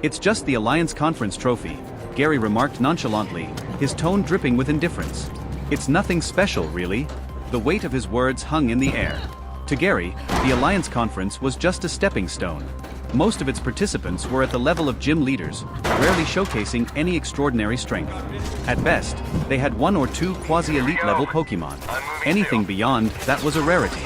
It's just the Alliance Conference trophy, Gary remarked nonchalantly, his tone dripping with indifference. It's nothing special, really. The weight of his words hung in the air. To Gary, the Alliance Conference was just a stepping stone. Most of its participants were at the level of gym leaders, rarely showcasing any extraordinary strength. At best, they had one or two quasi-elite level Pokémon. Anything beyond that was a rarity.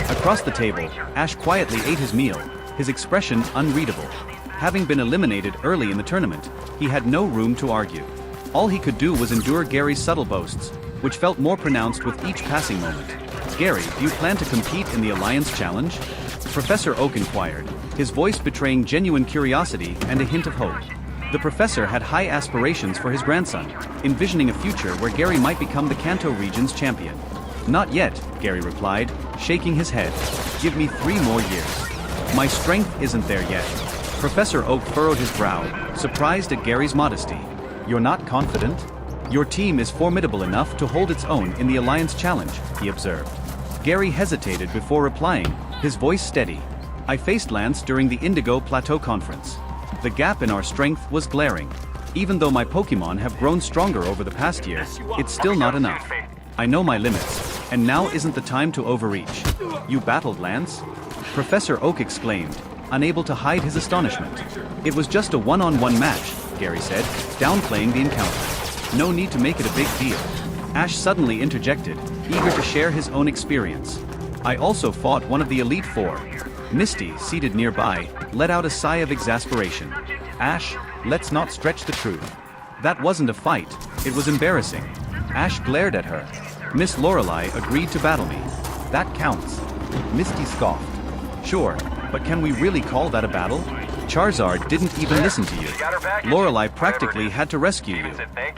Across the table, Ash quietly ate his meal, his expression unreadable. Having been eliminated early in the tournament, he had no room to argue. All he could do was endure Gary's subtle boasts, which felt more pronounced with each passing moment. Gary, do you plan to compete in the Alliance Challenge? Professor Oak inquired, his voice betraying genuine curiosity and a hint of hope. The professor had high aspirations for his grandson, envisioning a future where Gary might become the Kanto region's champion. Not yet, Gary replied, shaking his head. Give me 3 more years. My strength isn't there yet. Professor Oak furrowed his brow, surprised at Gary's modesty. You're not confident? Your team is formidable enough to hold its own in the Alliance Challenge, he observed. Gary hesitated before replying, his voice steady. I faced Lance during the Indigo Plateau Conference. The gap in our strength was glaring. Even though my Pokémon have grown stronger over the past year, it's still not enough. I know my limits, and now isn't the time to overreach. You battled Lance? Professor Oak exclaimed, unable to hide his astonishment. It was just a one-on-one match, Gary said, downplaying the encounter. No need to make it a big deal. Ash suddenly interjected, eager to share his own experience. I also fought one of the Elite Four. Misty, seated nearby, let out a sigh of exasperation. Ash, let's not stretch the truth. That wasn't a fight, it was embarrassing. Ash glared at her. Miss Lorelei agreed to battle me. That counts. Misty scoffed. Sure, but can we really call that a battle? Charizard didn't even listen to you. Lorelei practically had to rescue you.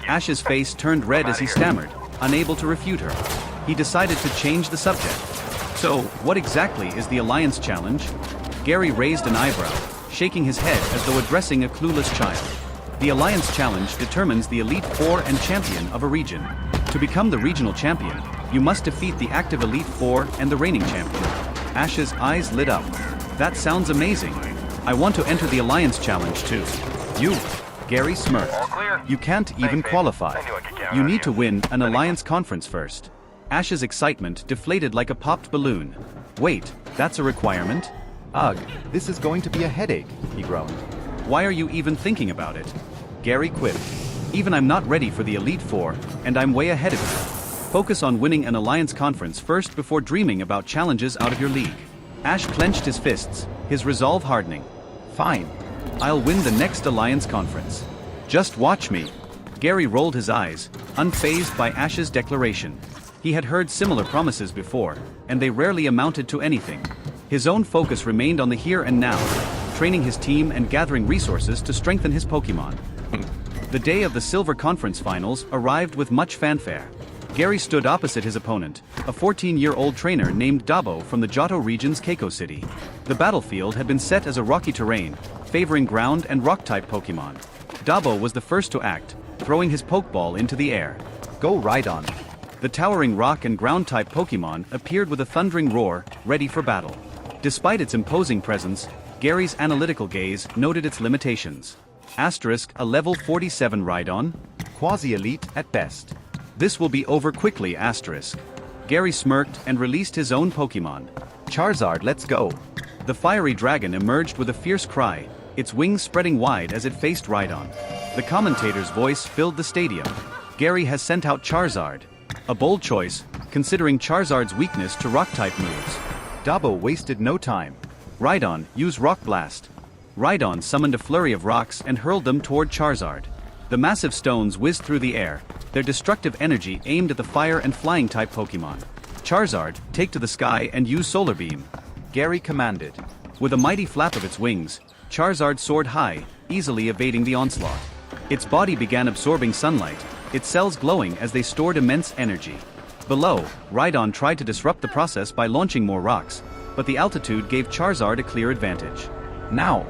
Ash's face turned red as he stammered, unable to refute her. He decided to change the subject. So, what exactly is the Alliance Challenge? Gary raised an eyebrow, shaking his head as though addressing a clueless child. The Alliance Challenge determines the Elite Four and champion of a region. To become the regional champion, you must defeat the active Elite Four and the reigning champion. Ash's eyes lit up. That sounds amazing. I want to enter the Alliance Challenge too. You? Gary smirked. You can't even qualify. You need to win an Alliance Conference first. Ash's excitement deflated like a popped balloon. Wait, that's a requirement? Ugh, this is going to be a headache, he groaned. Why are you even thinking about it? Gary quipped. Even I'm not ready for the Elite Four, and I'm way ahead of you. Focus on winning an Alliance Conference first before dreaming about challenges out of your league. Ash clenched his fists, his resolve hardening. Fine. I'll win the next Alliance Conference. Just watch me. Gary rolled his eyes, unfazed by Ash's declaration. He had heard similar promises before, and they rarely amounted to anything. His own focus remained on the here and now, training his team and gathering resources to strengthen his Pokémon. The day of the Silver Conference Finals arrived with much fanfare. Gary stood opposite his opponent, a 14-year-old trainer named Dabo from the Johto region's Keiko City. The battlefield had been set as a rocky terrain, favoring ground and rock-type Pokémon. Dabo was the first to act, throwing his Pokeball into the air. Go Rhydon. The towering rock and ground-type Pokémon appeared with a thundering roar, ready for battle. Despite its imposing presence, Gary's analytical gaze noted its limitations. Asterisk, a level 47 Rhydon? Quasi-elite at best. This will be over quickly, asterisk. Gary smirked and released his own Pokémon. Charizard, let's go. The fiery dragon emerged with a fierce cry, its wings spreading wide as it faced Rhydon. The commentator's voice filled the stadium. Gary has sent out Charizard. A bold choice, considering Charizard's weakness to rock-type moves. Dabo wasted no time. Rhydon, use Rock Blast. Rhydon summoned a flurry of rocks and hurled them toward Charizard. The massive stones whizzed through the air, their destructive energy aimed at the fire and flying-type Pokémon. Charizard, take to the sky and use Solar Beam. Gary commanded. With a mighty flap of its wings, Charizard soared high, easily evading the onslaught. Its body began absorbing sunlight, its cells glowing as they stored immense energy. Below, Rhydon tried to disrupt the process by launching more rocks, but the altitude gave Charizard a clear advantage. Now!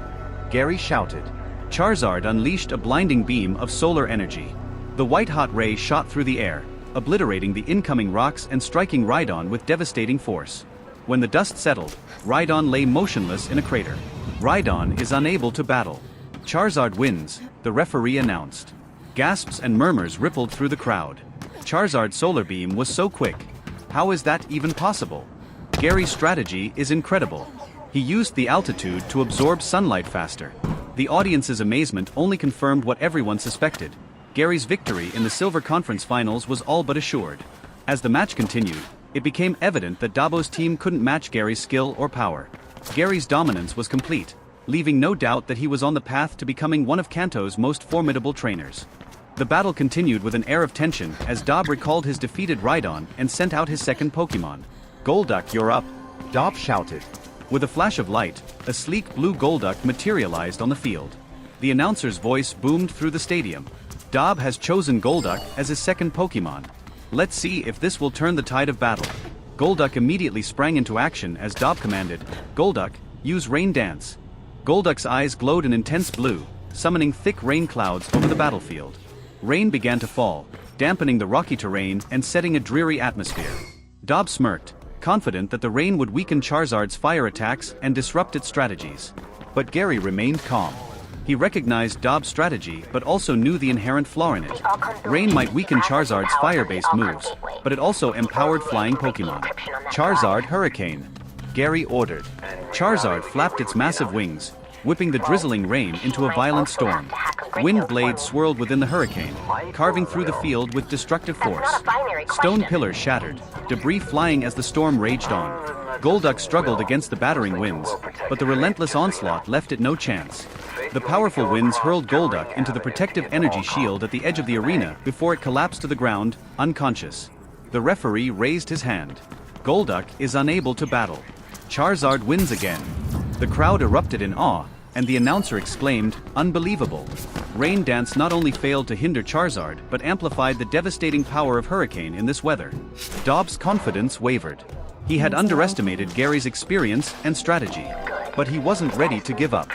Gary shouted. Charizard unleashed a blinding beam of solar energy. The white-hot ray shot through the air, obliterating the incoming rocks and striking Rhydon with devastating force. When the dust settled, Rhydon lay motionless in a crater. Rhydon is unable to battle. Charizard wins, the referee announced. Gasps and murmurs rippled through the crowd. Charizard's solar beam was so quick. How is that even possible? Gary's strategy is incredible. He used the altitude to absorb sunlight faster. The audience's amazement only confirmed what everyone suspected. Gary's victory in the Silver Conference Finals was all but assured. As the match continued, it became evident that Dabo's team couldn't match Gary's skill or power. Gary's dominance was complete, leaving no doubt that he was on the path to becoming one of Kanto's most formidable trainers. The battle continued with an air of tension as Dab recalled his defeated Rhydon and sent out his second Pokémon. Golduck, you're up, Dab shouted. With a flash of light, a sleek blue Golduck materialized on the field. The announcer's voice boomed through the stadium. Dab has chosen Golduck as his second Pokémon. Let's see if this will turn the tide of battle. Golduck immediately sprang into action as Dab commanded, Golduck, use Rain Dance. Golduck's eyes glowed an intense blue, summoning thick rain clouds over the battlefield. Rain began to fall, dampening the rocky terrain and setting a dreary atmosphere. Dab smirked, confident that the rain would weaken Charizard's fire attacks and disrupt its strategies. But Gary remained calm. He recognized Dab's strategy but also knew the inherent flaw in it. Rain might weaken Charizard's fire-based moves, but it also empowered flying Pokémon. Charizard Hurricane, Gary ordered. Charizard flapped its massive wings, whipping the drizzling rain into a violent storm. Wind blades swirled within the hurricane, carving through the field with destructive force. Stone pillars shattered, debris flying as the storm raged on. Golduck struggled against the battering winds, but the relentless onslaught left it no chance. The powerful winds hurled Golduck into the protective energy shield at the edge of the arena before it collapsed to the ground, unconscious. The referee raised his hand. Golduck is unable to battle. Charizard wins again. The crowd erupted in awe, and the announcer exclaimed, unbelievable. Rain Dance not only failed to hinder Charizard but amplified the devastating power of Hurricane in this weather. Dab's confidence wavered. He had underestimated Gary's experience and strategy. But he wasn't ready to give up.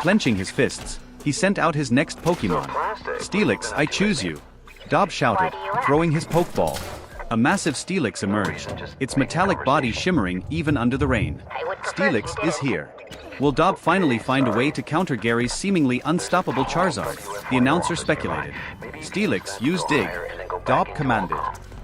Clenching his fists, he sent out his next Pokémon. Steelix, I choose you. Dab shouted, throwing his Pokeball. A massive Steelix emerged, its metallic body shimmering even under the rain. Steelix is here. Will Dab finally find a way to counter Gary's seemingly unstoppable Charizard? The announcer speculated. Steelix, use Dig. Dab commanded.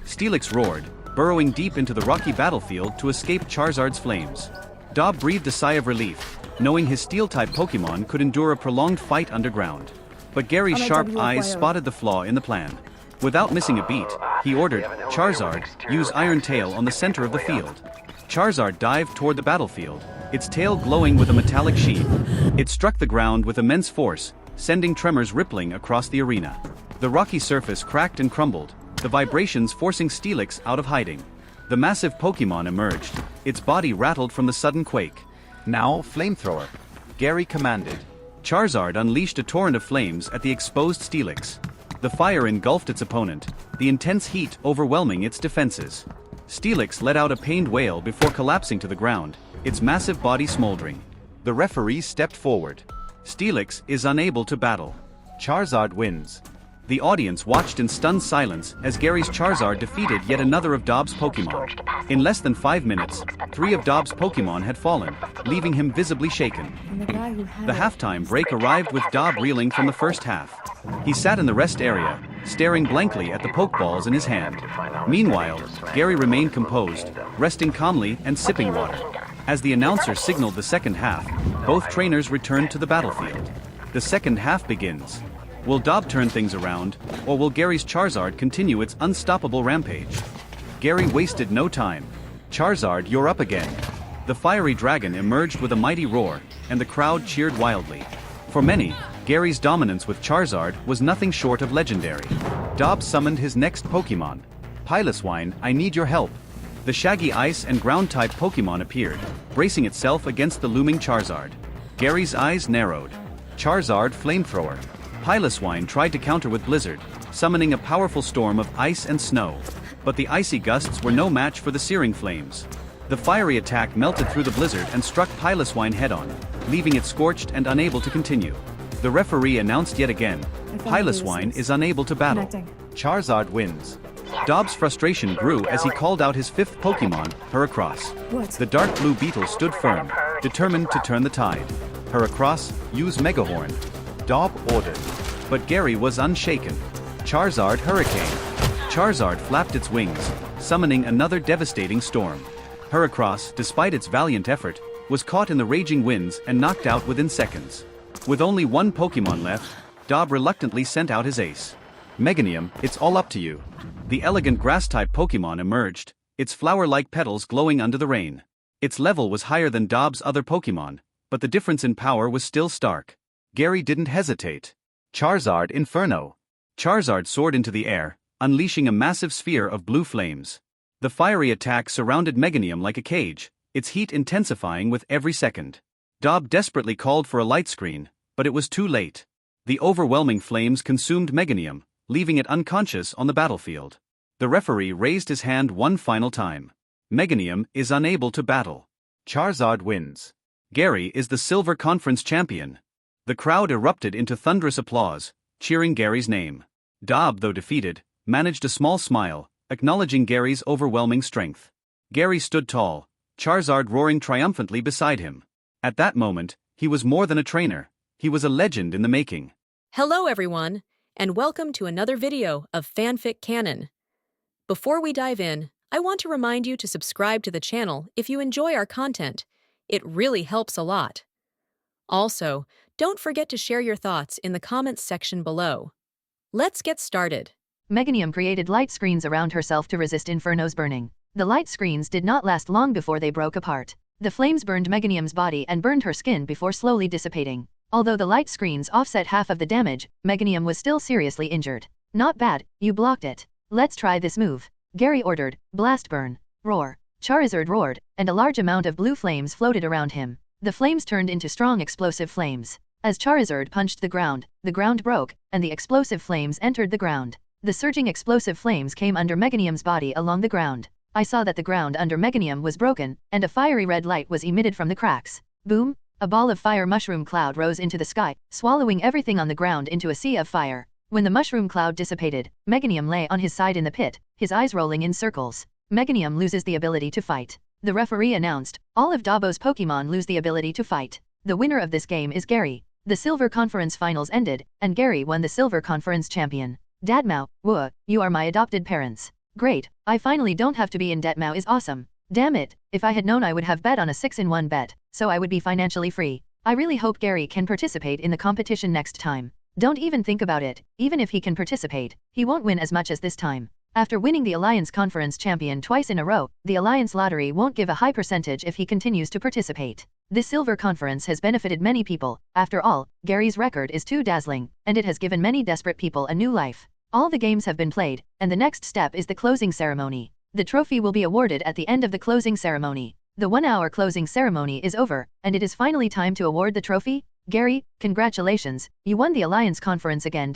Steelix roared, burrowing deep into the rocky battlefield to escape Charizard's flames. Dab breathed a sigh of relief, knowing his Steel-type Pokémon could endure a prolonged fight underground. But Gary's sharp eyes spotted the flaw in the plan. Without missing a beat, he ordered, Charizard, use Iron Tail on the center of the field. Charizard dived toward the battlefield, its tail glowing with a metallic sheen. It struck the ground with immense force, sending tremors rippling across the arena. The rocky surface cracked and crumbled, the vibrations forcing Steelix out of hiding. The massive Pokémon emerged, its body rattled from the sudden quake. Now, Flamethrower, Gary commanded. Charizard unleashed a torrent of flames at the exposed Steelix. The fire engulfed its opponent, the intense heat overwhelming its defenses. Steelix let out a pained wail before collapsing to the ground, its massive body smoldering. The referee stepped forward. Steelix is unable to battle. Charizard wins. The audience watched in stunned silence as Gary's Charizard defeated yet another of Dab's Pokémon. In less than 5 minutes, 3 of Dab's Pokémon had fallen, leaving him visibly shaken. The halftime break arrived with Dab reeling from the first half. He sat in the rest area, staring blankly at the Pokeballs in his hand. Meanwhile, Gary remained composed, resting calmly and sipping water. As the announcer signaled the second half, both trainers returned to the battlefield. The second half begins. Will Dab turn things around, or will Gary's Charizard continue its unstoppable rampage? Gary wasted no time. Charizard, you're up again. The fiery dragon emerged with a mighty roar, and the crowd cheered wildly. For many, Gary's dominance with Charizard was nothing short of legendary. Dab summoned his next Pokémon. Piloswine, I need your help. The shaggy ice and ground-type Pokémon appeared, bracing itself against the looming Charizard. Gary's eyes narrowed. Charizard Flamethrower. Piloswine tried to counter with Blizzard, summoning a powerful storm of ice and snow. But the icy gusts were no match for the searing flames. The fiery attack melted through the blizzard and struck Piloswine head-on, leaving it scorched and unable to continue. The referee announced yet again, Piloswine is unable to battle. Charizard wins. Dab's frustration grew as he called out his fifth Pokémon, Heracross. The dark blue beetle stood firm, determined to turn the tide. Heracross, use Mega Horn. Dob ordered. But Gary was unshaken. Charizard Hurricane. Charizard flapped its wings, summoning another devastating storm. Heracross, despite its valiant effort, was caught in the raging winds and knocked out within seconds. With only one Pokémon left, Dob reluctantly sent out his ace. Meganium, it's all up to you. The elegant grass-type Pokémon emerged, its flower-like petals glowing under the rain. Its level was higher than Dob's other Pokémon, but the difference in power was still stark. Gary didn't hesitate. Charizard Inferno. Charizard soared into the air, unleashing a massive sphere of blue flames. The fiery attack surrounded Meganium like a cage, its heat intensifying with every second. Dob desperately called for a light screen, but it was too late. The overwhelming flames consumed Meganium, leaving it unconscious on the battlefield. The referee raised his hand one final time. Meganium is unable to battle. Charizard wins. Gary is the Silver Conference champion. The crowd erupted into thunderous applause, cheering Gary's name. Dob, though defeated, managed a small smile, acknowledging Gary's overwhelming strength. Gary stood tall, Charizard roaring triumphantly beside him. At that moment, he was more than a trainer, he was a legend in the making. Hello everyone, and welcome to another video of FanFic Canon. Before we dive in, I want to remind you to subscribe to the channel if you enjoy our content. It really helps a lot. Also, don't forget to share your thoughts in the comments section below. Let's get started. Meganium created light screens around herself to resist Inferno's burning. The light screens did not last long before they broke apart. The flames burned Meganium's body and burned her skin before slowly dissipating. Although the light screens offset half of the damage, Meganium was still seriously injured. Not bad, you blocked it. Let's try this move. Gary ordered, blast burn. Roar. Charizard roared, and a large amount of blue flames floated around him. The flames turned into strong explosive flames. As Charizard punched the ground broke, and the explosive flames entered the ground. The surging explosive flames came under Meganium's body along the ground. I saw that the ground under Meganium was broken, and a fiery red light was emitted from the cracks. Boom! A ball of fire mushroom cloud rose into the sky, swallowing everything on the ground into a sea of fire. When the mushroom cloud dissipated, Meganium lay on his side in the pit, his eyes rolling in circles. Meganium loses the ability to fight. The referee announced, all of Dabo's Pokémon lose the ability to fight. The winner of this game is Gary. The Silver Conference finals ended, and Gary won the Silver Conference champion. Dad Mao, whoa, you are my adopted parents. Great, I finally don't have to be in debt. Mao is awesome. Damn it, if I had known I would have bet on a 6-in-1 bet, so I would be financially free. I really hope Gary can participate in the competition next time. Don't even think about it, even if he can participate, he won't win as much as this time. After winning the Alliance Conference champion twice in a row, the Alliance lottery won't give a high percentage if he continues to participate. This Silver Conference has benefited many people. After all, Gary's record is too dazzling, and it has given many desperate people a new life. All the games have been played, and the next step is the closing ceremony. The trophy will be awarded at the end of the closing ceremony. The 1-hour closing ceremony is over, and it is finally time to award the trophy. Gary, congratulations, you won the Alliance Conference again.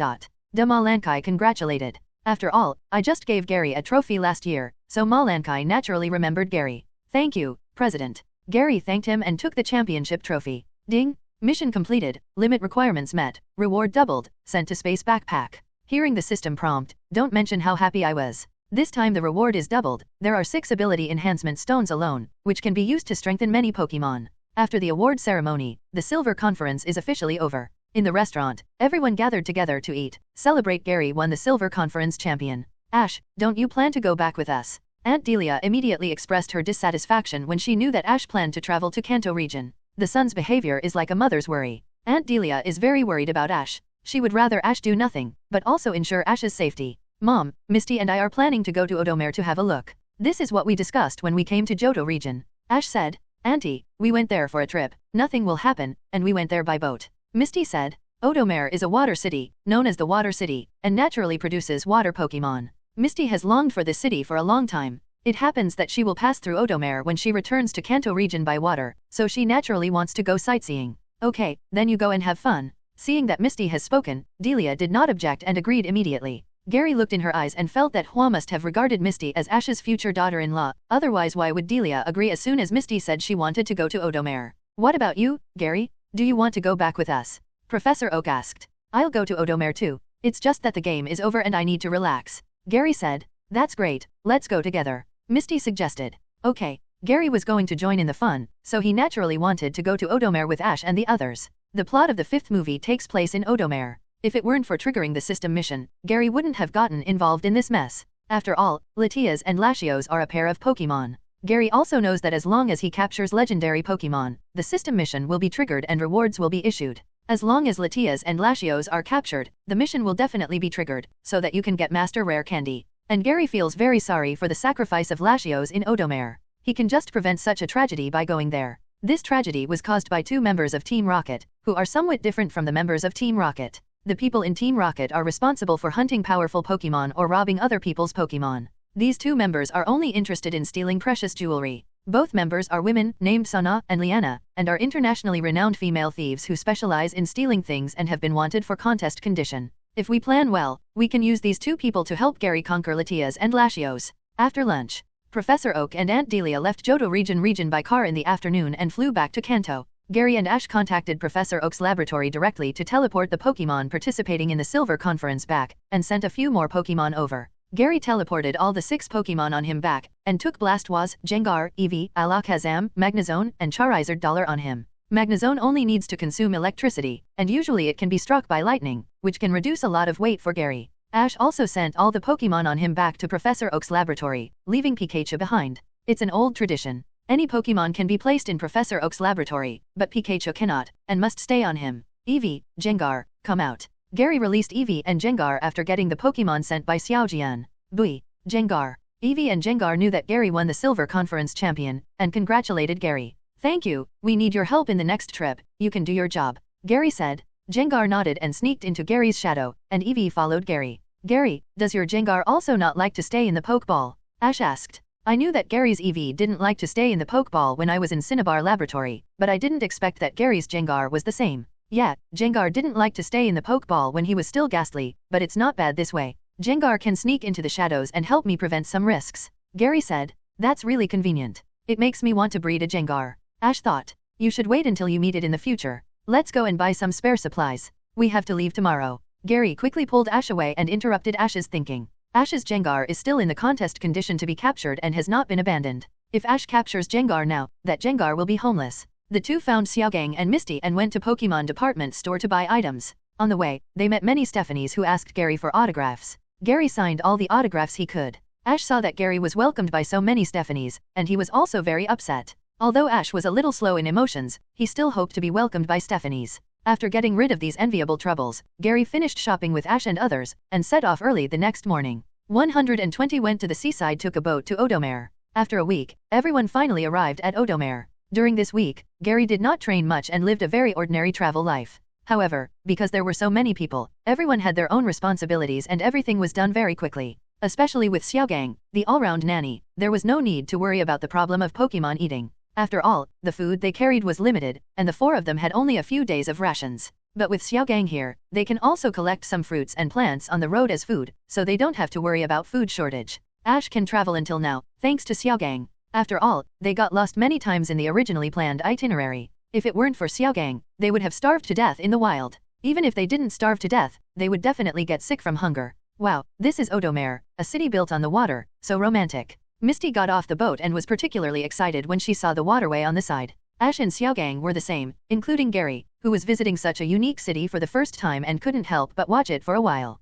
Malankai congratulated. After all, I just gave Gary a trophy last year, so Malankai naturally remembered Gary. Thank you, President. Gary thanked him and took the championship trophy. Ding! Mission completed, limit requirements met, reward doubled, sent to space backpack. Hearing the system prompt, don't mention how happy I was. This time the reward is doubled. There are 6 ability enhancement stones alone, which can be used to strengthen many Pokémon. After the award ceremony, the Silver Conference is officially over. In the restaurant, everyone gathered together to eat. Celebrate Gary won the Silver Conference champion. Ash, don't you plan to go back with us? Aunt Delia immediately expressed her dissatisfaction when she knew that Ash planned to travel to Kanto region. The son's behavior is like a mother's worry. Aunt Delia is very worried about Ash. She would rather Ash do nothing, but also ensure Ash's safety. Mom, Misty and I are planning to go to Odomare to have a look. This is what we discussed when we came to Johto region. Ash said, Auntie, we went there for a trip, nothing will happen, and we went there by boat. Misty said, Odomare is a water city, known as the Water City, and naturally produces water Pokémon. Misty has longed for this city for a long time. It happens that she will pass through Odomare when she returns to Kanto region by water, so she naturally wants to go sightseeing. Okay, then you go and have fun. Seeing that Misty has spoken, Delia did not object and agreed immediately. Gary looked in her eyes and felt that Hua must have regarded Misty as Ash's future daughter-in-law, otherwise why would Delia agree as soon as Misty said she wanted to go to Odomare? What about you, Gary? Do you want to go back with us? Professor Oak asked. I'll go to Odomare too. It's just that the game is over and I need to relax. Gary said. That's great, let's go together. Misty suggested. Okay. Gary was going to join in the fun, so he naturally wanted to go to Odomare with Ash and the others. The plot of the 5th movie takes place in Odomare. If it weren't for triggering the system mission, Gary wouldn't have gotten involved in this mess. After all, Latias and Latios are a pair of Pokémon. Gary also knows that as long as he captures legendary Pokémon, the system mission will be triggered and rewards will be issued. As long as Latias and Latios are captured, the mission will definitely be triggered, so that you can get Master Rare Candy. And Gary feels very sorry for the sacrifice of Latios in Odomare. He can just prevent such a tragedy by going there. This tragedy was caused by 2 members of Team Rocket, who are somewhat different from the members of Team Rocket. The people in Team Rocket are responsible for hunting powerful Pokémon or robbing other people's Pokémon. These 2 members are only interested in stealing precious jewelry. Both members are women, named Sana and Liana, and are internationally renowned female thieves who specialize in stealing things and have been wanted for contest condition. If we plan well, we can use these 2 people to help Gary conquer Latias and Latios. After lunch, Professor Oak and Aunt Delia left Johto region by car in the afternoon and flew back to Kanto. Gary and Ash contacted Professor Oak's laboratory directly to teleport the Pokémon participating in the Silver Conference back, and sent a few more Pokémon over. Gary teleported all the 6 Pokémon on him back, and took Blastoise, Gengar, Eevee, Alakazam, Magnezone, and Charizard on him. Magnezone only needs to consume electricity, and usually it can be struck by lightning, which can reduce a lot of weight for Gary. Ash also sent all the Pokémon on him back to Professor Oak's laboratory, leaving Pikachu behind. It's an old tradition. Any Pokémon can be placed in Professor Oak's laboratory, but Pikachu cannot, and must stay on him. Eevee, Gengar, come out. Gary released Eevee and Gengar after getting the Pokémon sent by Xiaojian. Bui, Gengar. Eevee and Gengar knew that Gary won the Silver Conference champion, and congratulated Gary. Thank you, we need your help in the next trip, you can do your job. Gary said. Gengar nodded and sneaked into Gary's shadow, and Eevee followed Gary. Gary, does your Gengar also not like to stay in the Pokeball? Ash asked. I knew that Gary's Eevee didn't like to stay in the Pokeball when I was in Cinnabar Laboratory, but I didn't expect that Gary's Gengar was the same. Yeah, Gengar didn't like to stay in the Pokeball when he was still ghastly, but it's not bad this way. Gengar can sneak into the shadows and help me prevent some risks. Gary said. That's really convenient. It makes me want to breed a Gengar. Ash thought. You should wait until you meet it in the future. Let's go and buy some spare supplies. We have to leave tomorrow. Gary quickly pulled Ash away and interrupted Ash's thinking. Ash's Gengar is still in the contest condition to be captured and has not been abandoned. If Ash captures Gengar now, that Gengar will be homeless. The 2 found Xiaogang and Misty and went to Pokemon department store to buy items. On the way, they met many Stephanies who asked Gary for autographs. Gary signed all the autographs he could. Ash saw that Gary was welcomed by so many Stephanies, and he was also very upset. Although Ash was a little slow in emotions, he still hoped to be welcomed by Stephanies. After getting rid of these enviable troubles, Gary finished shopping with Ash and others, and set off early the next morning. 120 went to the seaside, took a boat to Odomare. After a week, everyone finally arrived at Odomare. During this week, Gary did not train much and lived a very ordinary travel life. However, because there were so many people, everyone had their own responsibilities and everything was done very quickly. Especially with Xiaogang, the all-round nanny, there was no need to worry about the problem of Pokemon eating. After all, the food they carried was limited, and the 4 of them had only a few days of rations. But with Xiaogang here, they can also collect some fruits and plants on the road as food, so they don't have to worry about food shortage. Ash can travel until now, thanks to Xiaogang. After all, they got lost many times in the originally planned itinerary. If it weren't for Xiaogang, they would have starved to death in the wild. Even if they didn't starve to death, they would definitely get sick from hunger. Wow, this is Odomare, a city built on the water, so romantic. Misty got off the boat and was particularly excited when she saw the waterway on the side. Ash and Xiaogang were the same, including Gary, who was visiting such a unique city for the first time and couldn't help but watch it for a while.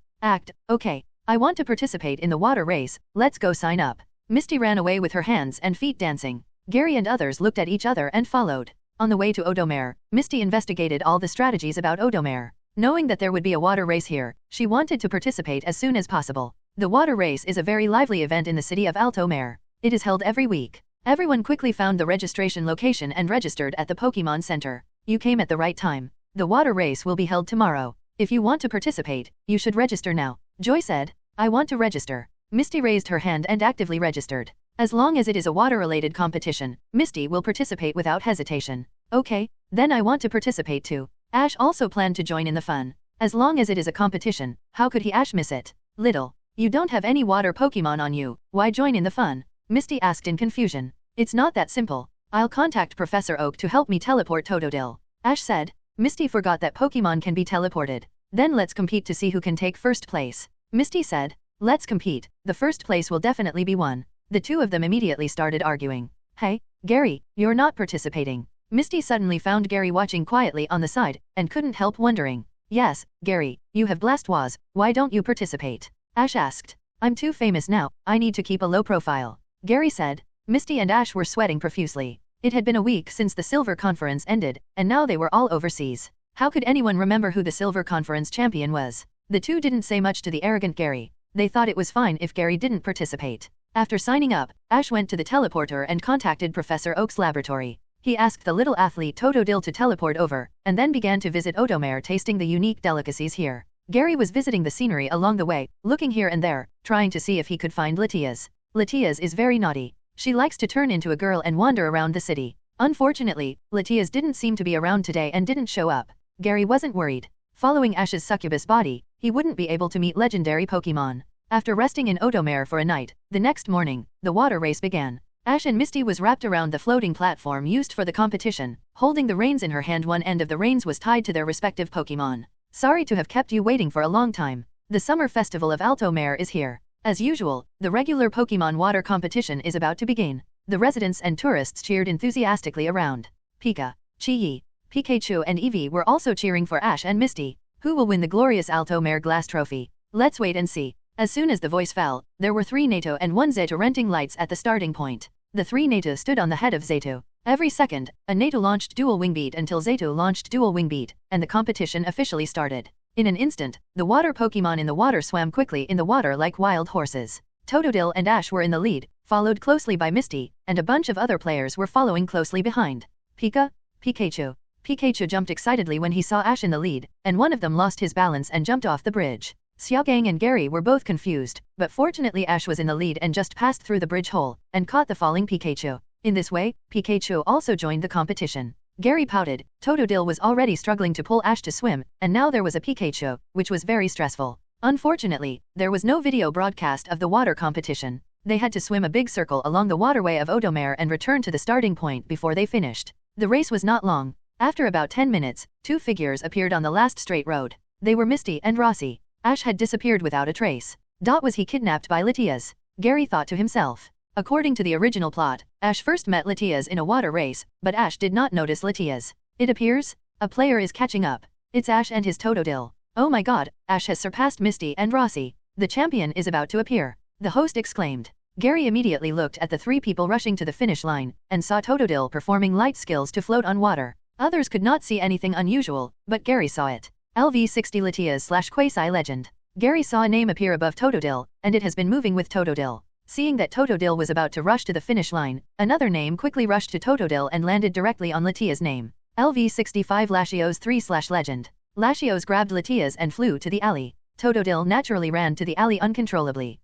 Okay, I want to participate in the water race, let's go sign up. Misty ran away with her hands and feet dancing. Gary and others looked at each other and followed. On the way to Odomare, Misty investigated all the strategies about Odomare. Knowing that there would be a water race here, she wanted to participate as soon as possible. The water race is a very lively event in the city of Alto Mare. It is held every week. Everyone quickly found the registration location and registered at the Pokemon Center. You came at the right time. The water race will be held tomorrow. If you want to participate, you should register now. Joy said. I want to register. Misty raised her hand and actively registered. As long as it is a water-related competition, Misty will participate without hesitation. Okay, then I want to participate too. Ash also planned to join in the fun. As long as it is a competition, how could Ash miss it? Little. You don't have any water Pokemon on you, why join in the fun? Misty asked in confusion. It's not that simple. I'll contact Professor Oak to help me teleport Totodile. Ash said. Misty forgot that Pokemon can be teleported. Then let's compete to see who can take first place. Misty said. Let's compete, the first place will definitely be won. The 2 of them immediately started arguing. Hey, Gary, you're not participating. Misty suddenly found Gary watching quietly on the side, and couldn't help wondering. Yes, Gary, you have blast was, why don't you participate? Ash asked. I'm too famous now, I need to keep a low profile. Gary said. Misty and Ash were sweating profusely. It had been a week since the Silver Conference ended, and now they were all overseas. How could anyone remember who the Silver Conference champion was? The two didn't say much to the arrogant Gary. They thought it was fine if Gary didn't participate. After signing up, Ash went to the teleporter and contacted Professor Oak's laboratory. He asked the little athlete Totodile to teleport over, and then began to visit Odomare, tasting the unique delicacies here. Gary was visiting the scenery along the way, looking here and there, trying to see if he could find Latias. Latias is very naughty. She likes to turn into a girl and wander around the city. Unfortunately, Latias didn't seem to be around today and didn't show up. Gary wasn't worried. Following Ash's succubus body, he wouldn't be able to meet legendary Pokémon. After resting in Odomare for a night, the next morning, the water race began. Ash and Misty was wrapped around the floating platform used for the competition. Holding the reins in her hand, one end of the reins was tied to their respective Pokémon. Sorry to have kept you waiting for a long time. The summer festival of Alto Mare is here. As usual, the regular Pokémon water competition is about to begin. The residents and tourists cheered enthusiastically around. Pika, Chi-Yi, Pikachu and Eevee were also cheering for Ash and Misty. Who will win the glorious Alto Mare glass trophy? Let's wait and see. As soon as the voice fell, there were 3 NATO and 1 Zeto renting lights at the starting point. The 3 NATO stood on the head of Zeto. Every second, a NATO launched dual wing beat until Zeto launched dual wing beat, and the competition officially started. In an instant, the water Pokémon in the water swam quickly in the water like wild horses. Totodile and Ash were in the lead, followed closely by Misty, and a bunch of other players were following closely behind. Pika, Pikachu. Pikachu jumped excitedly when he saw Ash in the lead, and one of them lost his balance and jumped off the bridge. Xiaogang and Gary were both confused, but fortunately Ash was in the lead and just passed through the bridge hole, and caught the falling Pikachu. In this way, Pikachu also joined the competition. Gary pouted. Totodile was already struggling to pull Ash to swim, and now there was a Pikachu, which was very stressful. Unfortunately, there was no video broadcast of the water competition. They had to swim a big circle along the waterway of Odomare and return to the starting point before they finished. The race was not long. After about 10 minutes, 2 figures appeared on the last straight road. They were Misty and Rossi. Ash had disappeared without a trace. Was he kidnapped by Latias? Gary thought to himself. According to the original plot, Ash first met Latias in a water race, but Ash did not notice Latias. It appears a player is catching up. It's Ash and his Totodile. Oh my god, Ash has surpassed Misty and Rossi. The champion is about to appear. The host exclaimed. Gary immediately looked at the 3 people rushing to the finish line, and saw Totodile performing light skills to float on water. Others could not see anything unusual, but Gary saw it. LV60 Latias / Quasi Legend. Gary saw a name appear above Totodile, and it has been moving with Totodile. Seeing that Totodile was about to rush to the finish line, another name quickly rushed to Totodile and landed directly on Latias' name. LV65 Latios 3 / Legend. Latios grabbed Latias and flew to the alley. Totodile naturally ran to the alley uncontrollably.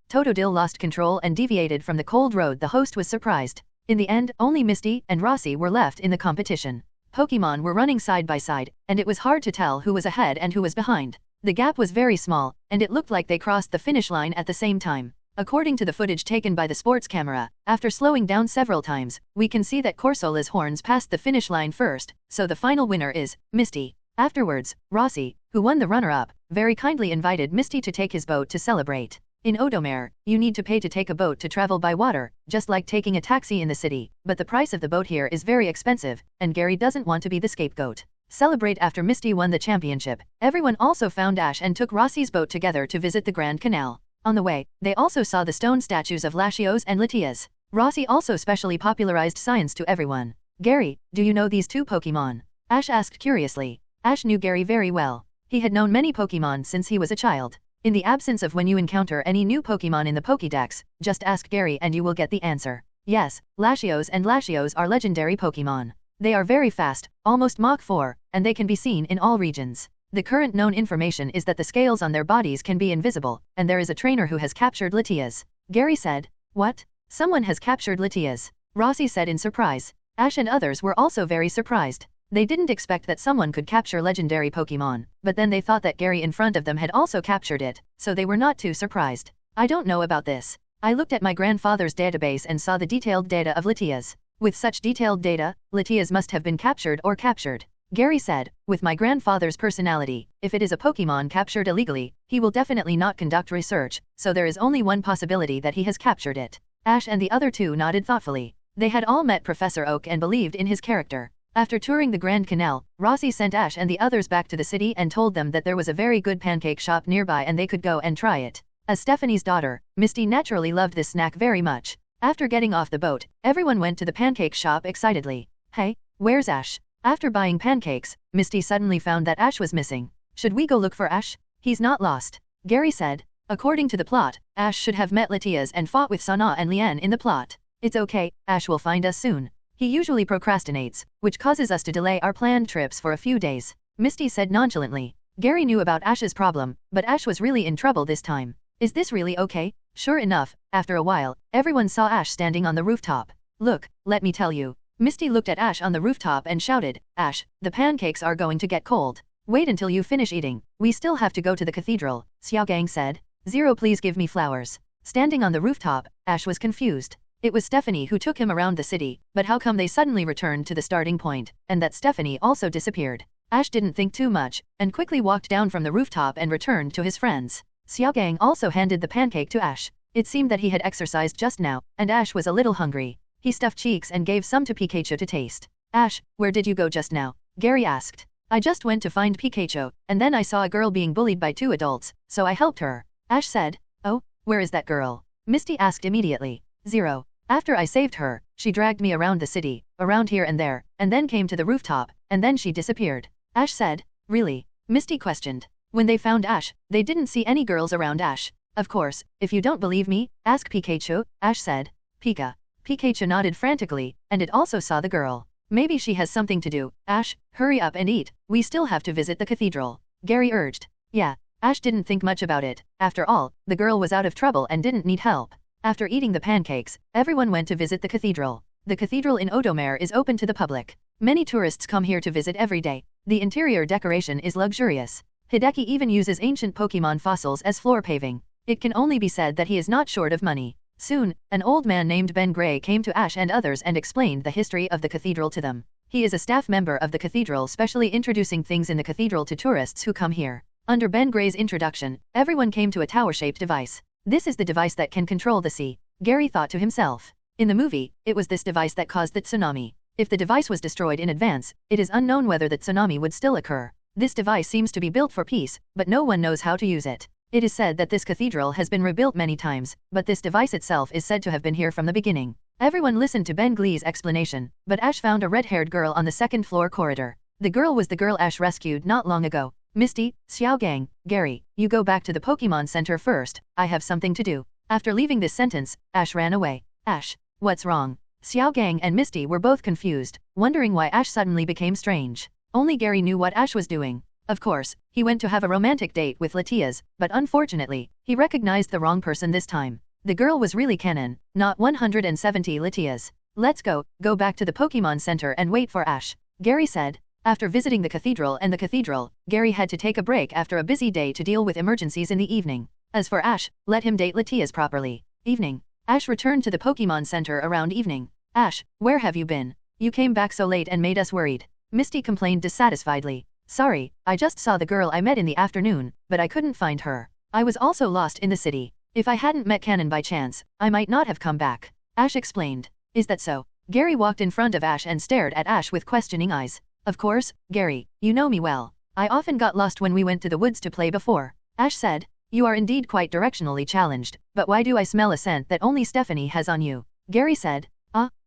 Totodile lost control and deviated from the cold road. The host was surprised. In the end, only Misty and Rossi were left in the competition. Pokémon were running side by side, and it was hard to tell who was ahead and who was behind. The gap was very small, and it looked like they crossed the finish line at the same time. According to the footage taken by the sports camera, after slowing down several times, we can see that Corsola's horns passed the finish line first, so the final winner is Misty. Afterwards, Rossi, who won the runner-up, very kindly invited Misty to take his boat to celebrate. In Odomare, you need to pay to take a boat to travel by water, just like taking a taxi in the city, but the price of the boat here is very expensive, and Gary doesn't want to be the scapegoat. Celebrate after Misty won the championship. Everyone also found Ash and took Rossi's boat together to visit the Grand Canal. On the way, they also saw the stone statues of Latios and Latias. Rossi also specially popularized science to everyone. Gary, do you know these 2 Pokémon? Ash asked curiously. Ash knew Gary very well. He had known many Pokémon since he was a child. In the absence of when you encounter any new Pokémon in the Pokédex, just ask Gary and you will get the answer. Yes, Latios and Latios are legendary Pokémon. They are very fast, almost Mach 4, and they can be seen in all regions. The current known information is that the scales on their bodies can be invisible, and there is a trainer who has captured Latias. Gary said. What? Someone has captured Latias? Rossi said in surprise. Ash and others were also very surprised. They didn't expect that someone could capture legendary Pokémon, but then they thought that Gary in front of them had also captured it, so they were not too surprised. I don't know about this. I looked at my grandfather's database and saw the detailed data of Latias. With such detailed data, Latias must have been captured or captured. Gary said, with my grandfather's personality, if it is a Pokémon captured illegally, he will definitely not conduct research, so there is only one possibility that he has captured it. Ash and the other 2 nodded thoughtfully. They had all met Professor Oak and believed in his character. After touring the Grand Canal, Rossi sent Ash and the others back to the city and told them that there was a very good pancake shop nearby and they could go and try it. As Stephanie's daughter, Misty naturally loved this snack very much. After getting off the boat, everyone went to the pancake shop excitedly. Hey, where's Ash? After buying pancakes, Misty suddenly found that Ash was missing. Should we go look for Ash? He's not lost, Gary said. According to the plot, Ash should have met Latias and fought with Sana and Lian in the plot. It's okay, Ash will find us soon. He usually procrastinates, which causes us to delay our planned trips for a few days, Misty said nonchalantly. Gary knew about Ash's problem, but Ash was really in trouble this time. Is this really okay? Sure enough, after a while, everyone saw Ash standing on the rooftop. Look, let me tell you. Misty looked at Ash on the rooftop and shouted, Ash, the pancakes are going to get cold. Wait until you finish eating. We still have to go to the cathedral, Xiaogang said. Zero, please give me flowers. Standing on the rooftop, Ash was confused. It was Stephanie who took him around the city, but how come they suddenly returned to the starting point, and that Stephanie also disappeared? Ash didn't think too much, and quickly walked down from the rooftop and returned to his friends. Xiaogang also handed the pancake to Ash. It seemed that he had exercised just now, and Ash was a little hungry. He stuffed cheeks and gave some to Pikachu to taste. Ash, where did you go just now? Gary asked. I just went to find Pikachu, and then I saw a girl being bullied by 2 adults, so I helped her. Ash said. Oh, where is that girl? Misty asked immediately. Zero. After I saved her, she dragged me around the city, around here and there, and then came to the rooftop, and then she disappeared. Ash said. Really? Misty questioned. When they found Ash, they didn't see any girls around Ash. Of course, if you don't believe me, ask Pikachu, Ash said. Pika. Pikachu nodded frantically, and it also saw the girl. Maybe she has something to do. Ash, hurry up and eat, we still have to visit the cathedral, Gary urged. Yeah. Ash didn't think much about it. After all, the girl was out of trouble and didn't need help. After eating the pancakes, everyone went to visit the cathedral. The cathedral in Odomare is open to the public. Many tourists come here to visit every day. The interior decoration is luxurious. Hideki even uses ancient Pokémon fossils as floor paving. It can only be said that he is not short of money. Soon, an old man named Ben Gray came to Ash and others and explained the history of the cathedral to them. He is a staff member of the cathedral, specially introducing things in the cathedral to tourists who come here. Under Ben Gray's introduction, everyone came to a tower-shaped device. This is the device that can control the sea, Gary thought to himself. In the movie, it was this device that caused the tsunami. If the device was destroyed in advance, it is unknown whether the tsunami would still occur. This device seems to be built for peace, but no one knows how to use it. It is said that this cathedral has been rebuilt many times, but this device itself is said to have been here from the beginning. Everyone listened to Ben Glee's explanation, but Ash found a red-haired girl on the second-floor corridor. The girl was the girl Ash rescued not long ago. Misty, Xiaogang, Gary, you go back to the Pokémon Center first, I have something to do. After leaving this sentence, Ash ran away. Ash, what's wrong? Xiaogang and Misty were both confused, wondering why Ash suddenly became strange. Only Gary knew what Ash was doing. Of course, he went to have a romantic date with Latias, but unfortunately, he recognized the wrong person this time. The girl was really Kennen, not 170 Latias. Let's go back to the Pokémon Center and wait for Ash, Gary said. After visiting the cathedral, Gary had to take a break after a busy day to deal with emergencies in the evening. As for Ash, let him date Latias properly. Evening. Ash returned to the Pokémon Center around evening. Ash, where have you been? You came back so late and made us worried. Misty complained dissatisfiedly. Sorry, I just saw the girl I met in the afternoon, but I couldn't find her. I was also lost in the city. If I hadn't met Kennen by chance, I might not have come back. Ash explained. Is that so? Gary walked in front of Ash and stared at Ash with questioning eyes. Of course, Gary, you know me well. I often got lost when we went to the woods to play before. Ash said. You are indeed quite directionally challenged, but why do I smell a scent that only Stephanie has on you? Gary said.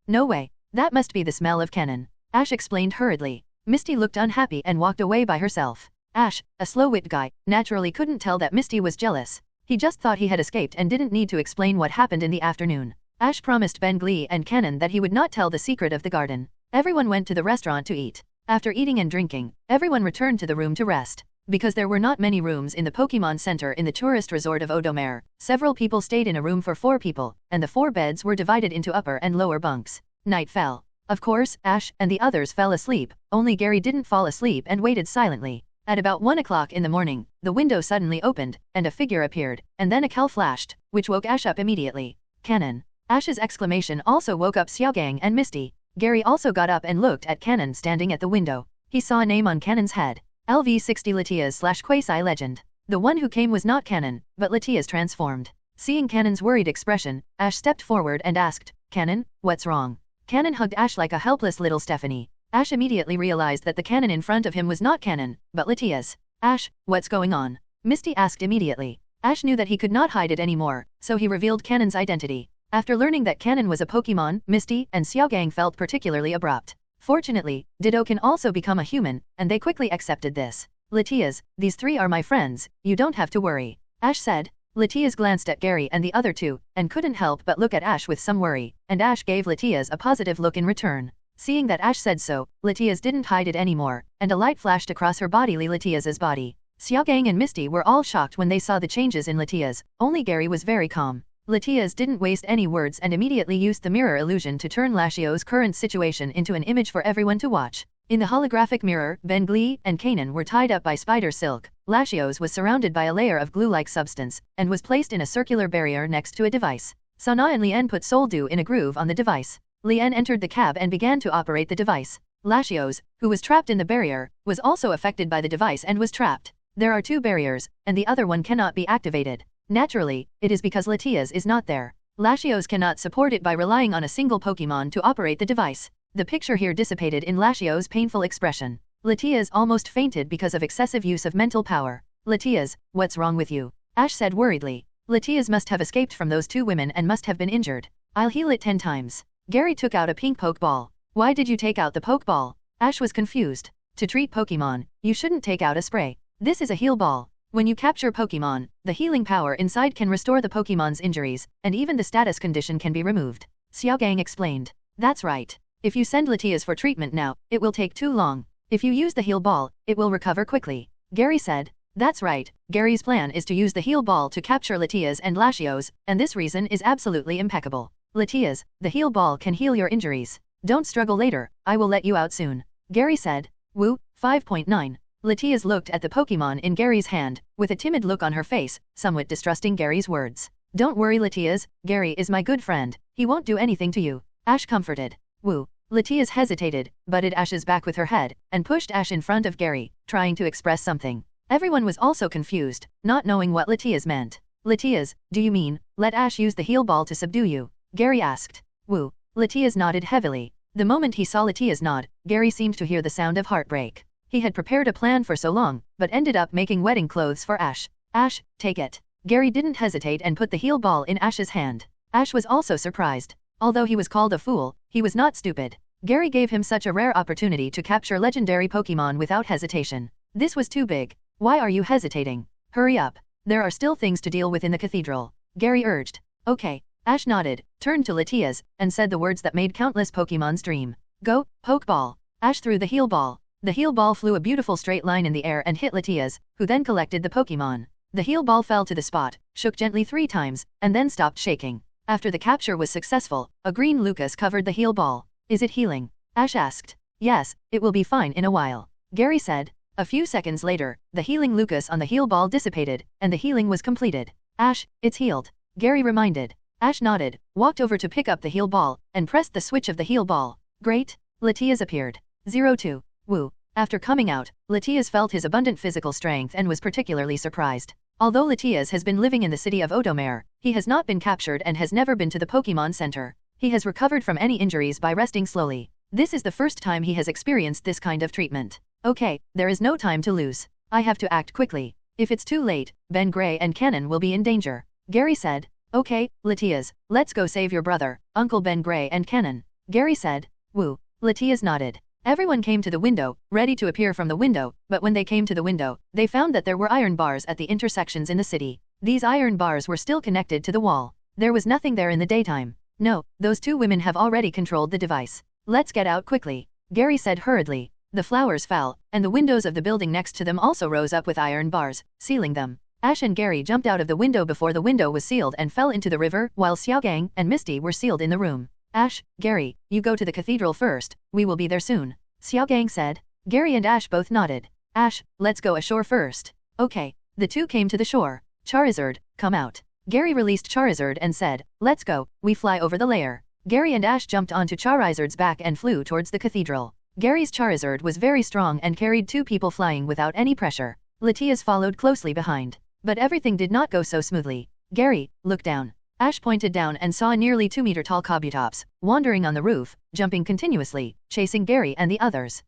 No way. That must be the smell of Kennen. Ash explained hurriedly. Misty looked unhappy and walked away by herself. Ash, a slow-witted guy, naturally couldn't tell that Misty was jealous. He just thought he had escaped and didn't need to explain what happened in the afternoon. Ash promised Ben Glee and Kennen that he would not tell the secret of the garden. Everyone went to the restaurant to eat. After eating and drinking, everyone returned to the room to rest. Because there were not many rooms in the Pokémon Center in the tourist resort of Odomare, several people stayed in a room for 4 people, and the 4 beds were divided into upper and lower bunks. Night fell. Of course, Ash and the others fell asleep, only Gary didn't fall asleep and waited silently. At about 1 o'clock in the morning, the window suddenly opened, and a figure appeared, and then a cal flashed, which woke Ash up immediately. Kennen. Ash's exclamation also woke up Xiaogang and Misty. Gary also got up and looked at Kennen standing at the window. He saw a name on Kennen's head. LV60 Latias / Quasi Legend. The one who came was not Kennen, but Latias transformed. Seeing Kennen's worried expression, Ash stepped forward and asked, Kennen, what's wrong? Cannon hugged Ash like a helpless little Stephanie. Ash immediately realized that the cannon in front of him was not Cannon, but Latias. Ash, what's going on? Misty asked immediately. Ash knew that he could not hide it anymore, so he revealed Cannon's identity. After learning that Cannon was a Pokemon, Misty and Xiaogang felt particularly abrupt. Fortunately, Ditto can also become a human, and they quickly accepted this. Latias, these three are my friends, you don't have to worry. Ash said. Latias glanced at Gary and the other two, and couldn't help but look at Ash with some worry, and Ash gave Latias a positive look in return. Seeing that Ash said so, Latias didn't hide it anymore, and a light flashed across her body Latias's body. Xiaogang and Misty were all shocked when they saw the changes in Latias, only Gary was very calm. Latias didn't waste any words and immediately used the mirror illusion to turn Lashio's current situation into an image for everyone to watch. In the holographic mirror, Ben Glee and Kanan were tied up by spider silk. Lashio's was surrounded by a layer of glue-like substance, and was placed in a circular barrier next to a device. Sana and Lien put Soldu in a groove on the device. Lien entered the cab and began to operate the device. Lashio's, who was trapped in the barrier, was also affected by the device and was trapped. There are two barriers, and the other one cannot be activated. Naturally, it is because Latias is not there. Lashio's cannot support it by relying on a single Pokemon to operate the device. The picture here dissipated in Lashio's painful expression. Latias almost fainted because of excessive use of mental power. Latias, what's wrong with you? Ash said worriedly. Latias must have escaped from those two women and must have been injured. I'll heal it 10 times. Gary took out a pink Pokeball. Why did you take out the Pokeball? Ash was confused. To treat Pokemon, you shouldn't take out a spray. This is a heal ball. When you capture Pokemon, the healing power inside can restore the Pokemon's injuries, and even the status condition can be removed. Xiaogang explained. That's right. If you send Latias for treatment now, it will take too long. If you use the heal ball, it will recover quickly. Gary said. That's right. Gary's plan is to use the heal ball to capture Latias and Lashio's, and this reason is absolutely impeccable. Latias, the heal ball can heal your injuries. Don't struggle later, I will let you out soon. Gary said. Woo, 5.9. Latias looked at the Pokemon in Gary's hand, with a timid look on her face, somewhat distrusting Gary's words. Don't worry Latias, Gary is my good friend, he won't do anything to you. Ash comforted. Woo. Latias hesitated, butted Ash's back with her head, and pushed Ash in front of Gary, trying to express something. Everyone was also confused, not knowing what Latias meant. Latias, do you mean, let Ash use the heal ball to subdue you? Gary asked. Woo. Latias nodded heavily. The moment he saw Latias nod, Gary seemed to hear the sound of heartbreak. He had prepared a plan for so long, but ended up making wedding clothes for Ash. Ash, take it. Gary didn't hesitate and put the heal ball in Ash's hand. Ash was also surprised. Although he was called a fool, he was not stupid. Gary gave him such a rare opportunity to capture legendary Pokemon without hesitation. This was too big. Why are you hesitating? Hurry up. There are still things to deal with in the cathedral. Gary urged. Okay. Ash nodded, turned to Latias, and said the words that made countless Pokemon's dream. Go, Pokeball. Ash threw the heal ball. The heal ball flew a beautiful straight line in the air and hit Latias, who then collected the Pokemon. The heal ball fell to the spot, shook gently 3 times, and then stopped shaking. After the capture was successful, a green Lucas covered the heal ball. Is it healing? Ash asked. Yes, it will be fine in a while. Gary said. A few seconds later, the healing Lucas on the heal ball dissipated, and the healing was completed. Ash, it's healed. Gary reminded. Ash nodded, walked over to pick up the heal ball, and pressed the switch of the heal ball. Great. Latias appeared. 02. Woo. After coming out, Latias felt his abundant physical strength and was particularly surprised. Although Latias has been living in the city of Otomare, he has not been captured and has never been to the Pokemon Center. He has recovered from any injuries by resting slowly. This is the first time he has experienced this kind of treatment. Okay, there is no time to lose. I have to act quickly. If it's too late, Ben Gray and Cannon will be in danger. Gary said. Okay, Latias, let's go save your brother, Uncle Ben Gray and Cannon. Gary said. Woo. Latias nodded. Everyone came to the window, ready to appear from the window, but when they came to the window, they found that there were iron bars at the intersections in the city. These iron bars were still connected to the wall. There was nothing there in the daytime. No, those 2 women have already controlled the device. Let's get out quickly. Gary said hurriedly. The flowers fell, and the windows of the building next to them also rose up with iron bars, sealing them. Ash and Gary jumped out of the window before the window was sealed and fell into the river, while Xiaogang and Misty were sealed in the room. Ash, Gary, you go to the cathedral first, we will be there soon. Xiaogang said. Gary and Ash both nodded. Ash, let's go ashore first. Okay. The 2 came to the shore. Charizard, come out. Gary released Charizard and said, let's go, we fly over the layer. Gary and Ash jumped onto Charizard's back and flew towards the cathedral. Gary's Charizard was very strong and carried 2 people flying without any pressure. Latias followed closely behind. But everything did not go so smoothly. Gary, look down. Ash pointed down and saw a nearly 2-meter-tall Kabutops, wandering on the roof, jumping continuously, chasing Gary and the others.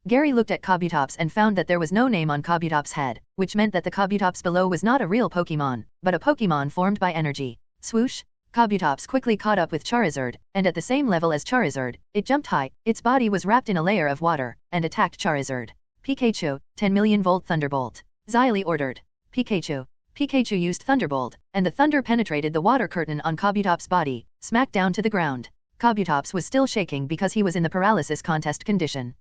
Gary looked at Kabutops and found that there was no name on Kabutops' head, which meant that the Kabutops below was not a real Pokemon, but a Pokemon formed by energy. Swoosh! Kabutops quickly caught up with Charizard, and at the same level as Charizard, it jumped high, its body was wrapped in a layer of water, and attacked Charizard. Pikachu, 10 million volt Thunderbolt. Xylee ordered. Pikachu. Pikachu used Thunderbolt, and the thunder penetrated the water curtain on Kabutops' body, smacked down to the ground. Kabutops was still shaking because he was in the paralysis contest condition.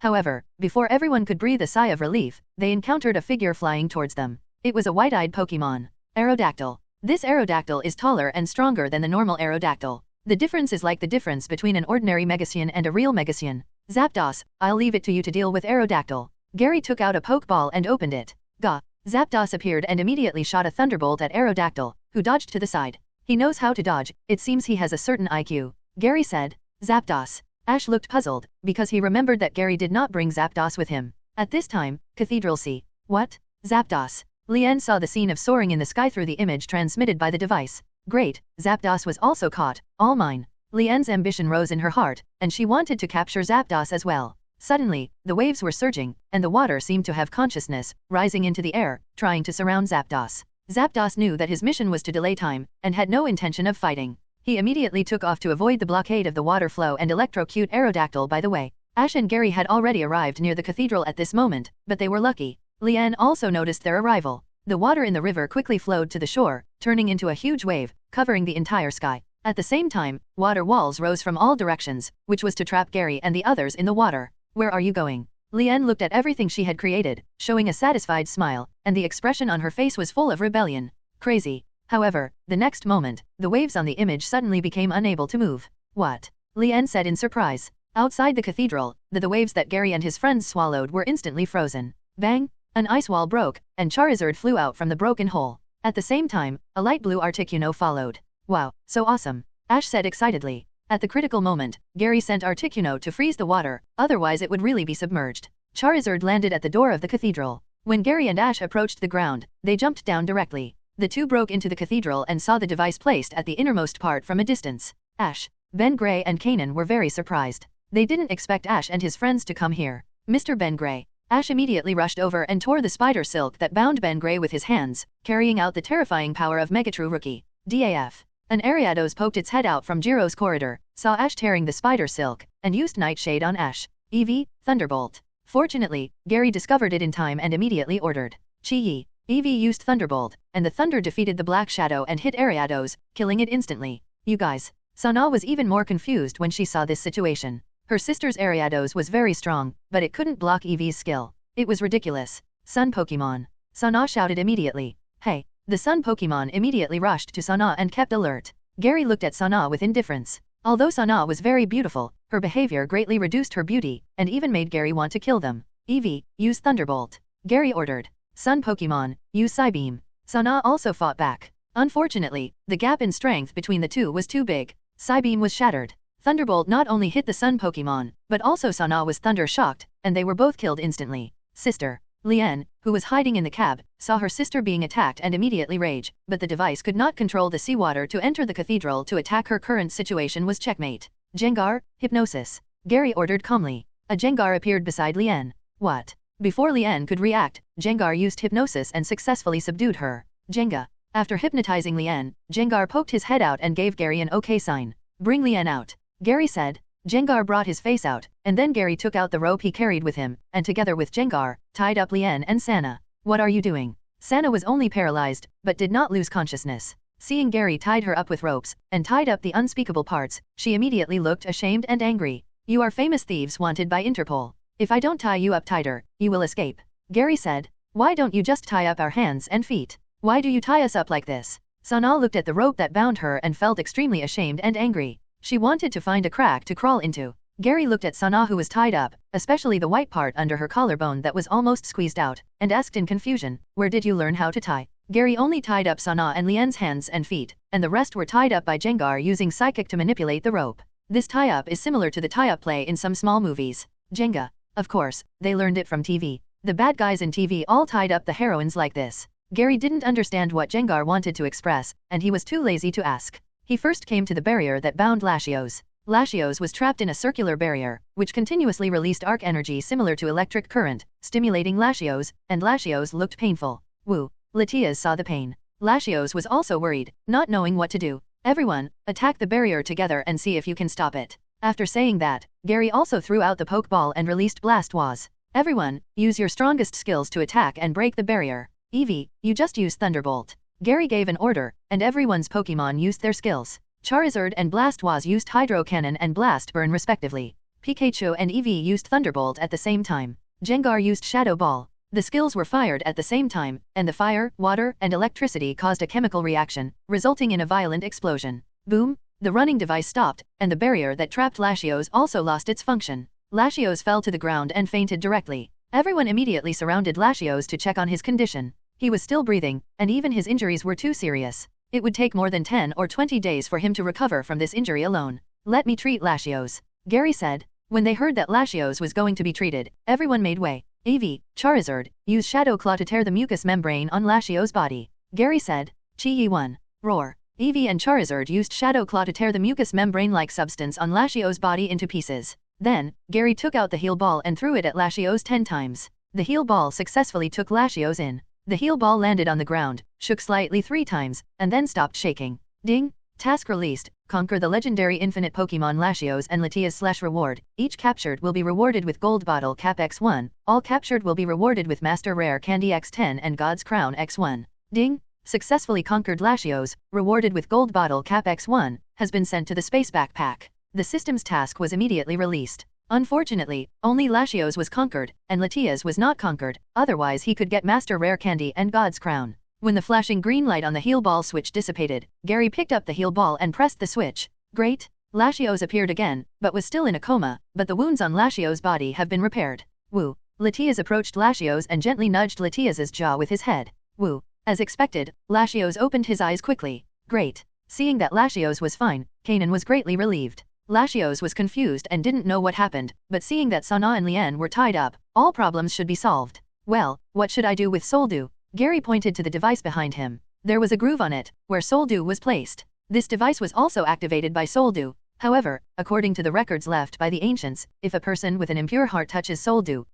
However, before everyone could breathe a sigh of relief, they encountered a figure flying towards them. It was a white-eyed Pokemon. Aerodactyl. This Aerodactyl is taller and stronger than the normal Aerodactyl. The difference is like the difference between an ordinary Megacian and a real Megacian. Zapdos, I'll leave it to you to deal with Aerodactyl. Gary took out a Pokeball and opened it. Gah! Zapdos appeared and immediately shot a Thunderbolt at Aerodactyl, who dodged to the side. He knows how to dodge, it seems he has a certain IQ. Gary said. Zapdos. Ash looked puzzled, because he remembered that Gary did not bring Zapdos with him. At this time, Cathedral C. What? Zapdos. Lien saw the scene of soaring in the sky through the image transmitted by the device. Great, Zapdos was also caught, all mine. Lien's ambition rose in her heart, and she wanted to capture Zapdos as well. Suddenly, the waves were surging, and the water seemed to have consciousness, rising into the air, trying to surround Zapdos. Zapdos knew that his mission was to delay time, and had no intention of fighting. He immediately took off to avoid the blockade of the water flow and electrocute Aerodactyl by the way. Ash and Gary had already arrived near the cathedral at this moment, but they were lucky. Lien also noticed their arrival. The water in the river quickly flowed to the shore, turning into a huge wave, covering the entire sky. At the same time, water walls rose from all directions, which was to trap Gary and the others in the water. Where are you going? Lien looked at everything she had created, showing a satisfied smile, and the expression on her face was full of rebellion. Crazy. However, the next moment, the waves on the image suddenly became unable to move. What? Lien said in surprise. Outside the cathedral, the waves that Gary and his friends swallowed were instantly frozen. Bang! An ice wall broke, and Charizard flew out from the broken hole. At the same time, a light blue Articuno followed. Wow, so awesome! Ash said excitedly. At the critical moment, Gary sent Articuno to freeze the water, otherwise it would really be submerged. Charizard landed at the door of the cathedral. When Gary and Ash approached the ground, they jumped down directly. The two broke into the cathedral and saw the device placed at the innermost part from a distance. Ash, Ben Gray and Kanan were very surprised. They didn't expect Ash and his friends to come here. Mr. Ben Gray. Ash immediately rushed over and tore the spider silk that bound Ben Gray with his hands, carrying out the terrifying power of Megatrue Rookie. DAF. An Ariados poked its head out from Jiro's corridor, saw Ash tearing the spider silk, and used Nightshade on Ash. EV, Thunderbolt. Fortunately, Gary discovered it in time and immediately ordered. Chi-Yi. EV used Thunderbolt, and the thunder defeated the Black Shadow and hit Ariados, killing it instantly. You guys. Sana was even more confused when she saw this situation. Her sister's Ariados was very strong, but it couldn't block Eevee's skill. It was ridiculous. Sun Pokemon. Sana shouted immediately. Hey! The Sun Pokemon immediately rushed to Sana and kept alert. Gary looked at Sana with indifference. Although Sana was very beautiful, her behavior greatly reduced her beauty, and even made Gary want to kill them. Eevee, use Thunderbolt. Gary ordered. Sun Pokemon, use Psybeam. Sana also fought back. Unfortunately, the gap in strength between the two was too big. Psybeam was shattered. Thunderbolt not only hit the Sun Pokemon, but also Sana was thunder-shocked, and they were both killed instantly. Sister. Lien, who was hiding in the cab, saw her sister being attacked and immediately rage, but the device could not control the seawater to enter the cathedral to attack her. Current situation was checkmate. Jengar, Hypnosis. Gary ordered calmly. A Jengar appeared beside Lien. What? Before Lien could react, Jengar used Hypnosis and successfully subdued her. Jenga. After hypnotizing Lien, Jengar poked his head out and gave Gary an OK sign. Bring Lien out. Gary said. Jengar brought his face out, and then Gary took out the rope he carried with him, and together with Jengar, tied up Lien and Sana. What are you doing? Sana was only paralyzed, but did not lose consciousness. Seeing Gary tied her up with ropes, and tied up the unspeakable parts, she immediately looked ashamed and angry. You are famous thieves wanted by Interpol. If I don't tie you up tighter, you will escape. Gary said. Why don't you just tie up our hands and feet? Why do you tie us up like this? Sana looked at the rope that bound her and felt extremely ashamed and angry. She wanted to find a crack to crawl into. Gary looked at Sana who was tied up, especially the white part under her collarbone that was almost squeezed out, and asked in confusion, where did you learn how to tie? Gary only tied up Sana and Lien's hands and feet, and the rest were tied up by Jengar using Psychic to manipulate the rope. This tie-up is similar to the tie-up play in some small movies. Jenga. Of course, they learned it from TV. The bad guys in TV all tied up the heroines like this. Gary didn't understand what Jengar wanted to express, and he was too lazy to ask. He first came to the barrier that bound Latios. Latios was trapped in a circular barrier, which continuously released arc energy similar to electric current, stimulating Latios, and Latios looked painful. Woo. Latias saw the pain. Latios was also worried, not knowing what to do. Everyone, attack the barrier together and see if you can stop it. After saying that, Gary also threw out the Pokeball and released Blast Waz. Everyone, use your strongest skills to attack and break the barrier. Eevee, you just use Thunderbolt. Gary gave an order, and everyone's Pokemon used their skills. Charizard and Blast Waz used Hydro Cannon and Blast Burn respectively. Pikachu and Eevee used Thunderbolt at the same time. Jengar used Shadow Ball. The skills were fired at the same time, and the fire, water, and electricity caused a chemical reaction, resulting in a violent explosion. Boom! The running device stopped, and the barrier that trapped Latios also lost its function. Latios fell to the ground and fainted directly. Everyone immediately surrounded Latios to check on his condition. He was still breathing, and even his injuries were too serious. It would take more than 10 or 20 days for him to recover from this injury alone. Let me treat Latios, Gary said. When they heard that Latios was going to be treated, everyone made way. Eevee, Charizard, use Shadow Claw to tear the mucous membrane on Latios' body. Gary said. Chi-Yi 1. Roar. Eevee and Charizard used Shadow Claw to tear the mucous membrane-like substance on Latios' body into pieces. Then, Gary took out the heal ball and threw it at Latios 10 times. The heal ball successfully took Latios in. The heal ball landed on the ground, shook slightly 3 times, and then stopped shaking. Ding! Task released. Conquer the legendary infinite Pokemon Latios and Latias/reward. Each captured will be rewarded with Gold Bottle Cap X1. All captured will be rewarded with Master Rare Candy X10 and God's Crown X1. Ding! Successfully conquered Latios, rewarded with Gold Bottle Cap X1, has been sent to the Space Backpack. The system's task was immediately released. Unfortunately, only Latios was conquered, and Latias was not conquered, otherwise he could get Master Rare Candy and God's Crown. When the flashing green light on the heal ball switch dissipated, Gary picked up the heal ball and pressed the switch. Great! Latios appeared again, but was still in a coma, but the wounds on Latios' body have been repaired. Woo! Latias approached Latios and gently nudged Latias' jaw with his head. Woo! As expected, Latios opened his eyes quickly. Great! Seeing that Latios was fine, Kanan was greatly relieved. Latios was confused and didn't know what happened, but seeing that Sana and Lien were tied up, all problems should be solved. Well, what should I do with Soldew? Gary pointed to the device behind him. There was a groove on it, where Soldew was placed. This device was also activated by Soldew. However, according to the records left by the ancients, if a person with an impure heart touches Soldew,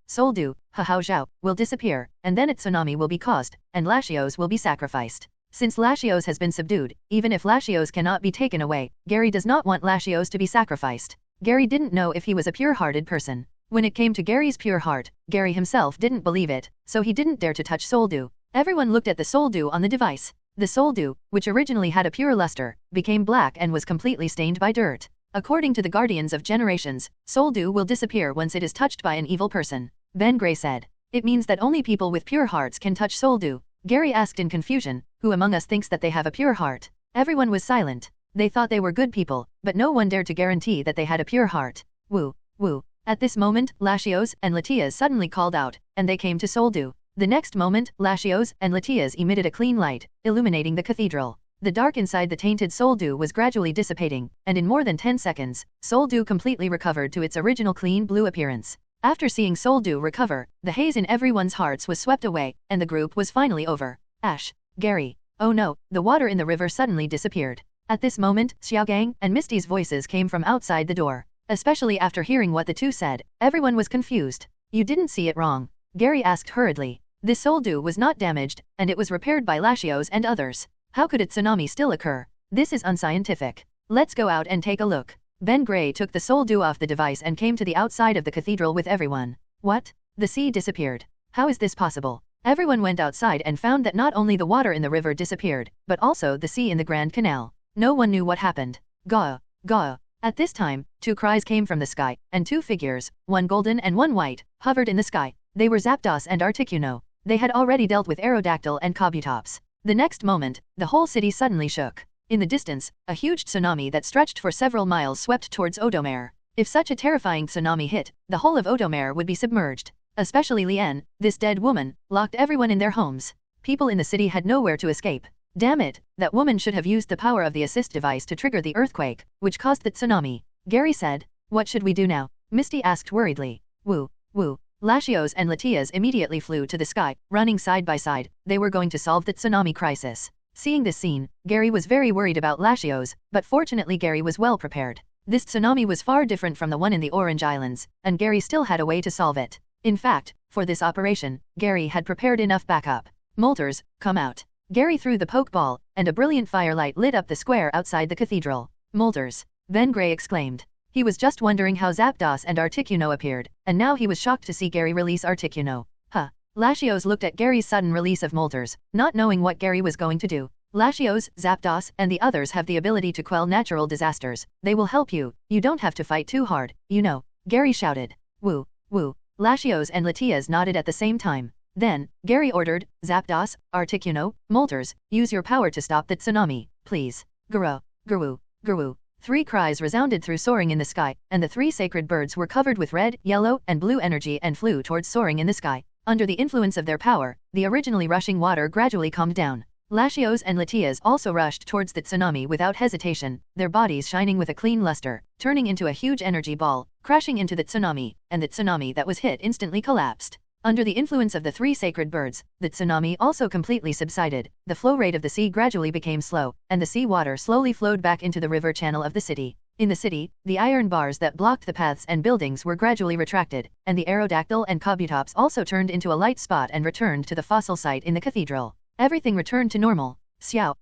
Hahao will disappear, and then a tsunami will be caused, and Latios will be sacrificed. Since Latios has been subdued, even if Latios cannot be taken away, Gary does not want Latios to be sacrificed. Gary didn't know if he was a pure-hearted person. When it came to Gary's pure heart, Gary himself didn't believe it, so he didn't dare to touch Soldew. Everyone looked at the Soldew on the device. The Soldew, which originally had a pure luster, became black and was completely stained by dirt. According to the Guardians of Generations, Soldew will disappear once it is touched by an evil person. Ben Gray said. It means that only people with pure hearts can touch Soldew. Gary asked in confusion, who among us thinks that they have a pure heart? Everyone was silent. They thought they were good people, but no one dared to guarantee that they had a pure heart. Woo, woo. At this moment, Latios and Latias suddenly called out, and they came to Soldew. The next moment, Latios and Latias emitted a clean light, illuminating the cathedral. The dark inside the tainted Soldew was gradually dissipating, and in more than 10 seconds, Soldew completely recovered to its original clean blue appearance. After seeing Soldew recover, the haze in everyone's hearts was swept away, and the group was finally over. Ash, Gary. Oh no, the water in the river suddenly disappeared. At this moment, Xiaogang and Misty's voices came from outside the door. Especially after hearing what the two said, everyone was confused. You didn't see it wrong? Gary asked hurriedly. This Soldew was not damaged, and it was repaired by Latios and others. How could a tsunami still occur? This is unscientific. Let's go out and take a look. Ben Gray took the Soldew off the device and came to the outside of the cathedral with everyone. What? The sea disappeared. How is this possible? Everyone went outside and found that not only the water in the river disappeared, but also the sea in the Grand Canal. No one knew what happened. Gaw, gaw. At this time, 2 cries came from the sky, and 2 figures, one golden and one white, hovered in the sky. They were Zapdos and Articuno. They had already dealt with Aerodactyl and Kabutops. The next moment, the whole city suddenly shook. In the distance, a huge tsunami that stretched for several miles swept towards Odomare. If such a terrifying tsunami hit, the whole of Odomare would be submerged. Especially Lien, this dead woman, locked everyone in their homes. People in the city had nowhere to escape. Damn it, that woman should have used the power of the assist device to trigger the earthquake, which caused the tsunami. Gary said. What should we do now? Misty asked worriedly. Woo, woo. Latios and Latias immediately flew to the sky, running side by side. They were going to solve the tsunami crisis. Seeing this scene, Gary was very worried about Latios, but fortunately Gary was well prepared. This tsunami was far different from the one in the Orange Islands, and Gary still had a way to solve it. In fact, for this operation, Gary had prepared enough backup. Molters, come out. Gary threw the pokeball, and a brilliant firelight lit up the square outside the cathedral. Molters, Ben Gray exclaimed. He was just wondering how Zapdos and Articuno appeared, and now he was shocked to see Gary release Articuno. Huh. Latios looked at Gary's sudden release of Molters, not knowing what Gary was going to do. Latios, Zapdos, and the others have the ability to quell natural disasters. They will help you. You don't have to fight too hard, you know. Gary shouted. Woo, woo. Latios and Latias nodded at the same time. Then, Gary ordered, Zapdos, Articuno, Molters, use your power to stop the tsunami, please. Guru, Guru, Guru. 3 cries resounded through soaring in the sky, and the 3 sacred birds were covered with red, yellow, and blue energy and flew towards soaring in the sky. Under the influence of their power, the originally rushing water gradually calmed down. Latios and Latias also rushed towards the tsunami without hesitation, their bodies shining with a clean luster, turning into a huge energy ball, crashing into the tsunami, and the tsunami that was hit instantly collapsed. Under the influence of the 3 sacred birds, the tsunami also completely subsided, the flow rate of the sea gradually became slow, and the sea water slowly flowed back into the river channel of the city. In the city, the iron bars that blocked the paths and buildings were gradually retracted, and the Aerodactyl and Kabutops also turned into a light spot and returned to the fossil site in the cathedral. Everything returned to normal. Xiao,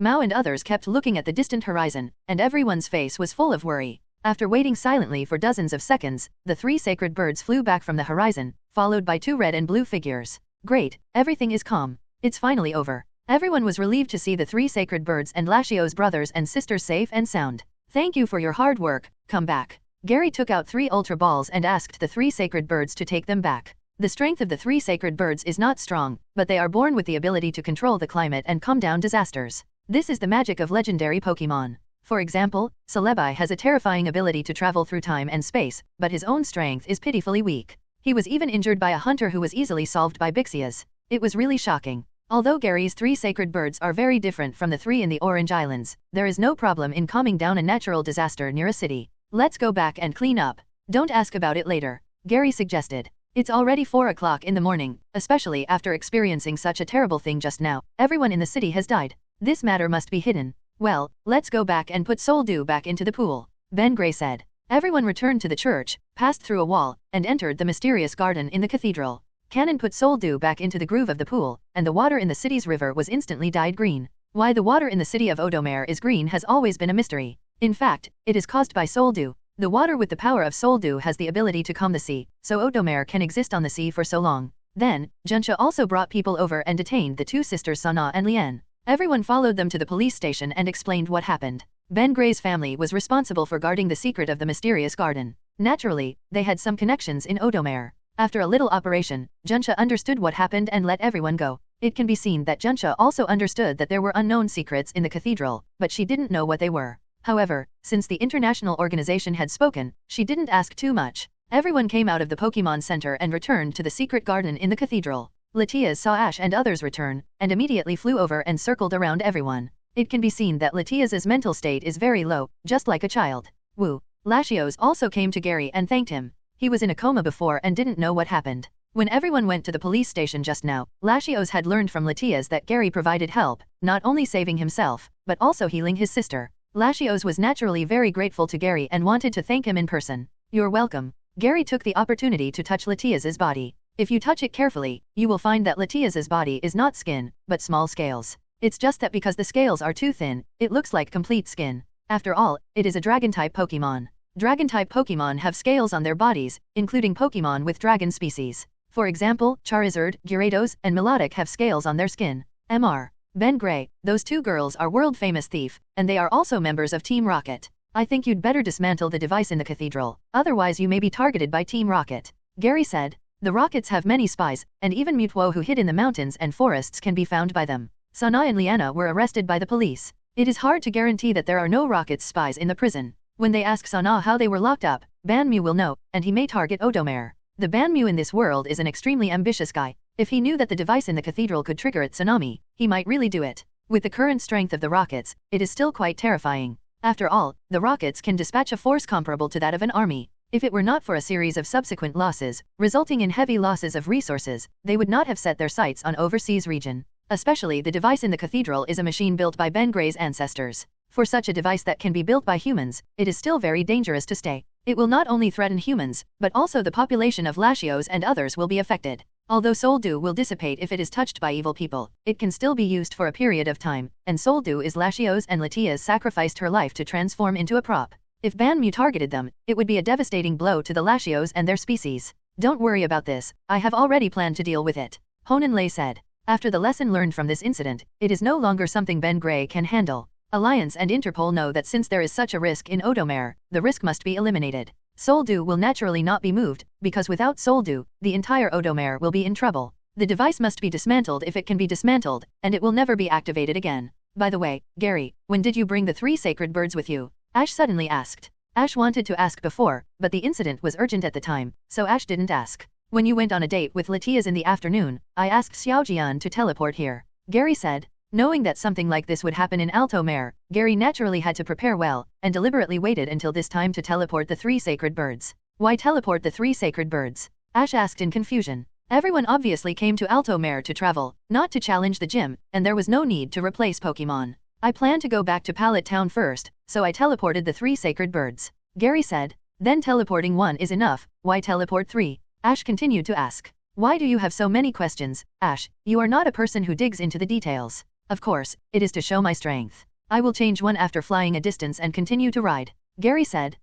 Mao and others kept looking at the distant horizon, and everyone's face was full of worry. After waiting silently for dozens of seconds, the 3 sacred birds flew back from the horizon, followed by 2 red and blue figures. Great, everything is calm. It's finally over. Everyone was relieved to see the 3 sacred birds and Latios brothers and sisters safe and sound. Thank you for your hard work, come back. Gary took out 3 ultra balls and asked the 3 sacred birds to take them back. The strength of the 3 sacred birds is not strong, but they are born with the ability to control the climate and calm down disasters. This is the magic of legendary Pokémon. For example, Celebi has a terrifying ability to travel through time and space, but his own strength is pitifully weak. He was even injured by a hunter who was easily solved by Bixias. It was really shocking. Although Gary's 3 sacred birds are very different from the 3 in the Orange Islands, there is no problem in calming down a natural disaster near a city. Let's go back and clean up. Don't ask about it later, Gary suggested. It's already 4 o'clock in the morning, especially after experiencing such a terrible thing just now. Everyone in the city has died. This matter must be hidden. Well, let's go back and put Soldew back into the pool, Ben Gray said. Everyone returned to the church, passed through a wall, and entered the mysterious garden in the cathedral. Cannon put Soldew back into the groove of the pool, and the water in the city's river was instantly dyed green. Why the water in the city of Odomare is green has always been a mystery. In fact, it is caused by Soldew. The water with the power of Soldew has the ability to calm the sea, so Odomare can exist on the sea for so long. Then, Junsha also brought people over and detained the 2 sisters Sana and Lien. Everyone followed them to the police station and explained what happened. Ben Gray's family was responsible for guarding the secret of the mysterious garden. Naturally, they had some connections in Odomare. After a little operation, Junsha understood what happened and let everyone go. It can be seen that Junsha also understood that there were unknown secrets in the cathedral, but she didn't know what they were. However, since the international organization had spoken, she didn't ask too much. Everyone came out of the Pokémon Center and returned to the secret garden in the cathedral. Latias saw Ash and others return, and immediately flew over and circled around everyone. It can be seen that Latias's mental state is very low, just like a child. Woo. Latios also came to Gary and thanked him. He was in a coma before and didn't know what happened. When everyone went to the police station just now, Latios had learned from Latias that Gary provided help, not only saving himself, but also healing his sister. Latios was naturally very grateful to Gary and wanted to thank him in person. You're welcome. Gary took the opportunity to touch Latias's body. If you touch it carefully, you will find that Latias's body is not skin, but small scales. It's just that because the scales are too thin, it looks like complete skin. After all, it is a dragon-type Pokémon. Dragon-type Pokémon have scales on their bodies, including Pokémon with dragon species. For example, Charizard, Gyarados, and Milotic have scales on their skin. Mr. Ben Gray, those 2 girls are world-famous thief, and they are also members of Team Rocket. I think you'd better dismantle the device in the cathedral, otherwise you may be targeted by Team Rocket. Gary said. The Rockets have many spies, and even Mutwo who hid in the mountains and forests can be found by them. Sana and Liana were arrested by the police. It is hard to guarantee that there are no Rockets spies in the prison. When they ask Sana how they were locked up, Banmu will know, and he may target Odomare. The Banmu in this world is an extremely ambitious guy. If he knew that the device in the cathedral could trigger a tsunami, he might really do it. With the current strength of the Rockets, it is still quite terrifying. After all, the Rockets can dispatch a force comparable to that of an army. If it were not for a series of subsequent losses, resulting in heavy losses of resources, they would not have set their sights on overseas region. Especially the device in the cathedral is a machine built by Ben Gray's ancestors. For such a device that can be built by humans, it is still very dangerous to stay. It will not only threaten humans, but also the population of Lashios and others will be affected. Although Soul Dew will dissipate if it is touched by evil people, it can still be used for a period of time, and Soul Dew is Lashios and Latias sacrificed her life to transform into a prop. If Ban Mu targeted them, it would be a devastating blow to the Lashios and their species. Don't worry about this, I have already planned to deal with it, Hoenn Lei said. After the lesson learned from this incident, it is no longer something Ben Gray can handle. Alliance and Interpol know that since there is such a risk in Odomare, the risk must be eliminated. Soul Dew will naturally not be moved, because without Soul Dew, the entire Odomare will be in trouble. The device must be dismantled if it can be dismantled, and it will never be activated again. By the way, Gary, when did you bring the 3 sacred birds with you? Ash suddenly asked. Ash wanted to ask before, but the incident was urgent at the time, so Ash didn't ask. When you went on a date with Latias in the afternoon, I asked Xiaojian to teleport here. Gary said. Knowing that something like this would happen in Alto Mare, Gary naturally had to prepare well, and deliberately waited until this time to teleport the 3 sacred birds. Why teleport the 3 sacred birds? Ash asked in confusion. Everyone obviously came to Alto Mare to travel, not to challenge the gym, and there was no need to replace Pokemon. I planned to go back to Pallet Town first, so I teleported the 3 sacred birds. Gary said. Then teleporting 1 is enough, why teleport 3? Ash continued to ask. Why do you have so many questions, Ash? You are not a person who digs into the details. Of course, it is to show my strength. I will change 1 after flying a distance and continue to ride. Gary said.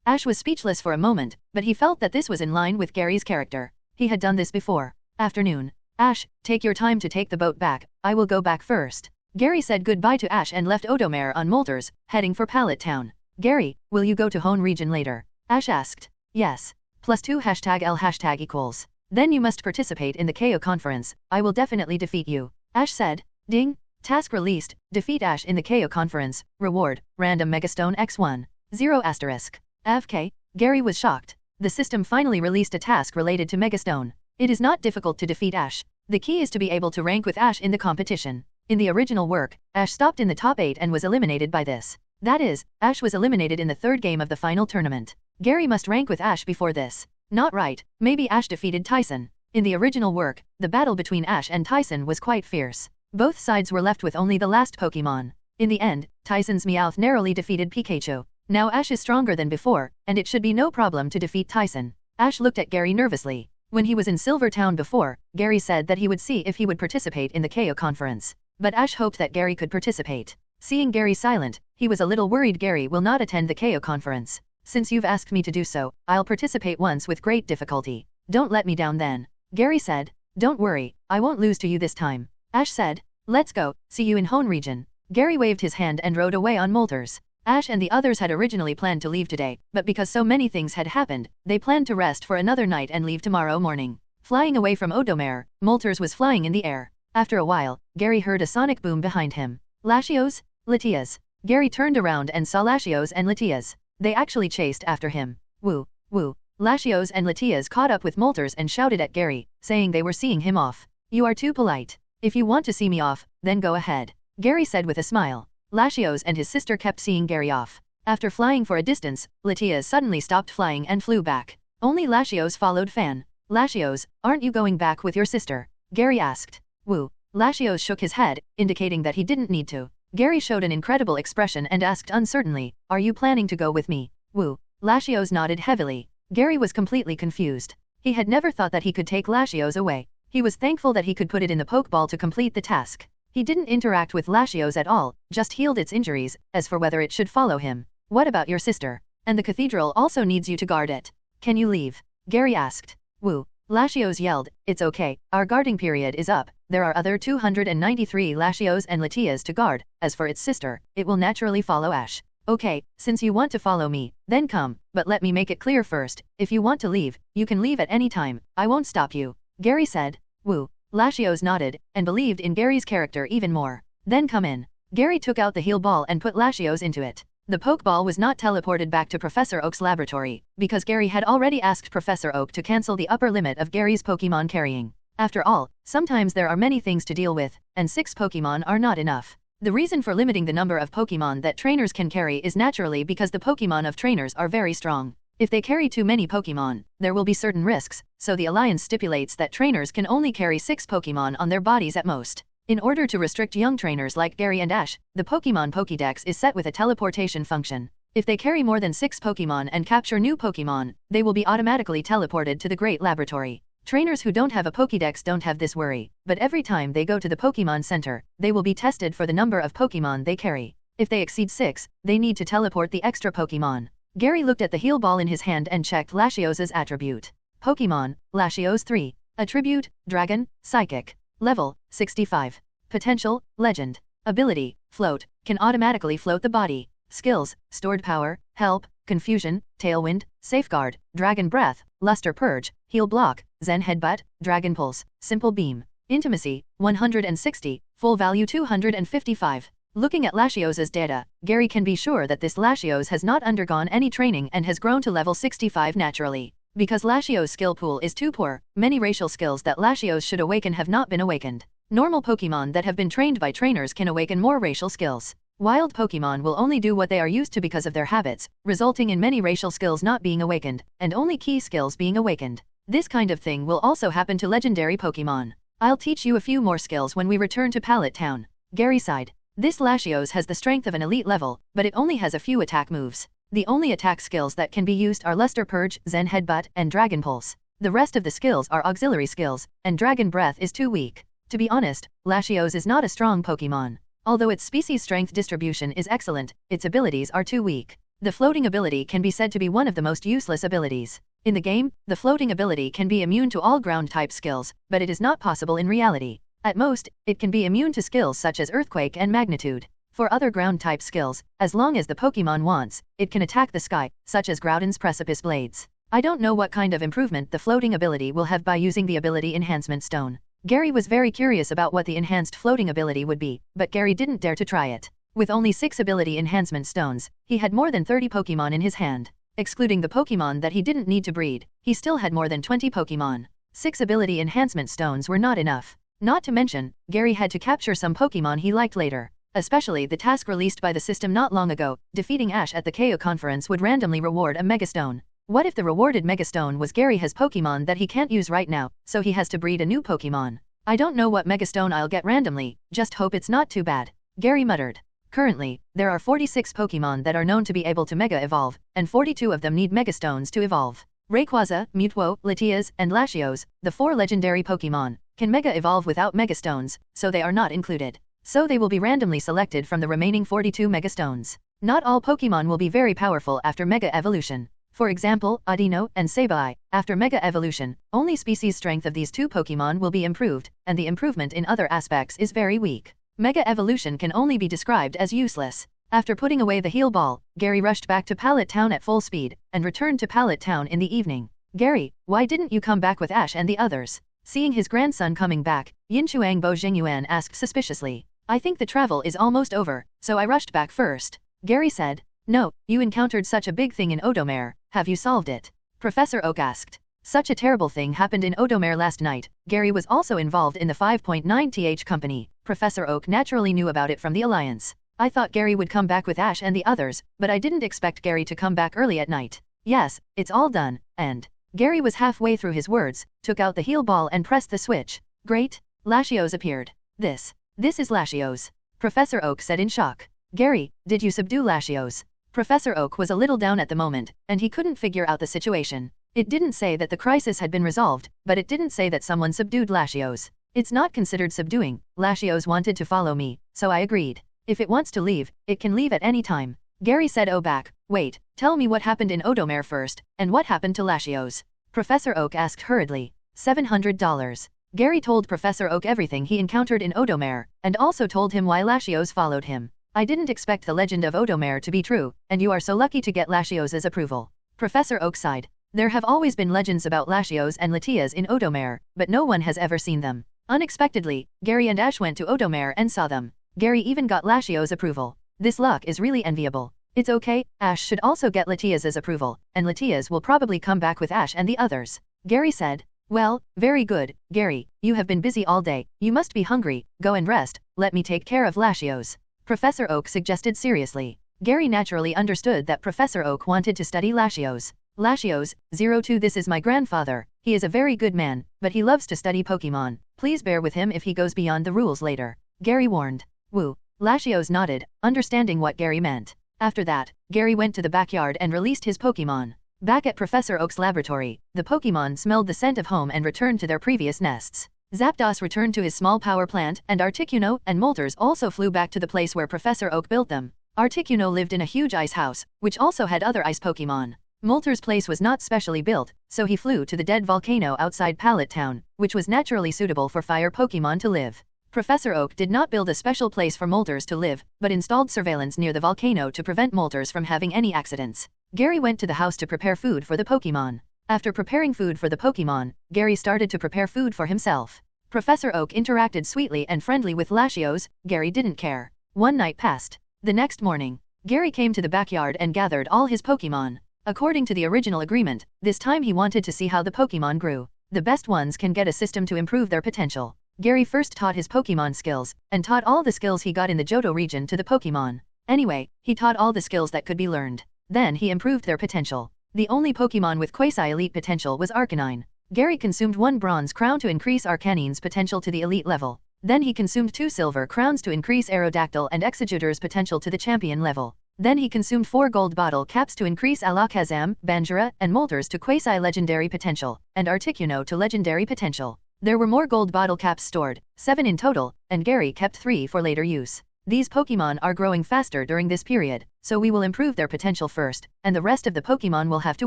Ash was speechless for a moment, but he felt that this was in line with Gary's character. He had done this before. Afternoon. Ash, take your time to take the boat back, I will go back first. Gary said goodbye to Ash and left Odomare on Molters, heading for Pallet Town. Gary, will you go to Hoenn region later? Ash asked. Yes. +2 #L #. Then you must participate in the KO conference, I will definitely defeat you. Ash said. Ding. Task released, defeat Ash in the KO conference, reward, random megastone x1. 0 asterisk. FK. Gary was shocked. The system finally released a task related to megastone. It is not difficult to defeat Ash. The key is to be able to rank with Ash in the competition. In the original work, Ash stopped in the top 8 and was eliminated by this. That is, Ash was eliminated in the 3rd game of the final tournament. Gary must rank with Ash before this. Not right, maybe Ash defeated Tyson. In the original work, the battle between Ash and Tyson was quite fierce. Both sides were left with only the last Pokemon. In the end, Tyson's Meowth narrowly defeated Pikachu. Now Ash is stronger than before, and it should be no problem to defeat Tyson. Ash looked at Gary nervously. When he was in Silver Town before, Gary said that he would see if he would participate in the KO conference. But Ash hoped that Gary could participate. Seeing Gary silent, he was a little worried Gary will not attend the KO conference. Since you've asked me to do so, I'll participate once with great difficulty. Don't let me down then. Gary said. Don't worry, I won't lose to you this time. Ash said. Let's go, see you in Hoenn region. Gary waved his hand and rode away on Molters. Ash and the others had originally planned to leave today, but because so many things had happened, they planned to rest for another night and leave tomorrow morning. Flying away from Odomare, Molters was flying in the air. After a while, Gary heard a sonic boom behind him. Lashios? Latias. Gary turned around and saw Lashios and Latias. They actually chased after him. Woo, woo. Lashios and Latias caught up with Molters and shouted at Gary, saying they were seeing him off. You are too polite. If you want to see me off, then go ahead. Gary said with a smile. Lashios and his sister kept seeing Gary off. After flying for a distance, Latias suddenly stopped flying and flew back. Only Lashios followed Fan. Lashios, aren't you going back with your sister? Gary asked. Woo. Lashios shook his head, indicating that he didn't need to. Gary showed an incredible expression and asked uncertainly, are you planning to go with me? Woo. Lashios nodded heavily. Gary was completely confused. He had never thought that he could take Lashios away. He was thankful that he could put it in the Pokeball to complete the task. He didn't interact with Lashios at all, just healed its injuries. As for whether it should follow him. What about your sister? And the cathedral also needs you to guard it. Can you leave? Gary asked. Woo. Lashios yelled, it's okay, our guarding period is up, there are other 293 Lashios and Latias to guard, as for its sister, it will naturally follow Ash. Okay, since you want to follow me, then come, but let me make it clear first, if you want to leave, you can leave at any time, I won't stop you. Gary said. Woo. Lashios nodded, and believed in Gary's character even more. Then come in. Gary took out the heal ball and put Lashios into it. The Pokeball was not teleported back to Professor Oak's laboratory, because Gary had already asked Professor Oak to cancel the upper limit of Gary's Pokemon carrying. After all, sometimes there are many things to deal with, and 6 Pokemon are not enough. The reason for limiting the number of Pokemon that trainers can carry is naturally because the Pokemon of trainers are very strong. If they carry too many Pokémon, there will be certain risks, so the Alliance stipulates that trainers can only carry 6 Pokémon on their bodies at most. In order to restrict young trainers like Gary and Ash, the Pokémon Pokédex is set with a teleportation function. If they carry more than 6 Pokémon and capture new Pokémon, they will be automatically teleported to the Great Laboratory. Trainers who don't have a Pokédex don't have this worry, but every time they go to the Pokémon Center, they will be tested for the number of Pokémon they carry. If they exceed 6, they need to teleport the extra Pokémon. Gary looked at the heal ball in his hand and checked Latios's attribute. Pokémon, Latios 3. Attribute, Dragon, Psychic. Level, 65. Potential, Legend. Ability, Float, can automatically float the body. Skills, Stored Power, Help, Confusion, Tailwind, Safeguard, Dragon Breath, Luster Purge, Heal Block, Zen Headbutt, Dragon Pulse, Simple Beam. Intimacy, 160, Full Value 255. Looking at Latios's data, Gary can be sure that this Latios has not undergone any training and has grown to level 65 naturally. Because Latios' skill pool is too poor, many racial skills that Latios should awaken have not been awakened. Normal Pokémon that have been trained by trainers can awaken more racial skills. Wild Pokémon will only do what they are used to because of their habits, resulting in many racial skills not being awakened, and only key skills being awakened. This kind of thing will also happen to legendary Pokémon. I'll teach you a few more skills when we return to Pallet Town. Gary sighed. This Latios has the strength of an elite level, but it only has a few attack moves. The only attack skills that can be used are Luster Purge, Zen Headbutt, and Dragon Pulse. The rest of the skills are auxiliary skills, and Dragon Breath is too weak. To be honest, Latios is not a strong Pokémon. Although its species strength distribution is excellent, its abilities are too weak. The floating ability can be said to be one of the most useless abilities. In the game, the floating ability can be immune to all ground-type skills, but it is not possible in reality. At most, it can be immune to skills such as Earthquake and Magnitude. For other ground-type skills, as long as the Pokémon wants, it can attack the sky, such as Groudon's Precipice Blades. I don't know what kind of improvement the floating ability will have by using the Ability Enhancement Stone. Gary was very curious about what the enhanced floating ability would be, but Gary didn't dare to try it. With only 6 Ability Enhancement Stones, he had more than 30 Pokémon in his hand. Excluding the Pokémon that he didn't need to breed, he still had more than 20 Pokémon. 6 Ability Enhancement Stones were not enough. Not to mention, Gary had to capture some Pokémon he liked later. Especially the task released by the system not long ago, defeating Ash at the KO conference would randomly reward a Megastone. What if the rewarded Megastone was Gary has Pokémon that he can't use right now, so he has to breed a new Pokémon? I don't know what Megastone I'll get randomly, just hope it's not too bad. Gary muttered. Currently, there are 46 Pokémon that are known to be able to Mega Evolve, and 42 of them need Megastones to evolve. Rayquaza, Mewtwo, Latias, and Latios, the 4 legendary Pokémon, can Mega Evolve without Megastones, so they are not included. So they will be randomly selected from the remaining 42 Megastones. Not all Pokémon will be very powerful after Mega Evolution. For example, Audino and Sableye, after Mega Evolution, only species strength of these 2 Pokémon will be improved, and the improvement in other aspects is very weak. Mega Evolution can only be described as useless. After putting away the heal ball, Gary rushed back to Pallet Town at full speed, and returned to Pallet Town in the evening. Gary, why didn't you come back with Ash and the others? Seeing his grandson coming back, Yinchuang Bo Jingyuan asked suspiciously. I think the travel is almost over, so I rushed back first. Gary said. No, you encountered such a big thing in Odomare, have you solved it? Professor Oak asked. Such a terrible thing happened in Odomare last night. Gary was also involved in the 5.9th company. Professor Oak naturally knew about it from the Alliance. I thought Gary would come back with Ash and the others, but I didn't expect Gary to come back early at night. Yes, it's all done, and... Gary was halfway through his words, took out the heal ball and pressed the switch. Great! Latios appeared. This is Latios. Professor Oak said in shock. Gary, did you subdue Latios? Professor Oak was a little down at the moment, and he couldn't figure out the situation. It didn't say that the crisis had been resolved, but it didn't say that someone subdued Latios. It's not considered subduing. Latios wanted to follow me, so I agreed. If it wants to leave, it can leave at any time. Gary said back. Wait, tell me what happened in Odomare first, and what happened to Latios? Professor Oak asked hurriedly. $700. Gary told Professor Oak everything he encountered in Odomare, and also told him why Latios followed him. I didn't expect the legend of Odomare to be true, and you are so lucky to get Latios's approval. Professor Oak sighed. There have always been legends about Latios and Latias in Odomare, but no one has ever seen them. Unexpectedly, Gary and Ash went to Odomare and saw them. Gary even got Latios' approval. This luck is really enviable. It's okay, Ash should also get Latias's approval, and Latias will probably come back with Ash and the others. Gary said. Well, very good, Gary, you have been busy all day, you must be hungry, go and rest, let me take care of Latios. Professor Oak suggested seriously. Gary naturally understood that Professor Oak wanted to study Latios. Latios, 02 This is my grandfather, he is a very good man, but he loves to study Pokemon. Please bear with him if he goes beyond the rules later. Gary warned. Woo. Latios nodded, understanding what Gary meant. After that, Gary went to the backyard and released his Pokemon. Back at Professor Oak's laboratory, the Pokemon smelled the scent of home and returned to their previous nests. Zapdos returned to his small power plant, and Articuno and Moltres also flew back to the place where Professor Oak built them. Articuno lived in a huge ice house, which also had other ice Pokemon. Moltres' place was not specially built, so he flew to the dead volcano outside Pallet Town, which was naturally suitable for fire Pokemon to live. Professor Oak did not build a special place for Moltres to live, but installed surveillance near the volcano to prevent Moltres from having any accidents. Gary went to the house to prepare food for the Pokemon. After preparing food for the Pokemon, Gary started to prepare food for himself. Professor Oak interacted sweetly and friendly with Latios. Gary didn't care. One night passed. The next morning, Gary came to the backyard and gathered all his Pokemon. According to the original agreement, this time he wanted to see how the Pokemon grew. The best ones can get a system to improve their potential. Gary first taught his Pokemon skills, and taught all the skills he got in the Johto region to the Pokemon. Anyway, he taught all the skills that could be learned. Then he improved their potential. The only Pokemon with quasi-elite potential was Arcanine. Gary consumed 1 bronze crown to increase Arcanine's potential to the elite level. Then he consumed 2 silver crowns to increase Aerodactyl and Executor's potential to the champion level. Then he consumed 4 gold bottle caps to increase Alakazam, Banjira, and Moltres to quasi-legendary potential, and Articuno to legendary potential. There were more gold bottle caps stored, 7 in total, and Gary kept 3 for later use. These Pokemon are growing faster during this period, so we will improve their potential first, and the rest of the Pokemon will have to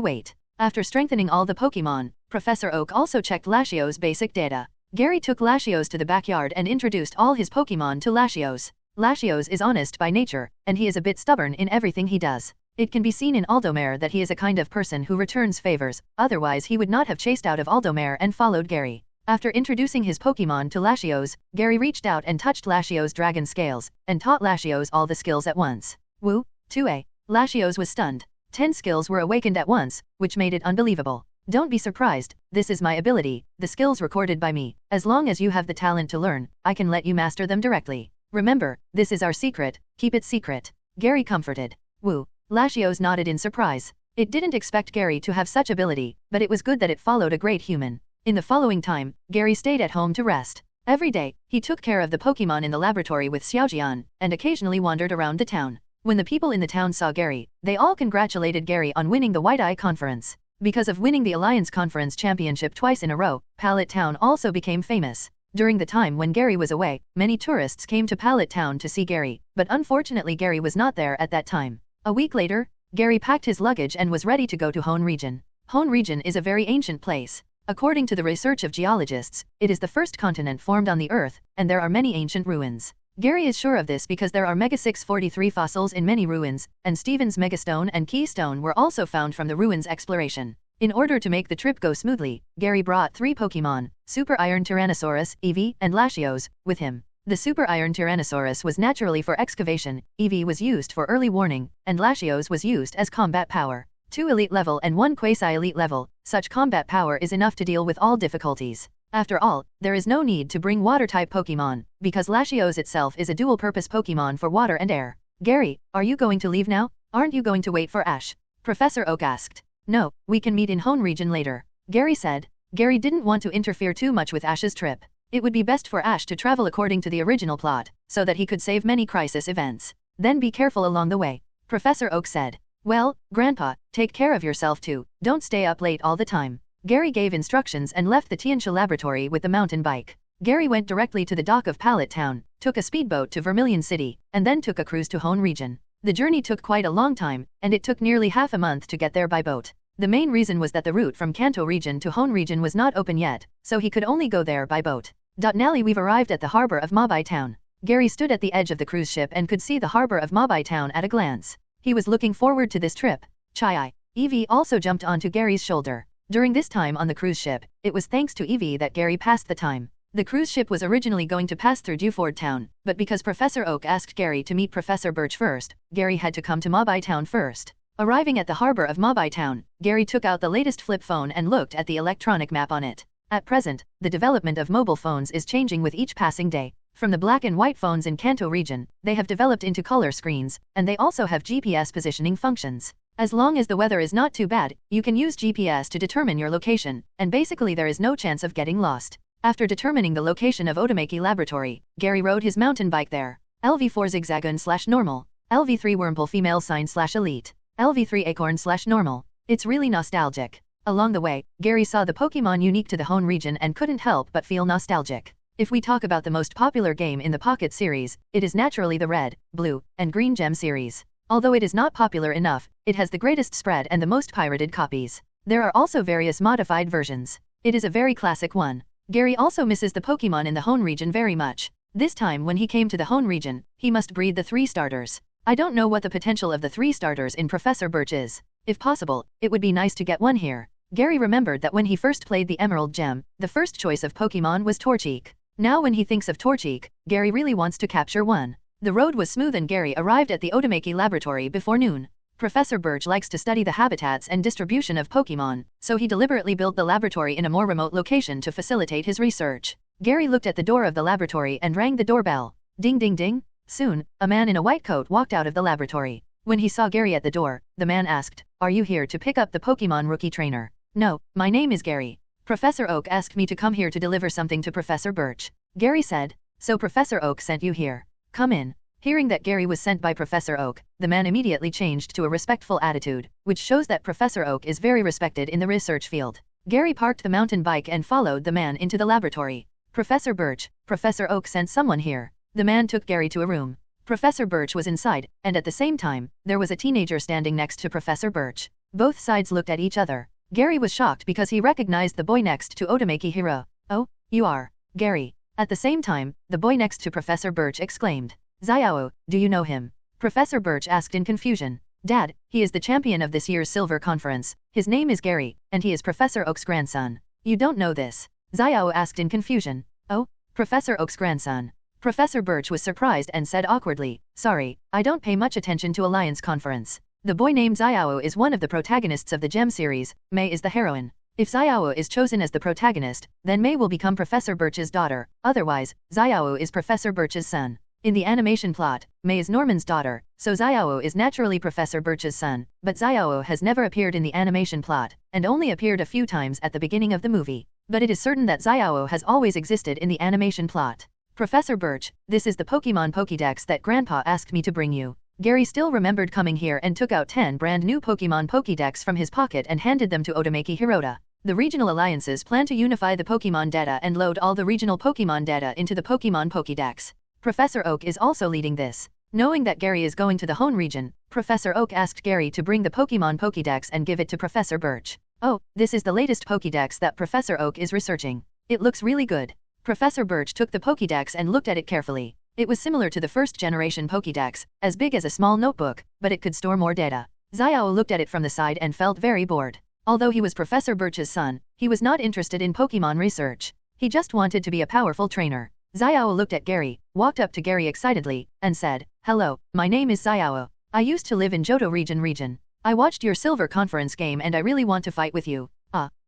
wait. After strengthening all the Pokemon, Professor Oak also checked Latios' basic data. Gary took Latios to the backyard and introduced all his Pokemon to Latios. Latios is honest by nature, and he is a bit stubborn in everything he does. It can be seen in Aldomare that he is a kind of person who returns favors, otherwise he would not have chased out of Aldomare and followed Gary. After introducing his Pokemon to Latios, Gary reached out and touched Latios' dragon scales, and taught Latios all the skills at once. Woo, 2A. Latios was stunned. 10 skills were awakened at once, which made it unbelievable. Don't be surprised, this is my ability, the skills recorded by me. As long as you have the talent to learn, I can let you master them directly. Remember, this is our secret, keep it secret. Gary comforted. Woo. Latios nodded in surprise. It didn't expect Gary to have such ability, but it was good that it followed a great human. In the following time, Gary stayed at home to rest. Every day, he took care of the Pokemon in the laboratory with Xiaojian, and occasionally wandered around the town. When the people in the town saw Gary, they all congratulated Gary on winning the White Eye Conference. Because of winning the Alliance Conference Championship twice in a row, Pallet Town also became famous. During the time when Gary was away, many tourists came to Pallet Town to see Gary, but unfortunately Gary was not there at that time. A week later, Gary packed his luggage and was ready to go to Hoenn region. Hoenn region is a very ancient place. According to the research of geologists, it is the first continent formed on the Earth, and there are many ancient ruins. Gary is sure of this because there are Mega 643 fossils in many ruins, and Stevens Megastone and Keystone were also found from the ruins exploration. In order to make the trip go smoothly, Gary brought 3 Pokemon, Super Iron Tyrannosaurus, Eevee, and Latios, with him. The Super Iron Tyrannosaurus was naturally for excavation, Eevee was used for early warning, and Latios was used as combat power. 2 elite level and 1 quasi-elite level, such combat power is enough to deal with all difficulties. After all, there is no need to bring water-type Pokemon, because Latios itself is a dual-purpose Pokemon for water and air. Gary, are you going to leave now? Aren't you going to wait for Ash? Professor Oak asked. No, we can meet in Hoenn region later. Gary said. Gary didn't want to interfere too much with Ash's trip. It would be best for Ash to travel according to the original plot, so that he could save many crisis events. Then be careful along the way. Professor Oak said. Well, Grandpa, take care of yourself too, don't stay up late all the time. Gary gave instructions and left the Tianxia laboratory with the mountain bike. Gary went directly to the dock of Pallet Town, took a speedboat to Vermilion City, and then took a cruise to Hoenn region. The journey took quite a long time, and it took nearly half a month to get there by boat. The main reason was that the route from Kanto region to Hoenn region was not open yet, so he could only go there by boat. Now we've arrived at the harbor of Mabai Town. Gary stood at the edge of the cruise ship and could see the harbor of Mabai Town at a glance. He was looking forward to this trip. Chai. Eevee also jumped onto Gary's shoulder. During this time on the cruise ship, it was thanks to Eevee that Gary passed the time. The cruise ship was originally going to pass through Dewford Town, but because Professor Oak asked Gary to meet Professor Birch first, Gary had to come to Mabai Town first. Arriving at the harbor of Mabai Town, Gary took out the latest flip phone and looked at the electronic map on it. At present, the development of mobile phones is changing with each passing day. From the black and white phones in Kanto region, they have developed into color screens, and they also have GPS positioning functions. As long as the weather is not too bad, you can use GPS to determine your location, and basically there is no chance of getting lost. After determining the location of Otomaki Laboratory, Gary rode his mountain bike there. LV4 Zigzagoon/normal, LV3 Wormhole Female Sign/elite, LV3 Acorn/normal. It's really nostalgic. Along the way, Gary saw the Pokemon unique to the Hoenn region and couldn't help but feel nostalgic. If we talk about the most popular game in the Pocket series, it is naturally the Red, Blue, and Green Gem series. Although it is not popular enough, it has the greatest spread and the most pirated copies. There are also various modified versions. It is a very classic one. Gary also misses the Pokemon in the Hoenn region very much. This time when he came to the Hoenn region, he must breed the 3 starters. I don't know what the potential of the 3 starters in Professor Birch is. If possible, it would be nice to get one here. Gary remembered that when he first played the Emerald Gem, the first choice of Pokemon was Torchic. Now when he thinks of Torchic, Gary really wants to capture one. The road was smooth and Gary arrived at the Otomaki Laboratory before noon. Professor Birch likes to study the habitats and distribution of Pokemon, so he deliberately built the laboratory in a more remote location to facilitate his research. Gary looked at the door of the laboratory and rang the doorbell. Ding ding ding. Soon, a man in a white coat walked out of the laboratory. When he saw Gary at the door, the man asked, "Are you here to pick up the Pokemon rookie trainer?" "No, my name is Gary. Professor Oak asked me to come here to deliver something to Professor Birch." Gary said, "So Professor Oak sent you here. Come in." Hearing that Gary was sent by Professor Oak, the man immediately changed to a respectful attitude, which shows that Professor Oak is very respected in the research field. Gary parked the mountain bike and followed the man into the laboratory. "Professor Birch, Professor Oak sent someone here." The man took Gary to a room. Professor Birch was inside, and at the same time, there was a teenager standing next to Professor Birch. Both sides looked at each other. Gary was shocked because he recognized the boy next to Otomaki Hiro. "Oh, you are Gary." At the same time, the boy next to Professor Birch exclaimed, "Xiao, do you know him?" Professor Birch asked in confusion. "Dad, he is the champion of this year's Silver Conference. His name is Gary, and he is Professor Oak's grandson." "You don't know this?" Xiao asked in confusion. "Oh, Professor Oak's grandson." Professor Birch was surprised and said awkwardly, "Sorry, I don't pay much attention to Alliance Conference." The boy named Xiao is one of the protagonists of the Gem series. Mei is the heroine. If Xiao is chosen as the protagonist, then Mei will become Professor Birch's daughter, otherwise, Xiao is Professor Birch's son. In the animation plot, Mei is Norman's daughter, so Xiao is naturally Professor Birch's son, but Xiao has never appeared in the animation plot, and only appeared a few times at the beginning of the movie. But it is certain that Xiao has always existed in the animation plot. "Professor Birch, this is the Pokemon Pokédex that Grandpa asked me to bring you." Gary still remembered coming here and took out 10 brand new Pokemon Pokédex from his pocket and handed them to Otomaki Hirota. The regional alliances plan to unify the Pokemon data and load all the regional Pokemon data into the Pokemon Pokédex. Professor Oak is also leading this. Knowing that Gary is going to the Hoenn region, Professor Oak asked Gary to bring the Pokemon Pokédex and give it to Professor Birch. "Oh, this is the latest Pokédex that Professor Oak is researching. It looks really good." Professor Birch took the Pokédex and looked at it carefully. It was similar to the first generation Pokédex, as big as a small notebook, but it could store more data. Xiao looked at it from the side and felt very bored. Although he was Professor Birch's son, he was not interested in Pokemon research. He just wanted to be a powerful trainer. Xiao looked at Gary, walked up to Gary excitedly, and said, "Hello, my name is Xiao. I used to live in Johto region. I watched your Silver Conference game and I really want to fight with you."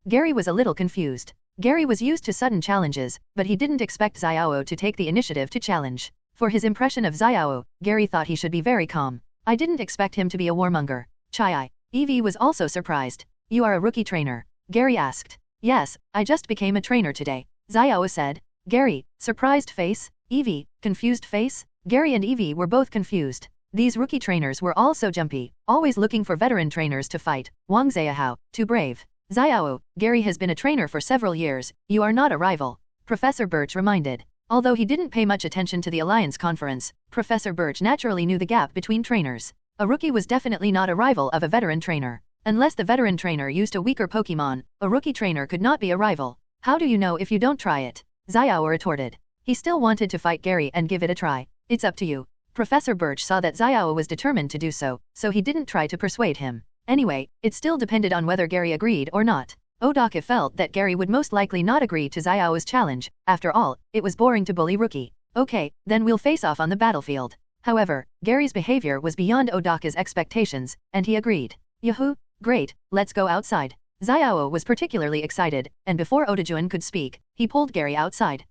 Gary was a little confused. Gary was used to sudden challenges, but he didn't expect Xiao to take the initiative to challenge. For his impression of Xiao, Gary thought he should be very calm. "I didn't expect him to be a warmonger." Chai. Evie was also surprised. "You are a rookie trainer?" Gary asked. "Yes, I just became a trainer today," Xiao said. Gary, surprised face. Evie, confused face. Gary and Evie were both confused. These rookie trainers were all so jumpy, always looking for veteran trainers to fight. Wang Xiahao, too brave. "Xiao, Gary has been a trainer for several years, you are not a rival," Professor Birch reminded. Although he didn't pay much attention to the Alliance Conference, Professor Birch naturally knew the gap between trainers. A rookie was definitely not a rival of a veteran trainer. Unless the veteran trainer used a weaker Pokemon, a rookie trainer could not be a rival. "How do you know if you don't try it?" Xiao retorted. He still wanted to fight Gary and give it a try. "It's up to you." Professor Birch saw that Xiao was determined to do so, so he didn't try to persuade him. Anyway, it still depended on whether Gary agreed or not. Odaka felt that Gary would most likely not agree to Xiao's challenge. After all, it was boring to bully rookie. "Okay, then we'll face off on the battlefield." However, Gary's behavior was beyond Odaka's expectations, and he agreed. "Yahoo! Great, let's go outside." Xiao was particularly excited, and before Odajuan could speak, he pulled Gary outside.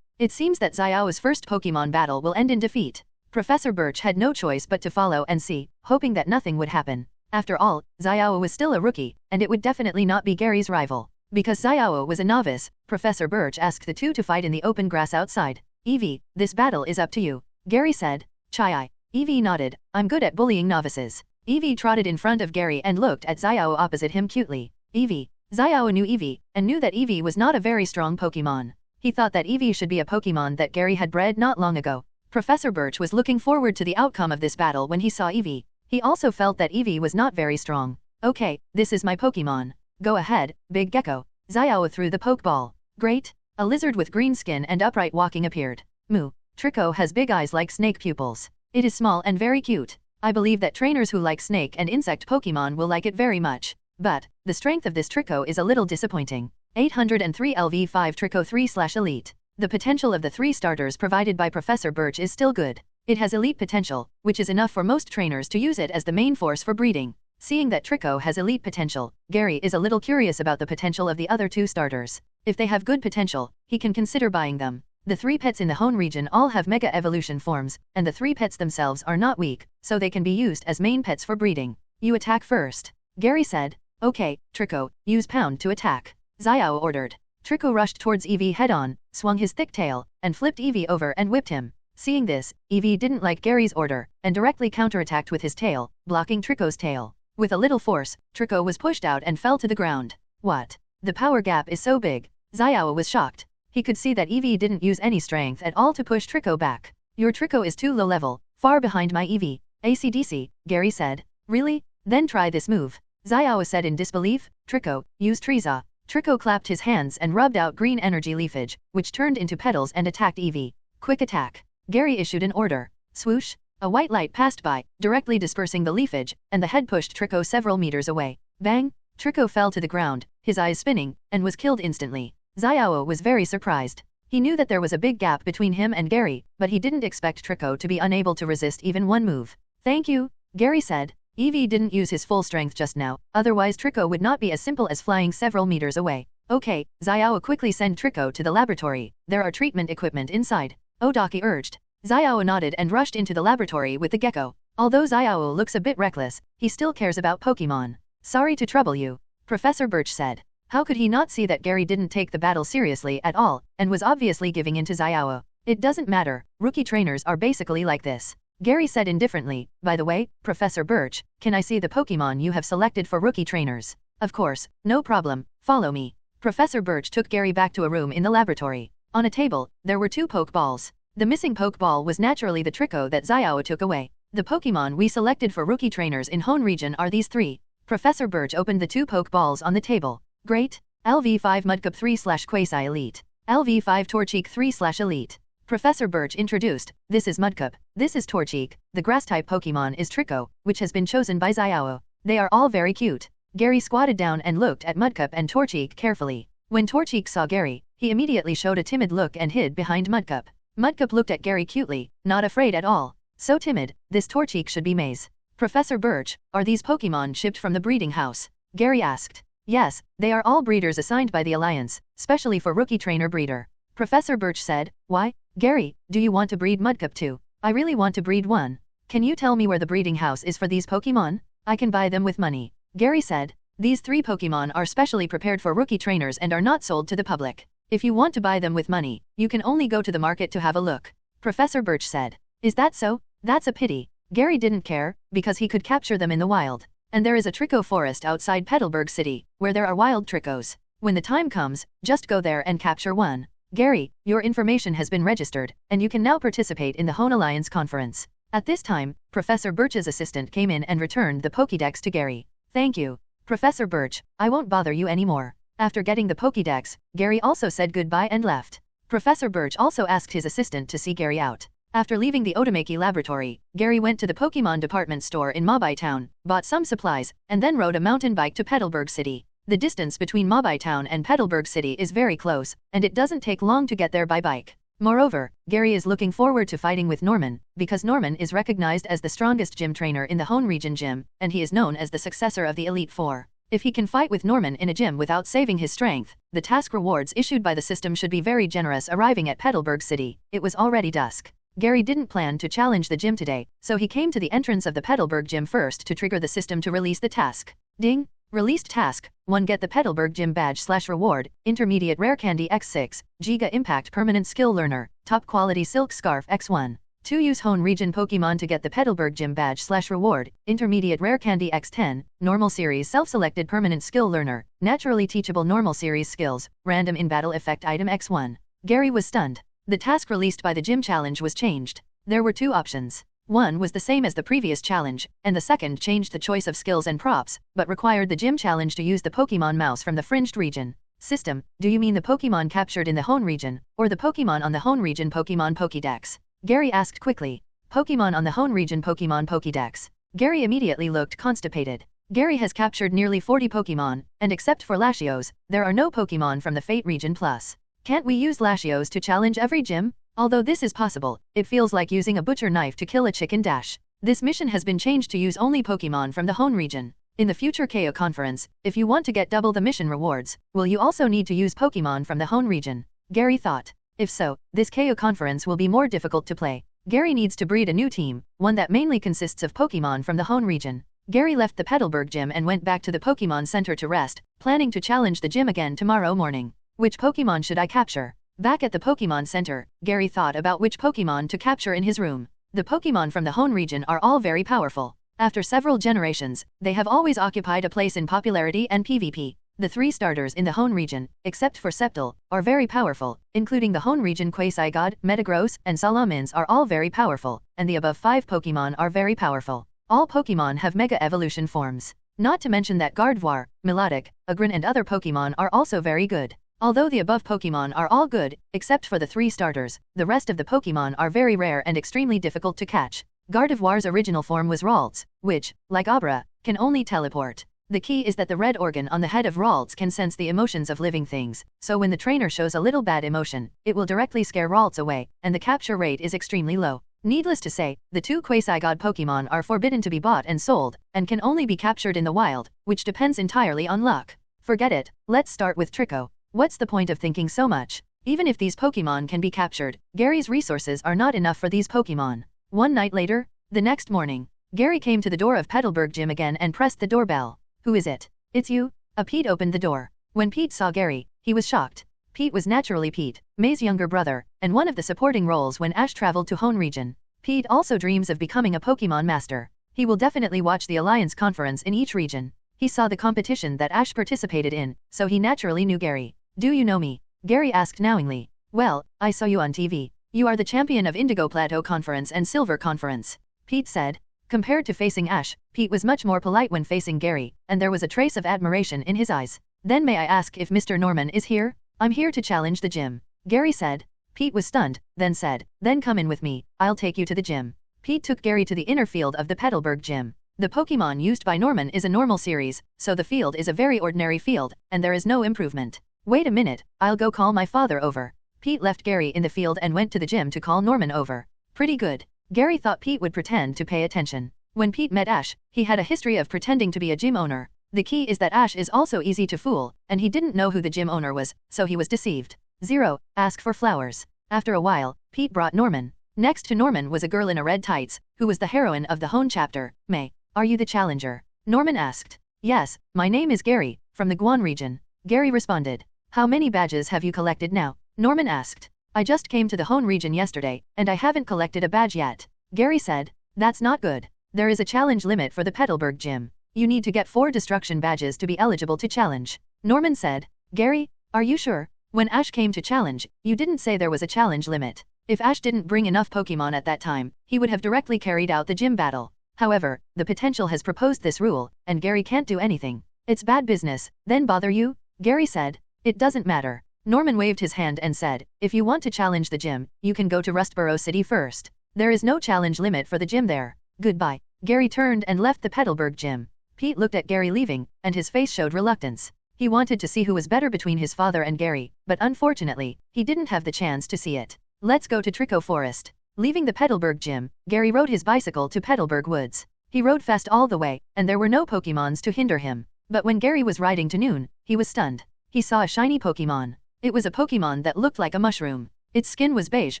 It seems that Xiao's first Pokemon battle will end in defeat. Professor Birch had no choice but to follow and see, hoping that nothing would happen. After all, Xiao was still a rookie, and it would definitely not be Gary's rival. Because Xiao was a novice, Professor Birch asked the two to fight in the open grass outside. Evie, this battle is up to you, Gary said. Chai. Evie nodded. I'm good at bullying novices. Evie trotted in front of Gary and looked at Xiao opposite him cutely. Evie. Xiao knew Evie, and knew that Evie was not a very strong Pokemon. He thought that Evie should be a Pokemon that Gary had bred not long ago. Professor Birch was looking forward to the outcome of this battle when he saw Evie. He also felt that Evie was not very strong. Okay, this is my Pokemon. Go ahead, Big Gecko. Xiao threw the Pokeball. Great. A lizard with green skin and upright walking appeared. Moo. Trico has big eyes like snake pupils. It is small and very cute. I believe that trainers who like snake and insect Pokemon will like it very much. But, the strength of this Trico is a little disappointing. 803 LV5 Trico 3/Elite. The potential of the 3 starters provided by Professor Birch is still good. It has elite potential, which is enough for most trainers to use it as the main force for breeding. Seeing that Trico has elite potential, Gary is a little curious about the potential of the other 2 starters. If they have good potential, he can consider buying them. The 3 pets in the Hoenn region all have Mega Evolution forms, and the 3 pets themselves are not weak, so they can be used as main pets for breeding. You attack first. Gary said. Okay, Trico, use Pound to attack. Xiao ordered. Trico rushed towards Eevee head-on, swung his thick tail, and flipped Eevee over and whipped him. Seeing this, Eevee didn't like Gary's order, and directly counterattacked with his tail, blocking Trico's tail. With a little force, Trico was pushed out and fell to the ground. What? The power gap is so big. Xiao was shocked. He could see that Eevee didn't use any strength at all to push Trico back. Your Trico is too low level, far behind my Eevee. AC/DC, Gary said. Really? Then try this move. Xiao said in disbelief. Trico, use Triza. Trico clapped his hands and rubbed out green energy leafage, which turned into petals and attacked Eevee. Quick attack. Gary issued an order. Swoosh. A white light passed by, directly dispersing the leafage, and the head pushed Trico several meters away. Bang! Trico fell to the ground, his eyes spinning, and was killed instantly. Xiao was very surprised. He knew that there was a big gap between him and Gary, but he didn't expect Trico to be unable to resist even one move. Thank you, Gary said. Eevee didn't use his full strength just now, otherwise Trico would not be as simple as flying several meters away. Okay, Xiao quickly send Trico to the laboratory. There are treatment equipment inside. Odaki urged. Xiao nodded and rushed into the laboratory with the gecko. Although Xiao looks a bit reckless, he still cares about Pokemon. Sorry to trouble you, Professor Birch said. How could he not see that Gary didn't take the battle seriously at all, and was obviously giving in to Xiao? It doesn't matter, rookie trainers are basically like this. Gary said indifferently. By the way, Professor Birch, can I see the Pokemon you have selected for rookie trainers? Of course, no problem, follow me. Professor Birch took Gary back to a room in the laboratory. On a table, there were 2 Pokeballs. The missing Pokeball was naturally the Trico that Xiao took away. The Pokemon we selected for rookie trainers in Hoenn region are these 3. Professor Birch opened the 2 Pokeballs on the table. Great. LV5 Mudkip 3/Quasi Elite. LV5 Torchic 3/Elite. Professor Birch introduced. This is Mudkip. This is Torchic. The grass-type Pokemon is Trico, which has been chosen by Xiao. They are all very cute. Gary squatted down and looked at Mudkip and Torchic carefully. When Torchic saw Gary, he immediately showed a timid look and hid behind Mudkip. Mudkip looked at Gary cutely, not afraid at all. So timid, this Torchic should be Maze. Professor Birch, are these Pokemon shipped from the breeding house? Gary asked. Yes, they are all breeders assigned by the Alliance, specially for rookie trainer breeder. Professor Birch said. Why? Gary, do you want to breed Mudkip too? I really want to breed one. Can you tell me where the breeding house is for these Pokemon? I can buy them with money. Gary said. These 3 Pokemon are specially prepared for rookie trainers and are not sold to the public. If you want to buy them with money, you can only go to the market to have a look. Professor Birch said. Is that so? That's a pity. Gary didn't care, because he could capture them in the wild. And there is a Trico forest outside Petalburg City, where there are wild Tricos. When the time comes, just go there and capture one. Gary, your information has been registered, and you can now participate in the Hoenn Alliance conference. At this time, Professor Birch's assistant came in and returned the Pokédex to Gary. Thank you, Professor Birch, I won't bother you anymore. After getting the Pokédex, Gary also said goodbye and left. Professor Birch also asked his assistant to see Gary out. After leaving the Otomaki laboratory, Gary went to the Pokemon department store in Mabai Town, bought some supplies, and then rode a mountain bike to Petalburg City. The distance between Mabai Town and Petalburg City is very close, and it doesn't take long to get there by bike. Moreover, Gary is looking forward to fighting with Norman, because Norman is recognized as the strongest gym trainer in the Hoenn region gym, and he is known as the successor of the Elite Four. If he can fight with Norman in a gym without saving his strength, the task rewards issued by the system should be very generous. Arriving at Petalburg City, it was already dusk. Gary didn't plan to challenge the gym today, so he came to the entrance of the Petalburg gym first to trigger the system to release the task. Ding! Released task. 1. Get the Petalburg gym badge/reward, intermediate rare candy x6, Giga Impact permanent skill learner, top quality silk scarf x1. 2. Use Hoenn region Pokemon to get the Petalburg gym badge/reward, intermediate rare candy x10, normal series self-selected permanent skill learner, naturally teachable normal series skills, random in battle effect item x1. Gary was stunned. The task released by the gym challenge was changed. There were 2 options. One was the same as the previous challenge, and the second changed the choice of skills and props, but required the gym challenge to use the Pokemon mouse from the fringed region. System, do you mean the Pokemon captured in the Hoenn region, or the Pokemon on the Hoenn region Pokemon Pokédex? Gary asked quickly. Pokemon on the Hoenn region Pokemon Pokédex. Gary immediately looked constipated. Gary has captured nearly 40 Pokemon, and except for Latios, there are no Pokemon from the Fate region plus. Can't we use Latios to challenge every gym? Although this is possible, it feels like using a butcher knife to kill a chicken dash. This mission has been changed to use only Pokemon from the Hoenn region. In the future KO conference, if you want to get double the mission rewards, will you also need to use Pokemon from the Hoenn region? Gary thought. If so, this KO conference will be more difficult to play. Gary needs to breed a new team, one that mainly consists of Pokemon from the Hoenn region. Gary left the Petalburg gym and went back to the Pokemon Center to rest, planning to challenge the gym again tomorrow morning. Which Pokemon should I capture? Back at the Pokemon Center, Gary thought about which Pokemon to capture in his room. The Pokemon from the Hoenn region are all very powerful. After several generations, they have always occupied a place in popularity and PvP. The 3 starters in the Hoenn region, except for Sceptile, are very powerful, including the Hoenn region Quasigod, Metagross, and Salamence are all very powerful, and the above 5 Pokemon are very powerful. All Pokemon have Mega Evolution forms. Not to mention that Gardevoir, Melodic, Agrin and other Pokemon are also very good. Although the above Pokemon are all good, except for the 3 starters, the rest of the Pokemon are very rare and extremely difficult to catch. Gardevoir's original form was Ralts, which, like Abra, can only teleport. The key is that the red organ on the head of Ralts can sense the emotions of living things, so when the trainer shows a little bad emotion, it will directly scare Ralts away, and the capture rate is extremely low. Needless to say, the 2 Quasigod Pokemon are forbidden to be bought and sold, and can only be captured in the wild, which depends entirely on luck. Forget it, let's start with Trico. What's the point of thinking so much? Even if these Pokemon can be captured, Gary's resources are not enough for these Pokemon. One night later, the next morning, Gary came to the door of Petalburg gym again and pressed the doorbell. Who is it? It's you? Pete opened the door. When Pete saw Gary, he was shocked. Pete was naturally Pete, May's younger brother, and one of the supporting roles when Ash traveled to Hoenn region. Pete also dreams of becoming a Pokemon Master. He will definitely watch the Alliance conference in each region. He saw the competition that Ash participated in, so he naturally knew Gary. Do you know me? Gary asked knowingly. Well, I saw you on TV. You are the champion of Indigo Plateau Conference and Silver Conference. Pete said. Compared to facing Ash, Pete was much more polite when facing Gary, and there was a trace of admiration in his eyes. Then may I ask if Mr. Norman is here? I'm here to challenge the gym. Gary said. Pete was stunned, then said, then come in with me, I'll take you to the gym. Pete took Gary to the inner field of the Petalburg gym. The Pokemon used by Norman is a normal series, so the field is a very ordinary field, and there is no improvement. Wait a minute, I'll go call my father over. Pete left Gary in the field and went to the gym to call Norman over. Pretty good. Gary thought Pete would pretend to pay attention. When Pete met Ash, he had a history of pretending to be a gym owner. The key is that Ash is also easy to fool, and he didn't know who the gym owner was, so he was deceived. 0. Ask for flowers. After a while, Pete brought Norman. Next to Norman was a girl in a red tights, who was the heroine of the Hoenn chapter. May, are you the challenger? Norman asked. Yes, my name is Gary, from the Guan region. Gary responded. How many badges have you collected now? Norman asked. I just came to the Hoenn region yesterday, and I haven't collected a badge yet. Gary said. That's not good. There is a challenge limit for the Petalburg gym. You need to get 4 destruction badges to be eligible to challenge. Norman said. Gary, are you sure? When Ash came to challenge, you didn't say there was a challenge limit. If Ash didn't bring enough Pokemon at that time, he would have directly carried out the gym battle. However, the potential has proposed this rule, and Gary can't do anything. It's bad business, then bother you? Gary said. It doesn't matter. Norman waved his hand and said, if you want to challenge the gym, you can go to Rustboro City first. There is no challenge limit for the gym there. Goodbye. Gary turned and left the Petalburg gym. Pete looked at Gary leaving, and his face showed reluctance. He wanted to see who was better between his father and Gary, but unfortunately, he didn't have the chance to see it. Let's go to Trico Forest. Leaving the Petalburg gym, Gary rode his bicycle to Petalburg Woods. He rode fast all the way, and there were no Pokemons to hinder him. But when Gary was riding to noon, he was stunned. He saw a shiny Pokemon. It was a Pokemon that looked like a mushroom. Its skin was beige,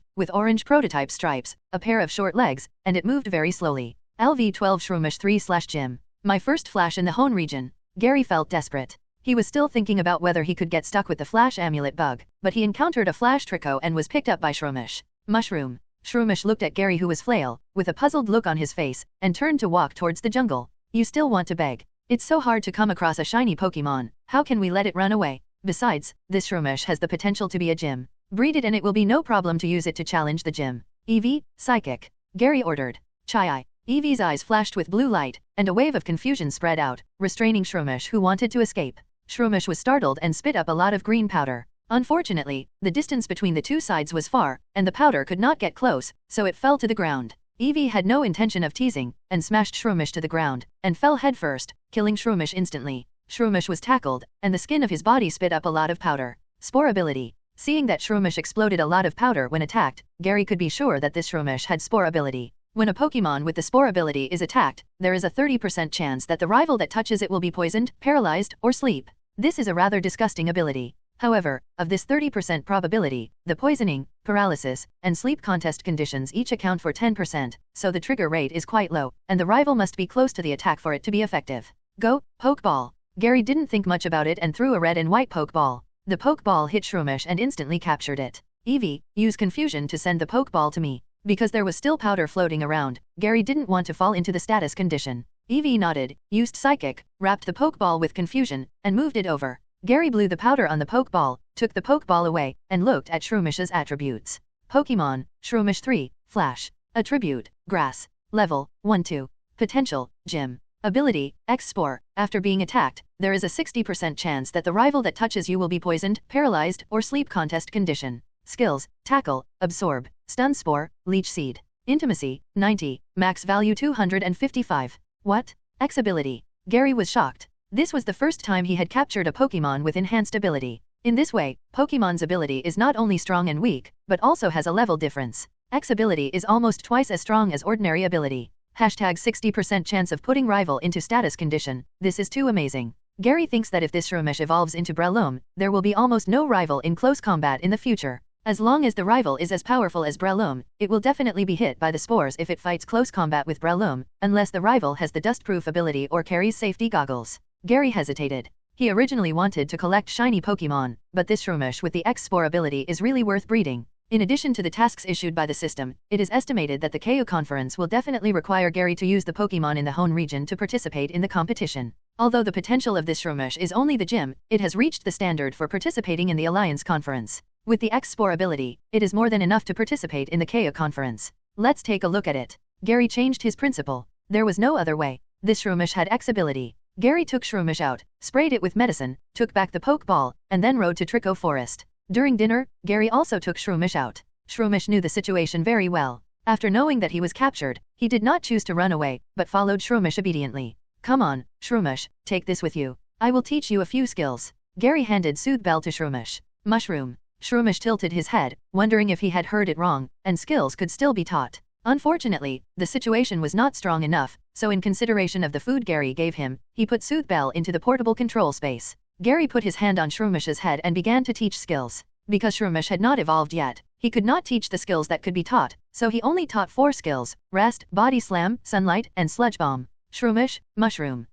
with orange prototype stripes, a pair of short legs, and it moved very slowly. LV12 Shroomish 3/Gym. My first flash in the Hoenn region. Gary felt desperate. He was still thinking about whether he could get stuck with the flash amulet bug, but he encountered a flash Trico and was picked up by Shroomish. Mushroom. Shroomish looked at Gary, who was flail, with a puzzled look on his face, and turned to walk towards the jungle. You still want to beg? It's so hard to come across a shiny Pokemon, how can we let it run away? Besides, this Shroomish has the potential to be a gym. Breed it and it will be no problem to use it to challenge the gym. Eevee, Psychic. Gary ordered. Chai. Eevee's eyes flashed with blue light, and a wave of confusion spread out, restraining Shroomish, who wanted to escape. Shroomish was startled and spit up a lot of green powder. Unfortunately, the distance between the two sides was far, and the powder could not get close, so it fell to the ground. Eevee had no intention of teasing, and smashed Shroomish to the ground, and fell headfirst, killing Shroomish instantly. Shroomish was tackled, and the skin of his body spit up a lot of powder. Spore ability. Seeing that Shroomish exploded a lot of powder when attacked, Gary could be sure that this Shroomish had spore ability. When a Pokemon with the spore ability is attacked, there is a 30% chance that the rival that touches it will be poisoned, paralyzed, or sleep. This is a rather disgusting ability. However, of this 30% probability, the poisoning, paralysis, and sleep contest conditions each account for 10%, so the trigger rate is quite low, and the rival must be close to the attack for it to be effective. Go, Pokeball. Gary didn't think much about it and threw a red and white Pokeball. The Pokeball hit Shroomish and instantly captured it. Eevee, use confusion to send the Pokeball to me. Because there was still powder floating around, Gary didn't want to fall into the status condition. Eevee nodded, used Psychic, wrapped the Pokeball with confusion, and moved it over. Gary blew the powder on the Pokeball, took the Pokeball away, and looked at Shroomish's attributes. Pokemon, Shroomish 3, Flash. Attribute, Grass. Level, 1-2. Potential, Gym. Ability, X-Spore. After being attacked, there is a 60% chance that the rival that touches you will be poisoned, paralyzed, or sleep contest condition. Skills, Tackle, Absorb, Stun Spore, Leech Seed. Intimacy, 90, max value 255. What? X ability. Gary was shocked. This was the first time he had captured a Pokemon with enhanced ability. In this way, Pokemon's ability is not only strong and weak, but also has a level difference. X ability is almost twice as strong as ordinary ability. Hashtag 60% chance of putting rival into status condition. This is too amazing. Gary thinks that if this Shroomish evolves into Breloom, there will be almost no rival in close combat in the future. As long as the rival is as powerful as Breloom, it will definitely be hit by the spores if it fights close combat with Breloom, unless the rival has the dustproof ability or carries safety goggles. Gary hesitated. He originally wanted to collect shiny Pokemon, but this Shroomish with the X-Spore ability is really worth breeding. In addition to the tasks issued by the system, it is estimated that the KO conference will definitely require Gary to use the Pokemon in the Hoenn region to participate in the competition. Although the potential of this Shroomish is only the gym, it has reached the standard for participating in the Alliance conference. With the X-Spore ability, it is more than enough to participate in the KO conference. Let's take a look at it. Gary changed his principle. There was no other way. This Shroomish had X ability. Gary took Shroomish out, sprayed it with medicine, took back the Pokeball, and then rode to Trico Forest. During dinner, Gary also took Shroomish out. Shroomish knew the situation very well. After knowing that he was captured, he did not choose to run away, but followed Shroomish obediently. Come on, Shroomish, take this with you. I will teach you a few skills. Gary handed Soothe Bell to Shroomish. Mushroom. Shroomish tilted his head, wondering if he had heard it wrong, and skills could still be taught. Unfortunately, the situation was not strong enough, so in consideration of the food Gary gave him, he put Soothe Bell into the portable control space. Gary put his hand on Shroomish's head and began to teach skills. Because Shroomish had not evolved yet, he could not teach the skills that could be taught, so he only taught 4 skills: Rest, Body Slam, Sunlight, and Sludge Bomb. Shroomish, Mushroom.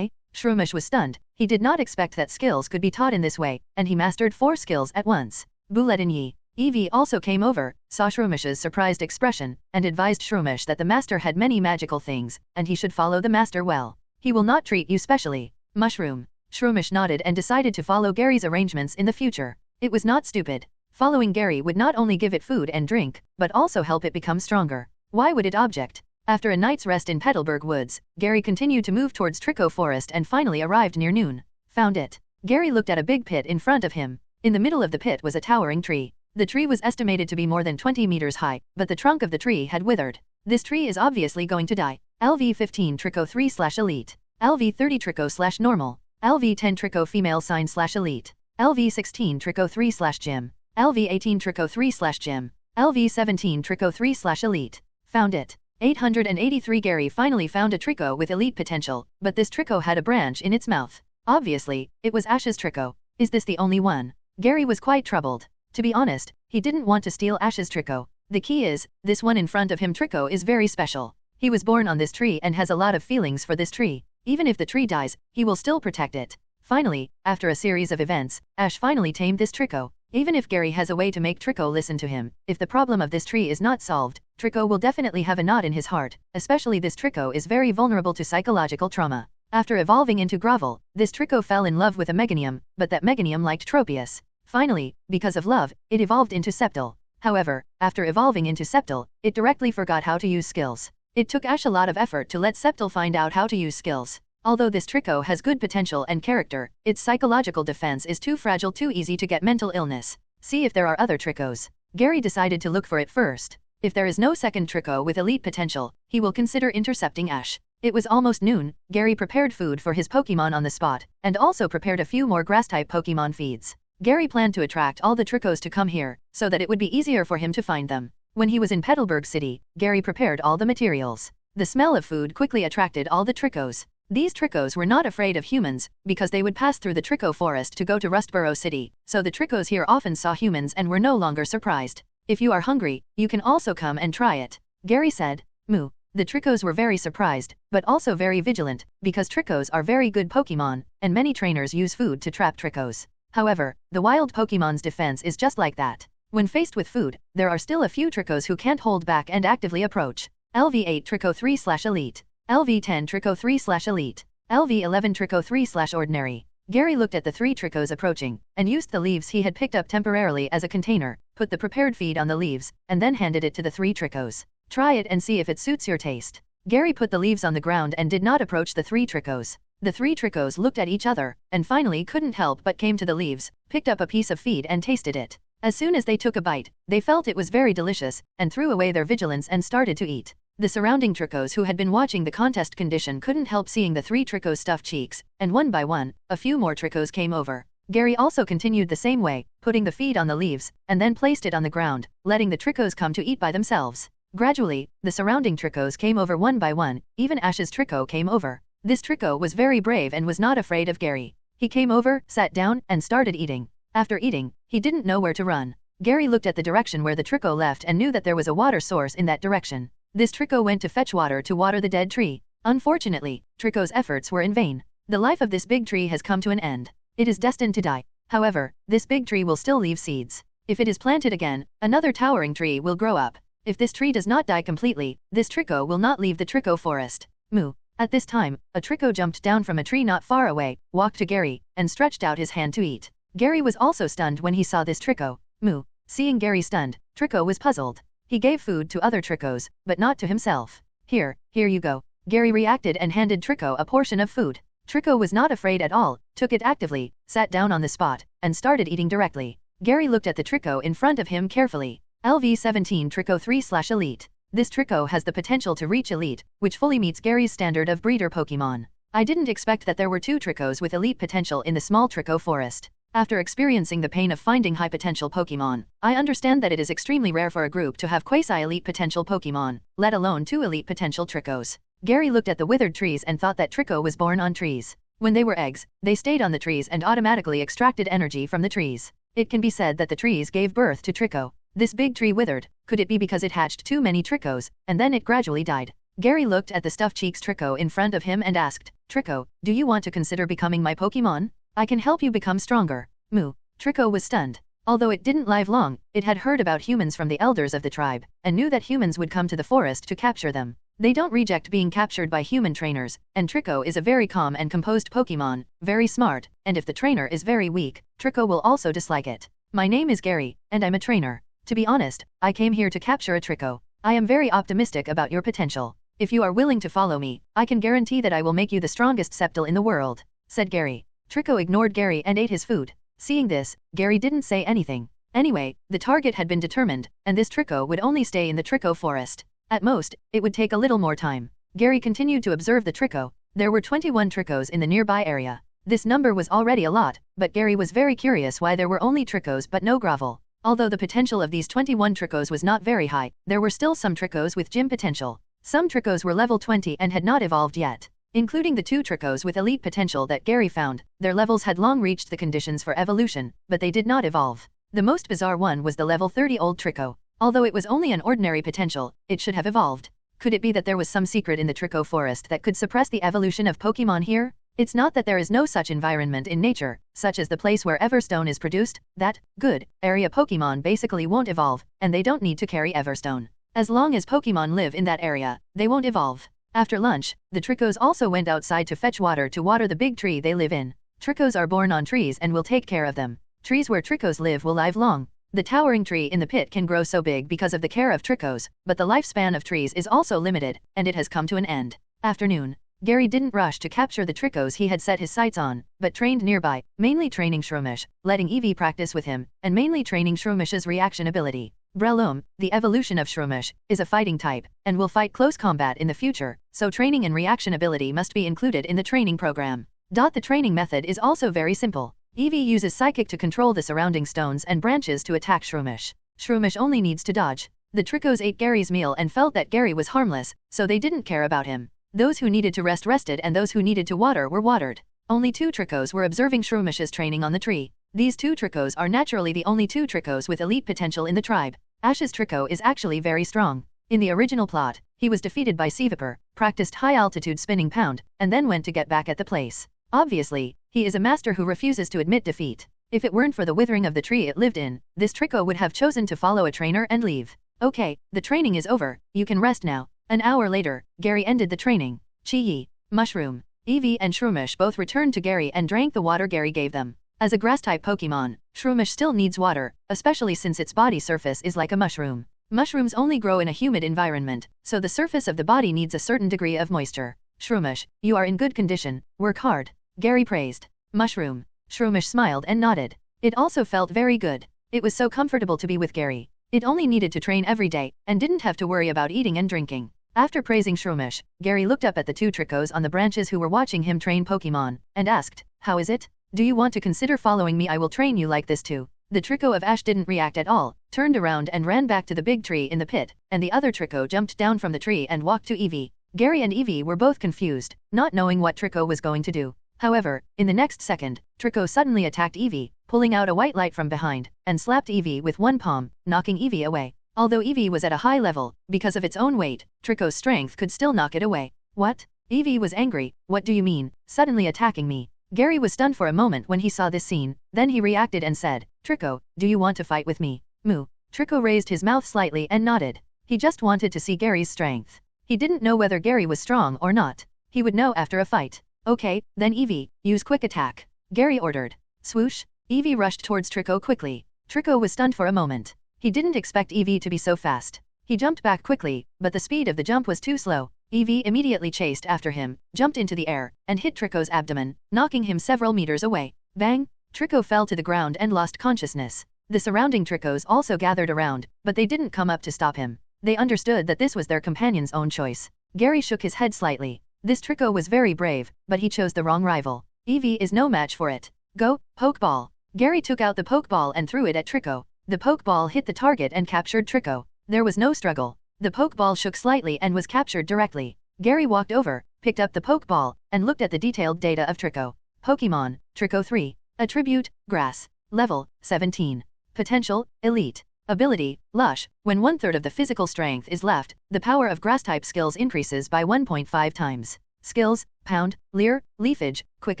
Shroomish was stunned. He did not expect that skills could be taught in this way, and he mastered 4 skills at once. Buledinyi. Eevee also came over, saw Shroomish's surprised expression, and advised Shroomish that the master had many magical things, and he should follow the master well. He will not treat you specially. Mushroom. Shroomish nodded and decided to follow Gary's arrangements in the future. It was not stupid. Following Gary would not only give it food and drink, but also help it become stronger. Why would it object? After a night's rest in Petalburg Woods, Gary continued to move towards Trico Forest and finally arrived near noon. Found it. Gary looked at a big pit in front of him. In the middle of the pit was a towering tree. The tree was estimated to be more than 20 meters high, but the trunk of the tree had withered. This tree is obviously going to die. LV15 Trico 3/Elite. LV30 Trico /Normal. LV10 Trico Female Sign /Elite. LV16 Trico 3/Gym. LV18 Trico 3/Gym. LV17 Trico 3/Elite. Found it. 883 Gary finally found a Trico with elite potential, but this Trico had a branch in its mouth. Obviously, it was Ash's Trico. Is this the only one? Gary was quite troubled. To be honest, he didn't want to steal Ash's Trico. The key is, this one in front of him Trico is very special. He was born on this tree and has a lot of feelings for this tree. Even if the tree dies, he will still protect it. Finally, after a series of events, Ash finally tamed this Trico. Even if Gary has a way to make Trico listen to him, if the problem of this tree is not solved, Trico will definitely have a knot in his heart, especially this Trico is very vulnerable to psychological trauma. After evolving into Gravel, this Trico fell in love with a Meganium, but that Meganium liked Tropius. Finally, because of love, it evolved into Septal. However, after evolving into Septal, it directly forgot how to use skills. It took Ash a lot of effort to let Septal find out how to use skills. Although this Trico has good potential and character, its psychological defense is too fragile, too easy to get mental illness. See if there are other Tricos. Gary decided to look for it first. If there is no second Trico with elite potential, he will consider intercepting Ash. It was almost noon. Gary prepared food for his Pokemon on the spot, and also prepared a few more grass-type Pokemon feeds. Gary planned to attract all the Tricos to come here, so that it would be easier for him to find them. When he was in Petalburg City, Gary prepared all the materials. The smell of food quickly attracted all the Tricos. These Tricos were not afraid of humans, because they would pass through the Trico forest to go to Rustboro City, so the Tricos here often saw humans and were no longer surprised. If you are hungry, you can also come and try it. Gary said. Moo. The Tricos were very surprised, but also very vigilant, because Tricos are very good Pokemon, and many trainers use food to trap Tricos. However, the wild Pokemon's defense is just like that. When faced with food, there are still a few Tricos who can't hold back and actively approach. LV8 Trico 3/Elite. LV10 Trico 3/Elite. LV11 Trico 3/Ordinary. Gary looked at the three Tricos approaching, and used the leaves he had picked up temporarily as a container, put the prepared feed on the leaves, and then handed it to the three Tricos. Try it and see if it suits your taste. Gary put the leaves on the ground and did not approach the three Tricos. The three Tricos looked at each other, and finally couldn't help but came to the leaves, picked up a piece of feed and tasted it. As soon as they took a bite, they felt it was very delicious, and threw away their vigilance and started to eat. The surrounding Tricos who had been watching the contest condition couldn't help seeing the three Tricos' stuffed cheeks, and one by one, a few more Tricos came over. Gary also continued the same way, putting the feed on the leaves, and then placed it on the ground, letting the Tricos come to eat by themselves. Gradually, the surrounding Tricos came over one by one, even Ash's Trico came over. This Trico was very brave and was not afraid of Gary. He came over, sat down, and started eating. After eating, he didn't know where to run. Gary looked at the direction where the Trico left and knew that there was a water source in that direction. This Trico went to fetch water to water the dead tree. Unfortunately, Trico's efforts were in vain. The life of this big tree has come to an end. It is destined to die. However, this big tree will still leave seeds. If it is planted again, another towering tree will grow up. If this tree does not die completely, this Trico will not leave the Trico forest. Moo. At this time, a Trico jumped down from a tree not far away, walked to Gary, and stretched out his hand to eat. Gary was also stunned when he saw this Trico. Moo. Seeing Gary stunned, Trico was puzzled. He gave food to other Tricos, but not to himself. Here you go. Gary reacted and handed Trico a portion of food. Trico was not afraid at all, took it actively, sat down on the spot, and started eating directly. Gary looked at the Trico in front of him carefully. LV17 Trico 3/Elite. This Trico has the potential to reach Elite, which fully meets Gary's standard of breeder Pokemon. I didn't expect that there were two Tricos with Elite potential in the small Trico forest. After experiencing the pain of finding high-potential Pokemon, I understand that it is extremely rare for a group to have quasi-elite potential Pokemon, let alone two elite potential Tricos. Gary looked at the withered trees and thought that Trico was born on trees. When they were eggs, they stayed on the trees and automatically extracted energy from the trees. It can be said that the trees gave birth to Trico. This big tree withered. Could it be because it hatched too many Tricos, and then it gradually died? Gary looked at the stuffed cheeks Trico in front of him and asked, Trico, do you want to consider becoming my Pokemon? I can help you become stronger. Moo. Trico was stunned. Although it didn't live long, it had heard about humans from the elders of the tribe, and knew that humans would come to the forest to capture them. They don't reject being captured by human trainers, and Trico is a very calm and composed Pokemon, very smart, and if the trainer is very weak, Trico will also dislike it. My name is Gary, and I'm a trainer. To be honest, I came here to capture a Trico. I am very optimistic about your potential. If you are willing to follow me, I can guarantee that I will make you the strongest Septal in the world, said Gary. Trico ignored Gary and ate his food. Seeing this, Gary didn't say anything. Anyway, the target had been determined, and this Trico would only stay in the Trico forest. At most, it would take a little more time. Gary continued to observe the Trico. There were 21 Tricos in the nearby area. This number was already a lot, but Gary was very curious why there were only Tricos but no Gravel. Although the potential of these 21 Tricos was not very high, there were still some Tricos with gym potential. Some Tricos were level 20 and had not evolved yet. Including the two Tricos with elite potential that Gary found, their levels had long reached the conditions for evolution, but they did not evolve. The most bizarre one was the level 30 old Trico. Although it was only an ordinary potential, it should have evolved. Could it be that there was some secret in the Trico forest that could suppress the evolution of Pokemon here? It's not that there is no such environment in nature, such as the place where Everstone is produced, that, good, area Pokemon basically won't evolve, and they don't need to carry Everstone. As long as Pokemon live in that area, they won't evolve. After lunch, the Tricos also went outside to fetch water to water the big tree they live in. Tricos are born on trees and will take care of them. Trees where Tricos live will live long. The towering tree in the pit can grow so big because of the care of Tricos, but the lifespan of trees is also limited, and it has come to an end. Afternoon. Gary didn't rush to capture the Tricos he had set his sights on, but trained nearby, mainly training Shroomish, letting Eevee practice with him, and mainly training Shroomish's reaction ability. Breloom, the evolution of Shroomish, is a fighting type, and will fight close combat in the future, so training and reaction ability must be included in the training program. The training method is also very simple. Eevee uses Psychic to control the surrounding stones and branches to attack Shroomish. Shroomish only needs to dodge. The Tricos ate Gary's meal and felt that Gary was harmless, so they didn't care about him. Those who needed to rest rested and those who needed to water were watered. Only 2 Tricos were observing Shroomish's training on the tree. These 2 Tricos are naturally the only 2 Tricos with elite potential in the tribe. Ash's Trico is actually very strong. In the original plot, he was defeated by Seevapor, practiced high-altitude spinning pound, and then went to get back at the place. Obviously, he is a master who refuses to admit defeat. If it weren't for the withering of the tree it lived in, this Trico would have chosen to follow a trainer and leave. Okay, the training is over, you can rest now. An hour later, Gary ended the training. Chi-Yi, Mushroom, Eevee and Shroomish both returned to Gary and drank the water Gary gave them. As a grass-type Pokemon, Shroomish still needs water, especially since its body surface is like a mushroom. Mushrooms only grow in a humid environment, so the surface of the body needs a certain degree of moisture. Shroomish, you are in good condition, work hard. Gary praised. Mushroom. Shroomish smiled and nodded. It also felt very good. It was so comfortable to be with Gary. It only needed to train every day, and didn't have to worry about eating and drinking. After praising Shroomish, Gary looked up at the 2 Tricos on the branches who were watching him train Pokemon, and asked, "How is it? Do you want to consider following me? I will train you like this too." The Trico of Ash didn't react at all, turned around and ran back to the big tree in the pit, and the other Trico jumped down from the tree and walked to Eevee. Gary and Eevee were both confused, not knowing what Trico was going to do. However, in the next second, Trico suddenly attacked Eevee, pulling out a white light from behind, and slapped Eevee with one palm, knocking Eevee away. Although Eevee was at a high level, because of its own weight, Trico's strength could still knock it away. What? Eevee was angry. What do you mean, suddenly attacking me? Gary was stunned for a moment when he saw this scene, then he reacted and said, "Trico, do you want to fight with me?" Moo. Trico raised his mouth slightly and nodded. He just wanted to see Gary's strength. He didn't know whether Gary was strong or not. He would know after a fight. Okay, then Eevee, use quick attack. Gary ordered. Swoosh. Eevee rushed towards Trico quickly. Trico was stunned for a moment. He didn't expect Eevee to be so fast. He jumped back quickly, but the speed of the jump was too slow. Eevee immediately chased after him, jumped into the air, and hit Trico's abdomen, knocking him several meters away. Bang! Trico fell to the ground and lost consciousness. The surrounding Tricos also gathered around, but they didn't come up to stop him. They understood that this was their companion's own choice. Gary shook his head slightly. This Trico was very brave, but he chose the wrong rival. Eevee is no match for it. Go, Pokeball. Gary took out the Pokeball and threw it at Trico. The Pokeball hit the target and captured Trico. There was no struggle. The Pokeball shook slightly and was captured directly. Gary walked over, picked up the Pokeball, and looked at the detailed data of Trico. Pokemon, Trico 3. Attribute, Grass. Level, 17. Potential, Elite. Ability, Lush. When 1/3 of the physical strength is left, the power of Grass-type skills increases by 1.5 times. Skills, Pound, Leer, Leafage, Quick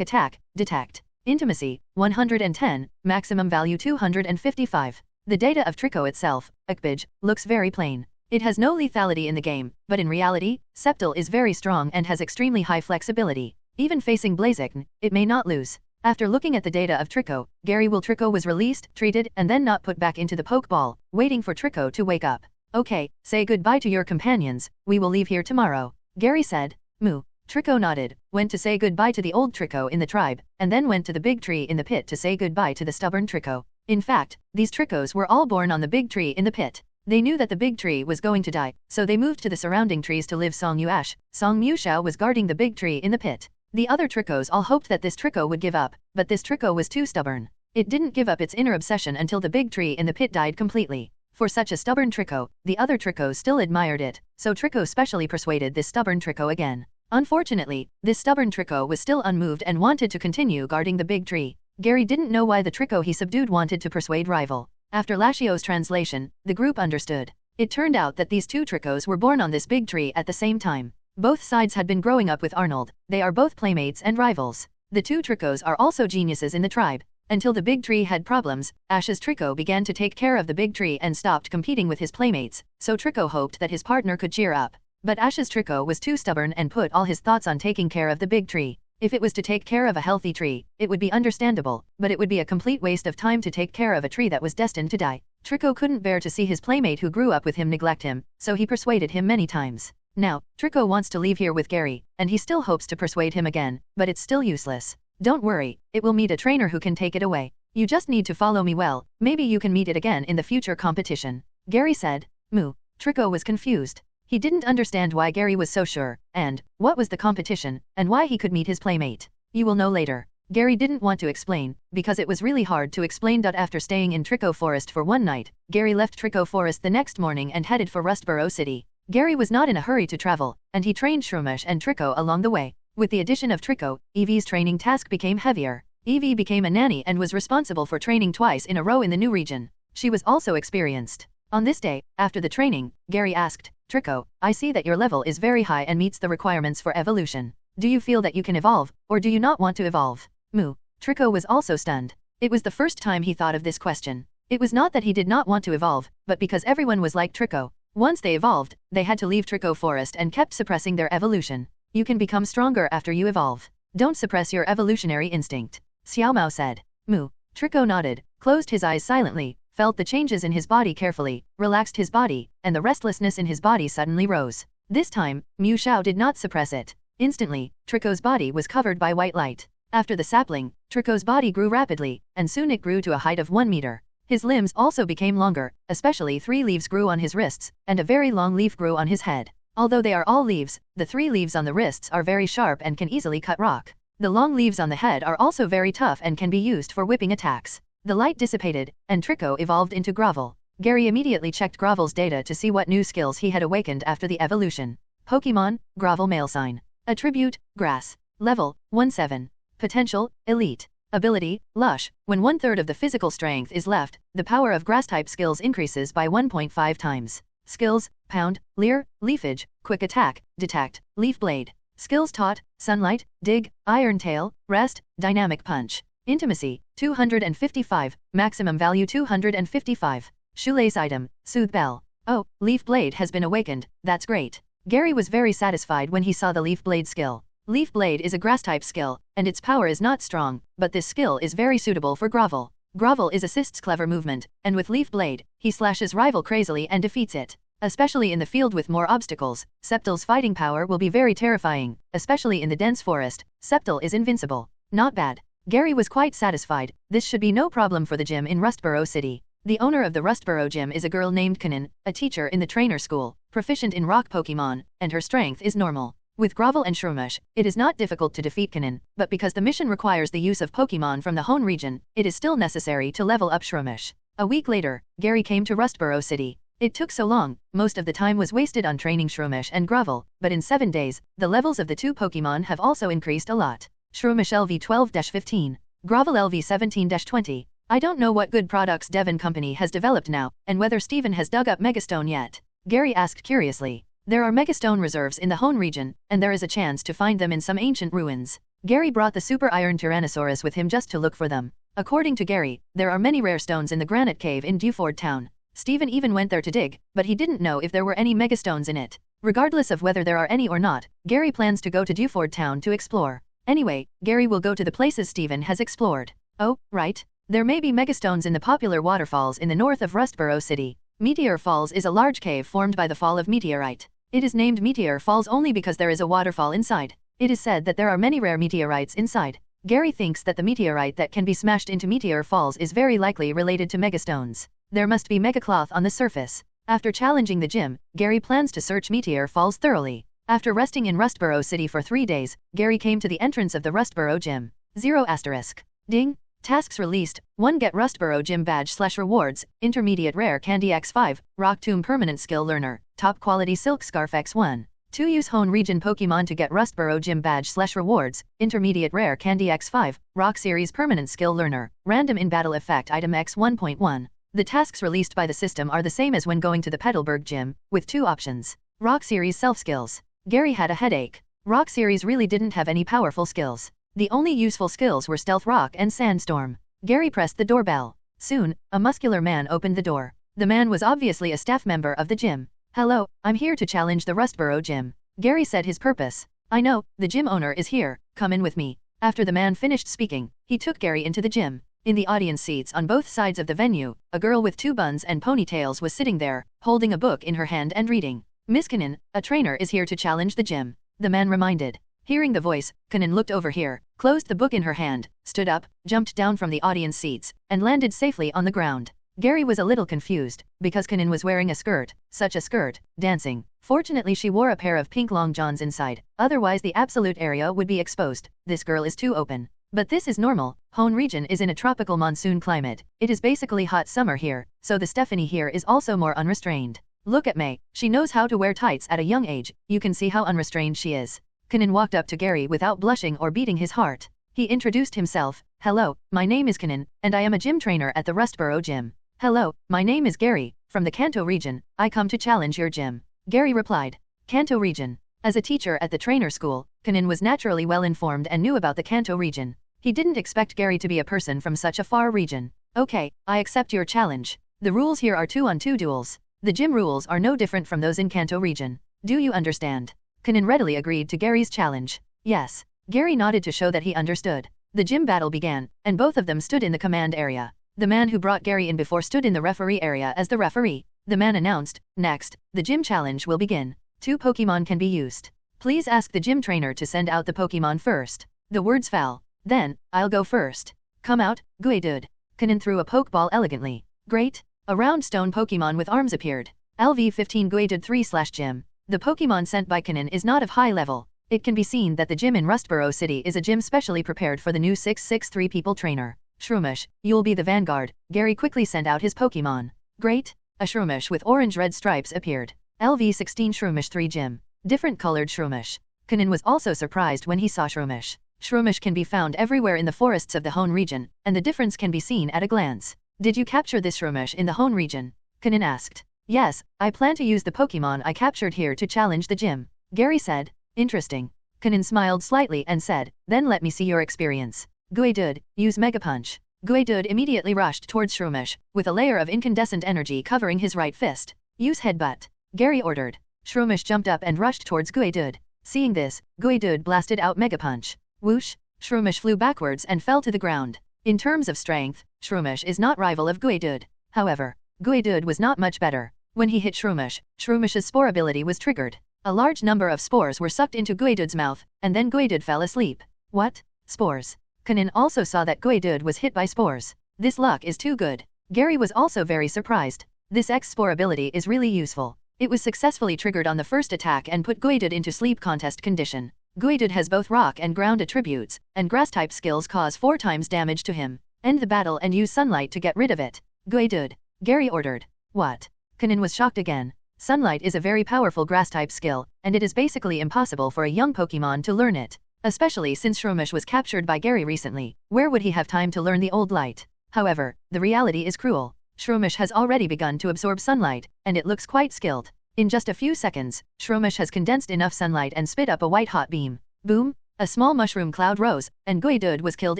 Attack, Detect. Intimacy, 110, maximum value 255. The data of Trico itself, Akbij, looks very plain. It has no lethality in the game, but in reality, Sceptile is very strong and has extremely high flexibility. Even facing Blaziken, it may not lose. After looking at the data of Trico, Trico was released, treated, and then not put back into the Pokeball, waiting for Trico to wake up. Okay, say goodbye to your companions, we will leave here tomorrow. Gary said. Moo. Trico nodded, went to say goodbye to the old Trico in the tribe, and then went to the big tree in the pit to say goodbye to the stubborn Trico. In fact, these Tricos were all born on the big tree in the pit. They knew that the big tree was going to die, so they moved to the surrounding trees to live. Song Yuash, Song Muxiao was guarding the big tree in the pit. The other Tricos all hoped that this Trico would give up, but this Trico was too stubborn. It didn't give up its inner obsession until the big tree in the pit died completely. For such a stubborn Trico, the other Tricos still admired it, so Trico specially persuaded this stubborn Trico again. Unfortunately, this stubborn Trico was still unmoved and wanted to continue guarding the big tree. Gary didn't know why the Trico he subdued wanted to persuade rival. After Lashio's translation, the group understood. It turned out that these two Tricos were born on this big tree at the same time. Both sides had been growing up with Arnold. They are both playmates and rivals. The two Tricos are also geniuses in the tribe. Until the big tree had problems, Ash's Trico began to take care of the big tree and stopped competing with his playmates, so Trico hoped that his partner could cheer up. But Ash's Trico was too stubborn and put all his thoughts on taking care of the big tree. If it was to take care of a healthy tree, it would be understandable, but it would be a complete waste of time to take care of a tree that was destined to die. Trico couldn't bear to see his playmate who grew up with him neglect him, so he persuaded him many times. Now, Trico wants to leave here with Gary, and he still hopes to persuade him again, but it's still useless. Don't worry, it will meet a trainer who can take it away. You just need to follow me well, maybe you can meet it again in the future competition. Gary said. Moo. Trico was confused. He didn't understand why Gary was so sure, and what was the competition, and why he could meet his playmate. You will know later. Gary didn't want to explain, because it was really hard to explain. After staying in Trico Forest for one night, Gary left Trico Forest the next morning and headed for Rustboro City. Gary was not in a hurry to travel, and he trained Shroomish and Trico along the way. With the addition of Trico, Evie's training task became heavier. Evie became a nanny and was responsible for training twice in a row in the new region. She was also experienced. On this day, after the training, Gary asked, Trico, I see that your level is very high and meets the requirements for evolution. Do you feel that you can evolve, or do you not want to evolve? Moo. Trico was also stunned. It was the first time he thought of this question. It was not that he did not want to evolve, but because everyone was like Trico. Once they evolved, they had to leave Trico Forest and kept suppressing their evolution. You can become stronger after you evolve. Don't suppress your evolutionary instinct. Xiao Mao said. Moo. Trico nodded, closed his eyes silently, felt the changes in his body carefully, relaxed his body, and the restlessness in his body suddenly rose. This time, Mu Xiao did not suppress it. Instantly, Trico's body was covered by white light. After the sapling, Trico's body grew rapidly, and soon it grew to a height of 1 meter. His limbs also became longer, especially 3 leaves grew on his wrists, and a very long leaf grew on his head. Although they are all leaves, the 3 leaves on the wrists are very sharp and can easily cut rock. The long leaves on the head are also very tough and can be used for whipping attacks. The light dissipated, and Trico evolved into Grovel. Gary immediately checked Grovel's data to see what new skills he had awakened after the evolution. Pokemon, Grovel male sign. Attribute, Grass. Level, 1-7. Potential, Elite. Ability, Lush. When 1/3 of the physical strength is left, the power of Grass-type skills increases by 1.5 times. Skills, Pound, Leer, Leafage, Quick Attack, Detect, Leaf Blade. Skills taught, Sunlight, Dig, Iron Tail, Rest, Dynamic Punch. Intimacy, 255, maximum value 255. Shoelace item, Soothe Bell. Oh, Leaf Blade has been awakened, that's great. Gary was very satisfied when he saw the Leaf Blade skill. Leaf Blade is a grass-type skill, and its power is not strong, but this skill is very suitable for Grovel. Grovel is assists clever movement, and with Leaf Blade, he slashes rival crazily and defeats it. Especially in the field with more obstacles, Sceptile's fighting power will be very terrifying, especially in the dense forest. Sceptile is invincible. Not bad. Gary was quite satisfied. This should be no problem for the gym in Rustboro City. The owner of the Rustboro gym is a girl named Hoenn, a teacher in the trainer school, proficient in rock Pokemon, and her strength is normal. With Grovel and Shroomish, it is not difficult to defeat Hoenn, but because the mission requires the use of Pokemon from the Hoenn region, it is still necessary to level up Shroomish. A week later, Gary came to Rustboro City. It took so long, most of the time was wasted on training Shroomish and Grovel, but in 7 days, the levels of the 2 Pokemon have also increased a lot. Shroomish LV 12-15, Grovel LV 17-20. I don't know what good products Devon Company has developed now, and whether Steven has dug up Megastone yet. Gary asked curiously. There are Megastone reserves in the Hoenn region, and there is a chance to find them in some ancient ruins. Gary brought the Super Iron Tyrannosaurus with him just to look for them. According to Gary, there are many rare stones in the Granite Cave in Dewford Town. Steven even went there to dig, but he didn't know if there were any Megastones in it. Regardless of whether there are any or not, Gary plans to go to Dewford Town to explore. Anyway, Gary will go to the places Steven has explored. Oh, right. There may be Megastones in the popular waterfalls in the north of Rustboro City. Meteor Falls is a large cave formed by the fall of meteorite. It is named Meteor Falls only because there is a waterfall inside. It is said that there are many rare meteorites inside. Gary thinks that the meteorite that can be smashed into Meteor Falls is very likely related to Megastones. There must be Megacloth on the surface. After challenging the gym, Gary plans to search Meteor Falls thoroughly. After resting in Rustboro City for 3 days, Gary came to the entrance of the Rustboro gym. 0 *. Ding. Tasks released. 1 Get Rustboro Gym Badge/Rewards, Intermediate Rare Candy X5, Rock Tomb Permanent Skill Learner, Top Quality Silk Scarf X1. 2 Use Hoenn Region Pokemon to get Rustboro Gym Badge/Rewards, Intermediate Rare Candy X5, Rock Series Permanent Skill Learner, Random in Battle Effect Item X1.1. The tasks released by the system are the same as when going to the Petalburg gym, with 2 options. Rock Series self-skills. Gary had a headache. Rock Series really didn't have any powerful skills. The only useful skills were Stealth Rock and Sandstorm. Gary pressed the doorbell. Soon, a muscular man opened the door. The man was obviously a staff member of the gym. "Hello, I'm here to challenge the Rustboro gym." Gary said his purpose. "I know, the gym owner is here, come in with me." After the man finished speaking, he took Gary into the gym. In the audience seats on both sides of the venue, a girl with 2 buns and ponytails was sitting there, holding a book in her hand and reading. "Miss Qin, a trainer is here to challenge the gym," the man reminded. Hearing the voice, Qin looked over here, closed the book in her hand, stood up, jumped down from the audience seats, and landed safely on the ground. Gary was a little confused, because Qin was wearing a skirt, such a skirt, dancing. Fortunately she wore a pair of pink long johns inside, otherwise the absolute area would be exposed. This girl is too open. But this is normal. Hoenn region is in a tropical monsoon climate. It is basically hot summer here, so the Stephanie here is also more unrestrained. Look at May, she knows how to wear tights at a young age, you can see how unrestrained she is. Qin walked up to Gary without blushing or beating his heart. He introduced himself. "Hello, my name is Qin, and I am a gym trainer at the Rustboro gym." "Hello, my name is Gary, from the Kanto region, I come to challenge your gym." Gary replied. Kanto region. As a teacher at the trainer school, Qin was naturally well informed and knew about the Kanto region. He didn't expect Gary to be a person from such a far region. "Okay, I accept your challenge. The rules here are 2-on-2 duels. The gym rules are no different from those in Kanto region. Do you understand?" Qin readily agreed to Gary's challenge. Yes. Gary nodded to show that he understood. The gym battle began, and both of them stood in the command area. The man who brought Gary in before stood in the referee area as the referee. The man announced, "Next, the gym challenge will begin. 2 Pokémon can be used. Please ask the gym trainer to send out the Pokémon first." The words fell. "Then, I'll go first. Come out, Guidud." Qin threw a Pokeball elegantly. Great. A round stone Pokémon with arms appeared. LV15 Guidud 3/gym. The Pokémon sent by Qin is not of high level. It can be seen that the gym in Rustboro City is a gym specially prepared for the new 663 people trainer. "Shroomish, you'll be the vanguard." Gary quickly sent out his Pokémon. Great. A Shroomish with orange-red stripes appeared. LV16 Shroomish 3 gym. Different colored Shroomish. Qin was also surprised when he saw Shroomish. Shroomish can be found everywhere in the forests of the Hoenn region, and the difference can be seen at a glance. "Did you capture this Shroomish in the Hoenn region?" Qin asked. "Yes, I plan to use the Pokémon I captured here to challenge the gym." Gary said. "Interesting." Qin smiled slightly and said, "Then let me see your experience. Guidud, use Mega Punch." Guidud immediately rushed towards Shroomish, with a layer of incandescent energy covering his right fist. "Use Headbutt," Gary ordered. Shroomish jumped up and rushed towards Guidud. Seeing this, Guidud blasted out Mega Punch. Whoosh! Shroomish flew backwards and fell to the ground. In terms of strength, Shroomish is not rival of Guidud. However, Guidud was not much better. When he hit Shroomish, Shroomish's spore ability was triggered. A large number of spores were sucked into Guidud's mouth, and then Guidud fell asleep. What? Spores? Qin also saw that Guidud was hit by spores. This luck is too good. Gary was also very surprised. This X-spore ability is really useful. It was successfully triggered on the first attack and put Guidud into sleep contest condition. Guidud has both rock and ground attributes, and grass-type skills cause 4 times damage to him. End the battle and use sunlight to get rid of it. Guidud, Gary ordered. What? Qin was shocked again. Sunlight is a very powerful grass-type skill, and it is basically impossible for a young Pokemon to learn it. Especially since Shroomish was captured by Gary recently, where would he have time to learn the old light? However, the reality is cruel. Shroomish has already begun to absorb sunlight, and it looks quite skilled. In just a few seconds, Shroomish has condensed enough sunlight and spit up a white-hot beam. Boom! A small mushroom cloud rose, and Guidud was killed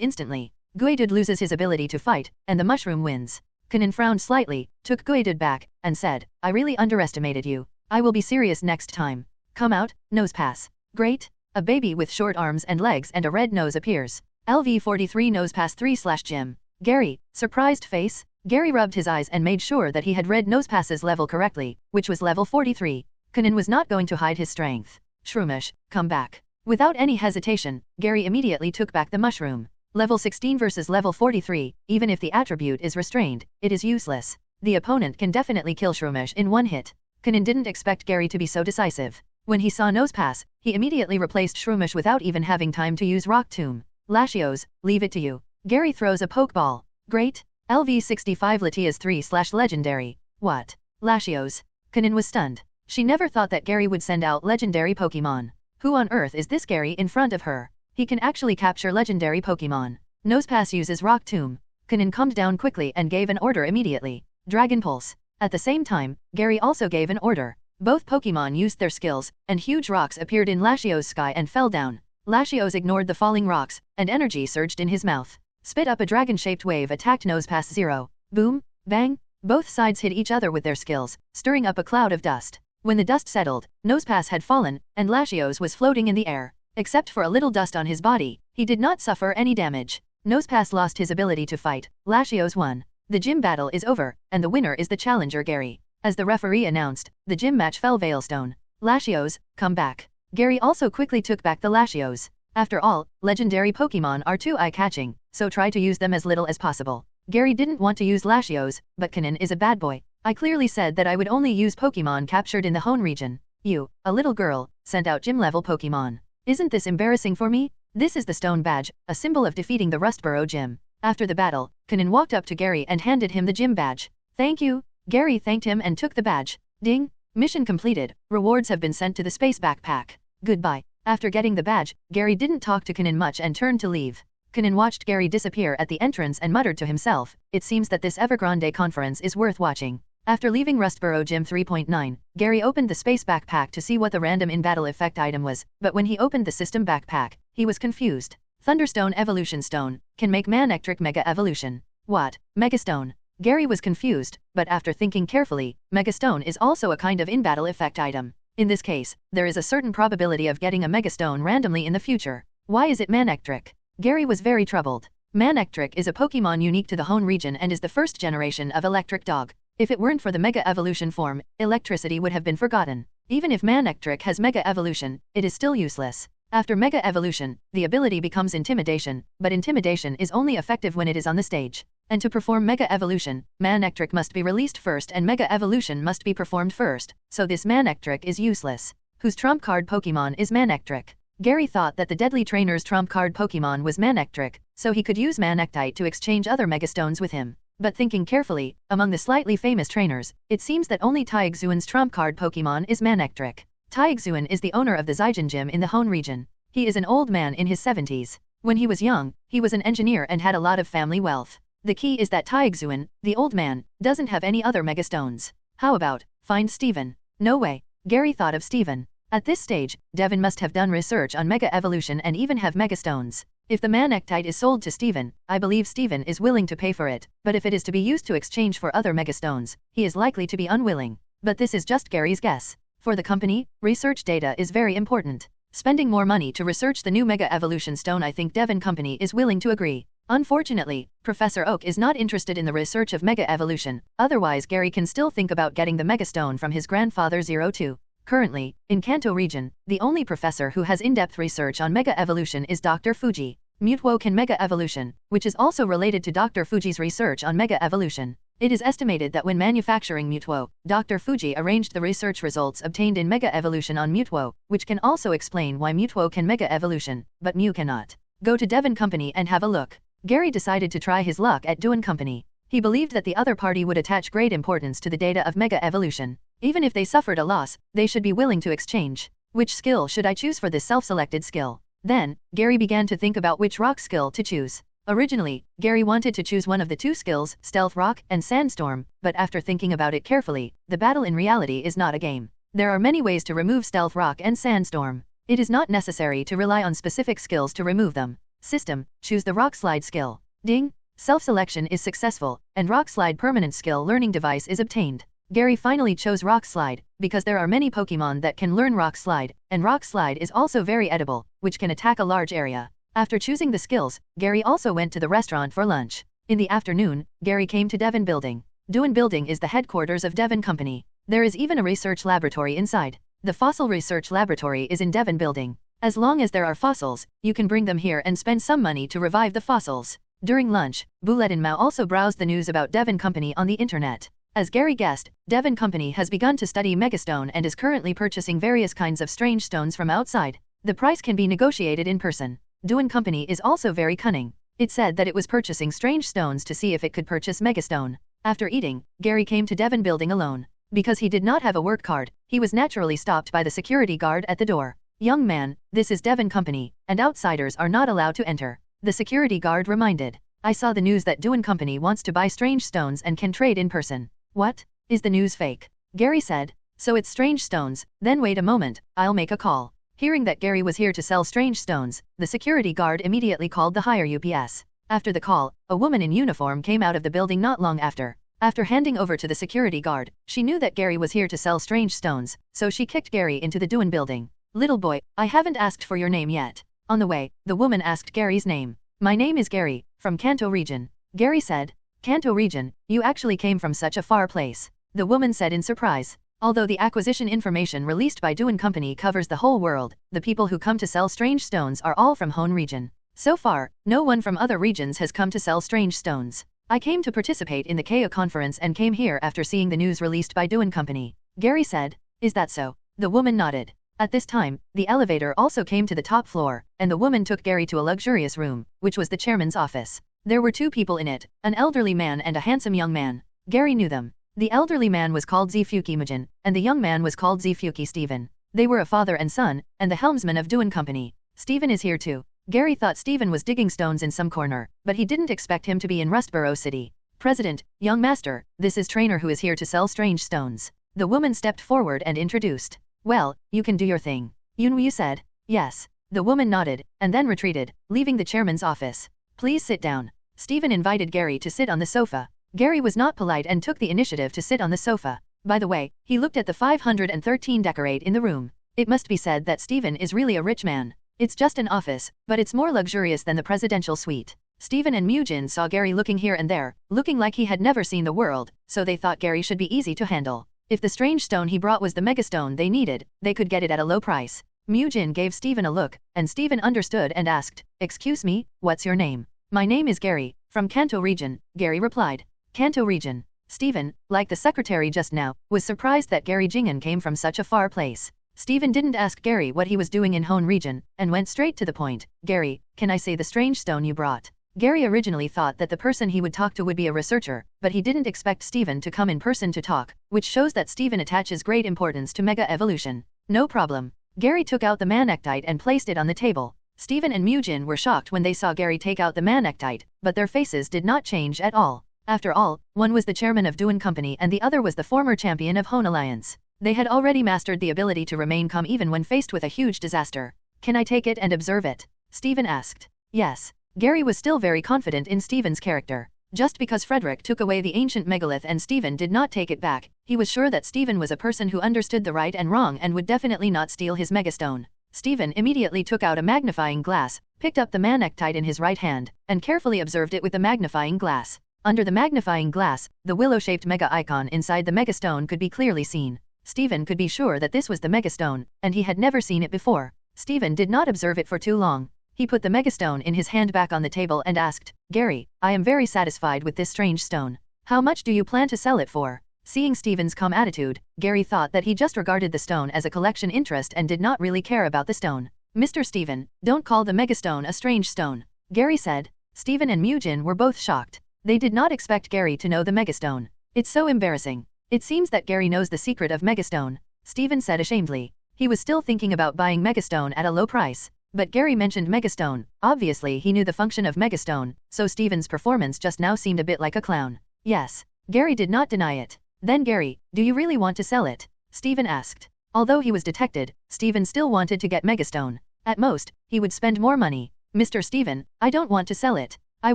instantly. Guidud loses his ability to fight, and the mushroom wins. Qin frowned slightly, took Guidud back, and said, "I really underestimated you. I will be serious next time. Come out, nose pass." Great! A baby with short arms and legs and a red nose appears. LV43 nose pass 3/gym. Gary, surprised face? Gary rubbed his eyes and made sure that he had read nose pass's level correctly, which was level 43. Qin was not going to hide his strength. Shroomish, come back. Without any hesitation, Gary immediately took back the mushroom. Level 16 versus level 43, even if the attribute is restrained, it is useless. The opponent can definitely kill Shroomish in one hit. Qin didn't expect Gary to be so decisive. When he saw Nose Pass, he immediately replaced Shroomish without even having time to use Rock Tomb. Latios, leave it to you. Gary throws a Pokeball. Great. LV65 Latias 3/legendary. What? Latios. Qin was stunned. She never thought that Gary would send out legendary Pokemon. Who on earth is this Gary in front of her? He can actually capture legendary Pokemon. Nosepass uses Rock Tomb. Qin calmed down quickly and gave an order immediately. Dragon Pulse. At the same time, Gary also gave an order. Both Pokémon used their skills, and huge rocks appeared in Lashio's sky and fell down. Latios ignored the falling rocks, and energy surged in his mouth. Spit up a dragon-shaped wave attacked Nosepass Zero. Boom, bang, both sides hit each other with their skills, stirring up a cloud of dust. When the dust settled, Nosepass had fallen, and Latios was floating in the air. Except for a little dust on his body, he did not suffer any damage. Nosepass lost his ability to fight. Latios won. The gym battle is over, and the winner is the challenger Gary. As the referee announced, the gym match fell Veilstone. Latios, come back. Gary also quickly took back the Latios. After all, legendary Pokémon are too eye-catching, so try to use them as little as possible. Gary didn't want to use Latios, but Qin is a bad boy. I clearly said that I would only use Pokémon captured in the Hoenn region. You, a little girl, sent out gym-level Pokémon. Isn't this embarrassing for me? This is the stone badge, a symbol of defeating the Rustboro gym. After the battle, Qin walked up to Gary and handed him the gym badge. Thank you. Gary thanked him and took the badge. Ding! Mission completed. Rewards have been sent to the space backpack. Goodbye. After getting the badge, Gary didn't talk to Qin much and turned to leave. Qin watched Gary disappear at the entrance and muttered to himself, it seems that this Evergrande conference is worth watching. After leaving Rustboro Gym 3.9, Gary opened the space backpack to see what the random in-battle effect item was, but when he opened the system backpack, he was confused. Thunderstone Evolution Stone can make Manectric Mega Evolution. What? Megastone? Gary was confused, but after thinking carefully, Megastone is also a kind of in-battle effect item. In this case, there is a certain probability of getting a Megastone randomly in the future. Why is it Manectric? Gary was very troubled. Manectric is a Pokémon unique to the Hoenn region and is the first generation of Electric Dog. If it weren't for the Mega Evolution form, electricity would have been forgotten. Even if Manectric has Mega Evolution, it is still useless. After Mega Evolution, the ability becomes Intimidation, but Intimidation is only effective when it is on the stage. And to perform Mega Evolution, Manectric must be released first and Mega Evolution must be performed first, so this Manectric is useless. Whose trump card Pokémon is Manectric? Gary thought that the Deadly Trainer's trump card Pokémon was Manectric, so he could use Manectite to exchange other Megastones with him. But thinking carefully, among the slightly famous trainers, it seems that only Taigzuan's trump card Pokémon is Manectric. Taigzuan is the owner of the Zygen Gym in the Hoenn region. He is an old man in his 70s. When he was young, he was an engineer and had a lot of family wealth. The key is that Taigzuan, the old man, doesn't have any other Megastones. How about, find Steven? No way. Gary thought of Steven. At this stage, Devin must have done research on Mega Evolution and even have Megastones. If the Manectite is sold to Steven, I believe Steven is willing to pay for it, but if it is to be used to exchange for other Megastones, he is likely to be unwilling. But this is just Gary's guess. For the company, research data is very important. Spending more money to research the new Mega Evolution Stone, I think Devin Company is willing to agree. Unfortunately, Professor Oak is not interested in the research of Mega Evolution, otherwise Gary can still think about getting the Megastone from his grandfather 02. Currently, in Kanto region, the only professor who has in-depth research on Mega Evolution is Dr. Fuji. Mutwo can Mega Evolution, which is also related to Dr. Fuji's research on Mega Evolution. It is estimated that when manufacturing Mutwo, Dr. Fuji arranged the research results obtained in Mega Evolution on Mutwo, which can also explain why Mutwo can Mega Evolution, but Mew cannot. Go to Devin Company and have a look. Gary decided to try his luck at Duan Company. He believed that the other party would attach great importance to the data of Mega Evolution. Even if they suffered a loss, they should be willing to exchange. Which skill should I choose for this self-selected skill? Then, Gary began to think about which rock skill to choose. Originally, Gary wanted to choose one of the two skills, Stealth Rock and Sandstorm, but after thinking about it carefully, the battle in reality is not a game. There are many ways to remove Stealth Rock and Sandstorm. It is not necessary to rely on specific skills to remove them. System, choose the Rock Slide skill. Ding! Self-selection is successful, and Rock Slide permanent skill learning device is obtained. Gary finally chose Rock Slide, because there are many Pokémon that can learn Rock Slide, and Rock Slide is also very edible, which can attack a large area. After choosing the skills, Gary also went to the restaurant for lunch. In the afternoon, Gary came to Devin Building. Duan Building is the headquarters of Devin Company. There is even a research laboratory inside. The Fossil Research Laboratory is in Devin Building. As long as there are fossils, you can bring them here and spend some money to revive the fossils. During lunch, Qin Mao also browsed the news about Devin Company on the internet. As Gary guessed, Devin Company has begun to study Megastone and is currently purchasing various kinds of strange stones from outside. The price can be negotiated in person. Duan Company is also very cunning. It said that it was purchasing strange stones to see if it could purchase Megastone. After eating, Gary came to Devin Building alone. Because he did not have a work card, he was naturally stopped by the security guard at the door. Young man, this is Devin Company, and outsiders are not allowed to enter. The security guard reminded. I saw the news that Duan Company wants to buy strange stones and can trade in person. What? Is the news fake? Gary said. So it's strange stones, then wait a moment, I'll make a call. Hearing that Gary was here to sell strange stones, the security guard immediately called the higher UPS. After the call, a woman in uniform came out of the building not long after. After handing over to the security guard, she knew that Gary was here to sell strange stones, so she kicked Gary into the Duan building. Little boy, I haven't asked for your name yet. On the way, the woman asked Gary's name. My name is Gary, from Kanto region. Gary said. Kanto region, you actually came from such a far place. The woman said in surprise. Although the acquisition information released by Duan Company covers the whole world, the people who come to sell strange stones are all from Hoenn region. So far, no one from other regions has come to sell strange stones. I came to participate in the KO conference and came here after seeing the news released by Duan Company. Gary said. Is that so? The woman nodded. At this time, the elevator also came to the top floor, and the woman took Gary to a luxurious room, which was the chairman's office. There were two people in it, an elderly man and a handsome young man. Gary knew them. The elderly man was called Zifuki Majin, and the young man was called Zifuki Stephen. They were a father and son, and the helmsman of Duan Company. Stephen is here too. Gary thought Stephen was digging stones in some corner, but he didn't expect him to be in Rustboro City. President, young master, this is trainer who is here to sell strange stones. The woman stepped forward and introduced. Well, you can do your thing. Yunwu said. Yes. The woman nodded, and then retreated, leaving the chairman's office. Please sit down. Stephen invited Gary to sit on the sofa. Gary was not polite and took the initiative to sit on the sofa. By the way, he looked at the 513 decorate in the room. It must be said that Stephen is really a rich man. It's just an office, but it's more luxurious than the presidential suite. Stephen and Mujin saw Gary looking here and there, looking like he had never seen the world, so they thought Gary should be easy to handle. If the strange stone he brought was the megastone they needed, they could get it at a low price. Mujin gave Stephen a look, and Stephen understood and asked, Excuse me, what's your name? My name is Gary, from Kanto region, Gary replied. Kanto region. Stephen, like the secretary just now, was surprised that Gary Jingen came from such a far place. Stephen didn't ask Gary what he was doing in Hoenn region, and went straight to the point. Gary, can I say the strange stone you brought? Gary originally thought that the person he would talk to would be a researcher, but he didn't expect Stephen to come in person to talk, which shows that Stephen attaches great importance to mega evolution. No problem. Gary took out the manectite and placed it on the table. Stephen and Mujin were shocked when they saw Gary take out the manectite, but their faces did not change at all. After all, one was the chairman of Duan Company and the other was the former champion of Hoenn Alliance. They had already mastered the ability to remain calm even when faced with a huge disaster. Can I take it and observe it? Stephen asked. Yes. Gary was still very confident in Stephen's character. Just because Frederick took away the ancient megalith and Stephen did not take it back, he was sure that Stephen was a person who understood the right and wrong and would definitely not steal his megastone. Stephen immediately took out a magnifying glass, picked up the manectite in his right hand, and carefully observed it with the magnifying glass. Under the magnifying glass, the willow-shaped mega icon inside the megastone could be clearly seen. Stephen could be sure that this was the megastone, and he had never seen it before. Stephen did not observe it for too long. He put the megastone in his hand back on the table and asked, Gary, I am very satisfied with this strange stone. How much do you plan to sell it for? Seeing Stephen's calm attitude, Gary thought that he just regarded the stone as a collection interest and did not really care about the stone. Mr. Stephen, don't call the megastone a strange stone. Gary said. Stephen and Mujin were both shocked. They did not expect Gary to know the megastone. It's so embarrassing. It seems that Gary knows the secret of megastone. Stephen said ashamedly. He was still thinking about buying megastone at a low price. But Gary mentioned megastone. Obviously he knew the function of megastone, so Stephen's performance just now seemed a bit like a clown. Yes. Gary did not deny it. Then Gary, do you really want to sell it? Stephen asked. Although he was detected, Stephen still wanted to get megastone. At most, he would spend more money. Mr. Stephen, I don't want to sell it. I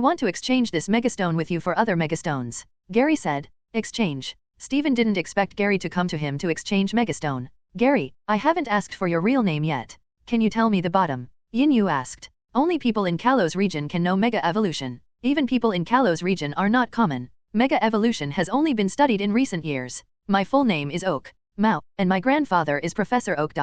want to exchange this megastone with you for other megastones. Gary said. Exchange. Stephen didn't expect Gary to come to him to exchange megastone. Gary, I haven't asked for your real name yet. Can you tell me the bottom? Yin Yu asked. Only people in Kalos region can know mega evolution. Even people in Kalos region are not common. Mega evolution has only been studied in recent years. My full name is Oak Mao, and my grandfather is Professor Oak.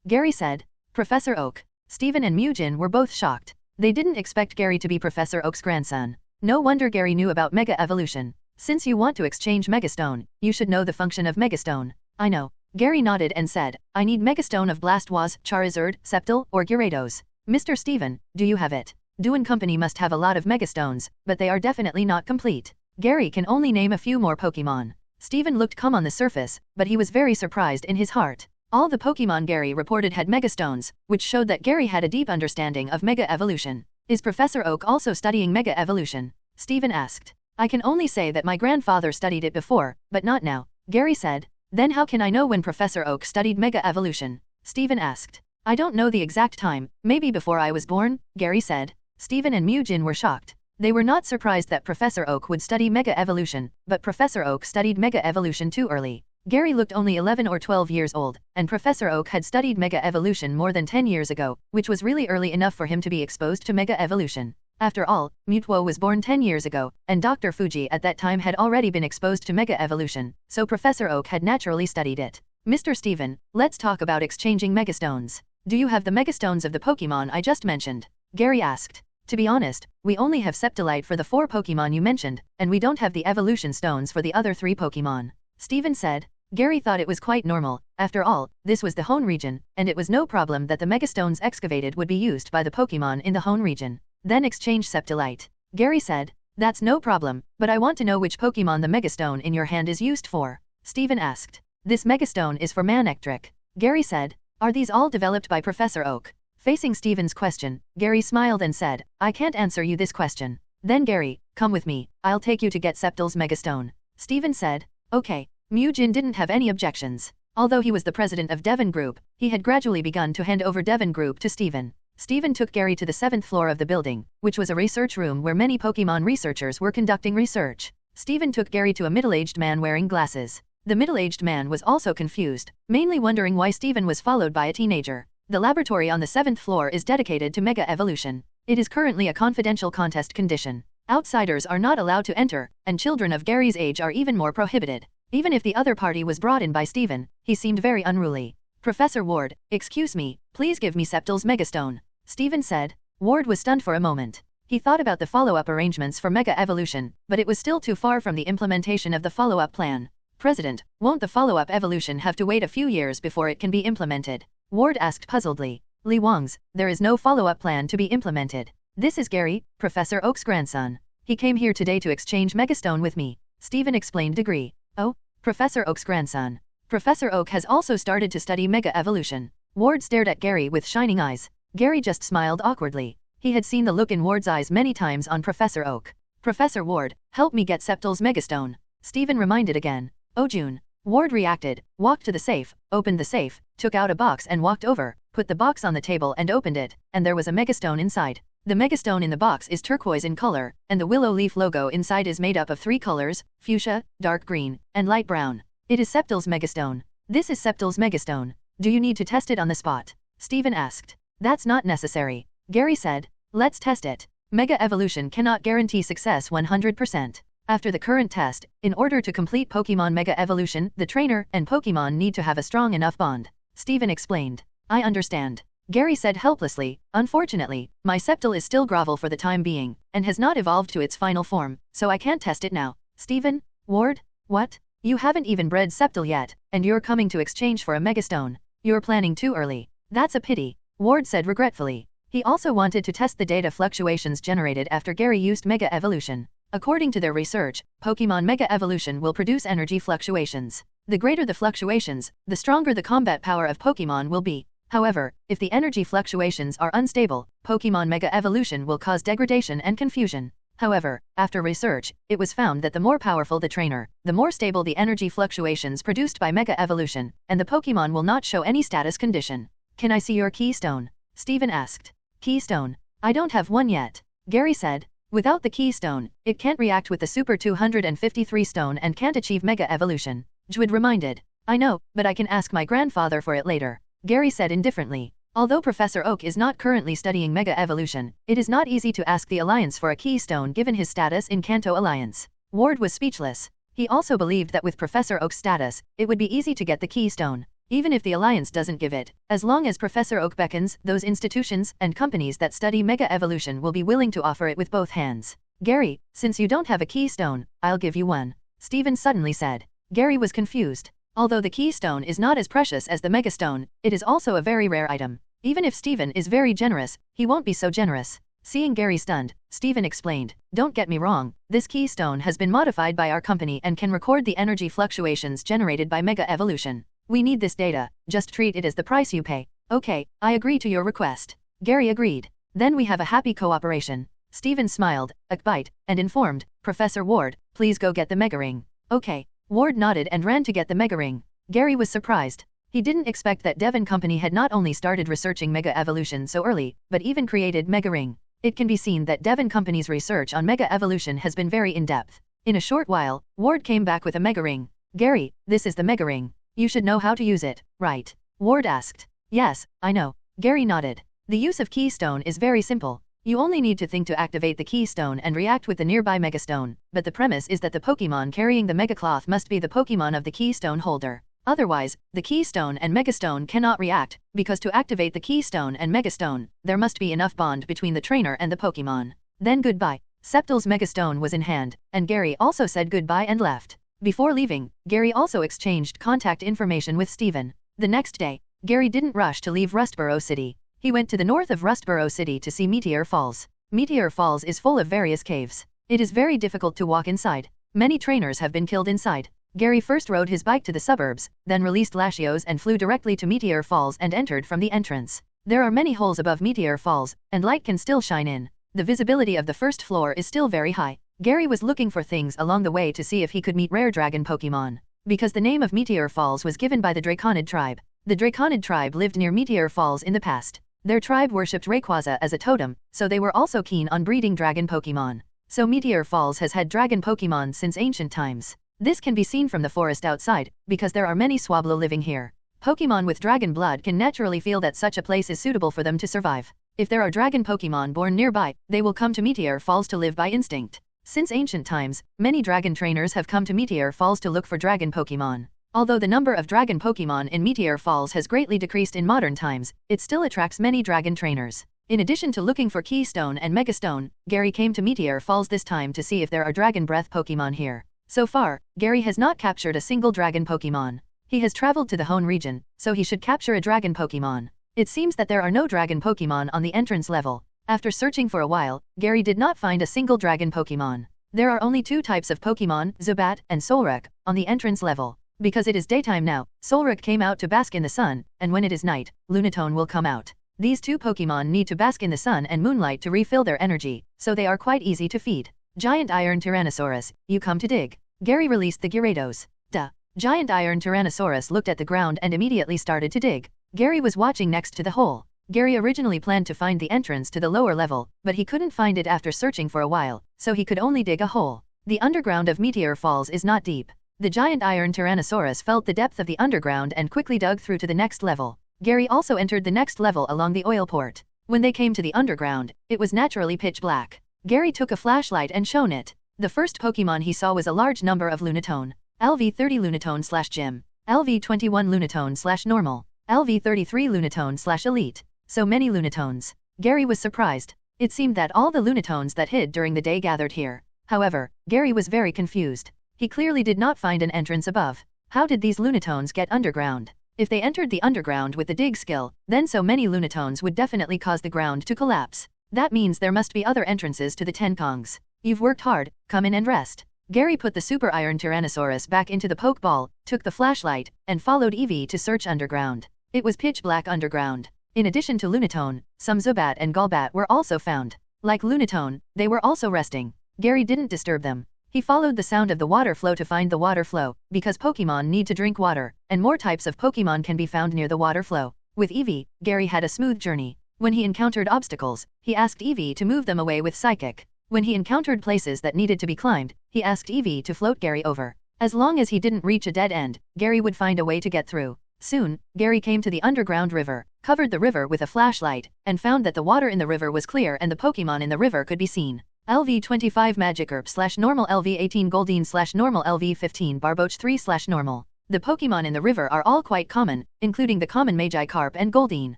Gary said. Professor Oak. Stephen and Mujin were both shocked. They didn't expect Gary to be Professor Oak's grandson. No wonder Gary knew about mega evolution. Since you want to exchange megastone, you should know the function of megastone. I know. Gary nodded and said, I need megastone of Blastwaz, Charizard, Sceptile, or Gyarados. Mr. Stephen, do you have it? Duan Company must have a lot of megastones, but they are definitely not complete. Gary can only name a few more Pokemon. Stephen looked calm on the surface, but he was very surprised in his heart. All the Pokemon Gary reported had megastones, which showed that Gary had a deep understanding of mega evolution. Is Professor Oak also studying mega evolution? Stephen asked. I can only say that my grandfather studied it before, but not now, Gary said. Then how can I know when Professor Oak studied Mega Evolution? Steven asked. I don't know the exact time, maybe before I was born, Gary said. Steven and Mu-jin were shocked. They were not surprised that Professor Oak would study Mega Evolution, but Professor Oak studied Mega Evolution too early. Gary looked only 11 or 12 years old, and Professor Oak had studied Mega Evolution more than 10 years ago, which was really early enough for him to be exposed to Mega Evolution. After all, Mutuo was born 10 years ago, and Dr. Fuji at that time had already been exposed to Mega Evolution, so Professor Oak had naturally studied it. Mr. Steven, let's talk about exchanging Megastones. Do you have the Megastones of the Pokemon I just mentioned? Gary asked. To be honest, we only have Septolite for the 4 Pokemon you mentioned, and we don't have the Evolution Stones for the other 3 Pokemon. Steven said. Gary thought it was quite normal. After all, this was the Hoenn region, and it was no problem that the Megastones excavated would be used by the Pokemon in the Hoenn region. Then exchange Septolite. Gary said. That's no problem, but I want to know which Pokemon the Megastone in your hand is used for. Steven asked. This Megastone is for Manectric. Gary said. Are these all developed by Professor Oak? Facing Steven's question, Gary smiled and said, I can't answer you this question. Then Gary, come with me, I'll take you to get Septil's Megastone. Steven said. Okay. Mu-jin didn't have any objections. Although he was the president of Devon Group, he had gradually begun to hand over Devon Group to Steven. Steven took Gary to the 7th floor of the building, which was a research room where many Pokemon researchers were conducting research. Steven took Gary to a middle-aged man wearing glasses. The middle-aged man was also confused, mainly wondering why Steven was followed by a teenager. The laboratory on the 7th floor is dedicated to Mega Evolution. It is currently a confidential contest condition. Outsiders are not allowed to enter, and children of Gary's age are even more prohibited. Even if the other party was brought in by Steven, he seemed very unruly. Professor Ward, excuse me, please give me Septil's Megastone. Steven said. Ward was stunned for a moment. He thought about the follow-up arrangements for Mega Evolution, but it was still too far from the implementation of the follow-up plan. President, won't the follow-up evolution have to wait a few years before it can be implemented? Ward asked puzzledly. Li Wang's, there is no follow-up plan to be implemented. This is Gary, Professor Oak's grandson. He came here today to exchange Megastone with me. Steven explained degree. Oh, Professor Oak's grandson. Professor Oak has also started to study Mega Evolution. Ward stared at Gary with shining eyes. Gary just smiled awkwardly. He had seen the look in Ward's eyes many times on Professor Oak. Professor Ward, help me get Septil's Megastone. Steven reminded again. Oh June. Ward reacted, walked to the safe, opened the safe, took out a box and walked over, put the box on the table and opened it, and there was a Megastone inside. The Megastone in the box is turquoise in color, and the willow leaf logo inside is made up of 3 colors, fuchsia, dark green, and light brown. It is Septil's Megastone. This is Septil's Megastone. Do you need to test it on the spot? Steven asked. That's not necessary. Gary said. Let's test it. Mega Evolution cannot guarantee success 100%. After the current test, in order to complete Pokemon Mega Evolution, the trainer and Pokemon need to have a strong enough bond. Steven explained. I understand. Gary said helplessly, unfortunately, my Septil is still Grovel for the time being, and has not evolved to its final form, so I can't test it now. Steven? Ward? What? You haven't even bred Septil yet, and you're coming to exchange for a Megastone. You're planning too early. That's a pity, Ward said regretfully. He also wanted to test the data fluctuations generated after Gary used Mega Evolution. According to their research, Pokemon Mega Evolution will produce energy fluctuations. The greater the fluctuations, the stronger the combat power of Pokemon will be. However, if the energy fluctuations are unstable, Pokemon Mega Evolution will cause degradation and confusion. However, after research, it was found that the more powerful the trainer, the more stable the energy fluctuations produced by Mega Evolution, and the Pokemon will not show any status condition. Can I see your keystone? Steven asked. Keystone? I don't have one yet. Gary said. Without the keystone, it can't react with the Super 253 stone and can't achieve Mega Evolution. Jwid reminded. I know, but I can ask my grandfather for it later. Gary said indifferently. Although Professor Oak is not currently studying Mega Evolution, it is not easy to ask the Alliance for a keystone given his status in Kanto Alliance. Ward was speechless. He also believed that with Professor Oak's status, it would be easy to get the keystone. Even if the Alliance doesn't give it, as long as Professor Oak beckons, those institutions and companies that study Mega Evolution will be willing to offer it with both hands. Gary, since you don't have a keystone, I'll give you one. Steven suddenly said. Gary was confused. Although the keystone is not as precious as the Megastone, it is also a very rare item. Even if Steven is very generous, he won't be so generous. Seeing Gary stunned, Steven explained, don't get me wrong, this keystone has been modified by our company and can record the energy fluctuations generated by Mega Evolution. We need this data, just treat it as the price you pay. Okay, I agree to your request. Gary agreed. Then we have a happy cooperation. Stephen smiled, a bite, and informed, Professor Ward, please go get the mega ring. Okay. Ward nodded and ran to get the mega ring. Gary was surprised. He didn't expect that Devon Company had not only started researching mega evolution so early, but even created mega ring. It can be seen that Devon Company's research on mega evolution has been very in-depth. In a short while, Ward came back with a mega ring. Gary, this is the mega ring. You should know how to use it, right? Ward asked. Yes, I know. Gary nodded. The use of keystone is very simple. You only need to think to activate the keystone and react with the nearby megastone, but the premise is that the Pokémon carrying the mega cloth must be the Pokémon of the keystone holder. Otherwise, the keystone and megastone cannot react, because to activate the keystone and megastone, there must be enough bond between the trainer and the Pokémon. Then goodbye. Sceptle's megastone was in hand, and Gary also said goodbye and left. Before leaving, Gary also exchanged contact information with Stephen. The next day, Gary didn't rush to leave Rustboro City. He went to the north of Rustboro City to see Meteor Falls. Meteor Falls is full of various caves. It is very difficult to walk inside. Many trainers have been killed inside. Gary first rode his bike to the suburbs, then released Latios and flew directly to Meteor Falls and entered from the entrance. There are many holes above Meteor Falls, and light can still shine in. The visibility of the first floor is still very high. Gary was looking for things along the way to see if he could meet rare dragon Pokémon. Because the name of Meteor Falls was given by the Draconid tribe. The Draconid tribe lived near Meteor Falls in the past. Their tribe worshipped Rayquaza as a totem, so they were also keen on breeding dragon Pokémon. So Meteor Falls has had dragon Pokémon since ancient times. This can be seen from the forest outside, because there are many Swablu living here. Pokémon with dragon blood can naturally feel that such a place is suitable for them to survive. If there are dragon Pokémon born nearby, they will come to Meteor Falls to live by instinct. Since ancient times, many dragon trainers have come to Meteor Falls to look for dragon Pokémon. Although the number of dragon Pokémon in Meteor Falls has greatly decreased in modern times, it still attracts many dragon trainers. In addition to looking for Keystone and Megastone, Gary came to Meteor Falls this time to see if there are Dragon Breath Pokémon here. So far, Gary has not captured a single dragon Pokémon. He has traveled to the Hoenn region, so he should capture a dragon Pokémon. It seems that there are no dragon Pokémon on the entrance level. After searching for a while, Gary did not find a single dragon Pokémon. There are only two types of Pokémon, Zubat and Solrock, on the entrance level. Because it is daytime now, Solrock came out to bask in the sun, and when it is night, Lunatone will come out. These two Pokémon need to bask in the sun and moonlight to refill their energy, so they are quite easy to feed. Giant Iron Tyrannosaurus, you come to dig. Gary released the Gyarados. Duh. Giant Iron Tyrannosaurus looked at the ground and immediately started to dig. Gary was watching next to the hole. Gary originally planned to find the entrance to the lower level, but he couldn't find it after searching for a while, so he could only dig a hole. The underground of Meteor Falls is not deep. The giant iron Tyrannosaurus felt the depth of the underground and quickly dug through to the next level. Gary also entered the next level along the oil port. When they came to the underground, it was naturally pitch black. Gary took a flashlight and shone it. The first Pokémon he saw was a large number of Lunatone. LV30 Lunatone/Gym, LV21 Lunatone/Normal, LV33 Lunatone/Elite. So many Lunatones. Gary was surprised. It seemed that all the Lunatones that hid during the day gathered here. However, Gary was very confused. He clearly did not find an entrance above. How did these Lunatones get underground? If they entered the underground with the dig skill, then so many Lunatones would definitely cause the ground to collapse. That means there must be other entrances to the Tenkongs. You've worked hard, come in and rest. Gary put the Super Iron Tyrannosaurus back into the Pokeball, took the flashlight, and followed Eevee to search underground. It was pitch black underground. In addition to Lunatone, some Zubat and Golbat were also found. Like Lunatone, they were also resting. Gary didn't disturb them. He followed the sound of the water flow to find the water flow, because Pokémon need to drink water, and more types of Pokémon can be found near the water flow. With Eevee, Gary had a smooth journey. When he encountered obstacles, he asked Eevee to move them away with Psychic. When he encountered places that needed to be climbed, he asked Eevee to float Gary over. As long as he didn't reach a dead end, Gary would find a way to get through. Soon, Gary came to the underground river, covered the river with a flashlight, and found that the water in the river was clear and the Pokémon in the river could be seen. LV25 Magikarp/Normal, LV18 Goldeen/Normal, LV15 Barboach 3/Normal. The Pokémon in the river are all quite common, including the common Magikarp and Goldeen.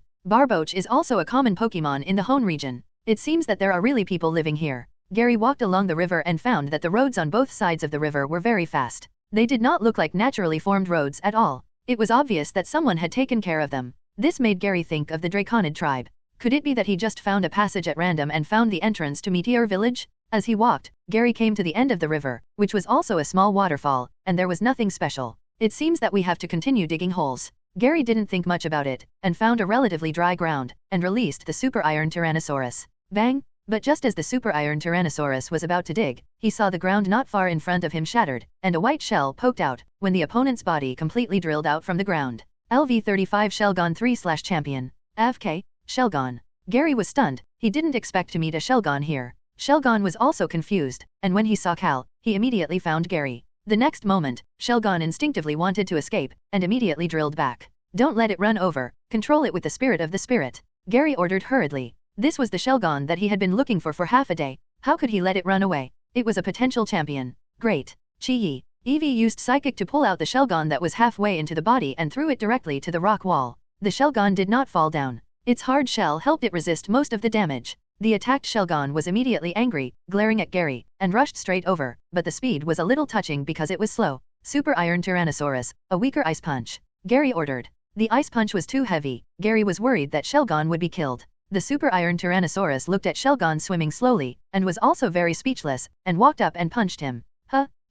Barboach is also a common Pokémon in the Hoenn region. It seems that there are really people living here. Gary walked along the river and found that the roads on both sides of the river were very fast. They did not look like naturally formed roads at all. It was obvious that someone had taken care of them. This made Gary think of the Draconid tribe. Could it be that he just found a passage at random and found the entrance to Meteor Village? As he walked, Gary came to the end of the river, which was also a small waterfall, and there was nothing special. It seems that we have to continue digging holes. Gary didn't think much about it, and found a relatively dry ground, and released the Super Iron Tyrannosaurus. Bang! But just as the super iron Tyrannosaurus was about to dig, he saw the ground not far in front of him shattered, and a white shell poked out, when the opponent's body completely drilled out from the ground. LV35 Shelgon 3/champion. AFK, Shelgon. Gary was stunned, he didn't expect to meet a Shelgon here. Shelgon was also confused, and when he saw Cal, he immediately found Gary. The next moment, Shelgon instinctively wanted to escape, and immediately drilled back. Don't let it run over, control it with the spirit of the spirit. Gary ordered hurriedly. This was the Shelgon that he had been looking for half a day. How could he let it run away? It was a potential champion. Great. Chi-yi. Evie used Psychic to pull out the Shelgon that was halfway into the body and threw it directly to the rock wall. The Shelgon did not fall down. Its hard shell helped it resist most of the damage. The attacked Shelgon was immediately angry, glaring at Gary, and rushed straight over, but the speed was a little touching because it was slow. Super Iron Tyrannosaurus, a weaker ice punch. Gary ordered. The ice punch was too heavy. Gary was worried that Shelgon would be killed. The Super Iron Tyrannosaurus looked at Shelgon swimming slowly, and was also very speechless, and walked up and punched him.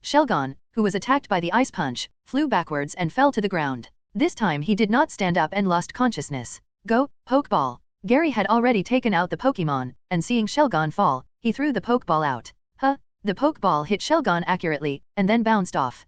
Shelgon, who was attacked by the ice punch, flew backwards and fell to the ground. This time he did not stand up and lost consciousness. Go, Pokeball. Gary had already taken out the Pokemon, and seeing Shelgon fall, he threw the Pokeball out. The Pokeball hit Shelgon accurately, and then bounced off.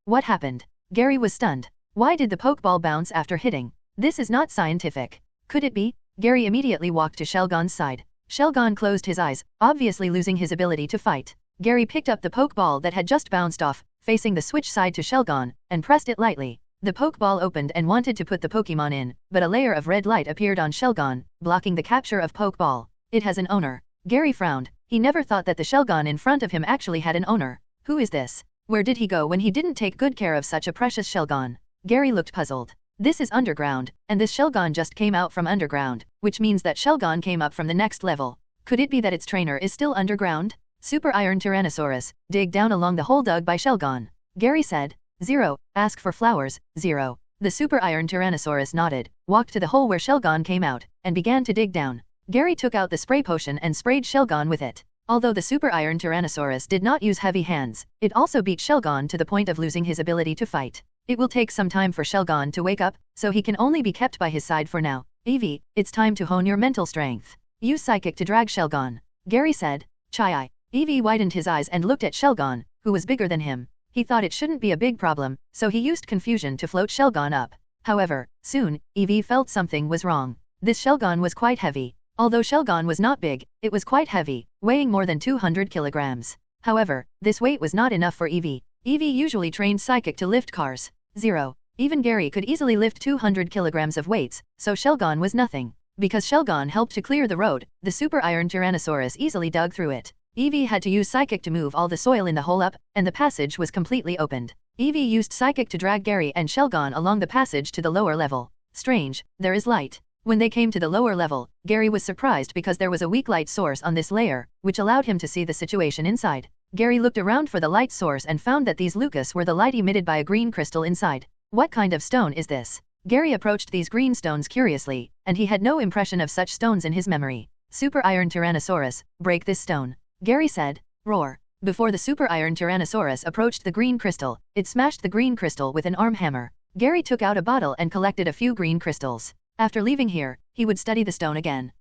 What happened? Gary was stunned. Why did the Pokeball bounce after hitting? This is not scientific. Could it be? Gary immediately walked to Shelgon's side. Shelgon closed his eyes, obviously losing his ability to fight. Gary picked up the Pokeball that had just bounced off, facing the switch side to Shelgon, and pressed it lightly. The Pokeball opened and wanted to put the Pokemon in, but a layer of red light appeared on Shelgon, blocking the capture of Pokeball. It has an owner. Gary frowned. He never thought that the Shelgon in front of him actually had an owner. Who is this? Where did he go when he didn't take good care of such a precious Shelgon? Gary looked puzzled. This is underground, and this Shelgon just came out from underground, which means that Shelgon came up from the next level. Could it be that its trainer is still underground? Super Iron Tyrannosaurus, dig down along the hole dug by Shelgon. Gary said. 0, ask for flowers, 0. The Super Iron Tyrannosaurus nodded, walked to the hole where Shelgon came out, and began to dig down. Gary took out the spray potion and sprayed Shelgon with it. Although the Super Iron Tyrannosaurus did not use heavy hands, it also beat Shelgon to the point of losing his ability to fight. It will take some time for Shelgon to wake up, so he can only be kept by his side for now. Evie, it's time to hone your mental strength. Use Psychic to drag Shelgon. Gary said. Chai. Evie widened his eyes and looked at Shelgon, who was bigger than him. He thought it shouldn't be a big problem, so he used confusion to float Shelgon up. However, soon, Evie felt something was wrong. This Shelgon was quite heavy. Although Shelgon was not big, it was quite heavy, weighing more than 200 kilograms. However, this weight was not enough for Evie. Evie usually trained Psychic to lift cars. 0. Even Gary could easily lift 200 kilograms of weights, so Shelgon was nothing. Because Shelgon helped to clear the road, the Super Iron Tyrannosaurus easily dug through it. Evie had to use Psychic to move all the soil in the hole up, and the passage was completely opened. Evie used Psychic to drag Gary and Shelgon along the passage to the lower level. Strange, there is light. When they came to the lower level, Gary was surprised because there was a weak light source on this layer, which allowed him to see the situation inside. Gary looked around for the light source and found that these Lucas were the light emitted by a green crystal inside. What kind of stone is this? Gary approached these green stones curiously, and he had no impression of such stones in his memory. Super Iron Tyrannosaurus, break this stone. Gary said. Roar. Before the Super Iron Tyrannosaurus approached the green crystal, it smashed the green crystal with an arm hammer. Gary took out a bottle and collected a few green crystals. After leaving here, he would study the stone again.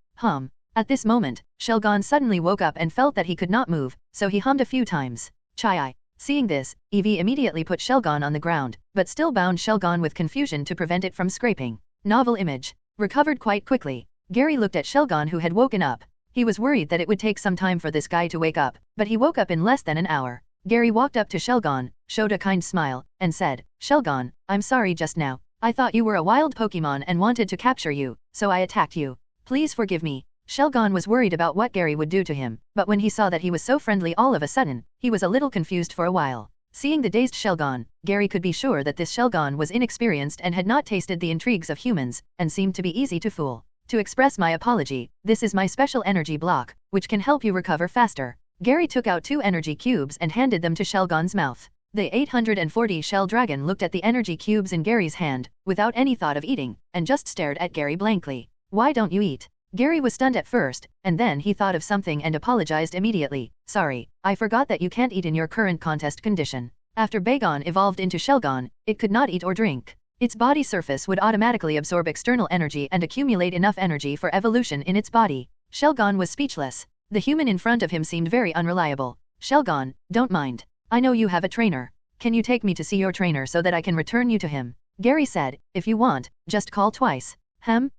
At this moment, Shelgon suddenly woke up and felt that he could not move, so he hummed a few times. Chai. Seeing this, Evie immediately put Shelgon on the ground, but still bound Shelgon with confusion to prevent it from scraping. Novel image. Recovered quite quickly. Gary looked at Shelgon who had woken up. He was worried that it would take some time for this guy to wake up, but he woke up in less than an hour. Gary walked up to Shelgon, showed a kind smile, and said, Shelgon, I'm sorry just now. I thought you were a wild Pokemon and wanted to capture you, so I attacked you. Please forgive me. Shelgon was worried about what Gary would do to him, but when he saw that he was so friendly all of a sudden, he was a little confused for a while. Seeing the dazed Shelgon, Gary could be sure that this Shelgon was inexperienced and had not tasted the intrigues of humans, and seemed to be easy to fool. To express my apology, this is my special energy block, which can help you recover faster. Gary took out 2 energy cubes and handed them to Shelgon's mouth. The 840 shell dragon looked at the energy cubes in Gary's hand, without any thought of eating, and just stared at Gary blankly. Why don't you eat? Gary was stunned at first, and then he thought of something and apologized immediately. Sorry, I forgot that you can't eat in your current contest condition. After Bagon evolved into Shelgon, it could not eat or drink. Its body surface would automatically absorb external energy and accumulate enough energy for evolution in its body. Shelgon was speechless. The human in front of him seemed very unreliable. Shelgon, don't mind. I know you have a trainer. Can you take me to see your trainer so that I can return you to him? Gary said, if you want, just call twice. Hem.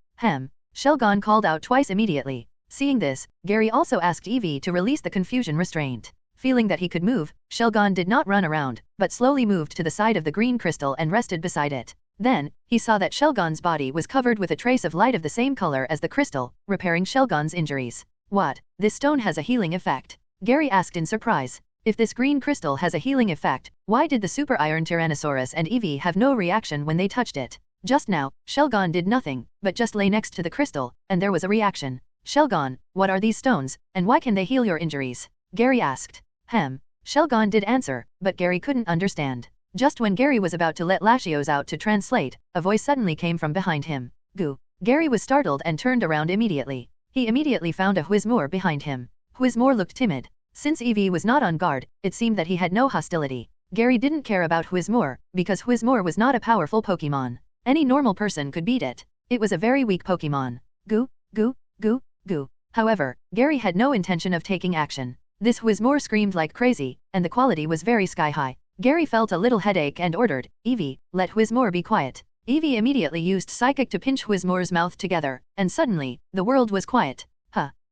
Shelgon called out twice immediately. Seeing this, Gary also asked Evie to release the confusion restraint. Feeling that he could move, Shelgon did not run around, but slowly moved to the side of the green crystal and rested beside it. Then, he saw that Shelgon's body was covered with a trace of light of the same color as the crystal, repairing Shelgon's injuries. What? This stone has a healing effect? Gary asked in surprise. If this green crystal has a healing effect, why did the Super Iron Tyrannosaurus and Evie have no reaction when they touched it? Just now, Shelgon did nothing, but just lay next to the crystal, and there was a reaction. Shelgon, what are these stones, and why can they heal your injuries? Gary asked. Shelgon did answer, but Gary couldn't understand. Just when Gary was about to let Lashios out to translate, a voice suddenly came from behind him. Goo. Gary was startled and turned around immediately. He immediately found a Whizmoor behind him. Whizmoor looked timid. Since Evie was not on guard, it seemed that he had no hostility. Gary didn't care about Whizmoor, because Whizmoor was not a powerful Pokemon. Any normal person could beat it. It was a very weak Pokemon. Goo. However, Gary had no intention of taking action. This Whizmoor screamed like crazy, and the quality was very sky-high. Gary felt a little headache and ordered, Evie, let Whizmoor be quiet. Evie immediately used Psychic to pinch Whizmoor's mouth together, and suddenly, the world was quiet.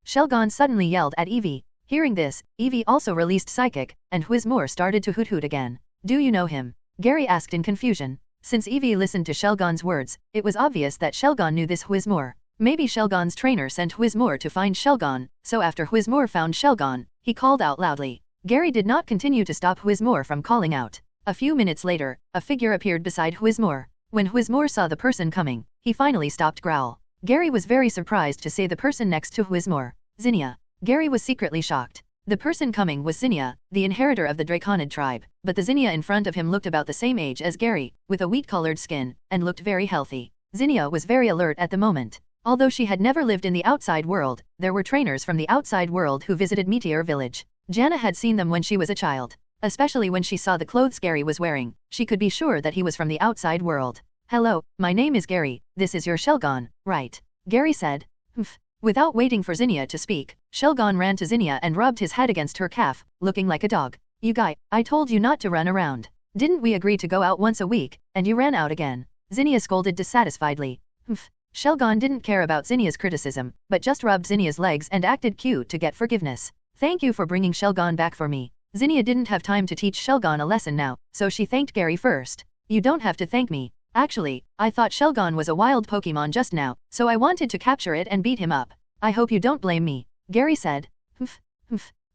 Shelgon suddenly yelled at Evie. Hearing this, Evie also released Psychic, and Whizmoor started to hoot again. Do you know him? Gary asked in confusion. Since Evie listened to Shelgon's words, it was obvious that Shelgon knew this Whizmoor. Maybe Shelgon's trainer sent Whizmoor to find Shelgon, so after Whizmoor found Shelgon, he called out loudly. Gary did not continue to stop Whizmoor from calling out. A few minutes later, a figure appeared beside Whizmoor. When Whizmoor saw the person coming, he finally stopped growl. Gary was very surprised to see the person next to Whizmoor. Zinnia. Gary was secretly shocked. The person coming was Zinnia, the inheritor of the Draconid tribe, but the Zinnia in front of him looked about the same age as Gary, with a wheat-colored skin, and looked very healthy. Zinnia was very alert at the moment. Although she had never lived in the outside world, there were trainers from the outside world who visited Meteor Village. Jana had seen them when she was a child. Especially when she saw the clothes Gary was wearing, she could be sure that he was from the outside world. Hello, my name is Gary, this is your Shelgon, right? Gary said. Without waiting for Zinnia to speak, Shelgon ran to Zinnia and rubbed his head against her calf, looking like a dog. You guy, I told you not to run around. Didn't we agree to go out once a week, and you ran out again? Zinnia scolded dissatisfiedly. Shelgon didn't care about Zinnia's criticism, but just rubbed Zinnia's legs and acted cute to get forgiveness. Thank you for bringing Shelgon back for me. Zinnia didn't have time to teach Shelgon a lesson now, so she thanked Gary first. You don't have to thank me. Actually, I thought Shelgon was a wild Pokemon just now, so I wanted to capture it and beat him up. I hope you don't blame me. Gary said.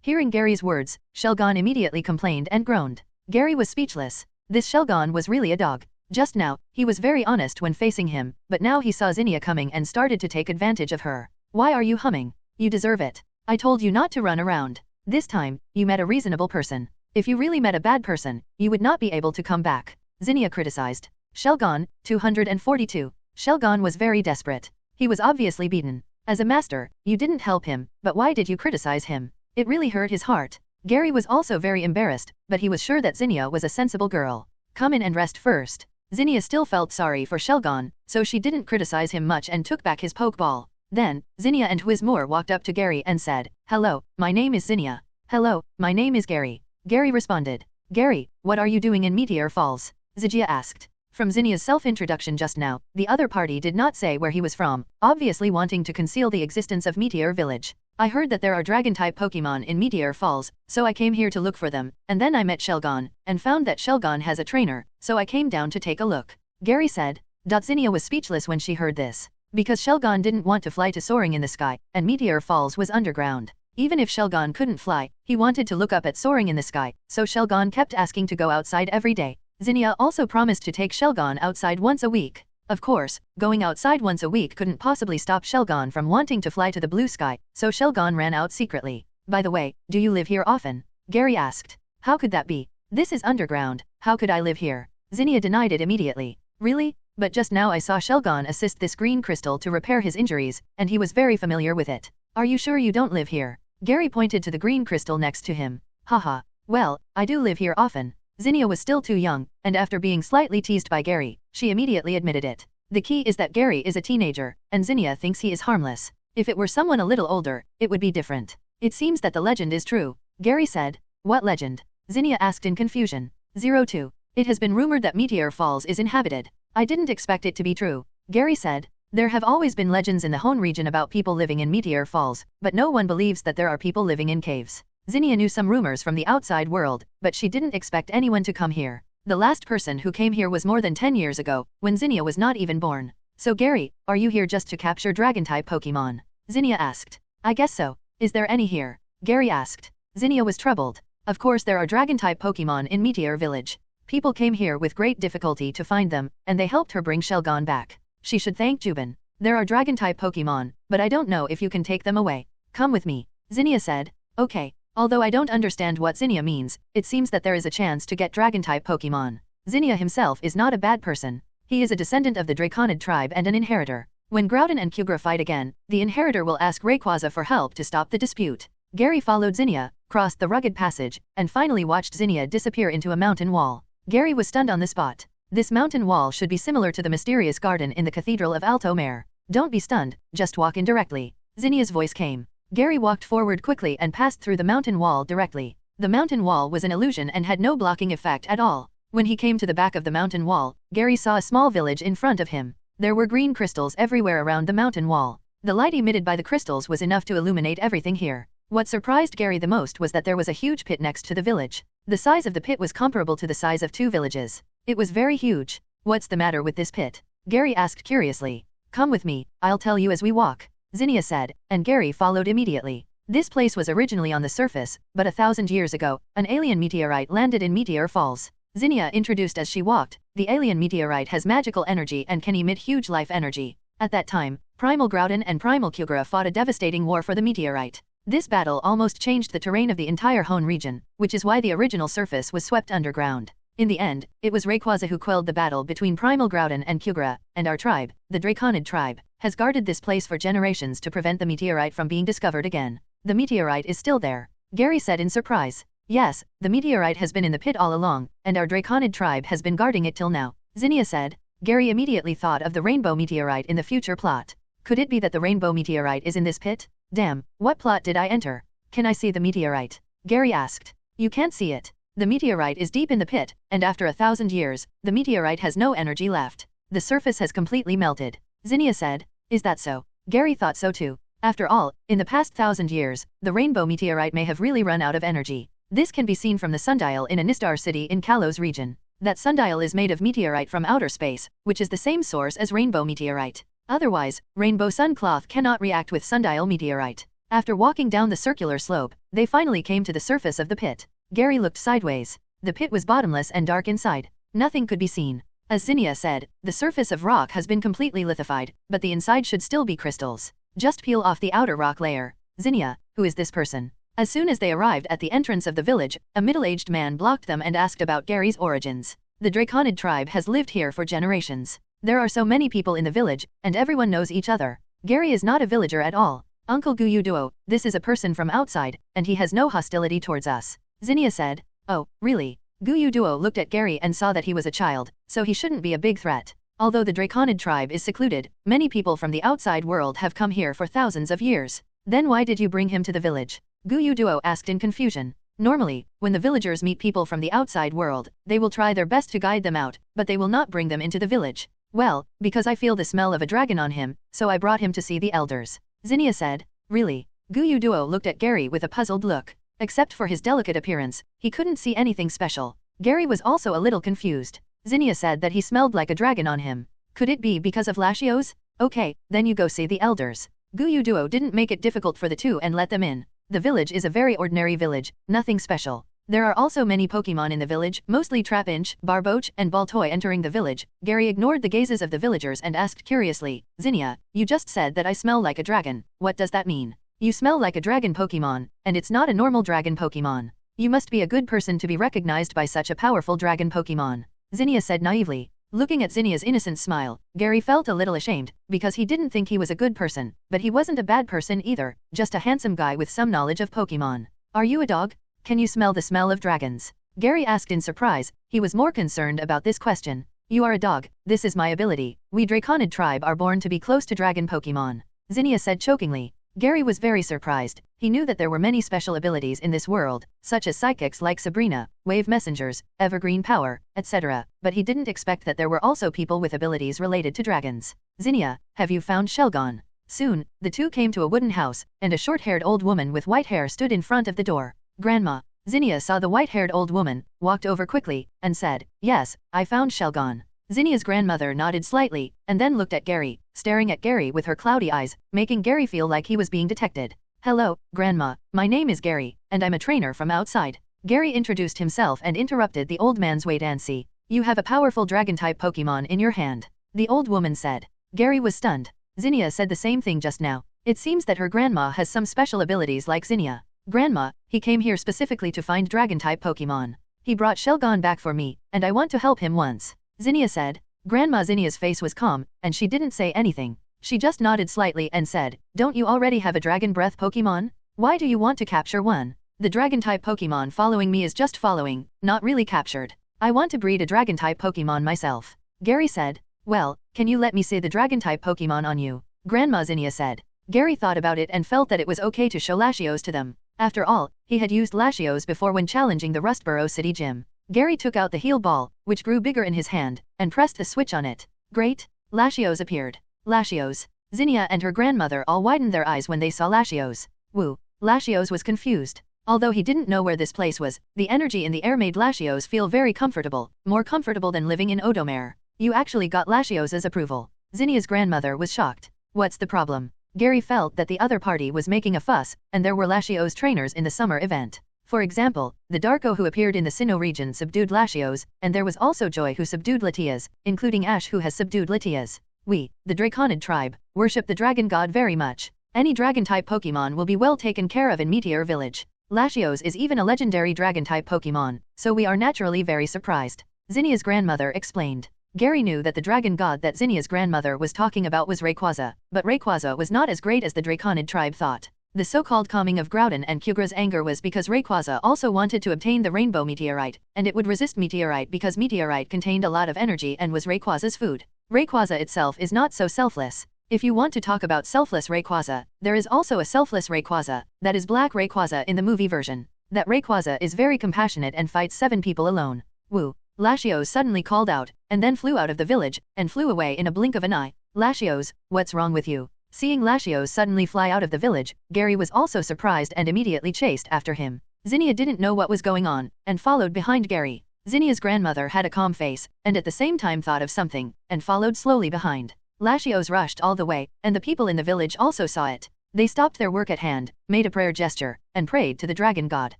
Hearing Gary's words, Shelgon immediately complained and groaned. Gary was speechless. This Shelgon was really a dog. Just now, he was very honest when facing him, but now he saw Zinnia coming and started to take advantage of her. Why are you humming? You deserve it. I told you not to run around. This time, you met a reasonable person. If you really met a bad person, you would not be able to come back. Zinnia criticized. Shelgon, 242. Shelgon was very desperate. He was obviously beaten. As a master, you didn't help him, but why did you criticize him? It really hurt his heart. Gary was also very embarrassed, but he was sure that Zinnia was a sensible girl. Come in and rest first. Zinnia still felt sorry for Shelgon, so she didn't criticize him much and took back his Pokeball. Then, Zinnia and Whizmoor walked up to Gary and said, Hello, my name is Zinnia. Hello, my name is Gary. Gary responded. Gary, what are you doing in Meteor Falls? Zinnia asked. From Zinnia's self-introduction just now, the other party did not say where he was from, obviously wanting to conceal the existence of Meteor Village. I heard that there are Dragon-type Pokemon in Meteor Falls, so I came here to look for them, and then I met Shelgon, and found that Shelgon has a trainer, so I came down to take a look. Gary said. Zinnia was speechless when she heard this. Because Shelgon didn't want to fly to soaring in the sky, and Meteor Falls was underground. Even if Shelgon couldn't fly, he wanted to look up at soaring in the sky, so Shelgon kept asking to go outside every day. Zinnia also promised to take Shelgon outside once a week. Of course, going outside once a week couldn't possibly stop Shelgon from wanting to fly to the blue sky, so Shelgon ran out secretly. By the way, do you live here often? Gary asked. How could that be? This is underground, how could I live here? Zinnia denied it immediately. Really? But just now I saw Shelgon assist this green crystal to repair his injuries, and he was very familiar with it. Are you sure you don't live here? Gary pointed to the green crystal next to him. Haha. Well, I do live here often. Zinnia was still too young, and after being slightly teased by Gary, she immediately admitted it. The key is that Gary is a teenager, and Zinnia thinks he is harmless. If it were someone a little older, it would be different. It seems that the legend is true, Gary said. What legend? Zinnia asked in confusion. 02. It has been rumored that Meteor Falls is inhabited. I didn't expect it to be true, Gary said. There have always been legends in the Hoenn region about people living in Meteor Falls, but no one believes that there are people living in caves. Zinnia knew some rumors from the outside world, but she didn't expect anyone to come here. The last person who came here was more than 10 years ago, when Zinnia was not even born. So Gary, are you here just to capture dragon-type Pokemon? Zinnia asked. I guess so. Is there any here? Gary asked. Zinnia was troubled. Of course there are dragon-type Pokemon in Meteor Village. People came here with great difficulty to find them, and they helped her bring Shelgon back. She should thank Juban. There are dragon-type Pokemon, but I don't know if you can take them away. Come with me. Zinnia said. Okay. Although I don't understand what Zinnia means, it seems that there is a chance to get dragon-type Pokemon. Zinnia himself is not a bad person. He is a descendant of the Draconid tribe and an inheritor. When Groudon and Kyogre fight again, the inheritor will ask Rayquaza for help to stop the dispute. Gary followed Zinnia, crossed the rugged passage, and finally watched Zinnia disappear into a mountain wall. Gary was stunned on the spot. This mountain wall should be similar to the mysterious garden in the Cathedral of Alto Mare. Don't be stunned, just walk in directly. Zinnia's voice came. Gary walked forward quickly and passed through the mountain wall directly. The mountain wall was an illusion and had no blocking effect at all. When he came to the back of the mountain wall, Gary saw a small village in front of him. There were green crystals everywhere around the mountain wall. The light emitted by the crystals was enough to illuminate everything here. What surprised Gary the most was that there was a huge pit next to the village. The size of the pit was comparable to the size of 2 villages. It was very huge. What's the matter with this pit? Gary asked curiously. Come with me, I'll tell you as we walk, Zinnia said, and Gary followed immediately. This place was originally on the surface, but 1,000 years ago, an alien meteorite landed in Meteor Falls. Zinnia introduced as she walked. The alien meteorite has magical energy and can emit huge life energy. At that time, Primal Groudon and Primal Kyogre fought a devastating war for the meteorite. This battle almost changed the terrain of the entire Hoenn region, which is why the original surface was swept underground. In the end, it was Rayquaza who quelled the battle between Primal Groudon and Kyogre, and our tribe, the Draconid tribe, has guarded this place for generations to prevent the meteorite from being discovered again. The meteorite is still there, Gary said in surprise. Yes, the meteorite has been in the pit all along, and our Draconid tribe has been guarding it till now, Zinnia said. Gary immediately thought of the rainbow meteorite in the future plot. Could it be that the rainbow meteorite is in this pit? Damn, what plot did I enter? Can I see the meteorite? Gary asked. You can't see it. The meteorite is deep in the pit, and after 1,000 years, the meteorite has no energy left. The surface has completely melted, Zinnia said. Is that so? Gary thought so too. After all, in the past 1,000 years, the rainbow meteorite may have really run out of energy. This can be seen from the sundial in Anistar City in Kalos region. That sundial is made of meteorite from outer space, which is the same source as rainbow meteorite. Otherwise, rainbow sun cloth cannot react with sundial meteorite. After walking down the circular slope, they finally came to the surface of the pit. Gary looked sideways. The pit was bottomless and dark inside. Nothing could be seen. As Zinnia said, the surface of rock has been completely lithified, but the inside should still be crystals. Just peel off the outer rock layer. Zinnia, who is this person? As soon as they arrived at the entrance of the village, a middle-aged man blocked them and asked about Gary's origins. The Draconid tribe has lived here for generations. There are so many people in the village, and everyone knows each other. Gary is not a villager at all. Uncle Guyu Duo, this is a person from outside, and he has no hostility towards us, Zinnia said. Oh, really? Guyu Duo looked at Gary and saw that he was a child, so he shouldn't be a big threat. Although the Draconid tribe is secluded, many people from the outside world have come here for thousands of years. Then why did you bring him to the village? Guyu Duo asked in confusion. Normally, when the villagers meet people from the outside world, they will try their best to guide them out, but they will not bring them into the village. Well, because I feel the smell of a dragon on him, so I brought him to see the elders, Zinnia said. Really? Guyu Duo looked at Gary with a puzzled look. Except for his delicate appearance, he couldn't see anything special. Gary was also a little confused. Zinnia said that he smelled like a dragon on him. Could it be because of Latios? Okay, then you go see the elders. Guyu Duo didn't make it difficult for the two and let them in. The village is a very ordinary village, nothing special. There are also many Pokemon in the village, mostly Trapinch, Barboach, and Baltoy. Entering the village, Gary ignored the gazes of the villagers and asked curiously, Zinnia, you just said that I smell like a dragon. What does that mean? You smell like a dragon Pokemon, and it's not a normal dragon Pokemon. You must be a good person to be recognized by such a powerful dragon Pokemon, Zinnia said naively. Looking at Zinnia's innocent smile, Gary felt a little ashamed, because he didn't think he was a good person, but he wasn't a bad person either, just a handsome guy with some knowledge of Pokemon. Are you a dog? Can you smell the smell of dragons? Gary asked in surprise. He was more concerned about this question. You are a dog, this is my ability. We Draconid tribe are born to be close to dragon Pokemon, Zinnia said chokingly. Gary was very surprised. He knew that there were many special abilities in this world, such as psychics like Sabrina, wave messengers, evergreen power, etc., but he didn't expect that there were also people with abilities related to dragons. Zinnia, have you found Shelgon? Soon, the two came to a wooden house, and a short-haired old woman with white hair stood in front of the door. Grandma. Zinnia saw the white-haired old woman, walked over quickly, and said, "Yes, I found Shelgon." Zinnia's grandmother nodded slightly, and then looked at Gary, staring at Gary with her cloudy eyes, making Gary feel like he was being detected. "Hello, Grandma, my name is Gary, and I'm a trainer from outside." Gary introduced himself and interrupted the old man's wait and see. "You have a powerful dragon-type Pokemon in your hand," the old woman said. Gary was stunned. Zinnia said the same thing just now. It seems that her grandma has some special abilities like Zinnia. "Grandma, he came here specifically to find dragon-type Pokemon. He brought Shelgon back for me, and I want to help him once," Zinnia said. Grandma Zinnia's face was calm, and she didn't say anything. She just nodded slightly and said, "Don't you already have a Dragon Breath Pokemon? Why do you want to capture one? The Dragon-type Pokemon following me is just following, not really captured. I want to breed a Dragon-type Pokemon myself," Gary said. "Well, can you let me see the Dragon-type Pokemon on you?" Grandma Zinnia said. Gary thought about it and felt that it was okay to show Latios to them. After all, he had used Latios before when challenging the Rustboro City gym. Gary took out the heal ball, which grew bigger in his hand, and pressed the switch on it. Great! Latios appeared. Latios. Zinnia and her grandmother all widened their eyes when they saw Latios. Woo! Latios was confused. Although he didn't know where this place was, the energy in the air made Latios feel very comfortable, more comfortable than living in Odomare. "You actually got Latios' approval." Zinnia's grandmother was shocked. "What's the problem?" Gary felt that the other party was making a fuss, and there were Latios trainers in the summer event. For example, the Darko who appeared in the Sinnoh region subdued Latios, and there was also Joy who subdued Latias, including Ash who has subdued Latias. "We, the Draconid tribe, worship the dragon god very much. Any dragon-type Pokemon will be well taken care of in Meteor Village. Latios is even a legendary dragon-type Pokemon, so we are naturally very surprised," Zinnia's grandmother explained. Gary knew that the dragon god that Zinnia's grandmother was talking about was Rayquaza, but Rayquaza was not as great as the Draconid tribe thought. The so-called calming of Groudon and Kyugra's anger was because Rayquaza also wanted to obtain the Rainbow Meteorite, and it would resist Meteorite because Meteorite contained a lot of energy and was Rayquaza's food. Rayquaza itself is not so selfless. If you want to talk about selfless Rayquaza, there is also a selfless Rayquaza, that is Black Rayquaza in the movie version. That Rayquaza is very compassionate and fights 7 people alone. Woo! Latios suddenly called out, and then flew out of the village, and flew away in a blink of an eye. "Latios, what's wrong with you?" Seeing Latios suddenly fly out of the village, Gary was also surprised and immediately chased after him. Zinnia didn't know what was going on, and followed behind Gary. Zinnia's grandmother had a calm face, and at the same time thought of something, and followed slowly behind. Latios rushed all the way, and the people in the village also saw it. They stopped their work at hand, made a prayer gesture, and prayed to the dragon god.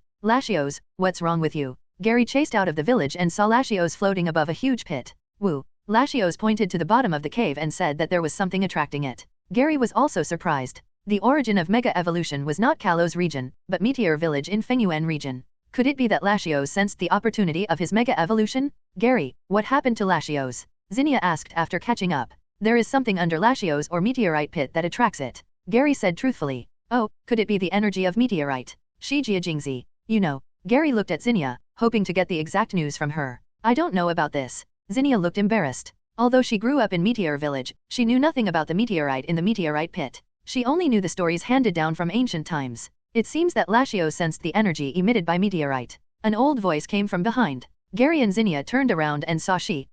"Latios, what's wrong with you?" Gary chased out of the village and saw Latios floating above a huge pit. "Woo!" Latios pointed to the bottom of the cave and said that there was something attracting it. Gary was also surprised. The origin of Mega Evolution was not Kalos region, but Meteor Village in Fengyuan region. Could it be that Latios sensed the opportunity of his Mega Evolution? "Gary, what happened to Latios?" Zinnia asked after catching up. "There is something under Latios or meteorite pit that attracts it," Gary said truthfully. "Oh, could it be the energy of meteorite?" Shijia Jingzi. "You know." Gary looked at Zinnia, hoping to get the exact news from her. "I don't know about this." Zinnia looked embarrassed. Although she grew up in Meteor Village, she knew nothing about the meteorite in the meteorite pit. She only knew the stories handed down from ancient times. It seems that Latios sensed the energy emitted by meteorite. An old voice came from behind. Gary and Zinnia turned around and saw Qian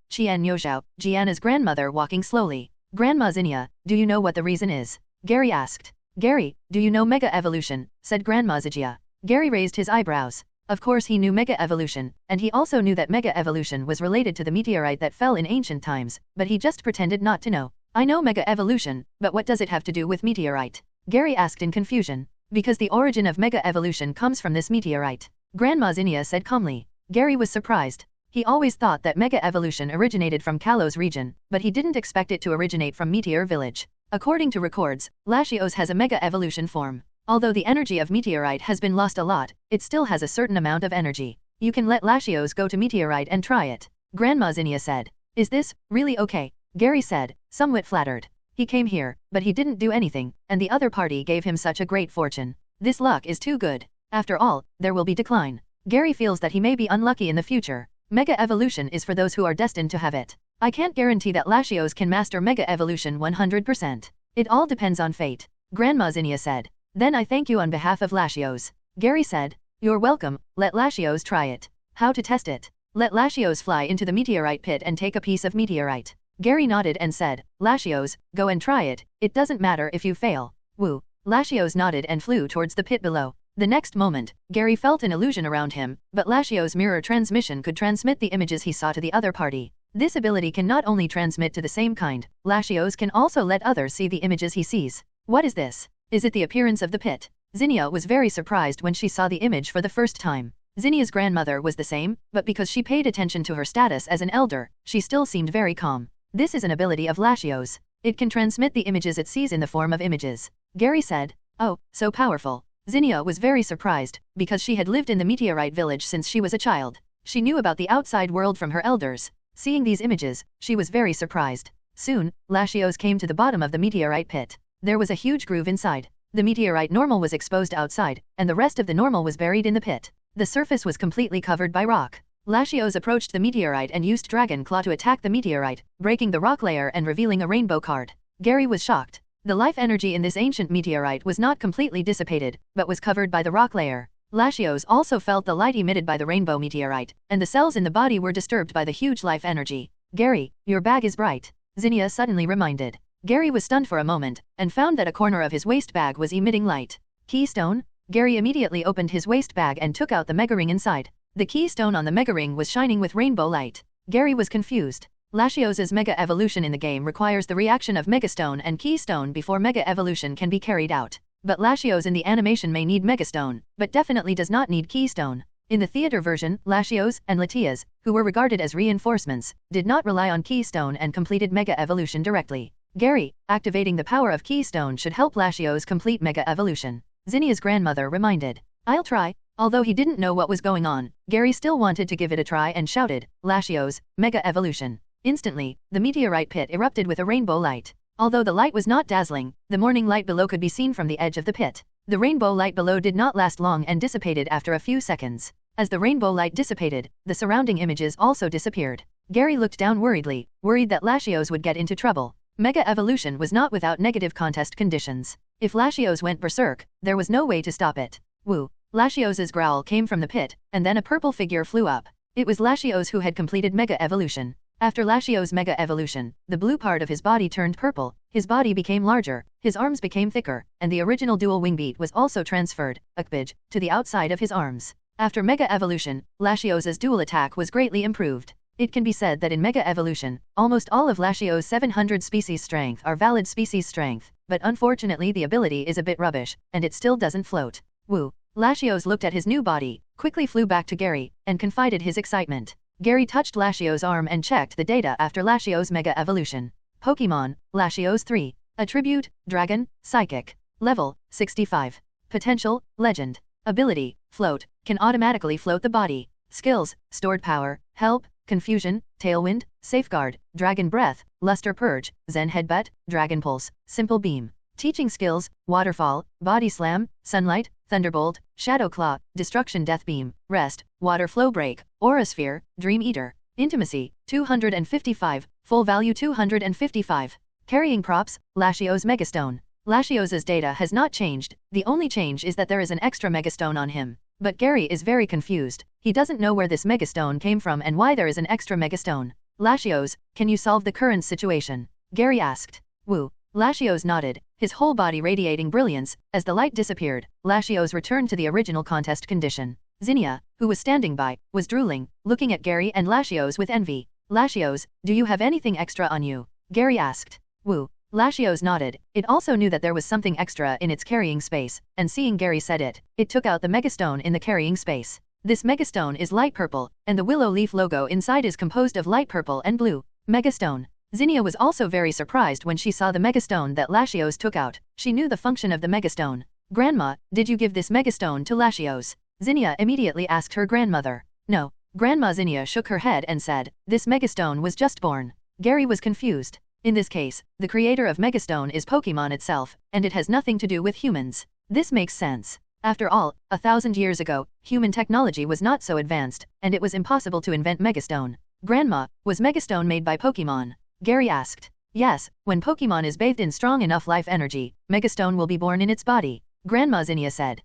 Yozhao, Gianna's grandmother, walking slowly. "Grandma Zinnia, do you know what the reason is?" Gary asked. "Gary, do you know Mega Evolution?" said Grandma Zinnia. Gary raised his eyebrows. Of course he knew Mega Evolution, and he also knew that Mega Evolution was related to the meteorite that fell in ancient times, but he just pretended not to know. "I know Mega Evolution, but what does it have to do with meteorite?" Gary asked in confusion. "Because the origin of Mega Evolution comes from this meteorite," Grandma Zinnia said calmly. Gary was surprised. He always thought that Mega Evolution originated from Kalos region, but he didn't expect it to originate from Meteor Village. According to records, Latios has a Mega Evolution form. Although the energy of meteorite has been lost a lot, it still has a certain amount of energy. "You can let Latios go to meteorite and try it," Grandma Zinnia said. "Is this really okay?" Gary said, somewhat flattered. He came here, but he didn't do anything, and the other party gave him such a great fortune. This luck is too good. After all, there will be decline. Gary feels that he may be unlucky in the future. Mega Evolution is for those who are destined to have it. I can't guarantee that Latios can master Mega Evolution 100%. It all depends on fate. Grandma Zinnia said. Then I thank you on behalf of Latios. Gary said. You're welcome, let Latios try it. How to test it? Let Latios fly into the meteorite pit and take a piece of meteorite. Gary nodded and said, Latios, go and try it, it doesn't matter if you fail. Woo. Latios nodded and flew towards the pit below. The next moment, Gary felt an illusion around him, but Latios' mirror transmission could transmit the images he saw to the other party. This ability can not only transmit to the same kind, Latios can also let others see the images he sees. What is this? Is it the appearance of the pit? Zinnia was very surprised when she saw the image for the first time. Zinnia's grandmother was the same, but because she paid attention to her status as an elder, she still seemed very calm. This is an ability of Latios. It can transmit the images it sees in the form of images. Gary said. Oh, so powerful. Zinnia was very surprised, because she had lived in the meteorite village since she was a child. She knew about the outside world from her elders. Seeing these images, she was very surprised. Soon, Latios came to the bottom of the meteorite pit. There was a huge groove inside. The meteorite normal was exposed outside, and the rest of the normal was buried in the pit. The surface was completely covered by rock. Latios approached the meteorite and used Dragon Claw to attack the meteorite, breaking the rock layer and revealing a rainbow card. Gary was shocked. The life energy in this ancient meteorite was not completely dissipated, but was covered by the rock layer. Latios also felt the light emitted by the rainbow meteorite, and the cells in the body were disturbed by the huge life energy. Gary, your bag is bright. Zinnia suddenly reminded. Gary was stunned for a moment, and found that a corner of his waist bag was emitting light. Keystone? Gary immediately opened his waist bag and took out the mega ring inside. The keystone on the mega ring was shining with rainbow light. Gary was confused. Latios' mega evolution in the game requires the reaction of megastone and keystone before mega evolution can be carried out. But Latios in the animation may need megastone, but definitely does not need keystone. In the theater version, Latios and Latias, who were regarded as reinforcements, did not rely on keystone and completed mega evolution directly. Gary, activating the power of keystone should help Latios complete mega evolution. Zinnia's grandmother reminded. I'll try. Although he didn't know what was going on, Gary still wanted to give it a try and shouted, Latios, mega evolution. Instantly, the meteorite pit erupted with a rainbow light. Although the light was not dazzling, the morning light below could be seen from the edge of the pit. The rainbow light below did not last long and dissipated after a few seconds. As the rainbow light dissipated, the surrounding images also disappeared. Gary looked down worriedly, worried that Latios would get into trouble. Mega evolution was not without negative contest conditions. If Latios went berserk, there was no way to stop it. Woo. Latios' growl came from the pit, and then a purple figure flew up. It was Latios who had completed mega evolution. After Latios' mega evolution, the blue part of his body turned purple, his body became larger, his arms became thicker, and the original dual wing beat was also transferred, to the outside of his arms. After mega evolution, Latios' dual attack was greatly improved. It can be said that in mega evolution, almost all of Latios' 700 species strength are valid species strength, but unfortunately the ability is a bit rubbish, and it still doesn't float. Woo. Latios looked at his new body, quickly flew back to Gary, and confided his excitement. Gary touched Latios' arm and checked the data after Latios' mega evolution. Pokémon, Latios 3. Attribute, Dragon, Psychic. Level, 65. Potential, Legend. Ability, Float, can automatically float the body. Skills, Stored Power, Help, Confusion, Tailwind, Safeguard, Dragon Breath, Luster Purge, Zen Headbutt, Dragon Pulse, Simple Beam. Teaching skills, Waterfall, Body Slam, Sunlight, Thunderbolt, Shadow Claw, Destruction Death Beam, Rest, Water Flow Break, Aura Sphere, Dream Eater. Intimacy, 255, Full Value 255. Carrying Props, Latios Megastone. Latios' data has not changed, the only change is that there is an extra Megastone on him. But Gary is very confused, he doesn't know where this Megastone came from and why there is an extra Megastone. Latios, can you solve the current situation? Gary asked. Woo. Latios nodded, his whole body radiating brilliance. As the light disappeared, Latios returned to the original contest condition. Zinnia, who was standing by, was drooling, looking at Gary and Latios with envy. Latios, do you have anything extra on you? Gary asked. Woo. Latios nodded, it also knew that there was something extra in its carrying space, and seeing Gary said it, it took out the megastone in the carrying space. This megastone is light purple, and the willow leaf logo inside is composed of light purple and blue. Megastone. Zinnia was also very surprised when she saw the megastone that Latios took out. She knew the function of the megastone. Grandma, did you give this megastone to Latios? Zinnia immediately asked her grandmother. No. Grandma Zinnia shook her head and said, this megastone was just born. Gary was confused. In this case, the creator of megastone is Pokémon itself, and it has nothing to do with humans. This makes sense. After all, 1,000 years ago, human technology was not so advanced, and it was impossible to invent megastone. Grandma, was megastone made by Pokémon? Gary asked. Yes, when Pokémon is bathed in strong enough life energy, Megastone will be born in its body, Grandma Zinnia said.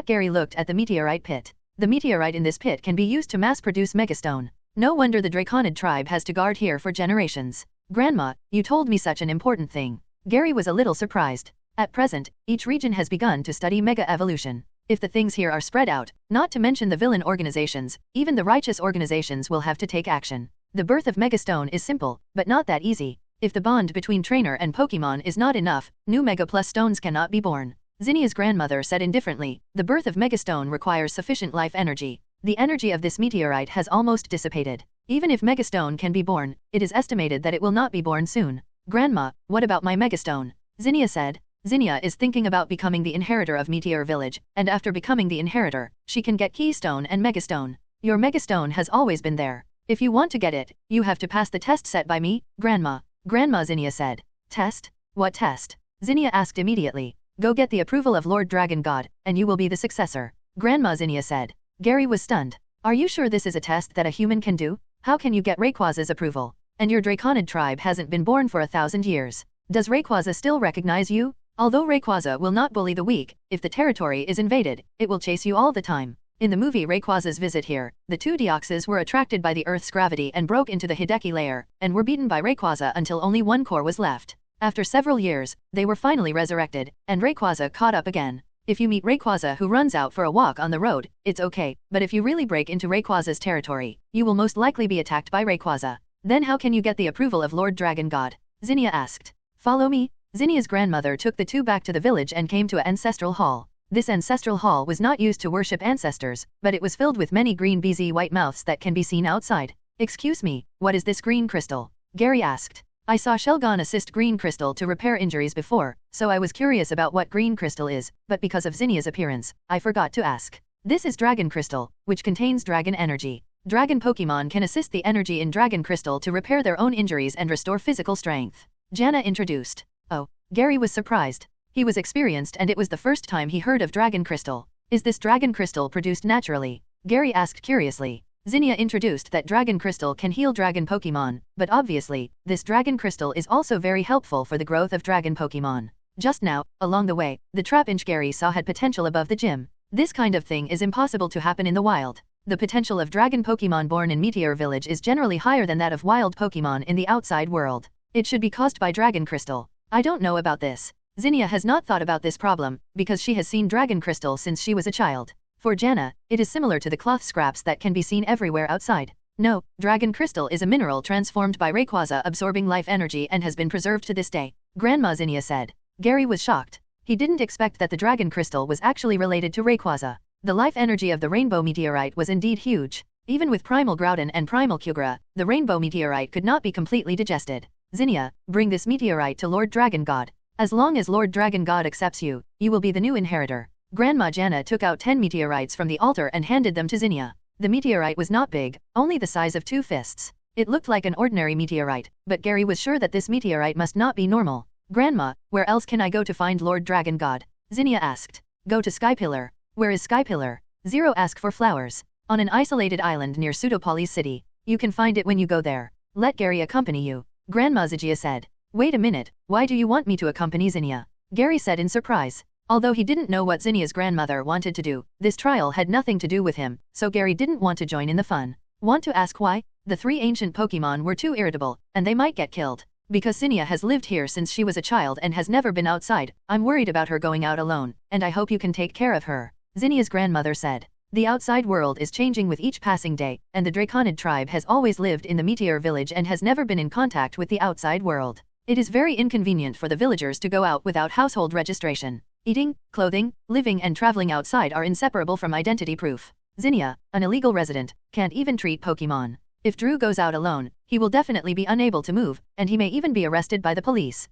Gary looked at the meteorite pit. The meteorite in this pit can be used to mass-produce Megastone. No wonder the Draconid tribe has to guard here for generations. Grandma, you told me such an important thing. Gary was a little surprised. At present, each region has begun to study Mega Evolution. If the things here are spread out, not to mention the villain organizations, even the righteous organizations will have to take action. The birth of Megastone is simple, but not that easy. If the bond between trainer and Pokémon is not enough, new Mega Plus stones cannot be born. Zinnia's grandmother said indifferently, the birth of Megastone requires sufficient life energy. The energy of this meteorite has almost dissipated. Even if Megastone can be born, it is estimated that it will not be born soon. Grandma, what about my Megastone? Zinnia said. Zinnia is thinking about becoming the inheritor of Meteor Village, and after becoming the inheritor, she can get Keystone and Megastone. Your Megastone has always been there. If you want to get it, you have to pass the test set by me, Grandma. Grandma Zinnia said. Test? What test? Zinnia asked immediately. Go get the approval of Lord Dragon God, and you will be the successor. Grandma Zinnia said. Gary was stunned. Are you sure this is a test that a human can do? How can you get Rayquaza's approval? And your Draconid tribe hasn't been born for 1,000 years. Does Rayquaza still recognize you? Although Rayquaza will not bully the weak, if the territory is invaded, it will chase you all the time. In the movie Rayquaza's Visit Here, the two Deoxys were attracted by the Earth's gravity and broke into the Hideki layer, and were beaten by Rayquaza until only one core was left. After several years, they were finally resurrected, and Rayquaza caught up again. If you meet Rayquaza who runs out for a walk on the road, it's okay, but if you really break into Rayquaza's territory, you will most likely be attacked by Rayquaza. Then how can you get the approval of Lord Dragon God? Zinnia asked. Follow me? Zinnia's grandmother took the two back to the village and came to an ancestral hall. This ancestral hall was not used to worship ancestors, but it was filled with many green busy white mouths that can be seen outside. Excuse me, what is this green crystal? Gary asked. I saw Shelgon assist green crystal to repair injuries before, so I was curious about what green crystal is, but because of Zinnia's appearance, I forgot to ask. This is dragon crystal, which contains dragon energy. Dragon Pokémon can assist the energy in dragon crystal to repair their own injuries and restore physical strength. Jana introduced. Oh, Gary was surprised. He was experienced and it was the first time he heard of dragon crystal. Is this dragon crystal produced naturally? Gary asked curiously. Zinnia introduced that dragon crystal can heal dragon Pokémon, but obviously, this dragon crystal is also very helpful for the growth of dragon Pokémon. Just now, along the way, the trap-inch Gary saw had potential above the gym. This kind of thing is impossible to happen in the wild. The potential of dragon Pokémon born in Meteor Village is generally higher than that of wild Pokémon in the outside world. It should be caused by dragon crystal. I don't know about this. Zinnia has not thought about this problem, because she has seen dragon crystal since she was a child. For Jana, it is similar to the cloth scraps that can be seen everywhere outside. No, dragon crystal is a mineral transformed by Rayquaza absorbing life energy and has been preserved to this day, Grandma Zinnia said. Gary was shocked. He didn't expect that the dragon crystal was actually related to Rayquaza. The life energy of the rainbow meteorite was indeed huge. Even with primal Groudon and primal Kyogre, the rainbow meteorite could not be completely digested. Zinnia, bring this meteorite to Lord Dragon God. As long as Lord Dragon God accepts you, you will be the new inheritor. Grandma Jana took out 10 meteorites from the altar and handed them to Zinnia. The meteorite was not big, only the size of 2 fists. It looked like an ordinary meteorite, but Gary was sure that this meteorite must not be normal. Grandma, where else can I go to find Lord Dragon God? Zinnia asked. Go to Skypillar. Where is Skypillar? Zero asked for flowers. On an isolated island near Pseudopolis City. You can find it when you go there. Let Gary accompany you. Grandma Zygia said. Wait a minute, why do you want me to accompany Zinnia? Gary said in surprise. Although he didn't know what Zinnia's grandmother wanted to do, this trial had nothing to do with him, so Gary didn't want to join in the fun. Want to ask why? The 3 ancient Pokémon were too irritable, and they might get killed. Because Zinnia has lived here since she was a child and has never been outside, I'm worried about her going out alone, and I hope you can take care of her. Zinnia's grandmother said. The outside world is changing with each passing day, and the Draconid tribe has always lived in the Meteor Village and has never been in contact with the outside world. It is very inconvenient for the villagers to go out without household registration. Eating, clothing, living and traveling outside are inseparable from identity proof. Zinnia, an illegal resident, can't even treat Pokémon. If Drew goes out alone, he will definitely be unable to move, and he may even be arrested by the police.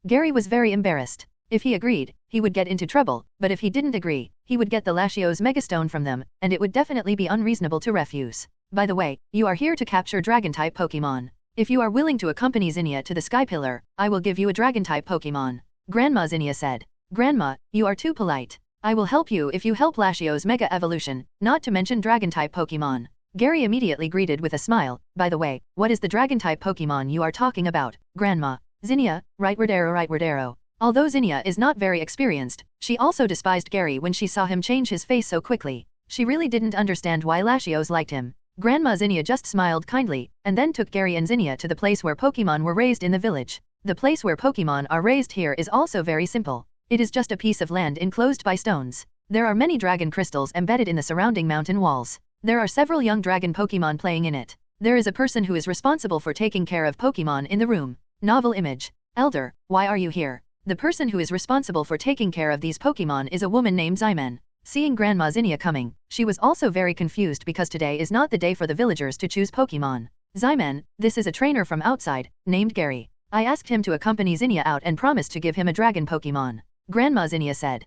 Gary was very embarrassed. If he agreed, he would get into trouble, but if he didn't agree, he would get the Lashio's Megastone from them, and it would definitely be unreasonable to refuse. By the way, you are here to capture Dragon-type Pokémon. If you are willing to accompany Zinnia to the Sky Pillar, I will give you a Dragon-type Pokémon. Grandma Zinnia said. Grandma, you are too polite. I will help you if you help Lashio's Mega Evolution, not to mention Dragon-type Pokémon. Gary immediately greeted with a smile. By the way, what is the Dragon-type Pokémon you are talking about, Grandma? Zinnia, rightward arrow. Although Zinnia is not very experienced, she also despised Gary when she saw him change his face so quickly. She really didn't understand why Latios liked him. Grandma Zinnia just smiled kindly, and then took Gary and Zinnia to the place where Pokémon were raised in the village. The place where Pokémon are raised here is also very simple. It is just a piece of land enclosed by stones. There are many dragon crystals embedded in the surrounding mountain walls. There are several young dragon Pokémon playing in it. There is a person who is responsible for taking care of Pokémon in the room. Novel image. Elder, why are you here? The person who is responsible for taking care of these Pokémon is a woman named Zymen. Seeing Grandma Zinnia coming, she was also very confused because today is not the day for the villagers to choose Pokémon. Zymen, this is a trainer from outside, named Gary. I asked him to accompany Zinnia out and promised to give him a dragon Pokémon. Grandma Zinnia said.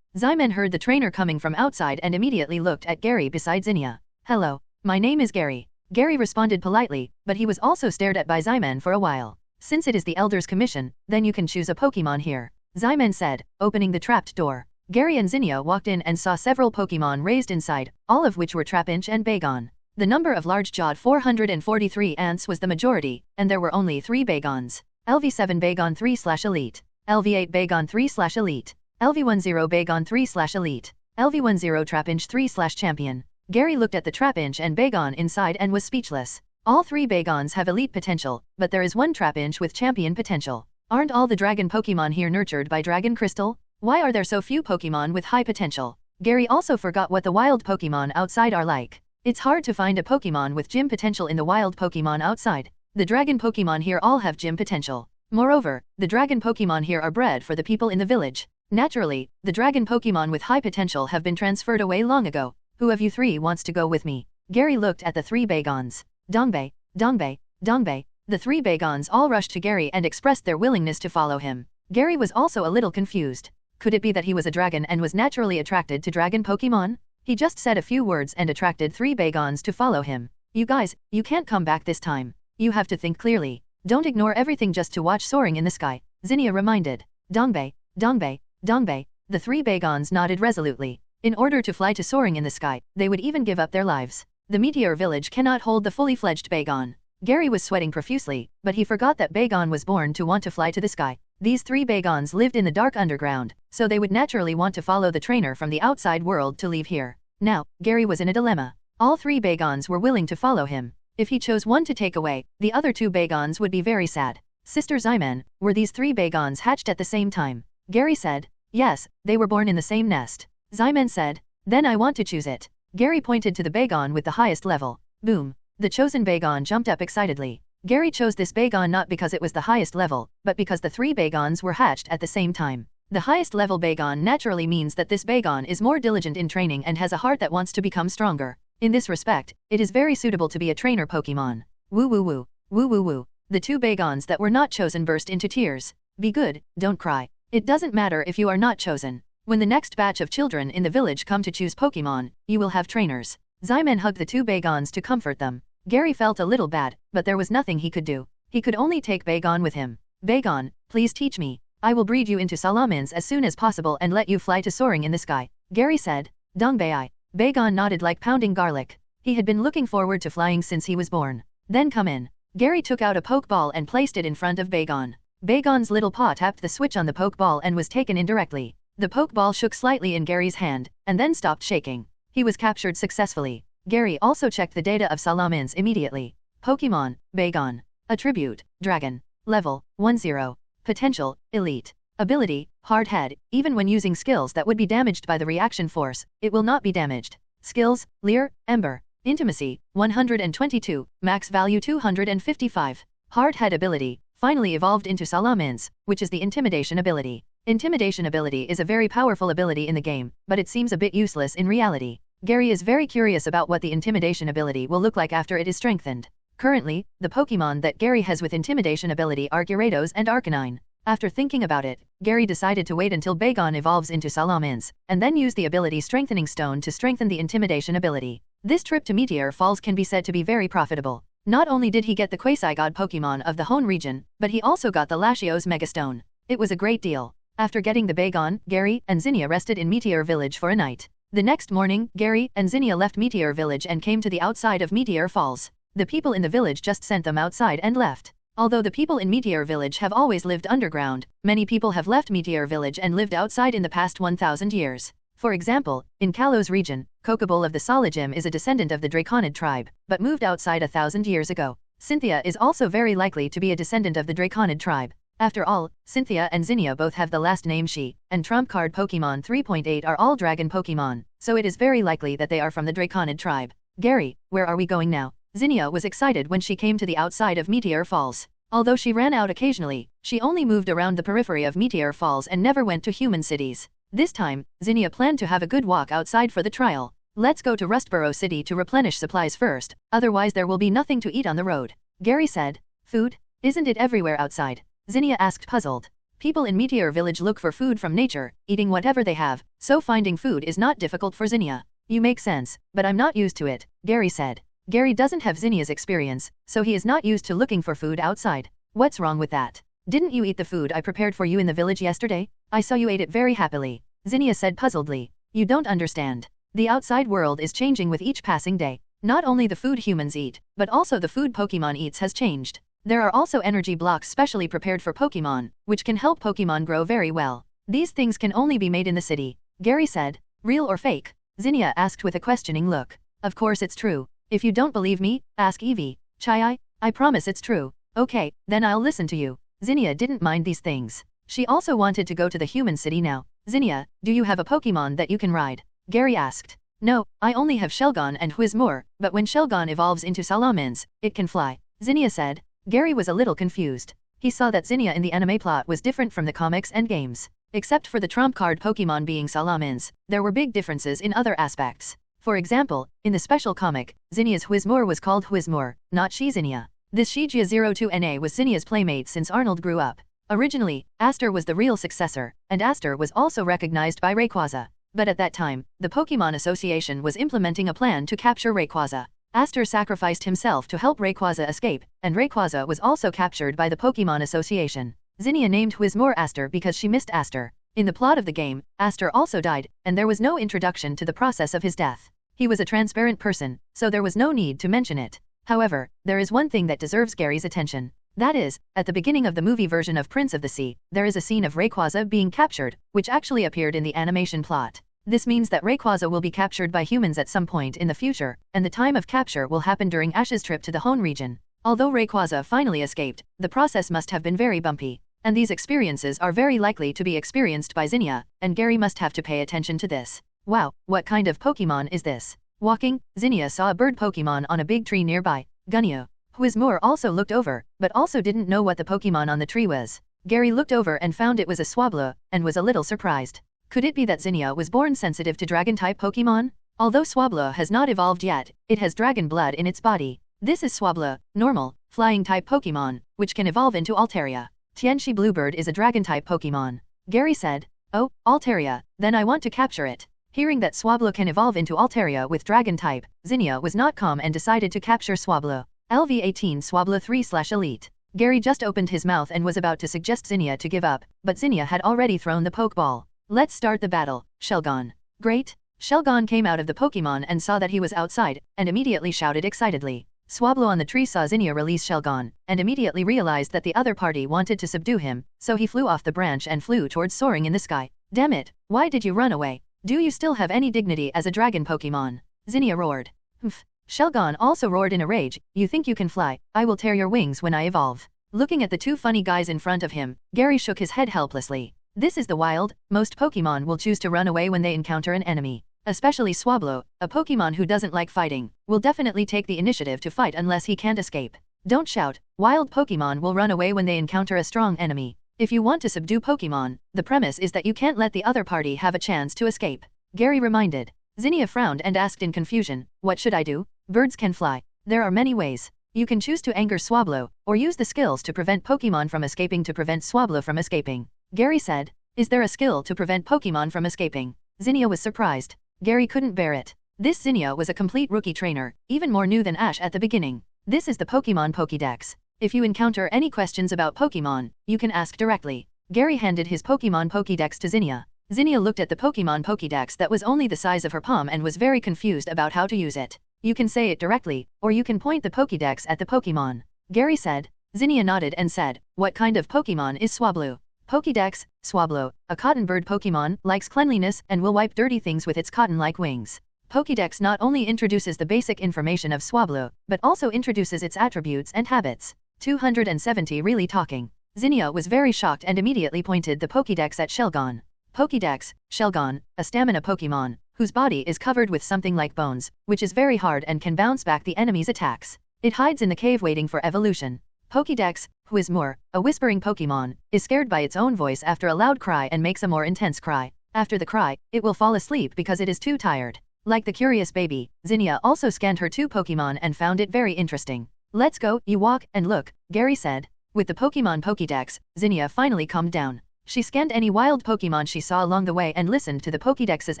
Zymen heard the trainer coming from outside and immediately looked at Gary beside Zinnia. Hello, my name is Gary. Gary responded politely, but he was also stared at by Zymen for a while. Since it is the Elder's commission, then you can choose a Pokémon here, Zymen said, opening the trapped door. Gary and Zinnia walked in and saw several Pokémon raised inside, all of which were Trapinch and Bagon. The number of large-jawed 443 ants was the majority, and there were only 3 Bagons. LV7 Bagon 3/Elite. LV8 Bagon 3/Elite. LV10 Bagon 3/Elite. LV10 Trapinch 3/Champion. Gary looked at the Trapinch and Bagon inside and was speechless. All 3 Bagons have elite potential, but there is one Trapinch with champion potential. Aren't all the dragon Pokémon here nurtured by Dragon Crystal? Why are there so few Pokémon with high potential? Gary also forgot what the wild Pokémon outside are like. It's hard to find a Pokémon with gym potential in the wild Pokémon outside. The dragon Pokémon here all have gym potential. Moreover, the dragon Pokémon here are bred for the people in the village. Naturally, the dragon Pokémon with high potential have been transferred away long ago. Who of you 3 wants to go with me? Gary looked at the 3 Bagons. Dongbei, Dongbei, Dongbei. The 3 Bagons all rushed to Gary and expressed their willingness to follow him. Gary was also a little confused. Could it be that he was a dragon and was naturally attracted to dragon Pokémon? He just said a few words and attracted 3 Bagons to follow him. You guys, you can't come back this time. You have to think clearly. Don't ignore everything just to watch soaring in the sky, Zinnia reminded. Dongbei, Dongbei, Dongbei. The 3 Bagons nodded resolutely. In order to fly to soaring in the sky, they would even give up their lives. The meteor village cannot hold the fully fledged Bagon. Gary was sweating profusely, but he forgot that Bagon was born to want to fly to the sky. These 3 Bagons lived in the dark underground, so they would naturally want to follow the trainer from the outside world to leave here. Now, Gary was in a dilemma. All 3 Bagons were willing to follow him. If he chose one to take away, the other 2 Bagons would be very sad. Sister Zymen, were these 3 Bagons hatched at the same time? Gary said. Yes, they were born in the same nest. Zymen said. Then I want to choose it. Gary pointed to the Bagon with the highest level. Boom. The chosen Bagon jumped up excitedly. Gary chose this Bagon not because it was the highest level, but because the 3 Bagons were hatched at the same time. The highest level Bagon naturally means that this Bagon is more diligent in training and has a heart that wants to become stronger. In this respect, it is very suitable to be a trainer Pokémon. Woo woo woo. Woo woo woo. The 2 Bagons that were not chosen burst into tears. Be good, don't cry. It doesn't matter if you are not chosen. When the next batch of children in the village come to choose Pokémon, you will have trainers. Zymen hugged the 2 Bagons to comfort them. Gary felt a little bad, but there was nothing he could do. He could only take Bagon with him. Bagon, please teach me. I will breed you into salamins as soon as possible and let you fly to soaring in the sky, Gary said. Dongbei. Bagon nodded like pounding garlic. He had been looking forward to flying since he was born. Then come in. Gary took out a Pokeball and placed it in front of Bagon. Bagon's little paw tapped the switch on the Pokeball and was taken in directly. The Pokeball shook slightly in Gary's hand, and then stopped shaking. He was captured successfully. Gary also checked the data of salamins immediately. Pokemon, Bagon. Attribute, Dragon. Level, 10. Potential, Elite. Ability, Hard Head. Even when using skills that would be damaged by the reaction force, it will not be damaged. Skills, Leer, Ember. Intimacy, 122, max value 255. Hard Head ability, finally evolved into salamins, which is the Intimidation ability. Intimidation ability is a very powerful ability in the game, but it seems a bit useless in reality. Gary is very curious about what the Intimidation ability will look like after it is strengthened. Currently, the Pokémon that Gary has with Intimidation ability are Gyarados and Arcanine. After thinking about it, Gary decided to wait until Bagon evolves into salamins, and then use the ability Strengthening Stone to strengthen the Intimidation ability. This trip to Meteor Falls can be said to be very profitable. Not only did he get the Quasi-God Pokémon of the Hoenn region, but he also got the Latios Megastone. It was a great deal. After getting the Bagon, Gary and Zinnia rested in Meteor Village for a night. The next morning, Gary and Zinnia left Meteor Village and came to the outside of Meteor Falls. The people in the village just sent them outside and left. Although the people in Meteor Village have always lived underground, many people have left Meteor Village and lived outside in the past 1,000 years. For example, in Kalos region, Kokobol of the Sologym is a descendant of the Draconid tribe, but moved outside 1,000 years ago. Cynthia is also very likely to be a descendant of the Draconid tribe. After all, Cynthia and Zinnia both have the last name Shi, and Trump Card Pokemon 3.8 are all Dragon Pokemon, so it is very likely that they are from the Draconid tribe. Gary, where are we going now? Zinnia was excited when she came to the outside of Meteor Falls. Although she ran out occasionally, she only moved around the periphery of Meteor Falls and never went to human cities. This time, Zinnia planned to have a good walk outside for the trial. Let's go to Rustboro City to replenish supplies first, otherwise there will be nothing to eat on the road. Gary said. Food? Isn't it everywhere outside? Zinnia asked puzzled. People in Meteor Village look for food from nature, eating whatever they have, so finding food is not difficult for Zinnia. You make sense, but I'm not used to it, Gary said. Gary doesn't have Zinnia's experience, so he is not used to looking for food outside. What's wrong with that? Didn't you eat the food I prepared for you in the village yesterday? I saw you ate it very happily, Zinnia said puzzledly. You don't understand. The outside world is changing with each passing day. Not only the food humans eat, but also the food Pokemon eats has changed. There are also energy blocks specially prepared for Pokemon, which can help Pokemon grow very well. These things can only be made in the city, Gary said. Real or fake? Zinnia asked with a questioning look. Of course it's true. If you don't believe me, ask Eevee. Chai, I promise it's true. Okay, then I'll listen to you. Zinnia didn't mind these things. She also wanted to go to the human city now. Zinnia, do you have a Pokemon that you can ride? Gary asked. No, I only have Shelgon and Whizmoor, but when Shelgon evolves into Salamence, it can fly, Zinnia said. Gary was a little confused. He saw that Zinnia in the anime plot was different from the comics and games. Except for the trump card Pokemon being Salamence, there were big differences in other aspects. For example, in the special comic, Zinnia's Whizmoor was called Whizmoor, not Zinnia. This Shigia02NA was Zinnia's playmate since Arnold grew up. Originally, Aster was the real successor, and Aster was also recognized by Rayquaza. But at that time, the Pokemon Association was implementing a plan to capture Rayquaza. Aster sacrificed himself to help Rayquaza escape, and Rayquaza was also captured by the Pokemon Association. Zinnia named Whizmoor Aster because she missed Aster. In the plot of the game, Aster also died, and there was no introduction to the process of his death. He was a transparent person, so there was no need to mention it. However, there is one thing that deserves Gary's attention. That is, at the beginning of the movie version of Prince of the Sea, there is a scene of Rayquaza being captured, which actually appeared in the animation plot. This means that Rayquaza will be captured by humans at some point in the future, and the time of capture will happen during Ash's trip to the Hoenn region. Although Rayquaza finally escaped, the process must have been very bumpy. And these experiences are very likely to be experienced by Zinnia, and Gary must have to pay attention to this. Wow, what kind of Pokemon is this? Walking, Zinnia saw a bird Pokemon on a big tree nearby, Gunyo. Whizmoor also looked over, but also didn't know what the Pokemon on the tree was. Gary looked over and found it was a Swablu, and was a little surprised. Could it be that Zinnia was born sensitive to Dragon-type Pokemon? Although Swablu has not evolved yet, it has dragon blood in its body. This is Swablu, normal, flying-type Pokemon, which can evolve into Altaria. Tianchi Bluebird is a dragon-type Pokemon. Gary said. Oh, Altaria, then I want to capture it. Hearing that Swablu can evolve into Altaria with dragon-type, Zinnia was not calm and decided to capture Swablu. LV18 Swablu 3/Elite. Gary just opened his mouth and was about to suggest Zinnia to give up, but Zinnia had already thrown the Pokeball. Let's start the battle, Shelgon. Great. Shelgon came out of the Pokemon and saw that he was outside, and immediately shouted excitedly. Swablu on the tree saw Zinnia release Shelgon, and immediately realized that the other party wanted to subdue him, so he flew off the branch and flew towards soaring in the sky. Damn it, why did you run away? Do you still have any dignity as a dragon Pokemon? Zinnia roared. Humph. Shelgon also roared in a rage, you think you can fly, I will tear your wings when I evolve. Looking at the two funny guys in front of him, Gary shook his head helplessly. This is the wild, most Pokemon will choose to run away when they encounter an enemy. Especially Swablu, a Pokemon who doesn't like fighting, will definitely take the initiative to fight unless he can't escape. Don't shout, wild Pokemon will run away when they encounter a strong enemy. If you want to subdue Pokemon, the premise is that you can't let the other party have a chance to escape. Gary reminded. Zinnia frowned and asked in confusion, what should I do? Birds can fly. There are many ways. You can choose to anger Swablu, or use the skills to prevent Pokemon from escaping to prevent Swablu from escaping. Gary said. Is there a skill to prevent Pokemon from escaping? Zinnia was surprised. Gary couldn't bear it. This Zinnia was a complete rookie trainer, even more new than Ash at the beginning. This is the Pokemon Pokédex. If you encounter any questions about Pokemon, you can ask directly. Gary handed his Pokemon Pokédex to Zinnia. Zinnia looked at the Pokemon Pokédex that was only the size of her palm and was very confused about how to use it. You can say it directly, or you can point the Pokédex at the Pokemon. Gary said. Zinnia nodded and said, "What kind of Pokemon is Swablu?" Pokédex, Swablu, a cotton bird Pokemon, likes cleanliness and will wipe dirty things with its cotton-like wings. Pokédex not only introduces the basic information of Swablu, but also introduces its attributes and habits. 270 Really talking. Zinnia was very shocked and immediately pointed the Pokédex at Shelgon. Pokédex, Shelgon, a stamina Pokemon, whose body is covered with something like bones, which is very hard and can bounce back the enemy's attacks. It hides in the cave waiting for evolution. Pokédex, Whizmore, a whispering Pokemon, is scared by its own voice after a loud cry and makes a more intense cry. After the cry, it will fall asleep because it is too tired. Like the curious baby, Zinnia also scanned her 2 Pokemon and found it very interesting. "Let's go, you walk and look," Gary said. With the Pokemon Pokédex, Zinnia finally calmed down. She scanned any wild Pokemon she saw along the way and listened to the Pokédex's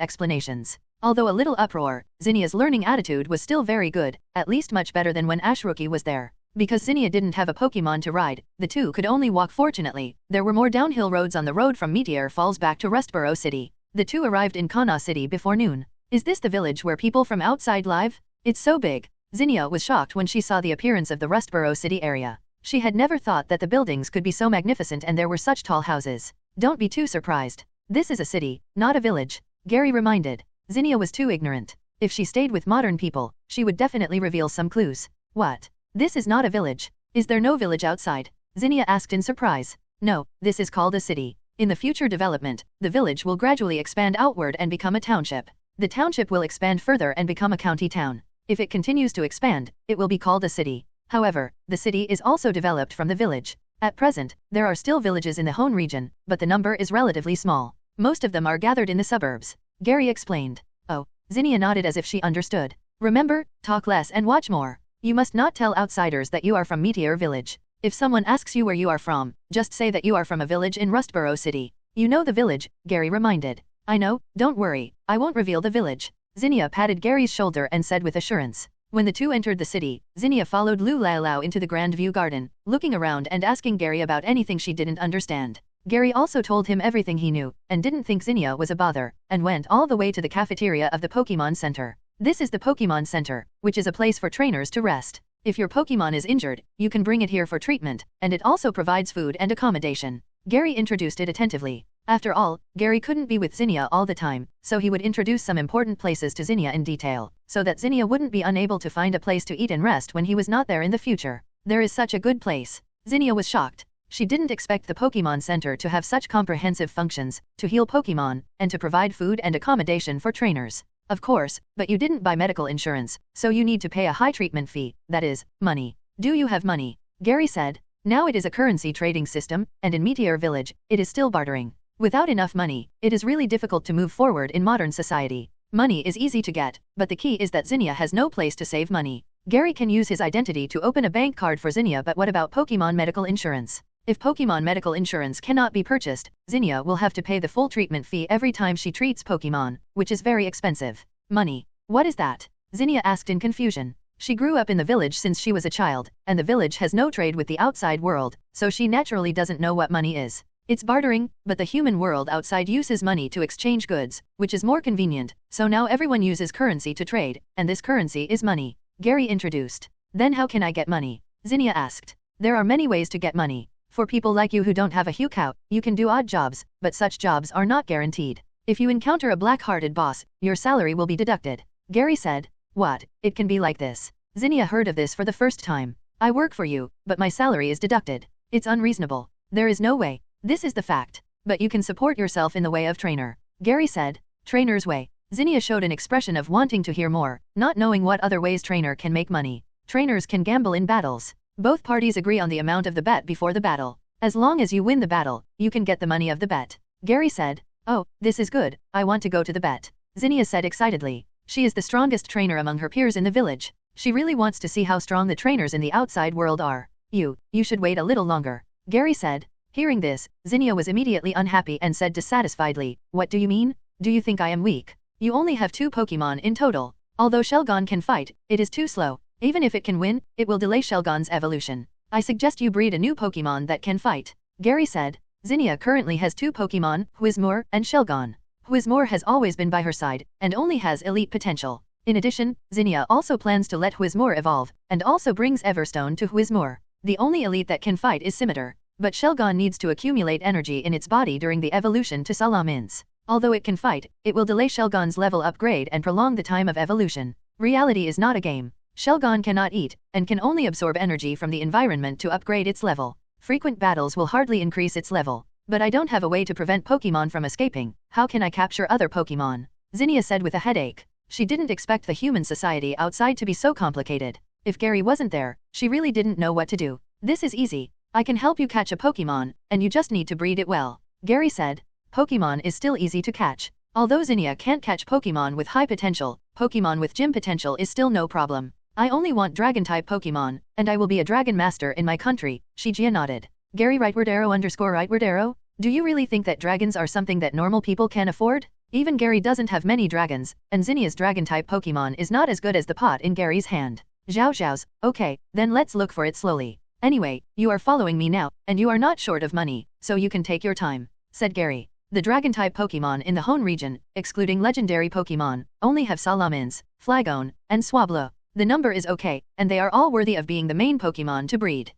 explanations. Although a little uproar, Zinnia's learning attitude was still very good, at least much better than when Ashruki was there. Because Zinnia didn't have a Pokemon to ride, the two could only walk. Fortunately, there were more downhill roads on the road from Meteor Falls back to Rustboro City. The two arrived in Kana City before noon. "Is this the village where people from outside live? It's so big." Zinnia was shocked when she saw the appearance of the Rustboro City area. She had never thought that the buildings could be so magnificent and there were such tall houses. "Don't be too surprised. This is a city, not a village," Gary reminded. Zinnia was too ignorant. If she stayed with modern people, she would definitely reveal some clues. "What? This is not a village. Is there no village outside?" Zinnia asked in surprise. "No, this is called a city. In the future development, the village will gradually expand outward and become a township. The township will expand further and become a county town. If it continues to expand, it will be called a city. However, the city is also developed from the village. At present, there are still villages in the Hoenn region, but the number is relatively small. Most of them are gathered in the suburbs," Gary explained. "Oh," Zinnia nodded as if she understood. "Remember, talk less and watch more. You must not tell outsiders that you are from Meteor Village. If someone asks you where you are from, just say that you are from a village in Rustboro City." "You know the village," Gary reminded. "I know, don't worry, I won't reveal the village." Zinnia patted Gary's shoulder and said with assurance. When the two entered the city, Zinnia followed Lu Lao into the Grand View Garden, looking around and asking Gary about anything she didn't understand. Gary also told him everything he knew, and didn't think Zinnia was a bother, and went all the way to the cafeteria of the Pokémon Center. This is the Pokémon Center, which is a place for trainers to rest. If your Pokémon is injured, you can bring it here for treatment, and it also provides food and accommodation. Gary introduced it attentively. After all, Gary couldn't be with Zinnia all the time, so he would introduce some important places to Zinnia in detail, so that Zinnia wouldn't be unable to find a place to eat and rest when he was not there in the future. "There is such a good place." Zinnia was shocked. She didn't expect the Pokémon Center to have such comprehensive functions, to heal Pokémon, and to provide food and accommodation for trainers. "Of course, but you didn't buy medical insurance, so you need to pay a high treatment fee, that is, money. Do you have money?" Gary said. Now it is a currency trading system, and in Meteor Village, it is still bartering. Without enough money, it is really difficult to move forward in modern society. Money is easy to get, but the key is that Zinnia has no place to save money. Gary can use his identity to open a bank card for Zinnia, but what about Pokémon medical insurance? If Pokémon medical insurance cannot be purchased, Zinnia will have to pay the full treatment fee every time she treats Pokémon, which is very expensive. "Money? What is that?" Zinnia asked in confusion. She grew up in the village since she was a child, and the village has no trade with the outside world, so she naturally doesn't know what money is. It's bartering, but the human world outside uses money to exchange goods, which is more convenient, so now everyone uses currency to trade, and this currency is money. Gary introduced. "Then how can I get money?" Zinnia asked. "There are many ways to get money. For people like you who don't have a hukou, you can do odd jobs, but such jobs are not guaranteed. If you encounter a black-hearted boss, your salary will be deducted." Gary said. "What? It can be like this?" Zinnia heard of this for the first time. "I work for you, but my salary is deducted. It's unreasonable. There is no way. This is the fact. But you can support yourself in the way of trainer." Gary said. "Trainer's way." Zinnia showed an expression of wanting to hear more, not knowing what other ways trainer can make money. Trainers can gamble in battles. Both parties agree on the amount of the bet before the battle. As long as you win the battle, you can get the money of the bet. Gary said. "Oh, this is good, I want to go to the bet." Zinnia said excitedly. She is the strongest trainer among her peers in the village. She really wants to see how strong the trainers in the outside world are. You should wait a little longer," Gary said. Hearing this, Zinnia was immediately unhappy and said dissatisfiedly, "What do you mean? Do you think I am weak? You only have 2 Pokemon in total. Although Shelgon can fight, it is too slow. Even if it can win, it will delay Shelgon's evolution. I suggest you breed a new Pokemon that can fight," Gary said. Zinnia currently has 2 Pokemon, Whizmore and Shelgon. Whizmore has always been by her side, and only has elite potential. In addition, Zinnia also plans to let Whizmore evolve, and also brings Everstone to Whizmore. The only elite that can fight is Scimitar. But Shelgon needs to accumulate energy in its body during the evolution to Salamins. Although it can fight, it will delay Shelgon's level upgrade and prolong the time of evolution. Reality is not a game. Shelgon cannot eat, and can only absorb energy from the environment to upgrade its level. Frequent battles will hardly increase its level. But I don't have a way to prevent Pokemon from escaping. How can I capture other Pokemon? Zinnia said with a headache. She didn't expect the human society outside to be so complicated. If Gary wasn't there, she really didn't know what to do. This is easy. I can help you catch a Pokemon, and you just need to breed it well. Gary said. Pokemon is still easy to catch. Although Zinnia can't catch Pokemon with high potential, Pokemon with gym potential is still no problem. I only want Dragon-type Pokemon, and I will be a Dragon Master in my country, Shigia nodded. Gary rightward arrow? Do you really think that dragons are something that normal people can afford? Even Gary doesn't have many dragons, and Zinnia's Dragon-type Pokemon is not as good as the pot in Gary's hand. Zhao's, okay, then let's look for it slowly. Anyway, you are following me now, and you are not short of money, so you can take your time, said Gary. The Dragon-type Pokemon in the Hoenn region, excluding legendary Pokemon, only have Salamins, Flygon, and Swablu. The number is okay, and they are all worthy of being the main Pokemon to breed.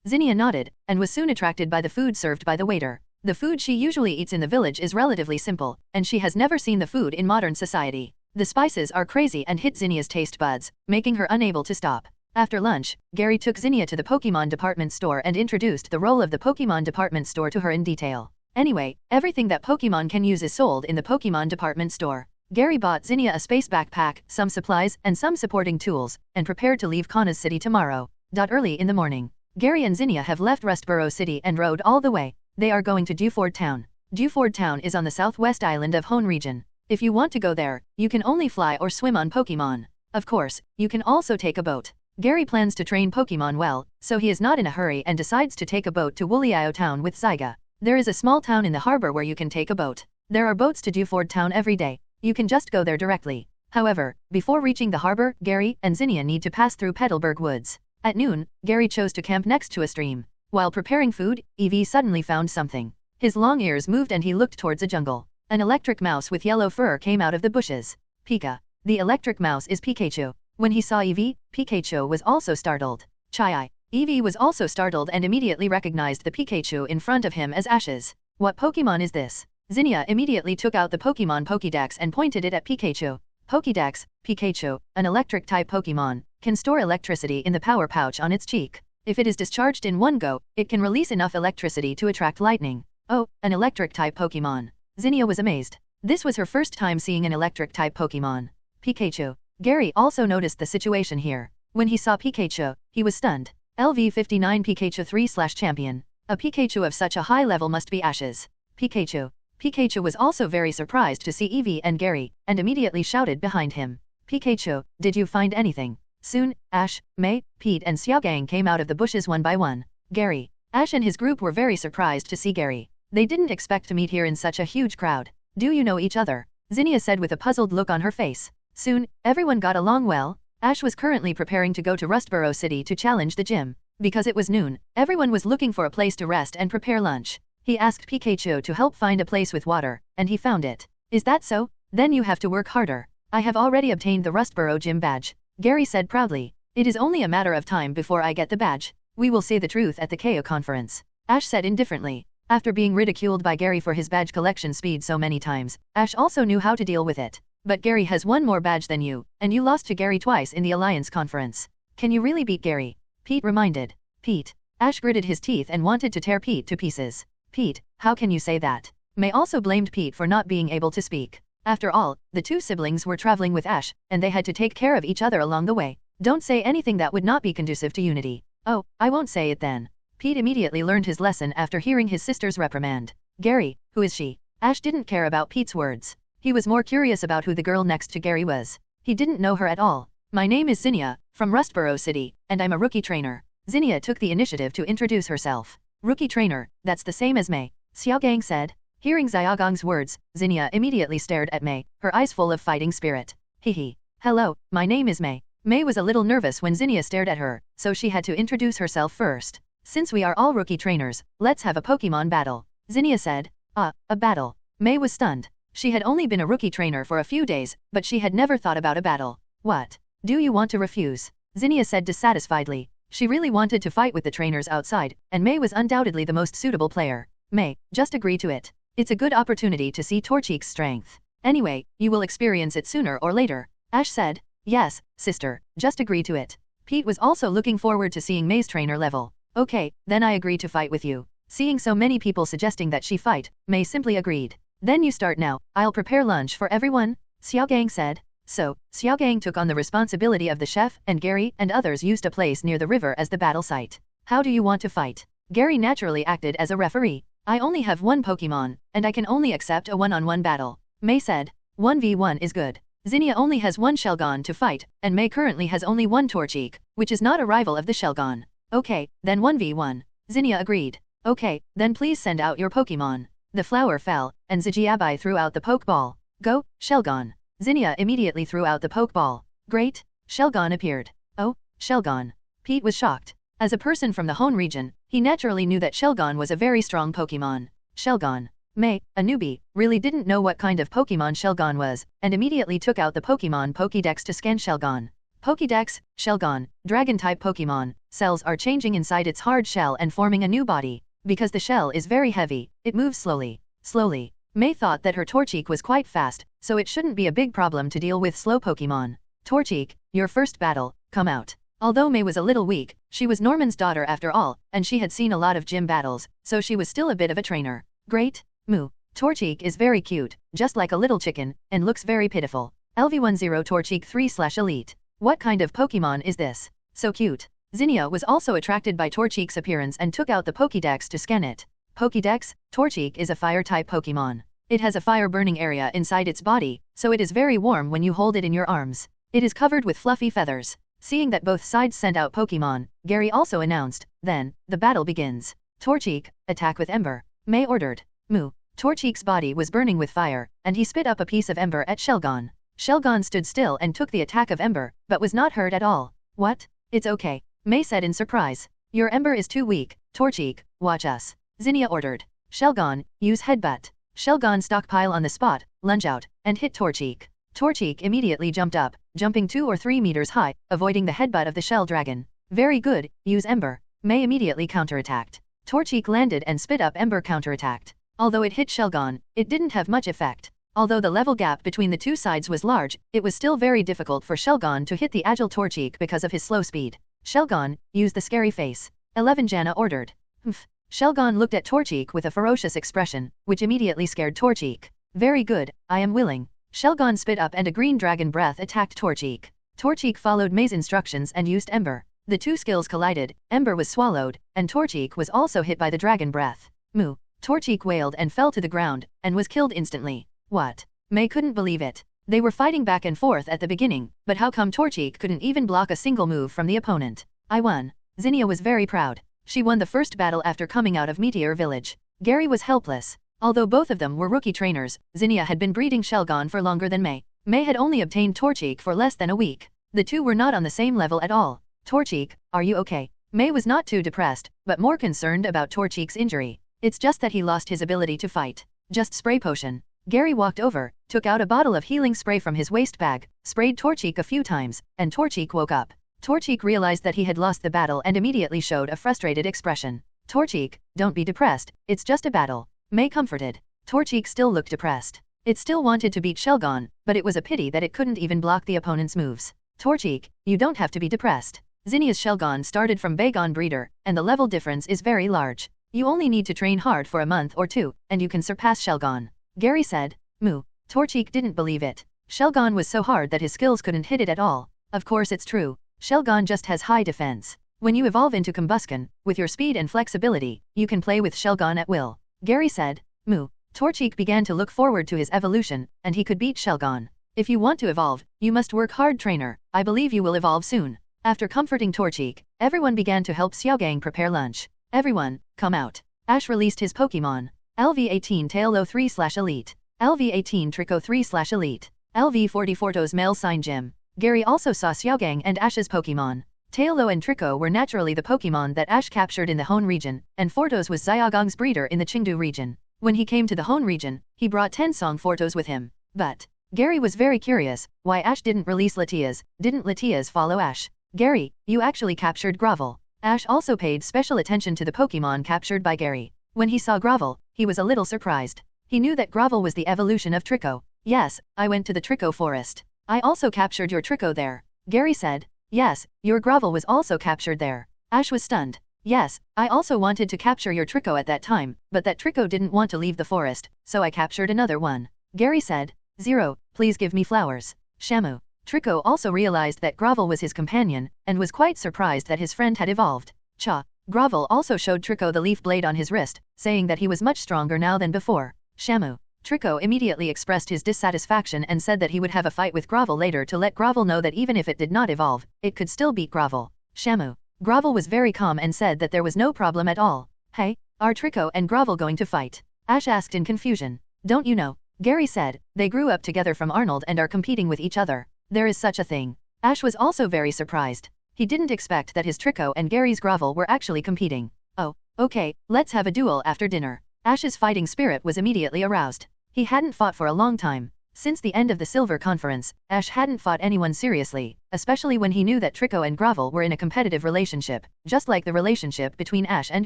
Zinnia nodded, and was soon attracted by the food served by the waiter. The food she usually eats in the village is relatively simple, and she has never seen the food in modern society. The spices are crazy and hit Zinnia's taste buds, making her unable to stop. After lunch, Gary took Zinnia to the Pokemon department store and introduced the role of the Pokemon department store to her in detail. Anyway, everything that Pokemon can use is sold in the Pokemon department store. Gary bought Zinnia a space backpack, some supplies, and some supporting tools, and prepared to leave Kana's city tomorrow. Early in the morning, Gary and Zinnia have left Rustboro City and rode all the way. They are going to Dewford Town. Dewford Town is on the southwest island of Hoenn region. If you want to go there, you can only fly or swim on Pokemon. Of course, you can also take a boat. Gary plans to train Pokemon well, so he is not in a hurry and decides to take a boat to Woolio Town with Zyga. There is a small town in the harbor where you can take a boat. There are boats to Dewford Town every day. You can just go there directly. However, before reaching the harbor, Gary and Zinnia need to pass through Petalburg Woods. At noon, Gary chose to camp next to a stream. While preparing food, Eevee suddenly found something. His long ears moved and he looked towards a jungle. An electric mouse with yellow fur came out of the bushes. Pika. The electric mouse is Pikachu. When he saw Eevee, Pikachu was also startled. Chai. Eevee was also startled and immediately recognized the Pikachu in front of him as Ash's. What Pokemon is this? Zinnia immediately took out the Pokemon Pokédex and pointed it at Pikachu. Pokédex, Pikachu, an electric-type Pokemon, can store electricity in the power pouch on its cheek. If it is discharged in one go, it can release enough electricity to attract lightning. Oh, an electric-type Pokemon. Zinnia was amazed. This was her first time seeing an electric-type Pokemon. Pikachu. Gary also noticed the situation here. When he saw Pikachu, he was stunned. LV59 Pikachu 3/champion. A Pikachu of such a high level must be Ash's. Pikachu. Pikachu was also very surprised to see Eevee and Gary, and immediately shouted behind him. Pikachu, did you find anything? Soon, Ash, May, Pete and Xiaogang came out of the bushes one by one. Gary. Ash and his group were very surprised to see Gary. They didn't expect to meet here in such a huge crowd. Do you know each other? Zinnia said with a puzzled look on her face. Soon, everyone got along well. Ash was currently preparing to go to Rustboro City to challenge the gym. Because it was noon, everyone was looking for a place to rest and prepare lunch. He asked Pikachu to help find a place with water, and he found it. Is that so? Then you have to work harder. I have already obtained the Rustboro Gym badge. Gary said proudly. It is only a matter of time before I get the badge. We will say the truth at the KO conference. Ash said indifferently. After being ridiculed by Gary for his badge collection speed so many times, Ash also knew how to deal with it. But Gary has one more badge than you, and you lost to Gary twice in the Alliance conference. Can you really beat Gary? Pete reminded. Pete. Ash gritted his teeth and wanted to tear Pete to pieces. Pete, how can you say that? May also blamed Pete for not being able to speak. After all, the two siblings were traveling with Ash, and they had to take care of each other along the way. Don't say anything that would not be conducive to unity. Oh, I won't say it then. Pete immediately learned his lesson after hearing his sister's reprimand. Gary, who is she? Ash didn't care about Pete's words. He was more curious about who the girl next to Gary was. He didn't know her at all. My name is Zinnia, from Rustboro City, and I'm a rookie trainer. Zinnia took the initiative to introduce herself. Rookie trainer, that's the same as May, Xiaogang said. Hearing Xiaogang's words, Zinnia immediately stared at May, her eyes full of fighting spirit. Hehe. Hello, my name is May. May was a little nervous when Zinnia stared at her, so she had to introduce herself first. Since we are all rookie trainers, let's have a Pokemon battle. Zinnia said. A battle. May was stunned. She had only been a rookie trainer for a few days, but she had never thought about a battle. What? Do you want to refuse? Zinnia said dissatisfiedly. She really wanted to fight with the trainers outside, and Mei was undoubtedly the most suitable player. Mei, just agree to it. It's a good opportunity to see Torchique's strength. Anyway, you will experience it sooner or later. Ash said. Yes, sister, just agree to it. Pete was also looking forward to seeing Mei's trainer level. Okay, then I agree to fight with you. Seeing so many people suggesting that she fight, Mei simply agreed. Then you start now, I'll prepare lunch for everyone, Xiaogang said. So, Xiaogang took on the responsibility of the chef, and Gary and others used a place near the river as the battle site. How do you want to fight? Gary naturally acted as a referee. I only have one Pokemon, and I can only accept a one-on-one battle. Mei said. 1v1 is good. Zinnia only has one Shelgon to fight, and Mei currently has only one Torchique, which is not a rival of the Shelgon. Okay, then 1v1. Zinnia agreed. Okay, then please send out your Pokemon. The flower fell, and Zijiabai threw out the Pokeball. Go, Shelgon. Zinnia immediately threw out the Pokeball. Great, Shelgon appeared. Oh, Shelgon. Pete was shocked. As a person from the Hoenn region, he naturally knew that Shelgon was a very strong Pokemon. Shelgon. Mei, a newbie, really didn't know what kind of Pokemon Shelgon was, and immediately took out the Pokemon Pokédex to scan Shelgon. Pokédex, Shelgon, Dragon-type Pokemon, cells are changing inside its hard shell and forming a new body. Because the shell is very heavy, it moves slowly. Slowly. Mei thought that her Torchique was quite fast, so it shouldn't be a big problem to deal with slow Pokemon. Torchique, your first battle, come out. Although Mei was a little weak, she was Norman's daughter after all, and she had seen a lot of gym battles, so she was still a bit of a trainer. Great. Moo. Torchique is very cute, just like a little chicken, and looks very pitiful. LV10 Torchique 3/Elite. What kind of Pokemon is this? So cute. Zinnia was also attracted by Torchique's appearance and took out the Pokédex to scan it. Pokédex, Torchique is a fire-type Pokemon. It has a fire-burning area inside its body, so it is very warm when you hold it in your arms. It is covered with fluffy feathers. Seeing that both sides sent out Pokemon, Gary also announced, then, the battle begins. Torchique, attack with Ember. Mei ordered. Moo. Torchique's body was burning with fire, and he spit up a piece of Ember at Shelgon. Shelgon stood still and took the attack of Ember, but was not hurt at all. What? It's okay. Mei said in surprise. Your Ember is too weak, Torchique, watch us. Zinnia ordered. Shelgon, use Headbutt. Shelgon stockpile on the spot, lunge out, and hit Torchique. Torchique immediately jumped up, jumping 2 or 3 meters high, avoiding the headbutt of the Shell Dragon. Very good, use Ember. Mei immediately counterattacked. Torchique landed and spit up Ember counterattacked. Although it hit Shelgon, it didn't have much effect. Although the level gap between the two sides was large, it was still very difficult for Shelgon to hit the agile Torchique because of his slow speed. Shelgon, use the scary face. 11 Jana ordered. Humph. Shelgon looked at Torchique with a ferocious expression, which immediately scared Torchique. Very good, I am willing. Shelgon spit up and a green dragon breath attacked Torchique. Torchique followed Mei's instructions and used Ember. The two skills collided, Ember was swallowed, and Torchique was also hit by the dragon breath. Moo. Torchique wailed and fell to the ground, and was killed instantly. What? Mei couldn't believe it. They were fighting back and forth at the beginning, but how come Torchique couldn't even block a single move from the opponent? I won. Zinnia was very proud. She won the first battle after coming out of Meteor Village. Gary was helpless. Although both of them were rookie trainers, Zinnia had been breeding Shelgon for longer than Mei. Mei had only obtained Torchique for less than a week. The two were not on the same level at all. Torchique, are you okay? Mei was not too depressed, but more concerned about Torchique's injury. It's just that he lost his ability to fight. Just spray potion. Gary walked over, took out a bottle of healing spray from his waist bag, sprayed Torchique a few times, and Torchique woke up. Torchique realized that he had lost the battle and immediately showed a frustrated expression. Torchique, don't be depressed, it's just a battle. Mei comforted. Torchique still looked depressed. It still wanted to beat Shelgon, but it was a pity that it couldn't even block the opponent's moves. Torchique, you don't have to be depressed. Zinnia's Shelgon started from Bagon Breeder, and the level difference is very large. You only need to train hard for a month or two, and you can surpass Shelgon. Gary said. Moo. Torchique didn't believe it. Shelgon was so hard that his skills couldn't hit it at all. Of course it's true. Shelgon just has high defense. When you evolve into Combusken, with your speed and flexibility, you can play with Shelgon at will. Gary said. Moo. Torchique began to look forward to his evolution, and he could beat Shelgon. If you want to evolve, you must work hard, trainer. I believe you will evolve soon. After comforting Torchique, everyone began to help Xiaogang prepare lunch. Everyone, come out. Ash released his Pokemon. LV18 Tailo 3/Elite. LV18 Trico 3/Elite. LV40 Fortos Male Sign Gym. Gary also saw Xiaogang and Ash's Pokemon. Tailo and Trico were naturally the Pokemon that Ash captured in the Hoenn region, and Fortos was Xiaogang's breeder in the Qingdu region. When he came to the Hoenn region, he brought 10 Song Fortos with him. But Gary was very curious, why Ash didn't release Latias. Didn't Latias follow Ash? Gary, you actually captured Grovel. Ash also paid special attention to the Pokémon captured by Gary. When he saw Grovel, he was a little surprised. He knew that Grovel was the evolution of Trico. Yes, I went to the Trico forest. I also captured your Trico there. Gary said. Yes, your Grovel was also captured there. Ash was stunned. Yes, I also wanted to capture your Trico at that time, but that Trico didn't want to leave the forest, so I captured another one. Gary said. Zero, please give me flowers. Shamu. Trico also realized that Grovel was his companion, and was quite surprised that his friend had evolved. Cha. Grovel also showed Trico the leaf blade on his wrist, saying that he was much stronger now than before. Shamu. Trico immediately expressed his dissatisfaction and said that he would have a fight with Grovel later to let Grovel know that even if it did not evolve, it could still beat Grovel. Shamu. Grovel was very calm and said that there was no problem at all. Hey, are Trico and Grovel going to fight? Ash asked in confusion. Don't you know? Gary said, they grew up together from Arnold and are competing with each other. There is such a thing. Ash was also very surprised. He didn't expect that his Trico and Gary's Grovel were actually competing. Oh, okay, let's have a duel after dinner. Ash's fighting spirit was immediately aroused. He hadn't fought for a long time. Since the end of the Silver Conference, Ash hadn't fought anyone seriously, especially when he knew that Trico and Grovel were in a competitive relationship, just like the relationship between Ash and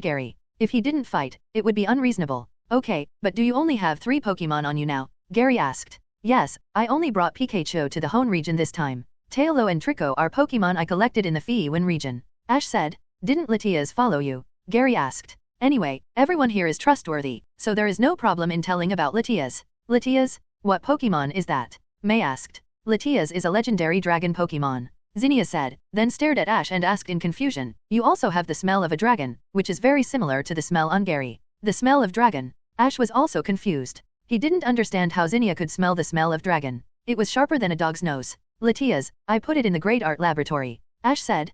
Gary. If he didn't fight, it would be unreasonable. Okay, but do you only have 3 Pokemon on you now? Gary asked. Yes, I only brought Pikachu to the Hoenn region this time. Tailo and Trico are Pokemon I collected in the Hoenn region. Ash said. Didn't Latias follow you? Gary asked. Anyway, everyone here is trustworthy, so there is no problem in telling about Latias. Latias? What Pokemon is that? May asked. Latias is a legendary dragon Pokemon. Zinnia said, then stared at Ash and asked in confusion, you also have the smell of a dragon, which is very similar to the smell on Gary. The smell of dragon? Ash was also confused. He didn't understand how Zinnia could smell the smell of dragon. It was sharper than a dog's nose. Latias, I put it in the Great Art Laboratory. Ash said.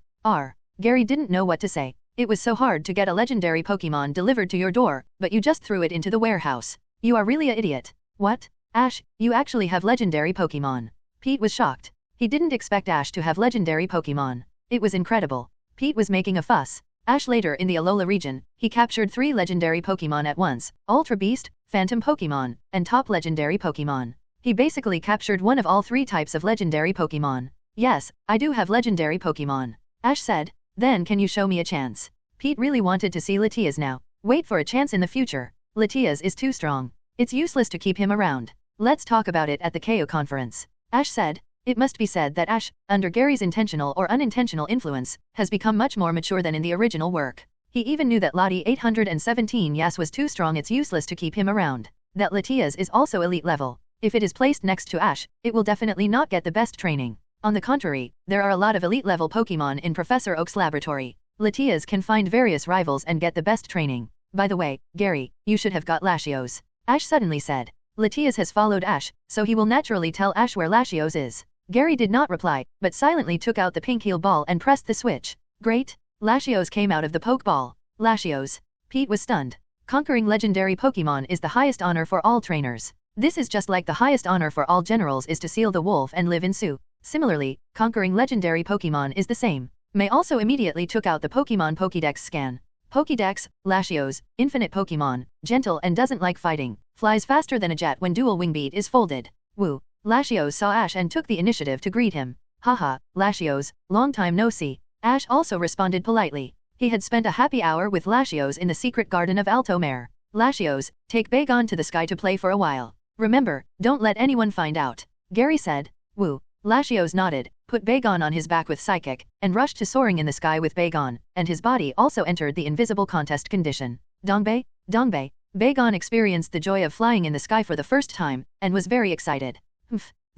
Gary didn't know what to say. It was so hard to get a legendary Pokemon delivered to your door, but you just threw it into the warehouse. You are really an idiot. What? Ash, you actually have legendary Pokemon. Pete was shocked. He didn't expect Ash to have legendary Pokemon. It was incredible. Pete was making a fuss. Ash later in the Alola region, he captured 3 legendary Pokemon at once, Ultra Beast, Phantom Pokemon, and Top Legendary Pokemon. He basically captured one of all 3 types of legendary Pokemon. Yes, I do have legendary Pokemon. Ash said. Then can you show me a chance? Pete really wanted to see Latias now. Wait for a chance in the future. Latias is too strong. It's useless to keep him around. Let's talk about it at the KO conference. Ash said. It must be said that Ash, under Gary's intentional or unintentional influence, has become much more mature than in the original work. He even knew that Lottie 817 Yas was too strong, it's useless to keep him around. That Latias is also elite level. If it is placed next to Ash, it will definitely not get the best training. On the contrary, there are a lot of elite level Pokemon in Professor Oak's laboratory. Latias can find various rivals and get the best training. By the way, Gary, you should have got Latios. Ash suddenly said. Latias has followed Ash, so he will naturally tell Ash where Latios is. Gary did not reply, but silently took out the pink heal ball and pressed the switch. Great! Latios came out of the Pokeball. Latios. Pete was stunned. Conquering legendary Pokemon is the highest honor for all trainers. This is just like the highest honor for all generals is to seal the wolf and live in Sioux. Similarly, conquering legendary Pokemon is the same. May also immediately took out the Pokemon Pokédex scan. Pokédex, Latios, infinite Pokemon, gentle and doesn't like fighting, flies faster than a jet when dual wing beat is folded. Woo. Latios saw Ash and took the initiative to greet him. Haha, Latios, long time no see. Ash also responded politely. He had spent a happy hour with Latios in the secret garden of Alto Mare. Latios, take Bagon to the sky to play for a while. Remember, don't let anyone find out. Gary said. Woo. Latios nodded, put Bagon on his back with Psychic, and rushed to soaring in the sky with Bagon, and his body also entered the invisible contest condition. Dongbei? Dongbei. Bagon experienced the joy of flying in the sky for the first time, and was very excited.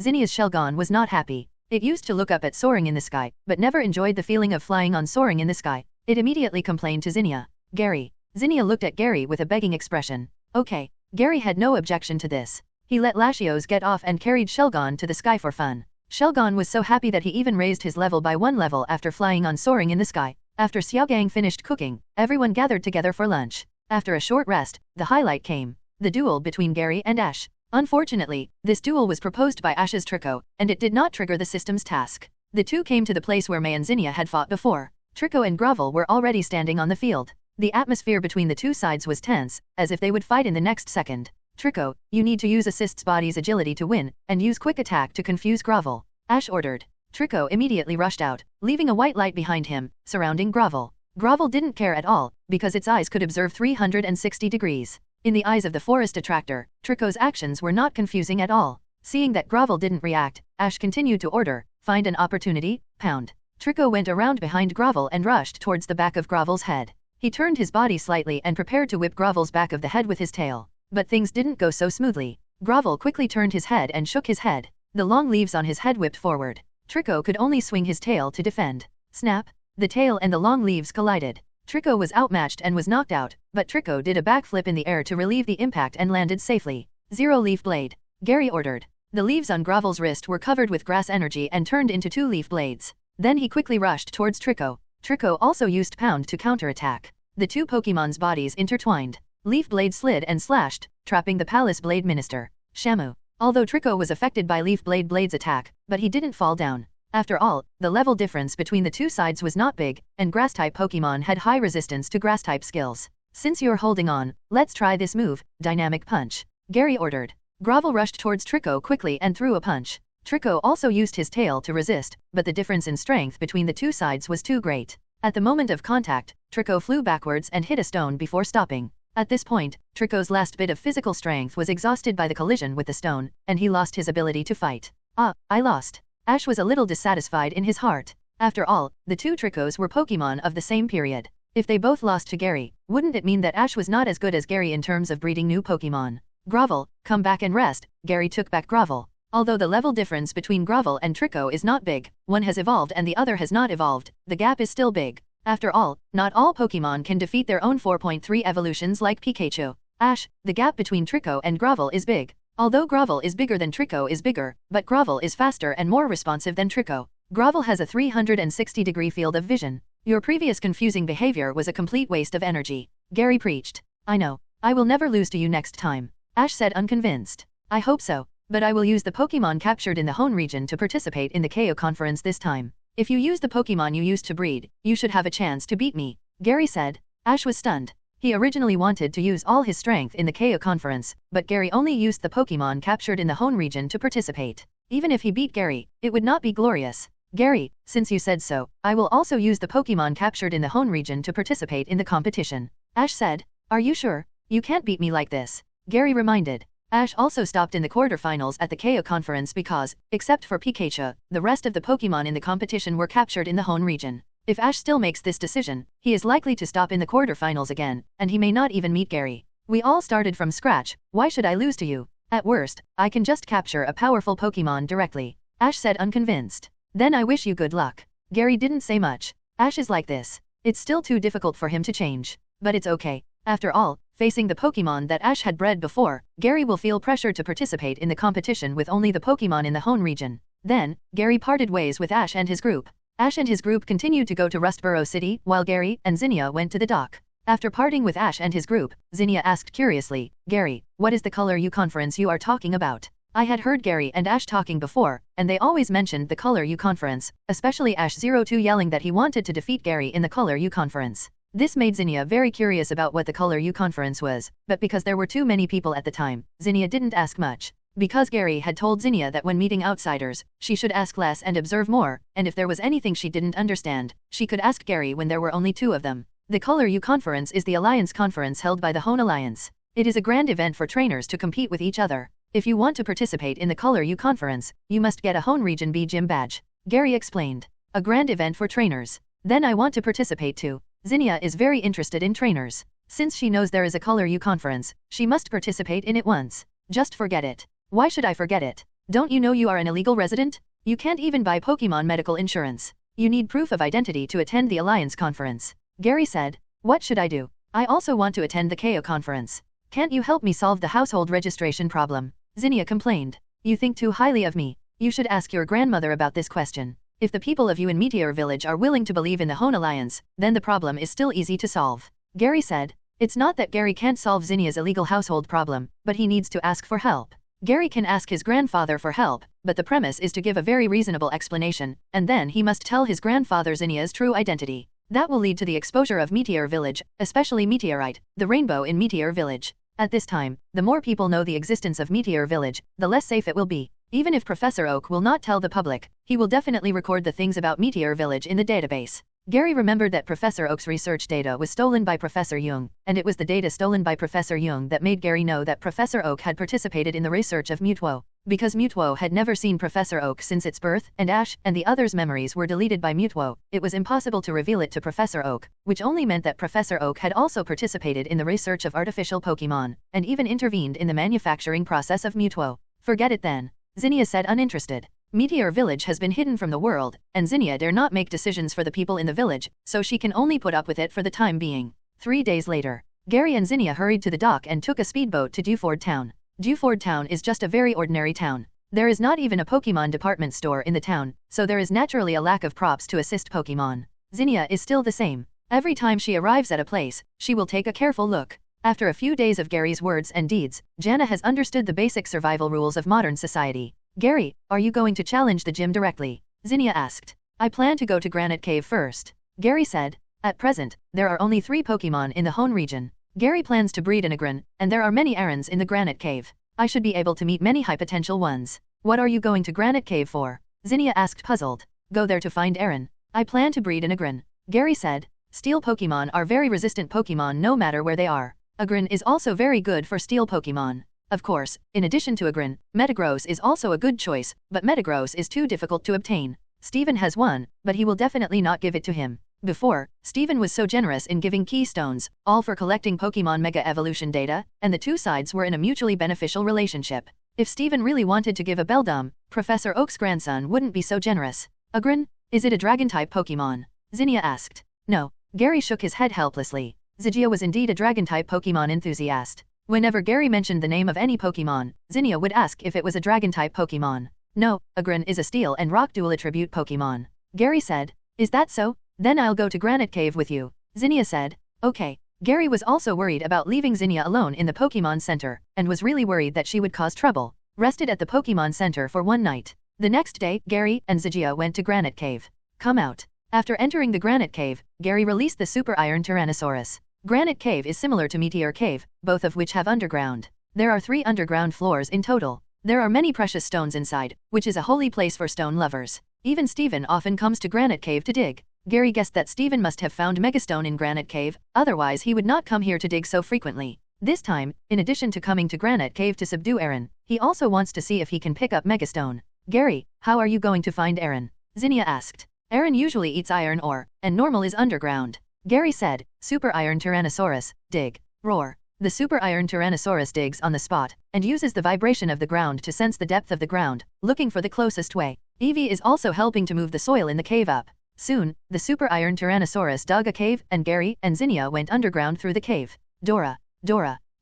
Zinnia's Shelgon was not happy. It used to look up at soaring in the sky, but never enjoyed the feeling of flying on soaring in the sky. It immediately complained to Zinnia. Gary. Zinnia looked at Gary with a begging expression. Okay. Gary had no objection to this. He let Latios get off and carried Shelgon to the sky for fun. Shelgon was so happy that he even raised his level by 1 level after flying on soaring in the sky. After Xiaogang finished cooking, everyone gathered together for lunch. After a short rest, the highlight came. The duel between Gary and Ash. Unfortunately, this duel was proposed by Ash's Trico, and it did not trigger the system's task. The two came to the place where May and Zinnia had fought before. Trico and Grovel were already standing on the field. The atmosphere between the two sides was tense, as if they would fight in the next second. Trico, you need to use Assist's body's agility to win, and use quick attack to confuse Grovel. Ash ordered. Trico immediately rushed out, leaving a white light behind him, surrounding Grovel. Grovel didn't care at all, because its eyes could observe 360 degrees. In the eyes of the forest attractor, Trico's actions were not confusing at all. Seeing that Grovel didn't react, Ash continued to order, "Find an opportunity, pound." Trico went around behind Grovel and rushed towards the back of Grovel's head. He turned his body slightly and prepared to whip Grovel's back of the head with his tail. But things didn't go so smoothly. Grovel quickly turned his head and shook his head. The long leaves on his head whipped forward. Trico could only swing his tail to defend. Snap! The tail and the long leaves collided. Trico was outmatched and was knocked out, but Trico did a backflip in the air to relieve the impact and landed safely. Zero-leaf blade. Gary ordered. The leaves on Grovel's wrist were covered with grass energy and turned into two-leaf blades. Then he quickly rushed towards Trico. Trico also used Pound to counterattack. The two Pokemon's bodies intertwined. Leaf Blade slid and slashed, trapping the Palace Blade Minister, Shamu. Although Trico was affected by Leaf Blade's attack, but he didn't fall down. After all, the level difference between the two sides was not big, and Grass-type Pokemon had high resistance to Grass-type skills. "Since you're holding on, let's try this move, Dynamic Punch," Gary ordered. Grovel rushed towards Trico quickly and threw a punch. Trico also used his tail to resist, but the difference in strength between the two sides was too great. At the moment of contact, Trico flew backwards and hit a stone before stopping. At this point, Trico's last bit of physical strength was exhausted by the collision with the stone, and he lost his ability to fight. "Ah, I lost." Ash was a little dissatisfied in his heart. After all, the two Tricos were Pokemon of the same period. If they both lost to Gary, wouldn't it mean that Ash was not as good as Gary in terms of breeding new Pokemon? "Grovel, come back and rest." Gary took back Grovel. Although the level difference between Grovel and Trico is not big, one has evolved and the other has not evolved, the gap is still big. After all, not all Pokemon can defeat their own 4.3 evolutions like Pikachu. Ash, the gap between Trico and Grovel is big. Although Grovel is bigger than Trico is bigger, but Grovel is faster and more responsive than Trico. Grovel has a 360-degree field of vision. "Your previous confusing behavior was a complete waste of energy," Gary preached. "I know. I will never lose to you next time," Ash said unconvinced. "I hope so. But I will use the Pokemon captured in the Hoenn region to participate in the KO conference this time. If you use the Pokemon you used to breed, you should have a chance to beat me," Gary said. Ash was stunned. He originally wanted to use all his strength in the KO conference, but Gary only used the Pokemon captured in the Hoenn region to participate. Even if he beat Gary, it would not be glorious. "Gary, since you said so, I will also use the Pokemon captured in the Hoenn region to participate in the competition," Ash said. "Are you sure? You can't beat me like this," Gary reminded. Ash also stopped in the quarterfinals at the KO conference because, except for Pikachu, the rest of the Pokemon in the competition were captured in the Hoenn region. If Ash still makes this decision, he is likely to stop in the quarterfinals again, and he may not even meet Gary. "We all started from scratch, why should I lose to you? At worst, I can just capture a powerful Pokemon directly," Ash said unconvinced. "Then I wish you good luck." Gary didn't say much. Ash is like this. It's still too difficult for him to change. But it's okay. After all, facing the Pokemon that Ash had bred before, Gary will feel pressure to participate in the competition with only the Pokemon in the Hoenn region. Then, Gary parted ways with Ash and his group. Ash and his group continued to go to Rustboro City, while Gary and Zinnia went to the dock. After parting with Ash and his group, Zinnia asked curiously, "Gary, what is the Color U conference you are talking about?" I had heard Gary and Ash talking before, and they always mentioned the Color U conference, especially Ash02 yelling that he wanted to defeat Gary in the Color U conference. This made Zinnia very curious about what the Color U conference was, but because there were too many people at the time, Zinnia didn't ask much. Because Gary had told Zinnia that when meeting outsiders, she should ask less and observe more, and if there was anything she didn't understand, she could ask Gary when there were only two of them. The Color U conference is the Alliance conference held by the Hoenn Alliance. It is a grand event for trainers to compete with each other. If you want to participate in the Color U conference, you must get a Hoenn Region B gym badge, Gary explained. A grand event for trainers. Then I want to participate too. Zinnia is very interested in trainers. Since she knows there is a Color U conference, she must participate in it once. Just forget it. Why should I forget it? Don't you know you are an illegal resident? You can't even buy Pokemon medical insurance. You need proof of identity to attend the Alliance conference. Gary said. What should I do? I also want to attend the KO conference. Can't you help me solve the household registration problem? Zinnia complained. You think too highly of me. You should ask your grandmother about this question. If the people of you in Meteor Village are willing to believe in the Hoenn Alliance, then the problem is still easy to solve. Gary said. It's not that Gary can't solve Zinnia's illegal household problem, but he needs to ask for help. Gary can ask his grandfather for help, but the premise is to give a very reasonable explanation, and then he must tell his grandfather Zinnia's true identity. That will lead to the exposure of Meteor Village, especially Meteorite, the rainbow in Meteor Village. At this time, the more people know the existence of Meteor Village, the less safe it will be. Even if Professor Oak will not tell the public, he will definitely record the things about Meteor Village in the database. Gary remembered that Professor Oak's research data was stolen by Professor Jung, and it was the data stolen by Professor Jung that made Gary know that Professor Oak had participated in the research of Mutuo. Because Mutuo had never seen Professor Oak since its birth, and Ash and the others' memories were deleted by Mutuo, it was impossible to reveal it to Professor Oak, which only meant that Professor Oak had also participated in the research of artificial Pokémon, and even intervened in the manufacturing process of Mutuo. Forget it then, Zinnia said uninterested. Meteor Village has been hidden from the world, and Zinnia dare not make decisions for the people in the village, so she can only put up with it for the time being. 3 days later, Gary and Zinnia hurried to the dock and took a speedboat to Dewford Town. Dewford Town is just a very ordinary town. There is not even a Pokemon department store in the town, so there is naturally a lack of props to assist Pokemon. Zinnia is still the same. Every time she arrives at a place, she will take a careful look. After a few days of Gary's words and deeds, Jana has understood the basic survival rules of modern society. Gary, are you going to challenge the gym directly? Zinnia asked. I plan to go to Granite Cave first. Gary said. At present, there are only 3 Pokemon in the Hoenn region. Gary plans to breed an Agron, and there are many errands in the Granite Cave. I should be able to meet many high potential ones. What are you going to Granite Cave for? Zinnia asked puzzled. Go there to find Aaron. I plan to breed an Agron. Gary said. Steel Pokemon are very resistant Pokemon no matter where they are. Agron is also very good for steel Pokemon. Of course, in addition to Agron, Metagross is also a good choice, but Metagross is too difficult to obtain. Steven has one, but he will definitely not give it to him. Before, Steven was so generous in giving keystones, all for collecting Pokemon Mega Evolution data, and the two sides were in a mutually beneficial relationship. If Steven really wanted to give a Beldum, Professor Oak's grandson wouldn't be so generous. Agron? Is it a Dragon-type Pokemon? Zinnia asked. No. Gary shook his head helplessly. Zygia was indeed a Dragon-type Pokemon enthusiast. Whenever Gary mentioned the name of any Pokemon, Zinnia would ask if it was a Dragon-type Pokemon. No, Agron is a Steel and Rock dual attribute Pokemon. Gary said. Is that so? Then I'll go to Granite Cave with you. Zinnia said. Okay. Gary was also worried about leaving Zinnia alone in the Pokemon Center, and was really worried that she would cause trouble. Rested at the Pokemon Center for one night. The next day, Gary and Zygia went to Granite Cave. Come out. After entering the Granite Cave, Gary released the Super Iron Tyrannosaurus. Granite Cave is similar to Meteor Cave, both of which have underground. There are 3 underground floors in total. There are many precious stones inside, which is a holy place for stone lovers. Even Steven often comes to Granite Cave to dig. Gary guessed that Steven must have found Megastone in Granite Cave, otherwise he would not come here to dig so frequently. This time, in addition to coming to Granite Cave to subdue Aaron, he also wants to see if he can pick up Megastone. Gary, how are you going to find Aaron? Zinnia asked. Aaron usually eats iron ore, and normal is underground. Gary said. Super Iron Tyrannosaurus, dig. Roar. The Super Iron Tyrannosaurus digs on the spot, and uses the vibration of the ground to sense the depth of the ground, looking for the closest way. Eevee is also helping to move the soil in the cave up. Soon, the Super Iron Tyrannosaurus dug a cave, and Gary and Zinnia went underground through the cave. Dora.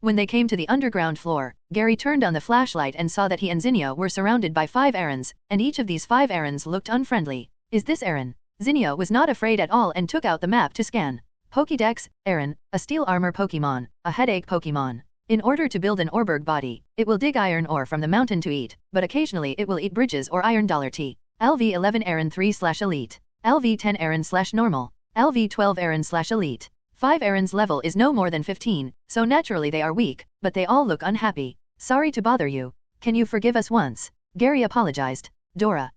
When they came to the underground floor, Gary turned on the flashlight and saw that he and Zinnia were surrounded by 5 Aarons, and each of these 5 Aarons looked unfriendly. Is this Aaron? Zinnia was not afraid at all and took out the map to scan. Pokédex, Aaron, a steel armor Pokemon, a headache Pokemon. In order to build an Orberg body, it will dig iron ore from the mountain to eat, but occasionally it will eat bridges or iron dollar tea. LV11 Aaron 3/Elite. LV10 Aaron/Normal. LV12 Aaron/Elite. 5 Aaron's level is no more than 15, so naturally they are weak, but they all look unhappy. Sorry to bother you. Can you forgive us once? Gary apologized. Dora.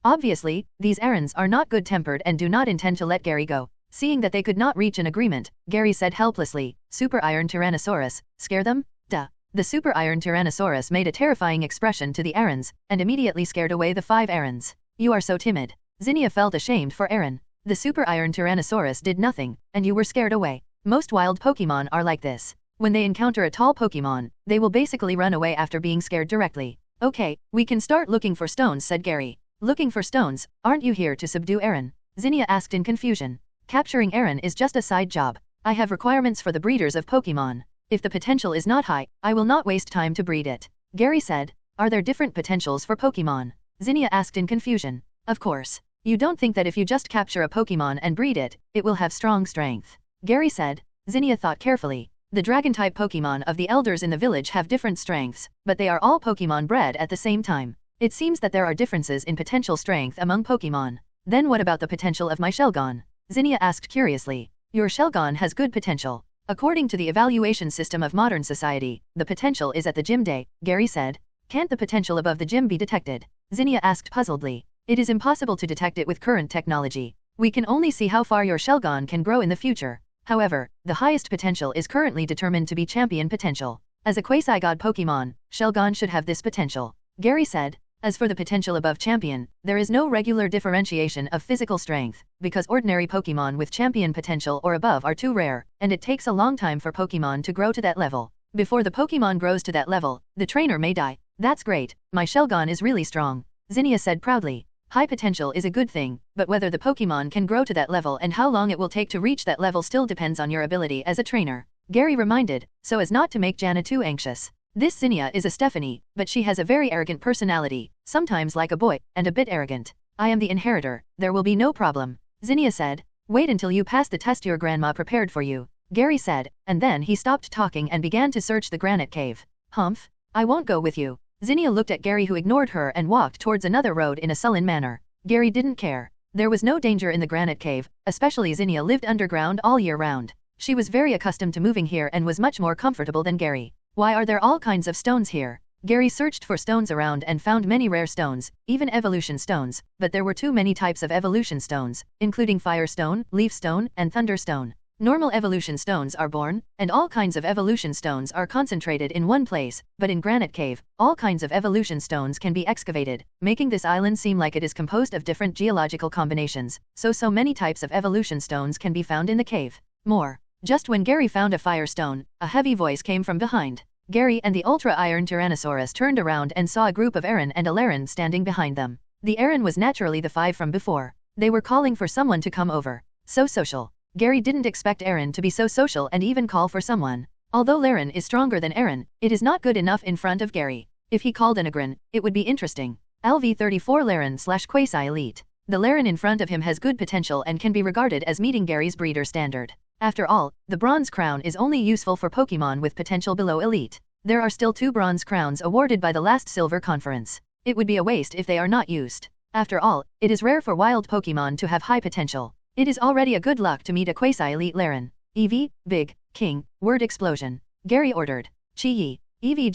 Obviously, these Aarons are not good-tempered and do not intend to let Gary go. Seeing that they could not reach an agreement, Gary said helplessly, Super Iron Tyrannosaurus, scare them? Duh. The Super Iron Tyrannosaurus made a terrifying expression to the Aarons, and immediately scared away the 5 Aarons. You are so timid. Zinnia felt ashamed for Aaron. The Super Iron Tyrannosaurus did nothing, and you were scared away. Most wild Pokemon are like this. When they encounter a tall Pokemon, they will basically run away after being scared directly. Okay, we can start looking for stones, said Gary. Looking for stones? Aren't you here to subdue Aaron? Zinnia asked in confusion. Capturing Aaron is just a side job. I have requirements for the breeders of Pokemon. If the potential is not high, I will not waste time to breed it. Gary said. Are there different potentials for Pokemon? Zinnia asked in confusion. Of course. You don't think that if you just capture a Pokemon and breed it, it will have strong strength. Gary said. Zinnia thought carefully. The Dragon-type Pokemon of the elders in the village have different strengths, but they are all Pokemon bred at the same time. It seems that there are differences in potential strength among Pokemon. Then what about the potential of my Shelgon? Zinnia asked curiously. Your Shelgon has good potential. According to the evaluation system of modern society, the potential is at the gym day, Gary said. Can't the potential above the gym be detected? Zinnia asked puzzledly. It is impossible to detect it with current technology. We can only see how far your Shelgon can grow in the future. However, the highest potential is currently determined to be champion potential. As a quasi-god Pokemon, Shelgon should have this potential. Gary said. As for the potential above champion, there is no regular differentiation of physical strength, because ordinary Pokemon with champion potential or above are too rare, and it takes a long time for Pokemon to grow to that level. Before the Pokemon grows to that level, the trainer may die. That's great, my Shelgon is really strong. Zinnia said proudly. High potential is a good thing, but whether the Pokemon can grow to that level and how long it will take to reach that level still depends on your ability as a trainer. Gary reminded, so as not to make Jana too anxious. This Zinnia is a Stephanie, but she has a very arrogant personality, sometimes like a boy, and a bit arrogant. I am the inheritor, there will be no problem. Zinnia said. Wait until you pass the test your grandma prepared for you. Gary said, and then he stopped talking and began to search the granite cave. Humph? I won't go with you. Zinnia looked at Gary, who ignored her and walked towards another road in a sullen manner. Gary didn't care. There was no danger in the granite cave, especially Zinnia lived underground all year round. She was very accustomed to moving here and was much more comfortable than Gary. Why are there all kinds of stones here? Gary searched for stones around and found many rare stones, even evolution stones, but there were too many types of evolution stones, including fire stone, leaf stone, and thunder stone. Normal evolution stones are born, and all kinds of evolution stones are concentrated in one place, but in Granite Cave, all kinds of evolution stones can be excavated, making this island seem like it is composed of different geological combinations, so many types of evolution stones can be found in the cave. More. Just when Gary found a fire stone, a heavy voice came from behind. Gary and the ultra-iron Tyrannosaurus turned around and saw a group of Aaron and Alarin standing behind them. The Aaron was naturally the 5 from before. They were calling for someone to come over. So social. Gary didn't expect Aaron to be so social and even call for someone. Although Laren is stronger than Aaron, it is not good enough in front of Gary. If he called an Agrin, it would be interesting. LV34 Laren/Quasi-Elite. The Laren in front of him has good potential and can be regarded as meeting Gary's breeder standard. After all, the Bronze Crown is only useful for Pokemon with potential below Elite. There are still 2 Bronze Crowns awarded by the last Silver Conference. It would be a waste if they are not used. After all, it is rare for wild Pokemon to have high potential. It is already a good luck to meet a Quasi-Elite Laren. Eevee, Big, King, Word Explosion. Gary ordered. Chi-Yi. Eevee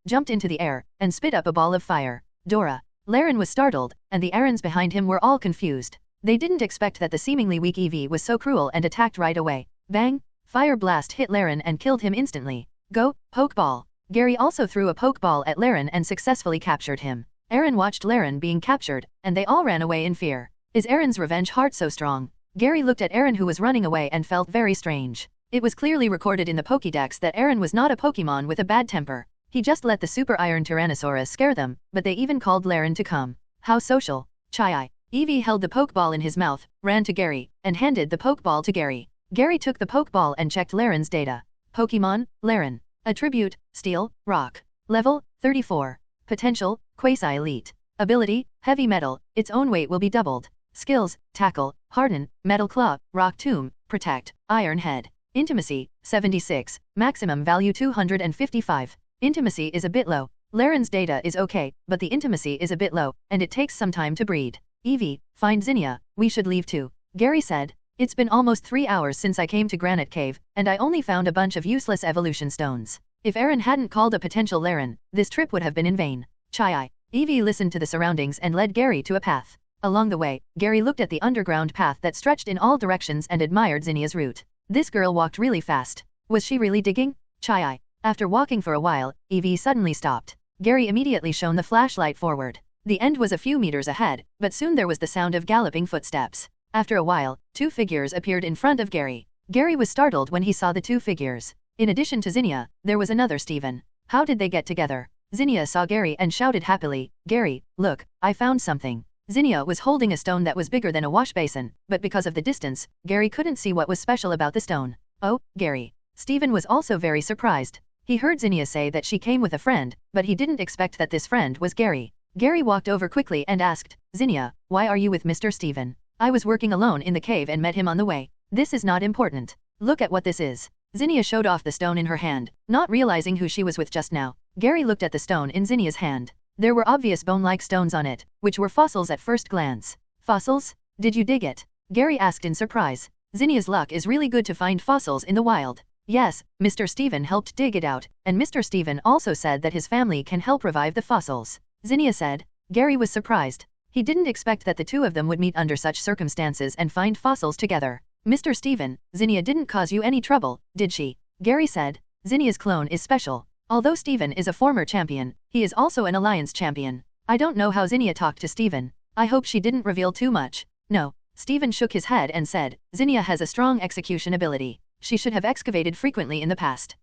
jumped into the air, and spit up a ball of fire. Dora. Laren was startled, and the Aarons behind him were all confused. They didn't expect that the seemingly weak Eevee was so cruel and attacked right away. Bang! Fire blast hit Laren and killed him instantly. Go, Pokeball! Gary also threw a Pokeball at Laren and successfully captured him. Aaron watched Laren being captured, and they all ran away in fear. Is Aaron's revenge heart so strong? Gary looked at Aaron, who was running away, and felt very strange. It was clearly recorded in the Pokédex that Aaron was not a Pokemon with a bad temper. He just let the Super Iron Tyrannosaurus scare them, but they even called Laren to come. How social. Chai. Eevee held the Pokeball in his mouth, ran to Gary, and handed the Pokeball to Gary. Gary took the Pokeball and checked Laren's data. Pokemon, Laren. Attribute, Steel, Rock. Level, 34. Potential, Quasi-Elite. Ability, Heavy Metal, its own weight will be doubled. Skills, Tackle, Harden, Metal Claw, Rock Tomb, Protect, Iron Head. Intimacy, 76, maximum value 255. Intimacy is a bit low. Laren's data is okay, but the intimacy is a bit low, and it takes some time to breed. Eevee, find Zinnia, we should leave too. Gary said. It's been almost 3 hours since I came to Granite Cave, and I only found a bunch of useless evolution stones. If Aaron hadn't called a potential Laren, this trip would have been in vain. Chai. Eevee listened to the surroundings and led Gary to a path. Along the way, Gary looked at the underground path that stretched in all directions and admired Zinnia's route. This girl walked really fast. Was she really digging? Chai. After walking for a while, Eevee suddenly stopped. Gary immediately shone the flashlight forward. The end was a few meters ahead, but soon there was the sound of galloping footsteps. After a while, 2 figures appeared in front of Gary. Gary was startled when he saw the 2 figures. In addition to Zinnia, there was another Steven. How did they get together? Zinnia saw Gary and shouted happily, Gary, look, I found something. Zinnia was holding a stone that was bigger than a wash basin, but because of the distance, Gary couldn't see what was special about the stone. Oh, Gary. Steven was also very surprised. He heard Zinnia say that she came with a friend, but he didn't expect that this friend was Gary. Gary walked over quickly and asked, Zinnia, why are you with Mr. Steven? I was working alone in the cave and met him on the way. This is not important. Look at what this is. Zinnia showed off the stone in her hand, not realizing who she was with just now. Gary looked at the stone in Zinnia's hand. There were obvious bone-like stones on it, which were fossils at first glance. Fossils? Did you dig it? Gary asked in surprise. Zinnia's luck is really good to find fossils in the wild. Yes, Mr. Steven helped dig it out, and Mr. Steven also said that his family can help revive the fossils. Zinnia said. Gary was surprised. He didn't expect that the two of them would meet under such circumstances and find fossils together. Mr. Steven, Zinnia didn't cause you any trouble, did she? Gary said. Zinnia's clone is special. Although Steven is a former champion, he is also an alliance champion. I don't know how Zinnia talked to Steven. I hope she didn't reveal too much. No. Steven shook his head and said, Zinnia has a strong execution ability. She should have excavated frequently in the past.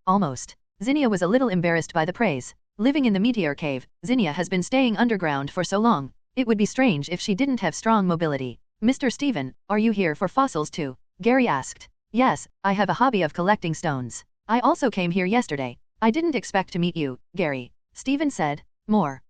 Almost. Zinnia was a little embarrassed by the praise. Living in the meteor cave, Zinnia has been staying underground for so long. It would be strange if she didn't have strong mobility. Mr. Steven, are you here for fossils too? Gary asked. Yes, I have a hobby of collecting stones. I also came here yesterday. I didn't expect to meet you, Gary. Steven said. More.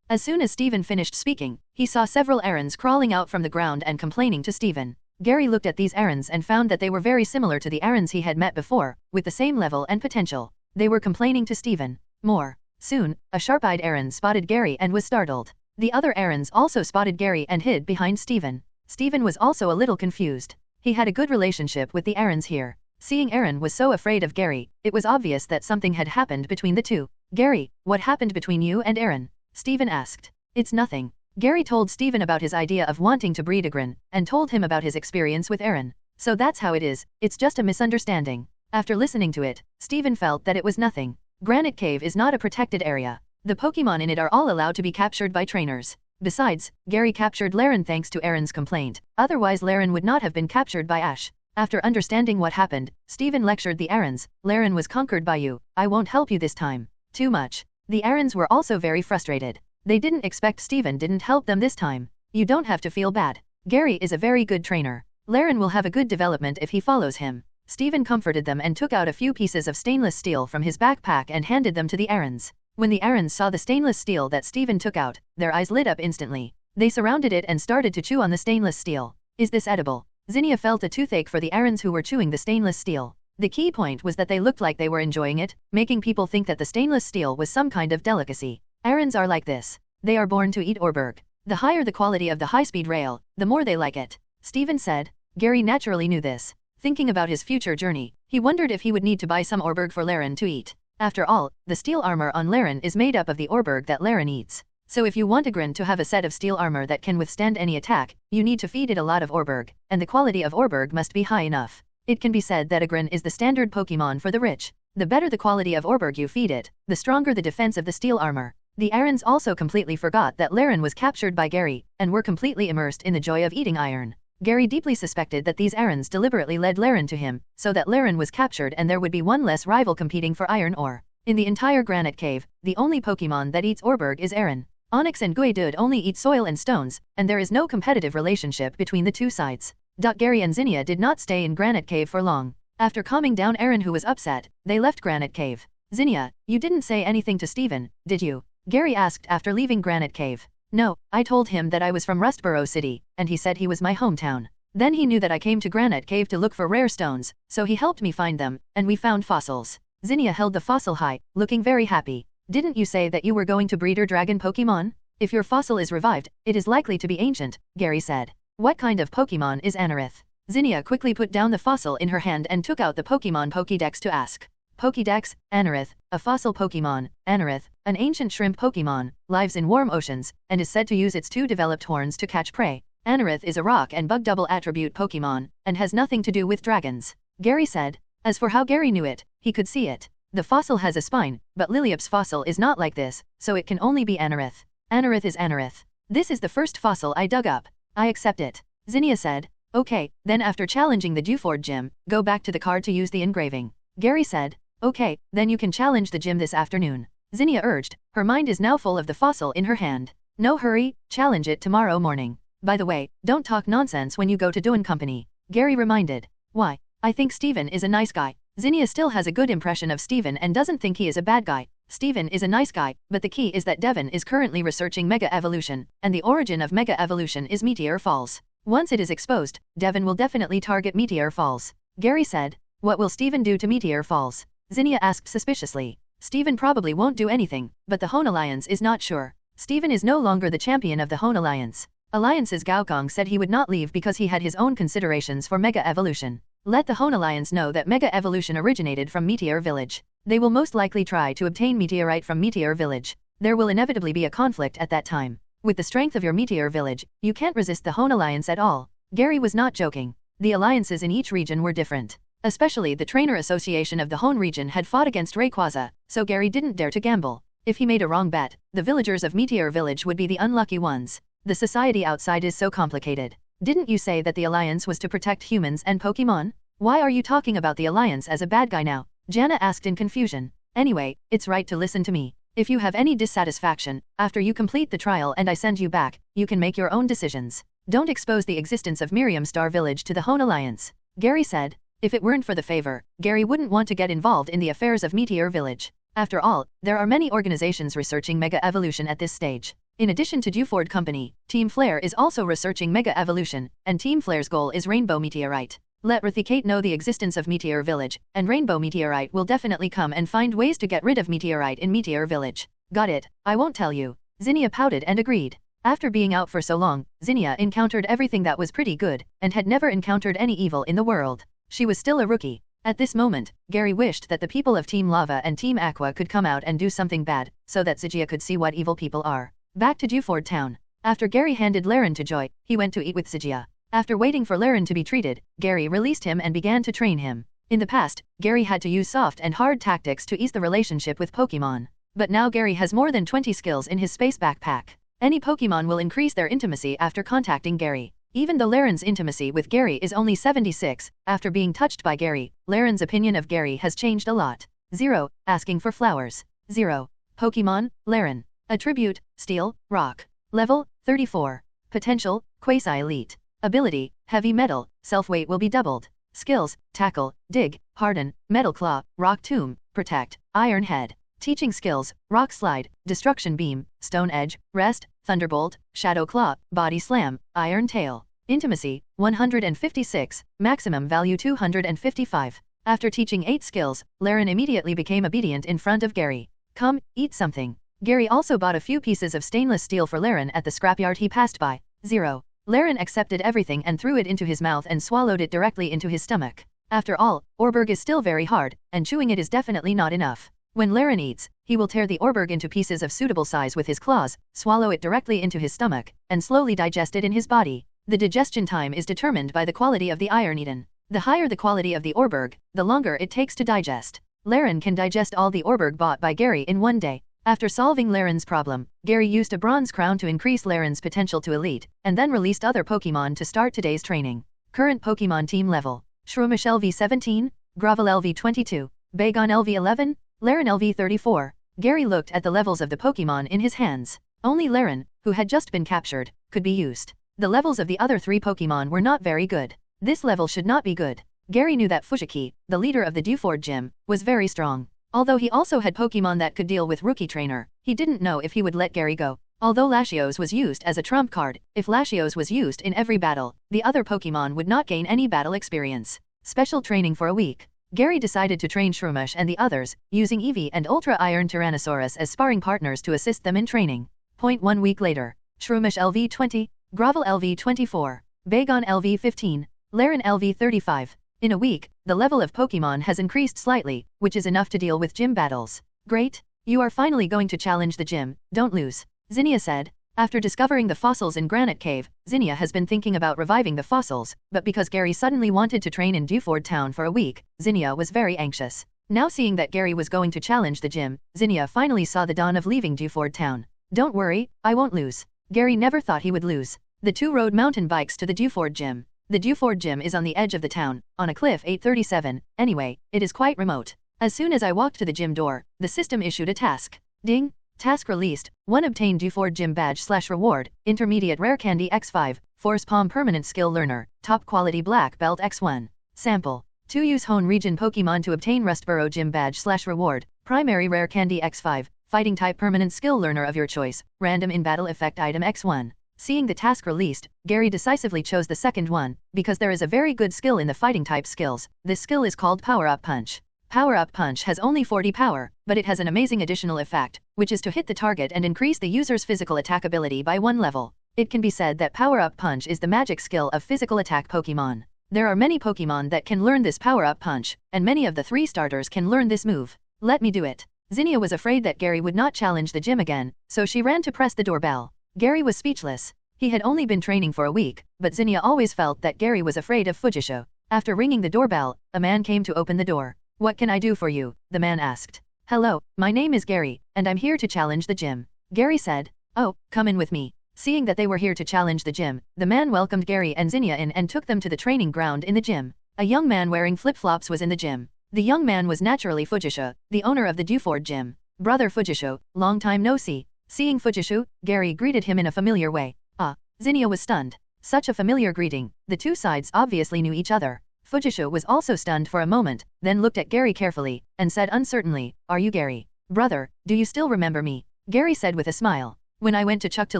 As soon as Steven finished speaking, he saw several errands crawling out from the ground and complaining to Steven. Gary looked at these errands and found that they were very similar to the errands he had met before, with the same level and potential. They were complaining to Steven. More. Soon, a sharp-eyed errand spotted Gary and was startled. The other errands also spotted Gary and hid behind Steven. Steven was also a little confused. He had a good relationship with the errands here. Seeing Aaron was so afraid of Gary, it was obvious that something had happened between the two. Gary, what happened between you and Aaron? Steven asked. It's nothing. Gary told Steven about his idea of wanting to breed a Grin, and told him about his experience with Aaron. So that's how it is, it's just a misunderstanding. After listening to it, Steven felt that it was nothing. Granite Cave is not a protected area. The Pokemon in it are all allowed to be captured by trainers. Besides, Gary captured Laren thanks to Aaron's complaint, otherwise Laren would not have been captured by Ash. After understanding what happened, Steven lectured the Aarons. Laren was conquered by you, I won't help you this time. Too much. The Aarons were also very frustrated. They didn't expect Steven didn't help them this time. You don't have to feel bad. Gary is a very good trainer. Laren will have a good development if he follows him. Steven comforted them and took out a few pieces of stainless steel from his backpack and handed them to the Aarons. When the Aarons saw the stainless steel that Steven took out, their eyes lit up instantly. They surrounded it and started to chew on the stainless steel. Is this edible? Zinnia felt a toothache for the Aarons who were chewing the stainless steel. The key point was that they looked like they were enjoying it, making people think that the stainless steel was some kind of delicacy. Aarons are like this. They are born to eat Orberg. The higher the quality of the high-speed rail, the more they like it. Steven said. Gary naturally knew this. Thinking about his future journey, he wondered if he would need to buy some Orberg for Laren to eat. After all, the steel armor on Laren is made up of the Orberg that Laren eats. So if you want a Grin to have a set of steel armor that can withstand any attack, you need to feed it a lot of Orberg, and the quality of Orberg must be high enough. It can be said that a Grin is the standard Pokemon for the rich. The better the quality of Orberg you feed it, the stronger the defense of the steel armor. The Aarons also completely forgot that Laren was captured by Gary, and were completely immersed in the joy of eating iron. Gary deeply suspected that these Aarons deliberately led Laren to him, so that Laren was captured and there would be one less rival competing for iron ore. In the entire Granite Cave, the only Pokemon that eats Orberg is Aaron. Onyx and Guidud only eat soil and stones, and there is no competitive relationship between the two sides. Gary and Zinnia did not stay in Granite Cave for long. After calming down Aaron who was upset, they left Granite Cave. Zinnia, you didn't say anything to Steven, did you? Gary asked after leaving Granite Cave. No, I told him that I was from Rustboro City, and he said he was my hometown. Then he knew that I came to Granite Cave to look for rare stones, so he helped me find them, and we found fossils. Zinnia held the fossil high, looking very happy. Didn't you say that you were going to breed your dragon Pokemon? If your fossil is revived, it is likely to be ancient, Gary said. What kind of Pokemon is Anorith? Zinnia quickly put down the fossil in her hand and took out the Pokemon Pokédex to ask. Pokédex, Anorith, a fossil Pokemon, Anorith, an ancient shrimp Pokemon, lives in warm oceans, and is said to use its two developed horns to catch prey. Anorith is a rock and bug double attribute Pokemon, and has nothing to do with dragons, Gary said. As for how Gary knew it, he could see it. The fossil has a spine, but Liliup's fossil is not like this, so it can only be Anorith. Anorith is Anorith. This is the first fossil I dug up. I accept it. Zinnia said. Okay, then after challenging the Dewford gym, go back to the card to use the engraving. Gary said. Okay, then you can challenge the gym this afternoon. Zinnia urged. Her mind is now full of the fossil in her hand. No hurry, challenge it tomorrow morning. By the way, don't talk nonsense when you go to Doan Company. Gary reminded. Why? I think Steven is a nice guy. Zinnia still has a good impression of Steven and doesn't think he is a bad guy. Steven is a nice guy, but the key is that Devon is currently researching Mega Evolution, and the origin of Mega Evolution is Meteor Falls. Once it is exposed, Devon will definitely target Meteor Falls. Gary said. What will Steven do to Meteor Falls? Zinnia asked suspiciously. Steven probably won't do anything, but the Hoenn Alliance is not sure. Steven is no longer the champion of the Hoenn Alliance. Alliance's Gaokong said he would not leave because he had his own considerations for Mega Evolution. Let the Hoenn Alliance know that Mega Evolution originated from Meteor Village. They will most likely try to obtain Meteorite from Meteor Village. There will inevitably be a conflict at that time. With the strength of your Meteor Village, you can't resist the Hoenn Alliance at all. Gary was not joking. The alliances in each region were different. Especially the Trainer Association of the Hoenn region had fought against Rayquaza, so Gary didn't dare to gamble. If he made a wrong bet, the villagers of Meteor Village would be the unlucky ones. The society outside is so complicated. Didn't you say that the alliance was to protect humans and Pokémon? Why are you talking about the alliance as a bad guy now? Jana asked in confusion. Anyway, it's right to listen to me. If you have any dissatisfaction, after you complete the trial and I send you back, you can make your own decisions. Don't expose the existence of Miriam Star Village to the Hoenn Alliance, Gary said. If it weren't for the favor, Gary wouldn't want to get involved in the affairs of Meteor Village. After all, there are many organizations researching Mega Evolution at this stage. In addition to Dewford Company, Team Flare is also researching Mega Evolution, and Team Flare's goal is Rainbow Meteorite. Let Rathicate know the existence of Meteor Village, and Rainbow Meteorite will definitely come and find ways to get rid of Meteorite in Meteor Village. Got it, I won't tell you. Zinnia pouted and agreed. After being out for so long, Zinnia encountered everything that was pretty good, and had never encountered any evil in the world. She was still a rookie. At this moment, Gary wished that the people of Team Lava and Team Aqua could come out and do something bad, so that Zygia could see what evil people are. Back to Dewford Town. After Gary handed Laren to Joy, he went to eat with Zygia. After waiting for Laren to be treated, Gary released him and began to train him. In the past, Gary had to use soft and hard tactics to ease the relationship with Pokémon. But now Gary has more than 20 skills in his space backpack. Any Pokémon will increase their intimacy after contacting Gary. Even though Laren's intimacy with Gary is only 76, after being touched by Gary, Laren's opinion of Gary has changed a lot. 0. Asking for flowers. 0. Pokémon, Laren. Attribute, Steel, Rock. Level, 34. Potential, Quasi-Elite. Ability, Heavy Metal, self-weight will be doubled. Skills, Tackle, Dig, Harden, Metal Claw, Rock Tomb, Protect, Iron Head. Teaching skills, Rock Slide, Destruction Beam, Stone Edge, Rest, Thunderbolt, Shadow Claw, Body Slam, Iron Tail. Intimacy, 156, maximum value 255. After teaching 8 skills, Laren immediately became obedient in front of Gary. Come, eat something. Gary also bought a few pieces of stainless steel for Laren at the scrapyard he passed by. 0. Laren accepted everything and threw it into his mouth and swallowed it directly into his stomach. After all, Orberg is still very hard, and chewing it is definitely not enough. When Laren eats, he will tear the Orberg into pieces of suitable size with his claws, swallow it directly into his stomach, and slowly digest it in his body. The digestion time is determined by the quality of the iron eaten. The higher the quality of the Orberg, the longer it takes to digest. Laren can digest all the Orberg bought by Gary in one day. After solving Laren's problem, Gary used a bronze crown to increase Laren's potential to elite, and then released other Pokémon to start today's training. Current Pokémon team level: Shroomish LV17, Gravel LV22, Bagon LV11, Laren LV34. Gary looked at the levels of the Pokémon in his hands. Only Laren, who had just been captured, could be used. The levels of the other 3 Pokémon were not very good. This level should not be good. Gary knew that Fushigi, the leader of the Dewford Gym, was very strong. Although he also had Pokémon that could deal with Rookie Trainer, he didn't know if he would let Gary go. Although Latios was used as a trump card, if Latios was used in every battle, the other Pokémon would not gain any battle experience. Special training for a week. Gary decided to train Shroomish and the others, using Eevee and Ultra Iron Tyrannosaurus as sparring partners to assist them in training. 1 week later. Shroomish LV20, Gravel LV24, Bagon LV15, Laren LV35. In a week, the level of Pokémon has increased slightly, which is enough to deal with gym battles. Great! You are finally going to challenge the gym, don't lose, Zinnia said. After discovering the fossils in Granite Cave, Zinnia has been thinking about reviving the fossils, but because Gary suddenly wanted to train in Dewford Town for a week, Zinnia was very anxious. Now seeing that Gary was going to challenge the gym, Zinnia finally saw the dawn of leaving Dewford Town. Don't worry, I won't lose. Gary never thought he would lose. The 2 rode mountain bikes to the Dewford Gym. The Dewford Gym is on the edge of the town, on a cliff 837, anyway, it is quite remote. As soon as I walked to the gym door, the system issued a task. Ding! Task released. 1. Obtain Dewford Gym Badge/Reward, Intermediate Rare Candy X5, Force Palm Permanent Skill Learner, Top Quality Black Belt X1. Sample. 2. Use Hoenn Region Pokemon to obtain Rustboro Gym Badge/Reward, Primary Rare Candy X5, Fighting Type Permanent Skill Learner of your choice, Random in Battle Effect Item X1. Seeing the task released, Gary decisively chose the second one, because there is a very good skill in the fighting type skills. This skill is called Power Up Punch. Power Up Punch has only 40 power, but it has an amazing additional effect, which is to hit the target and increase the user's physical attack ability by 1 level. It can be said that Power Up Punch is the magic skill of physical attack Pokemon. There are many Pokemon that can learn this power-up punch, and many of the 3 starters can learn this move. Let me do it. Zinnia was afraid that Gary would not challenge the gym again, so she ran to press the doorbell. Gary was speechless. He had only been training for a week, but Zinnia always felt that Gary was afraid of Fujisho. After ringing the doorbell, a man came to open the door. "What can I do for you?" the man asked. "Hello, my name is Gary, and I'm here to challenge the gym." Gary said. "Oh, come in with me." Seeing that they were here to challenge the gym, the man welcomed Gary and Zinnia in and took them to the training ground in the gym. A young man wearing flip-flops was in the gym. The young man was naturally Fujisho, the owner of the Dewford gym. "Brother Fujisho, long time no see." Seeing Fujisho, Gary greeted him in a familiar way. Ah, Zinnia was stunned. Such a familiar greeting, the two sides obviously knew each other. Fujisho was also stunned for a moment, then looked at Gary carefully, and said uncertainly, "Are you Gary? Brother, do you still remember me?" Gary said with a smile. "When I went to Chuck to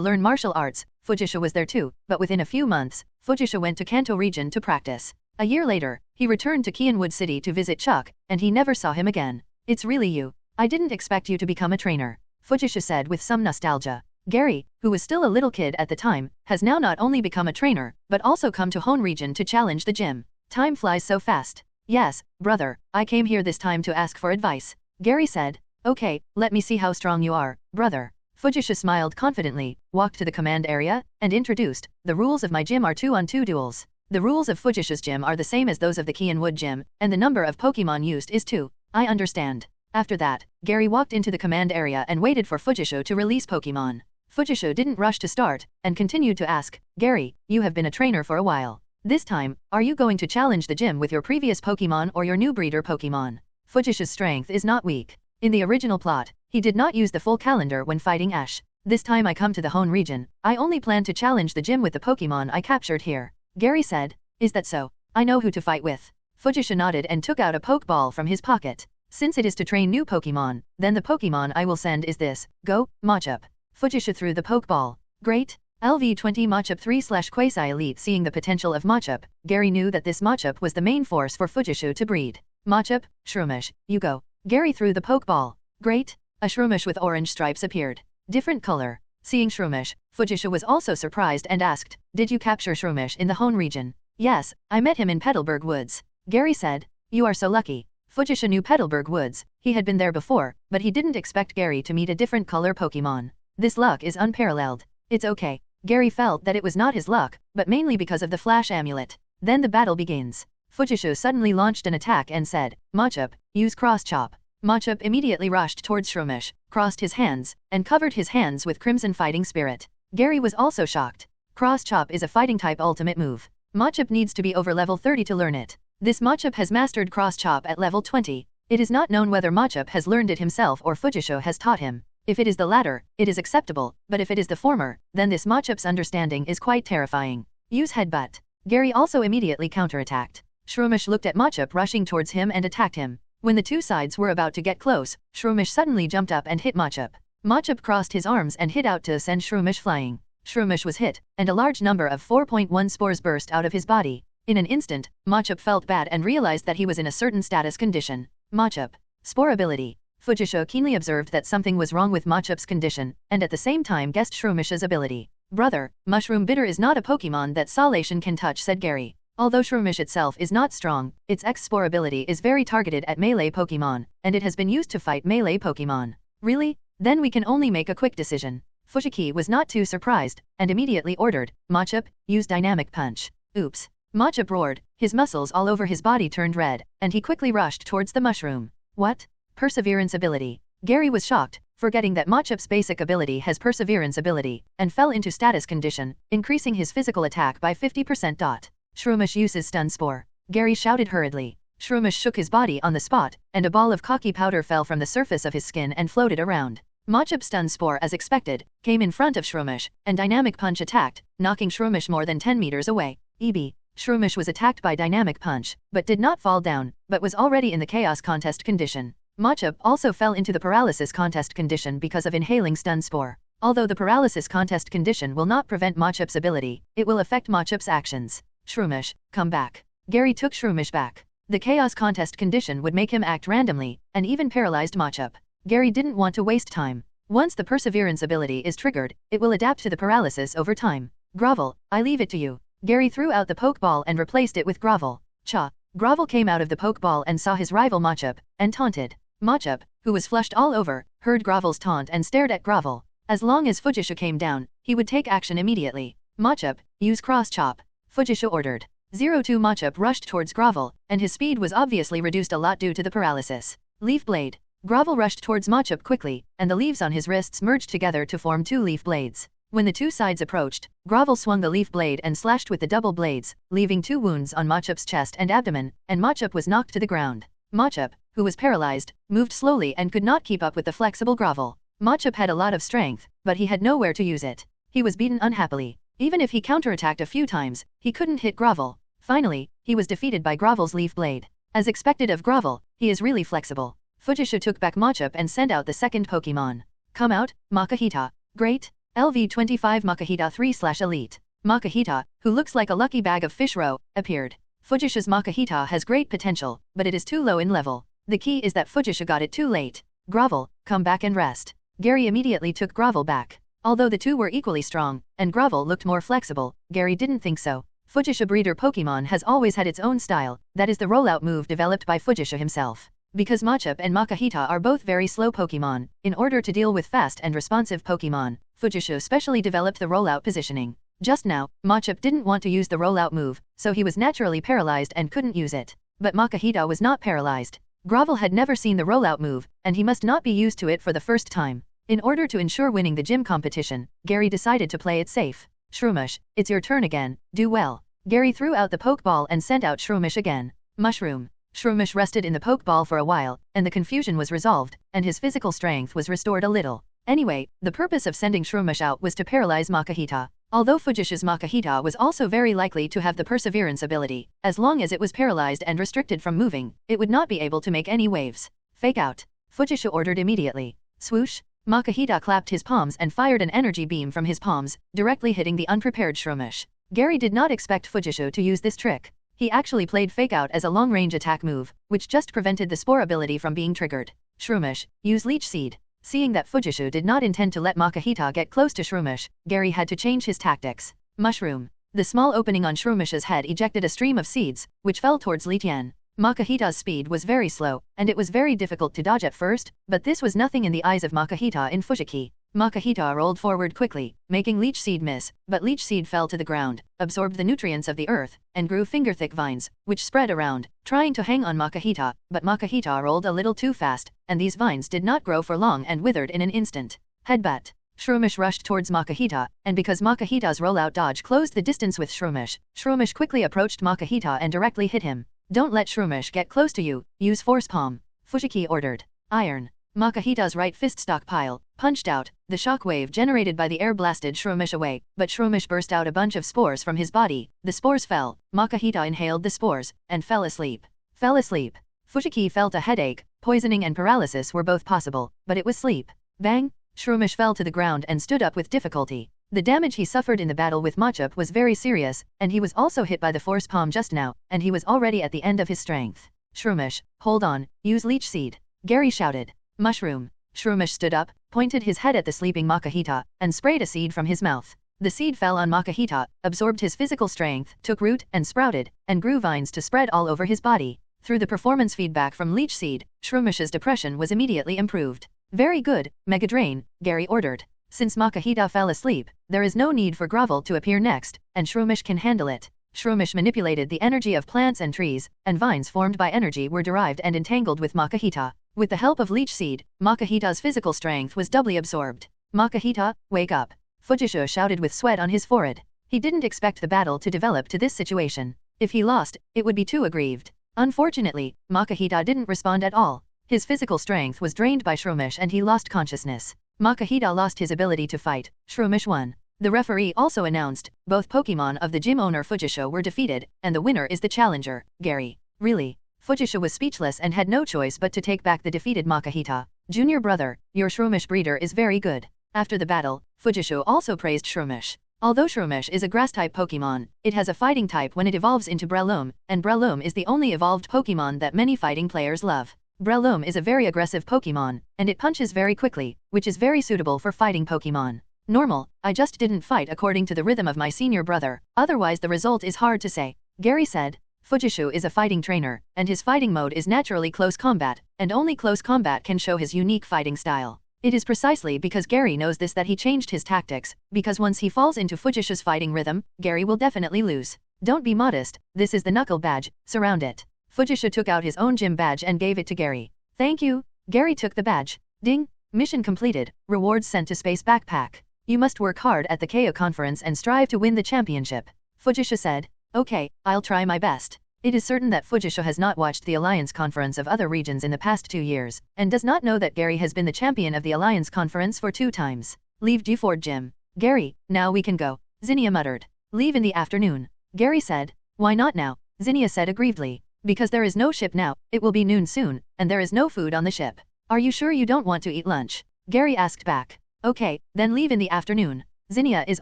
learn martial arts, Fujisho was there too, but within a few months, Fujisho went to Kanto region to practice. A year later, he returned to Qin City to visit Chuck, and he never saw him again. It's really you. I didn't expect you to become a trainer," Fujisho said with some nostalgia. Gary, who was still a little kid at the time, has now not only become a trainer, but also come to Hoenn region to challenge the gym. Time flies so fast. "Yes, brother, I came here this time to ask for advice," Gary said. "Okay, let me see how strong you are, brother." Fujisho smiled confidently, walked to the command area, and introduced, "The rules of my gym are 2-on-2 duels. The rules of Fujisho's gym are the same as those of the Qin gym, and the number of Pokemon used is 2. I understand." After that, Gary walked into the command area and waited for Fujisho to release Pokemon. Fujisho didn't rush to start, and continued to ask, "Gary, you have been a trainer for a while. This time, are you going to challenge the gym with your previous Pokemon or your new breeder Pokemon?" Fujisho's strength is not weak. In the original plot, he did not use the full calendar when fighting Ash. "This time I come to the Hoenn region, I only plan to challenge the gym with the Pokemon I captured here," Gary said. "Is that so? I know who to fight with." Fujisho nodded and took out a Pokeball from his pocket. "Since it is to train new Pokemon, then the Pokemon I will send is this. Go, Machop." Fujisho threw the Pokeball. "Great. LV20 Machop 3/Quasi Elite." Seeing the potential of Machop, Gary knew that this Machop was the main force for Fujisho to breed. "Machop, Shroomish, you go." Gary threw the Pokeball. "Great." A Shroomish with orange stripes appeared. Different color. Seeing Shroomish, Fujisho was also surprised and asked, "Did you capture Shroomish in the Hoenn region?" "Yes, I met him in Petalburg Woods," Gary said. "You are so lucky." Fujisho knew Petalburg Woods, he had been there before, but he didn't expect Gary to meet a different color Pokemon. This luck is unparalleled. It's okay. Gary felt that it was not his luck, but mainly because of the Flash Amulet. Then the battle begins. Fujisho suddenly launched an attack and said, "Machop, use Cross Chop." Machop immediately rushed towards Shroomish, crossed his hands, and covered his hands with Crimson Fighting Spirit. Gary was also shocked. Cross Chop is a fighting type ultimate move. Machop needs to be over level 30 to learn it. This Machop has mastered Cross Chop at level 20. It is not known whether Machop has learned it himself or Fujisho has taught him. If it is the latter, it is acceptable, but if it is the former, then this Machop's understanding is quite terrifying. Use Headbutt. Gary also immediately counterattacked. Shroomish looked at Machop rushing towards him and attacked him. When the two sides were about to get close, Shroomish suddenly jumped up and hit Machop. Machop crossed his arms and hit out to send Shroomish flying. Shroomish was hit, and a large number of 4.1 spores burst out of his body. In an instant, Machop felt bad and realized that he was in a certain status condition. Machop. Spore ability. Fujisho keenly observed that something was wrong with Machop's condition, and at the same time guessed Shroomish's ability. "Brother, Mushroom Bitter is not a Pokemon that Salation can touch," said Gary. Although Shroomish itself is not strong, its X-Spore ability is very targeted at melee Pokemon, and it has been used to fight melee Pokemon. "Really? Then we can only make a quick decision." Fujiki was not too surprised, and immediately ordered, "Machop, use Dynamic Punch." Oops. Machop roared, his muscles all over his body turned red, and he quickly rushed towards the mushroom. "What? Perseverance ability." Gary was shocked, forgetting that Machop's basic ability has Perseverance ability, and fell into status condition, increasing his physical attack by 50%. Shroomish uses Stun Spore. Gary shouted hurriedly. Shroomish shook his body on the spot, and a ball of cocky powder fell from the surface of his skin and floated around. Machop Stun Spore, as expected, came in front of Shroomish, and Dynamic Punch attacked, knocking Shroomish more than 10 meters away. EB. Shroomish was attacked by Dynamic Punch, but did not fall down, but was already in the Chaos Contest condition. Machop also fell into the Paralysis Contest condition because of inhaling Stun Spore. Although the Paralysis Contest condition will not prevent Machop's ability, it will affect Machop's actions. "Shroomish, come back." Gary took Shroomish back. The Chaos Contest condition would make him act randomly, and even paralyzed Machop. Gary didn't want to waste time. Once the Perseverance ability is triggered, it will adapt to the paralysis over time. "Grovel, I leave it to you." Gary threw out the Pokeball and replaced it with Grovel. Cha! Grovel came out of the Pokeball and saw his rival Machop, and taunted. Machop, who was flushed all over, heard Grovel's taunt and stared at Grovel. As long as Fujisha came down, he would take action immediately. Machop, use Cross Chop. Fujisha ordered. 02 Machop rushed towards Grovel, and his speed was obviously reduced a lot due to the paralysis. Leaf Blade. Grovel rushed towards Machop quickly, and the leaves on his wrists merged together to form 2 leaf blades. When the two sides approached, Grovel swung the leaf blade and slashed with the double blades, leaving 2 wounds on Machop's chest and abdomen, and Machop was knocked to the ground. Machop, who was paralyzed, moved slowly and could not keep up with the flexible Grovel. Machop had a lot of strength, but he had nowhere to use it. He was beaten unhappily. Even if he counterattacked a few times, he couldn't hit Grovel. Finally, he was defeated by Grovel's leaf blade. As expected of Grovel, he is really flexible. Fujisha took back Machop and sent out the second Pokemon. Come out, Makahita. Great. LV25 Makahita 3/Elite. Makahita, who looks like a lucky bag of fish roe, appeared. Fujisha's Makahita has great potential, but it is too low in level. The key is that Fujisha got it too late. Grovel, come back and rest. Gary immediately took Grovel back. Although the two were equally strong, and Grovel looked more flexible, Gary didn't think so. Fujisha breeder Pokemon has always had its own style, that is the rollout move developed by Fujisha himself. Because Machop and Makahita are both very slow Pokemon, in order to deal with fast and responsive Pokemon, Fujisha specially developed the rollout positioning. Just now, Machop didn't want to use the rollout move, so he was naturally paralyzed and couldn't use it. But Makahita was not paralyzed. Grovel had never seen the rollout move, and he must not be used to it for the first time. In order to ensure winning the gym competition, Gary decided to play it safe. Shroomish, it's your turn again, do well. Gary threw out the Pokeball and sent out Shroomish again. Mushroom. Shroomish rested in the Pokeball for a while, and the confusion was resolved, and his physical strength was restored a little. Anyway, the purpose of sending Shroomish out was to paralyze Makahita. Although Fujisha's Makahita was also very likely to have the perseverance ability, as long as it was paralyzed and restricted from moving, it would not be able to make any waves. Fake out. Fujisha ordered immediately. Swoosh. Makahita clapped his palms and fired an energy beam from his palms, directly hitting the unprepared Shroomish. Gary did not expect Fujisha to use this trick. He actually played Fake Out as a long-range attack move, which just prevented the Spore ability from being triggered. Shroomish, use Leech Seed. Seeing that Fujisha did not intend to let Makahita get close to Shroomish, Gary had to change his tactics. Mushroom. The small opening on Shroomish's head ejected a stream of seeds, which fell towards Li Tian. Makahita's speed was very slow, and it was very difficult to dodge at first, but this was nothing in the eyes of Makahita in Fushiki. Makahita rolled forward quickly, making Leech Seed miss, but Leech Seed fell to the ground, absorbed the nutrients of the earth, and grew finger-thick vines, which spread around, trying to hang on Makahita, but Makahita rolled a little too fast, and these vines did not grow for long and withered in an instant. Headbutt. Shroomish rushed towards Makahita, and because Makahita's rollout dodge closed the distance with Shroomish, Shroomish quickly approached Makahita and directly hit him. Don't let Shroomish get close to you, use Force Palm. Fushiki ordered. Iron. Makahita's right fist stockpile punched out, the shockwave generated by the air blasted Shroomish away, but Shroomish burst out a bunch of spores from his body. The spores fell, Makahita inhaled the spores, and fell asleep. Fell asleep. Fushiki felt a headache, poisoning and paralysis were both possible, but it was sleep. Bang! Shroomish fell to the ground and stood up with difficulty. The damage he suffered in the battle with Machop was very serious, and he was also hit by the Force Palm just now, and he was already at the end of his strength. Shroomish, hold on, use Leech Seed. Gary shouted. Mushroom. Shroomish stood up, pointed his head at the sleeping Makahita, and sprayed a seed from his mouth. The seed fell on Makahita, absorbed his physical strength, took root and sprouted, and grew vines to spread all over his body. Through the performance feedback from Leech Seed, Shroomish's depression was immediately improved. Very good, Mega Drain, Gary ordered. Since Makahita fell asleep, there is no need for Grovel to appear next, and Shroomish can handle it. Shroomish manipulated the energy of plants and trees, and vines formed by energy were derived and entangled with Makahita. With the help of Leech Seed, Makahita's physical strength was doubly absorbed. Makahita, wake up. Fujisha shouted with sweat on his forehead. He didn't expect the battle to develop to this situation. If he lost, it would be too aggrieved. Unfortunately, Makahita didn't respond at all. His physical strength was drained by Shroomish and he lost consciousness. Makahita lost his ability to fight. Shroomish won. The referee also announced, both Pokemon of the gym owner Fujisha were defeated, and the winner is the challenger, Gary. Really? Fujisha was speechless and had no choice but to take back the defeated Makahita. Junior brother, your Shroomish breeder is very good. After the battle, Fujisha also praised Shroomish. Although Shroomish is a grass-type Pokemon, it has a fighting type when it evolves into Breloom, and Breloom is the only evolved Pokemon that many fighting players love. Breloom is a very aggressive Pokemon, and it punches very quickly, which is very suitable for fighting Pokemon. Normal, I just didn't fight according to the rhythm of my senior brother, otherwise the result is hard to say. Gary said. Fujishu is a fighting trainer, and his fighting mode is naturally close combat, and only close combat can show his unique fighting style. It is precisely because Gary knows this that he changed his tactics, because once he falls into Fujishu's fighting rhythm, Gary will definitely lose. Don't be modest, this is the knuckle badge, surround it. Fujishu took out his own gym badge and gave it to Gary. Thank you. Gary took the badge. Ding. Mission completed, rewards sent to space backpack. You must work hard at the KO conference and strive to win the championship. Fujishu said. Okay, I'll try my best. It is certain that Fujishu has not watched the Alliance Conference of other regions in the past 2 years, and does not know that Gary has been the champion of the Alliance Conference for 2 times. Leave Duford Gym. Gary, now we can go. Zinnia muttered. Leave in the afternoon. Gary said. Why not now? Zinnia said aggrievedly. Because there is no ship now, it will be noon soon, and there is no food on the ship. Are you sure you don't want to eat lunch? Gary asked back. Okay, then leave in the afternoon. Zinnia is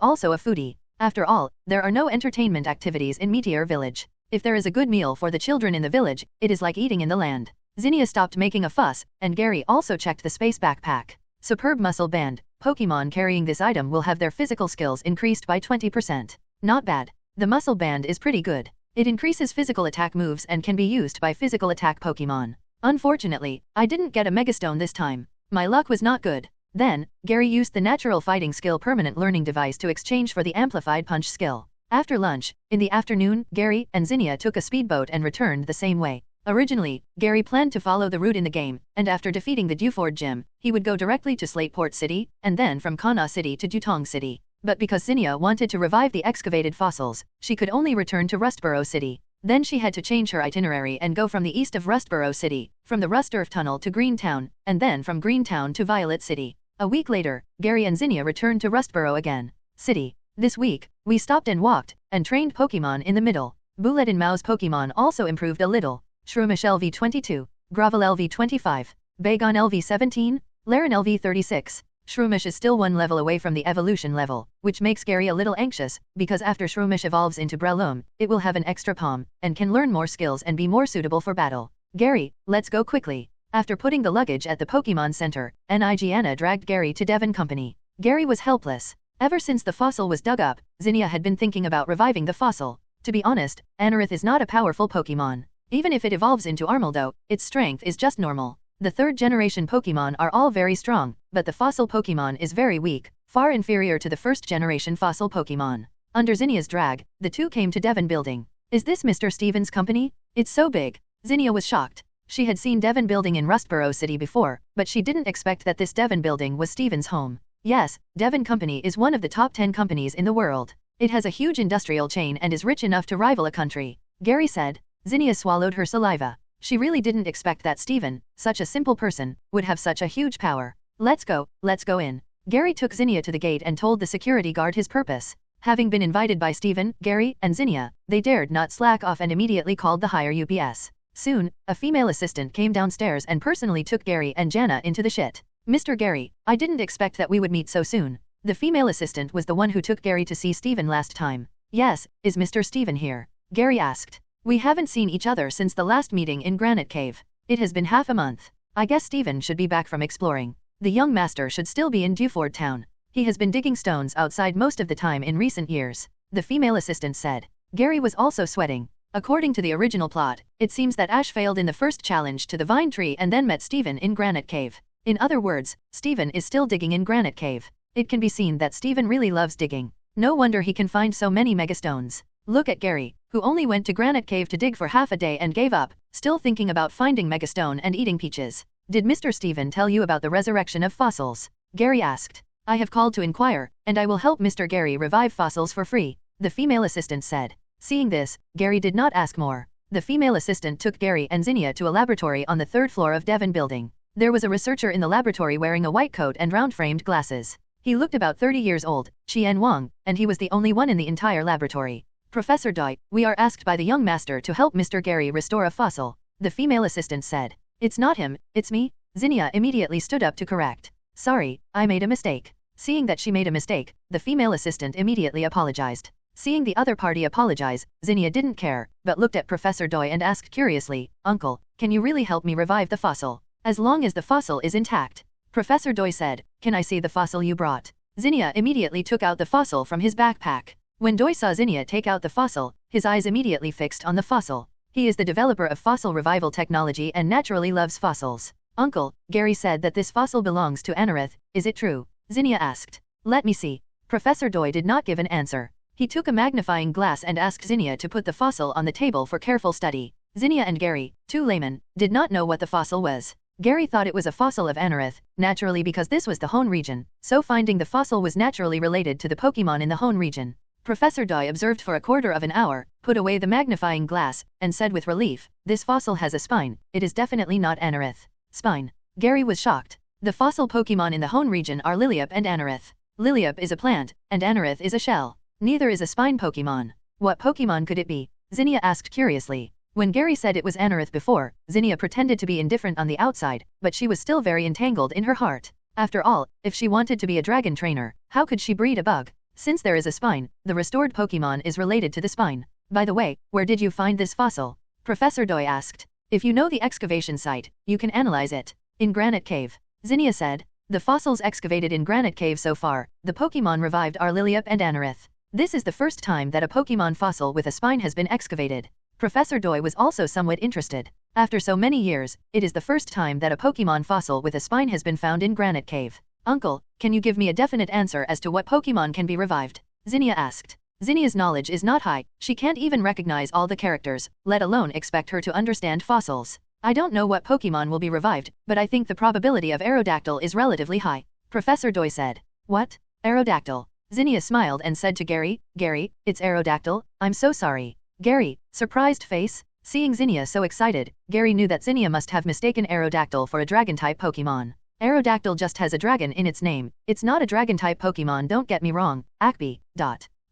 also a foodie. After all, there are no entertainment activities in Meteor Village. If there is a good meal for the children in the village, it is like eating in the land. Zinnia stopped making a fuss, and Gary also checked the space backpack. Superb muscle band. Pokemon carrying this item will have their physical skills increased by 20%. Not bad. The muscle band is pretty good. It increases physical attack moves and can be used by physical attack Pokemon. Unfortunately, I didn't get a Megastone this time. My luck was not good. Then, Gary used the natural fighting skill permanent learning device to exchange for the amplified punch skill. After lunch, in the afternoon, Gary and Zinnia took a speedboat and returned the same way. Originally, Gary planned to follow the route in the game, and after defeating the Duford Gym, he would go directly to Slateport City, and then from Kana City to Dutong City. But because Zinnia wanted to revive the excavated fossils, she could only return to Rustboro City. Then she had to change her itinerary and go from the east of Rustboro City, from the Rusturf Tunnel to Greentown, and then from Greentown to Violet City. A week later, Gary and Zinnia returned to Rustboro again. City. This week, we stopped and walked, and trained Pokemon in the middle. Bullet and Mao's Pokemon also improved a little. Shroomish LV22, Gravel LV25, Bagon LV17, Laren LV36. Shroomish is still 1 level away from the evolution level, which makes Gary a little anxious, because after Shroomish evolves into Breloom, it will have an extra palm, and can learn more skills and be more suitable for battle. Gary, let's go quickly. After putting the luggage at the Pokemon Center, Anna dragged Gary to Devon Company. Gary was helpless. Ever since the fossil was dug up, Zinnia had been thinking about reviving the fossil. To be honest, Anorith is not a powerful Pokemon. Even if it evolves into Armaldo, its strength is just normal. The 3rd generation Pokemon are all very strong, but the fossil Pokemon is very weak, far inferior to the 1st generation fossil Pokemon. Under Zinnia's drag, the two came to Devon Building. Is this Mr. Stevens' company? It's so big. Zinnia was shocked. She had seen Devon Building in Rustboro City before, but she didn't expect that this Devon Building was Stevens' home. Yes, Devon Company is one of the top 10 companies in the world. It has a huge industrial chain and is rich enough to rival a country. Gary said. Zinnia swallowed her saliva. She really didn't expect that Steven, such a simple person, would have such a huge power. Let's go in. Gary took Zinnia to the gate and told the security guard his purpose. Having been invited by Steven, Gary, and Zinnia, they dared not slack off and immediately called the higher UPS. Soon, a female assistant came downstairs and personally took Gary and Jana into the shit. Mr. Gary, I didn't expect that we would meet so soon. The female assistant was the one who took Gary to see Steven last time. Yes, is Mr. Steven here? Gary asked. We haven't seen each other since the last meeting in Granite Cave. It has been half a month. I guess Steven should be back from exploring. The young master should still be in Duford Town. He has been digging stones outside most of the time in recent years, the female assistant said. Gary was also sweating. According to the original plot, it seems that Ash failed in the first challenge to the Vine Tree and then met Steven in Granite Cave. In other words, Steven is still digging in Granite Cave. It can be seen that Steven really loves digging. No wonder he can find so many megastones. Look at Gary, who only went to Granite Cave to dig for half a day and gave up, still thinking about finding megastone and eating peaches. Did Mr. Steven tell you about the resurrection of fossils? Gary asked. I have called to inquire, and I will help Mr. Gary revive fossils for free, the female assistant said. Seeing this, Gary did not ask more. The female assistant took Gary and Zinnia to a laboratory on the 3rd floor of Devon Building. There was a researcher in the laboratory wearing a white coat and round-framed glasses. He looked about 30 years old, Qian Wang, and he was the only one in the entire laboratory. Professor Doi, we are asked by the young master to help Mr. Gary restore a fossil, the female assistant said. It's not him, it's me. Zinnia immediately stood up to correct. Sorry, I made a mistake. Seeing that she made a mistake, the female assistant immediately apologized. Seeing the other party apologize, Zinnia didn't care, but looked at Professor Doi and asked curiously, Uncle, can you really help me revive the fossil? As long as the fossil is intact. Professor Doi said, can I see the fossil you brought? Zinnia immediately took out the fossil from his backpack. When Doi saw Zinnia take out the fossil, his eyes immediately fixed on the fossil. He is the developer of fossil revival technology and naturally loves fossils. Uncle, Gary said that this fossil belongs to Anorith, is it true? Zinnia asked. Let me see. Professor Doi did not give an answer. He took a magnifying glass and asked Zinnia to put the fossil on the table for careful study. Zinnia and Gary, two laymen, did not know what the fossil was. Gary thought it was a fossil of Anorith, naturally because this was the Hoenn region, so finding the fossil was naturally related to the Pokémon in the Hoenn region. Professor Doi observed for a quarter of an hour, put away the magnifying glass, and said with relief, this fossil has a spine, it is definitely not Anorith. Spine. Gary was shocked. The fossil Pokémon in the Hoenn region are Lillipup and Anorith. Lillipup is a plant, and Anorith is a shell. Neither is a spine Pokémon. What Pokémon could it be? Zinnia asked curiously. When Gary said it was Anorith before, Zinnia pretended to be indifferent on the outside, but she was still very entangled in her heart. After all, if she wanted to be a dragon trainer, how could she breed a bug? Since there is a spine, the restored Pokémon is related to the spine. By the way, where did you find this fossil? Professor Doi asked. If you know the excavation site, you can analyze it. In Granite Cave. Zinnia said. The fossils excavated in Granite Cave so far, the Pokémon revived are Lillipup and Anorith. This is the first time that a Pokémon fossil with a spine has been excavated. Professor Doi was also somewhat interested. After so many years, it is the first time that a Pokémon fossil with a spine has been found in Granite Cave. Uncle, can you give me a definite answer as to what Pokémon can be revived? Zinnia asked. Zinnia's knowledge is not high, she can't even recognize all the characters, let alone expect her to understand fossils. I don't know what Pokémon will be revived, but I think the probability of Aerodactyl is relatively high. Professor Doi said. What? Aerodactyl? Zinnia smiled and said to Gary, Gary, it's Aerodactyl, I'm so sorry. Gary, surprised face? Seeing Zinnia so excited, Gary knew that Zinnia must have mistaken Aerodactyl for a dragon-type Pokémon. Aerodactyl just has a dragon in its name, it's not a dragon-type Pokémon, don't get me wrong, Acme.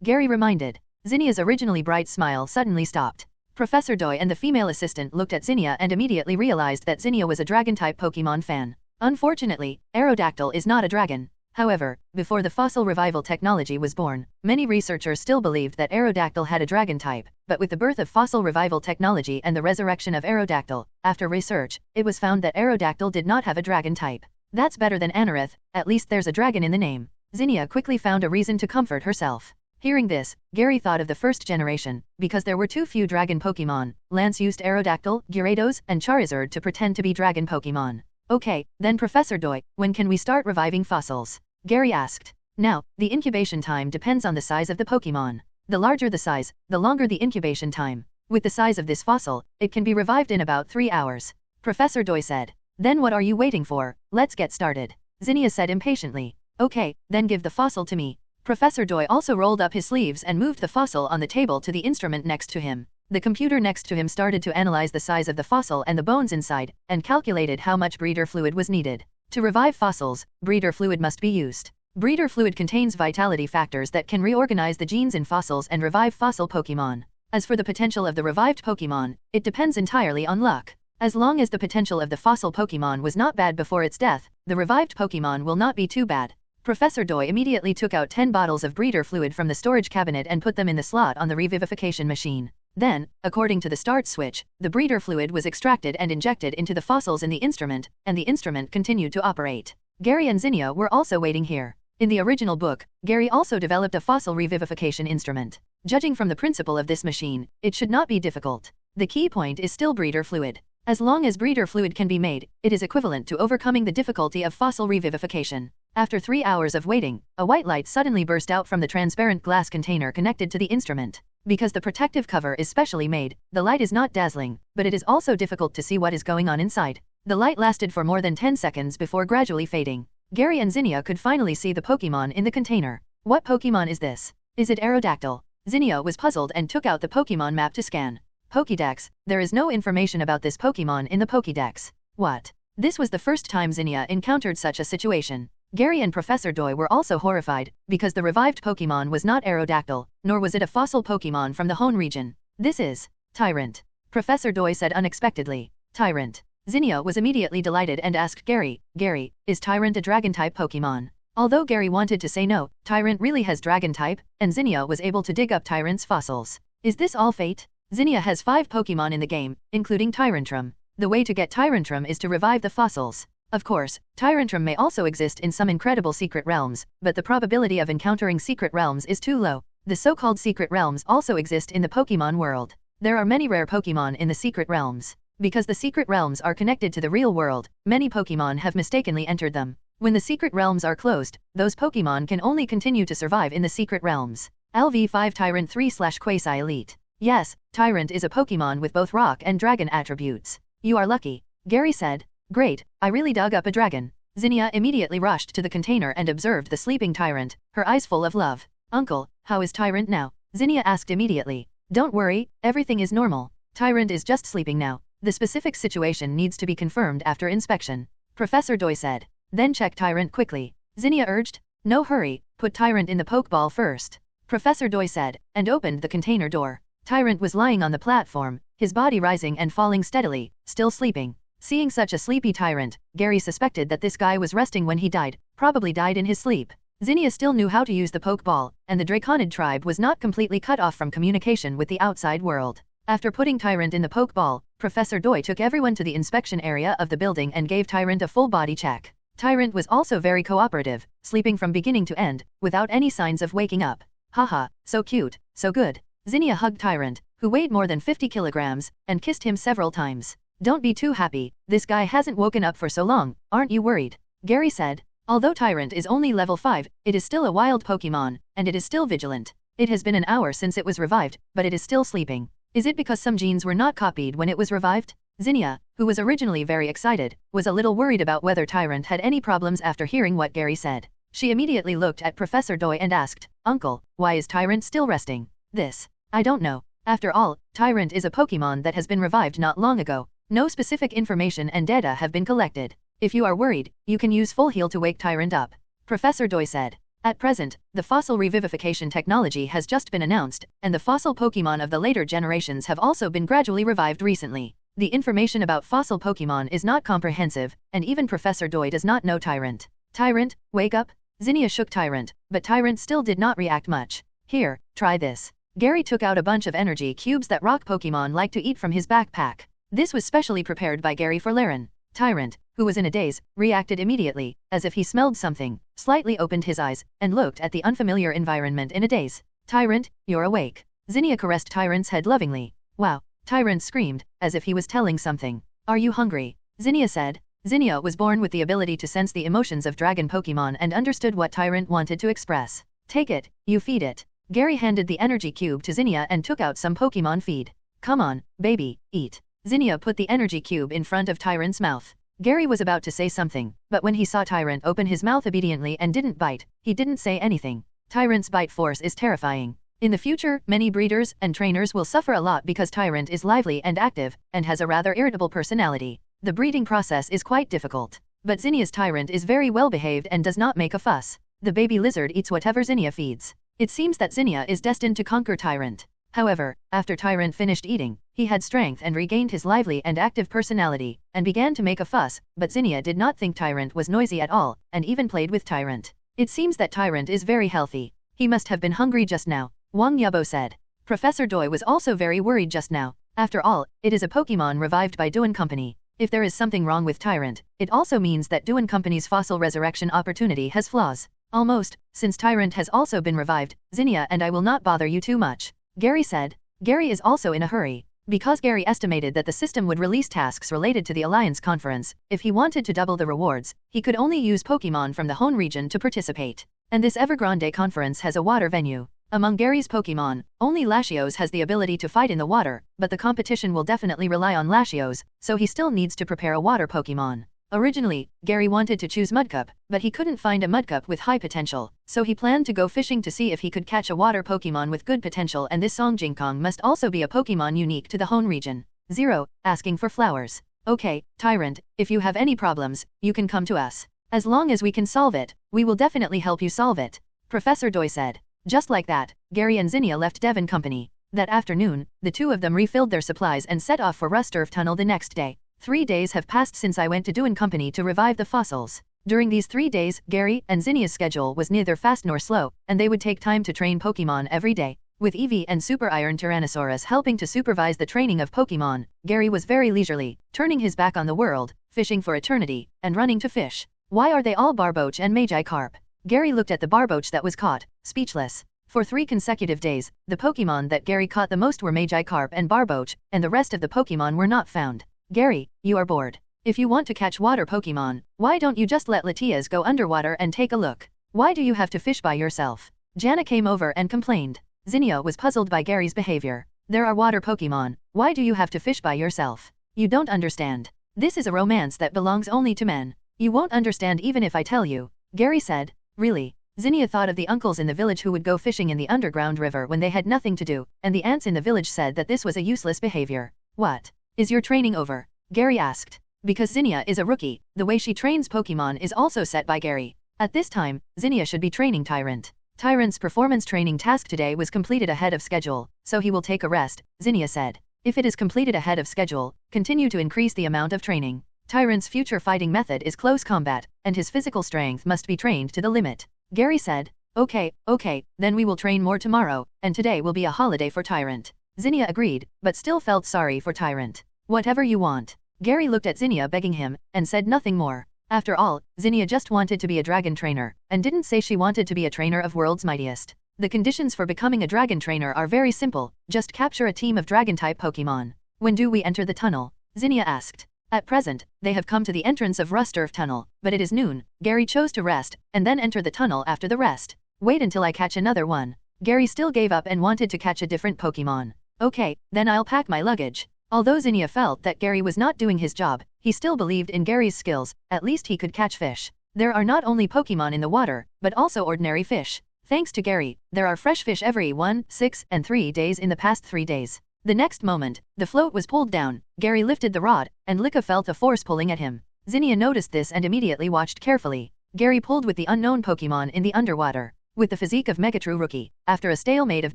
Gary reminded. Zinnia's originally bright smile suddenly stopped. Professor Doi and the female assistant looked at Zinnia and immediately realized that Zinnia was a dragon-type Pokémon fan. Unfortunately, Aerodactyl is not a dragon. However, before the fossil revival technology was born, many researchers still believed that Aerodactyl had a dragon type, but with the birth of fossil revival technology and the resurrection of Aerodactyl, after research, it was found that Aerodactyl did not have a dragon type. That's better than Anorith, at least there's a dragon in the name. Zinnia quickly found a reason to comfort herself. Hearing this, Gary thought of the first generation, because there were too few dragon Pokémon. Lance used Aerodactyl, Gyarados, and Charizard to pretend to be dragon Pokémon. Okay, then Professor Doi, when can we start reviving fossils? Gary asked. Now, the incubation time depends on the size of the Pokémon. The larger the size, the longer the incubation time. With the size of this fossil, it can be revived in about 3 hours. Professor Doi said. Then what are you waiting for? Let's get started. Zinnia said impatiently. Okay, then give the fossil to me. Professor Doi also rolled up his sleeves and moved the fossil on the table to the instrument next to him. The computer next to him started to analyze the size of the fossil and the bones inside, and calculated how much breeder fluid was needed. To revive fossils, breeder fluid must be used. Breeder fluid contains vitality factors that can reorganize the genes in fossils and revive fossil Pokémon. As for the potential of the revived Pokémon, it depends entirely on luck. As long as the potential of the fossil Pokémon was not bad before its death, the revived Pokémon will not be too bad. Professor Doi immediately took out 10 bottles of breeder fluid from the storage cabinet and put them in the slot on the revivification machine. Then, according to the start switch, the breeder fluid was extracted and injected into the fossils in the instrument, and the instrument continued to operate. Gary and Zinnia were also waiting here. In the original book, Gary also developed a fossil revivification instrument. Judging from the principle of this machine, it should not be difficult. The key point is still breeder fluid. As long as breeder fluid can be made, it is equivalent to overcoming the difficulty of fossil revivification. After 3 hours of waiting, a white light suddenly burst out from the transparent glass container connected to the instrument. Because the protective cover is specially made, the light is not dazzling, but it is also difficult to see what is going on inside. The light lasted for more than 10 seconds before gradually fading. Gary and Zinnia could finally see the Pokémon in the container. What Pokémon is this? Is it Aerodactyl? Zinnia was puzzled and took out the Pokémon map to scan. Pokédex, there is no information about this Pokémon in the Pokédex. What? This was the first time Zinnia encountered such a situation. Gary and Professor Doi were also horrified, because the revived Pokémon was not Aerodactyl, nor was it a fossil Pokémon from the Hoenn region. This is Tyrant. Professor Doi said unexpectedly. Tyrant. Zinnia was immediately delighted and asked Gary, Gary, is Tyrant a dragon-type Pokémon? Although Gary wanted to say no, Tyrant really has dragon-type, and Zinnia was able to dig up Tyrant's fossils. Is this all fate? Zinnia has 5 Pokémon in the game, including Tyrantrum. The way to get Tyrantrum is to revive the fossils. Of course, Tyrantrum may also exist in some incredible secret realms, but the probability of encountering secret realms is too low. The so-called secret realms also exist in the Pokémon world. There are many rare Pokémon in the secret realms. Because the secret realms are connected to the real world, many Pokémon have mistakenly entered them. When the secret realms are closed, those Pokémon can only continue to survive in the secret realms. LV5 Tyrant 3/Quasi Elite. Yes, Tyrant is a Pokémon with both rock and dragon attributes. You are lucky, Gary said. Great, I really dug up a dragon. Zinnia immediately rushed to the container and observed the sleeping Tyrant, her eyes full of love. Uncle, how is Tyrant now? Zinnia asked immediately. Don't worry, everything is normal. Tyrant is just sleeping now. The specific situation needs to be confirmed after inspection. Professor Doi said. Then check Tyrant quickly. Zinnia urged. No hurry, put Tyrant in the Pokeball first. Professor Doi said, and opened the container door. Tyrant was lying on the platform, his body rising and falling steadily, still sleeping. Seeing such a sleepy Tyrant, Gary suspected that this guy was resting when he died, probably died in his sleep. Zinnia still knew how to use the Pokeball, and the Draconid tribe was not completely cut off from communication with the outside world. After putting Tyrant in the Pokeball, Professor Doi took everyone to the inspection area of the building and gave Tyrant a full body check. Tyrant was also very cooperative, sleeping from beginning to end, without any signs of waking up. Haha, so cute, so good. Zinnia hugged Tyrant, who weighed more than 50 kilograms, and kissed him several times. Don't be too happy, this guy hasn't woken up for so long, aren't you worried? Gary said. Although Tyrant is only level 5, it is still a wild Pokemon, and it is still vigilant. It has been an hour since it was revived, but it is still sleeping. Is it because some genes were not copied when it was revived? Zinnia, who was originally very excited, was a little worried about whether Tyrant had any problems after hearing what Gary said. She immediately looked at Professor Doi and asked, Uncle, why is Tyrant still resting? This. I don't know. After all, Tyrant is a Pokemon that has been revived not long ago. No specific information and data have been collected. If you are worried, you can use Full Heal to wake Tyrant up. Professor Doi said. At present, the fossil revivification technology has just been announced, and the fossil Pokemon of the later generations have also been gradually revived recently. The information about fossil Pokemon is not comprehensive, and even Professor Doi does not know Tyrant. Tyrant, wake up? Zinnia shook Tyrant, but Tyrant still did not react much. Here, try this. Gary took out a bunch of energy cubes that rock Pokemon like to eat from his backpack. This was specially prepared by Gary for Laren. Tyrant, who was in a daze, reacted immediately, as if he smelled something, slightly opened his eyes, and looked at the unfamiliar environment in a daze. Tyrant, you're awake. Zinnia caressed Tyrant's head lovingly. Wow. Tyrant screamed, as if he was telling something. Are you hungry? Zinnia said. Zinnia was born with the ability to sense the emotions of dragon Pokemon and understood what Tyrant wanted to express. Take it, you feed it. Gary handed the energy cube to Zinnia and took out some Pokemon feed. Come on, baby, eat. Zinnia put the energy cube in front of Tyrant's mouth. Gary was about to say something, but when he saw Tyrant open his mouth obediently and didn't bite, he didn't say anything. Tyrant's bite force is terrifying. In the future, many breeders and trainers will suffer a lot because Tyrant is lively and active, and has a rather irritable personality. The breeding process is quite difficult. But Zinnia's Tyrant is very well behaved and does not make a fuss. The baby lizard eats whatever Zinnia feeds. It seems that Zinnia is destined to conquer Tyrant. However, after Tyrant finished eating, he had strength and regained his lively and active personality, and began to make a fuss, but Zinnia did not think Tyrant was noisy at all, and even played with Tyrant. It seems that Tyrant is very healthy. He must have been hungry just now, Wang Yabo said. Professor Doi was also very worried just now. After all, it is a Pokemon revived by Duan Company. If there is something wrong with Tyrant, it also means that Duan Company's fossil resurrection opportunity has flaws. Almost, since Tyrant has also been revived, Zinnia and I will not bother you too much, Gary said. Gary is also in a hurry. Because Gary estimated that the system would release tasks related to the Alliance Conference, if he wanted to double the rewards, he could only use Pokemon from the Hoenn region to participate. And this Evergrande Conference has a water venue. Among Gary's Pokemon, only Latios has the ability to fight in the water, but the competition will definitely rely on Latios, so he still needs to prepare a water Pokemon. Originally, Gary wanted to choose Mudcup, but he couldn't find a Mudcup with high potential, so he planned to go fishing to see if he could catch a water Pokemon with good potential, and this Songjingkong must also be a Pokemon unique to the Hoenn region. 0. Asking for flowers. Okay, Tyrant, if you have any problems, you can come to us. As long as we can solve it, we will definitely help you solve it, Professor Doi said. Just like that, Gary and Zinnia left Devon Company. That afternoon, the two of them refilled their supplies and set off for Rustboro Tunnel the next day. 3 days have passed since I went to Duan Company to revive the fossils. During these 3 days, Gary and Zinnia's schedule was neither fast nor slow, and they would take time to train Pokemon every day. With Eevee and Super Iron Tyrannosaurus helping to supervise the training of Pokemon, Gary was very leisurely, turning his back on the world, fishing for eternity, and running to fish. Why are they all barboach and Magikarp? Gary looked at the barboach that was caught, speechless. For 3 consecutive days, the Pokémon that Gary caught the most were Magikarp and barboach, and the rest of the Pokémon were not found. Gary, you are bored. If you want to catch water Pokémon, why don't you just let Latias go underwater and take a look? Why do you have to fish by yourself? Jana came over and complained. Zinnia was puzzled by Gary's behavior. There are water Pokémon, why do you have to fish by yourself? You don't understand. This is a romance that belongs only to men. You won't understand even if I tell you. Gary said. Really? Zinnia thought of the uncles in the village who would go fishing in the underground river when they had nothing to do, and the ants in the village said that this was a useless behavior. What? Is your training over? Gary asked. Because Zinnia is a rookie, the way she trains Pokémon is also set by Gary. At this time, Zinnia should be training Tyrant. Tyrant's performance training task today was completed ahead of schedule, so he will take a rest, Zinnia said. If it is completed ahead of schedule, continue to increase the amount of training. Tyrant's future fighting method is close combat, and his physical strength must be trained to the limit. Gary said. Okay, then we will train more tomorrow, and today will be a holiday for Tyrant. Zinnia agreed, but still felt sorry for Tyrant. Whatever you want. Gary looked at Zinnia begging him, and said nothing more. After all, Zinnia just wanted to be a dragon trainer, and didn't say she wanted to be a trainer of world's mightiest. The conditions for becoming a dragon trainer are very simple, just capture a team of dragon-type Pokémon. When do we enter the tunnel? Zinnia asked. At present, they have come to the entrance of Rustboro Tunnel, but it is noon. Gary chose to rest, and then enter the tunnel after the rest. Wait until I catch another one. Gary still gave up and wanted to catch a different Pokémon. Okay, then I'll pack my luggage. Although Zinnia felt that Gary was not doing his job, he still believed in Gary's skills, at least he could catch fish. There are not only Pokémon in the water, but also ordinary fish. Thanks to Gary, there are fresh fish every 1, 6, and 3 days in the past 3 days. The next moment, the float was pulled down, Gary lifted the rod, and Lika felt a force pulling at him. Zinnia noticed this and immediately watched carefully. Gary pulled with the unknown Pokémon in the underwater. With the physique of Megatrue Rookie, after a stalemate of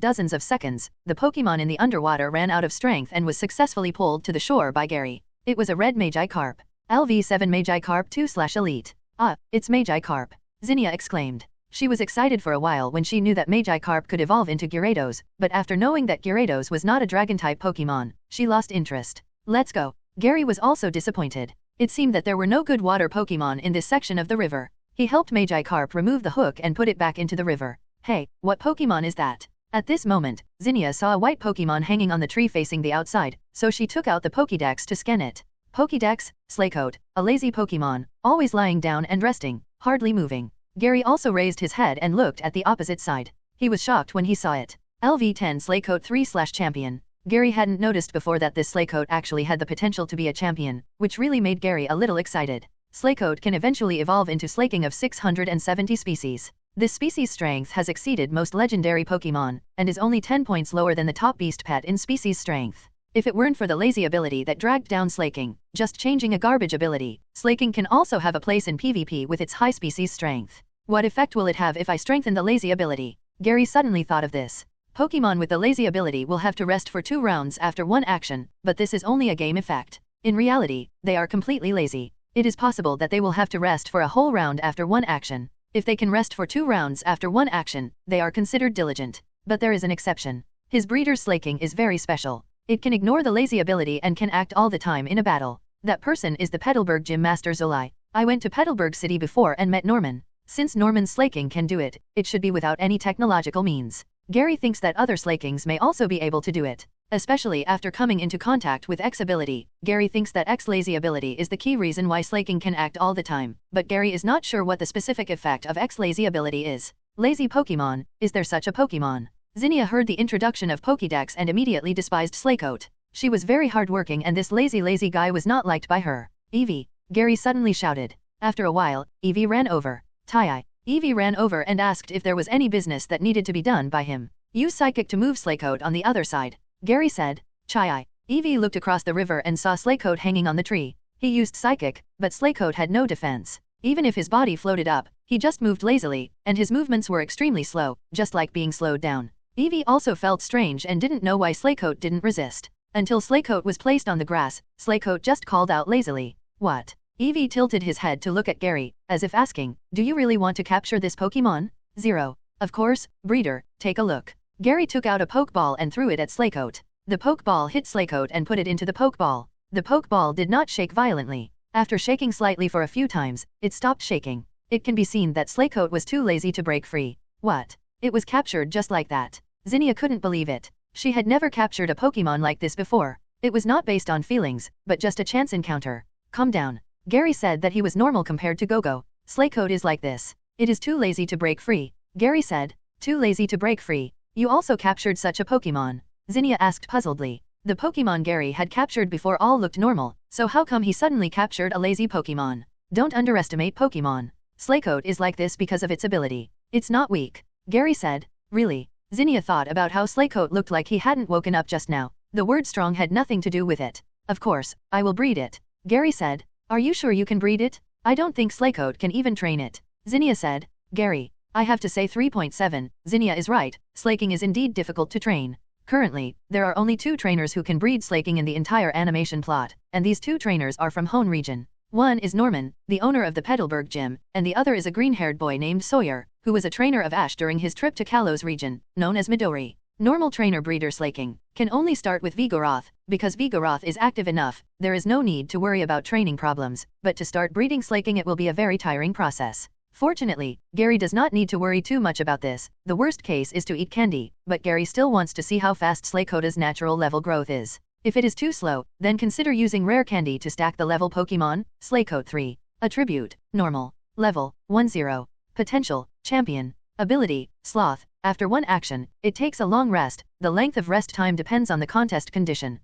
dozens of seconds, the Pokémon in the underwater ran out of strength and was successfully pulled to the shore by Gary. It was a red Magikarp. LV7 Magikarp 2/Elite. Ah, it's Magikarp. Zinnia exclaimed. She was excited for a while when she knew that Magikarp could evolve into Gyarados, but after knowing that Gyarados was not a dragon-type Pokémon, she lost interest. Let's go. Gary was also disappointed. It seemed that there were no good water Pokémon in this section of the river. He helped Magikarp remove the hook and put it back into the river. Hey, what Pokémon is that? At this moment, Zinnia saw a white Pokémon hanging on the tree facing the outside, so she took out the Pokédex to scan it. Pokédex, Slakeoat, a lazy Pokémon, always lying down and resting, hardly moving. Gary also raised his head and looked at the opposite side. He was shocked when he saw it. LV10 Slakeoat 3/Champion. Gary hadn't noticed before that this Slakeoat actually had the potential to be a champion, which really made Gary a little excited. Slakeoat can eventually evolve into Slaking of 670 species. This species strength has exceeded most legendary Pokémon, and is only 10 points lower than the top beast pet in species strength. If it weren't for the lazy ability that dragged down Slaking, just changing a garbage ability, Slaking can also have a place in PvP with its high species strength. What effect will it have if I strengthen the lazy ability? Gary suddenly thought of this. Pokémon with the lazy ability will have to rest for 2 rounds after one action, but this is only a game effect. In reality, they are completely lazy. It is possible that they will have to rest for a whole round after one action. If they can rest for 2 rounds after one action, they are considered diligent. But there is an exception. His breeder's Slaking is very special. It can ignore the lazy ability and can act all the time in a battle. That person is the Petalburg Gym Master Zolai. I went to Petalburg City before and met Norman. Since Norman's Slaking can do it, it should be without any technological means. Gary thinks that other Slakings may also be able to do it. Especially after coming into contact with X ability, Gary thinks that X lazy ability is the key reason why Slaking can act all the time, but Gary is not sure what the specific effect of X lazy ability is. Lazy Pokémon, is there such a Pokémon? Zinnia heard the introduction of Pokédex and immediately despised Slakeoat. She was very hardworking and this lazy guy was not liked by her. Eevee, Gary suddenly shouted. After a while, Eevee ran over. Tai. Eevee ran over and asked if there was any business that needed to be done by him. Use Psychic to move Slakeoat on the other side. Gary said. Chai. Eevee looked across the river and saw Slakeoat hanging on the tree. He used Psychic, but Slakeoat had no defense. Even if his body floated up, he just moved lazily, and his movements were extremely slow, just like being slowed down. Eevee also felt strange and didn't know why Slakeoat didn't resist. Until Slakeoat was placed on the grass, Slakeoat just called out lazily. What? Eevee tilted his head to look at Gary, as if asking, do you really want to capture this Pokémon? 0. Of course, breeder, take a look. Gary took out a Pokeball and threw it at Slakeoat. The Pokeball hit Slakeoat and put it into the Pokeball. The Pokeball did not shake violently. After shaking slightly for a few times, it stopped shaking. It can be seen that Slaycoat was too lazy to break free. What? It was captured just like that. Zinnia couldn't believe it. She had never captured a Pokemon like this before. It was not based on feelings, but just a chance encounter. Calm down. Gary said that he was normal compared to Gogo. Slaycoat is like this. It is too lazy to break free. Gary said. Too lazy to break free. You also captured such a Pokemon? Zinnia asked puzzledly. The Pokemon Gary had captured before all looked normal, so how come he suddenly captured a lazy Pokemon? Don't underestimate Pokemon. Slaycoat is like this because of its ability. It's not weak. Gary said. Really? Zinnia thought about how Slaycoat looked like he hadn't woken up just now. The word strong had nothing to do with it. Of course, I will breed it. Gary said. Are you sure you can breed it? I don't think Slaycoat can even train it. Zinnia said. Gary, I have to say 3.7, Zinnia is right, slaking is indeed difficult to train. Currently, there are only 2 trainers who can breed slaking in the entire animation plot, and these 2 trainers are from Hoenn region. One is Norman, the owner of the Petalburg gym, and the other is a green-haired boy named Sawyer, who was a trainer of Ash during his trip to Kalos region, known as Midori. Normal trainer breeder slaking can only start with Vigoroth, because Vigoroth is active enough, there is no need to worry about training problems, but to start breeding slaking it will be a very tiring process. Fortunately, Gary does not need to worry too much about this. The worst case is to eat candy, but Gary still wants to see how fast Slaycoata's natural level growth is. If it is too slow, then consider using rare candy to stack the level Pokemon. Slaycoat 3. Attribute, normal. Level, 10. Potential, champion. Ability, sloth. After one action, it takes a long rest. The length of rest time depends on the contest condition.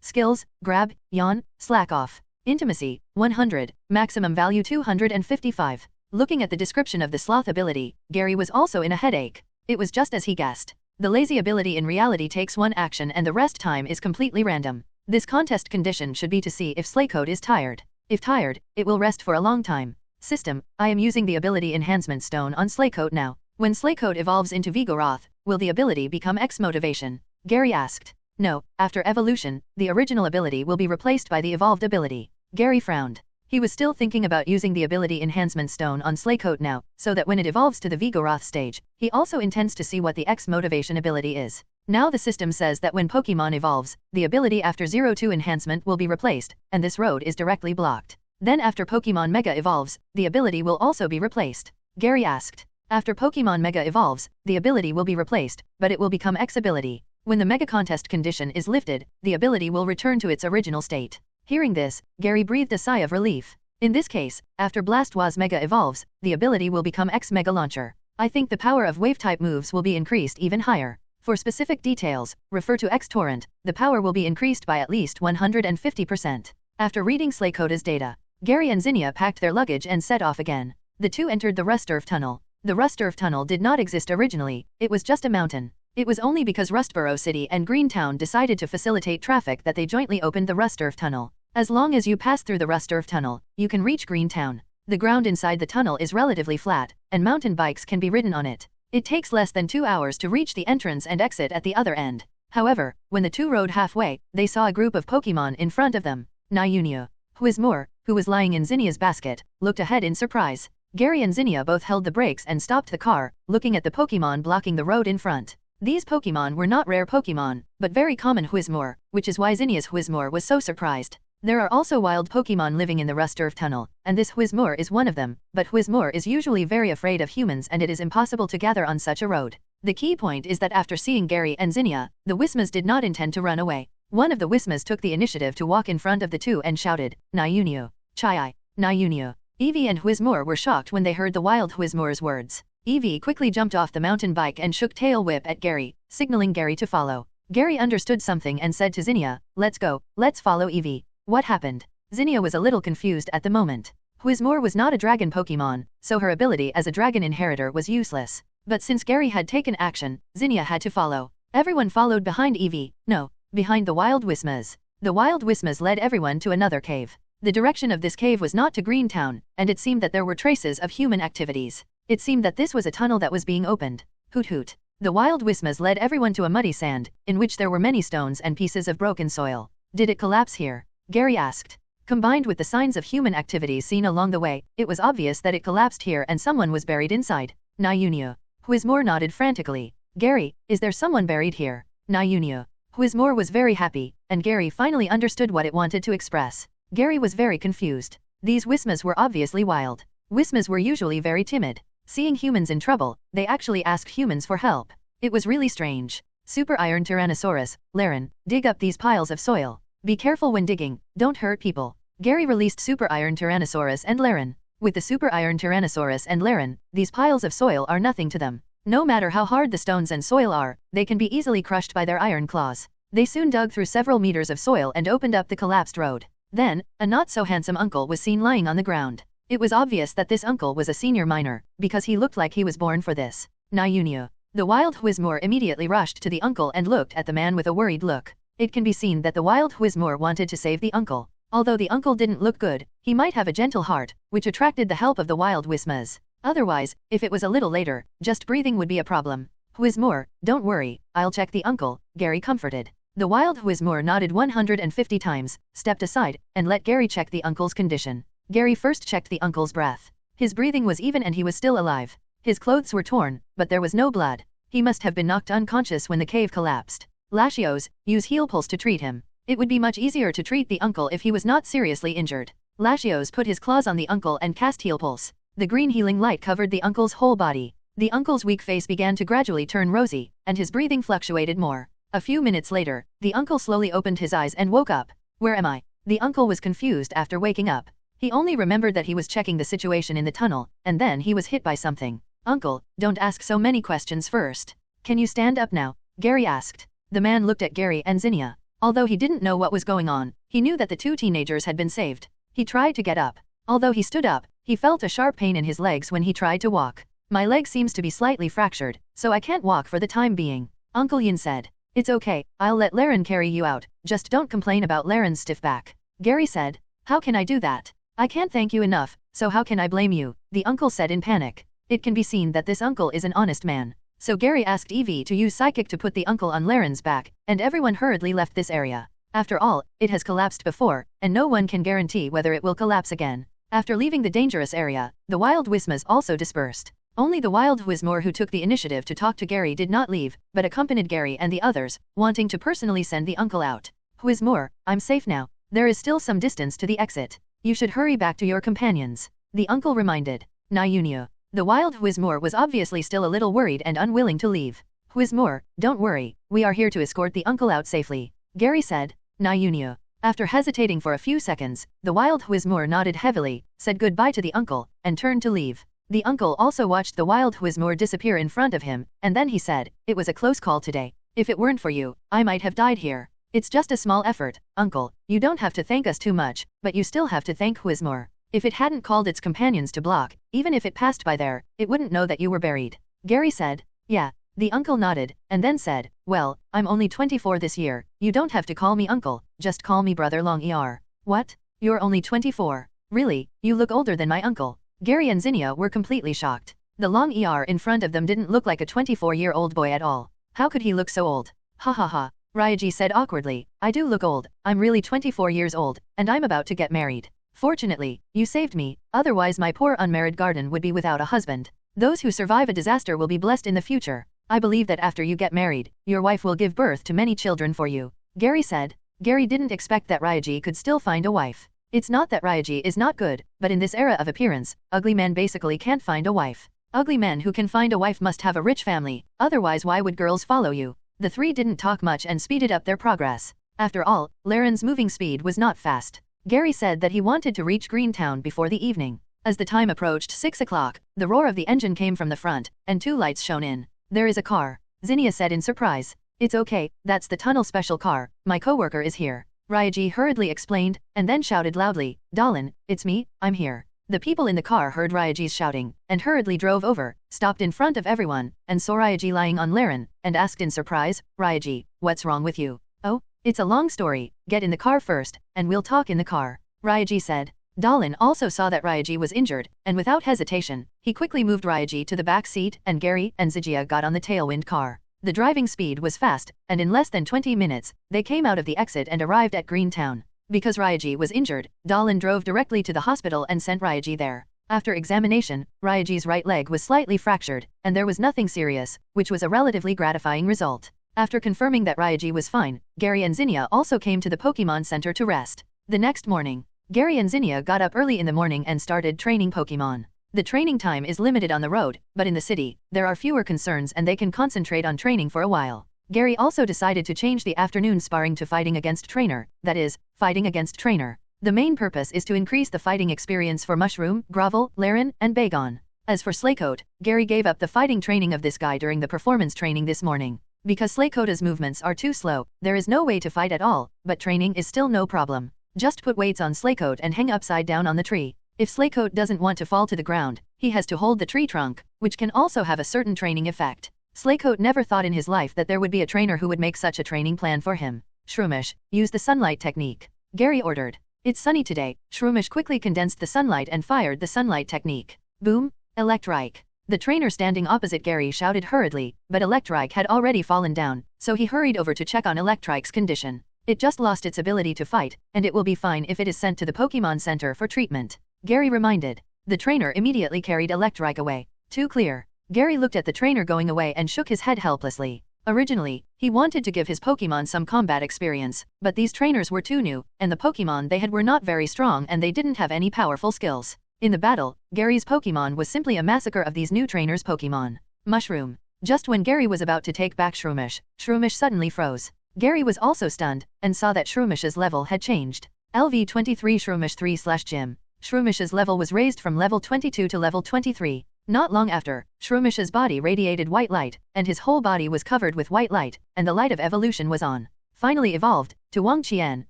Skills, grab, yawn, slack off. Intimacy, 100. Maximum value 255. Looking at the description of the sloth ability, Gary was also in a headache. It was just as he guessed. The lazy ability in reality takes one action and the rest time is completely random. This contest condition should be to see if Slaycoat is tired. If tired, it will rest for a long time. System, I am using the ability enhancement stone on Slaycoat now. When Slaycoat evolves into Vigoroth, will the ability become X motivation? Gary asked. No, after evolution, the original ability will be replaced by the evolved ability. Gary frowned. He was still thinking about using the ability enhancement stone on Slaycoat now, so that when it evolves to the Vigoroth stage, he also intends to see what the X motivation ability is. Now the system says that when Pokemon evolves, the ability after 02 enhancement will be replaced, and this road is directly blocked. Then after Pokemon Mega evolves, the ability will also be replaced. Gary asked. After Pokemon Mega evolves, the ability will be replaced, but it will become X ability. When the Mega Contest condition is lifted, the ability will return to its original state. Hearing this, Gary breathed a sigh of relief. In this case, after Blastoise Mega evolves, the ability will become X Mega Launcher. I think the power of Wave-type moves will be increased even higher. For specific details, refer to X Torrent, the power will be increased by at least 150%. After reading Slaycoata's data, Gary and Zinnia packed their luggage and set off again. The two entered the Rustboro Tunnel. The Rustboro Tunnel did not exist originally, it was just a mountain. It was only because Rustboro City and Greentown decided to facilitate traffic that they jointly opened the Rustboro Tunnel. As long as you pass through the Rustboro Tunnel, you can reach Greentown. The ground inside the tunnel is relatively flat, and mountain bikes can be ridden on it. It takes less than 2 hours to reach the entrance and exit at the other end. However, when the two rode halfway, they saw a group of Pokemon in front of them. Nyunyu. Whizmore, who was lying in Zinnia's basket, looked ahead in surprise. Gary and Zinnia both held the brakes and stopped the car, looking at the Pokemon blocking the road in front. These Pokemon were not rare Pokemon, but very common Whizmore, which is why Zinnia's Whizmore was so surprised. There are also wild Pokemon living in the Rustboro Tunnel, and this Whizmore is one of them, but Whizmore is usually very afraid of humans and it is impossible to gather on such a road. The key point is that after seeing Gary and Zinnia, the Whismas did not intend to run away. One of the Whismas took the initiative to walk in front of the two and shouted, Nyunyu. Chai. Nyunyu. Eevee and Whizmore were shocked when they heard the wild Whizmore's words. Eevee quickly jumped off the mountain bike and shook tail whip at Gary, signaling Gary to follow. Gary understood something and said to Zinnia, let's go, let's follow Eevee. What happened? Zinnia was a little confused at the moment. Whizmore was not a dragon Pokemon, so her ability as a dragon inheritor was useless. But since Gary had taken action, Zinnia had to follow. Everyone followed behind Eevee, no, behind the wild Whismas. The wild Whismas led everyone to another cave. The direction of this cave was not to Greentown, and it seemed that there were traces of human activities. It seemed that this was a tunnel that was being opened. Hoot hoot. The wild Whismas led everyone to a muddy sand, in which there were many stones and pieces of broken soil. Did it collapse here? Gary asked. Combined with the signs of human activities seen along the way, it was obvious that it collapsed here and someone was buried inside. Nyunyu. Whizmore nodded frantically. Gary, is there someone buried here? Nyunyu. Whizmore was very happy, and Gary finally understood what it wanted to express. Gary was very confused. These Whismas were obviously wild. Whismas were usually very timid. Seeing humans in trouble, they actually asked humans for help. It was really strange. Super Iron Tyrannosaurus, Laren, dig up these piles of soil. Be careful when digging, don't hurt people. Gary released Super Iron Tyrannosaurus and Laren. With the Super Iron Tyrannosaurus and Laren, these piles of soil are nothing to them. No matter how hard the stones and soil are, they can be easily crushed by their iron claws. They soon dug through several meters of soil and opened up the collapsed road. Then, a not-so-handsome uncle was seen lying on the ground. It was obvious that this uncle was a senior miner, because he looked like he was born for this. Nyunya. The wild Whismore immediately rushed to the uncle and looked at the man with a worried look. It can be seen that the wild Whismore wanted to save the uncle. Although the uncle didn't look good, he might have a gentle heart, which attracted the help of the wild Whismas. Otherwise, if it was a little later, just breathing would be a problem. Whismore, don't worry, I'll check the uncle, Gary comforted. The wild Whismore nodded 150 times, stepped aside, and let Gary check the uncle's condition. Gary first checked the uncle's breath. His breathing was even and he was still alive. His clothes were torn, but there was no blood. He must have been knocked unconscious when the cave collapsed. Lashios, use heal pulse to treat him. It would be much easier to treat the uncle if he was not seriously injured. Lashios put his claws on the uncle and cast heal pulse. The green healing light covered the uncle's whole body. The uncle's weak face began to gradually turn rosy, and his breathing fluctuated more. A few minutes later, the uncle slowly opened his eyes and woke up. Where am I? The uncle was confused after waking up. He only remembered that he was checking the situation in the tunnel, and then he was hit by something. Uncle, don't ask so many questions first. Can you stand up now? Gary asked. The man looked at Gary and Zinnia. Although he didn't know what was going on, he knew that the two teenagers had been saved. He tried to get up. Although he stood up, he felt a sharp pain in his legs when he tried to walk. My leg seems to be slightly fractured, so I can't walk for the time being. Uncle Yin said. It's okay, I'll let Laren carry you out, just don't complain about Laren's stiff back. Gary said. How can I do that? I can't thank you enough, so how can I blame you? The uncle said in panic. It can be seen that this uncle is an honest man. So Gary asked Evie to use psychic to put the uncle on Laren's back, and everyone hurriedly left this area. After all, it has collapsed before, and no one can guarantee whether it will collapse again. After leaving the dangerous area, the wild Whismas also dispersed. Only the wild Whismore who took the initiative to talk to Gary did not leave, but accompanied Gary and the others, wanting to personally send the uncle out. Whismore, I'm safe now. There is still some distance to the exit. You should hurry back to your companions. The uncle reminded. Nyunya. The wild Whismore was obviously still a little worried and unwilling to leave. Whismore, don't worry, we are here to escort the uncle out safely. Gary said. Nyunya. After hesitating for a few seconds, the wild Whismore nodded heavily, said goodbye to the uncle, and turned to leave. The uncle also watched the wild Whismore disappear in front of him, and then he said, it was a close call today. If it weren't for you, I might have died here. It's just a small effort, uncle. You don't have to thank us too much, but you still have to thank Whismore. If it hadn't called its companions to block, even if it passed by there, it wouldn't know that you were buried. Gary said. Yeah. The uncle nodded, and then said, well, I'm only 24 this year, you don't have to call me uncle, just call me brother Long Er. What? You're only 24? Really, you look older than my uncle. Gary and Zinnia were completely shocked. The Long Er in front of them didn't look like a 24-year-old boy at all. How could he look so old? Ha ha ha. Ryaji said awkwardly, I do look old, I'm really 24 years old, and I'm about to get married. Fortunately, you saved me, otherwise my poor unmarried garden would be without a husband. Those who survive a disaster will be blessed in the future. I believe that after you get married, your wife will give birth to many children for you. Gary said. Gary didn't expect that Ryaji could still find a wife. It's not that Ryaji is not good, but in this era of appearance, ugly men basically can't find a wife. Ugly men who can find a wife must have a rich family, otherwise why would girls follow you? The three didn't talk much and speeded up their progress. After all, Laren's moving speed was not fast. Gary said that he wanted to reach Greentown before the evening. As the time approached 6 o'clock, the roar of the engine came from the front, and two lights shone in. There is a car. Zinnia said in surprise. It's okay, that's the tunnel special car, my coworker is here. Ryaji hurriedly explained, and then shouted loudly, Dalin, it's me, I'm here. The people in the car heard Ryaji's shouting, and hurriedly drove over, stopped in front of everyone, and saw Ryaji lying on Laren, and asked in surprise, Ryaji, what's wrong with you? Oh, it's a long story, get in the car first, and we'll talk in the car. Ryaji said. Dalin also saw that Ryaji was injured, and without hesitation, he quickly moved Ryaji to the back seat and Gary and Zijia got on the tailwind car. The driving speed was fast, and in less than 20 minutes, they came out of the exit and arrived at Greentown. Because Ryaji was injured, Dalin drove directly to the hospital and sent Ryaji there. After examination, Ryaji's right leg was slightly fractured, and there was nothing serious, which was a relatively gratifying result. After confirming that Ryaji was fine, Gary and Zinnia also came to the Pokémon Center to rest. The next morning, Gary and Zinnia got up early in the morning and started training Pokemon. The training time is limited on the road, but in the city, there are fewer concerns and they can concentrate on training for a while. Gary also decided to change the afternoon sparring to fighting against trainer, that is, fighting against trainer. The main purpose is to increase the fighting experience for Mushroom, Gravel, Laren, and Bagon. As for Slaycoat, Gary gave up the fighting training of this guy during the performance training this morning. Because Slaycoata's movements are too slow, there is no way to fight at all, but training is still no problem. Just put weights on Slaycoat and hang upside down on the tree. If Slaycoat doesn't want to fall to the ground, he has to hold the tree trunk, which can also have a certain training effect. Slaycoat never thought in his life that there would be a trainer who would make such a training plan for him. Shroomish, use the sunlight technique. Gary ordered. It's sunny today. Shroomish quickly condensed the sunlight and fired the sunlight technique. Boom! Electrike. The trainer standing opposite Gary shouted hurriedly, but Electrike had already fallen down, so he hurried over to check on Electrike's condition. It just lost its ability to fight, and it will be fine if it is sent to the Pokemon Center for treatment. Gary reminded. The trainer immediately carried Electrike away. Too clear. Gary looked at the trainer going away and shook his head helplessly. Originally, he wanted to give his Pokemon some combat experience, but these trainers were too new, and the Pokemon they had were not very strong and they didn't have any powerful skills. In the battle, Gary's Pokemon was simply a massacre of these new trainers' Pokemon. Mushroom. Just when Gary was about to take back Shroomish, Shroomish suddenly froze. Gary was also stunned, and saw that Shroomish's level had changed. LV23 Shroomish 3/Gym. Shroomish's level was raised from level 22 to level 23. Not long after, Shroomish's body radiated white light, and his whole body was covered with white light, and the light of evolution was on. Finally evolved, to Wang Qian.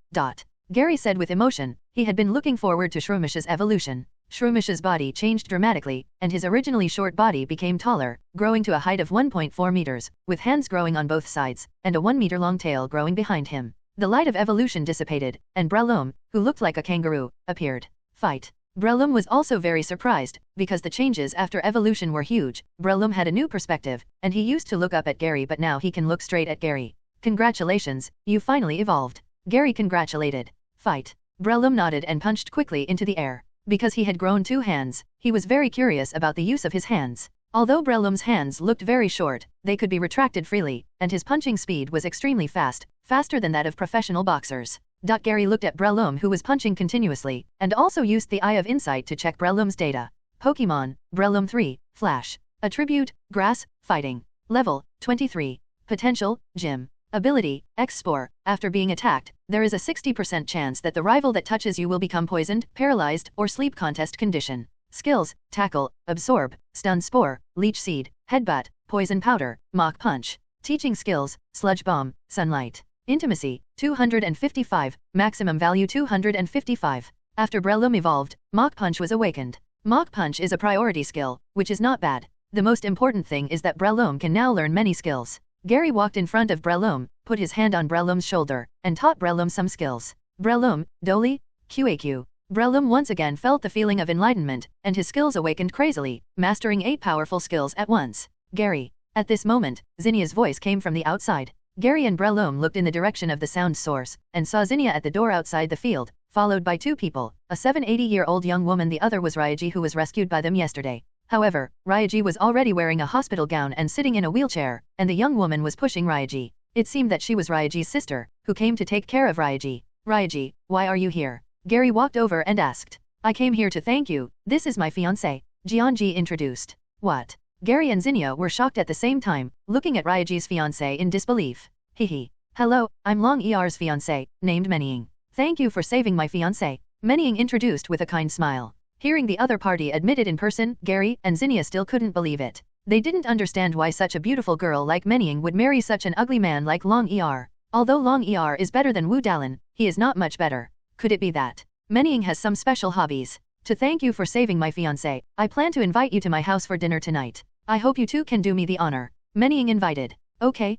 Gary said with emotion, he had been looking forward to Shroomish's evolution. Shroomish's body changed dramatically, and his originally short body became taller, growing to a height of 1.4 meters, with hands growing on both sides, and a 1-meter-long tail growing behind him. The light of evolution dissipated, and Breloom, who looked like a kangaroo, appeared. Fight. Breloom was also very surprised, because the changes after evolution were huge. Breloom had a new perspective, and he used to look up at Gary but now he can look straight at Gary. Congratulations, you finally evolved. Gary congratulated. Fight. Breloom nodded and punched quickly into the air. Because he had grown 2 hands, he was very curious about the use of his hands. Although Breloom's hands looked very short, they could be retracted freely, and his punching speed was extremely fast, faster than that of professional boxers. Gary looked at Breloom who was punching continuously, and also used the Eye of Insight to check Breloom's data. Pokemon, Breloom 3, Flash. Attribute, Grass, Fighting. Level, 23. Potential, Gym. Ability, X-Spore. After being attacked, there is a 60% chance that the rival that touches you will become poisoned, paralyzed, or sleep contest condition. Skills, Tackle, Absorb, Stun Spore, Leech Seed, Headbutt, Poison Powder, Mach Punch. Teaching skills, Sludge Bomb, Sunlight. Intimacy, 255, maximum value 255. After Breloom evolved, Mach Punch was awakened. Mach Punch is a priority skill, which is not bad. The most important thing is that Breloom can now learn many skills. Gary walked in front of Breloom, put his hand on Breloom's shoulder, and taught Breloom some skills. Breloom, Dolly, QAQ. Breloom once again felt the feeling of enlightenment, and his skills awakened crazily, mastering 8 powerful skills at once. Gary. At this moment, Zinnia's voice came from the outside. Gary and Breloom looked in the direction of the sound source, and saw Zinnia at the door outside the field, followed by 2 people, a 80-year-old young woman, the other was Ryaji who was rescued by them yesterday. However, Ryaji was already wearing a hospital gown and sitting in a wheelchair, and the young woman was pushing Ryaji. It seemed that she was Ryaji's sister, who came to take care of Ryaji. Ryaji, why are you here? Gary walked over and asked. I came here to thank you, this is my fiancé. Jianji introduced. What? Gary and Zinnia were shocked at the same time, looking at Ryaji's fiancé in disbelief. Hehe. Hello, I'm Long Er's fiancé, named Menying. Thank you for saving my fiancé. Menying introduced with a kind smile. Hearing the other party admitted in person, Gary and Zinnia still couldn't believe it. They didn't understand why such a beautiful girl like Menying would marry such an ugly man like Long Er. Although Long Er is better than Wu Dalin, he is not much better. Could it be that Menying has some special hobbies? To thank you for saving my fiancé, I plan to invite you to my house for dinner tonight. I hope you two can do me the honor. Menying invited. Okay.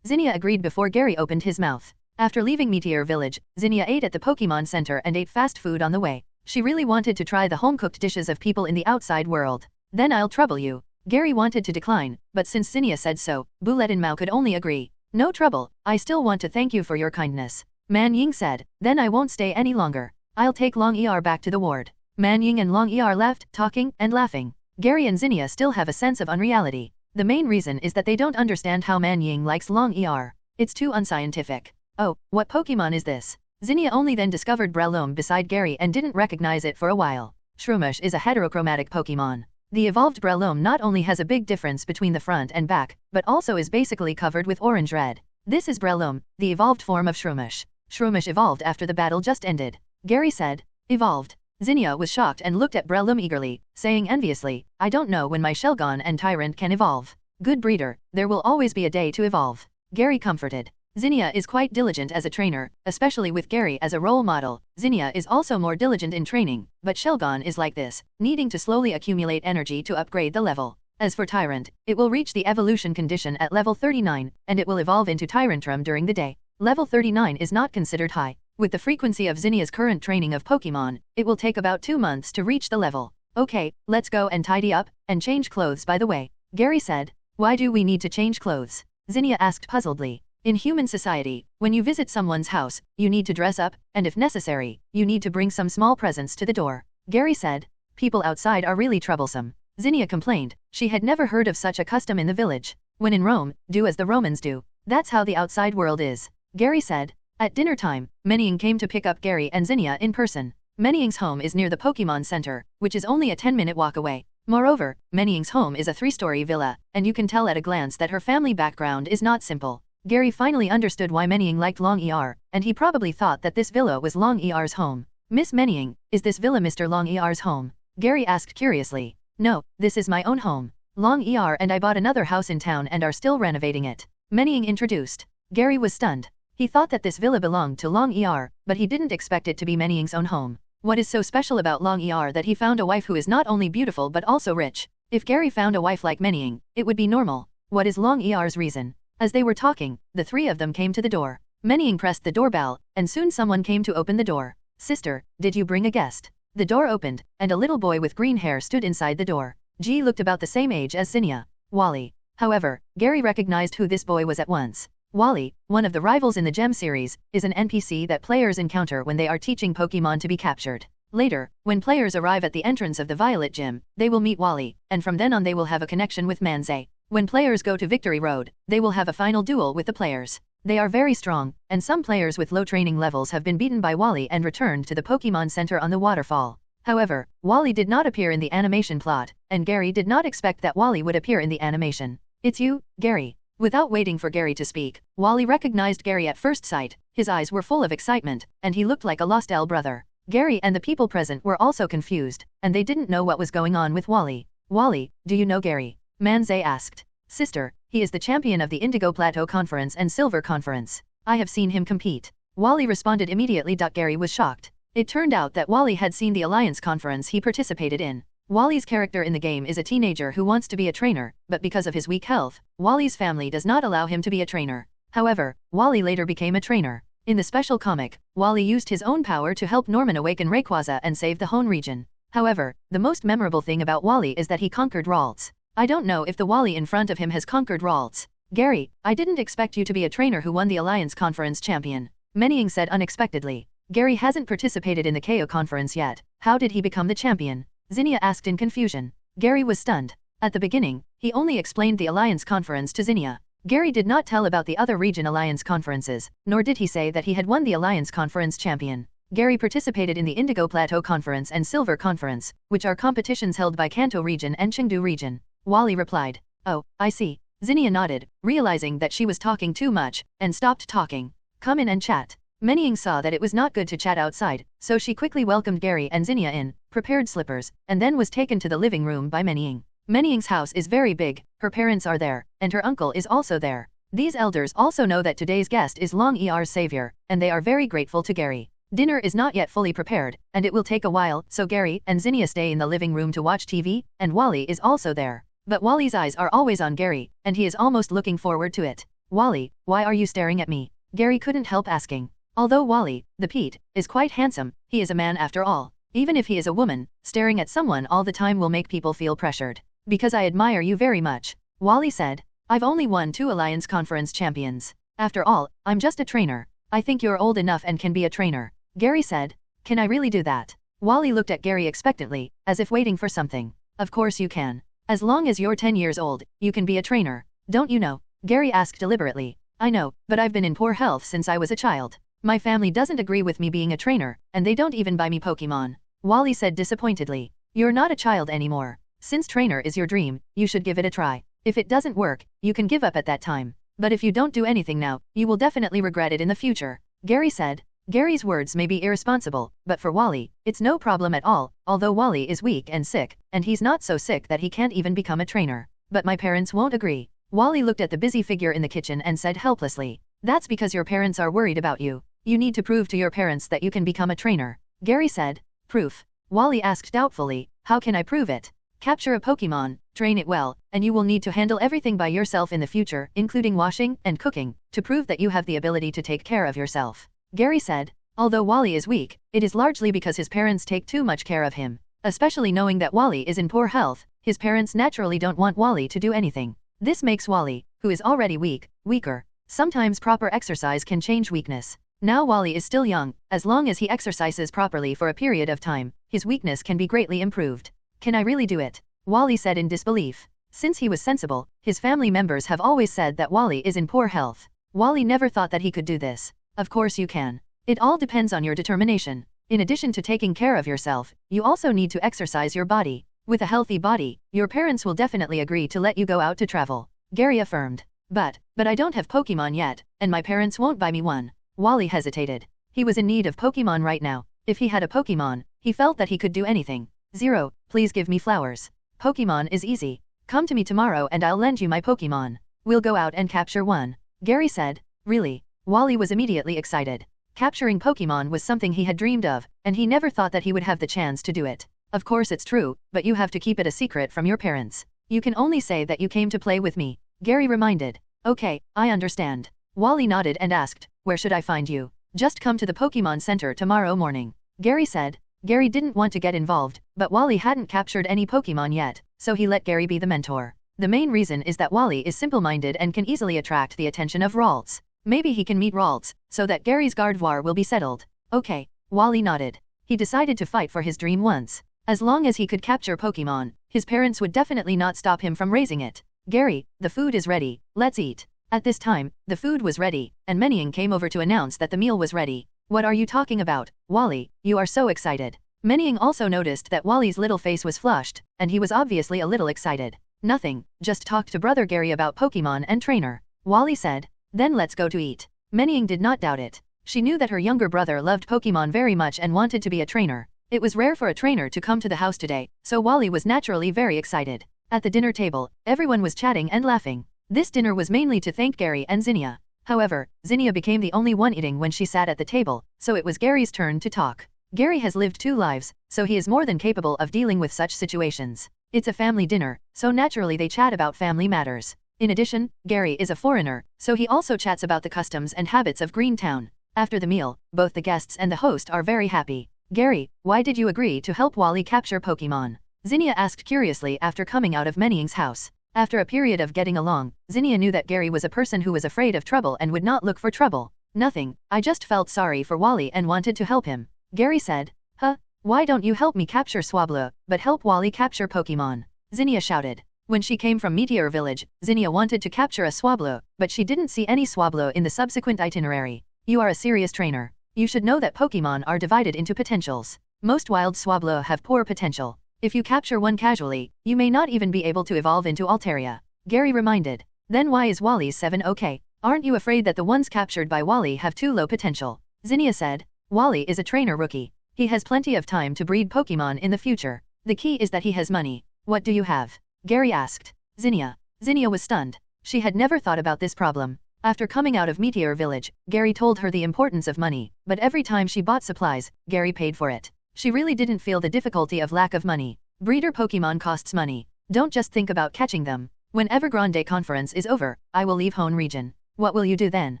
Zinnia agreed before Gary opened his mouth. After leaving Meteor Village, Zinnia ate at the Pokemon Center and ate fast food on the way. She really wanted to try the home-cooked dishes of people in the outside world. Then I'll trouble you. Gary wanted to decline, but since Zinnia said so, Bullet and Mao could only agree. No trouble, I still want to thank you for your kindness. Man Ying said, then I won't stay any longer. I'll take Long Er back to the ward. Man Ying and Long Er left, talking and laughing. Gary and Zinnia still have a sense of unreality. The main reason is that they don't understand how Man Ying likes Long Er. It's too unscientific. Oh, what Pokemon is this? Zinnia only then discovered Breloom beside Gary and didn't recognize it for a while. Shroomish is a heterochromatic Pokémon. The evolved Breloom not only has a big difference between the front and back, but also is basically covered with orange-red. This is Breloom, the evolved form of Shroomish. Shroomish evolved after the battle just ended. Gary said, "Evolved." Zinnia was shocked and looked at Breloom eagerly, saying enviously, "I don't know when my Shelgon and Tyrant can evolve." "Good breeder, there will always be a day to evolve." Gary comforted. Zinnia is quite diligent as a trainer, especially with Gary as a role model. Zinnia is also more diligent in training, but Shelgon is like this, needing to slowly accumulate energy to upgrade the level. As for Tyrant, it will reach the evolution condition at level 39, and it will evolve into Tyrantrum during the day. Level 39 is not considered high. With the frequency of Zinnia's current training of Pokemon, it will take about 2 months to reach the level. "Okay, let's go and tidy up, and change clothes by the way," Gary said. "Why do we need to change clothes?" Zinnia asked puzzledly. In human society, when you visit someone's house, you need to dress up, and if necessary, you need to bring some small presents to the door. Gary said, "People outside are really troublesome." Zinnia complained, she had never heard of such a custom in the village. When in Rome, do as the Romans do. That's how the outside world is. Gary said. At dinner time, Menying came to pick up Gary and Zinnia in person. Menying's home is near the Pokemon Center, which is only a 10-minute walk away. Moreover, Menying's home is a 3-story villa, and you can tell at a glance that her family background is not simple. Gary finally understood why Menying liked Long ER, and he probably thought that this villa was Long ER's home. "Miss Menying, is this villa Mr. Long ER's home?" Gary asked curiously. "No, this is my own home. Long ER and I bought another house in town and are still renovating it," Menying introduced. Gary was stunned. He thought that this villa belonged to Long ER, but he didn't expect it to be Menying's own home. What is so special about Long ER that he found a wife who is not only beautiful but also rich? If Gary found a wife like Menying, it would be normal. What is Long ER's reason? As they were talking, the 3 of them came to the door. Menying pressed the doorbell, and soon someone came to open the door. "Sister, did you bring a guest?" The door opened, and a little boy with green hair stood inside the door. G looked about the same age as Zinnia. Wally. However, Gary recognized who this boy was at once. Wally, one of the rivals in the Gem series, is an NPC that players encounter when they are teaching Pokemon to be captured. Later, when players arrive at the entrance of the Violet Gym, they will meet Wally, and from then on they will have a connection with Manze. When players go to Victory Road, they will have a final duel with the players. They are very strong, and some players with low training levels have been beaten by Wally and returned to the Pokemon Center on the waterfall. However, Wally did not appear in the animation plot, and Gary did not expect that Wally would appear in the animation. "It's you, Gary." Without waiting for Gary to speak, Wally recognized Gary at first sight. His eyes were full of excitement, and he looked like a lost L brother. Gary and the people present were also confused, and they didn't know what was going on with Wally. "Wally, do you know Gary?" Manze asked. "Sister, he is the champion of the Indigo Plateau Conference and Silver Conference. I have seen him compete." Wally responded immediately. Gary was shocked. It turned out that Wally had seen the Alliance Conference he participated in. Wally's character in the game is a teenager who wants to be a trainer, but because of his weak health, Wally's family does not allow him to be a trainer. However, Wally later became a trainer. In the special comic, Wally used his own power to help Norman awaken Rayquaza and save the Hoenn region. However, the most memorable thing about Wally is that he conquered Ralts. I don't know if the Wally in front of him has conquered Ralts. "Gary, I didn't expect you to be a trainer who won the Alliance Conference champion," Menying said unexpectedly. "Gary hasn't participated in the KO conference yet. How did he become the champion?" Zinnia asked in confusion. Gary was stunned. At the beginning, he only explained the Alliance Conference to Zinnia. Gary did not tell about the other region Alliance conferences, nor did he say that he had won the Alliance Conference champion. Gary participated in the Indigo Plateau Conference and Silver Conference, which are competitions held by Kanto region and Chengdu region. Wally replied. "Oh, I see." Zinnia nodded, realizing that she was talking too much, and stopped talking. "Come in and chat." Menying saw that it was not good to chat outside, so she quickly welcomed Gary and Zinnia in, prepared slippers, and then was taken to the living room by Menying. Menying's house is very big, her parents are there, and her uncle is also there. These elders also know that today's guest is Long ER's savior, and they are very grateful to Gary. Dinner is not yet fully prepared, and it will take a while, so Gary and Zinnia stay in the living room to watch TV, and Wally is also there. But Wally's eyes are always on Gary, and he is almost looking forward to it. "Wally, why are you staring at me?" Gary couldn't help asking. Although Wally, the Pete, is quite handsome, he is a man after all. Even if he is a woman, staring at someone all the time will make people feel pressured. "Because I admire you very much," Wally said. "I've only won 2 Alliance Conference champions. After all, I'm just a trainer. I think you're old enough and can be a trainer." Gary said. "Can I really do that?" Wally looked at Gary expectantly, as if waiting for something. "Of course you can. As long as you're 10 years old, you can be a trainer. Don't you know?" Gary asked deliberately. "I know, but I've been in poor health since I was a child." My family doesn't agree with me being a trainer, and they don't even buy me Pokémon. Wally said disappointedly. You're not a child anymore. Since trainer is your dream, you should give it a try. If it doesn't work, you can give up at that time. But if you don't do anything now, you will definitely regret it in the future, Gary said. Gary's words may be irresponsible, but for Wally, it's no problem at all, although Wally is weak and sick, and he's not so sick that he can't even become a trainer. But my parents won't agree. Wally looked at the busy figure in the kitchen and said helplessly. That's because your parents are worried about you. You need to prove to your parents that you can become a trainer, Gary said. Proof? Wally asked doubtfully. How can I prove it? Capture a Pokémon, train it well, and you will need to handle everything by yourself in the future, including washing and cooking, to prove that you have the ability to take care of yourself, Gary said. Although Wally is weak, it is largely because his parents take too much care of him. Especially knowing that Wally is in poor health, his parents naturally don't want Wally to do anything. This makes Wally, who is already weak, weaker. Sometimes proper exercise can change weakness. Now Wally is still young, as long as he exercises properly for a period of time, his weakness can be greatly improved. Can I really do it? Wally said in disbelief. Since he was sensible, his family members have always said that Wally is in poor health. Wally never thought that he could do this. Of course you can. It all depends on your determination. In addition to taking care of yourself, you also need to exercise your body. With a healthy body, your parents will definitely agree to let you go out to travel, Gary affirmed. But I don't have Pokémon yet, and my parents won't buy me one. Wally hesitated. He was in need of Pokémon right now. If he had a Pokémon, he felt that he could do anything. 0, please give me flowers. Pokémon is easy. Come to me tomorrow and I'll lend you my Pokémon. We'll go out and capture one, Gary said. Really? Wally was immediately excited. Capturing Pokémon was something he had dreamed of, and he never thought that he would have the chance to do it. Of course it's true, but you have to keep it a secret from your parents. You can only say that you came to play with me, Gary reminded. Okay, I understand. Wally nodded and asked, where should I find you? Just come to the Pokémon Center tomorrow morning, Gary said. Gary didn't want to get involved, but Wally hadn't captured any Pokémon yet, so he let Gary be the mentor. The main reason is that Wally is simple-minded and can easily attract the attention of Ralts. Maybe he can meet Ralts, so that Gary's Gardevoir will be settled. Okay, Wally nodded. He decided to fight for his dream once. As long as he could capture Pokémon, his parents would definitely not stop him from raising it. Gary, the food is ready, let's eat. At this time, the food was ready, and Menying came over to announce that the meal was ready. What are you talking about, Wally? You are so excited. Menying also noticed that Wally's little face was flushed, and he was obviously a little excited. Nothing, just talk to brother Gary about Pokémon and trainer, Wally said. Then let's go to eat. Menying did not doubt it. She knew that her younger brother loved Pokémon very much and wanted to be a trainer. It was rare for a trainer to come to the house today, so Wally was naturally very excited. At the dinner table, everyone was chatting and laughing. This dinner was mainly to thank Gary and Zinnia. However, Zinnia became the only one eating when she sat at the table, so it was Gary's turn to talk. Gary has lived 2 lives, so he is more than capable of dealing with such situations. It's a family dinner, so naturally they chat about family matters. In addition, Gary is a foreigner, so he also chats about the customs and habits of Greentown. After the meal, both the guests and the host are very happy. Gary, why did you agree to help Wally capture Pokémon? Zinnia asked curiously after coming out of Menying's house. After a period of getting along, Zinnia knew that Gary was a person who was afraid of trouble and would not look for trouble. Nothing, I just felt sorry for Wally and wanted to help him, Gary said. Huh? Why don't you help me capture Swablu, but help Wally capture Pokémon? Zinnia shouted. When she came from Meteor Village, Zinnia wanted to capture a Swablu, but she didn't see any Swablu in the subsequent itinerary. You are a serious trainer. You should know that Pokémon are divided into potentials. Most wild Swablu have poor potential. If you capture one casually, you may not even be able to evolve into Altaria, Gary reminded. Then why is Wally's 7 okay? Aren't you afraid that the ones captured by Wally have too low potential? Zinnia said. Wally is a trainer rookie. He has plenty of time to breed Pokémon in the future. The key is that he has money. What do you have? Gary asked. Zinnia. Zinnia was stunned. She had never thought about this problem. After coming out of Meteor Village, Gary told her the importance of money, but every time she bought supplies, Gary paid for it. She really didn't feel the difficulty of lack of money. Breeder Pokémon costs money. Don't just think about catching them. When Evergrande Conference is over, I will leave Hoenn region. What will you do then?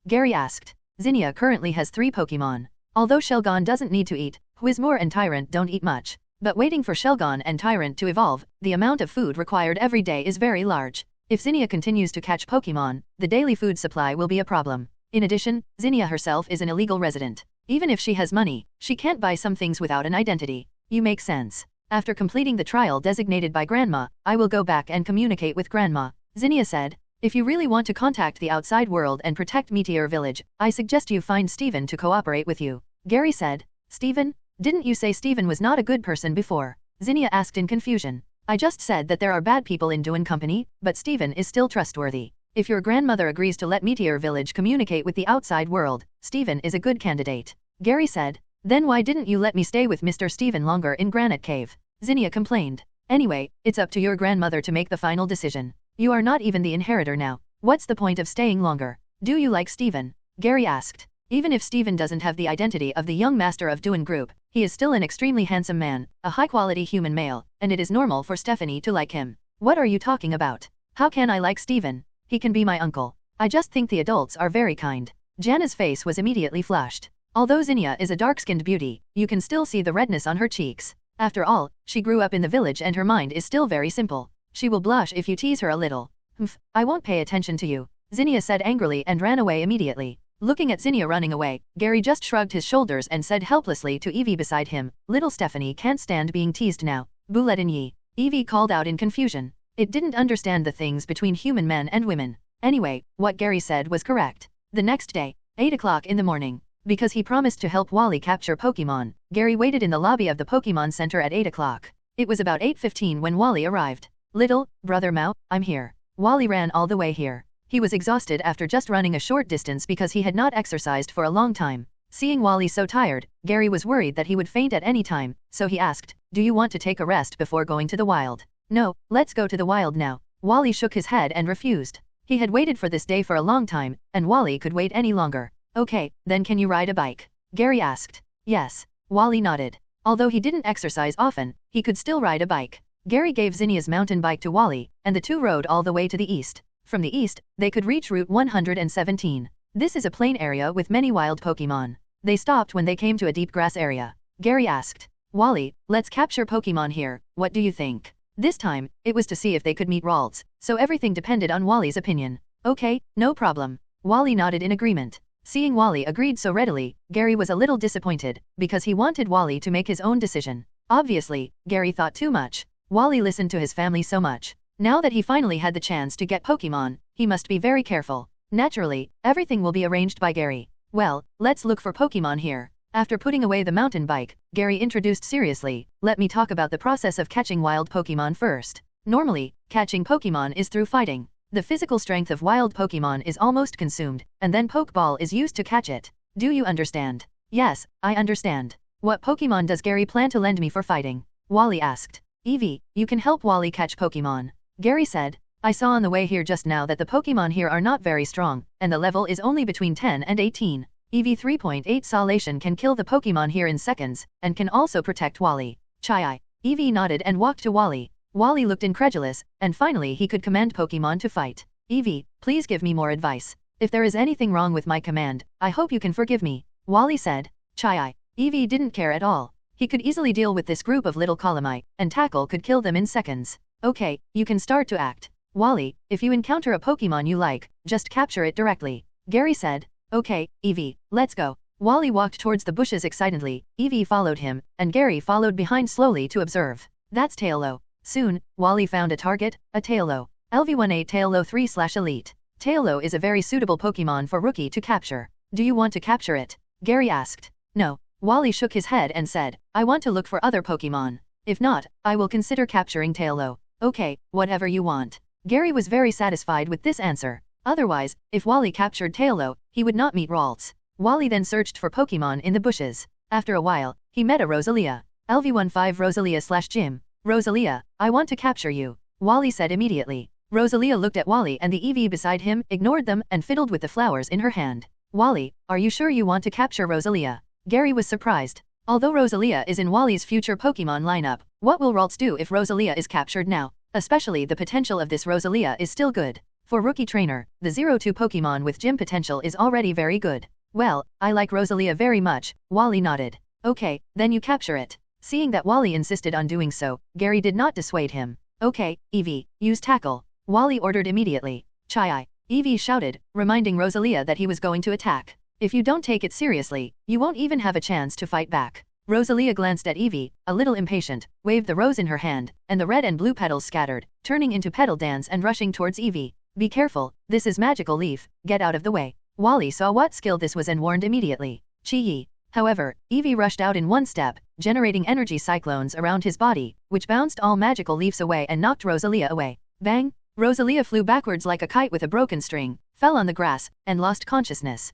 Gary asked. Zinnia currently has 3 Pokémon. Although Shelgon doesn't need to eat, Whismore and Tyrant don't eat much. But waiting for Shelgon and Tyrant to evolve, the amount of food required every day is very large. If Zinnia continues to catch Pokémon, the daily food supply will be a problem. In addition, Zinnia herself is an illegal resident. Even if she has money, she can't buy some things without an identity. You make sense. After completing the trial designated by Grandma, I will go back and communicate with Grandma, Zinnia said. If you really want to contact the outside world and protect Meteor Village, I suggest you find Steven to cooperate with you. Gary said. Steven? Didn't you say Steven was not a good person before? Zinnia asked in confusion. I just said that there are bad people in Duan Company, but Steven is still trustworthy. If your grandmother agrees to let Meteor Village communicate with the outside world, Steven is a good candidate. Gary said. Then why didn't you let me stay with Mr. Steven longer in Granite Cave? Zinnia complained. Anyway, it's up to your grandmother to make the final decision. You are not even the inheritor now. What's the point of staying longer? Do you like Steven? Gary asked. Even if Steven doesn't have the identity of the young master of Duan Group, he is still an extremely handsome man, a high-quality human male, and it is normal for Stephanie to like him. What are you talking about? How can I like Steven? He can be my uncle. I just think the adults are very kind. Jana's face was immediately flushed. Although Zinnia is a dark-skinned beauty, you can still see the redness on her cheeks. After all, she grew up in the village and her mind is still very simple. She will blush if you tease her a little. Humph, I won't pay attention to you, Zinnia said angrily and ran away immediately. Looking at Zinnia running away, Gary just shrugged his shoulders and said helplessly to Evie beside him, little Stephanie can't stand being teased now. Bouletin Yi. Evie called out in confusion. It didn't understand the things between human men and women. Anyway, what Gary said was correct. The next day, 8 o'clock in the morning. Because he promised to help Wally capture Pokémon, Gary waited in the lobby of the Pokémon Center at 8 o'clock. It was about 8:15 when Wally arrived. Little, brother Mao, I'm here. Wally ran all the way here. He was exhausted after just running a short distance because he had not exercised for a long time. Seeing Wally so tired, Gary was worried that he would faint at any time, so he asked, do you want to take a rest before going to the wild? No, let's go to the wild now. Wally shook his head and refused. He had waited for this day for a long time, and Wally could wait any longer. Okay, then can you ride a bike? Gary asked. Yes. Wally nodded. Although he didn't exercise often, he could still ride a bike. Gary gave Zinnia's mountain bike to Wally, and the two rode all the way to the east. From the east, they could reach Route 117. This is a plain area with many wild Pokémon. They stopped when they came to a deep grass area. Gary asked, Wally, let's capture Pokémon here, what do you think? This time, it was to see if they could meet Ralts, so everything depended on Wally's opinion. Okay, no problem. Wally nodded in agreement. Seeing Wally agreed so readily, Gary was a little disappointed, because he wanted Wally to make his own decision. Obviously, Gary thought too much. Wally listened to his family so much. Now that he finally had the chance to get Pokémon, he must be very careful. Naturally, everything will be arranged by Gary. Well, let's look for Pokémon here. After putting away the mountain bike, Gary introduced seriously, let me talk about the process of catching wild Pokémon first. Normally, catching Pokémon is through fighting. The physical strength of wild Pokémon is almost consumed, and then Pokeball is used to catch it. Do you understand? Yes, I understand. What Pokémon does Gary plan to lend me for fighting? Wally asked. Evie, you can help Wally catch Pokémon. Gary said, I saw on the way here just now that the Pokémon here are not very strong, and the level is only between 10 and 18. EV 3.8 Solation can kill the Pokémon here in seconds, and can also protect Wally. Chai. Evie nodded and walked to Wally. Wally looked incredulous, and finally he could command Pokémon to fight. Evie, please give me more advice. If there is anything wrong with my command, I hope you can forgive me. Wally said. Chai. Evie didn't care at all. He could easily deal with this group of little Columite, and Tackle could kill them in seconds. Okay, you can start to act. Wally, if you encounter a Pokémon you like, just capture it directly. Gary said. Okay, Evie, let's go. Wally walked towards the bushes excitedly, Evie followed him, and Gary followed behind slowly to observe. That's Tailo. Soon, Wally found a target, a Tailo. LV18 Tailo 3/Elite. Tailo is a very suitable Pokémon for Rookie to capture. Do you want to capture it? Gary asked. No. Wally shook his head and said, I want to look for other Pokémon. If not, I will consider capturing Tailo. Okay, whatever you want. Gary was very satisfied with this answer. Otherwise, if Wally captured Tailo, he would not meet Ralts. Wally then searched for Pokémon in the bushes. After a while, he met a Rosalia. LV15 Rosalia/Jim. Rosalia, I want to capture you. Wally said immediately. Rosalia looked at Wally and the EV beside him, ignored them, and fiddled with the flowers in her hand. Wally, are you sure you want to capture Rosalia? Gary was surprised. Although Rosalia is in Wally's future Pokémon lineup, what will Ralts do if Rosalia is captured now? Especially the potential of this Rosalia is still good. For Rookie Trainer, the 02 Pokémon with gym potential is already very good. Well, I like Rosalia very much, Wally nodded. Okay, then you capture it. Seeing that Wally insisted on doing so, Gary did not dissuade him. Okay, Evie, use Tackle. Wally ordered immediately. Chai. Evie shouted, reminding Rosalia that he was going to attack. If you don't take it seriously, you won't even have a chance to fight back. Rosalia glanced at Evie, a little impatient, waved the rose in her hand, and the red and blue petals scattered, turning into petal dance and rushing towards Evie. Be careful, this is magical leaf, get out of the way. Wally saw what skill this was and warned immediately. Chi. However, Eevee rushed out in one step, generating energy cyclones around his body, which bounced all magical leaves away and knocked Rosalia away. Bang! Rosalia flew backwards like a kite with a broken string, fell on the grass, and lost consciousness.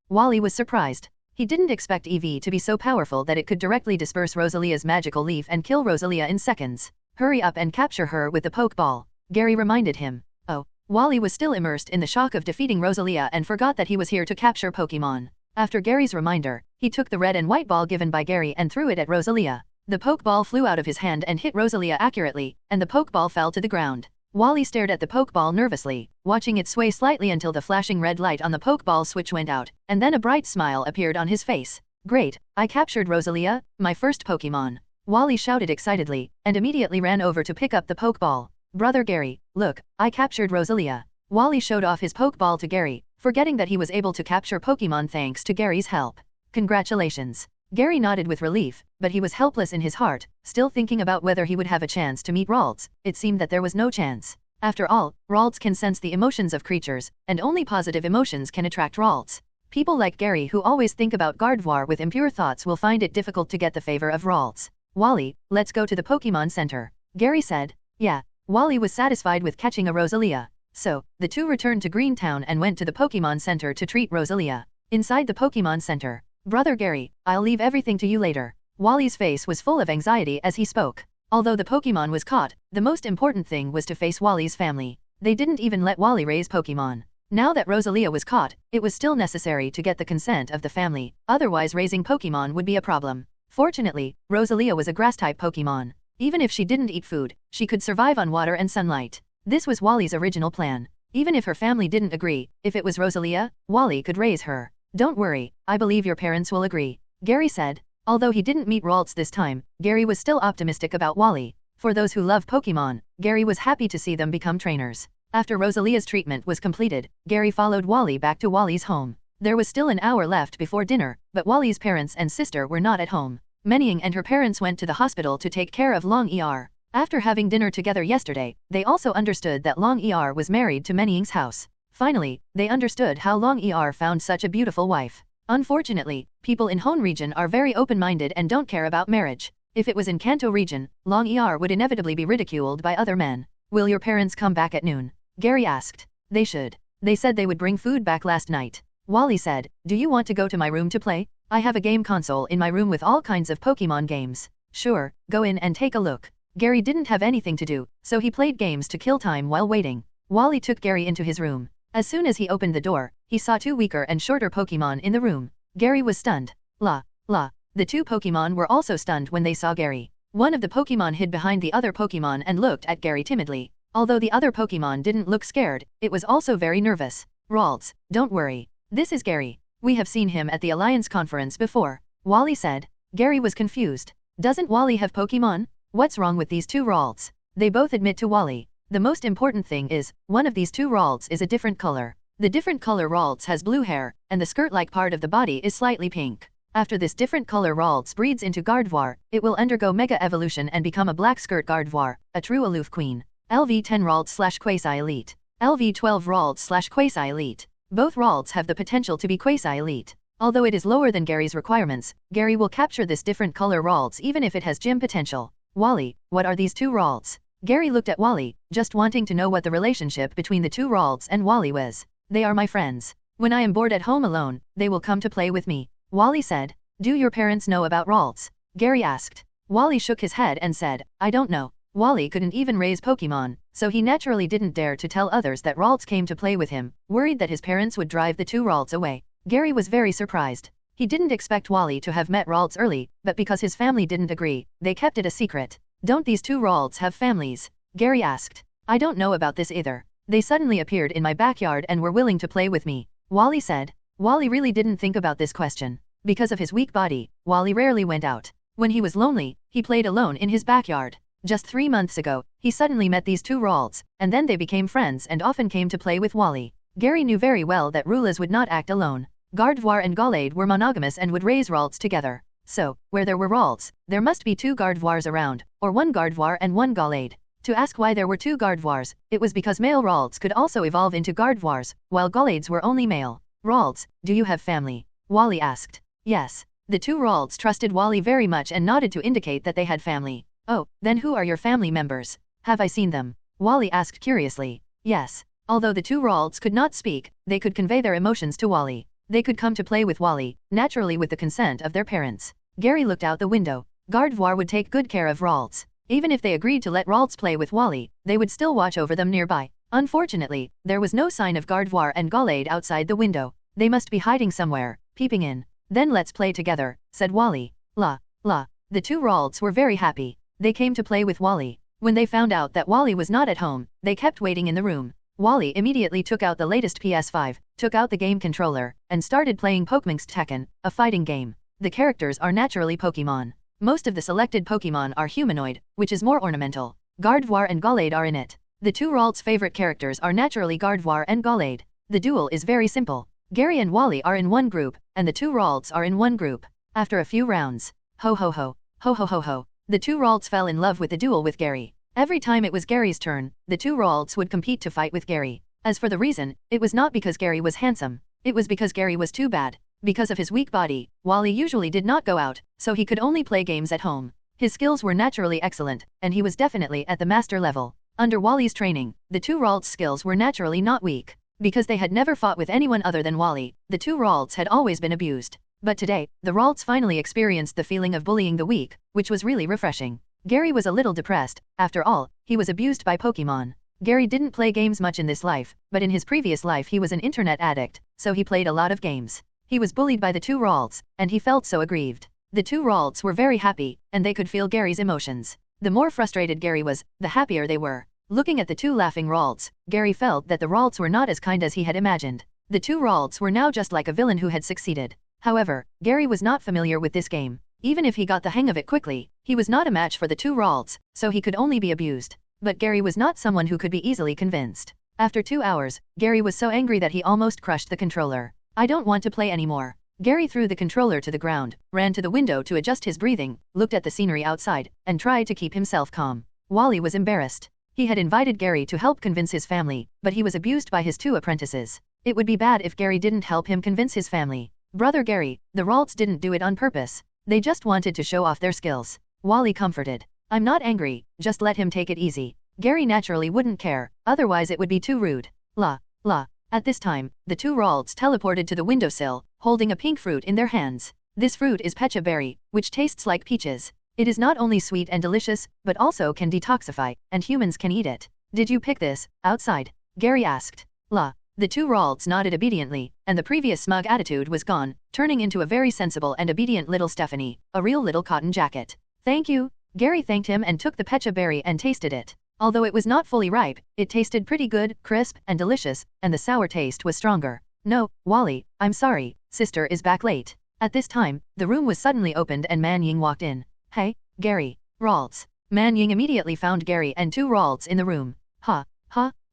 Wally was surprised. He didn't expect Eevee to be so powerful that it could directly disperse Rosalia's magical leaf and kill Rosalia in seconds. Hurry up and capture her with the Pokeball, Gary reminded him. Oh, Wally was still immersed in the shock of defeating Rosalia and forgot that he was here to capture Pokemon. After Gary's reminder, he took the red and white ball given by Gary and threw it at Rosalia. The Pokeball flew out of his hand and hit Rosalia accurately, and the Pokeball fell to the ground. Wally stared at the Pokeball nervously, watching it sway slightly until the flashing red light on the Pokeball switch went out, and then a bright smile appeared on his face. Great, I captured Rosalia, my first Pokemon. Wally shouted excitedly, and immediately ran over to pick up the Pokeball. Brother Gary, look, I captured Rosalia. Wally showed off his Pokeball to Gary, forgetting that he was able to capture Pokemon thanks to Gary's help. Congratulations. Gary nodded with relief, but he was helpless in his heart, still thinking about whether he would have a chance to meet Ralts. It seemed that there was no chance. After all, Ralts can sense the emotions of creatures, and only positive emotions can attract Ralts. People like Gary who always think about Gardevoir with impure thoughts will find it difficult to get the favor of Ralts. Wally, let's go to the Pokemon Center, Gary said. Yeah. Wally was satisfied with catching a Rosalia. So, the two returned to Greentown and went to the Pokemon Center to treat Rosalia. Inside the Pokemon Center, Brother Gary, I'll leave everything to you later. Wally's face was full of anxiety as he spoke. Although the Pokemon was caught, the most important thing was to face Wally's family. They didn't even let Wally raise Pokemon. Now that Rosalia was caught, it was still necessary to get the consent of the family, otherwise raising Pokemon would be a problem. Fortunately, Rosalia was a grass-type Pokemon. Even if she didn't eat food, she could survive on water and sunlight. This was Wally's original plan. Even if her family didn't agree, if it was Rosalia, Wally could raise her. Don't worry, I believe your parents will agree, Gary said. Although he didn't meet Ralts this time, Gary was still optimistic about Wally. For those who love Pokemon, Gary was happy to see them become trainers. After Rosalia's treatment was completed, Gary followed Wally back to Wally's home. There was still an hour left before dinner, but Wally's parents and sister were not at home. Meniying and her parents went to the hospital to take care of Long Er. After having dinner together yesterday, they also understood that Long Er was married to Meniying's house. Finally, they understood how Long Er found such a beautiful wife. Unfortunately, people in Hoenn region are very open-minded and don't care about marriage. If it was in Kanto region, Long Er would inevitably be ridiculed by other men. Will your parents come back at noon? Gary asked. They should. They said they would bring food back last night. Wally said, do you want to go to my room to play? I have a game console in my room with all kinds of Pokemon games. Sure, go in and take a look. Gary didn't have anything to do, so he played games to kill time while waiting. Wally took Gary into his room. As soon as he opened the door, he saw two weaker and shorter Pokemon in the room. Gary was stunned. La. The two Pokemon were also stunned when they saw Gary. One of the Pokemon hid behind the other Pokemon and looked at Gary timidly. Although the other Pokemon didn't look scared, it was also very nervous. Ralts, don't worry. This is Gary. We have seen him at the Alliance Conference before, Wally said. Gary was confused. Doesn't Wally have Pokemon? What's wrong with these two Ralts? They both admit to Wally. The most important thing is, one of these two Ralts is a different color. The different color Ralts has blue hair, and the skirt-like part of the body is slightly pink. After this different color Ralts breeds into Gardevoir, it will undergo Mega Evolution and become a black skirt Gardevoir, a true aloof queen. LV10 Ralts / Quasi Elite. LV12 Ralts / Quasi Elite. Both Ralts have the potential to be Quasi Elite. Although it is lower than Gary's requirements, Gary will capture this different color Ralts even if it has gym potential. Wally, what are these two Ralts? Gary looked at Wally, just wanting to know what the relationship between the two Ralts and Wally was. They are my friends. When I am bored at home alone, they will come to play with me, Wally said. Do your parents know about Ralts? Gary asked. Wally shook his head and said, I don't know. Wally couldn't even raise Pokemon, so he naturally didn't dare to tell others that Ralts came to play with him, worried that his parents would drive the two Ralts away. Gary was very surprised. He didn't expect Wally to have met Ralts early, but because his family didn't agree, they kept it a secret. Don't these two Ralts have families? Gary asked. I don't know about this either. They suddenly appeared in my backyard and were willing to play with me, Wally said. Wally really didn't think about this question. Because of his weak body, Wally rarely went out. When he was lonely, he played alone in his backyard. Just 3 months ago, he suddenly met these two Ralts, and then they became friends and often came to play with Wally. Gary knew very well that Rulas would not act alone. Gardevoir and Gallade were monogamous and would raise Ralts together. So, where there were Ralts, there must be two Gardevoirs around, or one Gardevoir and one Gallade. To ask why there were two Gardevoirs, it was because male Ralts could also evolve into Gardevoirs, while Gallades were only male. Ralts, do you have family? Wally asked. Yes. The two Ralts trusted Wally very much and nodded to indicate that they had family. Oh, then who are your family members? Have I seen them? Wally asked curiously. Yes. Although the two Ralts could not speak, they could convey their emotions to Wally. They could come to play with Wally, naturally with the consent of their parents. Gary looked out the window. Gardevoir would take good care of Ralts. Even if they agreed to let Ralts play with Wally, they would still watch over them nearby. Unfortunately, there was no sign of Gardevoir and Gallade outside the window. They must be hiding somewhere, peeping in. Then let's play together, said Wally. La. The two Ralts were very happy. They came to play with Wally. When they found out that Wally was not at home, they kept waiting in the room. Wally immediately took out the latest PS5, took out the game controller, and started playing Pokémon Tekken, a fighting game. The characters are naturally Pokémon. Most of the selected Pokémon are humanoid, which is more ornamental. Gardevoir and Gallade are in it. The two Ralts' favorite characters are naturally Gardevoir and Gallade. The duel is very simple. Gary and Wally are in one group, and the two Ralts are in one group. After a few rounds, ho ho ho, ho ho ho ho, the two Ralts fell in love with the duel with Gary. Every time it was Gary's turn, the two Ralts would compete to fight with Gary. As for the reason, it was not because Gary was handsome. It was because Gary was too bad. Because of his weak body, Wally usually did not go out, so he could only play games at home. His skills were naturally excellent, and he was definitely at the master level. Under Wally's training, the two Ralts' skills were naturally not weak. Because they had never fought with anyone other than Wally, the two Ralts had always been abused. But today, the Ralts finally experienced the feeling of bullying the weak, which was really refreshing. Gary was a little depressed. After all, he was abused by Pokémon. Gary didn't play games much in this life, but in his previous life he was an internet addict, so he played a lot of games. He was bullied by the two Ralts, and he felt so aggrieved. The two Ralts were very happy, and they could feel Gary's emotions. The more frustrated Gary was, the happier they were. Looking at the two laughing Ralts, Gary felt that the Ralts were not as kind as he had imagined. The two Ralts were now just like a villain who had succeeded. However, Gary was not familiar with this game. Even if he got the hang of it quickly, he was not a match for the two Ralts, so he could only be abused. But Gary was not someone who could be easily convinced. After 2 hours, Gary was so angry that he almost crushed the controller. I don't want to play anymore. Gary threw the controller to the ground, ran to the window to adjust his breathing, looked at the scenery outside, and tried to keep himself calm. Wally was embarrassed. He had invited Gary to help convince his family, but he was abused by his two apprentices. It would be bad if Gary didn't help him convince his family. Brother Gary, the Ralts didn't do it on purpose. They just wanted to show off their skills. Wally comforted. I'm not angry, just let him take it easy. Gary naturally wouldn't care, otherwise it would be too rude. La. At this time, the two Ralts teleported to the windowsill, holding a pink fruit in their hands. This fruit is pecha berry, which tastes like peaches. It is not only sweet and delicious, but also can detoxify, and humans can eat it. Did you pick this, outside? Gary asked. La. The two Ralts nodded obediently, and the previous smug attitude was gone, turning into a very sensible and obedient little Stephanie, a real little cotton jacket. Thank you. Gary thanked him and took the pecha berry and tasted it. Although it was not fully ripe, it tasted pretty good, crisp, and delicious, and the sour taste was stronger. No, Wally, I'm sorry, sister is back late. At this time, the room was suddenly opened and Man Ying walked in. Hey, Gary. Ralts. Man Ying immediately found Gary and two Ralts in the room. Ha,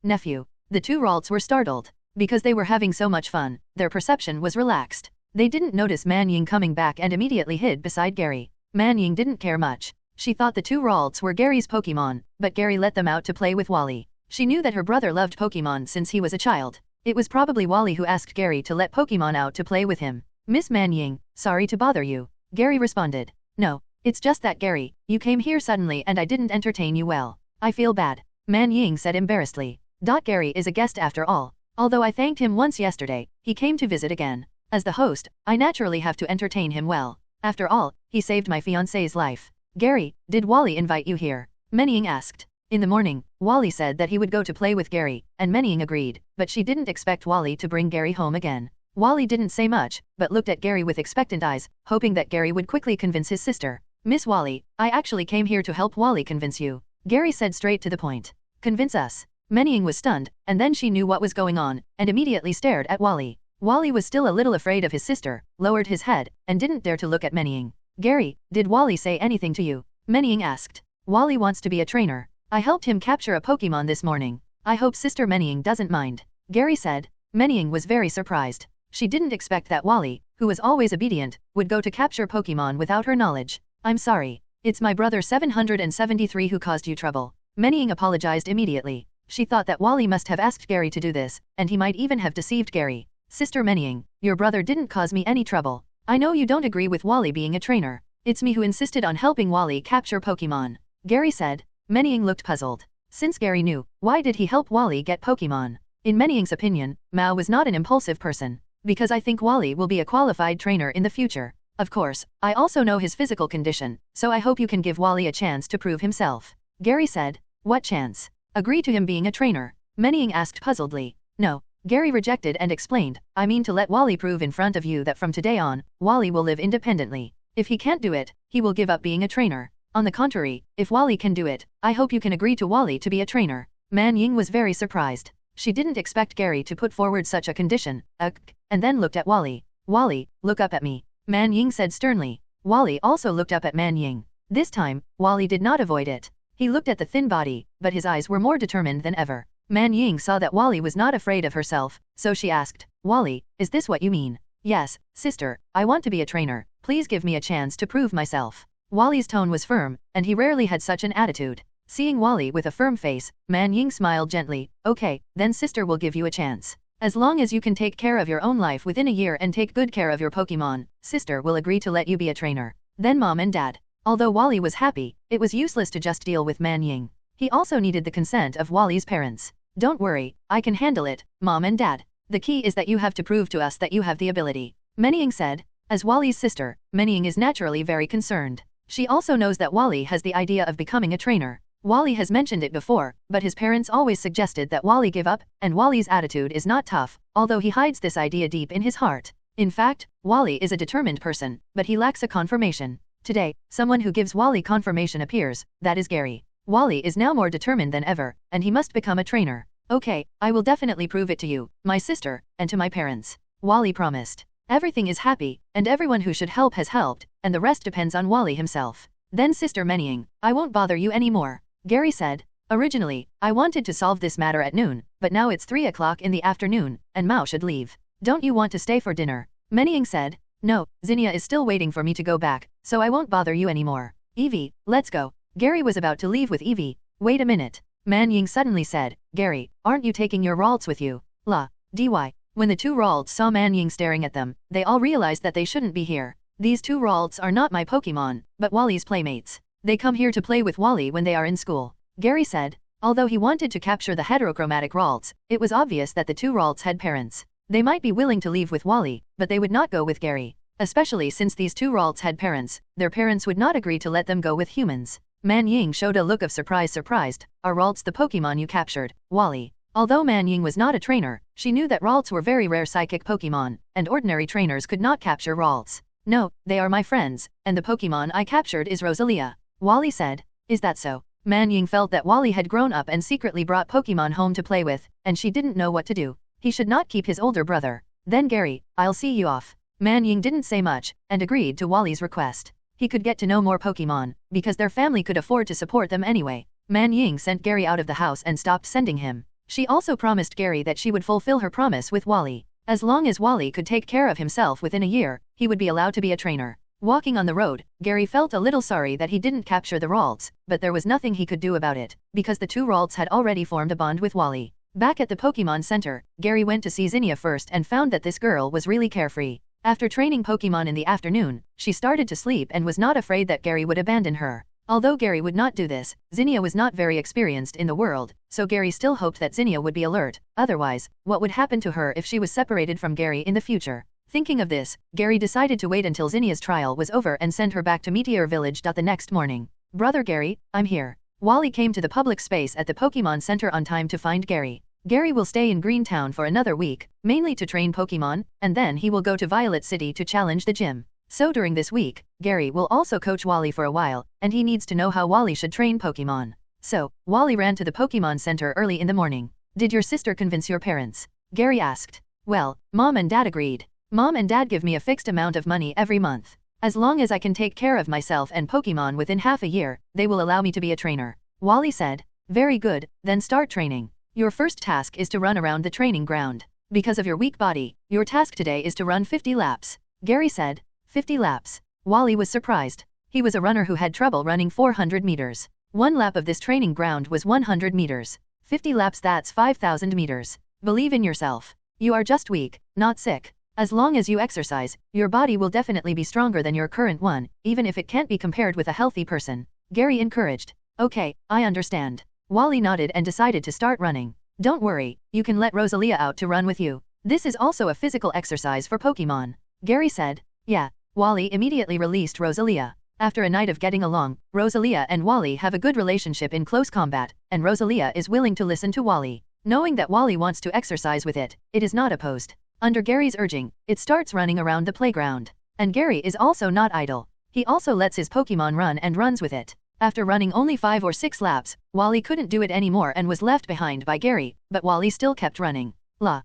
nephew. The two Ralts were startled. Because they were having so much fun, their perception was relaxed. They didn't notice Man Ying coming back and immediately hid beside Gary. Man Ying didn't care much. She thought the two Ralts were Gary's Pokémon, but Gary let them out to play with Wally. She knew that her brother loved Pokémon since he was a child. It was probably Wally who asked Gary to let Pokémon out to play with him. Miss Man Ying, sorry to bother you. Gary responded. No, it's just that Gary, you came here suddenly and I didn't entertain you well. I feel bad. Man Ying said embarrassedly. Gary is a guest after all. Although I thanked him once yesterday, he came to visit again. As the host, I naturally have to entertain him well. After all, he saved my fiancé's life. Gary, did Wally invite you here? Menying asked. In the morning, Wally said that he would go to play with Gary, and Menying agreed, but she didn't expect Wally to bring Gary home again. Wally didn't say much, but looked at Gary with expectant eyes, hoping that Gary would quickly convince his sister. Miss Wally, I actually came here to help Wally convince you. Gary said straight to the point. Convince us. Menying was stunned, and then she knew what was going on, and immediately stared at Wally. Wally was still a little afraid of his sister, lowered his head, and didn't dare to look at Menying. Gary, did Wally say anything to you? Menying asked. Wally wants to be a trainer. I helped him capture a Pokémon this morning. I hope Sister Menying doesn't mind. Gary said. Menying was very surprised. She didn't expect that Wally, who was always obedient, would go to capture Pokémon without her knowledge. I'm sorry. It's my brother 773 who caused you trouble. Manning apologized immediately. She thought that Wally must have asked Gary to do this, and he might even have deceived Gary. Sister Manning, your brother didn't cause me any trouble. I know you don't agree with Wally being a trainer. It's me who insisted on helping Wally capture Pokémon. Gary said. Manning looked puzzled. Since Gary knew, why did he help Wally get Pokémon? In Manning's opinion, Mao was not an impulsive person. Because I think Wally will be a qualified trainer in the future. Of course, I also know his physical condition, so I hope you can give Wally a chance to prove himself. Gary said. What chance? Agree to him being a trainer? Manning asked puzzledly. No. Gary rejected and explained, I mean to let Wally prove in front of you that from today on, Wally will live independently. If he can't do it, he will give up being a trainer. On the contrary, if Wally can do it, I hope you can agree to Wally to be a trainer. Manning was very surprised. She didn't expect Gary to put forward such a condition, and then looked at Wally. Wally, look up at me. Manning said sternly. Wally also looked up at Manning. This time, Wally did not avoid it. He looked at the thin body, but his eyes were more determined than ever. Manning saw that Wally was not afraid of herself, so she asked, Wally, is this what you mean? Yes, sister, I want to be a trainer, please give me a chance to prove myself. Wally's tone was firm, and he rarely had such an attitude. Seeing Wally with a firm face, Manning smiled gently, okay, then sister will give you a chance. As long as you can take care of your own life within a year and take good care of your Pokémon, sister will agree to let you be a trainer. Then Mom and Dad. Although Wally was happy, it was useless to just deal with Manning. He also needed the consent of Wally's parents. Don't worry, I can handle it, Mom and Dad. The key is that you have to prove to us that you have the ability. Manning said. As Wally's sister, Manning is naturally very concerned. She also knows that Wally has the idea of becoming a trainer. Wally has mentioned it before, but his parents always suggested that Wally give up, and Wally's attitude is not tough, although he hides this idea deep in his heart. In fact, Wally is a determined person, but he lacks a confirmation. Today, someone who gives Wally confirmation appears, that is Gary. Wally is now more determined than ever, and he must become a trainer. Okay, I will definitely prove it to you, my sister, and to my parents. Wally promised. Everything is happy, and everyone who should help has helped, and the rest depends on Wally himself. Then Sister Manning, I won't bother you anymore. Gary said. Originally, I wanted to solve this matter at noon, but now it's 3 o'clock in the afternoon, and Mao should leave. Don't you want to stay for dinner? Manning said. No, Zinnia is still waiting for me to go back, so I won't bother you anymore. Evie, let's go. Gary was about to leave with Evie. Wait a minute. Manning suddenly said, Gary, aren't you taking your Ralts with you? La. Dy. When the two Ralts saw Manning staring at them, they all realized that they shouldn't be here. These two Ralts are not my Pokémon, but Wally's playmates. They come here to play with Wally when they are in school. Gary said. Although he wanted to capture the heterochromatic Ralts, it was obvious that the two Ralts had parents. They might be willing to leave with Wally, but they would not go with Gary. Especially since these two Ralts had parents, their parents would not agree to let them go with humans. Manning showed a look of surprised. Are Ralts the Pokémon you captured, Wally? Although Manning was not a trainer, she knew that Ralts were very rare psychic Pokémon, and ordinary trainers could not capture Ralts. No, they are my friends, and the Pokémon I captured is Rosalia. Wally said. Is that so? Manning felt that Wally had grown up and secretly brought Pokémon home to play with, and she didn't know what to do. He should not keep his older brother. Then Gary, I'll see you off. Manning didn't say much, and agreed to Wally's request. He could get to know more Pokémon, because their family could afford to support them anyway. Manning sent Gary out of the house and stopped sending him. She also promised Gary that she would fulfill her promise with Wally. As long as Wally could take care of himself within a year, he would be allowed to be a trainer. Walking on the road, Gary felt a little sorry that he didn't capture the Ralts, but there was nothing he could do about it, because the two Ralts had already formed a bond with Wally. Back at the Pokémon Center, Gary went to see Zinnia first and found that this girl was really carefree. After training Pokémon in the afternoon, she started to sleep and was not afraid that Gary would abandon her. Although Gary would not do this, Zinnia was not very experienced in the world, so Gary still hoped that Zinnia would be alert. Otherwise, what would happen to her if she was separated from Gary in the future? Thinking of this, Gary decided to wait until Zinnia's trial was over and send her back to Meteor Village. The next morning. Brother Gary, I'm here. Wally came to the public space at the Pokémon Center on time to find Gary. Gary will stay in Greentown for another week, mainly to train Pokémon, and then he will go to Violet City to challenge the gym. So during this week, Gary will also coach Wally for a while, and he needs to know how Wally should train Pokémon. So, Wally ran to the Pokémon Center early in the morning. Did your sister convince your parents? Gary asked. Well, Mom and Dad agreed. Mom and Dad give me a fixed amount of money every month. As long as I can take care of myself and Pokémon within half a year, they will allow me to be a trainer. Wally said. Very good, then start training. Your first task is to run around the training ground. Because of your weak body, your task today is to run 50 laps. Gary said. 50 laps. Wally was surprised. He was a runner who had trouble running 400 meters. One lap of this training ground was 100 meters. 50 laps, that's 5,000 meters. Believe in yourself. You are just weak, not sick. As long as you exercise, your body will definitely be stronger than your current one, even if it can't be compared with a healthy person. Gary encouraged. Okay, I understand. Wally nodded and decided to start running. Don't worry, you can let Rosalia out to run with you. This is also a physical exercise for Pokemon. Gary said. Yeah. Wally immediately released Rosalia. After a night of getting along, Rosalia and Wally have a good relationship in close combat, and Rosalia is willing to listen to Wally. Knowing that Wally wants to exercise with it, it is not opposed. Under Gary's urging, it starts running around the playground. And Gary is also not idle. He also lets his Pokemon run and runs with it. After running only 5 or 6 laps, Wally couldn't do it anymore and was left behind by Gary, but Wally still kept running. La.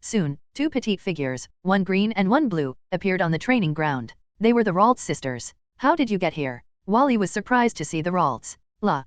Soon, 2 petite figures, one green and one blue, appeared on the training ground. They were the Ralts sisters. How did you get here? Wally was surprised to see the Ralts. La.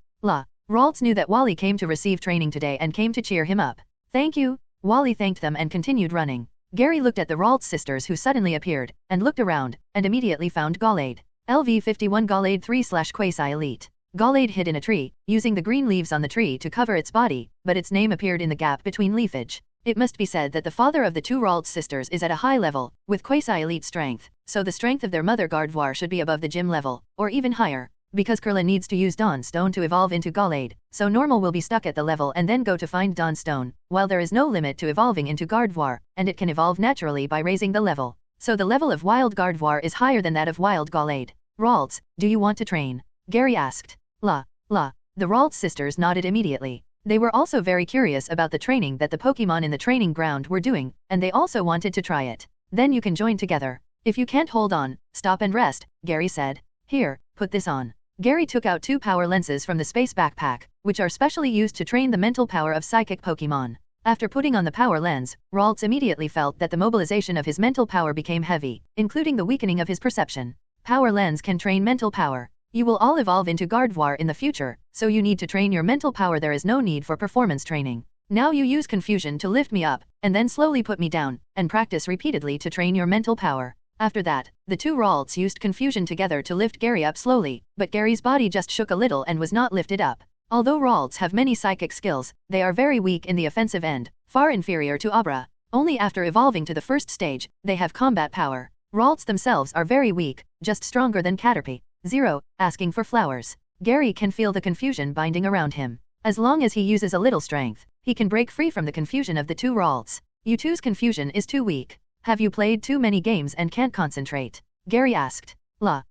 Ralts knew that Wally came to receive training today and came to cheer him up. Thank you. Wally thanked them and continued running. Gary looked at the Ralts sisters who suddenly appeared, and looked around, and immediately found Gallade. LV51 Gallade 3/Quasi Elite. Gallade hid in a tree, using the green leaves on the tree to cover its body, but its name appeared in the gap between leafage. It must be said that the father of the 2 Ralts sisters is at a high level, with Quasi-Elite strength, so the strength of their mother Gardevoir should be above the gym level, or even higher. Because Curlin needs to use Dawn Stone to evolve into Gallade, so Normal will be stuck at the level and then go to find Dawn Stone, while there is no limit to evolving into Gardevoir, and it can evolve naturally by raising the level. So the level of Wild Gardevoir is higher than that of Wild Gallade. Ralts, do you want to train? Gary asked. La. The Ralts sisters nodded immediately. They were also very curious about the training that the Pokemon in the training ground were doing, and they also wanted to try it. Then you can join together. If you can't hold on, stop and rest, Gary said. Here, put this on. Gary took out 2 power lenses from the space backpack, which are specially used to train the mental power of psychic Pokemon. After putting on the power lens, Ralts immediately felt that the mobilization of his mental power became heavy, including the weakening of his perception. Power lens can train mental power. You will all evolve into Gardevoir in the future, so you need to train your mental power. There is no need for performance training. Now you use confusion to lift me up, and then slowly put me down, and practice repeatedly to train your mental power. After that, the 2 Ralts used confusion together to lift Gary up slowly, but Gary's body just shook a little and was not lifted up. Although Ralts have many psychic skills, they are very weak in the offensive end, far inferior to Abra. Only after evolving to the first stage, they have combat power. Ralts themselves are very weak, just stronger than Caterpie. 0, asking for flowers. Gary can feel the confusion binding around him. As long as he uses a little strength, he can break free from the confusion of the 2 Ralts. U2's confusion is too weak. Have you played too many games and can't concentrate? Gary asked. La.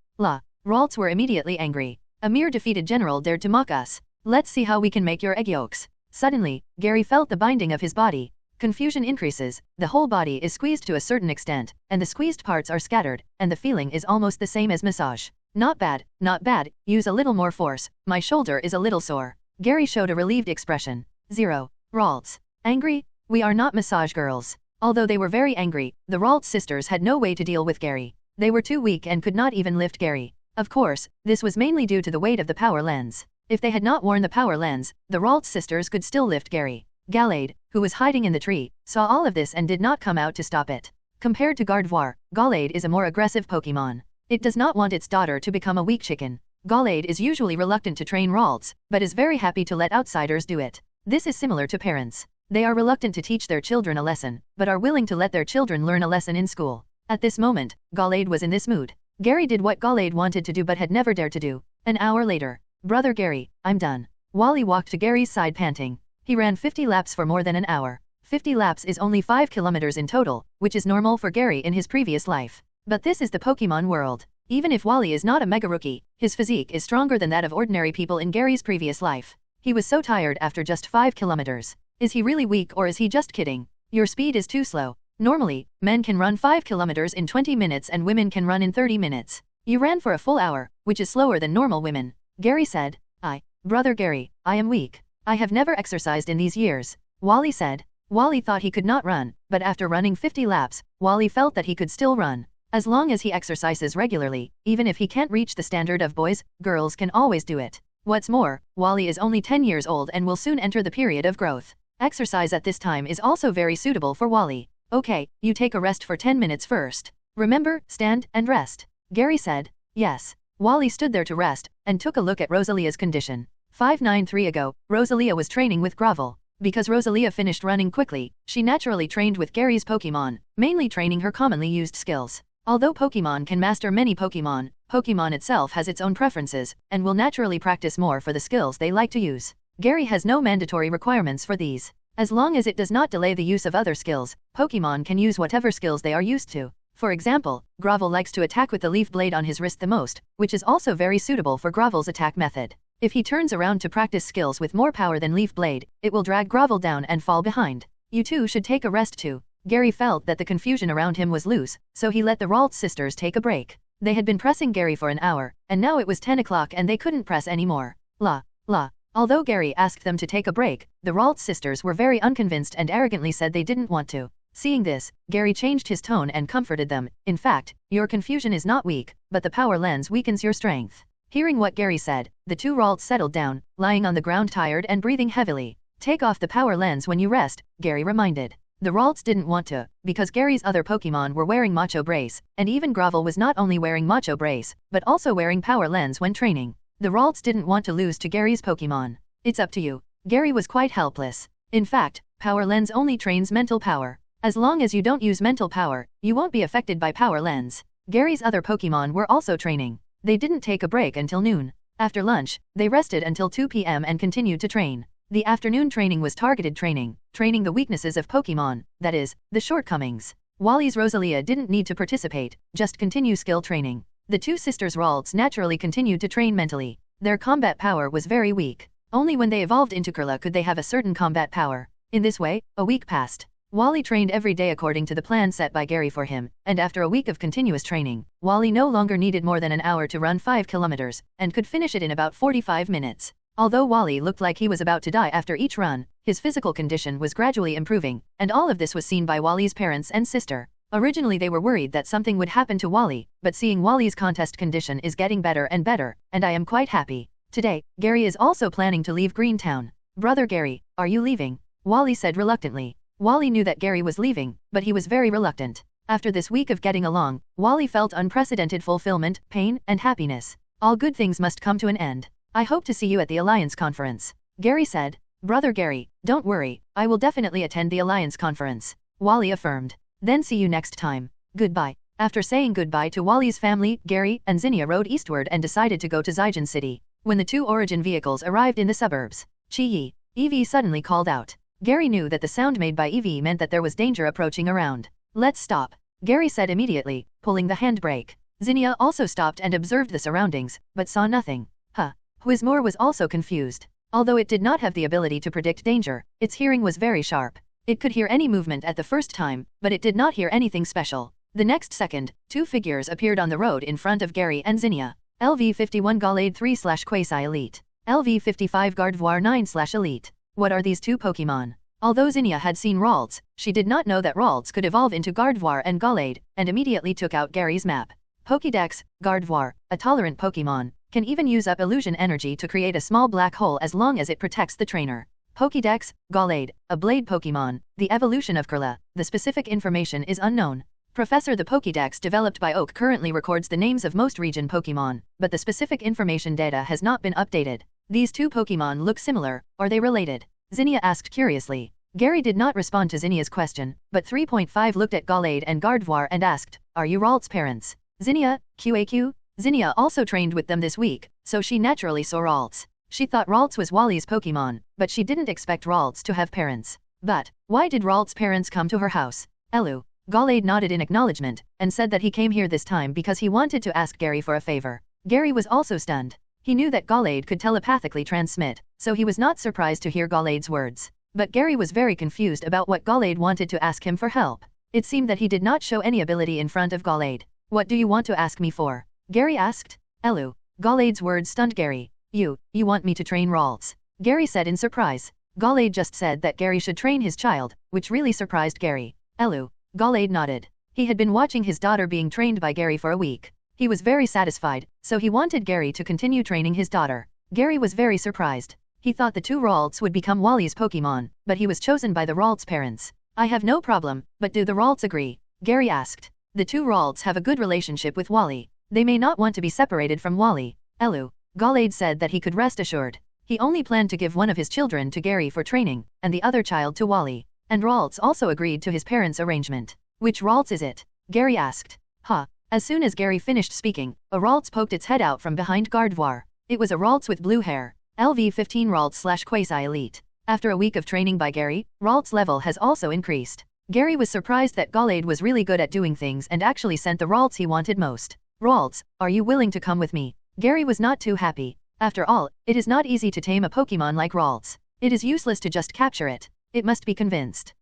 Ralts were immediately angry. A mere defeated general dared to mock us. Let's see how we can make your egg yolks. Suddenly, Gary felt the binding of his body. Confusion increases, the whole body is squeezed to a certain extent, and the squeezed parts are scattered, and the feeling is almost the same as massage. Not bad, use a little more force, my shoulder is a little sore. Gary showed a relieved expression. 0. Ralts. Angry? We are not massage girls. Although they were very angry, the Ralts sisters had no way to deal with Gary. They were too weak and could not even lift Gary. Of course, this was mainly due to the weight of the power lens. If they had not worn the power lens, the Ralts sisters could still lift Gary. Gallade, who was hiding in the tree, saw all of this and did not come out to stop it. Compared to Gardevoir, Gallade is a more aggressive Pokemon. It does not want its daughter to become a weak chicken. Gallade is usually reluctant to train Ralts, but is very happy to let outsiders do it. This is similar to parents. They are reluctant to teach their children a lesson, but are willing to let their children learn a lesson in school. At this moment, Gallade was in this mood. Gary did what Gallade wanted to do but had never dared to do. An hour later. Brother Gary, I'm done. Wally walked to Gary's side panting. He ran 50 laps for more than an hour. 50 laps is only 5 kilometers in total, which is normal for Gary in his previous life. But this is the Pokemon world. Even if Wally is not a mega rookie, his physique is stronger than that of ordinary people in Gary's previous life. He was so tired after just 5 kilometers. Is he really weak or is he just kidding? Your speed is too slow. Normally, men can run 5 kilometers in 20 minutes and women can run in 30 minutes. You ran for a full hour, which is slower than normal women. Gary said. Brother Gary, I am weak. I have never exercised in these years. Wally said. Wally thought he could not run, but after running 50 laps, Wally felt that he could still run. As long as he exercises regularly, even if he can't reach the standard of boys, girls can always do it. What's more, Wally is only 10 years old and will soon enter the period of growth. Exercise at this time is also very suitable for Wally. Okay, you take a rest for 10 minutes first. Remember, stand and rest. Gary said. Yes. Wally stood there to rest, and took a look at Rosalia's condition. 593 ago, Rosalia was training with Gravel. Because Rosalia finished running quickly, she naturally trained with Gary's Pokémon, mainly training her commonly used skills. Although Pokémon can master many Pokémon, Pokémon itself has its own preferences, and will naturally practice more for the skills they like to use. Gary has no mandatory requirements for these. As long as it does not delay the use of other skills, Pokémon can use whatever skills they are used to. For example, Gravel likes to attack with the leaf blade on his wrist the most, which is also very suitable for Gravel's attack method. If he turns around to practice skills with more power than leaf blade, it will drag Gravel down and fall behind. You two should take a rest too. Gary felt that the confusion around him was loose, so he let the Ralts sisters take a break. They had been pressing Gary for an hour, and now it was 10 o'clock and they couldn't press anymore. La. Although Gary asked them to take a break, the Ralts sisters were very unconvinced and arrogantly said they didn't want to. Seeing this, Gary changed his tone and comforted them. In fact, your confusion is not weak, but the power lens weakens your strength. Hearing what Gary said, the two Ralts settled down, lying on the ground tired and breathing heavily. Take off the power lens when you rest, Gary reminded. The Ralts didn't want to, because Gary's other Pokémon were wearing Macho Brace, and even Gravel was not only wearing Macho Brace, but also wearing power lens when training. The Ralts didn't want to lose to Gary's Pokémon. It's up to you. Gary was quite helpless. In fact, power lens only trains mental power. As long as you don't use mental power, you won't be affected by power lens. Gary's other Pokémon were also training. They didn't take a break until noon. After lunch, they rested until 2 p.m. and continued to train. The afternoon training was targeted training, training the weaknesses of Pokémon, that is, the shortcomings. Wally's Rosalia didn't need to participate, just continue skill training. The two sisters Ralts naturally continued to train mentally. Their combat power was very weak. Only when they evolved into Curla could they have a certain combat power. In this way, a week passed. Wally trained every day according to the plan set by Gary for him, and after a week of continuous training, Wally no longer needed more than an hour to run 5 kilometers, and could finish it in about 45 minutes. Although Wally looked like he was about to die after each run, his physical condition was gradually improving, and all of this was seen by Wally's parents and sister. Originally they were worried that something would happen to Wally, but seeing Wally's contest condition is getting better, and I am quite happy. Today, Gary is also planning to leave Greentown. Brother Gary, are you leaving? Wally said reluctantly. Wally knew that Gary was leaving, but he was very reluctant. After this week of getting along, Wally felt unprecedented fulfillment, pain, and happiness. All good things must come to an end. I hope to see you at the Alliance Conference. Gary said. Brother Gary, don't worry, I will definitely attend the Alliance Conference. Wally affirmed. Then see you next time. Goodbye. After saying goodbye to Wally's family, Gary and Zinnia rode eastward and decided to go to Zygon City. When the two Origin vehicles arrived in the suburbs, Chi-Yi, Eevee suddenly called out. Gary knew that the sound made by Eevee meant that there was danger approaching around. Let's stop, Gary said immediately, pulling the handbrake. Zinnia also stopped and observed the surroundings, but saw nothing. Whizmore was also confused. Although it did not have the ability to predict danger, its hearing was very sharp. It could hear any movement at the first time, but it did not hear anything special. The next second, two figures appeared on the road in front of Gary and Zinnia. LV51 Gallade 3/Quasi Elite. LV55 Gardevoir 9/Elite. What are these two Pokémon? Although Zinnia had seen Ralts, she did not know that Ralts could evolve into Gardevoir and Gallade, and immediately took out Gary's map. Pokédex, Gardevoir, a tolerant Pokémon, can even use up illusion energy to create a small black hole as long as it protects the trainer. Pokédex, Gallade, a blade Pokémon, the evolution of Curla, the specific information is unknown. Professor The Pokédex developed by Oak currently records the names of most region Pokémon, but the specific information data has not been updated. These two Pokémon look similar, are they related? Zinnia asked curiously. Gary did not respond to Zinnia's question, but 3.5 looked at Gallade and Gardevoir and asked, are you Ralts' parents? Zinnia, QAQ? Zinnia also trained with them this week, so she naturally saw Ralts. She thought Ralts was Wally's Pokémon, but she didn't expect Ralts to have parents. But, why did Ralts' parents come to her house? Elu. Gallade nodded in acknowledgement, and said that he came here this time because he wanted to ask Gary for a favor. Gary was also stunned. He knew that Gallade could telepathically transmit, so he was not surprised to hear Gallade's words. But Gary was very confused about what Gallade wanted to ask him for help. It seemed that he did not show any ability in front of Gallade. What do you want to ask me for? Gary asked. Elu. Gallade's words stunned Gary. You want me to train Ralts? Gary said in surprise. Gallade just said that Gary should train his child, which really surprised Gary. Elu. Gallade nodded. He had been watching his daughter being trained by Gary for a week. He was very satisfied, so he wanted Gary to continue training his daughter. Gary was very surprised. He thought the two Ralts would become Wally's Pokémon, but he was chosen by the Ralts' parents. I have no problem, but do the Ralts agree? Gary asked. The two Ralts have a good relationship with Wally. They may not want to be separated from Wally. Elu. Gallade said that he could rest assured. He only planned to give one of his children to Gary for training, and the other child to Wally. And Ralts also agreed to his parents' arrangement. Which Ralts is it? Gary asked. As soon as Gary finished speaking, a Ralts poked its head out from behind Gardevoir. It was a Ralts with blue hair. LV-15 Ralts / Quasi Elite. After a week of training by Gary, Ralts' level has also increased. Gary was surprised that Gallade was really good at doing things and actually sent the Ralts he wanted most. Ralts, are you willing to come with me? Gary was not too happy. After all, it is not easy to tame a Pokemon like Ralts. It is useless to just capture it. It must be convinced.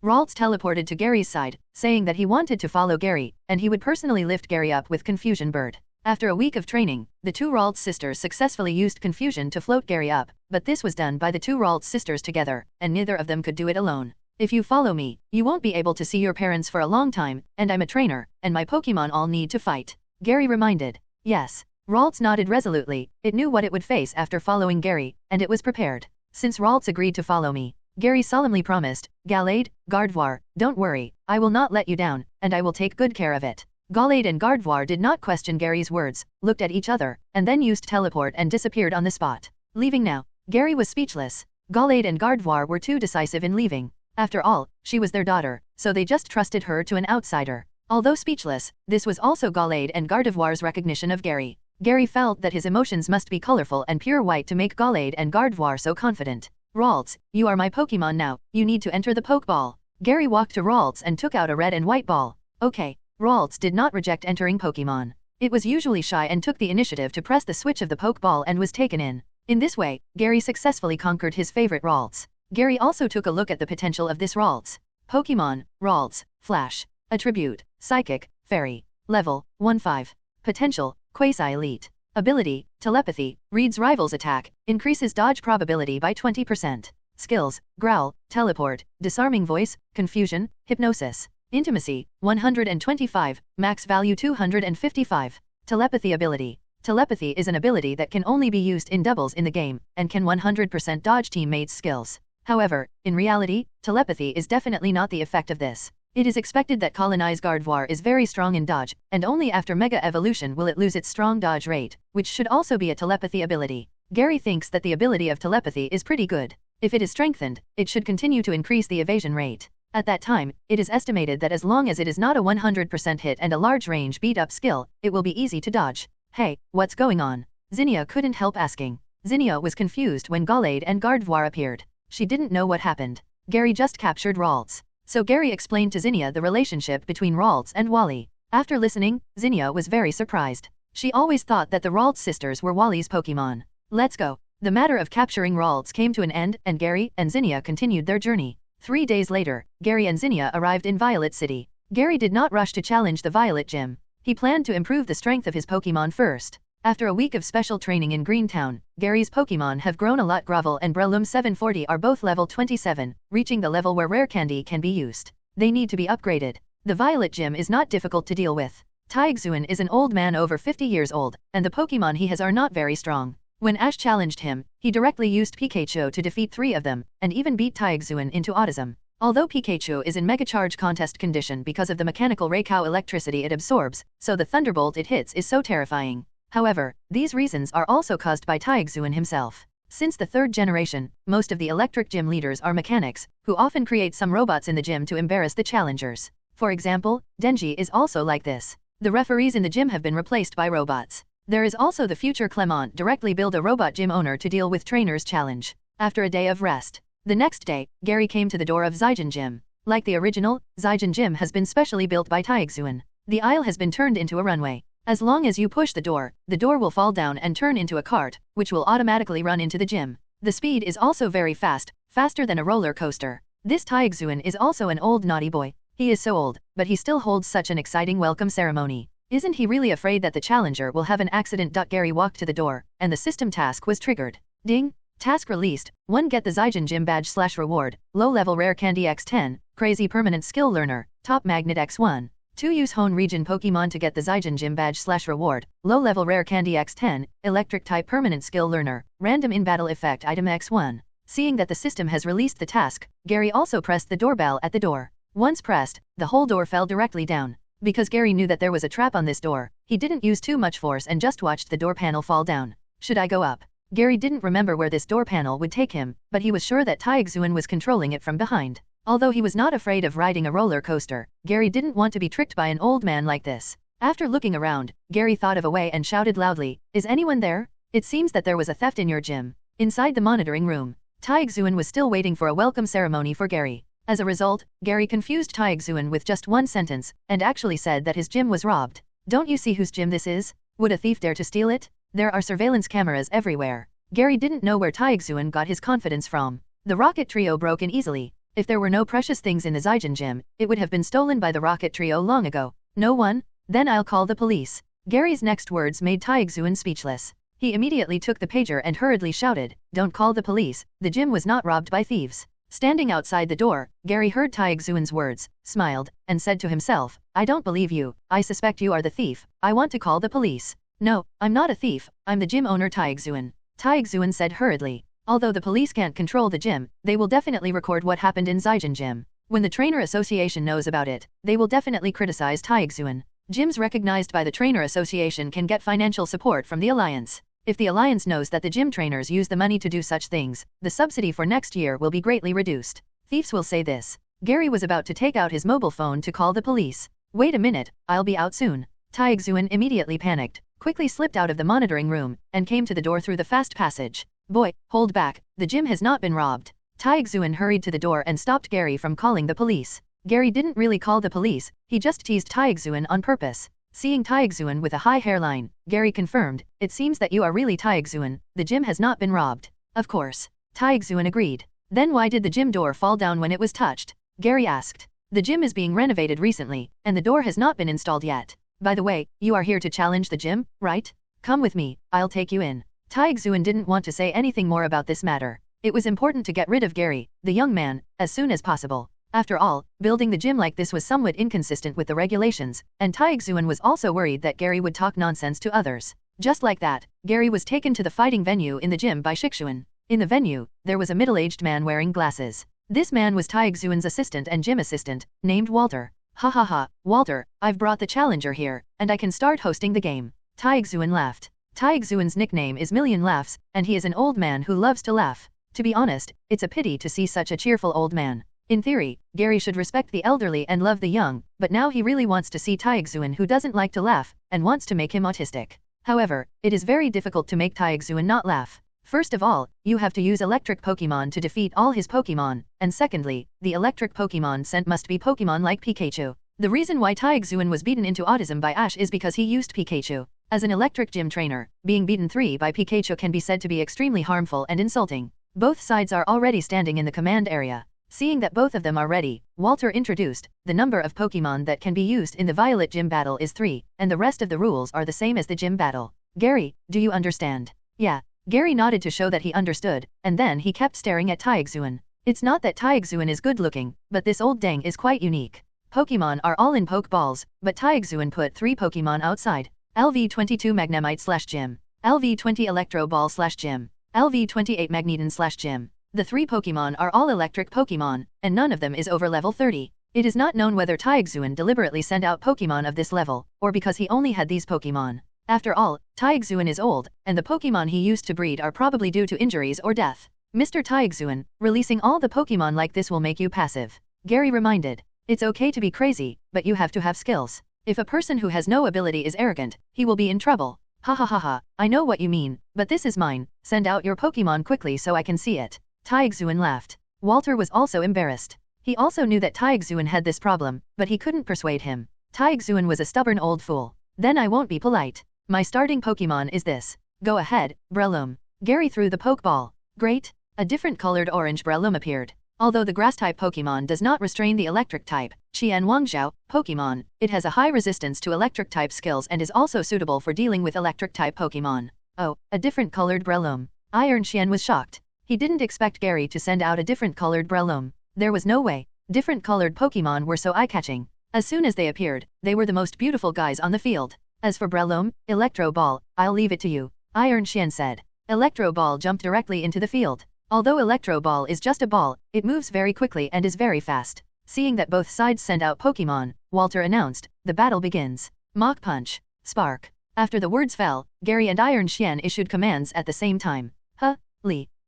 Ralts teleported to Gary's side, saying that he wanted to follow Gary, and he would personally lift Gary up with Confusion Bird. After a week of training, the two Ralts sisters successfully used Confusion to float Gary up, but this was done by the two Ralts sisters together, and neither of them could do it alone. If you follow me, you won't be able to see your parents for a long time, and I'm a trainer, and my Pokemon all need to fight. Gary reminded. Yes. Ralts nodded resolutely. It knew what it would face after following Gary, and it was prepared. Since Ralts agreed to follow me, Gary solemnly promised, Gallade, Gardevoir, don't worry, I will not let you down, and I will take good care of it. Gallade and Gardevoir did not question Gary's words, looked at each other, and then used teleport and disappeared on the spot. Leaving now. Gary was speechless. Gallade and Gardevoir were too decisive in leaving. After all, she was their daughter, so they just trusted her to an outsider. Although speechless, this was also Gallade and Gardevoir's recognition of Gary. Gary felt that his emotions must be colorful and pure white to make Gallade and Gardevoir so confident. Ralts, you are my Pokemon now, you need to enter the Pokeball. Gary walked to Ralts and took out a red and white ball. Okay. Ralts did not reject entering Pokemon. It was usually shy and took the initiative to press the switch of the Pokeball and was taken in. In this way, Gary successfully conquered his favorite Ralts. Gary also took a look at the potential of this Ralts. Pokemon, Ralts, Flash. Attribute, Psychic, Fairy. Level, 1-5. Potential, Quasi Elite. Ability, Telepathy, reads rival's attack, increases dodge probability by 20%. Skills, Growl, Teleport, Disarming Voice, Confusion, Hypnosis. Intimacy, 125, max value 255. Telepathy ability. Telepathy is an ability that can only be used in doubles in the game, and can 100% dodge teammates' skills. However, in reality, telepathy is definitely not the effect of this. It is expected that Colonize Gardevoir is very strong in dodge, and only after Mega Evolution will it lose its strong dodge rate, which should also be a telepathy ability. Gary thinks that the ability of telepathy is pretty good. If it is strengthened, it should continue to increase the evasion rate. At that time, it is estimated that as long as it is not a 100% hit and a large range beat-up skill, it will be easy to dodge. Hey, what's going on? Zinnia couldn't help asking. Zinnia was confused when Gallade and Gardevoir appeared. She didn't know what happened. Gary just captured Ralts. So Gary explained to Zinnia the relationship between Ralts and Wally. After listening, Zinnia was very surprised. She always thought that the Ralts sisters were Wally's Pokemon. Let's go. The matter of capturing Ralts came to an end, and Gary and Zinnia continued their journey. 3 days later, Gary and Zinnia arrived in Violet City. Gary did not rush to challenge the Violet Gym. He planned to improve the strength of his Pokemon first. After a week of special training in Greentown, Gary's Pokemon have grown a lot. Gravel and Breloom 740 are both level 27, reaching the level where rare candy can be used. They need to be upgraded. The Violet Gym is not difficult to deal with. Taigzuan is an old man over 50 years old, and the Pokemon he has are not very strong. When Ash challenged him, he directly used Pikachu to defeat 3 of them, and even beat Taigzuan into autism. Although Pikachu is in Mega Charge contest condition because of the mechanical Raycow electricity it absorbs, so the thunderbolt it hits is so terrifying. However, these reasons are also caused by Taigzuan himself. Since the 3rd generation, most of the electric gym leaders are mechanics, who often create some robots in the gym to embarrass the challengers. For example, Denji is also like this. The referees in the gym have been replaced by robots. There is also the future Clement directly build a robot gym owner to deal with trainers' challenge. After a day of rest. The next day, Gary came to the door of Zygen Gym. Like the original, Zygen Gym has been specially built by Taigzuan. The aisle has been turned into a runway. As long as you push the door will fall down and turn into a cart, which will automatically run into the gym. The speed is also very fast, faster than a roller coaster. This Taigzuan is also an old naughty boy. He is so old, but he still holds such an exciting welcome ceremony. Isn't he really afraid that the challenger will have an accident? Gary walked to the door, and the system task was triggered. Ding! Task released. 1. Get the Zygen Gym badge / reward. Low-level rare candy x10, crazy permanent skill learner, top magnet x1. 2. Use Hoenn region Pokemon to get the Zygen Gym badge / reward. Low-level rare candy x10, electric type permanent skill learner, random in-battle effect item x1. Seeing that the system has released the task, Gary also pressed the doorbell at the door. Once pressed, the whole door fell directly down. Because Gary knew that there was a trap on this door, he didn't use too much force and just watched the door panel fall down. Should I go up? Gary didn't remember where this door panel would take him, but he was sure that Taixuan was controlling it from behind. Although he was not afraid of riding a roller coaster, Gary didn't want to be tricked by an old man like this. After looking around, Gary thought of a way and shouted loudly, "Is anyone there? It seems that there was a theft in your gym." Inside the monitoring room, Taixuan was still waiting for a welcome ceremony for Gary. As a result, Gary confused Taixuan with just one sentence, and actually said that his gym was robbed. "Don't you see whose gym this is? Would a thief dare to steal it? There are surveillance cameras everywhere." Gary didn't know where Taixuan got his confidence from. The rocket trio broke in easily. If there were no precious things in the Zijin gym, it would have been stolen by the rocket trio long ago. "No one? Then I'll call the police." Gary's next words made Taixuan speechless. He immediately took the pager and hurriedly shouted, "Don't call the police, the gym was not robbed by thieves." Standing outside the door, Gary heard Taixuan's words, smiled, and said to himself, "I don't believe you, I suspect you are the thief, I want to call the police." "No, I'm not a thief, I'm the gym owner Taixuan," Taixuan said hurriedly. "Although the police can't control the gym, they will definitely record what happened in Zijin gym. When the trainer association knows about it, they will definitely criticize Taixuan. Gyms recognized by the trainer association can get financial support from the alliance. If the alliance knows that the gym trainers use the money to do such things, the subsidy for next year will be greatly reduced. Thieves will say this." Gary was about to take out his mobile phone to call the police. "Wait a minute, I'll be out soon." Taixuan immediately panicked, quickly slipped out of the monitoring room, and came to the door through the fast passage. "Boy, hold back, the gym has not been robbed." Taixuan hurried to the door and stopped Gary from calling the police. Gary didn't really call the police, he just teased Taixuan on purpose. Seeing Taixuan with a high hairline, Gary confirmed, "It seems that you are really Taixuan, the gym has not been robbed." "Of course." Taixuan agreed. "Then why did the gym door fall down when it was touched?" Gary asked. "The gym is being renovated recently, and the door has not been installed yet. By the way, you are here to challenge the gym, right? Come with me, I'll take you in." Taixuan didn't want to say anything more about this matter. It was important to get rid of Gary, the young man, as soon as possible. After all, building the gym like this was somewhat inconsistent with the regulations, and Taixuan was also worried that Gary would talk nonsense to others. Just like that, Gary was taken to the fighting venue in the gym by Shixuan. In the venue, there was a middle-aged man wearing glasses. This man was Taixuan's assistant and gym assistant, named Walter. "Ha ha ha, Walter, I've brought the challenger here, and I can start hosting the game." Taixuan laughed. Taixuan's nickname is Million Laughs, and he is an old man who loves to laugh. To be honest, it's a pity to see such a cheerful old man. In theory, Gary should respect the elderly and love the young, but now he really wants to see Taixuan who doesn't like to laugh, and wants to make him autistic. However, it is very difficult to make Taixuan not laugh. First of all, you have to use electric Pokemon to defeat all his Pokemon, and secondly, the electric Pokemon sent must be Pokemon like Pikachu. The reason why Taixuan was beaten into autism by Ash is because he used Pikachu. As an electric gym trainer, being beaten 3 by Pikachu can be said to be extremely harmful and insulting. Both sides are already standing in the command area. Seeing that both of them are ready, Walter introduced, the number of Pokemon that can be used in the Violet Gym battle is 3, and the rest of the rules are the same as the gym battle. "Gary, do you understand?" "Yeah." Gary nodded to show that he understood, and then he kept staring at Taixuan. It's not that Taixuan is good looking, but this old dang is quite unique. Pokemon are all in Pokeballs, but Taixuan put 3 Pokemon outside. LV22 Magnemite/Gym. LV20 Electro Ball/Gym. LV28 Magneton/Gym. The 3 Pokemon are all electric Pokemon, and none of them is over level 30. It is not known whether Taixuan deliberately sent out Pokemon of this level, or because he only had these Pokemon. After all, Taixuan is old, and the Pokemon he used to breed are probably due to injuries or death. "Mr. Taixuan, releasing all the Pokemon like this will make you passive," Gary reminded. "It's okay to be crazy, but you have to have skills. If a person who has no ability is arrogant, he will be in trouble." "Ha ha ha ha, I know what you mean, but this is mine, send out your Pokemon quickly so I can see it." Taixuan laughed. Walter was also embarrassed. He also knew that Taixuan had this problem, but he couldn't persuade him. Taixuan was a stubborn old fool. "Then I won't be polite. My starting Pokemon is this. Go ahead, Breloom." Gary threw the Pokeball. Great! A different colored orange Breloom appeared. Although the grass-type Pokemon does not restrain the electric type, Qian Wangzhou Pokemon, it has a high resistance to electric-type skills and is also suitable for dealing with electric-type Pokemon. Oh, a different colored Breloom. Iron Qian was shocked. He didn't expect Gary to send out a different colored Breloom. There was no way. Different colored Pokemon were so eye-catching. As soon as they appeared, they were the most beautiful guys on the field. "As for Breloom, Electro Ball, I'll leave it to you," Iron Qian said. Electro Ball jumped directly into the field. Although Electro Ball is just a ball, it moves very quickly and is very fast. Seeing that both sides send out Pokemon, Walter announced, "The battle begins. Mach Punch. Spark." After the words fell, Gary and Iron Qian issued commands at the same time.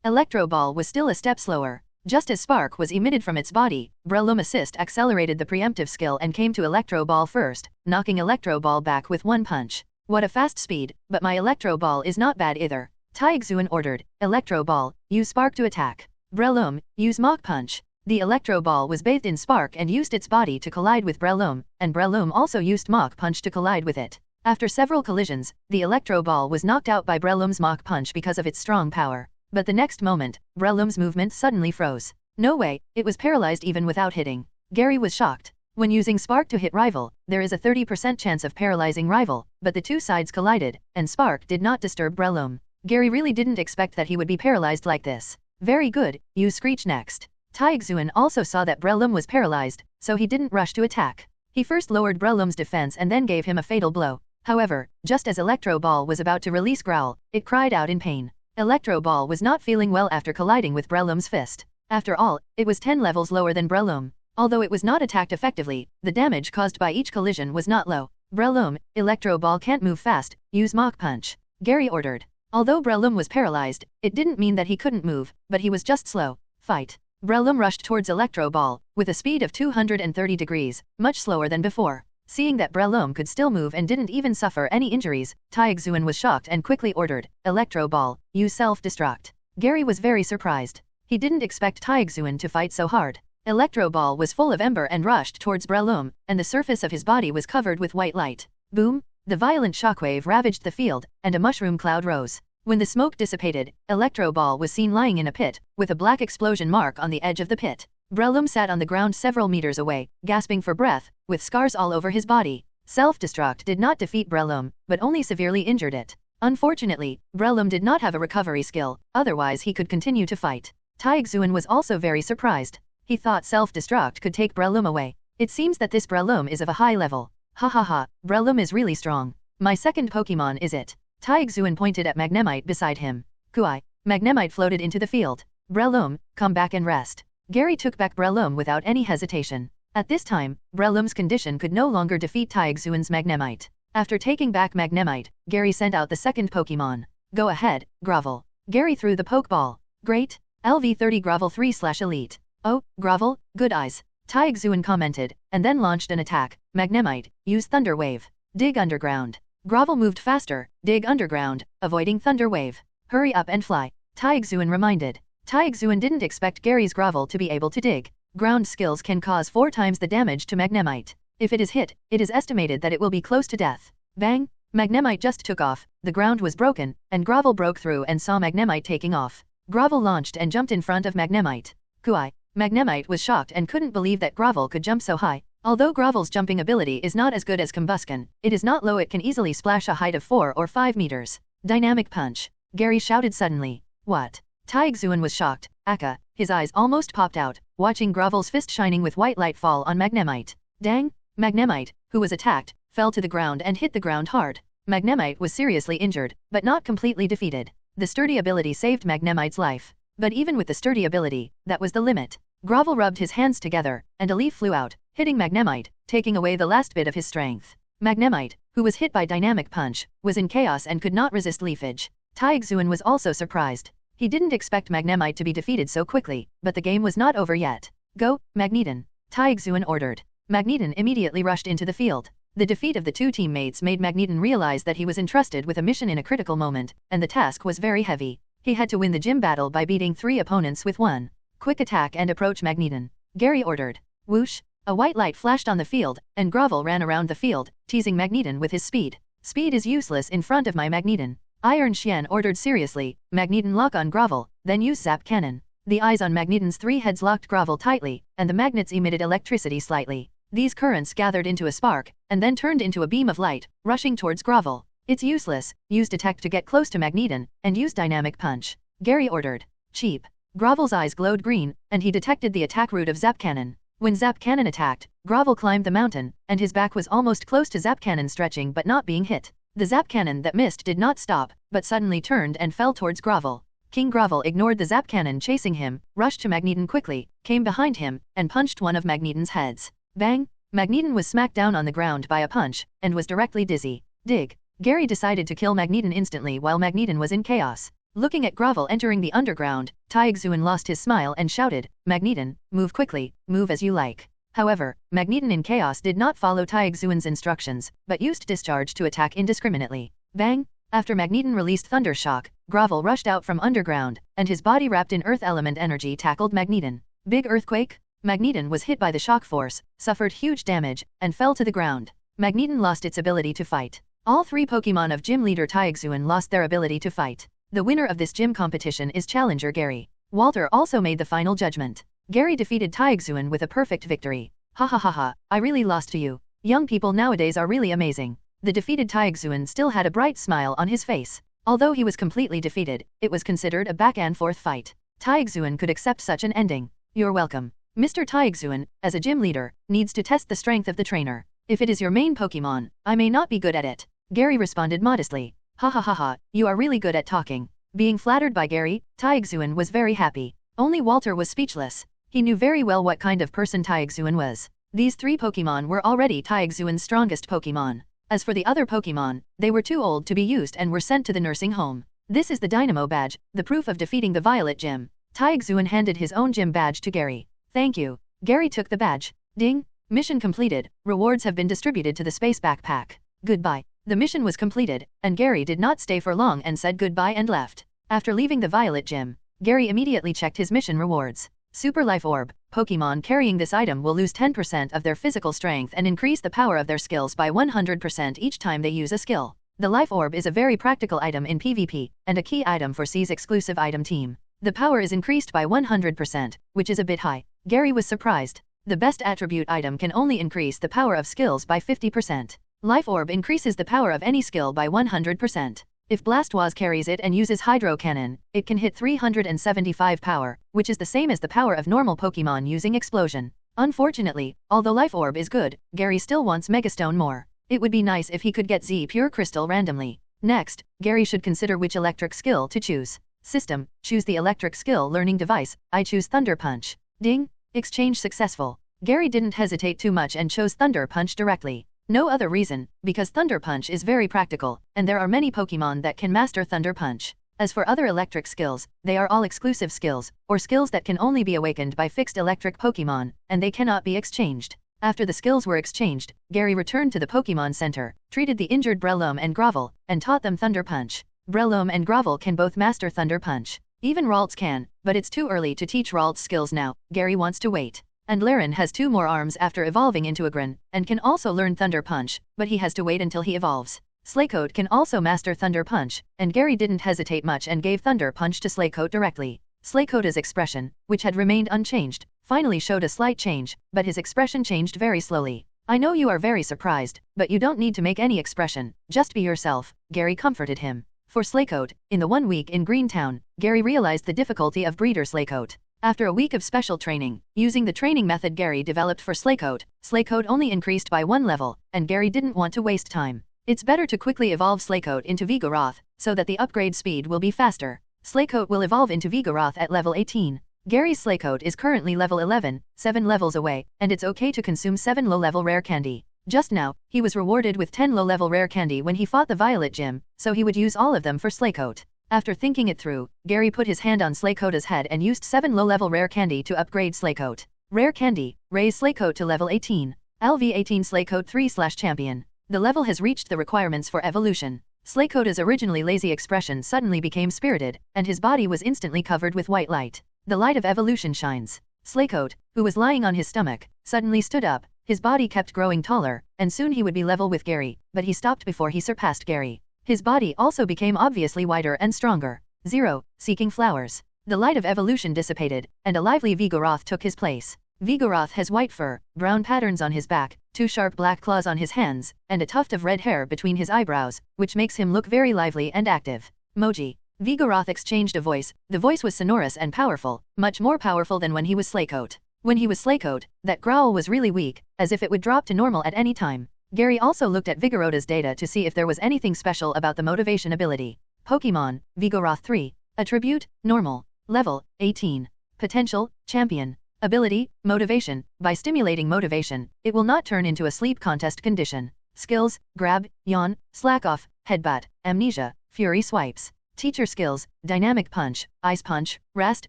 Electro Ball was still a step slower. Just as spark was emitted from its body, Breloom Assist accelerated the preemptive skill and came to Electro Ball first, knocking Electro Ball back with one punch. What a fast speed, but my Electro Ball is not bad either. Taixuan ordered, Electro Ball, use spark to attack. Breloom, use Mach Punch. The Electro Ball was bathed in spark and used its body to collide with Breloom, and Breloom also used Mach Punch to collide with it. After several collisions, the Electro Ball was knocked out by Breloom's Mach Punch because of its strong power. But the next moment, Breloom's movement suddenly froze. No way, it was paralyzed even without hitting. Gary was shocked. When using spark to hit rival, there is a 30% chance of paralyzing rival, but the two sides collided, and spark did not disturb Breloom. Gary really didn't expect that he would be paralyzed like this. Very good, use Screech next. Taixuan also saw that Breloom was paralyzed, so he didn't rush to attack. He first lowered Breloom's defense and then gave him a fatal blow. However, just as Electro Ball was about to release Growl, it cried out in pain. Electro Ball was not feeling well after colliding with Breloom's fist. After all, it was 10 levels lower than Breloom. Although it was not attacked effectively, the damage caused by each collision was not low. Breloom, Electro Ball can't move fast, use Mach Punch. Gary ordered. Although Breloom was paralyzed, it didn't mean that he couldn't move, but he was just slow. Fight. Breloom rushed towards Electro Ball, with a speed of 230 degrees, much slower than before. Seeing that Breloom could still move and didn't even suffer any injuries, Taixuan was shocked and quickly ordered, Electro Ball, use self-destruct. Gary was very surprised. He didn't expect Taixuan to fight so hard. Electro Ball was full of ember and rushed towards Breloom, and the surface of his body was covered with white light. Boom! The violent shockwave ravaged the field, and a mushroom cloud rose. When the smoke dissipated, Electro Ball was seen lying in a pit, with a black explosion mark on the edge of the pit. Breloom sat on the ground several meters away, gasping for breath, with scars all over his body. Self-destruct did not defeat Breloom, but only severely injured it. Unfortunately, Breloom did not have a recovery skill, otherwise he could continue to fight. Taixuan was also very surprised. He thought self-destruct could take Breloom away. It seems that this Breloom is of a high level. Ha ha ha, Breloom is really strong. My second Pokemon is it. Taixuan pointed at Magnemite beside him. Kuai. Magnemite floated into the field. Breloom, come back and rest. Gary took back Breloom without any hesitation. At this time, Breloom's condition could no longer defeat Taixuan's Magnemite. After taking back Magnemite, Gary sent out the second Pokemon. Go ahead, Grovel. Gary threw the Pokeball. Great. LV30 Grovel 3/Elite. Oh, Grovel, good eyes. Taixuan commented, and then launched an attack. Magnemite, use Thunder Wave. Dig underground. Grovel moved faster, dig underground, avoiding Thunder Wave. Hurry up and fly. Taixuan reminded. Taixuan didn't expect Gary's Grovel to be able to dig. Ground skills can cause 4 times the damage to Magnemite. If it is hit, it is estimated that it will be close to death. Bang! Magnemite just took off, the ground was broken, and Grovel broke through and saw Magnemite taking off. Grovel launched and jumped in front of Magnemite. Kuai. Magnemite was shocked and couldn't believe that Grovel could jump so high. Although Grovel's jumping ability is not as good as Combusken, it is not low, it can easily splash a height of 4 or 5 meters. Dynamic Punch. Gary shouted suddenly. What? Taixuan was shocked. Aka, his eyes almost popped out, watching Grovel's fist shining with white light fall on Magnemite. Dang! Magnemite, who was attacked, fell to the ground and hit the ground hard. Magnemite was seriously injured, but not completely defeated. The sturdy ability saved Magnemite's life. But even with the sturdy ability, that was the limit. Grovel rubbed his hands together, and a leaf flew out, hitting Magnemite, taking away the last bit of his strength. Magnemite, who was hit by Dynamic Punch, was in chaos and could not resist leafage. Taixuan was also surprised. He didn't expect Magnemite to be defeated so quickly, but the game was not over yet. Go, Magneton. Taixuan ordered. Magneton immediately rushed into the field. The defeat of the two teammates made Magneton realize that he was entrusted with a mission in a critical moment, and the task was very heavy. He had to win the gym battle by beating 3 opponents with one quick attack and approach Magneton. Gary ordered. Whoosh! A white light flashed on the field, and Grovel ran around the field, teasing Magneton with his speed. Speed is useless in front of my Magneton. Iron Xian ordered seriously. Magneton lock on Grovel, then use Zap Cannon. The eyes on Magneton's 3 heads locked Grovel tightly, and the magnets emitted electricity slightly. These currents gathered into a spark, and then turned into a beam of light, rushing towards Grovel. It's useless, use Detect to get close to Magneton, and use Dynamic Punch. Gary ordered. Cheap. Grovel's eyes glowed green, and he detected the attack route of Zap Cannon. When Zap Cannon attacked, Grovel climbed the mountain, and his back was almost close to Zap Cannon stretching but not being hit. The Zap Cannon that missed did not stop, but suddenly turned and fell towards Grovel. King Grovel ignored the Zap Cannon chasing him, rushed to Magneton quickly, came behind him, and punched one of Magneton's heads. Bang! Magneton was smacked down on the ground by a punch, and was directly dizzy. Dig. Gary decided to kill Magneton instantly while Magneton was in chaos. Looking at Grovel entering the underground, Taixuan lost his smile and shouted, "Magneton, move quickly, move as you like." However, Magneton in chaos did not follow Taixuan's instructions, but used discharge to attack indiscriminately. Bang! After Magneton released Thunder Shock, Grovel rushed out from underground, and his body wrapped in earth element energy tackled Magneton. Big earthquake? Magneton was hit by the shock force, suffered huge damage, and fell to the ground. Magneton lost its ability to fight. All 3 Pokémon of gym leader Taixuan lost their ability to fight. The winner of this gym competition is challenger Gary. Walter also made the final judgment. Gary defeated Taixuan with a perfect victory. Ha ha ha ha, I really lost to you. Young people nowadays are really amazing. The defeated Taixuan still had a bright smile on his face. Although he was completely defeated, it was considered a back-and-forth fight. Taixuan could accept such an ending. You're welcome. Mr. Taixuan, as a gym leader, needs to test the strength of the trainer. If it is your main Pokémon, I may not be good at it. Gary responded modestly. Ha ha ha ha, you are really good at talking. Being flattered by Gary, Taixuan was very happy. Only Walter was speechless. He knew very well what kind of person Taixuan was. These 3 Pokémon were already Taixuan's strongest Pokémon. As for the other Pokémon, they were too old to be used and were sent to the nursing home. This is the Dynamo badge, the proof of defeating the Violet Gym. Taixuan handed his own gym badge to Gary. Thank you. Gary took the badge. Ding! Mission completed. Rewards have been distributed to the space backpack. Goodbye. The mission was completed, and Gary did not stay for long and said goodbye and left. After leaving the Violet Gym, Gary immediately checked his mission rewards. Super Life Orb. Pokémon carrying this item will lose 10% of their physical strength and increase the power of their skills by 100% each time they use a skill. The Life Orb is a very practical item in PvP, and a key item for C's exclusive item team. The power is increased by 100%, which is a bit high. Gary was surprised. The best attribute item can only increase the power of skills by 50%. Life Orb increases the power of any skill by 100%. If Blastoise carries it and uses Hydro Cannon, it can hit 375 power, which is the same as the power of normal Pokémon using Explosion. Unfortunately, although Life Orb is good, Gary still wants Megastone more. It would be nice if he could get Z Pure Crystal randomly. Next, Gary should consider which electric skill to choose. System, choose the electric skill learning device. I choose Thunder Punch. Ding! Exchange successful. Gary didn't hesitate too much and chose Thunder Punch directly. No other reason, because Thunder Punch is very practical, and there are many Pokémon that can master Thunder Punch. As for other electric skills, they are all exclusive skills, or skills that can only be awakened by fixed electric Pokémon, and they cannot be exchanged. After the skills were exchanged, Gary returned to the Pokémon Center, treated the injured Breloom and Grovel, and taught them Thunder Punch. Breloom and Grovel can both master Thunder Punch. Even Ralts can, but it's too early to teach Ralts skills now. Gary wants to wait. And Laren has 2 more arms after evolving into a Gren, and can also learn Thunder Punch, but he has to wait until he evolves. Slakeoat can also master Thunder Punch, and Gary didn't hesitate much and gave Thunder Punch to Slakeoat directly. Slakeoat's expression, which had remained unchanged, finally showed a slight change, but his expression changed very slowly. I know you are very surprised, but you don't need to make any expression, just be yourself, Gary comforted him. For Slakeoat, in the 1 week in Greentown, Gary realized the difficulty of breeder Slakeoat. After a week of special training, using the training method Gary developed for Slakeoat, Slakeoat only increased by 1 level, and Gary didn't want to waste time. It's better to quickly evolve Slakeoat into Vigoroth, so that the upgrade speed will be faster. Slakeoat will evolve into Vigoroth at level 18. Gary's Slakeoat is currently level 11, 7 levels away, and it's okay to consume 7 low-level rare candy. Just now, he was rewarded with 10 low-level rare candy when he fought the Violet Gym, so he would use all of them for Slakeoat. After thinking it through, Gary put his hand on Slakeoat's head and used 7 low-level rare candy to upgrade Slakeoat. Rare candy, raise Slakeoat to level 18. LV18 Slakeoat 3/champion. The level has reached the requirements for evolution. Slakeoat's originally lazy expression suddenly became spirited, and his body was instantly covered with white light. The light of evolution shines. Slakeoat, who was lying on his stomach, suddenly stood up. His body kept growing taller, and soon he would be level with Gary, but he stopped before he surpassed Gary. His body also became obviously wider and stronger. 0. Seeking flowers. The light of evolution dissipated, and a lively Vigoroth took his place. Vigoroth has white fur, brown patterns on his back, 2 sharp black claws on his hands, and a tuft of red hair between his eyebrows, which makes him look very lively and active. Moji. Vigoroth exchanged a voice. The voice was sonorous and powerful, much more powerful than when he was Slakeoat. When he was Slakeoat, that growl was really weak, as if it would drop to normal at any time. Gary also looked at Vigoroth's data to see if there was anything special about the motivation ability. Pokemon, Vigoroth 3. Attribute, normal. Level, 18. Potential, champion. Ability, motivation. By stimulating motivation, it will not turn into a sleep contest condition. Skills, grab, yawn, slack off, headbutt, amnesia, fury swipes. Teacher skills, Dynamic Punch, Ice Punch, Rest,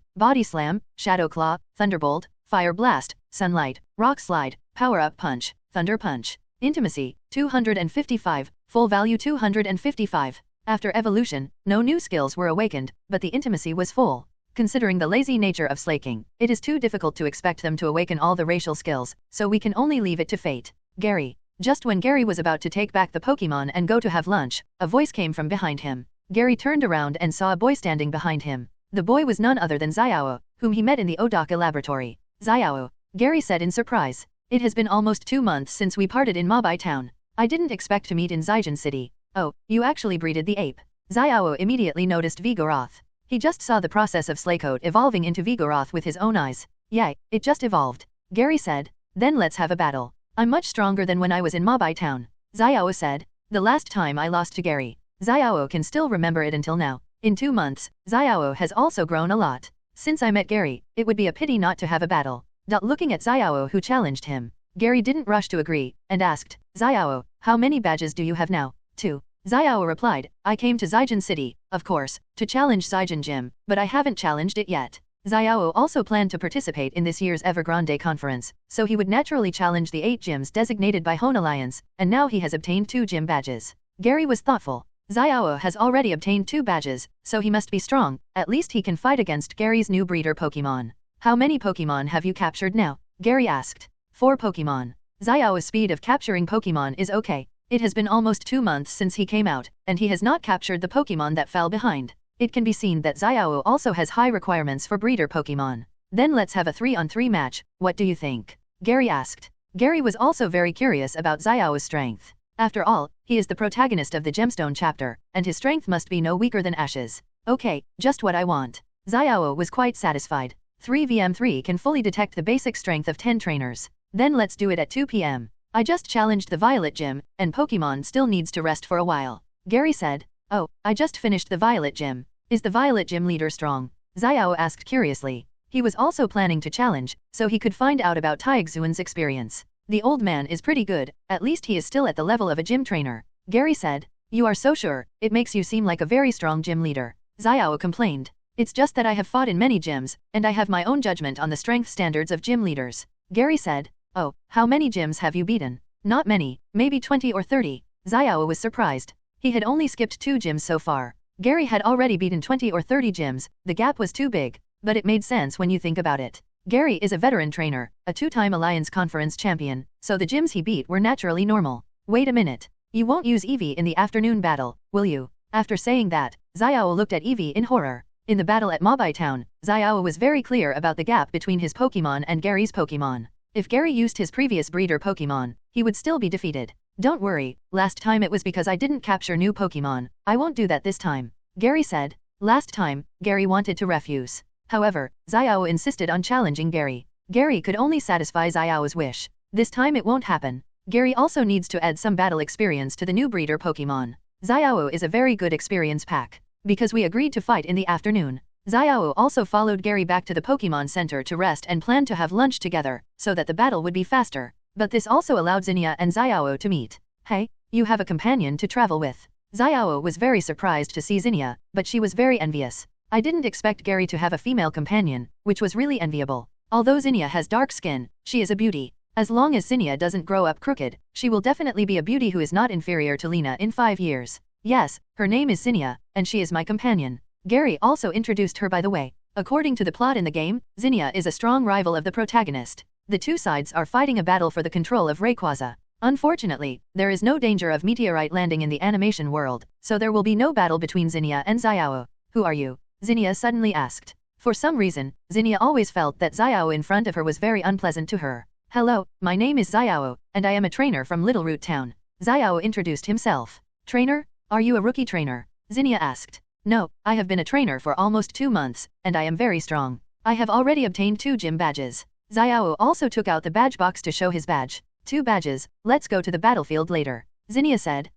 Body Slam, Shadow Claw, Thunderbolt, Fire Blast, Sunlight, Rock Slide, Power Up Punch, Thunder Punch. Intimacy, 255, full value 255. After evolution, no new skills were awakened, but the intimacy was full. Considering the lazy nature of Slaking, it is too difficult to expect them to awaken all the racial skills, so we can only leave it to fate. Gary. Just when Gary was about to take back the Pokémon and go to have lunch, a voice came from behind him. Gary turned around and saw a boy standing behind him. The boy was none other than Xiao, whom he met in the Odaka laboratory. Xiao, Gary said in surprise. It has been almost 2 months since we parted in Mabai Town. I didn't expect to meet in Zijin City. Oh, you actually breeded the ape. Xiao immediately noticed Vigoroth. He just saw the process of Slakote evolving into Vigoroth with his own eyes. Yay, it just evolved. Gary said. Then let's have a battle. I'm much stronger than when I was in Mabai Town. Xiao said. The last time I lost to Gary. Xiao can still remember it until now. In 2 months, Xiao has also grown a lot. Since I met Gary, it would be a pity not to have a battle. Looking at Xiao who challenged him, Gary didn't rush to agree, and asked, Xiao, how many badges do you have now? 2. Xiao replied, I came to Zijin City, of course, to challenge Zijin Gym, but I haven't challenged it yet. Xiao also planned to participate in this year's Evergrande conference, so he would naturally challenge the 8 gyms designated by Hoenn Alliance, and now he has obtained 2 gym badges. Gary was thoughtful. Xiao has already obtained 2 badges, so he must be strong, at least he can fight against Gary's new breeder Pokémon. How many Pokémon have you captured now? Gary asked. 4 Pokémon. Xiao's speed of capturing Pokémon is okay. It has been almost 2 months since he came out, and he has not captured the Pokémon that fell behind. It can be seen that Xiao also has high requirements for breeder Pokémon. Then let's have a 3-on-3 match, what do you think? Gary asked. Gary was also very curious about Xiao's strength. After all, he is the protagonist of the Gemstone chapter, and his strength must be no weaker than Ash's. Okay, just what I want. Xiao was quite satisfied. 3vm3 can fully detect the basic strength of 10 trainers. Then let's do it at 2 p.m. I just challenged the Violet Gym, and Pokémon still needs to rest for a while. Gary said. Oh, I just finished the Violet Gym. Is the Violet Gym leader strong? Xiao asked curiously. He was also planning to challenge, so he could find out about Taixuan's experience. The old man is pretty good, at least he is still at the level of a gym trainer. Gary said. You are so sure, it makes you seem like a very strong gym leader. Xiao complained. It's just that I have fought in many gyms, and I have my own judgment on the strength standards of gym leaders. Gary said. Oh, how many gyms have you beaten? Not many, maybe 20 or 30. Xiao was surprised. He had only skipped 2 gyms so far. Gary had already beaten 20 or 30 gyms, the gap was too big, but it made sense when you think about it. Gary is a veteran trainer, a 2-time Alliance Conference champion, so the gyms he beat were naturally normal. Wait a minute. You won't use Eevee in the afternoon battle, will you? After saying that, Xiao looked at Eevee in horror. In the battle at Mabai Town, Xiao was very clear about the gap between his Pokémon and Gary's Pokémon. If Gary used his previous breeder Pokémon, he would still be defeated. Don't worry, last time it was because I didn't capture new Pokémon. I won't do that this time. Gary said. Last time, Gary wanted to refuse. However, Xiao insisted on challenging Gary. Gary could only satisfy Xiao's wish. This time it won't happen. Gary also needs to add some battle experience to the new breeder Pokémon. Xiao is a very good experience pack. Because we agreed to fight in the afternoon. Xiao also followed Gary back to the Pokémon Center to rest and planned to have lunch together, so that the battle would be faster. But this also allowed Zinnia and Xiao to meet. Hey, you have a companion to travel with. Xiao was very surprised to see Zinnia, but she was very envious. I didn't expect Gary to have a female companion, which was really enviable. Although Zinnia has dark skin, she is a beauty. As long as Zinnia doesn't grow up crooked, she will definitely be a beauty who is not inferior to Lena in 5 years. Yes, her name is Zinnia, and she is my companion. Gary also introduced her by the way. According to the plot in the game, Zinnia is a strong rival of the protagonist. The 2 sides are fighting a battle for the control of Rayquaza. Unfortunately, there is no danger of meteorite landing in the animation world, so there will be no battle between Zinnia and Xiao. Who are you? Zinnia suddenly asked. For some reason, Zinnia always felt that Xiao in front of her was very unpleasant to her. Hello, my name is Xiao, and I am a trainer from Little Root Town. Xiao introduced himself. Trainer? Are you a rookie trainer? Zinnia asked. No, I have been a trainer for almost 2 months, and I am very strong. I have already obtained 2 gym badges. Xiao also took out the badge box to show his badge. 2 badges, let's go to the battlefield later. Zinnia said.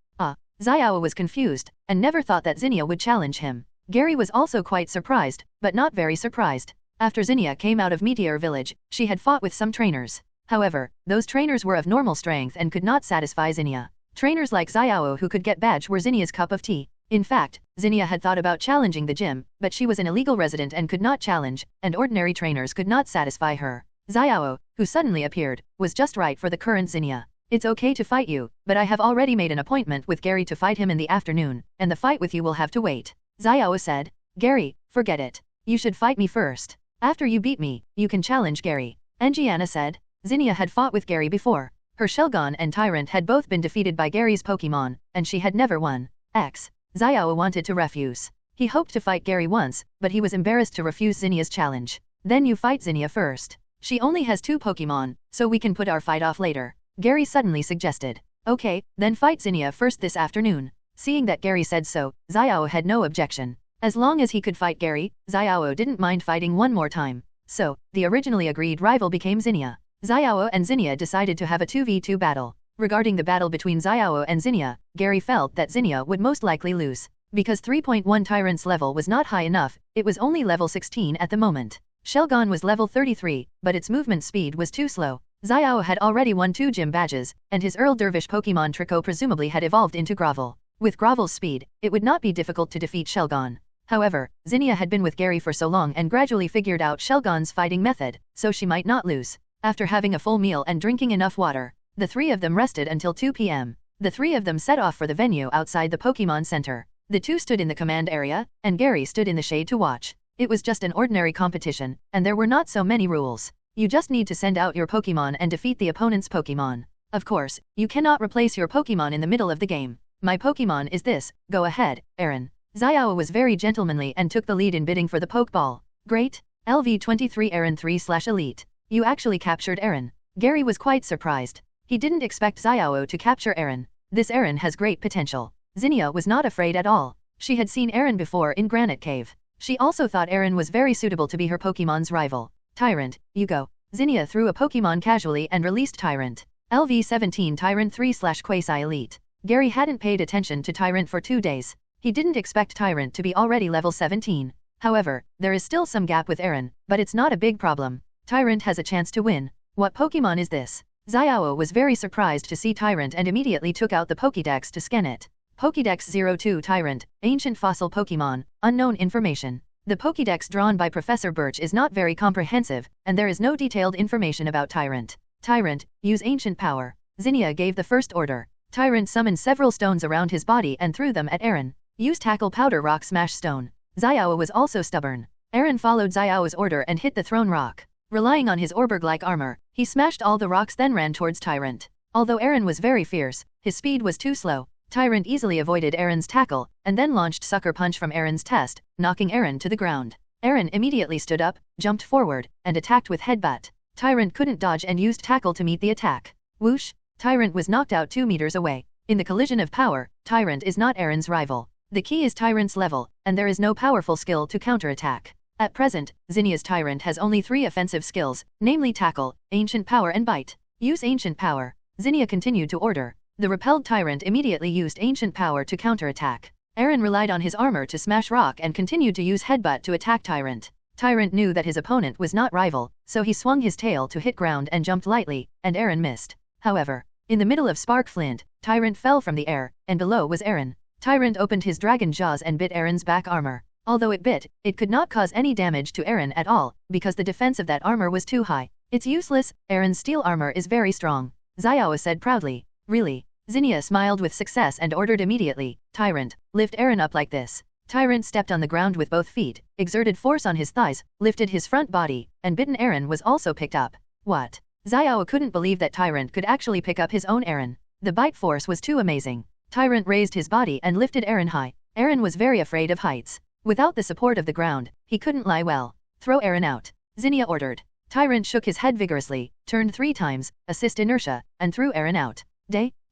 Xiao was confused, and never thought that Zinnia would challenge him. Gary was also quite surprised, but not very surprised. After Zinnia came out of Meteor Village, she had fought with some trainers. However, those trainers were of normal strength and could not satisfy Zinnia. Trainers like Xiao who could get badge were Zinnia's cup of tea. In fact, Zinnia had thought about challenging the gym, but she was an illegal resident and could not challenge, and ordinary trainers could not satisfy her. Xiao, who suddenly appeared, was just right for the current Zinnia. It's okay to fight you, but I have already made an appointment with Gary to fight him in the afternoon, and the fight with you will have to wait. Xiao said. Gary, forget it. You should fight me first. After you beat me, you can challenge Gary. Angiana said. Zinnia had fought with Gary before. Her Shelgon and Tyrant had both been defeated by Gary's Pokemon, and she had never won. Xiao wanted to refuse. He hoped to fight Gary once, but he was embarrassed to refuse Zinnia's challenge. Then you fight Zinnia first. She only has 2 Pokemon, so we can put our fight off later. Gary suddenly suggested. Okay, then fight Zinnia first this afternoon. Seeing that Gary said so, Xiao had no objection. As long as he could fight Gary, Xiao didn't mind fighting one more time. So, the originally agreed rival became Zinnia. Xiao and Zinnia decided to have a 2v2 battle. Regarding the battle between Xiao and Zinnia, Gary felt that Zinnia would most likely lose. Because 3.1 Tyrant's level was not high enough, it was only level 16 at the moment. Shelgon was level 33, but its movement speed was too slow. Xiao had already won 2 gym badges, and his Earl Dervish Pokemon Trico presumably had evolved into Gravel. With Gravel's speed, it would not be difficult to defeat Shelgon. However, Zinnia had been with Gary for so long and gradually figured out Shelgon's fighting method, so she might not lose. After having a full meal and drinking enough water, the 3 of them rested until 2 p.m. The 3 of them set off for the venue outside the Pokemon Center. The 2 stood in the command area, and Gary stood in the shade to watch. It was just an ordinary competition, and there were not so many rules. You just need to send out your Pokemon and defeat the opponent's Pokemon. Of course, you cannot replace your Pokemon in the middle of the game. My Pokemon is this, go ahead, Aaron. Xiao was very gentlemanly and took the lead in bidding for the Pokeball. Great. LV23 Aaron 3/Elite. You actually captured Aaron. Gary was quite surprised. He didn't expect Xiao to capture Aaron. This Aaron has great potential. Zinnia was not afraid at all. She had seen Aaron before in Granite Cave. She also thought Aaron was very suitable to be her Pokemon's rival. Tyrant, you go. Zinnia threw a Pokemon casually and released Tyrant. LV17 Tyrant 3/Quasi-Elite. Gary hadn't paid attention to Tyrant for 2 days. He didn't expect Tyrant to be already level 17. However, there is still some gap with Aaron, but it's not a big problem. Tyrant has a chance to win. What Pokemon is this? Xiao was very surprised to see Tyrant and immediately took out the Pokédex to scan it. Pokédex 02 Tyrant, Ancient Fossil Pokemon, Unknown Information. The Pokédex drawn by Professor Birch is not very comprehensive, and there is no detailed information about Tyrant. Tyrant, use Ancient Power. Zinnia gave the first order. Tyrant summoned several stones around his body and threw them at Aaron. Use Tackle Powder Rock Smash Stone. Xiao was also stubborn. Aaron followed Xiao's order and hit the thrown rock. Relying on his Orberg-like armor, he smashed all the rocks then ran towards Tyrant. Although Aaron was very fierce, his speed was too slow. Tyrant easily avoided Aaron's tackle, and then launched Sucker Punch from Aaron's test, knocking Aaron to the ground. Aaron immediately stood up, jumped forward, and attacked with Headbutt. Tyrant couldn't dodge and used Tackle to meet the attack. Whoosh! Tyrant was knocked out 2 meters away. In the collision of power, Tyrant is not Aaron's rival. The key is Tyrant's level, and there is no powerful skill to counterattack. At present, Zinnia's Tyrant has only 3 offensive skills, namely Tackle, Ancient Power and Bite. Use Ancient Power. Zinnia continued to order. The repelled Tyrant immediately used Ancient Power to counterattack. Aaron relied on his armor to smash rock and continued to use Headbutt to attack Tyrant. Tyrant knew that his opponent was not rival, so he swung his tail to hit ground and jumped lightly, and Aaron missed. However, in the middle of Spark Flint, Tyrant fell from the air, and below was Aaron. Tyrant opened his dragon jaws and bit Aaron's back armor. Although it bit, it could not cause any damage to Aaron at all, because the defense of that armor was too high. It's useless, Aaron's steel armor is very strong. Xiao said proudly. Really? Zinnia smiled with success and ordered immediately, Tyrant, lift Aaron up like this. Tyrant stepped on the ground with both feet, exerted force on his thighs, lifted his front body, and bitten Aaron was also picked up. What? Xiao couldn't believe that Tyrant could actually pick up his own Aaron. The bite force was too amazing. Tyrant raised his body and lifted Aaron high. Aaron was very afraid of heights. Without the support of the ground, he couldn't lie well. Throw Aaron out. Zinnia ordered. Tyrant shook his head vigorously, turned 3 times, assist inertia, and threw Aaron out.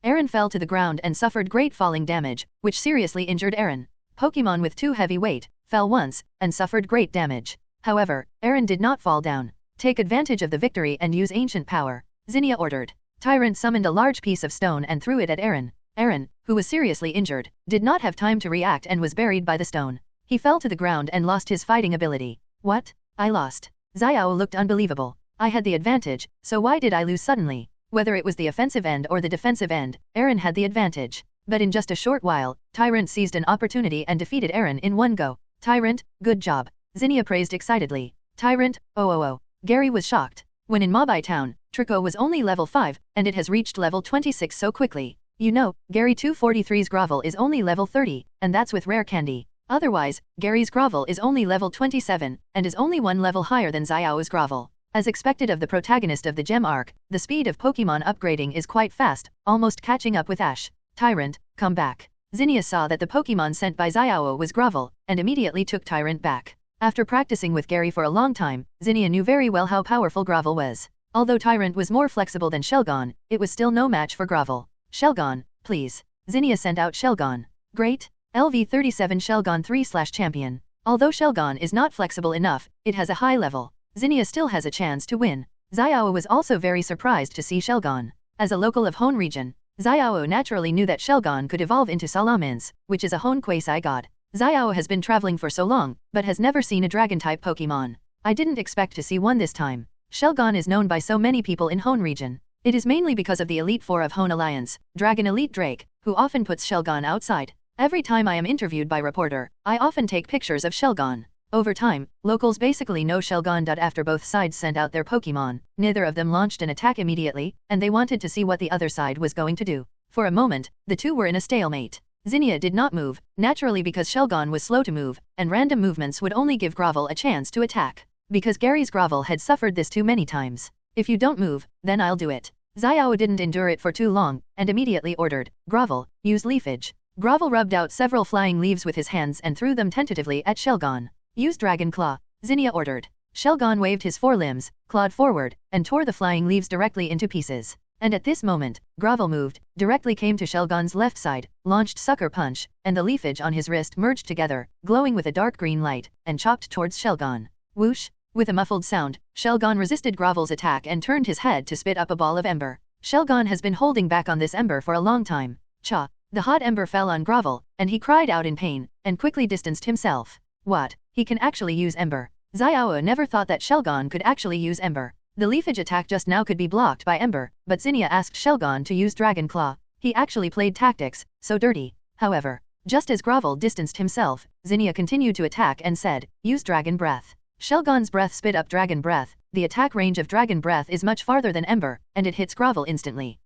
Aaron fell to the ground and suffered great falling damage, which seriously injured Aaron. Pokemon with too heavy weight, fell once, and suffered great damage. However, Aaron did not fall down. Take advantage of the victory and use Ancient Power. Zinnia ordered. Tyrant summoned a large piece of stone and threw it at Aaron. Aaron, who was seriously injured, did not have time to react and was buried by the stone. He fell to the ground and lost his fighting ability. What? I lost. Xiao looked unbelievable. I had the advantage, so why did I lose suddenly? Whether it was the offensive end or the defensive end, Aaron had the advantage. But in just a short while, Tyrant seized an opportunity and defeated Aaron in one go. Tyrant, good job. Zinnia praised excitedly. Tyrant, oh. Gary was shocked. When in Mobai Town, Trico was only level 5, and it has reached level 26 so quickly. You know, Gary 243's Grovel is only level 30, and that's with rare candy. Otherwise, Gary's Grovel is only level 27, and is only one level higher than Xiao's Grovel. As expected of the protagonist of the Gem arc, the speed of Pokemon upgrading is quite fast, almost catching up with Ash. Tyrant, come back. Zinnia saw that the Pokemon sent by Xiao was Grovel, and immediately took Tyrant back. After practicing with Gary for a long time, Zinnia knew very well how powerful Grovel was. Although Tyrant was more flexible than Shelgon, it was still no match for Grovel. Shelgon, please. Zinnia sent out Shelgon. Great. LV37 Shelgon 3/champion. Although Shelgon is not flexible enough, it has a high level. Zinnia still has a chance to win. Xiao was also very surprised to see Shelgon. As a local of Hoenn region, Xiao naturally knew that Shelgon could evolve into Salamence, which is a Hoenn quasi-god. Xiao has been traveling for so long, but has never seen a dragon-type Pokemon. I didn't expect to see one this time. Shelgon is known by so many people in Hoenn region. It is mainly because of the Elite Four of Hoenn Alliance, Dragon Elite Drake, who often puts Shelgon outside. Every time I am interviewed by reporter, I often take pictures of Shelgon. Over time, locals basically know Shelgon. After both sides sent out their Pokemon, neither of them launched an attack immediately, and they wanted to see what the other side was going to do. For a moment, the two were in a stalemate. Zinnia did not move, naturally because Shelgon was slow to move, and random movements would only give Grovel a chance to attack. Because Gary's Grovel had suffered this too many times. If you don't move, then I'll do it. Xiao didn't endure it for too long, and immediately ordered, Grovel, use Leafage. Grovel rubbed out several flying leaves with his hands and threw them tentatively at Shelgon. Use Dragon Claw, Zinnia ordered. Shelgon waved his forelimbs, clawed forward, and tore the flying leaves directly into pieces. And at this moment, Grovel moved, directly came to Shelgon's left side, launched Sucker Punch, and the leafage on his wrist merged together, glowing with a dark green light, and chopped towards Shelgon. Whoosh! With a muffled sound, Shelgon resisted Grovel's attack and turned his head to spit up a ball of ember. Shelgon has been holding back on this ember for a long time. Cha! The hot ember fell on Grovel, and he cried out in pain, and quickly distanced himself. What? He can actually use ember. Xiao never thought that Shelgon could actually use ember. The leafage attack just now could be blocked by ember, but Zinnia asked Shelgon to use Dragon Claw. He actually played tactics, so dirty. However, just as Grovel distanced himself, Zinnia continued to attack and said, use Dragon Breath. Shelgon's breath spit up Dragon Breath. The attack range of Dragon Breath is much farther than ember, and it hits Grovel instantly.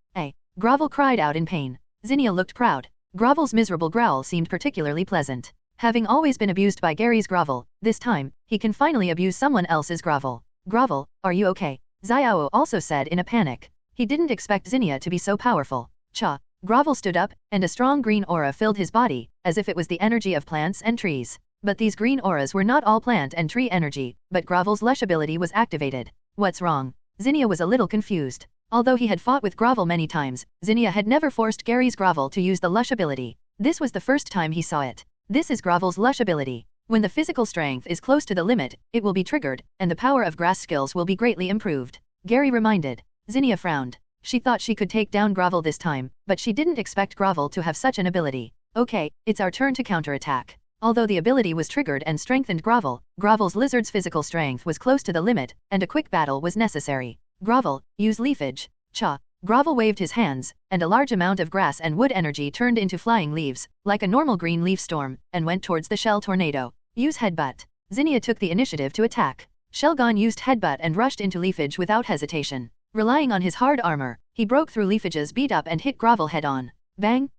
Grovel cried out in pain. Zinnia looked proud. Grovel's miserable growl seemed particularly pleasant. Having always been abused by Gary's Grovel, this time, he can finally abuse someone else's Grovel. Grovel, are you okay? Xiao also said in a panic. He didn't expect Zinnia to be so powerful. Cha! Grovel stood up, and a strong green aura filled his body, as if it was the energy of plants and trees. But these green auras were not all plant and tree energy, but Grovel's lush ability was activated. What's wrong? Zinnia was a little confused. Although he had fought with Grovel many times, Zinnia had never forced Gary's Grovel to use the lush ability. This was the first time he saw it. This is Grovel's lush ability. When the physical strength is close to the limit, it will be triggered, and the power of grass skills will be greatly improved. Gary reminded. Zinnia frowned. She thought she could take down Grovel this time, but she didn't expect Grovel to have such an ability. Okay, it's our turn to counterattack. Although the ability was triggered and strengthened Grovel, Grovel's lizard's physical strength was close to the limit, and a quick battle was necessary. Grovel, use Leafage. Cha! Grovel waved his hands, and a large amount of grass and wood energy turned into flying leaves, like a normal green leaf storm, and went towards the Shell Tornado. Use Headbutt. Zinnia took the initiative to attack. Shelgon used Headbutt and rushed into Leafage without hesitation. Relying on his hard armor, he broke through Leafage's beat-up and hit Grovel head-on. Bang!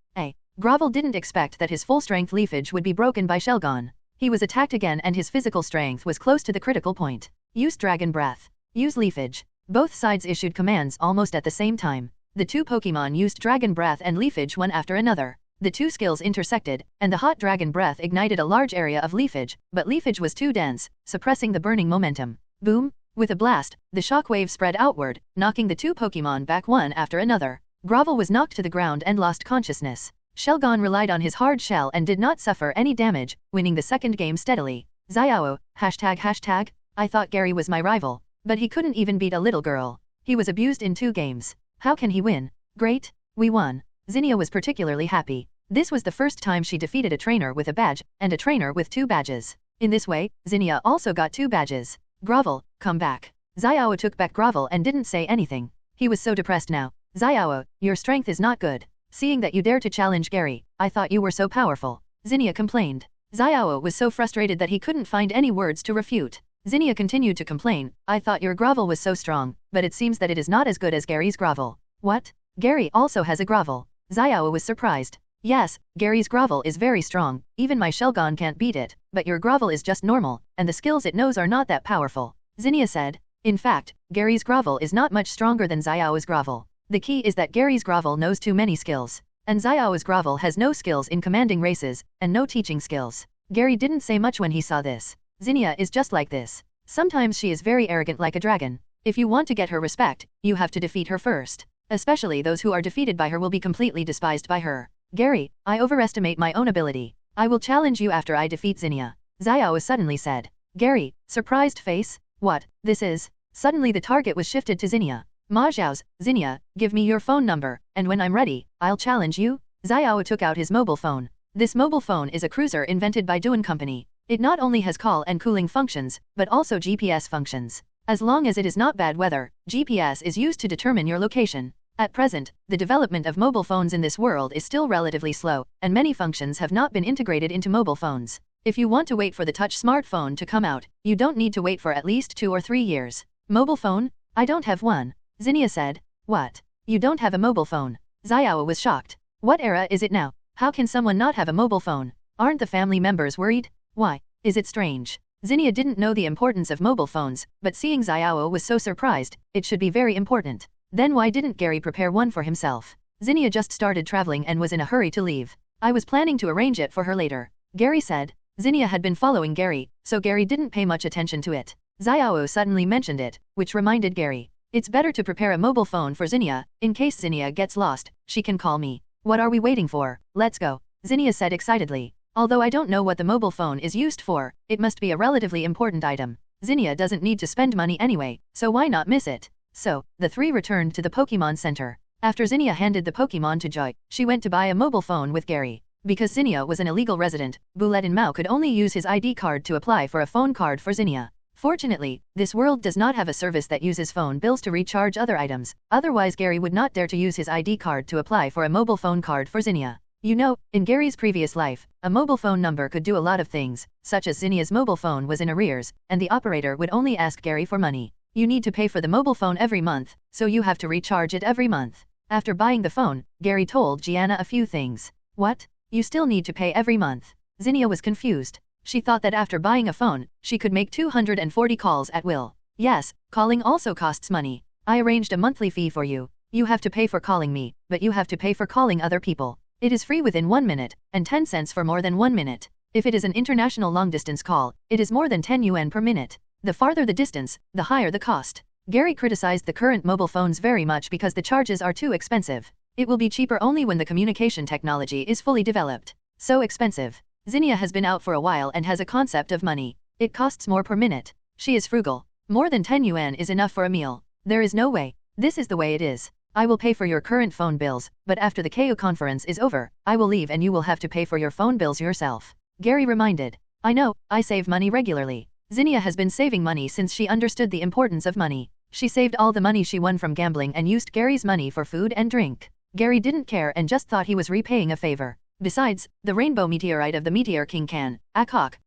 Grovel didn't expect that his full-strength Leafage would be broken by Shelgon. He was attacked again and his physical strength was close to the critical point. Use Dragon Breath. Use Leafage. Both sides issued commands almost at the same time. The two Pokemon used Dragon Breath and Leafage one after another. The two skills intersected, and the hot Dragon Breath ignited a large area of Leafage, but Leafage was too dense, suppressing the burning momentum. Boom! With a blast, the shockwave spread outward, knocking the two Pokemon back one after another. Grovel was knocked to the ground and lost consciousness. Shelgon relied on his hard shell and did not suffer any damage, winning the second game steadily. Xiao, ###, I thought Gary was my rival, but he couldn't even beat a little girl. He was abused in 2 games. How can he win? Great, we won. Zinnia was particularly happy. This was the first time she defeated a trainer with a badge, and a trainer with 2 badges. In this way, Zinnia also got 2 badges. Grovel, come back. Xiao took back Grovel and didn't say anything. He was so depressed now. Xiao, your strength is not good. Seeing that you dare to challenge Gary, I thought you were so powerful. Zinnia complained. Xiao was so frustrated that he couldn't find any words to refute. Zinnia continued to complain, I thought your grovel was so strong, but it seems that it is not as good as Gary's grovel. What? Gary also has a grovel. Xiao was surprised. Yes, Gary's grovel is very strong, even my Shelgon can't beat it, but your grovel is just normal, and the skills it knows are not that powerful. Zinnia said. In fact, Gary's grovel is not much stronger than Xiao's grovel. The key is that Gary's grovel knows too many skills, and Xiao's grovel has no skills in commanding races, and no teaching skills. Gary didn't say much when he saw this. Zinnia is just like this. Sometimes she is very arrogant like a dragon. If you want to get her respect, you have to defeat her first. Especially those who are defeated by her will be completely despised by her. Gary, I overestimate my own ability. I will challenge you after I defeat Zinnia. Xiao suddenly said. Gary, surprised face? What, this is? Suddenly the target was shifted to Zinnia. Ma Zhao's, Zinnia, give me your phone number, and when I'm ready, I'll challenge you. Xiao took out his mobile phone. This mobile phone is a cruiser invented by Hoenn Company. It not only has call and cooling functions, but also GPS functions. As long as it is not bad weather, GPS is used to determine your location. At present, the development of mobile phones in this world is still relatively slow, and many functions have not been integrated into mobile phones. If you want to wait for the touch smartphone to come out, you don't need to wait for at least 2 or 3 years. Mobile phone? I don't have one. Zinnia said. What? You don't have a mobile phone? Xiao was shocked. What era is it now? How can someone not have a mobile phone? Aren't the family members worried? Why? Is it strange? Zinnia didn't know the importance of mobile phones, but seeing Xiao was so surprised, it should be very important. Then why didn't Gary prepare one for himself? Zinnia just started traveling and was in a hurry to leave. I was planning to arrange it for her later. Gary said. Zinnia had been following Gary, so Gary didn't pay much attention to it. Xiao suddenly mentioned it, which reminded Gary. It's better to prepare a mobile phone for Zinnia, in case Zinnia gets lost, she can call me. What are we waiting for? Let's go. Zinnia said excitedly. Although I don't know what the mobile phone is used for, it must be a relatively important item. Zinnia doesn't need to spend money anyway, so why not miss it? So, the three returned to the Pokemon Center. After Zinnia handed the Pokemon to Joy, she went to buy a mobile phone with Gary. Because Zinnia was an illegal resident, Qin Mao could only use his ID card to apply for a phone card for Zinnia. Fortunately, this world does not have a service that uses phone bills to recharge other items, otherwise Gary would not dare to use his ID card to apply for a mobile phone card for Zinnia. You know, in Gary's previous life, a mobile phone number could do a lot of things, such as Zinnia's mobile phone was in arrears, and the operator would only ask Gary for money. You need to pay for the mobile phone every month, so you have to recharge it every month. After buying the phone, Gary told Gianna a few things. What? You still need to pay every month? Zinnia was confused. She thought that after buying a phone, she could make 240 calls at will. Yes, calling also costs money. I arranged a monthly fee for you. You have to pay for calling me, but you have to pay for calling other people. It is free within 1 minute, and 10 cents for more than 1 minute. If it is an international long-distance call, it is more than 10 yuan per minute. The farther the distance, the higher the cost. Gary criticized the current mobile phones very much because the charges are too expensive. It will be cheaper only when the communication technology is fully developed. So expensive. Zinnia has been out for a while and has a concept of money. It costs more per minute. She is frugal. More than 10 yuan is enough for a meal. There is no way. This is the way it is. I will pay for your current phone bills, but after the KO conference is over, I will leave and you will have to pay for your phone bills yourself. Gary reminded. I know, I save money regularly. Zinnia has been saving money since she understood the importance of money. She saved all the money she won from gambling and used Gary's money for food and drink. Gary didn't care and just thought he was repaying a favor. Besides, the rainbow meteorite of the Meteor King can,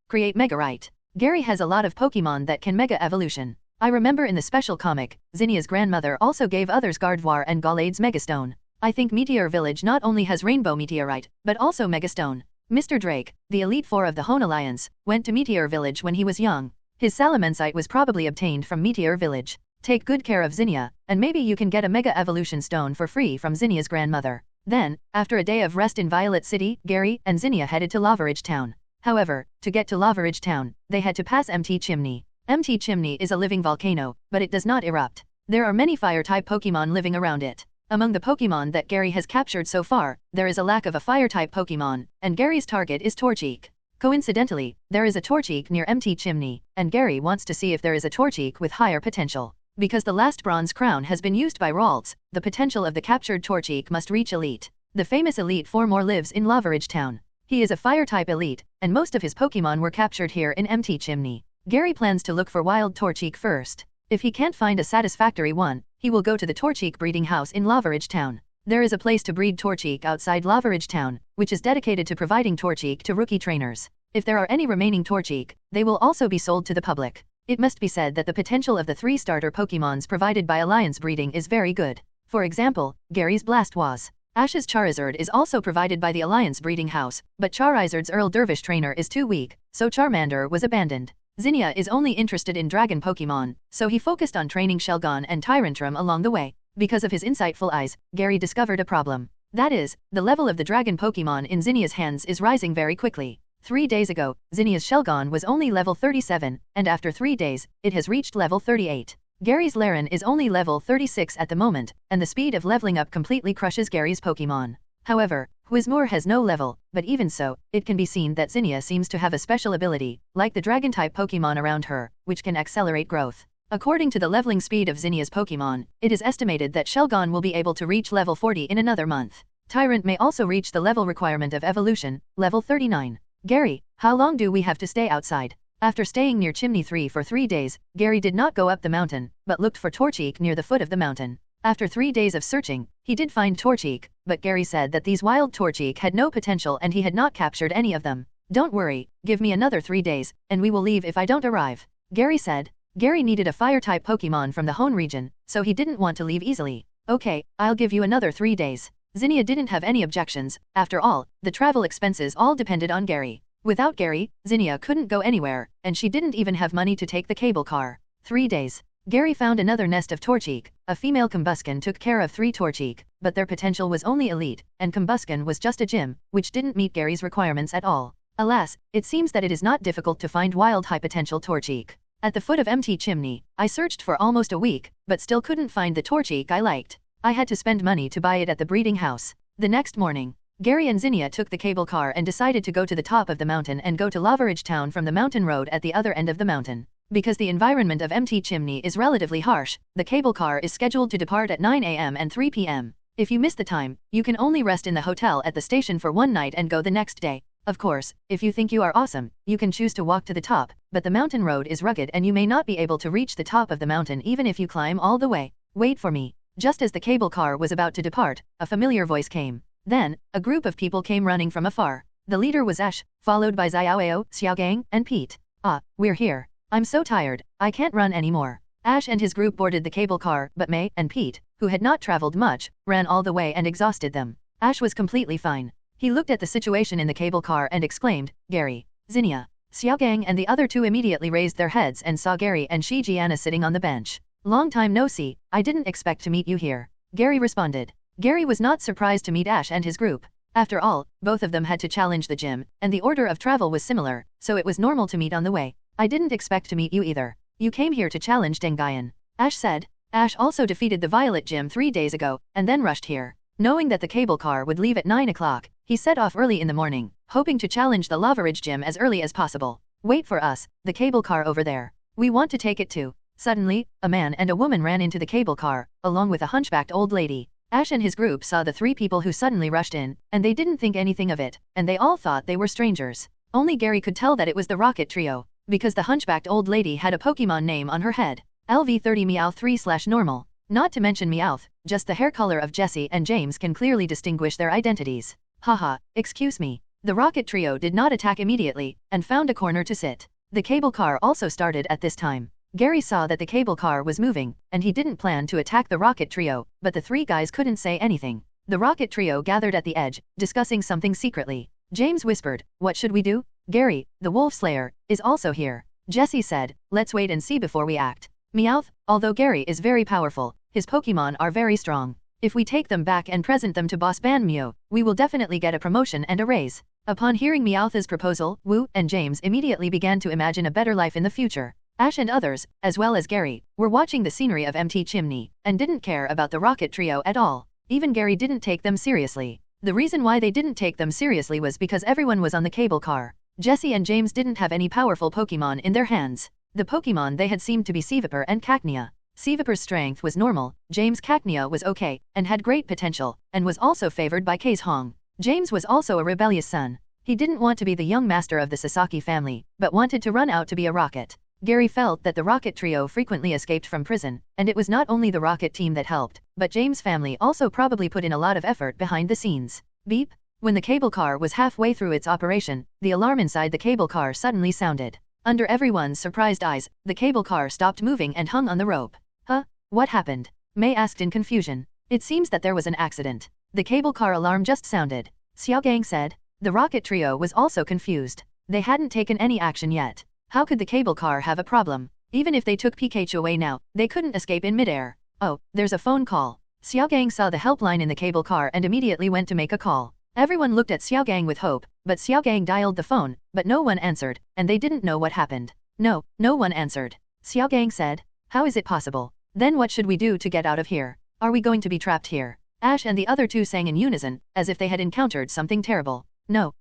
create Megarite. Gary has a lot of Pokemon that can Mega Evolution. I remember in the special comic, Zinnia's grandmother also gave others Gardevoir and Gallade's Megastone. I think Meteor Village not only has Rainbow Meteorite, but also Megastone. Mr. Drake, the Elite Four of the Hoenn Alliance, went to Meteor Village when he was young. His Salamensite was probably obtained from Meteor Village. Take good care of Zinnia, and maybe you can get a Mega Evolution Stone for free from Zinnia's grandmother. Then, after a day of rest in Violet City, Gary and Zinnia headed to Lavaridge Town. However, to get to Lavaridge Town, they had to pass Empty Chimney. Empty Chimney is a living volcano, but it does not erupt. There are many fire-type Pokemon living around it. Among the Pokemon that Gary has captured so far, there is a lack of a fire-type Pokemon, and Gary's target is Torchic. Coincidentally, there is a Torchic near Empty Chimney, and Gary wants to see if there is a Torchic with higher potential. Because the last bronze crown has been used by Ralts, the potential of the captured Torchic must reach Elite. The famous Elite Four more lives in Lavaridge Town. He is a fire-type Elite, and most of his Pokemon were captured here in Empty Chimney. Gary plans to look for wild Torchic first. If he can't find a satisfactory one, he will go to the Torchic breeding house in Lavaridge Town. There is a place to breed Torchic outside Lavaridge town, which is dedicated to providing Torchic to rookie trainers. If there are any remaining Torchic, they will also be sold to the public. It must be said that the potential of the 3 starter Pokémons provided by Alliance breeding is very good. For example, Gary's Blastoise. Ash's Charizard is also provided by the Alliance breeding house, but Charizard's Earl Dervish trainer is too weak, so Charmander was abandoned. Zinnia is only interested in dragon Pokémon, so he focused on training Shelgon and Tyrantrum along the way. Because of his insightful eyes, Gary discovered a problem. That is, the level of the dragon Pokémon in Zinnia's hands is rising very quickly. 3 days ago, Zinnia's Shelgon was only level 37, and after 3 days, it has reached level 38. Gary's Laren is only level 36 at the moment, and the speed of leveling up completely crushes Gary's Pokémon. However, Whismur has no level, but even so, it can be seen that Zinnia seems to have a special ability, like the Dragon-type Pokémon around her, which can accelerate growth. According to the leveling speed of Zinnia's Pokémon, it is estimated that Shelgon will be able to reach level 40 in another month. Tyrant may also reach the level requirement of evolution, level 39. Gary, how long do we have to stay outside? After staying near Chimney 3 for 3 days, Gary did not go up the mountain, but looked for Torchic near the foot of the mountain. After 3 days of searching, he did find Torchic, but Gary said that these wild Torchic had no potential and he had not captured any of them. Don't worry, give me another 3 days, and we will leave if I don't arrive. Gary said. Gary needed a fire-type Pokémon from the Hoenn region, so he didn't want to leave easily. Okay, I'll give you another 3 days. Zinnia didn't have any objections. After all, the travel expenses all depended on Gary. Without Gary, Zinnia couldn't go anywhere, and she didn't even have money to take the cable car. 3 days. Gary found another nest of Torchic. A female Combusken took care of 3 Torchic, but their potential was only elite, and Combusken was just a gym, which didn't meet Gary's requirements at all. Alas, it seems that it is not difficult to find wild high-potential Torchic. At the foot of empty Chimney, I searched for almost a week, but still couldn't find the Torchic I liked. I had to spend money to buy it at the breeding house. The next morning, Gary and Zinnia took the cable car and decided to go to the top of the mountain and go to Lavaridge town from the mountain road at the other end of the mountain. Because the environment of empty Chimney is relatively harsh, the cable car is scheduled to depart at 9 a.m. and 3 p.m. If you miss the time, you can only rest in the hotel at the station for 1 night and go the next day. Of course, if you think you are awesome, you can choose to walk to the top, but the mountain road is rugged and you may not be able to reach the top of the mountain even if you climb all the way. Wait for me. Just as the cable car was about to depart, a familiar voice came. Then, a group of people came running from afar. The leader was Ash, followed by Xiaoao, Xiaogang, and Pete. Ah, we're here. I'm so tired, I can't run anymore. Ash and his group boarded the cable car, but May and Pete, who had not traveled much, ran all the way and exhausted them. Ash was completely fine. He looked at the situation in the cable car and exclaimed, Gary, Zinnia. Xiaogang and the other two immediately raised their heads and saw Gary and Shi Jiana sitting on the bench. Long time no see, I didn't expect to meet you here. Gary responded. Gary was not surprised to meet Ash and his group. After all, both of them had to challenge the gym, and the order of travel was similar, so it was normal to meet on the way. I didn't expect to meet you either. You came here to challenge Dengayan. Ash said. Ash also defeated the Violet Gym 3 days ago, and then rushed here. Knowing that the cable car would leave at 9 o'clock, he set off early in the morning, hoping to challenge the Lavaridge Gym as early as possible. Wait for us, the cable car over there. We want to take it too. Suddenly, a man and a woman ran into the cable car, along with a hunchbacked old lady. Ash and his group saw the 3 people who suddenly rushed in, and they didn't think anything of it, and they all thought they were strangers. Only Gary could tell that it was the Rocket Trio, because the hunchbacked old lady had a Pokemon name on her head. LV30 Meowth 3/normal. Not to mention Meowth, just the hair color of Jesse and James can clearly distinguish their identities. Haha, excuse me. The Rocket Trio did not attack immediately, and found a corner to sit. The cable car also started at this time. Gary saw that the cable car was moving, and he didn't plan to attack the Rocket Trio, but the 3 guys couldn't say anything. The Rocket Trio gathered at the edge, discussing something secretly. James whispered, what should we do? Gary, the Wolf Slayer, is also here. Jesse said, let's wait and see before we act. Meowth, although Gary is very powerful, his Pokemon are very strong. If we take them back and present them to Boss Ban Mew, we will definitely get a promotion and a raise. Upon hearing Meowth's proposal, Wu and James immediately began to imagine a better life in the future. Ash and others, as well as Gary, were watching the scenery of empty Chimney, and didn't care about the Rocket Trio at all. Even Gary didn't take them seriously. The reason why they didn't take them seriously was because everyone was on the cable car. Jesse and James didn't have any powerful Pokemon in their hands. The Pokemon they had seemed to be Seviper and Cacnea. Seviper's strength was normal, James' Cacnea was okay, and had great potential, and was also favored by Case Hong. James was also a rebellious son. He didn't want to be the young master of the Sasaki family, but wanted to run out to be a rocket. Gary felt that the rocket trio frequently escaped from prison, and it was not only the rocket team that helped, but James' family also probably put in a lot of effort behind the scenes. Beep! When the cable car was halfway through its operation, the alarm inside the cable car suddenly sounded. Under everyone's surprised eyes, the cable car stopped moving and hung on the rope. Huh? What happened? May asked in confusion. It seems that there was an accident. The cable car alarm just sounded. Xiaogang said. The rocket trio was also confused. They hadn't taken any action yet. How could the cable car have a problem? Even if they took Pikachu away now, they couldn't escape in midair. Oh, there's a phone call. Xiaogang saw the helpline in the cable car and immediately went to make a call. Everyone looked at Xiaogang with hope, but Xiaogang dialed the phone, but no one answered, and they didn't know what happened. No one answered. Xiaogang said. How is it possible? Then what should we do to get out of here? Are we going to be trapped here? Ash and the other two sang in unison, as if they had encountered something terrible. No,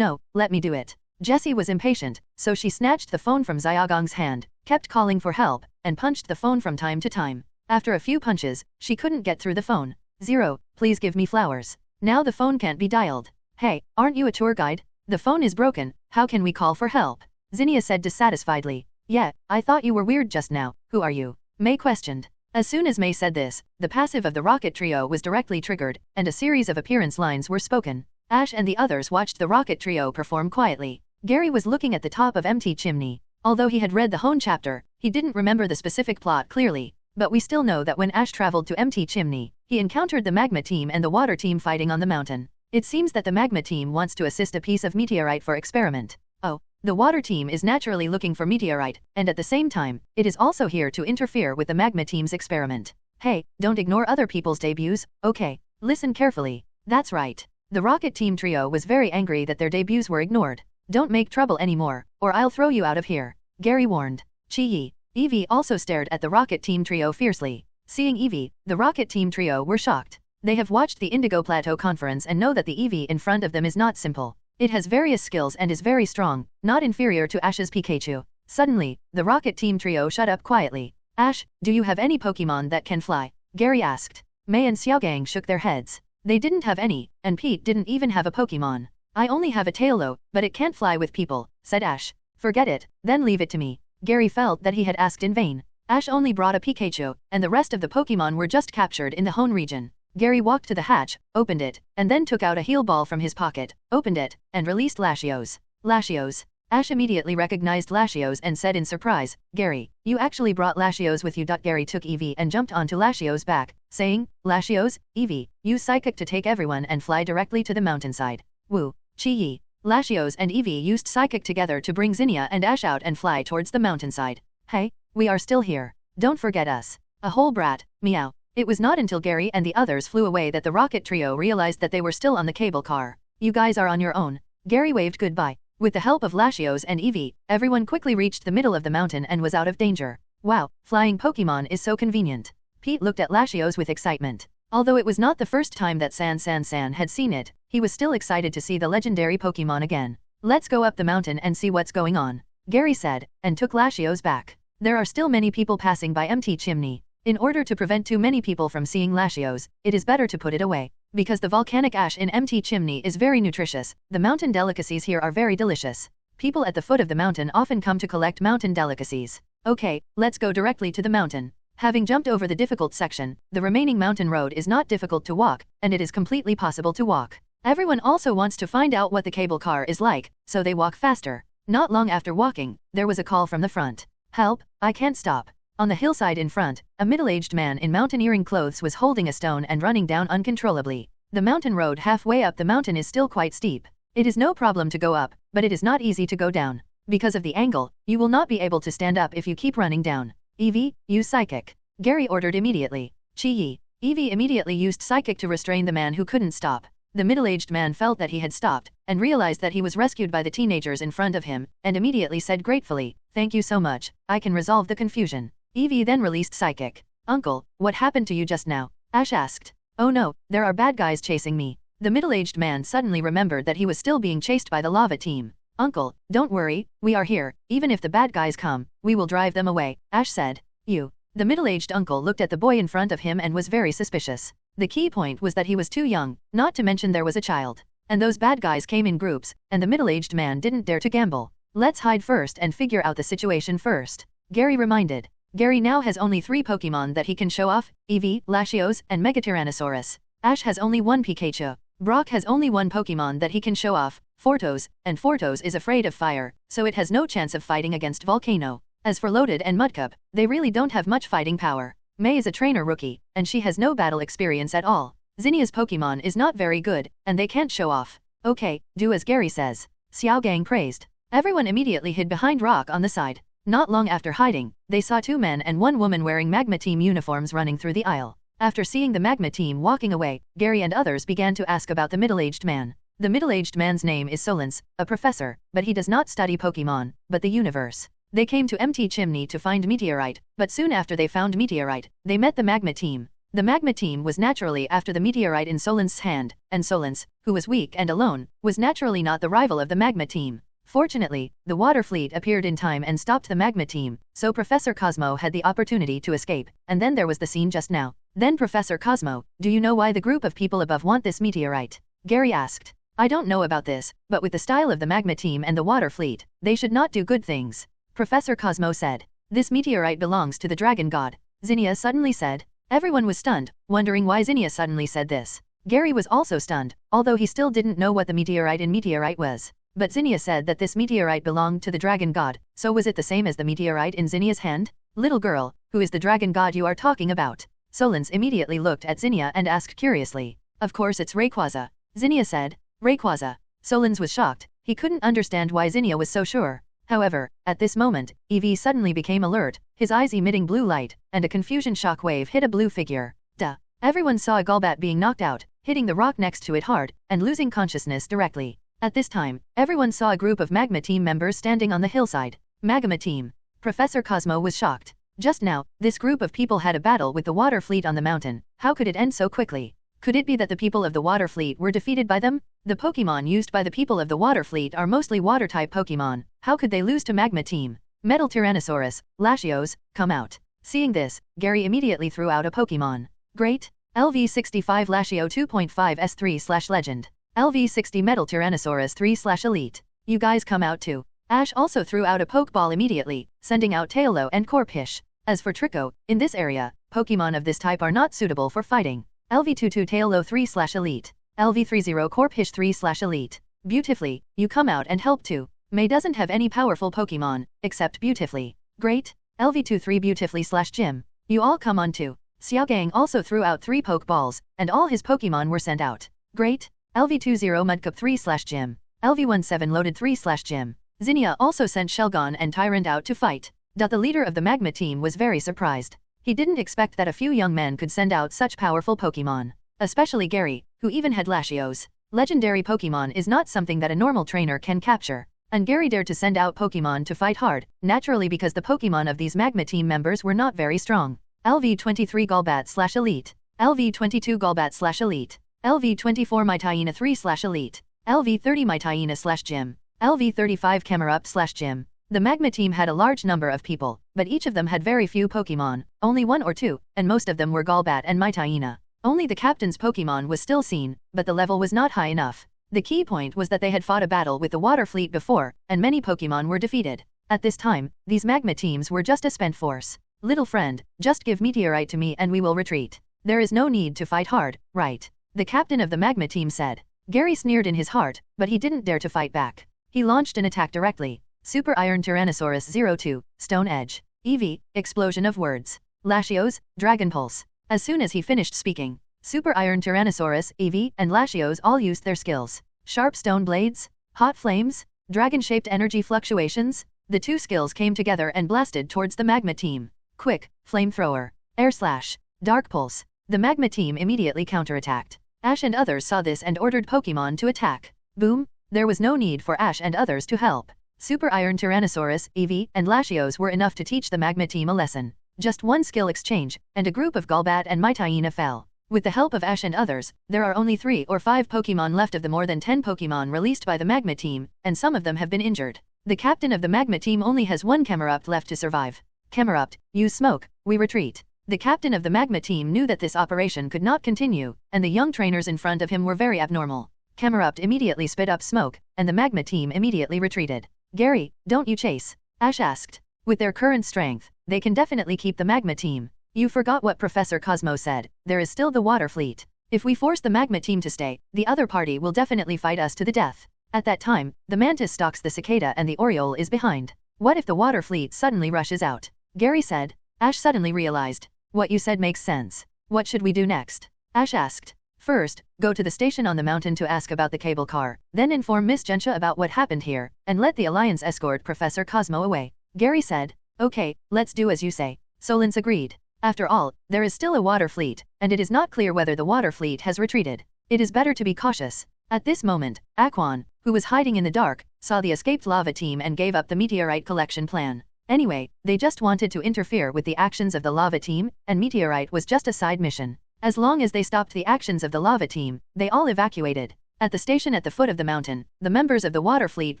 let me do it. Jessie was impatient, so she snatched the phone from Xiaogang's hand, kept calling for help, and punched the phone from time to time. After a few punches, she couldn't get through the phone. 0, please give me flowers. Now the phone can't be dialed. Hey, aren't you a tour guide? The phone is broken, how can we call for help? Zinnia said dissatisfiedly. Yeah, I thought you were weird just now, who are you? May questioned. As soon as May said this, the passive of the rocket trio was directly triggered, and a series of appearance lines were spoken. Ash and the others watched the rocket trio perform quietly. Gary was looking at the top of empty Chimney. Although he had read the Hoenn chapter, he didn't remember the specific plot clearly, but we still know that when Ash traveled to empty Chimney, he encountered the magma team and the water team fighting on the mountain. It seems that the magma team wants to assist a piece of meteorite for experiment. Oh, the water team is naturally looking for meteorite, and at the same time, it is also here to interfere with the magma team's experiment. Hey, don't ignore other people's debuts, okay? Listen carefully. That's right. The rocket team trio was very angry that their debuts were ignored. Don't make trouble anymore, or I'll throw you out of here, Gary warned. Chi-Yi. Evie also stared at the rocket team trio fiercely. Seeing Evie, the rocket team trio were shocked. They have watched the Indigo Plateau Conference and know that the Evie in front of them is not simple. It has various skills and is very strong, not inferior to Ash's Pikachu. Suddenly, the rocket team trio shut up quietly. Ash, do you have any Pokemon that can fly? Gary asked. May and Xiaogang shook their heads. They didn't have any, and Pete didn't even have a Pokemon. I only have a Tailo, but it can't fly with people, said Ash. Forget it, then leave it to me. Gary felt that he had asked in vain. Ash only brought a Pikachu, and the rest of the Pokemon were just captured in the Hoenn region. Gary walked to the hatch, opened it, and then took out a heal ball from his pocket, opened it, and released Latios. Latios. Ash immediately recognized Latios and said in surprise, Gary, you actually brought Latios with you. Gary took Eevee and jumped onto Latios' back, saying, Latios, Eevee, use Psychic to take everyone and fly directly to the mountainside. Woo. Chi-Yi. Latios and Eevee used Psychic together to bring Zinnia and Ash out and fly towards the mountainside. Hey, we are still here. Don't forget us. A whole brat, meow. It was not until Gary and the others flew away that the rocket trio realized that they were still on the cable car. You guys are on your own. Gary waved goodbye. With the help of Latios and Eevee, everyone quickly reached the middle of the mountain and was out of danger. Wow, flying Pokemon is so convenient. Pete looked at Latios with excitement. Although it was not the first time that San had seen it, he was still excited to see the legendary Pokemon again. Let's go up the mountain and see what's going on, Gary said, and took Latios back. There are still many people passing by empty Chimney. In order to prevent too many people from seeing Latios, it is better to put it away. Because the volcanic ash in empty Chimney is very nutritious, the mountain delicacies here are very delicious. People at the foot of the mountain often come to collect mountain delicacies. Okay, let's go directly to the mountain. Having jumped over the difficult section, the remaining mountain road is not difficult to walk, and it is completely possible to walk. Everyone also wants to find out what the cable car is like, so they walk faster. Not long after walking, there was a call from the front. Help, I can't stop. On the hillside in front, a middle-aged man in mountaineering clothes was holding a stone and running down uncontrollably. The mountain road halfway up the mountain is still quite steep. It is no problem to go up, but it is not easy to go down. Because of the angle, you will not be able to stand up if you keep running down. Eevee, use Psychic. Gary ordered immediately. Chi-Yi. Eevee immediately used Psychic to restrain the man who couldn't stop. The middle-aged man felt that he had stopped, and realized that he was rescued by the teenagers in front of him, and immediately said gratefully, "Thank you so much, I can resolve the confusion." Eevee then released Psychic. Uncle, what happened to you just now? Ash asked. Oh no, there are bad guys chasing me. The middle-aged man suddenly remembered that he was still being chased by the lava team. Uncle, don't worry, we are here, even if the bad guys come, we will drive them away, Ash said. You. The middle-aged uncle looked at the boy in front of him and was very suspicious. The key point was that he was too young, not to mention there was a child. And those bad guys came in groups, and the middle-aged man didn't dare to gamble. Let's hide first and figure out the situation first. Gary reminded. Gary now has only 3 Pokemon that he can show off, Eevee, Latios, and Megatyrannosaurus. Ash has only 1 Pikachu. Brock has only 1 Pokemon that he can show off, Fortos, and Fortos is afraid of fire, so it has no chance of fighting against Volcano. As for Loaded and Mudcup, they really don't have much fighting power. May is a trainer rookie, and she has no battle experience at all. Zinnia's Pokemon is not very good, and they can't show off. Okay, do as Gary says. Xiaogang praised. Everyone immediately hid behind rock on the side. Not long after hiding, they saw 2 men and 1 woman wearing Magma Team uniforms running through the aisle. After seeing the Magma Team walking away, Gary and others began to ask about the middle-aged man. The middle-aged man's name is Solence, a professor, but he does not study Pokemon, but the universe. They came to empty Chimney to find Meteorite, but soon after they found Meteorite, they met the Magma Team. The Magma Team was naturally after the Meteorite in Solence's hand, and Solence, who was weak and alone, was naturally not the rival of the Magma Team. Fortunately, the water fleet appeared in time and stopped the Magma Team, so Professor Cosmo had the opportunity to escape, and then there was the scene just now. Then Professor Cosmo, do you know why the group of people above want this meteorite? Gary asked. I don't know about this, but with the style of the Magma Team and the water fleet, they should not do good things. Professor Cosmo said. This meteorite belongs to the dragon god. Zinnia suddenly said. Everyone was stunned, wondering why Zinnia suddenly said this. Gary was also stunned, although he still didn't know what the meteorite in meteorite was. But Zinnia said that this meteorite belonged to the dragon god, so was it the same as the meteorite in Zinnia's hand? Little girl, who is the dragon god you are talking about? Solence immediately looked at Zinnia and asked curiously. Of course it's Rayquaza. Zinnia said. Rayquaza. Solence was shocked, he couldn't understand why Zinnia was so sure. However, at this moment, Eevee suddenly became alert, his eyes emitting blue light, and a confusion shockwave hit a blue figure. Duh. Everyone saw a Golbat being knocked out, hitting the rock next to it hard, and losing consciousness directly. At this time, everyone saw a group of Magma Team members standing on the hillside. Magma Team. Professor Cosmo was shocked. Just now, this group of people had a battle with the water fleet on the mountain. How could it end so quickly? Could it be that the people of the water fleet were defeated by them? The Pokemon used by the people of the water fleet are mostly water-type Pokemon. How could they lose to Magma Team? Metal Tyrannosaurus, Latios, come out. Seeing this, Gary immediately threw out a Pokemon. Great. LV65 Lashio 2.5 S3/Legend. LV60 Metal Tyrannosaurus 3/Elite. You guys come out too. Ash also threw out a Pokeball immediately, sending out Tailo and Corphish. As for Trico, in this area, Pokemon of this type are not suitable for fighting. LV22 Tailo 3/Elite. LV30 Corphish 3/Elite. Beautifully, you come out and help too. May doesn't have any powerful Pokemon, except Beautifully. Great. LV23 Beautifully/Gym. You all come on too. Xiaogang also threw out 3 Pokeballs, and all his Pokemon were sent out. Great. LV20 Mudcup 3/Gym. LV17 Loaded 3/Gym. Zinnia also sent Shelgon and Tyrant out to fight. The leader of the Magma Team was very surprised. He didn't expect that a few young men could send out such powerful Pokemon. Especially Gary, who even had Latios. Legendary Pokemon is not something that a normal trainer can capture. And Gary dared to send out Pokemon to fight hard, naturally because the Pokemon of these Magma Team members were not very strong. LV23 Golbat/Elite. LV22 Golbat/Elite. LV24 Mytyena 3/Elite. LV30 Mytyena/Gym. LV35 Camerupt/Gym. The Magma Team had a large number of people, but each of them had very few Pokemon, only 1 or 2, and most of them were Golbat and Mytyena. Only the captain's Pokemon was still seen, but the level was not high enough. The key point was that they had fought a battle with the water fleet before, and many Pokemon were defeated. At this time, these Magma Teams were just a spent force. Little friend, just give Meteorite to me and we will retreat. There is no need to fight hard, right? The captain of the Magma Team said. Gary sneered in his heart, but he didn't dare to fight back. He launched an attack directly. Super Iron Tyrannosaurus 02, Stone Edge. Eevee, Explosion of Words. Latios, Dragon Pulse. As soon as he finished speaking, Super Iron Tyrannosaurus, Eevee, and Latios all used their skills. Sharp Stone Blades, Hot Flames, Dragon-shaped Energy Fluctuations. The 2 skills came together and blasted towards the Magma Team. Quick, Flamethrower. Air Slash. Dark Pulse. The Magma Team immediately counterattacked. Ash and others saw this and ordered Pokemon to attack. Boom! There was no need for Ash and others to help. Super Iron Tyrannosaurus, Eevee, and Latios were enough to teach the Magma Team a lesson. Just 1 skill exchange, and a group of Golbat and Mytyena fell. With the help of Ash and others, there are only 3 or 5 Pokemon left of the more than 10 Pokemon released by the Magma Team, and some of them have been injured. The captain of the Magma Team only has 1 Camerupt left to survive. Camerupt, use smoke, we retreat. The captain of the Magma Team knew that this operation could not continue, and the young trainers in front of him were very abnormal. Camerupt immediately spit up smoke, and the Magma Team immediately retreated. Gary, don't you chase? Ash asked. With their current strength, they can definitely keep the magma team. You forgot what Professor Cosmo said, there is still the water fleet. If we force the magma team to stay, the other party will definitely fight us to the death. At that time, the mantis stalks the cicada and the oriole is behind. What if the water fleet suddenly rushes out? Gary said. Ash suddenly realized. What you said makes sense. What should we do next? Ash asked. First, go to the station on the mountain to ask about the cable car, then inform Miss Gensha about what happened here, and let the Alliance escort Professor Cosmo away. Gary said. Okay, let's do as you say. Solens agreed. After all, there is still a water fleet, and it is not clear whether the water fleet has retreated. It is better to be cautious. At this moment, Aquan, who was hiding in the dark, saw the escaped lava team and gave up the meteorite collection plan. Anyway, they just wanted to interfere with the actions of the lava team, and meteorite was just a side mission. As long as they stopped the actions of the lava team, they all evacuated. At the station at the foot of the mountain, the members of the water fleet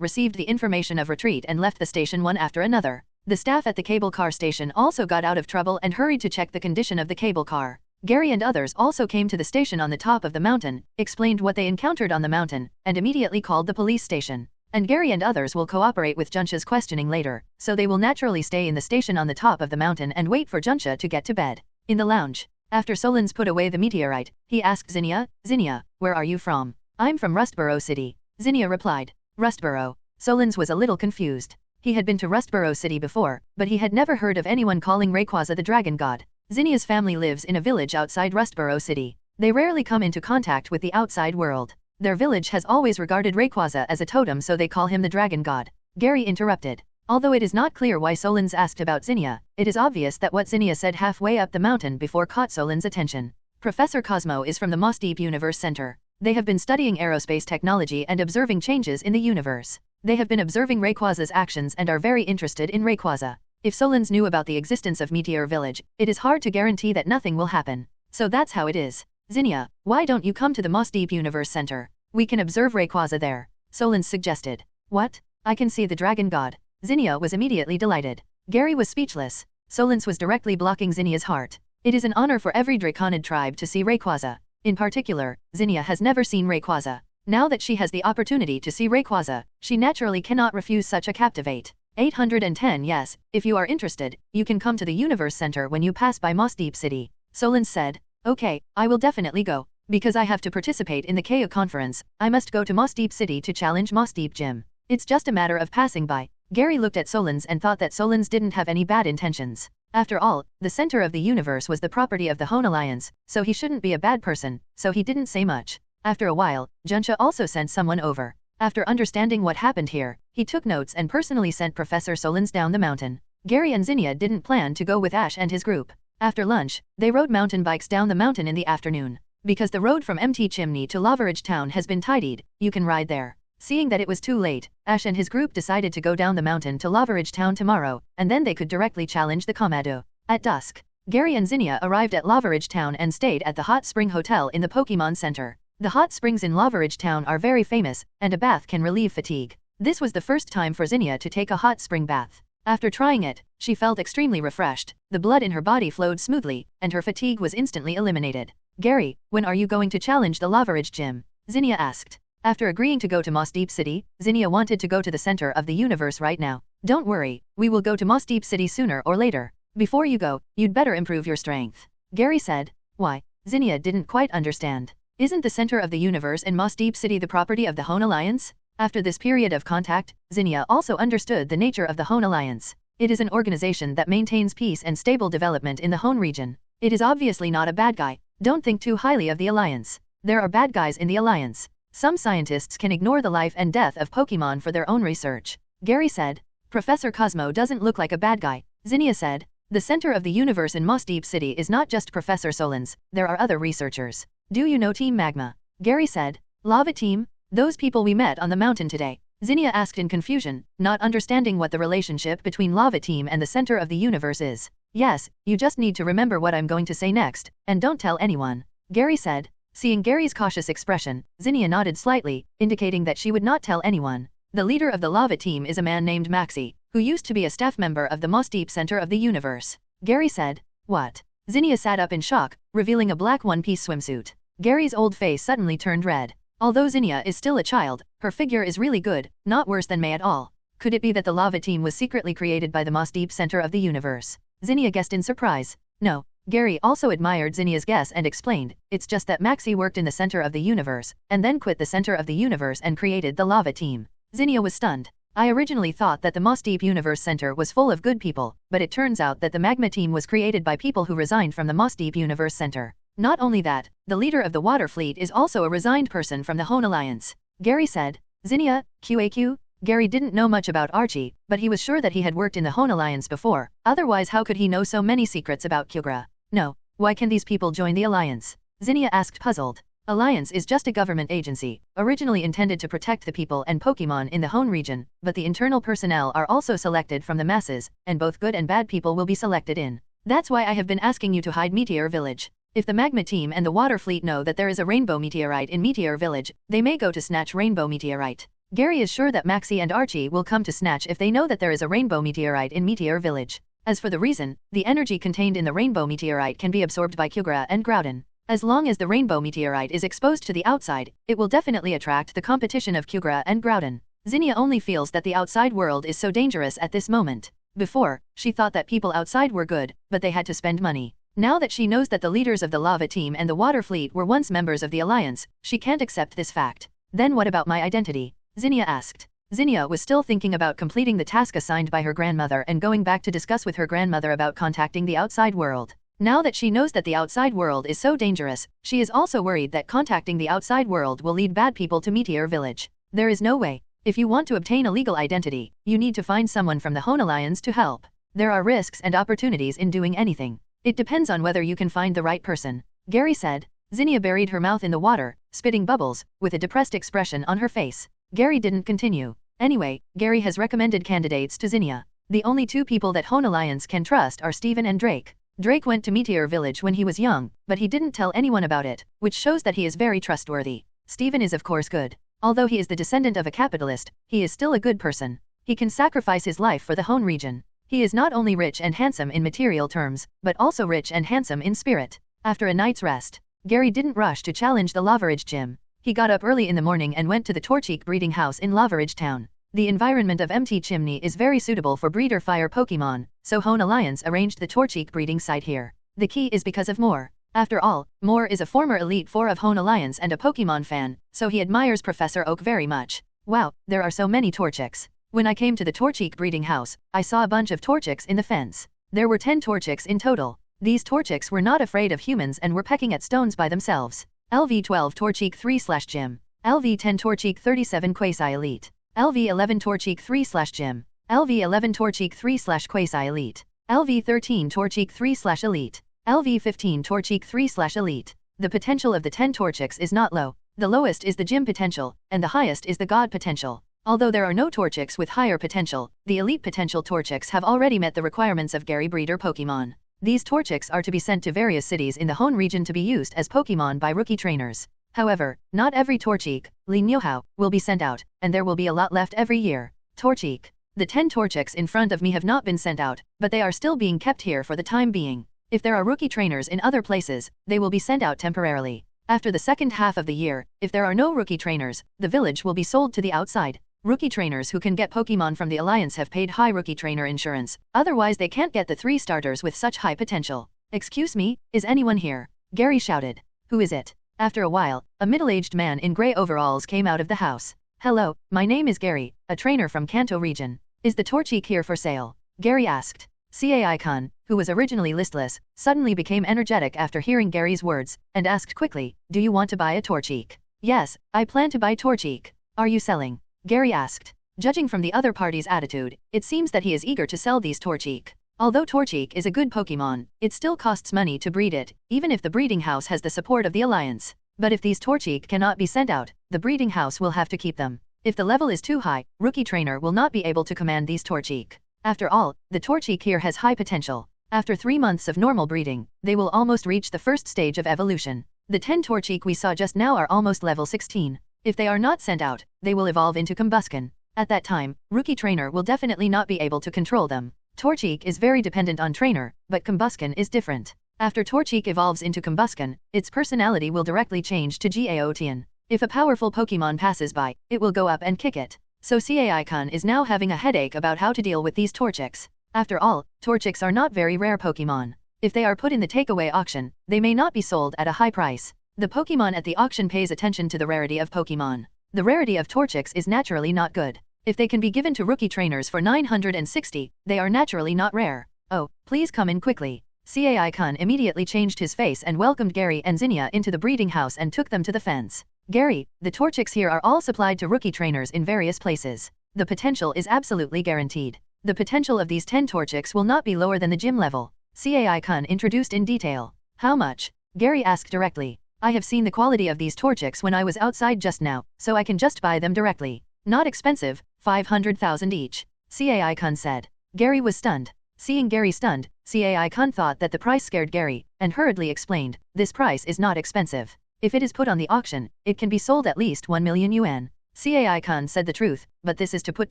received the information of retreat and left the station one after another. The staff at the cable car station also got out of trouble and hurried to check the condition of the cable car. Gary and others also came to the station on the top of the mountain, explained what they encountered on the mountain, and immediately called the police station. And Gary and others will cooperate with Junsha's questioning later, so they will naturally stay in the station on the top of the mountain and wait for Junsha to get to bed. In the lounge, after Solens put away the meteorite, he asked Zinnia, Zinnia, where are you from? I'm from Rustboro City. Zinnia replied. Rustboro. Solens was a little confused. He had been to Rustboro City before, but he had never heard of anyone calling Rayquaza the dragon god. Zinnia's family lives in a village outside Rustboro City. They rarely come into contact with the outside world. Their village has always regarded Rayquaza as a totem, so they call him the dragon god. Gary interrupted. Although it is not clear why Solens asked about Zinnia, it is obvious that what Zinnia said halfway up the mountain before caught Solens' attention. Professor Cosmo is from the Moss Deep Universe Center. They have been studying aerospace technology and observing changes in the universe. They have been observing Rayquaza's actions and are very interested in Rayquaza. If Solens knew about the existence of Meteor Village, it is hard to guarantee that nothing will happen. So that's how it is. Zinnia, why don't you come to the Moss Deep Universe Center? We can observe Rayquaza there. Solens suggested. What? I can see the dragon god. Zinnia was immediately delighted. Gary was speechless. Solens was directly blocking Zinnia's heart. It is an honor for every Draconid tribe to see Rayquaza. In particular, Zinnia has never seen Rayquaza. Now that she has the opportunity to see Rayquaza, she naturally cannot refuse such a captivate. 810 Yes, if you are interested, you can come to the Universe Center when you pass by Moss Deep City. Solens said. Okay, I will definitely go. Because I have to participate in the KO conference, I must go to Moss Deep City to challenge Moss Deep Gym. It's just a matter of passing by. Gary looked at Solens and thought that Solens didn't have any bad intentions. After all, the center of the universe was the property of the Hoenn Alliance, so he shouldn't be a bad person, so he didn't say much. After a while, Junsha also sent someone over. After understanding what happened here, he took notes and personally sent Professor Solens down the mountain. Gary and Zinnia didn't plan to go with Ash and his group. After lunch, they rode mountain bikes down the mountain in the afternoon. Because the road from MT Chimney to Lavaridge town has been tidied, you can ride there. Seeing that it was too late, Ash and his group decided to go down the mountain to Lavaridge town tomorrow, and then they could directly challenge the Komado. At dusk, Gary and Zinnia arrived at Lavaridge town and stayed at the Hot Spring Hotel in the Pokémon Center. The hot springs in Lavaridge town are very famous, and a bath can relieve fatigue. This was the first time for Zinnia to take a hot spring bath. After trying it, she felt extremely refreshed, the blood in her body flowed smoothly, and her fatigue was instantly eliminated. Gary, when are you going to challenge the Lavaridge gym? Zinnia asked. After agreeing to go to Moss Deep City, Zinnia wanted to go to the center of the universe right now. Don't worry, we will go to Moss Deep City sooner or later. Before you go, you'd better improve your strength. Gary said. Why? Zinnia didn't quite understand. Isn't the center of the universe in Moss Deep City the property of the Hoenn Alliance? After this period of contact, Zinnia also understood the nature of the Hoenn Alliance. It is an organization that maintains peace and stable development in the Hoenn region. It is obviously not a bad guy. Don't think too highly of the Alliance. There are bad guys in the Alliance. Some scientists can ignore the life and death of Pokemon for their own research. Gary said. Professor Cosmo doesn't look like a bad guy. Zinnia said. The center of the universe in Moss Deep City is not just Professor Solens, there are other researchers. Do you know Team Magma? Gary said. Lava Team? Those people we met on the mountain today. Zinnia asked in confusion, not understanding what the relationship between Lava Team and the center of the universe is. Yes, you just need to remember what I'm going to say next, and don't tell anyone. Gary said. Seeing Gary's cautious expression, Zinnia nodded slightly, indicating that she would not tell anyone. The leader of the Lava Team is a man named Maxi, who used to be a staff member of the Moss Deep Center of the Universe. Gary said. What? Zinnia sat up in shock, revealing a black one-piece swimsuit. Gary's old face suddenly turned red. Although Zinnia is still a child, her figure is really good, not worse than May at all. Could it be that the lava team was secretly created by the Moss Deep center of the universe? Zinnia guessed in surprise. No. Gary also admired Zinnia's guess and explained, it's just that Maxie worked in the center of the universe, and then quit the center of the universe and created the lava team. Zinnia was stunned. I originally thought that the Moss Deep Universe Center was full of good people, but it turns out that the magma team was created by people who resigned from the Moss Deep Universe Center. Not only that, the leader of the water fleet is also a resigned person from the Hoenn Alliance. Gary said. Zinnia, QAQ? Gary didn't know much about Archie, but he was sure that he had worked in the Hoenn Alliance before, otherwise how could he know so many secrets about Kyugra? No. Why can these people join the Alliance? Zinnia asked puzzled. Alliance is just a government agency, originally intended to protect the people and Pokémon in the Hoenn region, but the internal personnel are also selected from the masses, and both good and bad people will be selected in. That's why I have been asking you to hide Meteor Village. If the Magma team and the Water fleet know that there is a Rainbow Meteorite in Meteor Village, they may go to snatch Rainbow Meteorite. Gary is sure that Maxie and Archie will come to snatch if they know that there is a Rainbow Meteorite in Meteor Village. As for the reason, the energy contained in the Rainbow Meteorite can be absorbed by Kyugra and Groudon. As long as the Rainbow Meteorite is exposed to the outside, it will definitely attract the competition of Kyugra and Groudon. Zinnia only feels that the outside world is so dangerous at this moment. Before, she thought that people outside were good, but they had to spend money. Now that she knows that the leaders of the Lava Team and the Water Fleet were once members of the Alliance, she can't accept this fact. Then what about my identity? Zinnia asked. Zinnia was still thinking about completing the task assigned by her grandmother and going back to discuss with her grandmother about contacting the outside world. Now that she knows that the outside world is so dangerous, she is also worried that contacting the outside world will lead bad people to Meteor Village. There is no way. If you want to obtain a legal identity, you need to find someone from the Hoenn Alliance to help. There are risks and opportunities in doing anything. It depends on whether you can find the right person. Gary said. Zinnia buried her mouth in the water, spitting bubbles, with a depressed expression on her face. Gary didn't continue. Anyway, Gary has recommended candidates to Zinnia. The only two people that Hoenn Alliance can trust are Steven and Drake. Drake went to Meteor Village when he was young, but he didn't tell anyone about it, which shows that he is very trustworthy. Steven is of course good. Although he is the descendant of a capitalist, he is still a good person. He can sacrifice his life for the Hoenn region. He is not only rich and handsome in material terms, but also rich and handsome in spirit. After a night's rest, Gary didn't rush to challenge the Lavaridge gym. He got up early in the morning and went to the Torchic breeding house in Lavaridge town. The environment of MT Chimney is very suitable for breeder fire Pokemon, so Hoenn Alliance arranged the Torchic breeding site here. The key is because of Moore. After all, Moore is a former Elite Four of Hoenn Alliance and a Pokemon fan, so he admires Professor Oak very much. Wow, there are so many Torchics. When I came to the Torchic breeding house, I saw a bunch of Torchics in the fence. There were 10 Torchics in total. These Torchics were not afraid of humans and were pecking at stones by themselves. LV12 Torchic 3/Gym. LV10 Torchic 37 Quasi Elite. LV11 Torchic 3/Gym. LV11 Torchic 3/Quasi Elite. LV13 Torchic 3/Elite. LV15 Torchic 3/Elite. The potential of the 10 Torchics is not low. The lowest is the gym potential, and the highest is the god potential. Although there are no Torchics with higher potential, the elite potential Torchics have already met the requirements of Gary breeder Pokemon. These Torchics are to be sent to various cities in the Hoenn region to be used as Pokemon by rookie trainers. However, not every Torchic, Li Nyohao, will be sent out, and there will be a lot left every year. Torchic. The 10 Torchics in front of me have not been sent out, but they are still being kept here for the time being. If there are rookie trainers in other places, they will be sent out temporarily. After the second half of the year, if there are no rookie trainers, the village will be sold to the outside. Rookie trainers who can get Pokemon from the Alliance have paid high rookie trainer insurance, otherwise they can't get the 3 starters with such high potential. Excuse me, is anyone here? Gary shouted. Who is it? After a while, a middle-aged man in grey overalls came out of the house. Hello, my name is Gary, a trainer from Kanto region. Is the Torchic here for sale? Gary asked. Cai-kun, who was originally listless, suddenly became energetic after hearing Gary's words, and asked quickly, do you want to buy a Torchic? Yes, I plan to buy Torchic. Are you selling? Gary asked. Judging from the other party's attitude, it seems that he is eager to sell these Torchic. Although Torchic is a good Pokemon, it still costs money to breed it, even if the breeding house has the support of the Alliance. But if these Torchic cannot be sent out, the breeding house will have to keep them. If the level is too high, rookie trainer will not be able to command these Torchic. After all, the Torchic here has high potential. After 3 months of normal breeding, they will almost reach the first stage of evolution. The 10 Torchic we saw just now are almost level 16. If they are not sent out, they will evolve into Combusken. At that time, rookie trainer will definitely not be able to control them. Torchic is very dependent on trainer, but Combusken is different. After Torchic evolves into Combusken, its personality will directly change to Gaotian. If a powerful Pokemon passes by, it will go up and kick it. so CAI-kun is now having a headache about how to deal with these Torchics. After all, Torchics are not very rare Pokemon. If they are put in the takeaway auction, they may not be sold at a high price. The Pokemon at the auction pays attention to the rarity of Pokemon. The rarity of Torchics is naturally not good. If they can be given to rookie trainers for 960, they are naturally not rare. Oh, please come in quickly. CAI-kun immediately changed his face and welcomed Gary and Zinnia into the breeding house and took them to the fence. Gary, the Torchics here are all supplied to rookie trainers in various places. The potential is absolutely guaranteed. The potential of these 10 Torchics will not be lower than the gym level. CAI-kun introduced in detail. How much? Gary asked directly. I have seen the quality of these Torchics when I was outside just now, so I can just buy them directly. Not expensive, 500,000 each. CAI-kun said. Gary was stunned. Seeing Gary stunned, CAI-kun thought that the price scared Gary, and hurriedly explained, this price is not expensive. If it is put on the auction, it can be sold at least 1 million yuan. CAI-kun said the truth, but this is to put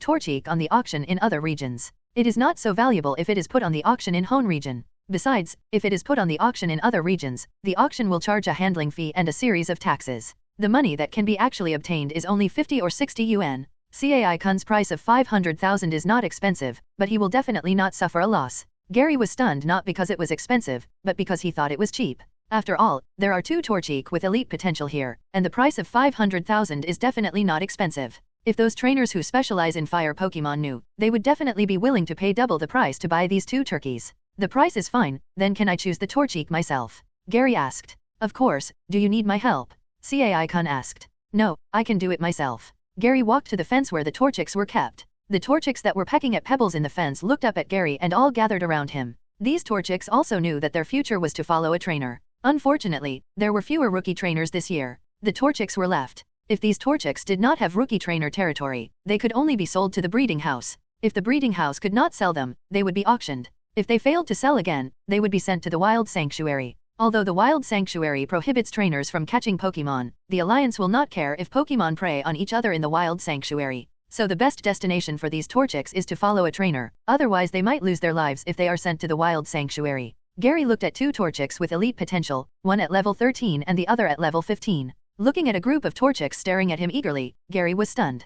Torchic on the auction in other regions. It is not so valuable if it is put on the auction in Hoenn region. Besides, if it is put on the auction in other regions, the auction will charge a handling fee and a series of taxes. The money that can be actually obtained is only 50 or 60 yuan. CAI-kun's price of 500,000 is not expensive, but he will definitely not suffer a loss. Gary was stunned not because it was expensive, but because he thought it was cheap. After all, there are 2 Torchic with elite potential here, and the price of 500,000 is definitely not expensive. If those trainers who specialize in fire Pokemon knew, they would definitely be willing to pay double the price to buy these 2 turkeys. The price is fine, then can I choose the Torchic myself? Gary asked. Of course, do you need my help? CAI-kun asked. No, I can do it myself. Gary walked to the fence where the Torchics were kept. The Torchics that were pecking at pebbles in the fence looked up at Gary and all gathered around him. These Torchics also knew that their future was to follow a trainer. Unfortunately, there were fewer rookie trainers this year. The Torchics were left. If these Torchics did not have rookie trainer territory, they could only be sold to the breeding house. If the breeding house could not sell them, they would be auctioned. If they failed to sell again, they would be sent to the Wild Sanctuary. Although the Wild Sanctuary prohibits trainers from catching Pokemon, the Alliance will not care if Pokemon prey on each other in the Wild Sanctuary. So the best destination for these Torchics is to follow a trainer, otherwise they might lose their lives if they are sent to the Wild Sanctuary. Gary looked at 2 Torchics with elite potential, one at level 13 and the other at level 15. Looking at a group of Torchics staring at him eagerly, Gary was stunned.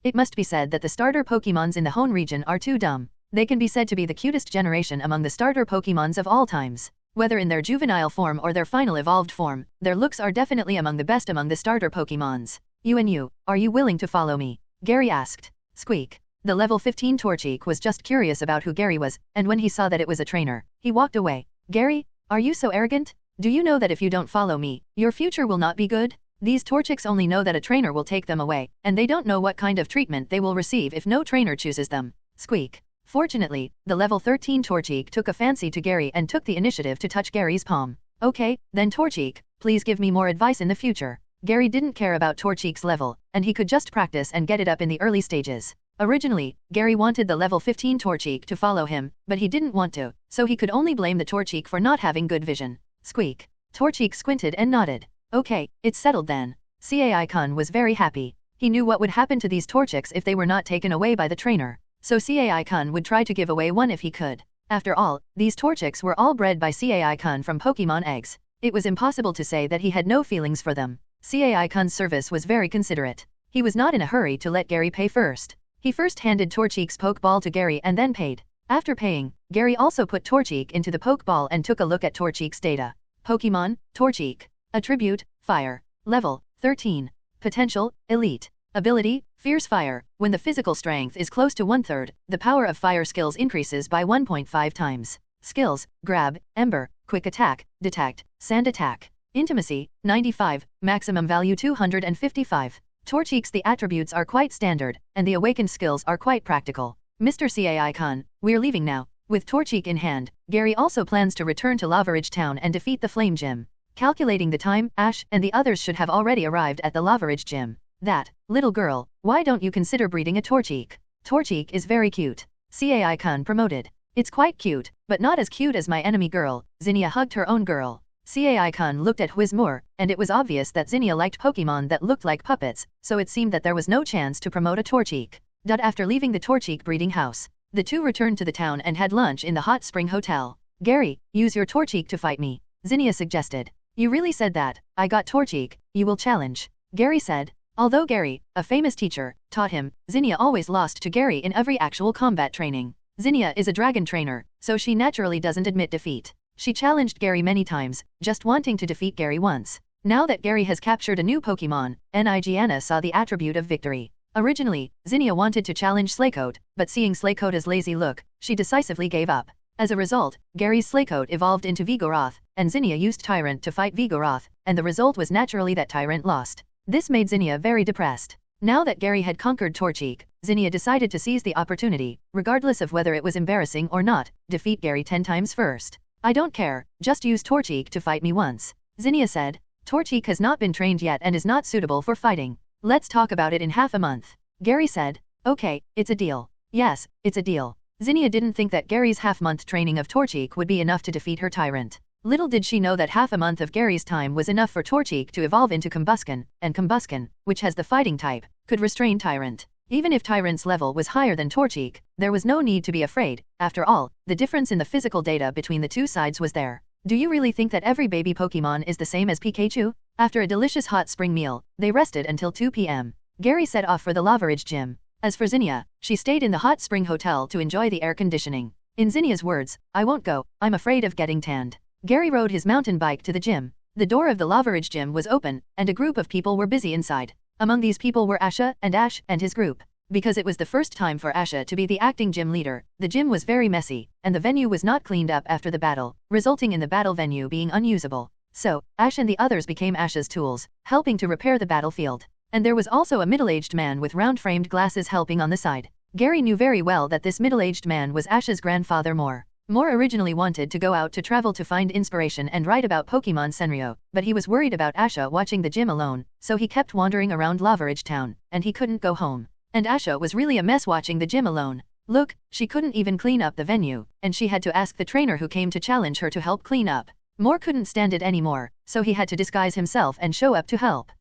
It must be said that the starter Pokemons in the Hoenn region are too dumb. They can be said to be the cutest generation among the starter Pokemons of all times. Whether in their juvenile form or their final evolved form, their looks are definitely among the best among the starter Pokemons. You, are you willing to follow me? Gary asked. Squeak. The level 15 Torchic was just curious about who Gary was, and when he saw that it was a trainer, he walked away. Gary, are you so arrogant? Do you know that if you don't follow me, your future will not be good? These Torchics only know that a trainer will take them away, and they don't know what kind of treatment they will receive if no trainer chooses them. Squeak. Fortunately, the level 13 Torchic took a fancy to Gary and took the initiative to touch Gary's palm. Okay, then Torchic, please give me more advice in the future. Gary didn't care about Torchic's level, and he could just practice and get it up in the early stages. Originally, Gary wanted the level 15 Torchic to follow him, but he didn't want to, so he could only blame the Torchic for not having good vision. Squeak. Torchic squinted and nodded. Okay, it's settled then. CAI-kun was very happy. He knew what would happen to these Torchics if they were not taken away by the trainer. So CAI-kun would try to give away one if he could. After all, these Torchics were all bred by CAI-kun from Pokemon eggs. It was impossible to say that he had no feelings for them. CAI-kun's service was very considerate. He was not in a hurry to let Gary pay first. He first handed Torchic's Pokeball to Gary and then paid. After paying, Gary also put Torchic into the Pokeball and took a look at Torchic's data. Pokemon, Torchic. Attribute, Fire. Level, 13. Potential, Elite. Ability, Fierce Fire. When the physical strength is close to 1/3, the power of fire skills increases by 1.5 times. Skills, Grab, Ember, Quick Attack, Detect, Sand Attack. Intimacy, 95, maximum value 255. Torchic's the attributes are quite standard, and the awakened skills are quite practical. Mr. CAI-kun, we're leaving now. With Torchic in hand, Gary also plans to return to Lavaridge town and defeat the Flame Gym. Calculating the time, Ash and the others should have already arrived at the Lavaridge Gym. That, little girl, why don't you consider breeding a Torchic? Torchic is very cute. CAI-kun promoted. It's quite cute, but not as cute as my enemy girl. Zinnia hugged her own girl. CAI-kun looked at Whizmore, and it was obvious that Zinnia liked Pokemon that looked like puppets, so it seemed that there was no chance to promote a Torchic. After leaving the Torchic breeding house, the two returned to the town and had lunch in the Hot Spring Hotel. Gary, use your Torchic to fight me, Zinnia suggested. You really said that? I got Torchic, you will challenge. Gary said. Although Gary, a famous teacher, taught him, Zinnia always lost to Gary in every actual combat training. Zinnia is a dragon trainer, so she naturally doesn't admit defeat. She challenged Gary many times, just wanting to defeat Gary once. Now that Gary has captured a new Pokemon, Nigiana saw the attribute of victory. Originally, Zinnia wanted to challenge Slaycoat, but seeing Slaycoat's lazy look, she decisively gave up. As a result, Gary's Slaycoat evolved into Vigoroth, and Zinnia used Tyrant to fight Vigoroth, and the result was naturally that Tyrant lost. This made Zinnia very depressed. Now that Gary had conquered Torchic, Zinnia decided to seize the opportunity, regardless of whether it was embarrassing or not, defeat Gary 10 times first. I don't care, just use Torchic to fight me once. Zinnia said. Torchic has not been trained yet and is not suitable for fighting. Let's talk about it in half a month. Gary said. Okay, it's a deal. Yes, it's a deal. Zinnia didn't think that Gary's half-month training of Torchic would be enough to defeat her Tyrant. Little did she know that half a month of Gary's time was enough for Torchic to evolve into Combusken, and Combusken, which has the fighting type, could restrain Tyrant. Even if Tyrant's level was higher than Torchic, there was no need to be afraid. After all, the difference in the physical data between the two sides was there. Do you really think that every baby Pokemon is the same as Pikachu? After a delicious hot spring meal, they rested until 2 p.m. Gary set off for the Lavaridge gym. As for Zinnia, she stayed in the hot spring hotel to enjoy the air conditioning. In Zinnia's words, I won't go, I'm afraid of getting tanned. Gary rode his mountain bike to the gym. The door of the Lavaridge gym was open, and a group of people were busy inside. Among these people were Asha and Ash and his group. Because it was the first time for Asha to be the acting gym leader, the gym was very messy, and the venue was not cleaned up after the battle, resulting in the battle venue being unusable. So, Ash and the others became Ash's tools, helping to repair the battlefield. And there was also a middle-aged man with round-framed glasses helping on the side. Gary knew very well that this middle-aged man was Ash's grandfather Moore. Moore originally wanted to go out to travel to find inspiration and write about Pokemon Senryo, but he was worried about Asha watching the gym alone, so he kept wandering around Lavaridge town, and he couldn't go home. And Asha was really a mess watching the gym alone. Look, she couldn't even clean up the venue, and she had to ask the trainer who came to challenge her to help clean up. Moore couldn't stand it anymore, so he had to disguise himself and show up to help.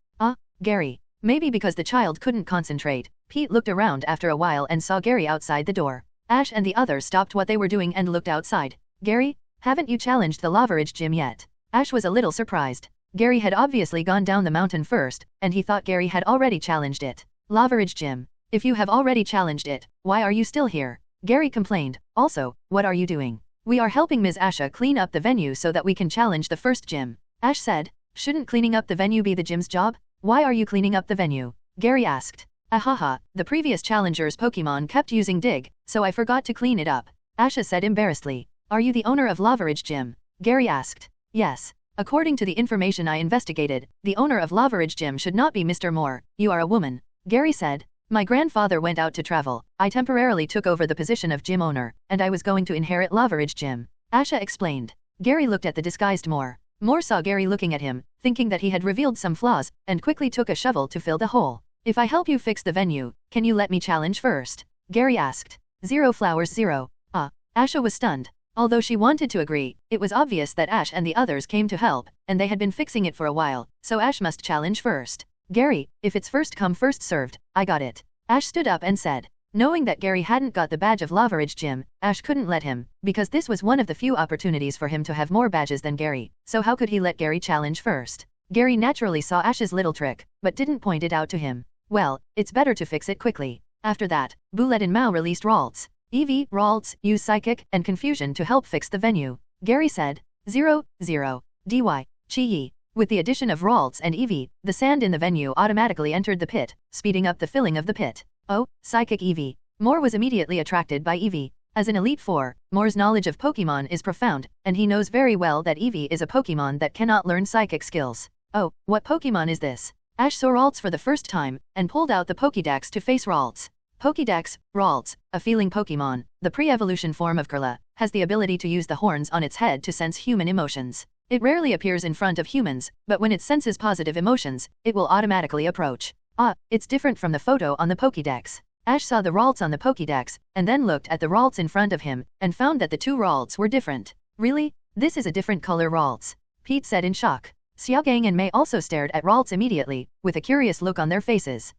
Gary. Maybe because the child couldn't concentrate, Pete looked around after a while and saw Gary outside the door. Ash and the others stopped what they were doing and looked outside. Gary, haven't you challenged the Lavaridge gym yet? Ash was a little surprised. Gary had obviously gone down the mountain first, and he thought Gary had already challenged it. Lavaridge gym. If you have already challenged it, why are you still here? Gary complained. Also, what are you doing? We are helping Ms. Asha clean up the venue so that we can challenge the first gym. Ash said. Shouldn't cleaning up the venue be the gym's job? Why are you cleaning up the venue? Gary asked. Ahaha, the previous challenger's Pokemon kept using Dig, so I forgot to clean it up. Asha said embarrassedly. Are you the owner of Lavaridge gym? Gary asked. Yes. According to the information I investigated, the owner of Lavaridge gym should not be Mr. Moore. You are a woman. Gary said. My grandfather went out to travel. I temporarily took over the position of gym owner, and I was going to inherit Lavaridge gym. Asha explained. Gary looked at the disguised Moore. Moore saw Gary looking at him, thinking that he had revealed some flaws, and quickly took a shovel to fill the hole. If I help you fix the venue, can you let me challenge first? Gary asked. 0 flowers 0. Asha was stunned. Although she wanted to agree, it was obvious that Ash and the others came to help, and they had been fixing it for a while, so Ash must challenge first. Gary, if it's first come first served, I got it. Ash stood up and said. Knowing that Gary hadn't got the badge of Lavaridge gym, Ash couldn't let him, because this was one of the few opportunities for him to have more badges than Gary, so how could he let Gary challenge first? Gary naturally saw Ash's little trick, but didn't point it out to him. Well, it's better to fix it quickly. After that, Bullet and Mao released Ralts. Eevee, Ralts, use Psychic and Confusion to help fix the venue. Gary said. 0, 0. Dy. Chi-Yi. With the addition of Ralts and Eevee, the sand in the venue automatically entered the pit, speeding up the filling of the pit. Oh, Psychic Eevee. Moore was immediately attracted by Eevee. As an Elite Four, Moore's knowledge of Pokemon is profound, and he knows very well that Eevee is a Pokemon that cannot learn psychic skills. Oh, what Pokemon is this? Ash saw Ralts for the first time, and pulled out the Pokédex to face Ralts. Pokédex, Ralts, a feeling Pokemon, the pre-evolution form of Kurla, has the ability to use the horns on its head to sense human emotions. It rarely appears in front of humans, but when it senses positive emotions, it will automatically approach. It's different from the photo on the Pokédex. Ash saw the Ralts on the Pokédex, and then looked at the Ralts in front of him, and found that the two Ralts were different. Really? This is a different color Ralts. Pete said in shock. Xiaogang and Mei also stared at Ralts immediately, with a curious look on their faces.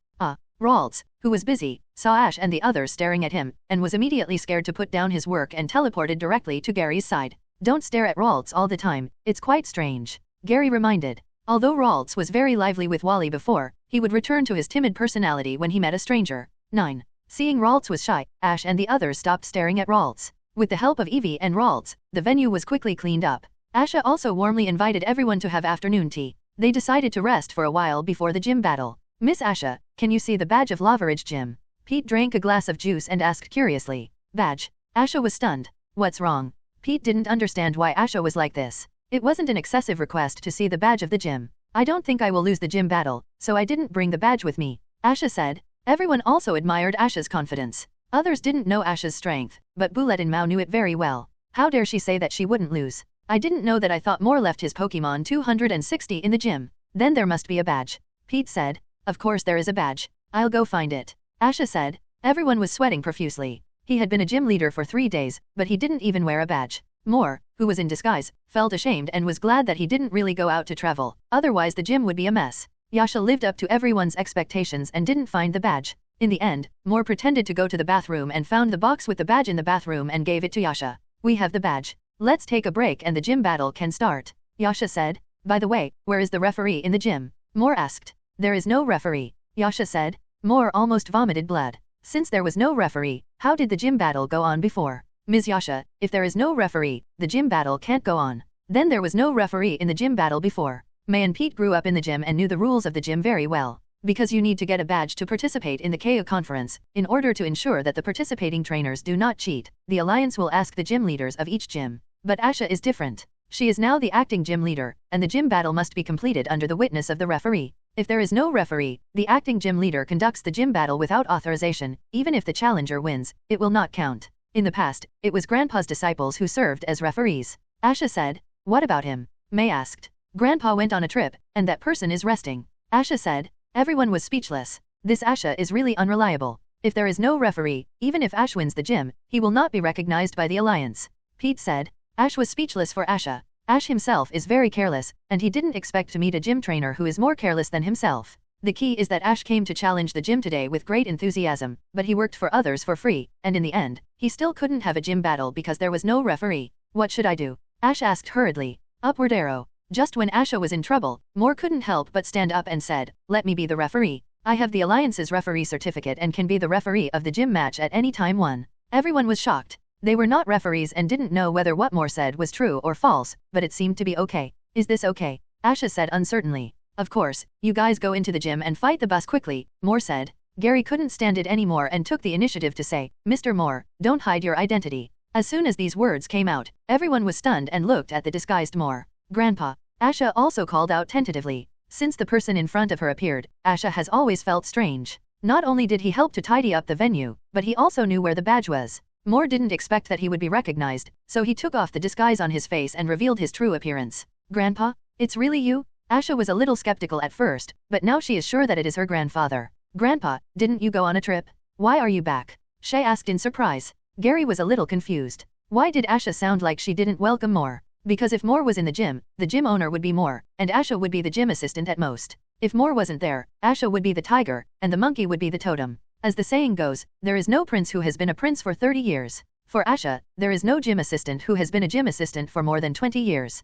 Ralts, who was busy, saw Ash and the others staring at him, and was immediately scared to put down his work and teleported directly to Gary's side. Don't stare at Ralts all the time, it's quite strange. Gary reminded. Although Ralts was very lively with Wally before, He would return to his timid personality when he met a stranger. 9. Seeing Ralts was shy, Ash and the others stopped staring at Ralts. With the help of Evie and Ralts, the venue was quickly cleaned up. Asha also warmly invited everyone to have afternoon tea. They decided to rest for a while before the gym battle. Miss Asha, can you see the badge of Lavaridge gym? Pete drank a glass of juice and asked curiously. Badge? Asha was stunned. What's wrong? Pete didn't understand why Asha was like this. It wasn't an excessive request to see the badge of the gym. I don't think I will lose the gym battle, so I didn't bring the badge with me, Asha said. Everyone also admired Asha's confidence. Others didn't know Asha's strength, but Bullet and Mao knew it very well. How dare she say that she wouldn't lose? I didn't know that. I thought Moore left his Pokémon 260 in the gym. Then there must be a badge. Pete said. Of course there is a badge. I'll go find it, Asha said. Everyone was sweating profusely. He had been a gym leader for 3 days, but he didn't even wear a badge. Moore, who was in disguise, felt ashamed and was glad that he didn't really go out to travel, otherwise the gym would be a mess. Yasha lived up to everyone's expectations and didn't find the badge. In the end, Moore pretended to go to the bathroom and found the box with the badge in the bathroom and gave it to Yasha. We have the badge. Let's take a break and the gym battle can start, Yasha said. By the way, where is the referee in the gym? Moore asked. There is no referee, Yasha said. Moore almost vomited blood. Since there was no referee, how did the gym battle go on before? Ms. Yasha, if there is no referee, the gym battle can't go on. Then there was no referee in the gym battle before. May and Pete grew up in the gym and knew the rules of the gym very well. Because you need to get a badge to participate in the KO conference, in order to ensure that the participating trainers do not cheat, the Alliance will ask the gym leaders of each gym. But Asha is different. She is now the acting gym leader, and the gym battle must be completed under the witness of the referee. If there is no referee, the acting gym leader conducts the gym battle without authorization. Even if the challenger wins, it will not count. In the past, it was Grandpa's disciples who served as referees. Asha said. What about him? May asked. Grandpa went on a trip, and that person is resting. Asha said. Everyone was speechless. This Asha is really unreliable. If there is no referee, even if Ash wins the gym, he will not be recognized by the Alliance. Pete said. Ash was speechless for Asha. Ash himself is very careless, and he didn't expect to meet a gym trainer who is more careless than himself. The key is that Ash came to challenge the gym today with great enthusiasm, but he worked for others for free, and in the end, he still couldn't have a gym battle because there was no referee. What should I do? Ash asked hurriedly. Upward arrow. Just when Asha was in trouble, Moore couldn't help but stand up and said, let me be the referee. I have the Alliance's referee certificate and can be the referee of the gym match at any time. Everyone was shocked. They were not referees and didn't know whether what Moore said was true or false, but it seemed to be okay. Is this okay? Asha said uncertainly. Of course, you guys go into the gym and fight the boss quickly, Moore said. Gary couldn't stand it anymore and took the initiative to say, Mr. Moore, don't hide your identity. As soon as these words came out, everyone was stunned and looked at the disguised Moore. Grandpa. Asha also called out tentatively. Since the person in front of her appeared, Asha has always felt strange. Not only did he help to tidy up the venue, but he also knew where the badge was. Moore didn't expect that he would be recognized, so he took off the disguise on his face and revealed his true appearance. Grandpa? It's really you? Asha was a little skeptical at first, but now she is sure that it is her grandfather. Grandpa, didn't you go on a trip? Why are you back? Shay asked in surprise. Gary was a little confused. Why did Asha sound like she didn't welcome Moore? Because if Moore was in the gym owner would be Moore, and Asha would be the gym assistant at most. If Moore wasn't there, Asha would be the tiger, and the monkey would be the totem. As the saying goes, there is no prince who has been a prince for 30 years. For Asha, there is no gym assistant who has been a gym assistant for more than 20 years.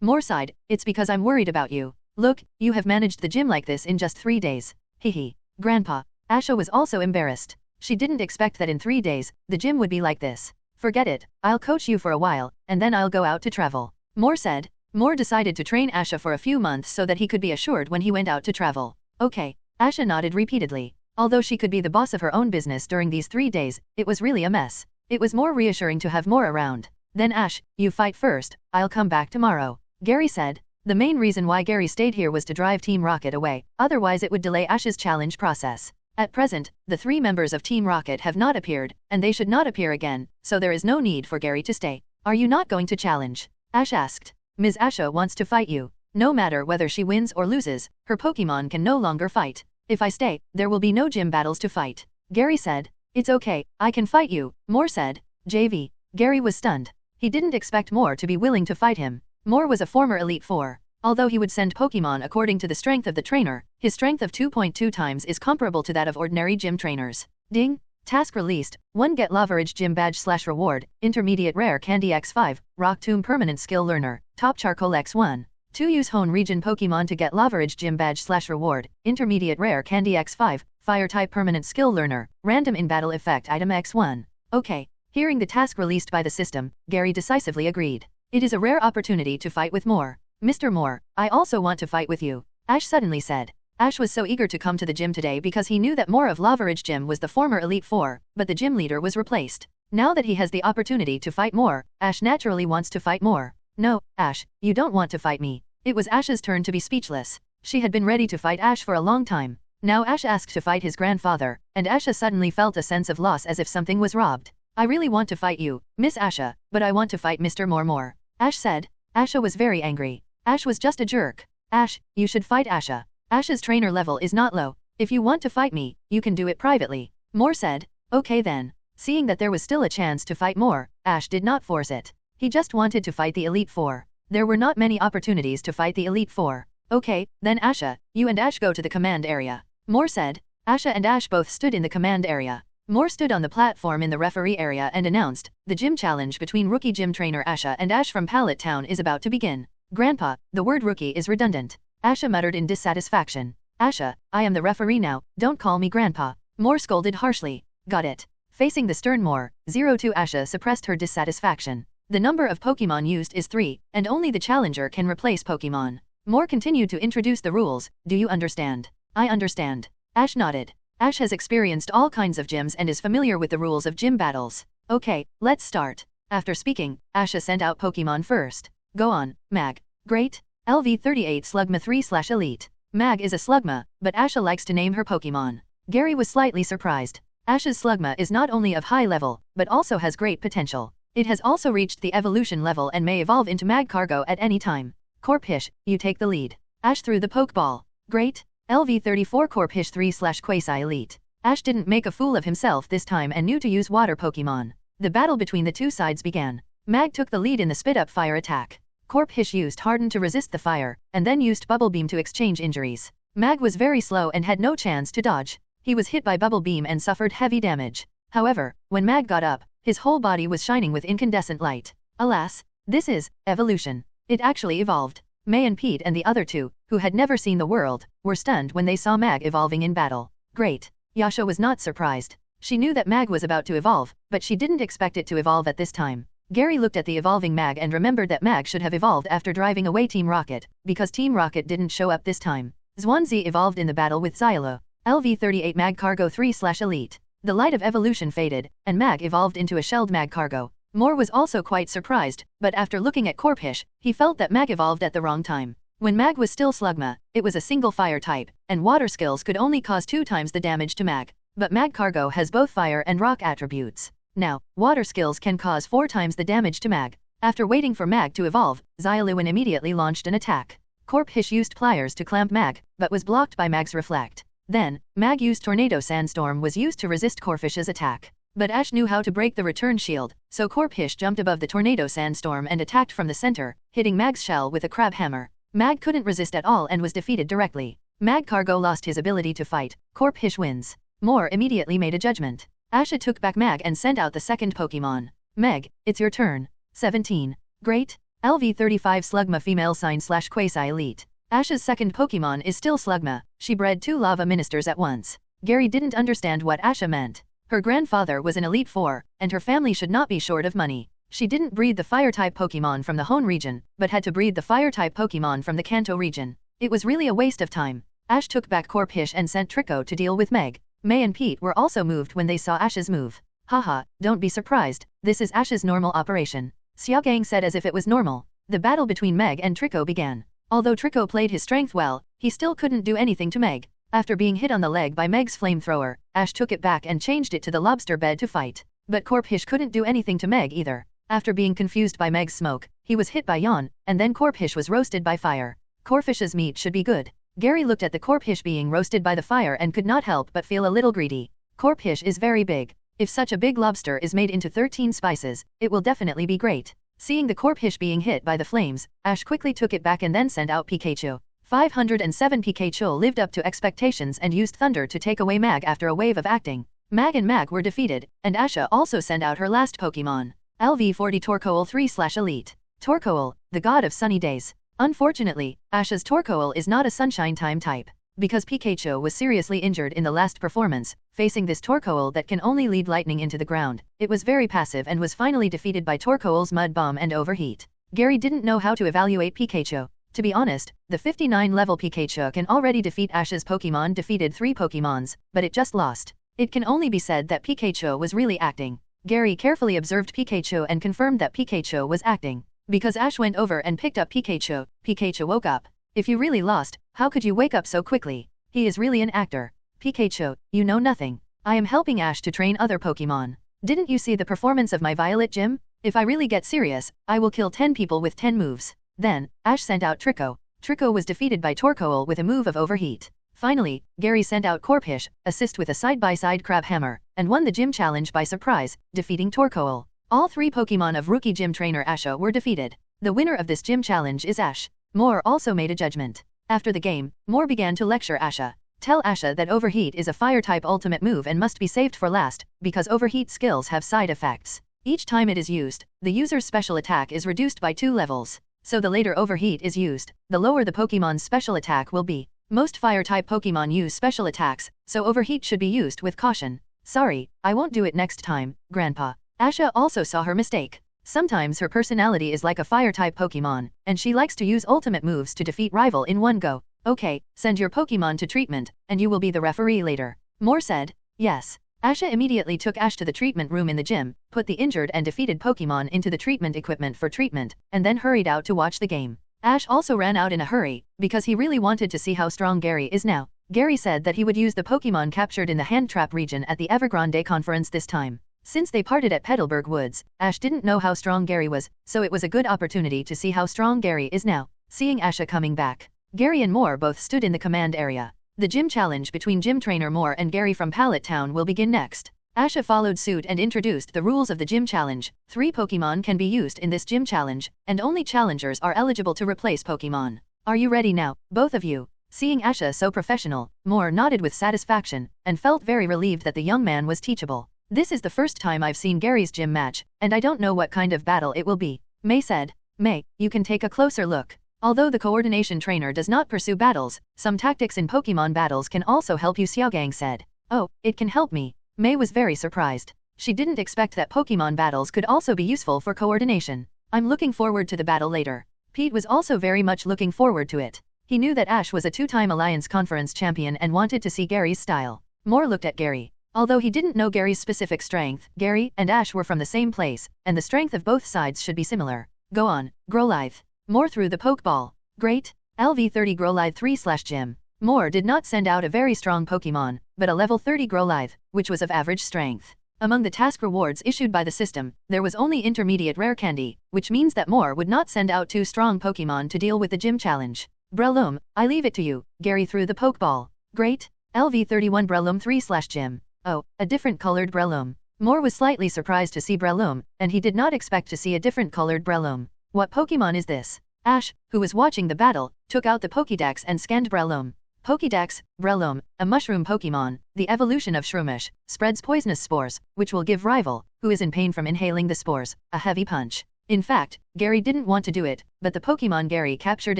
Moore sighed, it's because I'm worried about you. Look, you have managed the gym like this in just 3 days. Hehe. Grandpa. Asha was also embarrassed. She didn't expect that in 3 days, the gym would be like this. Forget it, I'll coach you for a while, and then I'll go out to travel. Moore said. Moore decided to train Asha for a few months so that he could be assured when he went out to travel. Okay. Asha nodded repeatedly. Although she could be the boss of her own business during these 3 days, it was really a mess. It was more reassuring to have Moore around. Then Ash, you fight first, I'll come back tomorrow, Gary said. The main reason why Gary stayed here was to drive Team Rocket away, otherwise it would delay Ash's challenge process. At present, the 3 members of Team Rocket have not appeared, and they should not appear again, so there is no need for Gary to stay. Are you not going to challenge? Ash asked. Ms. Asha wants to fight you. No matter whether she wins or loses, her Pokémon can no longer fight. If I stay, there will be no gym battles to fight. Gary said. It's okay, I can fight you, Moore said. JV. Gary was stunned. He didn't expect Moore to be willing to fight him. Moore was a former Elite Four. Although he would send Pokémon according to the strength of the trainer, his strength of 2.2 times is comparable to that of ordinary gym trainers. Ding! Task released. 1 Get Lavaridge Gym Badge / Reward, Intermediate Rare Candy X5, Rock Tomb Permanent Skill Learner, Top Charcoal X1. 2 use Hoenn region Pokemon to get Lavaridge gym badge / reward, intermediate rare candy X5, fire type permanent skill learner, random in battle effect item X1. Okay. Hearing the task released by the system, Gary decisively agreed. It is a rare opportunity to fight with Moore. Mr. Moore, I also want to fight with you, Ash suddenly said. Ash was so eager to come to the gym today because he knew that Moore of Lavaridge Gym was the former Elite Four, but the gym leader was replaced. Now that he has the opportunity to fight Moore, Ash naturally wants to fight Moore. No, Ash, you don't want to fight me. It was Ash's turn to be speechless. She had been ready to fight Ash for a long time. Now Ash asked to fight his grandfather, and Asha suddenly felt a sense of loss as if something was robbed. I really want to fight you, Miss Asha, but I want to fight Mr. Moore, Ash said. Asha was very angry. Ash was just a jerk. Ash, you should fight Asha. Ash's trainer level is not low. If you want to fight me, you can do it privately, Moore said. Okay then. Seeing that there was still a chance to fight Moore, Ash did not force it. He just wanted to fight the Elite Four. There were not many opportunities to fight the Elite Four. Okay, then Asha, you and Ash go to the command area, Moore said. Asha and Ash both stood in the command area. Moore stood on the platform in the referee area and announced, the gym challenge between rookie gym trainer Asha and Ash from Pallet Town is about to begin. Grandpa, the word rookie is redundant, Asha muttered in dissatisfaction. Asha, I am the referee now, don't call me Grandpa, Moore scolded harshly. Got it. Facing the stern Moore, 02 Asha suppressed her dissatisfaction. The number of Pokemon used is 3, and only the challenger can replace Pokemon. Moore continued to introduce the rules. Do you understand? I understand. Ash nodded. Ash has experienced all kinds of gyms and is familiar with the rules of gym battles. Okay, let's start. After speaking, Asha sent out Pokemon first. Go on, Mag. Great. LV38 Slugma 3/Elite. Mag is a Slugma, but Asha likes to name her Pokemon. Gary was slightly surprised. Ash's Slugma is not only of high level, but also has great potential. It has also reached the evolution level and may evolve into Magcargo at any time. Corphish, you take the lead. Ash threw the Pokeball. Great. LV34 Corphish 3/Quasi-Elite. Ash didn't make a fool of himself this time and knew to use water Pokemon. The battle between the two sides began. Mag took the lead in the spit-up fire attack. Corphish used Harden to resist the fire, and then used Bubble Beam to exchange injuries. Mag was very slow and had no chance to dodge. He was hit by Bubble Beam and suffered heavy damage. However, when Mag got up, his whole body was shining with incandescent light. Alas, this is evolution. It actually evolved. May and Pete and the other two, who had never seen the world, were stunned when they saw Mag evolving in battle. Great. Yasha was not surprised. She knew that Mag was about to evolve, but she didn't expect it to evolve at this time. Gary looked at the evolving Mag and remembered that Mag should have evolved after driving away Team Rocket, because Team Rocket didn't show up this time. Zwanzi evolved in the battle with Xylo. LV38 Magcargo 3/Elite. The light of evolution faded, and Mag evolved into a shelled Magcargo. Moore was also quite surprised, but after looking at Corphish, he felt that Mag evolved at the wrong time. When Mag was still Slugma, it was a single fire type, and water skills could only cause 2 times the damage to Mag. But Magcargo has both fire and rock attributes. Now, water skills can cause 4 times the damage to Mag. After waiting for Mag to evolve, Xyluin immediately launched an attack. Corphish used Pliers to clamp Mag, but was blocked by Mag's Reflect. Then, Mag used Tornado Sandstorm was used to resist Corphish's attack. But Ash knew how to break the return shield, so Corphish jumped above the Tornado Sandstorm and attacked from the center, hitting Mag's shell with a crab hammer. Mag couldn't resist at all and was defeated directly. Magcargo lost his ability to fight. Corphish wins. Moore immediately made a judgment. Asha took back Mag and sent out the second Pokemon. Meg, it's your turn. 17. Great. LV35 Slugma female sign/Quasi-Elite. Asha's second Pokemon is still Slugma. She bred 2 lava ministers at once. Gary didn't understand what Asha meant. Her grandfather was an Elite Four, and her family should not be short of money. She didn't breed the Fire-type Pokemon from the Hoenn region, but had to breed the Fire-type Pokemon from the Kanto region. It was really a waste of time. Ash took back Corphish and sent Trico to deal with Meg. May and Pete were also moved when they saw Ash's move. Haha, don't be surprised, this is Ash's normal operation, Xiaogang said as if it was normal. The battle between Meg and Trico began. Although Trico played his strength well, he still couldn't do anything to Meg. After being hit on the leg by Meg's flamethrower, Ash took it back and changed it to the lobster bed to fight. But Corphish couldn't do anything to Meg either. After being confused by Meg's smoke, he was hit by Yawn, and then Corphish was roasted by fire. Corphish's meat should be good. Gary looked at the Corphish being roasted by the fire and could not help but feel a little greedy. Corphish is very big. If such a big lobster is made into 13 spices, it will definitely be great. Seeing the Corphish being hit by the flames, Ash quickly took it back and then sent out Pikachu. 507 Pikachu lived up to expectations and used Thunder to take away Mag after a wave of acting. Mag and Mag were defeated, and Asha also sent out her last Pokemon. LV40 Torkoal 3/Elite. Torkoal, the god of sunny days. Unfortunately, Ash's Torkoal is not a Sunshine Time type. Because Pikachu was seriously injured in the last performance, facing this Torkoal that can only lead lightning into the ground, it was very passive and was finally defeated by Torkoal's Mud Bomb and Overheat. Gary didn't know how to evaluate Pikachu. To be honest, the 59 level Pikachu can already defeat Ash's Pokemon defeated 3 Pokemons, but it just lost. It can only be said that Pikachu was really acting. Gary carefully observed Pikachu and confirmed that Pikachu was acting. Because Ash went over and picked up Pikachu, Pikachu woke up. If you really lost, how could you wake up so quickly? He is really an actor. Pikachu, you know nothing. I am helping Ash to train other Pokemon. Didn't you see the performance of my Violet Gym? If I really get serious, I will kill 10 people with 10 moves. Then, Ash sent out Trico. Trico was defeated by Torkoal with a move of Overheat. Finally, Gary sent out Corphish, assist with a side-by-side Crab Hammer, and won the gym challenge by surprise, defeating Torkoal. All 3 Pokemon of rookie gym trainer Asha were defeated. The winner of this gym challenge is Ash. Moore also made a judgment. After the game, Moore began to lecture Asha. Tell Asha that Overheat is a Fire-type ultimate move and must be saved for last, because Overheat skills have side effects. Each time it is used, the user's special attack is reduced by 2 levels. So the later Overheat is used, the lower the Pokemon's special attack will be. Most Fire-type Pokemon use special attacks, so Overheat should be used with caution. Sorry, I won't do it next time, Grandpa. Asha also saw her mistake. Sometimes her personality is like a Fire-type Pokemon, and she likes to use ultimate moves to defeat rival in one go. Okay, send your Pokemon to treatment, and you will be the referee later. Moore said. Yes. Asha immediately took Ash to the treatment room in the gym, put the injured and defeated Pokemon into the treatment equipment for treatment, and then hurried out to watch the game. Ash also ran out in a hurry, because he really wanted to see how strong Gary is now. Gary said that he would use the Pokemon captured in the Hand Trap region at the Evergrande conference this time. Since they parted at Petalburg Woods, Ash didn't know how strong Gary was, so it was a good opportunity to see how strong Gary is now. Seeing Asha coming back, Gary and Moore both stood in the command area. The gym challenge between gym trainer Moore and Gary from Pallet Town will begin next. Asha followed suit and introduced the rules of the gym challenge. 3 Pokemon can be used in this gym challenge, and only challengers are eligible to replace Pokemon. Are you ready now, both of you? Seeing Asha so professional, Moore nodded with satisfaction, and felt very relieved that the young man was teachable. This is the first time I've seen Gary's gym match, and I don't know what kind of battle it will be. May said. May, you can take a closer look. Although the coordination trainer does not pursue battles, some tactics in Pokemon battles can also help you, Xiaogang said. Oh, it can help me. May was very surprised. She didn't expect that Pokemon battles could also be useful for coordination. I'm looking forward to the battle later. Pete was also very much looking forward to it. He knew that Ash was a 2-time Alliance Conference champion and wanted to see Gary's style. Moore looked at Gary. Although he didn't know Gary's specific strength, Gary and Ash were from the same place, and the strength of both sides should be similar. Go on, Growlithe. Moore threw the Pokeball. Great. LV30 Growlithe 3/Gym. Moore did not send out a very strong Pokemon, but a level 30 Growlithe, which was of average strength. Among the task rewards issued by the system, there was only intermediate rare candy, which means that Moore would not send out 2 strong Pokemon to deal with the gym challenge. Breloom, I leave it to you. Gary threw the Pokeball. Great. LV31 Breloom 3/Gym. Oh, a different colored Breloom. Moore was slightly surprised to see Breloom, and he did not expect to see a different colored Breloom. What Pokemon is this? Ash, who was watching the battle, took out the Pokédex and scanned Breloom. Pokédex, Breloom, a mushroom Pokemon, the evolution of Shroomish, spreads poisonous spores, which will give rival, who is in pain from inhaling the spores, a heavy punch. In fact, Gary didn't want to do it, but the Pokemon Gary captured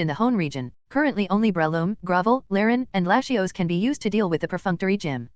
in the Hoenn region, currently only Breloom, Gravel, Laren, and Latios can be used to deal with the perfunctory gym.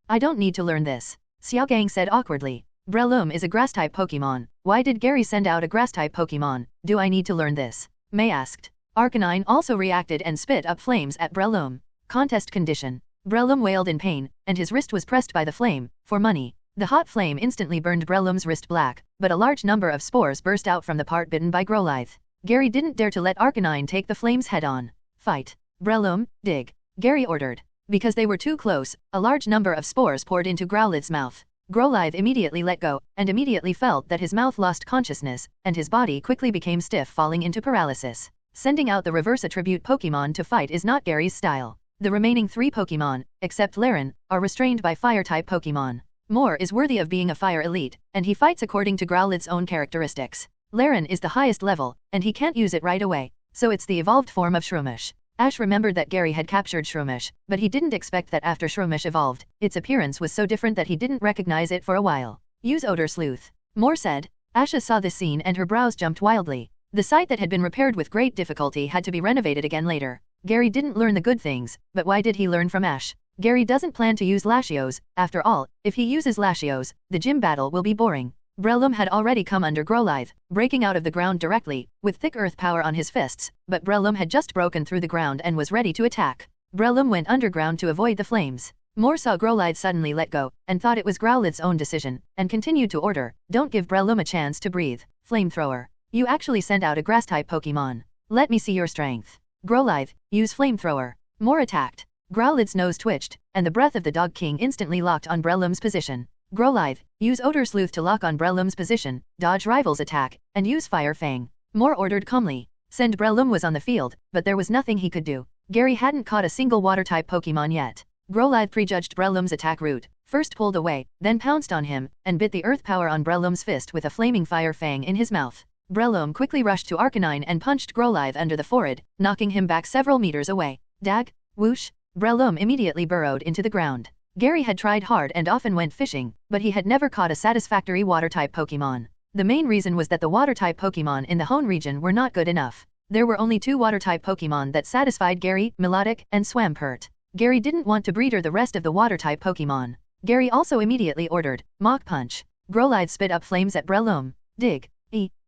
I don't need to learn this. Xiaogang said awkwardly. Breloom is a grass-type Pokemon. Why did Gary send out a grass-type Pokemon? Do I need to learn this? May asked. Arcanine also reacted and spit up flames at Breloom. Contest condition. Breloom wailed in pain, and his wrist was pressed by the flame, for money. The hot flame instantly burned Breloom's wrist black, but a large number of spores burst out from the part bitten by Growlithe. Gary didn't dare to let Arcanine take the flames head-on. Fight. Breloom, dig. Gary ordered. Because they were too close, a large number of spores poured into Growlithe's mouth. Growlithe immediately let go, and immediately felt that his mouth lost consciousness, and his body quickly became stiff, falling into paralysis. Sending out the reverse attribute Pokemon to fight is not Gary's style. The remaining 3 Pokemon, except Laren, are restrained by Fire-type Pokemon. Moore is worthy of being a Fire Elite, and he fights according to Growlithe's own characteristics. Laren is the highest level, and he can't use it right away, so it's the evolved form of Shroomish. Ash remembered that Gary had captured Shroomish, but he didn't expect that after Shroomish evolved, its appearance was so different that he didn't recognize it for a while. Use Odor Sleuth. Moore said. Asha saw this scene and her brows jumped wildly. The site that had been repaired with great difficulty had to be renovated again later. Gary didn't learn the good things, but why did he learn from Ash? Gary doesn't plan to use Latios. After all, if he uses Latios, the gym battle will be boring. Breloom had already come under Growlithe, breaking out of the ground directly, with thick earth power on his fists, but Breloom had just broken through the ground and was ready to attack. Breloom went underground to avoid the flames. Moore saw Growlithe suddenly let go, and thought it was Growlithe's own decision, and continued to order, "Don't give Breloom a chance to breathe, Flamethrower. You actually sent out a Grass-type Pokemon. Let me see your strength. Growlithe, use Flamethrower." Moore attacked. Growlithe's nose twitched, and the breath of the Dog King instantly locked on Breloom's position. Growlithe, use Odor Sleuth to lock on Breloom's position, dodge Rival's attack, and use Fire Fang. Moore ordered calmly. Send Breloom was on the field, but there was nothing he could do. Gary hadn't caught a single Water-type Pokemon yet. Growlithe prejudged Breloom's attack route, first pulled away, then pounced on him, and bit the earth power on Breloom's fist with a flaming Fire Fang in his mouth. Breloom quickly rushed to Arcanine and punched Growlithe under the forehead, knocking him back several meters away. Dag, whoosh, Breloom immediately burrowed into the ground. Gary had tried hard and often went fishing, but he had never caught a satisfactory Water-type Pokemon. The main reason was that the Water-type Pokemon in the Hoenn region were not good enough. There were only 2 Water-type Pokemon that satisfied Gary, Melodic and Swampert. Gary didn't want to breeder the rest of the Water-type Pokemon. Gary also immediately ordered Mach Punch. Growlithe spit up flames at Breloom. Dig.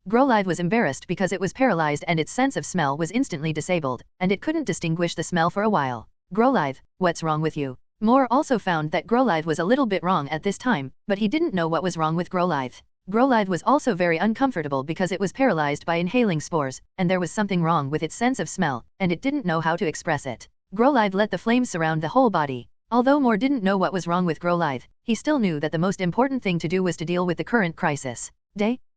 Growlithe was embarrassed because it was paralyzed and its sense of smell was instantly disabled, and it couldn't distinguish the smell for a while. Growlithe, what's wrong with you? Moore also found that Growlithe was a little bit wrong at this time, but he didn't know what was wrong with Growlithe. Growlithe was also very uncomfortable because it was paralyzed by inhaling spores, and there was something wrong with its sense of smell, and it didn't know how to express it. Growlithe let the flames surround the whole body. Although Moore didn't know what was wrong with Growlithe, he still knew that the most important thing to do was to deal with the current crisis.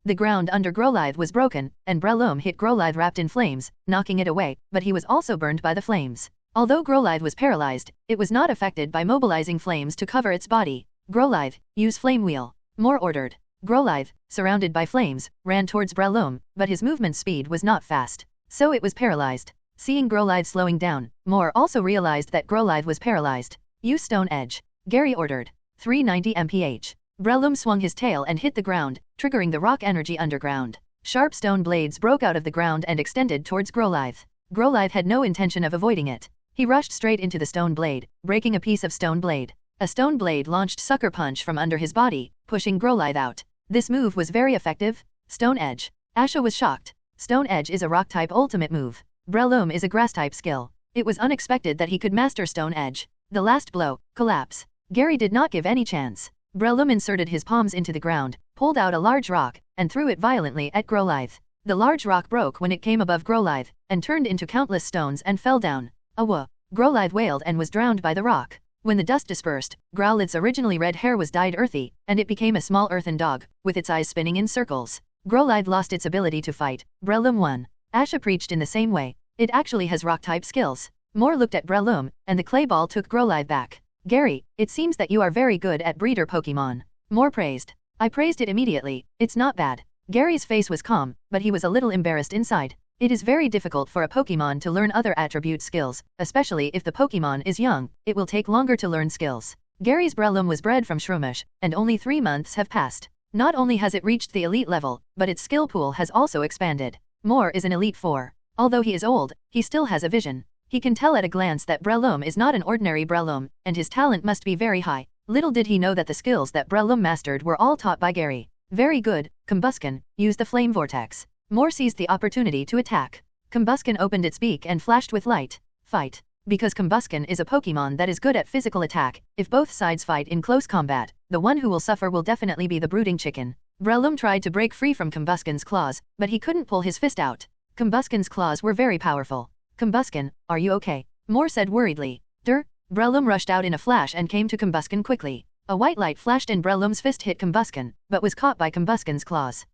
The ground under Growlithe was broken, and Breloom hit Growlithe wrapped in flames, knocking it away, but he was also burned by the flames. Although Growlithe was paralyzed, it was not affected by mobilizing flames to cover its body. Growlithe, use Flame Wheel. Moore ordered. Growlithe, surrounded by flames, ran towards Breloom, but his movement speed was not fast, so it was paralyzed. Seeing Growlithe slowing down, Moore also realized that Growlithe was paralyzed. Use Stone Edge. Gary ordered. 390 mph. Breloom swung his tail and hit the ground, triggering the rock energy underground. Sharp stone blades broke out of the ground and extended towards Growlithe. Growlithe had no intention of avoiding it. He rushed straight into the stone blade, breaking a piece of stone blade. A stone blade launched Sucker Punch from under his body, pushing Growlithe out. This move was very effective. Stone Edge. Asha was shocked. Stone Edge is a rock-type ultimate move. Breloom is a grass-type skill. It was unexpected that he could master Stone Edge. The last blow, collapse. Gary did not give any chance. Breloom inserted his palms into the ground, pulled out a large rock, and threw it violently at Growlithe. The large rock broke when it came above Growlithe, and turned into countless stones and fell down. Awah! Growlithe wailed and was drowned by the rock. When the dust dispersed, Growlithe's originally red hair was dyed earthy, and it became a small earthen dog, with its eyes spinning in circles. Growlithe lost its ability to fight. Breloom won. Asha preached in the same way. It actually has rock-type skills. Moore looked at Breloom, and the clay ball took Growlithe back. Gary, it seems that you are very good at breeder Pokemon. Moore praised. I praised it immediately. It's not bad. Gary's face was calm, but he was a little embarrassed inside. It is very difficult for a Pokemon to learn other attribute skills, especially if the Pokemon is young. It will take longer to learn skills. Gary's Breloom was bred from Shroomish, and only 3 months have passed. Not only has it reached the elite level, but its skill pool has also expanded. Moore is an elite 4. Although he is old, he still has a vision. He can tell at a glance that Breloom is not an ordinary Breloom, and his talent must be very high. Little did he know that the skills that Breloom mastered were all taught by Gary. Very good, Combusken, use the Flame Vortex. Moore seized the opportunity to attack. Combusken opened its beak and flashed with light. Fight. Because Combusken is a Pokemon that is good at physical attack, if both sides fight in close combat, the one who will suffer will definitely be the brooding chicken. Breloom tried to break free from Combusken's claws, but he couldn't pull his fist out. Combusken's claws were very powerful. Combusken, are you okay? Moore said worriedly. Breloom rushed out in a flash and came to Combusken quickly. A white light flashed and Breloom's fist hit Combusken, but was caught by Combusken's claws.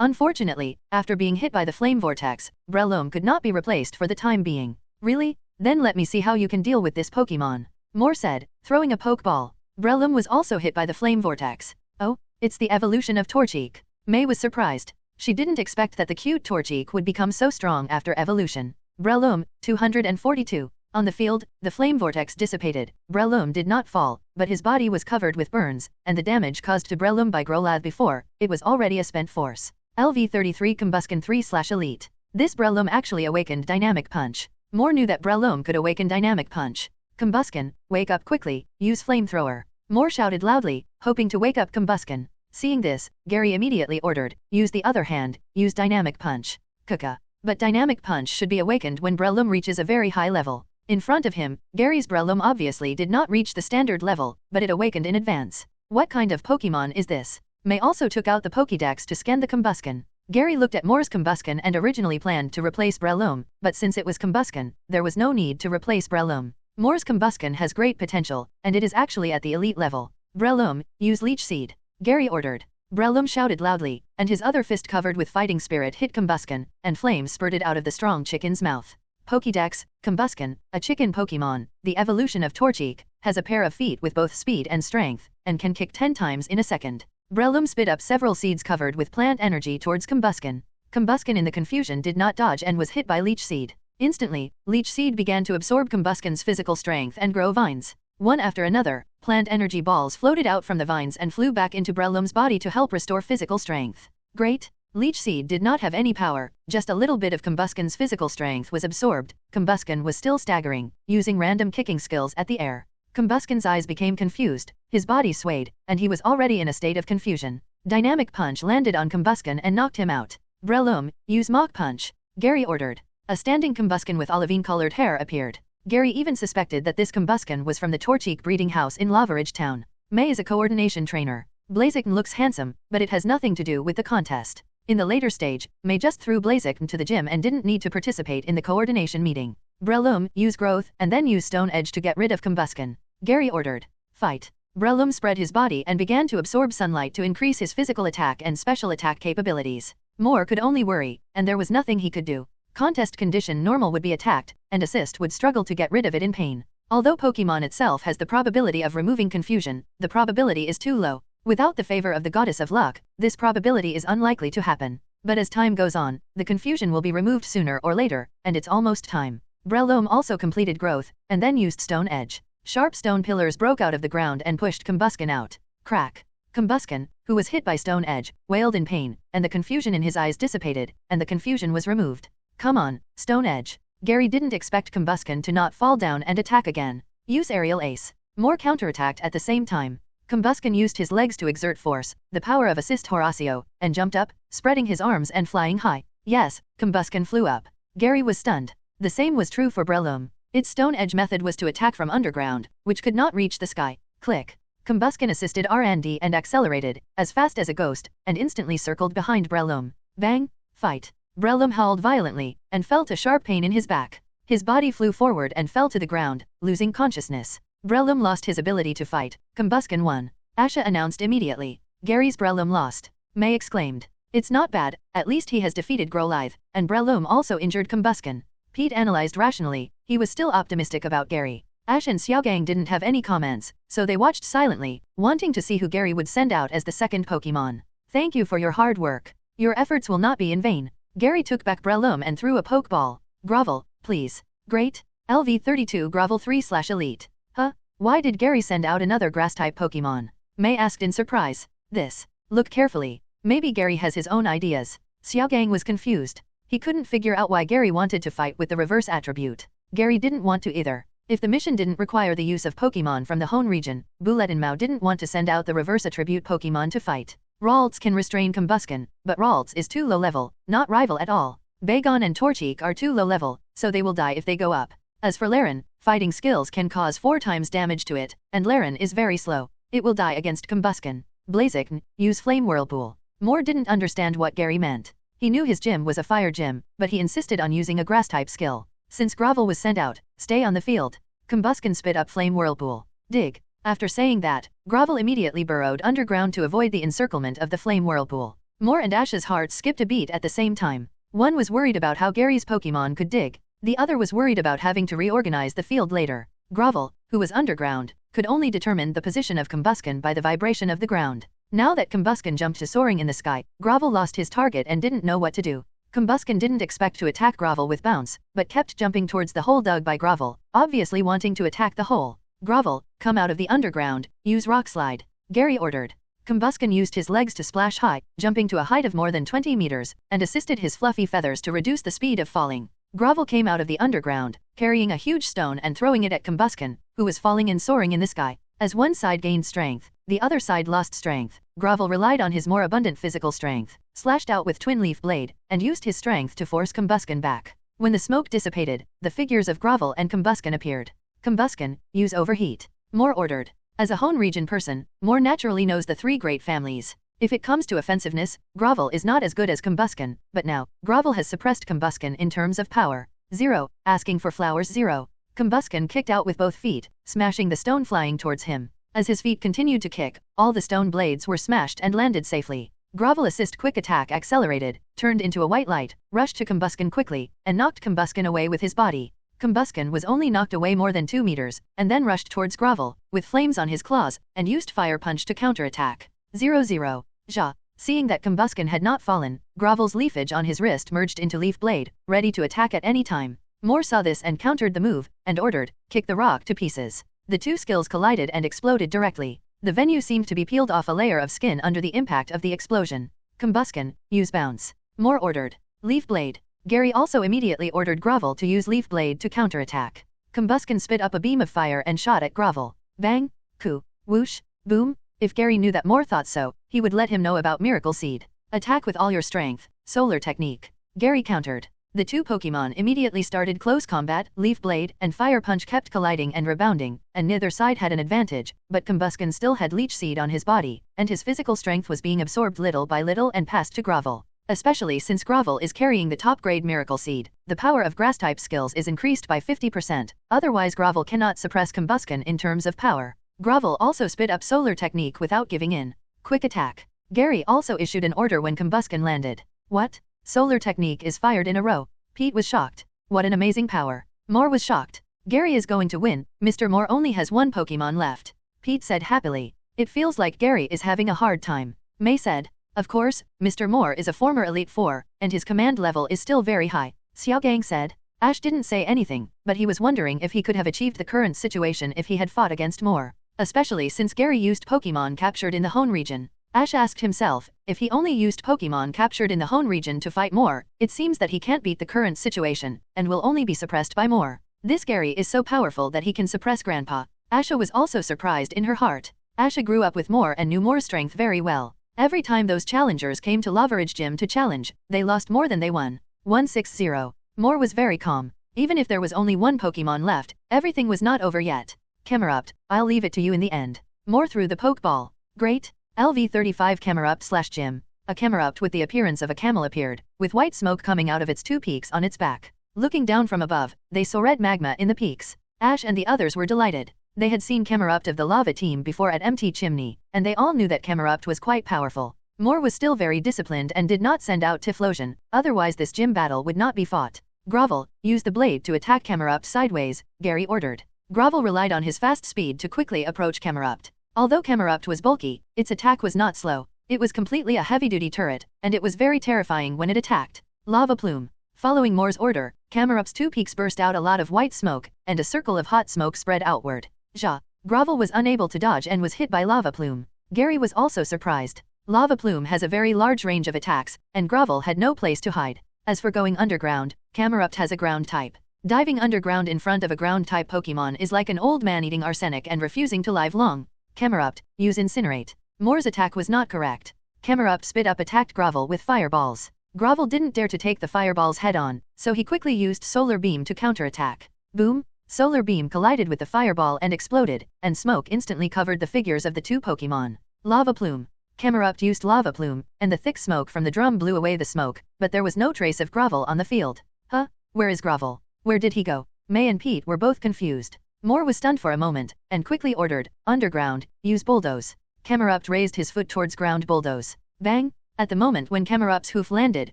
Unfortunately, after being hit by the flame vortex, Breloom could not be replaced for the time being. Really? Then let me see how you can deal with this Pokemon. Moore said, throwing a Pokeball. Breloom was also hit by the flame vortex. Oh, it's the evolution of Torchic. May was surprised. She didn't expect that the cute Torchic would become so strong after evolution. Breloom, 242. On the field, the flame vortex dissipated. Breloom did not fall, but his body was covered with burns, and the damage caused to Breloom by Growlithe before, it was already a spent force. LV33 Combustion 3/Elite. This Breloom actually awakened Dynamic Punch. Moore knew that Breloom could awaken Dynamic Punch. Combustion, wake up quickly, use Flamethrower. Moore shouted loudly, hoping to wake up Combustion. Seeing this, Gary immediately ordered, use the other hand, use Dynamic Punch. Kuka. But Dynamic Punch should be awakened when Breloom reaches a very high level. In front of him, Gary's Breloom obviously did not reach the standard level, but it awakened in advance. What kind of Pokemon is this? May also took out the Pokédex to scan the Combustion. Gary looked at Moore's Combustion and originally planned to replace Breloom, but since it was Combustion, there was no need to replace Breloom. Moore's Combustion has great potential, and it is actually at the elite level. Breloom, use Leech Seed. Gary ordered. Breloom shouted loudly, and his other fist covered with fighting spirit hit Combustion, and flames spurted out of the strong chicken's mouth. Pokédex, Combustion, a chicken Pokemon, the evolution of Torchic, has a pair of feet with both speed and strength, and can kick 10 times in a second. Breloom spit up several seeds covered with plant energy towards Combustion. Combustion in the confusion did not dodge and was hit by Leech Seed. Instantly, Leech Seed began to absorb Combustion's physical strength and grow vines. One after another, plant energy balls floated out from the vines and flew back into Breloom's body to help restore physical strength. Great! Leech Seed did not have any power, just a little bit of Combustion's physical strength was absorbed. Combustion was still staggering, using random kicking skills at the air. Combustion's eyes became confused, his body swayed, and he was already in a state of confusion. Dynamic Punch landed on Combustion and knocked him out. Breloom, use Mach Punch. Gary ordered. A standing Combustion with olivine-colored hair appeared. Gary even suspected that this Combustion was from the Torchic breeding house in Lavaridge town. May is a coordination trainer. Blaziken looks handsome, but it has nothing to do with the contest. In the later stage, May just threw Blaziken to the gym and didn't need to participate in the coordination meeting. Breloom, use Growth and then use Stone Edge to get rid of Combustion. Gary ordered. Fight. Breloom spread his body and began to absorb sunlight to increase his physical attack and special attack capabilities. Moore could only worry, and there was nothing he could do. Contest condition normal would be attacked, and assist would struggle to get rid of it in pain. Although Pokemon itself has the probability of removing confusion, the probability is too low. Without the favor of the Goddess of Luck, this probability is unlikely to happen. But as time goes on, the confusion will be removed sooner or later, and it's almost time. Breloom also completed Growth, and then used Stone Edge. Sharp stone pillars broke out of the ground and pushed Combustion out. Crack. Combustion, who was hit by Stone Edge, wailed in pain, and the confusion in his eyes dissipated, and the confusion was removed. Come on, Stone Edge. Gary didn't expect Combustion to not fall down and attack again. Use Aerial Ace. Moore counterattacked at the same time. Combustion used his legs to exert force, the power of Assist Horacio, and jumped up, spreading his arms and flying high. Yes, Combustion flew up. Gary was stunned. The same was true for Breloom. Its Stone Edge method was to attack from underground, which could not reach the sky. Click. Combustion assisted R&D and accelerated, as fast as a ghost, and instantly circled behind Breloom. Bang! Fight. Breloom howled violently, and felt a sharp pain in his back. His body flew forward and fell to the ground, losing consciousness. Breloom lost his ability to fight. Combustion won. Asha announced immediately. Gary's Breloom lost. May exclaimed. It's not bad, at least he has defeated Growlithe, and Breloom also injured Combustion. Pete analyzed rationally, he was still optimistic about Gary. Ash and Xiaogang didn't have any comments, so they watched silently, wanting to see who Gary would send out as the second Pokemon. Thank you for your hard work. Your efforts will not be in vain. Gary took back Breloom and threw a Pokeball. Grovel, please. Great. LV32 Grovel 3/Elite. Huh? Why did Gary send out another Grass-type Pokemon? May asked in surprise. This. Look carefully. Maybe Gary has his own ideas. Xiaogang was confused. He couldn't figure out why Gary wanted to fight with the reverse attribute. Gary didn't want to either. If the mission didn't require the use of Pokemon from the Hoenn region, Bullet Mao didn't want to send out the reverse attribute Pokemon to fight. Ralts can restrain Combustion, but Ralts is too low level, not rival at all. Bagon and Torchic are too low level, so they will die if they go up. As for Laren, fighting skills can cause 4 times damage to it, and Laren is very slow. It will die against Combustion. Blaziken, use Flame Whirlpool. Moore didn't understand what Gary meant. He knew his gym was a fire gym, but he insisted on using a grass-type skill. Since Grovel was sent out, stay on the field. Combustion spit up Flame Whirlpool. Dig. After saying that, Grovel immediately burrowed underground to avoid the encirclement of the Flame Whirlpool. Moore and Ash's hearts skipped a beat at the same time. One was worried about how Gary's Pokemon could dig. The other was worried about having to reorganize the field later. Grovel, who was underground, could only determine the position of Combustion by the vibration of the ground. Now that Combustion jumped to soaring in the sky, Grovel lost his target and didn't know what to do. Combustion didn't expect to attack Grovel with Bounce, but kept jumping towards the hole dug by Grovel, obviously wanting to attack the hole. Grovel, come out of the underground, use Rock Slide. Gary ordered. Combusken used his legs to splash high, jumping to a height of more than 20 meters, and assisted his fluffy feathers to reduce the speed of falling. Grovel came out of the underground, carrying a huge stone and throwing it at Combusken, who was falling and soaring in the sky. As one side gained strength, the other side lost strength. Grovel relied on his more abundant physical strength, slashed out with twin leaf blade, and used his strength to force Combusken back. When the smoke dissipated, the figures of Grovel and Combusken appeared. Combusken, use overheat. More ordered. As a Hoenn region person, More naturally knows the three great families. If it comes to offensiveness, Grovel is not as good as Combusken, but now, Grovel has suppressed Combusken in terms of power. 0, asking for flowers 0. Combusken kicked out with both feet, smashing the stone flying towards him. As his feet continued to kick, all the stone blades were smashed and landed safely. Grovel assist quick attack accelerated, turned into a white light, rushed to Combusken quickly, and knocked Combusken away with his body. Combusken was only knocked away more than 2 meters, and then rushed towards Grovel, with flames on his claws, and used fire punch to counterattack. 0-0. Ja. Seeing that Combusken had not fallen, Grovel's leafage on his wrist merged into leaf blade, ready to attack at any time. More saw this and countered the move, and ordered, kick the rock to pieces. The two skills collided and exploded directly. The venue seemed to be peeled off a layer of skin under the impact of the explosion. Combusken, use bounce. More ordered. Leaf blade. Gary also immediately ordered Grovel to use leaf blade to counterattack. Combusken spit up a beam of fire and shot at Grovel. Bang, coo, whoosh, boom. If Gary knew that More thought so, he would let him know about Miracle Seed. Attack with all your strength. Solar technique. Gary countered. The two Pokemon immediately started close combat. Leaf blade and fire punch kept colliding and rebounding, and neither side had an advantage, but Combusken still had leech seed on his body, and his physical strength was being absorbed little by little and passed to Grovel. Especially since Grovel is carrying the top-grade Miracle Seed, the power of Grass-type skills is increased by 50%, otherwise Grovel cannot suppress Combusken in terms of power. Grovel also spit up Solar Technique without giving in. Quick attack. Gary also issued an order when Combusken landed. What? Solar Technique is fired in a row. Pete was shocked. What an amazing power. More was shocked. Gary is going to win. Mr. More only has one Pokemon left. Pete said happily. It feels like Gary is having a hard time. May said. Of course, Mr. More is a former Elite Four, and his command level is still very high. Xiaogang said. Ash didn't say anything, but he was wondering if he could have achieved the current situation if he had fought against More. Especially since Gary used Pokemon captured in the Hoenn region. Ash asked himself, if he only used Pokemon captured in the Hoenn region to fight More, it seems that he can't beat the current situation, and will only be suppressed by More. This Gary is so powerful that he can suppress Grandpa. Asha was also surprised in her heart. Asha grew up with More and knew More's strength very well. Every time those challengers came to Lavaridge Gym to challenge, they lost more than they won. 160. More was very calm. Even if there was only one Pokemon left, everything was not over yet. Camerupt, I'll leave it to you in the end. More threw the Pokeball. Great. LV35 Camerupt/Gym. A Camerupt with the appearance of a camel appeared, with white smoke coming out of its two peaks on its back. Looking down from above, they saw red magma in the peaks. Ash and the others were delighted. They had seen Camerupt of the Lava team before at MT Chimney, and they all knew that Camerupt was quite powerful. More was still very disciplined and did not send out Typhlosion, otherwise this gym battle would not be fought. Grovel, use the blade to attack Camerupt sideways, Gary ordered. Grovel relied on his fast speed to quickly approach Camerupt. Although Camerupt was bulky, its attack was not slow. It was completely a heavy-duty turret, and it was very terrifying when it attacked. Lava Plume. Following Moore's order, Camerupt's two peaks burst out a lot of white smoke, and a circle of hot smoke spread outward. Ja. Grovel was unable to dodge and was hit by Lava Plume. Gary was also surprised. Lava Plume has a very large range of attacks, and Grovel had no place to hide. As for going underground, Camerupt has a ground type. Diving underground in front of a ground-type Pokemon is like an old man eating arsenic and refusing to live long. Camerupt, use Incinerate. Moore's attack was not correct. Camerupt spit up attacked Grovel with fireballs. Grovel didn't dare to take the fireballs head-on, so he quickly used Solar Beam to counterattack. Boom! Solar Beam collided with the fireball and exploded, and smoke instantly covered the figures of the two Pokemon. Lava Plume. Camerupt used Lava Plume, and the thick smoke from the drum blew away the smoke, but there was no trace of Grovel on the field. Huh? Where is Grovel? Where did he go? May and Pete were both confused. More was stunned for a moment, and quickly ordered, underground, use Bulldoze. Camerupt raised his foot towards ground Bulldoze. Bang! At the moment when Camerupt's hoof landed,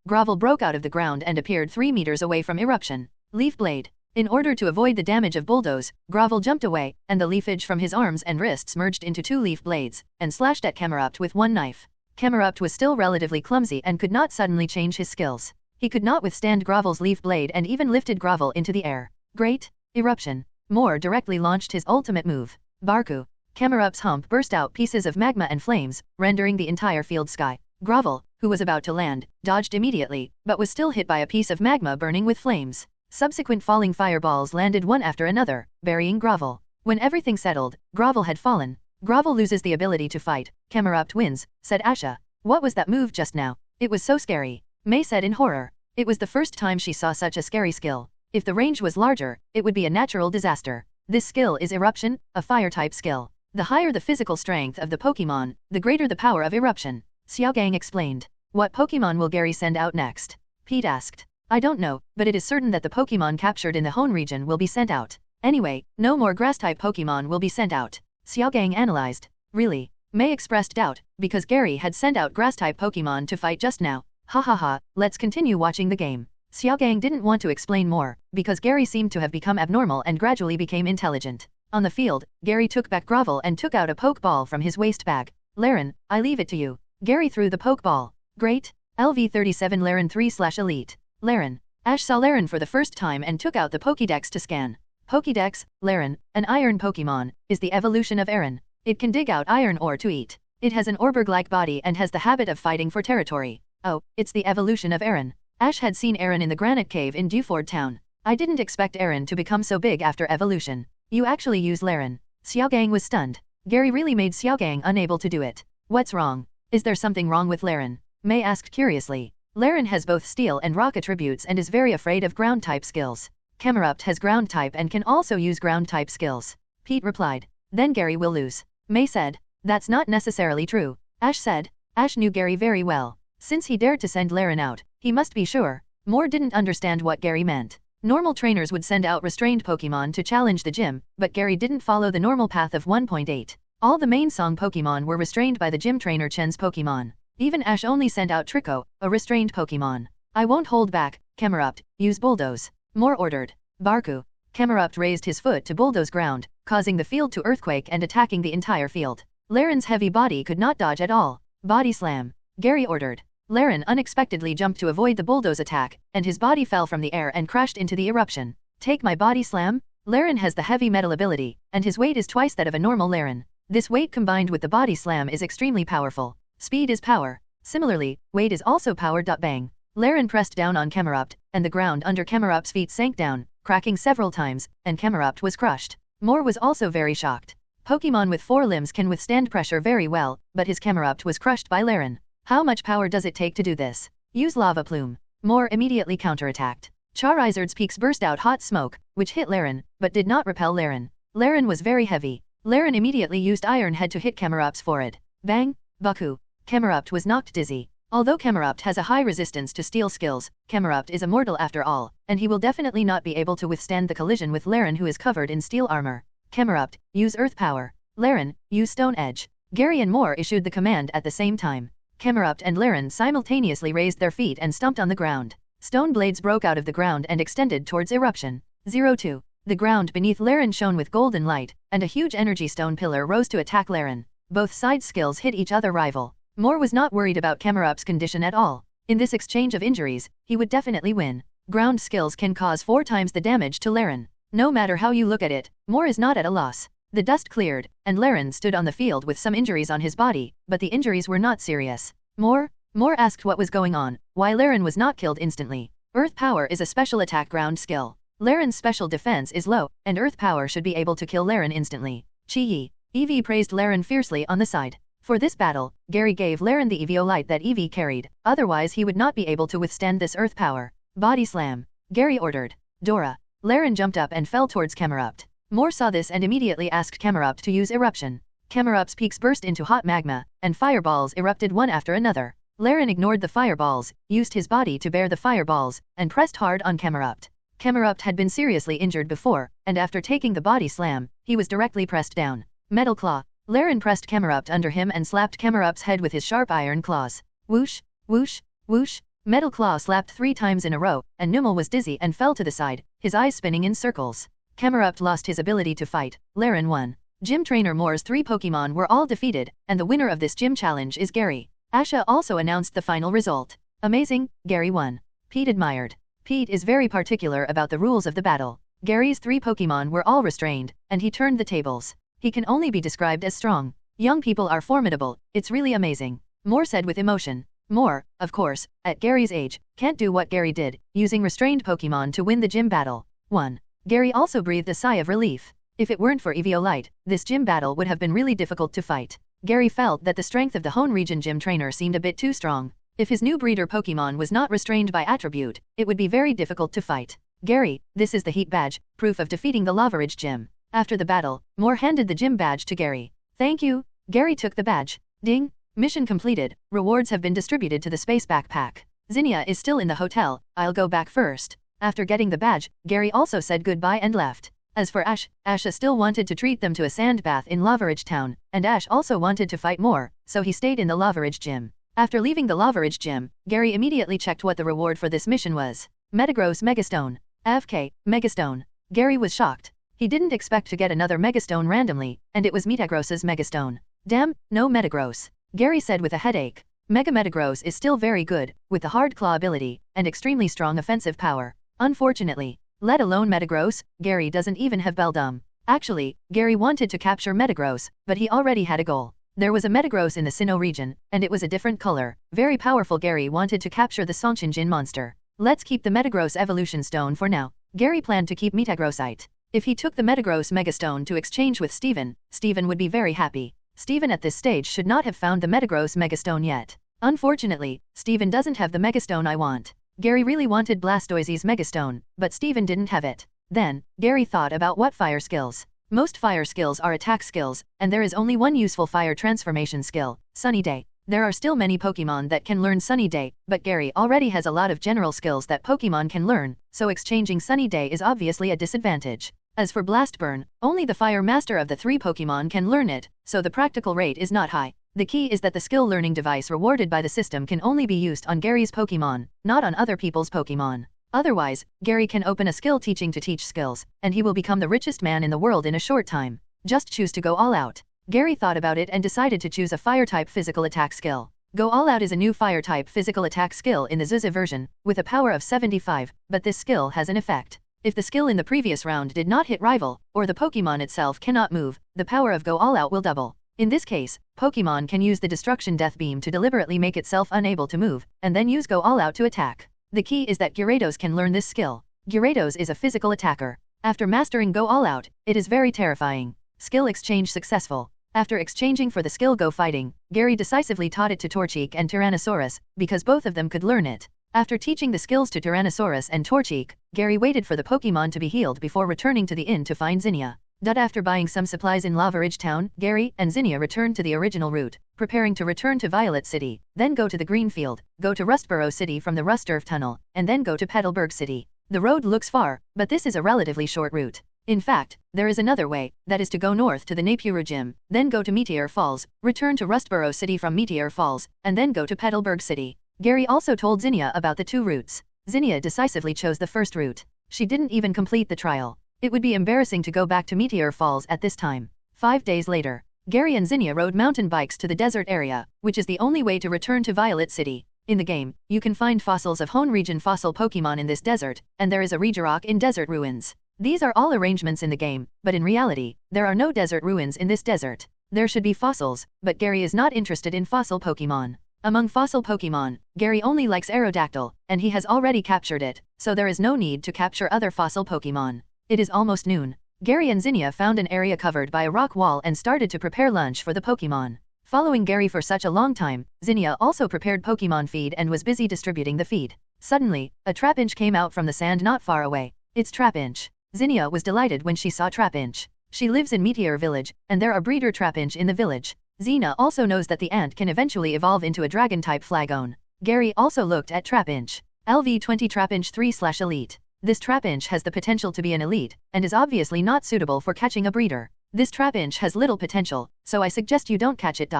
Grovel broke out of the ground and appeared 3 meters away from eruption. Leaf Blade. In order to avoid the damage of Bulldoze, Grovel jumped away, and the leafage from his arms and wrists merged into 2 leaf blades, and slashed at Camerupt with one knife. Camerupt was still relatively clumsy and could not suddenly change his skills. He could not withstand Grovel's leaf blade and even lifted Grovel into the air. Great! Eruption. More directly launched his ultimate move. Barku. Camerup's hump burst out pieces of magma and flames, rendering the entire field sky. Grovel, who was about to land, dodged immediately, but was still hit by a piece of magma burning with flames. Subsequent falling fireballs landed one after another, burying Grovel. When everything settled, Grovel had fallen. Grovel loses the ability to fight. Camerupt wins, said Asha. What was that move just now? It was so scary. May said in horror. It was the first time she saw such a scary skill. If the range was larger, it would be a natural disaster. This skill is Eruption, a fire-type skill. The higher the physical strength of the Pokémon, the greater the power of Eruption. Xiaogang explained. What Pokémon will Gary send out next? Pete asked. I don't know, but it is certain that the Pokémon captured in the Hoenn region will be sent out. Anyway, no more grass-type Pokémon will be sent out. Xiaogang analyzed. Really? May expressed doubt, because Gary had sent out grass-type Pokémon to fight just now. Ha ha ha, let's continue watching the game. Xiaogang didn't want to explain more, because Gary seemed to have become abnormal and gradually became intelligent. On the field, Gary took back Grovel and took out a Pokeball from his waist bag. Laren, I leave it to you. Gary threw the Pokeball. Great. LV37 Laren 3/Elite. Laren. Ash saw Laren for the first time and took out the Pokédex to scan. Pokédex, Laren, an iron Pokémon, is the evolution of Aaron. It can dig out iron ore to eat. It has an Orberg-like body and has the habit of fighting for territory. Oh, it's the evolution of Aaron. Ash had seen Aaron in the granite cave in Dewford Town. I didn't expect Aaron to become so big after evolution. You actually use Laren. Xiaogang was stunned. Gary really made Xiaogang unable to do it. What's wrong? Is there something wrong with Laren? May asked curiously. Laren has both steel and rock attributes and is very afraid of ground-type skills. Camerupt has ground-type and can also use ground-type skills. Pete replied. Then Gary will lose. May said. That's not necessarily true. Ash said. Ash knew Gary very well. Since he dared to send Laren out, he must be sure. Moore didn't understand what Gary meant. Normal trainers would send out restrained Pokémon to challenge the gym, but Gary didn't follow the normal path of 1.8. All the main song Pokémon were restrained by the gym trainer Chen's Pokémon. Even Ash only sent out Trico, a restrained Pokémon. I won't hold back, Camerupt, use Bulldoze. Moore ordered. Barku. Camerupt raised his foot to bulldoze ground, causing the field to earthquake and attacking the entire field. Laren's heavy body could not dodge at all. Body slam. Gary ordered. Laren unexpectedly jumped to avoid the bulldoze attack, and his body fell from the air and crashed into the eruption. Take my body slam? Laren has the heavy metal ability, and his weight is twice that of a normal Laren. This weight combined with the body slam is extremely powerful. Speed is power. Similarly, weight is also power. Bang. Laren pressed down on Camerupt, and the ground under Camerupt's feet sank down, cracking several times, and Camerupt was crushed. Moore was also very shocked. Pokémon with 4 limbs can withstand pressure very well, but his Camerupt was crushed by Laren. How much power does it take to do this? Use Lava Plume. Moore immediately counterattacked. Charizard's peaks burst out hot smoke, which hit Laren, but did not repel Laren. Laren was very heavy. Laren immediately used Iron Head to hit Camerupt's forehead. Bang! Baku. Camerupt was knocked dizzy. Although Camerupt has a high resistance to steel skills, Camerupt is immortal after all, and he will definitely not be able to withstand the collision with Laren who is covered in steel armor. Camerupt, use Earth Power. Laren, use Stone Edge. Gary and Moore issued the command at the same time. Camerupt and Laren simultaneously raised their feet and stomped on the ground. Stone blades broke out of the ground and extended towards eruption. 02. The ground beneath Laren shone with golden light, and a huge energy stone pillar rose to attack Laren. Both sides' skills hit each other rival. Moore was not worried about Camerupt's condition at all. In this exchange of injuries, he would definitely win. Ground skills can cause 4 times the damage to Laren. No matter how you look at it, Moore is not at a loss. The dust cleared, and Laren stood on the field with some injuries on his body, but the injuries were not serious. Moore asked what was going on, why Laren was not killed instantly. Earth Power is a special attack ground skill. Laren's special defense is low, and Earth Power should be able to kill Laren instantly. Chi-Yi. Eevee praised Laren fiercely on the side. For this battle, Gary gave Laren the Eviolite that Eevee carried, otherwise he would not be able to withstand this Earth Power. Body Slam. Gary ordered. Dora. Laren jumped up and fell towards Camerupt. Moore saw this and immediately asked Camerupt to use Eruption. Camerupt's peaks burst into hot magma, and fireballs erupted one after another. Laren ignored the fireballs, used his body to bear the fireballs, and pressed hard on Camerupt. Camerupt had been seriously injured before, and after taking the body slam, he was directly pressed down. Metal Claw. Laren pressed Camerupt under him and slapped Camerupt's head with his sharp iron claws. Whoosh, whoosh, whoosh. Metal Claw slapped 3 times in a row, and Numel was dizzy and fell to the side, his eyes spinning in circles. Camerupt lost his ability to fight. Laren won. Gym Trainer Moore's 3 Pokémon were all defeated, and the winner of this gym challenge is Gary. Asha also announced the final result. Amazing, Gary won. Pete admired. Pete is very particular about the rules of the battle. Gary's 3 Pokémon were all restrained, and he turned the tables. He can only be described as strong. Young people are formidable, it's really amazing. Moore said with emotion. Moore, of course, at Gary's age, can't do what Gary did, using restrained Pokemon to win the gym battle. 1. Gary also breathed a sigh of relief. If it weren't for Eviolite, this gym battle would have been really difficult to fight. Gary felt that the strength of the Hoenn region gym trainer seemed a bit too strong. If his new breeder Pokemon was not restrained by attribute, it would be very difficult to fight. Gary, this is the heat badge, proof of defeating the Lavaridge gym. After the battle, Moore handed the gym badge to Gary. Thank you. Gary took the badge. Ding. Mission completed. Rewards have been distributed to the space backpack. Zinnia is still in the hotel, I'll go back first. After getting the badge, Gary also said goodbye and left. As for Ash, Asha still wanted to treat them to a sand bath in Lavaridge town, and Ash also wanted to fight more, so he stayed in the Lavaridge gym. After leaving the Lavaridge gym, Gary immediately checked what the reward for this mission was. Metagross Megastone. AFK, Megastone. Gary was shocked. He didn't expect to get another Megastone randomly, and it was Metagross's Megastone. Damn, no Metagross. Gary said with a headache. Mega Metagross is still very good, with the hard claw ability, and extremely strong offensive power. Unfortunately, let alone Metagross, Gary doesn't even have Beldum. Actually, Gary wanted to capture Metagross, but he already had a goal. There was a Metagross in the Sinnoh region, and it was a different color. Very powerful. Gary wanted to capture the Songshinjin monster. Let's keep the Metagross evolution stone for now. Gary planned to keep Metagrossite. If he took the Metagross Megastone to exchange with Steven, Steven would be very happy. Steven at this stage should not have found the Metagross Megastone yet. Unfortunately, Steven doesn't have the Megastone I want. Gary really wanted Blastoise's Megastone, but Steven didn't have it. Then, Gary thought about what fire skills. Most fire skills are attack skills, and there is only one useful fire transformation skill, Sunny Day. There are still many Pokemon that can learn Sunny Day, but Gary already has a lot of general skills that Pokemon can learn, so exchanging Sunny Day is obviously a disadvantage. As for Blast Burn, only the Fire Master of the 3 Pokemon can learn it, so the practical rate is not high. The key is that the skill learning device rewarded by the system can only be used on Gary's Pokemon, not on other people's Pokemon. Otherwise, Gary can open a skill teaching to teach skills, and he will become the richest man in the world in a short time. Just choose to go all out. Gary thought about it and decided to choose a Fire-type physical attack skill. Go all out is a new Fire-type physical attack skill in the Zuza version, with a power of 75, but this skill has an effect. If the skill in the previous round did not hit rival, or the Pokemon itself cannot move, the power of Go All Out will double. In this case, Pokemon can use the Destruction Death Beam to deliberately make itself unable to move, and then use Go All Out to attack. The key is that Gyarados can learn this skill. Gyarados is a physical attacker. After mastering Go All Out, it is very terrifying. Skill exchange successful. After exchanging for the skill Go Fighting, Gary decisively taught it to Torchic and Tyrannosaurus, because both of them could learn it. After teaching the skills to Tyrannosaurus and Torchic, Gary waited for the Pokemon to be healed before returning to the inn to find Zinnia. After buying some supplies in Lavaridge town, Gary and Zinnia returned to the original route, preparing to return to Violet City, then go to the Greenfield, go to Rustboro City from the Rusturf Tunnel, and then go to Petalburg City. The road looks far, but this is a relatively short route. In fact, there is another way, that is to go north to the Napier Gym, then go to Meteor Falls, return to Rustboro City from Meteor Falls, and then go to Petalburg City. Gary also told Zinnia about the 2 routes. Zinnia decisively chose the first route. She didn't even complete the trial. It would be embarrassing to go back to Meteor Falls at this time. 5 days later, Gary and Zinnia rode mountain bikes to the desert area, which is the only way to return to Violet City. In the game, you can find fossils of Hoenn region fossil Pokemon in this desert, and there is a Regirock in desert ruins. These are all arrangements in the game, but in reality, there are no desert ruins in this desert. There should be fossils, but Gary is not interested in fossil Pokemon. Among fossil Pokemon, Gary only likes Aerodactyl, and he has already captured it, so there is no need to capture other fossil Pokemon. It is almost noon. Gary and Zinnia found an area covered by a rock wall and started to prepare lunch for the Pokemon. Following Gary for such a long time, Zinnia also prepared Pokemon feed and was busy distributing the feed. Suddenly, a Trapinch came out from the sand not far away. It's Trapinch. Zinnia was delighted when she saw Trapinch. She lives in Meteor Village, and there are breeder Trapinch in the village. Xena also knows that the ant can eventually evolve into a dragon-type Flagon. Gary also looked at Trapinch. LV20 Trapinch 3/Elite. This Trapinch has the potential to be an elite, and is obviously not suitable for catching a breeder. This Trapinch has little potential, so I suggest you don't catch it.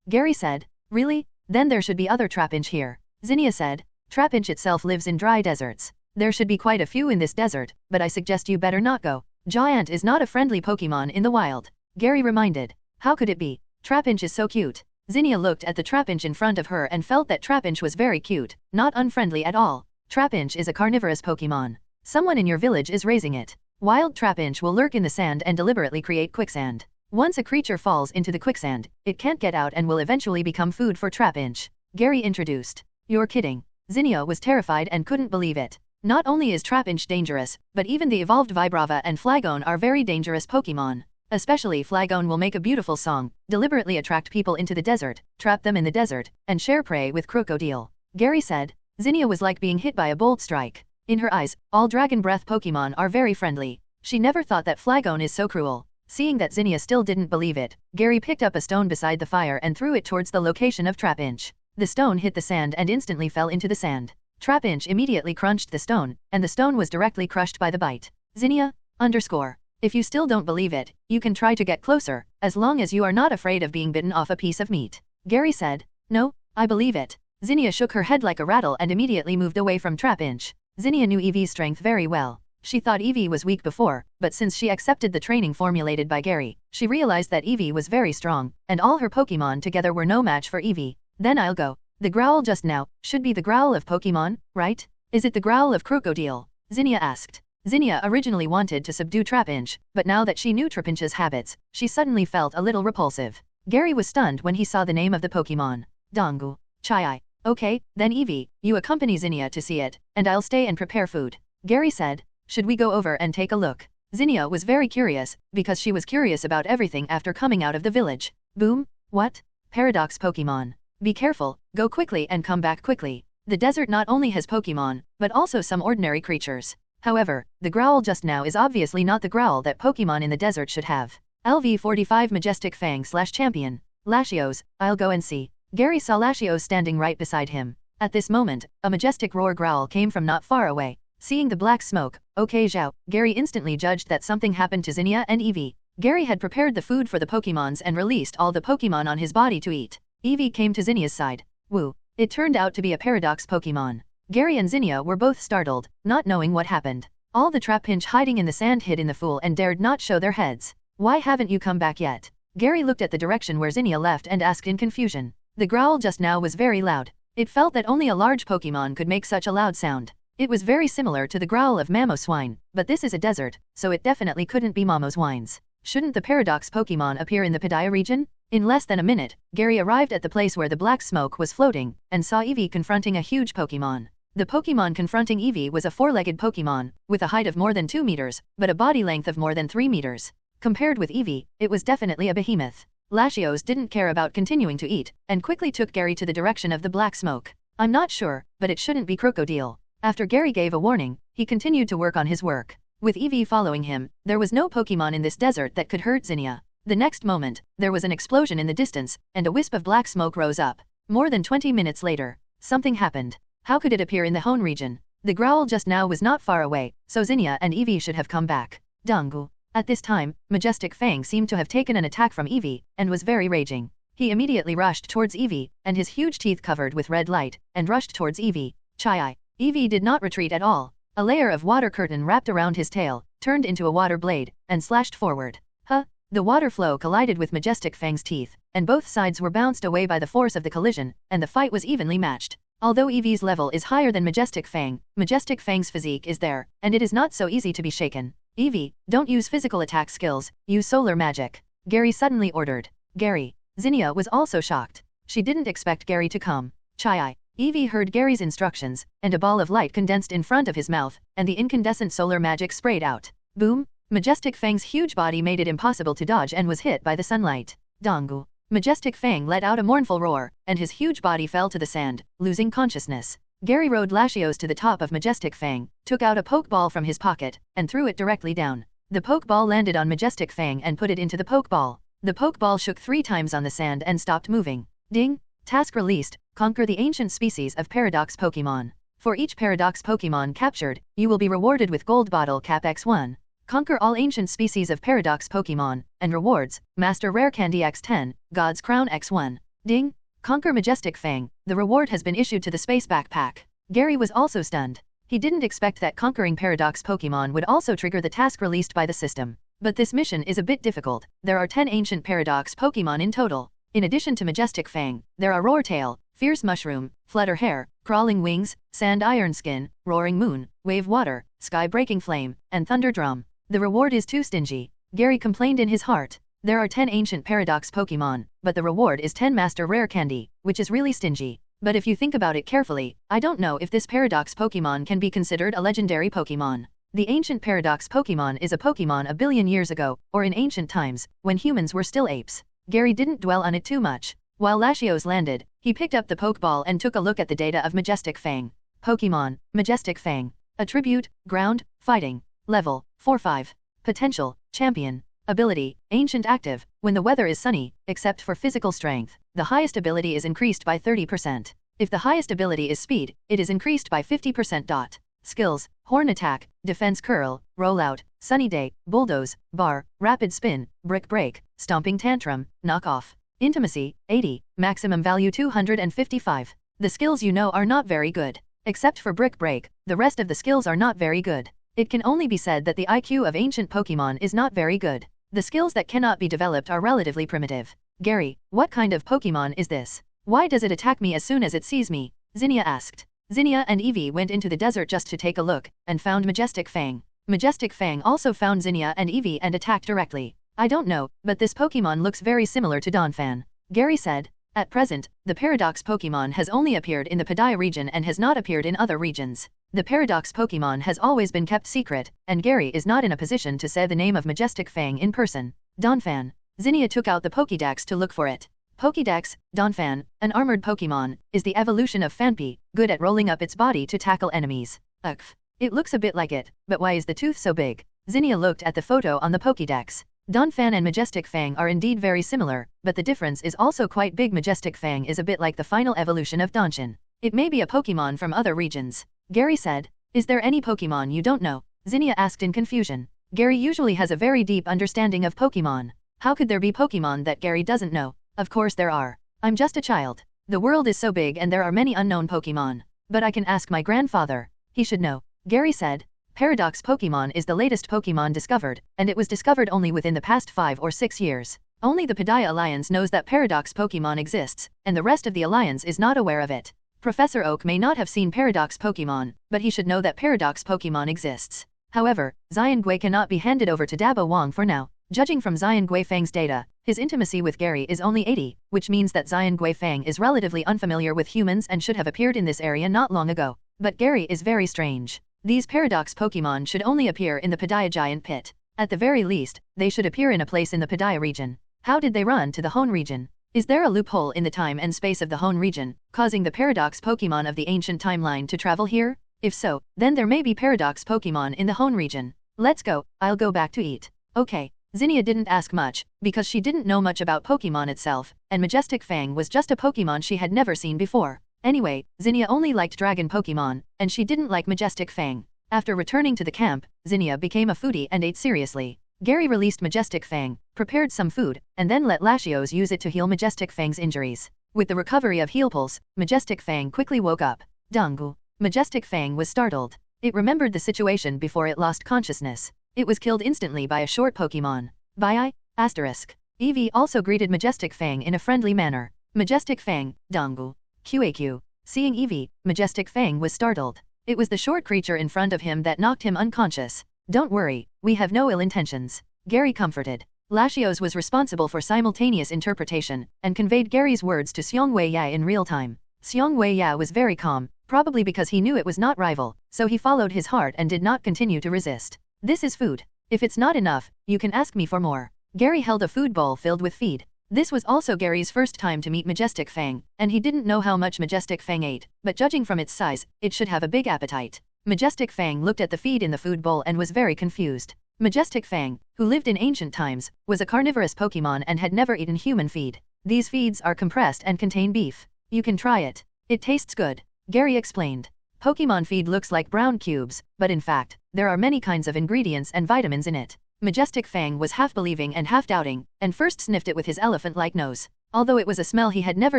Gary said. Really? Then there should be other Trapinch here. Zinnia said. Trapinch itself lives in dry deserts. There should be quite a few in this desert, but I suggest you better not go. Giant is not a friendly Pokemon in the wild. Gary reminded. How could it be? Trapinch is so cute. Zinnia looked at the Trapinch in front of her and felt that Trapinch was very cute, not unfriendly at all. Trapinch is a carnivorous Pokemon. Someone in your village is raising it. Wild Trapinch will lurk in the sand and deliberately create quicksand. Once a creature falls into the quicksand, it can't get out and will eventually become food for Trapinch. Gary introduced. You're kidding. Zinnia was terrified and couldn't believe it. Not only is Trapinch dangerous, but even the evolved Vibrava and Flagon are very dangerous Pokémon. Especially Flagon will make a beautiful song, deliberately attract people into the desert, trap them in the desert, and share prey with Crocodile. Gary said. Zinnia was like being hit by a bolt strike. In her eyes, all Dragon Breath Pokémon are very friendly. She never thought that Flagon is so cruel. Seeing that Zinnia still didn't believe it, Gary picked up a stone beside the fire and threw it towards the location of Trapinch. The stone hit the sand and instantly fell into the sand. Trapinch immediately crunched the stone, and the stone was directly crushed by the bite. Zinnia, _ if you still don't believe it, you can try to get closer, as long as you are not afraid of being bitten off a piece of meat. Gary said. No, I believe it. Zinnia shook her head like a rattle and immediately moved away from Trapinch. Zinnia knew Eevee's strength very well. She thought Eevee was weak before, but since she accepted the training formulated by Gary, she realized that Eevee was very strong, and all her Pokémon together were no match for Eevee. Then I'll go. The growl just now should be the growl of Pokémon, right? Is it the growl of Crocodile? Zinnia asked. Zinnia originally wanted to subdue Trapinch, but now that she knew Trapinch's habits, she suddenly felt a little repulsive. Gary was stunned when he saw the name of the Pokémon. Dongu. Chai. Okay, then Eevee, you accompany Zinnia to see it, and I'll stay and prepare food. Gary said. Should we go over and take a look? Zinnia was very curious, because she was curious about everything after coming out of the village. Boom. What? Paradox Pokémon. Be careful, go quickly and come back quickly. The desert not only has Pokémon, but also some ordinary creatures. However, the growl just now is obviously not the growl that Pokémon in the desert should have. LV45 Majestic Fang / Champion. Latios, I'll go and see. Gary saw Latios standing right beside him. At this moment, a majestic roar growl came from not far away. Seeing the black smoke, okay Zhao, Gary instantly judged that something happened to Zinnia and Eevee. Gary had prepared the food for the Pokémons and released all the Pokémon on his body to eat. Eevee came to Zinnia's side. Woo. It turned out to be a paradox Pokémon. Gary and Zinnia were both startled, not knowing what happened. All the Trapinch hiding in the sand hid in the fool and dared not show their heads. Why haven't you come back yet? Gary looked at the direction where Zinnia left and asked in confusion. The growl just now was very loud. It felt that only a large Pokémon could make such a loud sound. It was very similar to the growl of Mamoswine, but this is a desert, so it definitely couldn't be Mamoswine's. Shouldn't the paradox Pokémon appear in the Padaya region? In less than a minute, Gary arrived at the place where the black smoke was floating, and saw Eevee confronting a huge Pokémon. The Pokémon confronting Eevee was a four-legged Pokémon, with a height of more than 2 meters, but a body length of more than 3 meters. Compared with Eevee, it was definitely a behemoth. Latios didn't care about continuing to eat, and quickly took Gary to the direction of the black smoke. I'm not sure, but it shouldn't be Crocodile. After Gary gave a warning, he continued to work on his work. With Eevee following him, there was no Pokémon in this desert that could hurt Zinnia. The next moment, there was an explosion in the distance, and a wisp of black smoke rose up. More than 20 minutes later, something happened. How could it appear in the Hoenn region? The growl just now was not far away, so Zinnia and Eevee should have come back. Dangu. At this time, Majestic Fang seemed to have taken an attack from Eevee, and was very raging. He immediately rushed towards Eevee, and his huge teeth covered with red light, and rushed towards Eevee. Chai. Eevee did not retreat at all. A layer of water curtain wrapped around his tail, turned into a water blade, and slashed forward. Huh? The water flow collided with Majestic Fang's teeth, and both sides were bounced away by the force of the collision, and the fight was evenly matched. Although Eevee's level is higher than Majestic Fang's physique is there, and it is not so easy to be shaken. Eevee, don't use physical attack skills, use solar magic. Gary suddenly ordered. Gary. Zinnia was also shocked. She didn't expect Gary to come. Chai. Eevee heard Gary's instructions, and a ball of light condensed in front of his mouth, and the incandescent solar magic sprayed out. Boom! Majestic Fang's huge body made it impossible to dodge and was hit by the sunlight. Dangu. Majestic Fang let out a mournful roar, and his huge body fell to the sand, losing consciousness. Gary rode Latios to the top of Majestic Fang, took out a Pokeball from his pocket, and threw it directly down. The Pokeball landed on Majestic Fang and put it into the Pokeball. The Pokeball shook 3 times on the sand and stopped moving. Ding! Task released, conquer the ancient species of Paradox Pokémon. For each Paradox Pokémon captured, you will be rewarded with Gold Bottle Cap X1. Conquer all ancient species of Paradox Pokémon, and rewards, Master Rare Candy X10, God's Crown X1. Ding! Conquer Majestic Fang, the reward has been issued to the Space Backpack. Gary was also stunned. He didn't expect that conquering Paradox Pokémon would also trigger the task released by the system. But this mission is a bit difficult. There are 10 ancient Paradox Pokémon in total. In addition to Majestic Fang, there are Roartail, Fierce Mushroom, Flutter Hair, Crawling Wings, Sand Iron Skin, Roaring Moon, Wave Water, Sky Breaking Flame, and Thunder Drum. The reward is too stingy. Gary complained in his heart. There are 10 ancient paradox Pokemon, but the reward is 10 master rare candy, which is really stingy. But if you think about it carefully, I don't know if this paradox Pokemon can be considered a legendary Pokemon. The ancient paradox Pokemon is a Pokemon a billion years ago, or in ancient times, when humans were still apes. Gary didn't dwell on it too much. While Latios landed, he picked up the Pokeball and took a look at the data of Majestic Fang. Pokemon, Majestic Fang. Attribute, Ground, Fighting. Level, 4-5. Potential, Champion. Ability, Ancient Active, when the weather is sunny, except for physical strength, the highest ability is increased by 30%. If the highest ability is Speed, it is increased by 50%. Skills, Hoenn Attack, Defense Curl, Rollout, Sunny Day, Bulldoze, Bar, Rapid Spin, Brick Break, Stomping Tantrum, Knock Off. Intimacy, 80, maximum value 255. The skills you know are not very good. Except for Brick Break, the rest of the skills are not very good. It can only be said that the IQ of ancient Pokemon is not very good. The skills that cannot be developed are relatively primitive. Gary, what kind of Pokemon is this? Why does it attack me as soon as it sees me? Zinnia asked. Zinnia and Eevee went into the desert just to take a look, and found Majestic Fang. Majestic Fang also found Zinnia and Eevee and attacked directly. I don't know, but this Pokemon looks very similar to Donphan. Gary said. At present, the Paradox Pokemon has only appeared in the Padiah region and has not appeared in other regions. The Paradox Pokemon has always been kept secret, and Gary is not in a position to say the name of Majestic Fang in person. Donphan. Zinnia took out the Pokédex to look for it. Pokédex, Donphan, an armored Pokemon, is the evolution of Phanpy, good at rolling up its body to tackle enemies. Ugh. It looks a bit like it, but why is the tooth so big? Zinnia looked at the photo on the Pokédex. Donphan and Majestic Fang are indeed very similar, but the difference is also quite big. Majestic Fang is a bit like the final evolution of Donphan. It may be a Pokemon from other regions. Gary said. Is there any Pokemon you don't know? Zinnia asked in confusion. Gary usually has a very deep understanding of Pokemon. How could there be Pokemon that Gary doesn't know? Of course there are. I'm just a child. The world is so big and there are many unknown Pokemon. But I can ask my grandfather. He should know. Gary said. Paradox Pokemon is the latest Pokemon discovered, and it was discovered only within the past 5 or 6 years. Only the Padiah Alliance knows that Paradox Pokemon exists, and the rest of the Alliance is not aware of it. Professor Oak may not have seen Paradox Pokemon, but he should know that Paradox Pokemon exists. However, Xian Gui cannot be handed over to Dabo Wang for now. Judging from Xian Gui Fang's data, his intimacy with Gary is only 80, which means that Xian Gui Fang is relatively unfamiliar with humans and should have appeared in this area not long ago. But Gary is very strange. These Paradox Pokemon should only appear in the Padiah Giant Pit. At the very least, they should appear in a place in the Padiah region. How did they run to the Hoenn region? Is there a loophole in the time and space of the Hoenn region, causing the Paradox Pokemon of the ancient timeline to travel here? If so, then there may be Paradox Pokemon in the Hoenn region. Let's go, I'll go back to eat. Okay. Zinnia didn't ask much, because she didn't know much about Pokemon itself, and Majestic Fang was just a Pokemon she had never seen before. Anyway, Zinnia only liked Dragon Pokemon, and she didn't like Majestic Fang. After returning to the camp, Zinnia became a foodie and ate seriously. Gary released Majestic Fang, prepared some food, and then let Latios use it to heal Majestic Fang's injuries. With the recovery of Heal Pulse, Majestic Fang quickly woke up. Dungu. Majestic Fang was startled. It remembered the situation before it lost consciousness. It was killed instantly by a short Pokemon. Bye. Asterisk. Eevee also greeted Majestic Fang in a friendly manner. Majestic Fang, Dungu. QAQ. Seeing Eevee, Majestic Fang was startled. It was the short creature in front of him that knocked him unconscious. Don't worry, we have no ill intentions. Gary comforted. Latios was responsible for simultaneous interpretation, and conveyed Gary's words to Xiong Wei-Ya in real time. Xiong Wei-Ya was very calm, probably because he knew it was not rival, so he followed his heart and did not continue to resist. This is food. If it's not enough, you can ask me for more. Gary held a food bowl filled with feed. This was also Gary's first time to meet Majestic Fang, and he didn't know how much Majestic Fang ate, but judging from its size, it should have a big appetite. Majestic Fang looked at the feed in the food bowl and was very confused. Majestic Fang, who lived in ancient times, was a carnivorous Pokemon and had never eaten human feed. These feeds are compressed and contain beef. You can try it. It tastes good. Gary explained. Pokemon feed looks like brown cubes, but in fact, there are many kinds of ingredients and vitamins in it. Majestic Fang was half believing and half doubting, and first sniffed it with his elephant-like nose. Although it was a smell he had never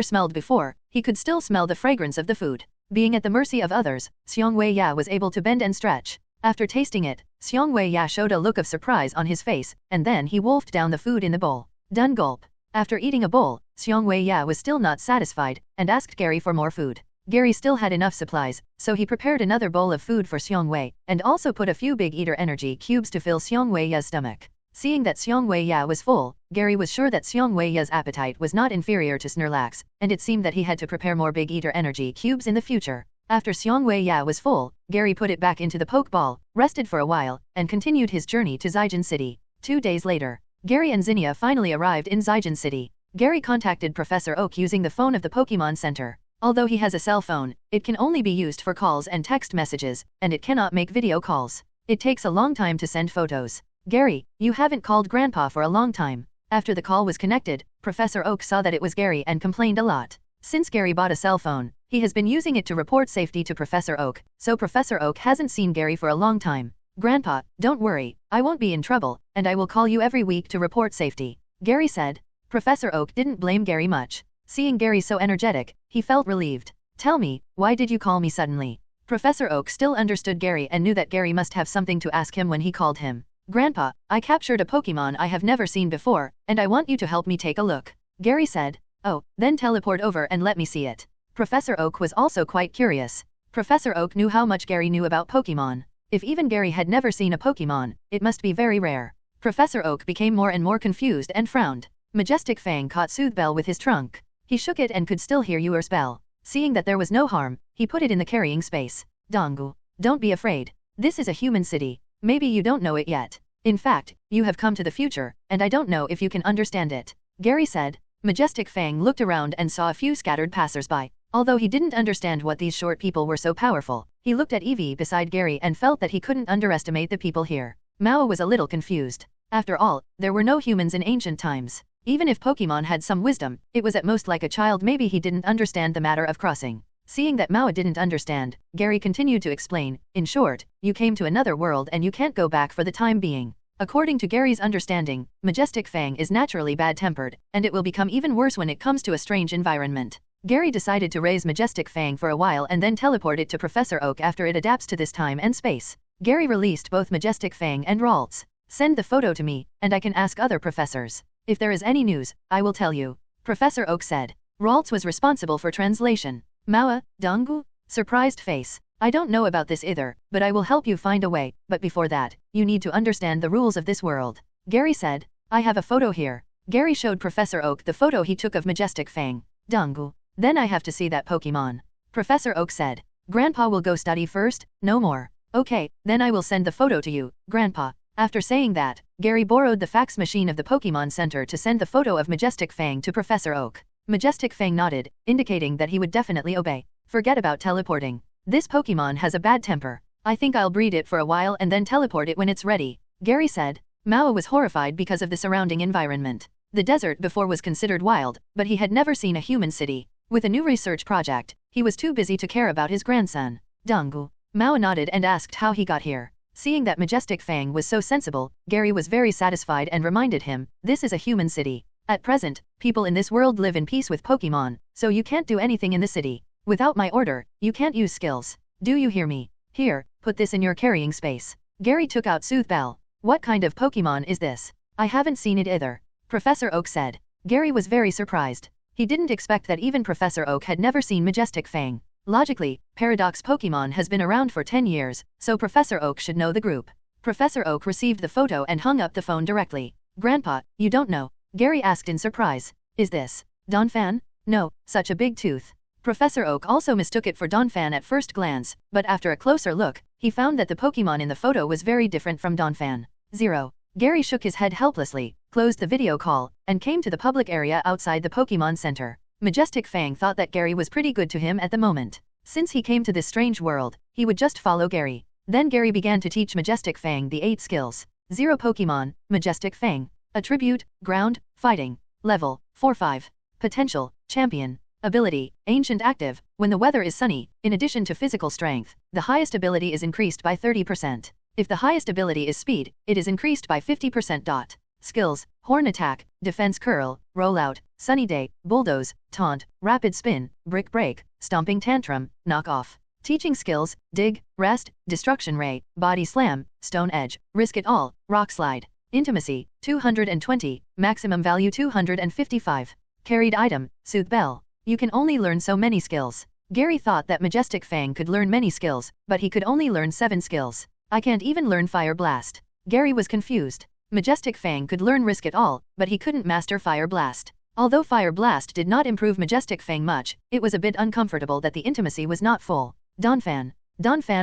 smelled before, he could still smell the fragrance of the food. Being at the mercy of others, Xiong Wei-Ya was able to bend and stretch. After tasting it, Xiong Wei-Ya showed a look of surprise on his face, and then he wolfed down the food in the bowl. Done gulp. After eating a bowl, Xiong Wei-Ya was still not satisfied, and asked Gary for more food. Gary still had enough supplies, so he prepared another bowl of food for Xiong Wei, and also put a few big eater energy cubes to fill Xiong Wei-Ya's stomach. Seeing that Xiong Wei-ya was full, Gary was sure that Xiong Wei-ya's appetite was not inferior to Snorlax, and it seemed that he had to prepare more Big Eater energy cubes in the future. After Xiong Wei-ya was full, Gary put it back into the Pokeball, rested for a while, and continued his journey to Zijin City. 2 days later, Gary and Zinnia finally arrived in Zijin City. Gary contacted Professor Oak using the phone of the Pokemon Center. Although he has a cell phone, it can only be used for calls and text messages, and it cannot make video calls. It takes a long time to send photos. Gary, you haven't called Grandpa for a long time. After the call was connected, Professor Oak saw that it was Gary and complained a lot. Since Gary bought a cell phone, he has been using it to report safety to Professor Oak, so Professor Oak hasn't seen Gary for a long time. Grandpa, don't worry, I won't be in trouble, and I will call you every week to report safety, Gary said. Professor Oak didn't blame Gary much. Seeing Gary so energetic, he felt relieved. Tell me, why did you call me suddenly? Professor Oak still understood Gary and knew that Gary must have something to ask him when he called him. Grandpa, I captured a Pokemon I have never seen before, and I want you to help me take a look, Gary said. Oh, then teleport over and let me see it. Professor Oak was also quite curious. Professor Oak knew how much Gary knew about Pokemon. If even Gary had never seen a Pokemon, it must be very rare. Professor Oak became more and more confused and frowned. Majestic Fang caught Soothbell with his trunk. He shook it and could still hear your spell. Seeing that there was no harm, he put it in the carrying space. Dongu, don't be afraid. This is a human city. Maybe you don't know it yet. In fact, you have come to the future, and I don't know if you can understand it, Gary said. Majestic Fang looked around and saw a few scattered passersby. Although he didn't understand what these short people were so powerful, he looked at Eevee beside Gary and felt that he couldn't underestimate the people here. Mao was a little confused. After all, there were no humans in ancient times. Even if Pokemon had some wisdom, it was at most like a child. Maybe he didn't understand the matter of crossing. Seeing that Mao didn't understand, Gary continued to explain. In short, you came to another world and you can't go back for the time being. According to Gary's understanding, Majestic Fang is naturally bad-tempered, and it will become even worse when it comes to a strange environment. Gary decided to raise Majestic Fang for a while and then teleport it to Professor Oak after it adapts to this time and space. Gary released both Majestic Fang and Ralts. Send the photo to me, and I can ask other professors. If there is any news, I will tell you, Professor Oak said. Ralts was responsible for translation. Maua, Dongu? Surprised face. I don't know about this either, but I will help you find a way, but before that, you need to understand the rules of this world. Gary said. I have a photo here. Gary showed Professor Oak the photo he took of Majestic Fang. Dongu. Then I have to see that Pokemon. Professor Oak said. Grandpa will go study first, no more. Okay, then I will send the photo to you, Grandpa. After saying that, Gary borrowed the fax machine of the Pokemon Center to send the photo of Majestic Fang to Professor Oak. Majestic Fang nodded, indicating that he would definitely obey. Forget about teleporting. This Pokemon has a bad temper. I think I'll breed it for a while and then teleport it when it's ready, Gary said. Mao was horrified because of the surrounding environment. The desert before was considered wild, but he had never seen a human city. With a new research project, he was too busy to care about his grandson. Dongu. Mao nodded and asked how he got here. Seeing that Majestic Fang was so sensible, Gary was very satisfied and reminded him, this is a human city. At present, people in this world live in peace with Pokemon, so you can't do anything in the city. Without my order, you can't use skills. Do you hear me? Here, put this in your carrying space. Gary took out Soothbell. What kind of Pokemon is this? I haven't seen it either, Professor Oak said. Gary was very surprised. He didn't expect that even Professor Oak had never seen Majestic Fang. Logically, Paradox Pokemon has been around for 10 years, so Professor Oak should know the group. Professor Oak received the photo and hung up the phone directly. Grandpa, you don't know? Gary asked in surprise. Is this Donphan? No, such a big tooth. Professor Oak also mistook it for Donphan at first glance, but after a closer look, he found that the Pokemon in the photo was very different from Donphan. 0. Gary shook his head helplessly, closed the video call, and came to the public area outside the Pokemon Center. Majestic Fang thought that Gary was pretty good to him at the moment. Since he came to this strange world, he would just follow Gary. Then Gary began to teach Majestic Fang the 8 skills. 0 Pokemon, Majestic Fang. Attribute, Ground, Fighting. Level, 4-5. Potential, Champion. Ability, Ancient Active. When the weather is sunny, in addition to physical strength, the highest ability is increased by 30%. If the highest ability is Speed, it is increased by 50%. Skills, Horn Attack, Defense Curl, Rollout, Sunny Day, Bulldoze, Taunt, Rapid Spin, Brick Break, Stomping Tantrum, Knock Off. Teaching skills, Dig, Rest, Destruction Ray, Body Slam, Stone Edge, Risk It All, Rock Slide. Intimacy, 220, maximum value 255. Carried item, Soothbell. You can only learn so many skills. Gary thought that Majestic Fang could learn many skills, but he could only learn 7 skills. I can't even learn Fire Blast. Gary was confused. Majestic Fang could learn Risk It All, but he couldn't master Fire Blast. Although Fire Blast did not improve Majestic Fang much, it was a bit uncomfortable that the intimacy was not full. Donphan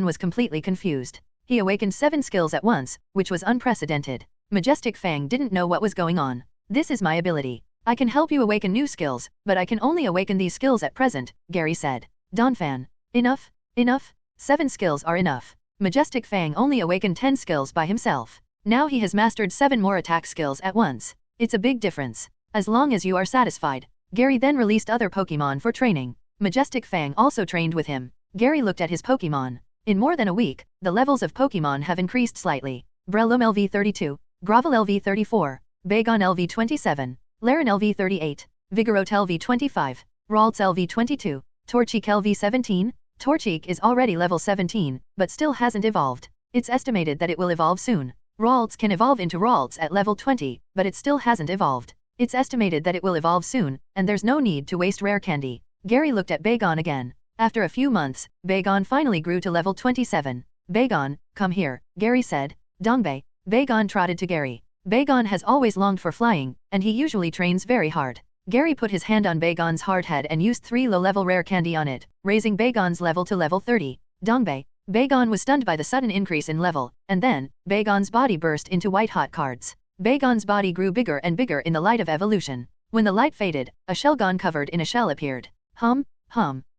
was completely confused. He awakened 7 skills at once, which was unprecedented. Majestic Fang didn't know what was going on. This is my ability. I can help you awaken new skills, but I can only awaken these skills at present, Gary said. Donphan, enough? 7 skills are enough. Majestic Fang only awakened 10 skills by himself. Now he has mastered 7 more attack skills at once. It's a big difference. As long as you are satisfied. Gary then released other Pokemon for training. Majestic Fang also trained with him. Gary looked at his Pokemon. In more than a week, the levels of Pokemon have increased slightly. Breloom LV 32, Gravel LV 34, Bagon LV 27, Laren LV 38, Vigoroth LV 25, Ralts LV 22, Torchic LV 17. Torchic is already level 17, but still hasn't evolved. It's estimated that it will evolve soon. Ralts can evolve into Ralts at level 20, but it still hasn't evolved. It's estimated that it will evolve soon, and there's no need to waste rare candy. Gary looked at Bagon again. After a few months, Bagon finally grew to level 27. Bagon, come here, Gary said. Dongbei. Bagon trotted to Gary. Bagon has always longed for flying, and he usually trains very hard. Gary put his hand on Bagon's hard head and used 3 low-level rare candy on it, raising Bagon's level to level 30. Dongbei. Bagon was stunned by the sudden increase in level, and then, Bagon's body burst into white-hot cards. Bagon's body grew bigger and bigger in the light of evolution. When the light faded, a Shelgon covered in a shell appeared.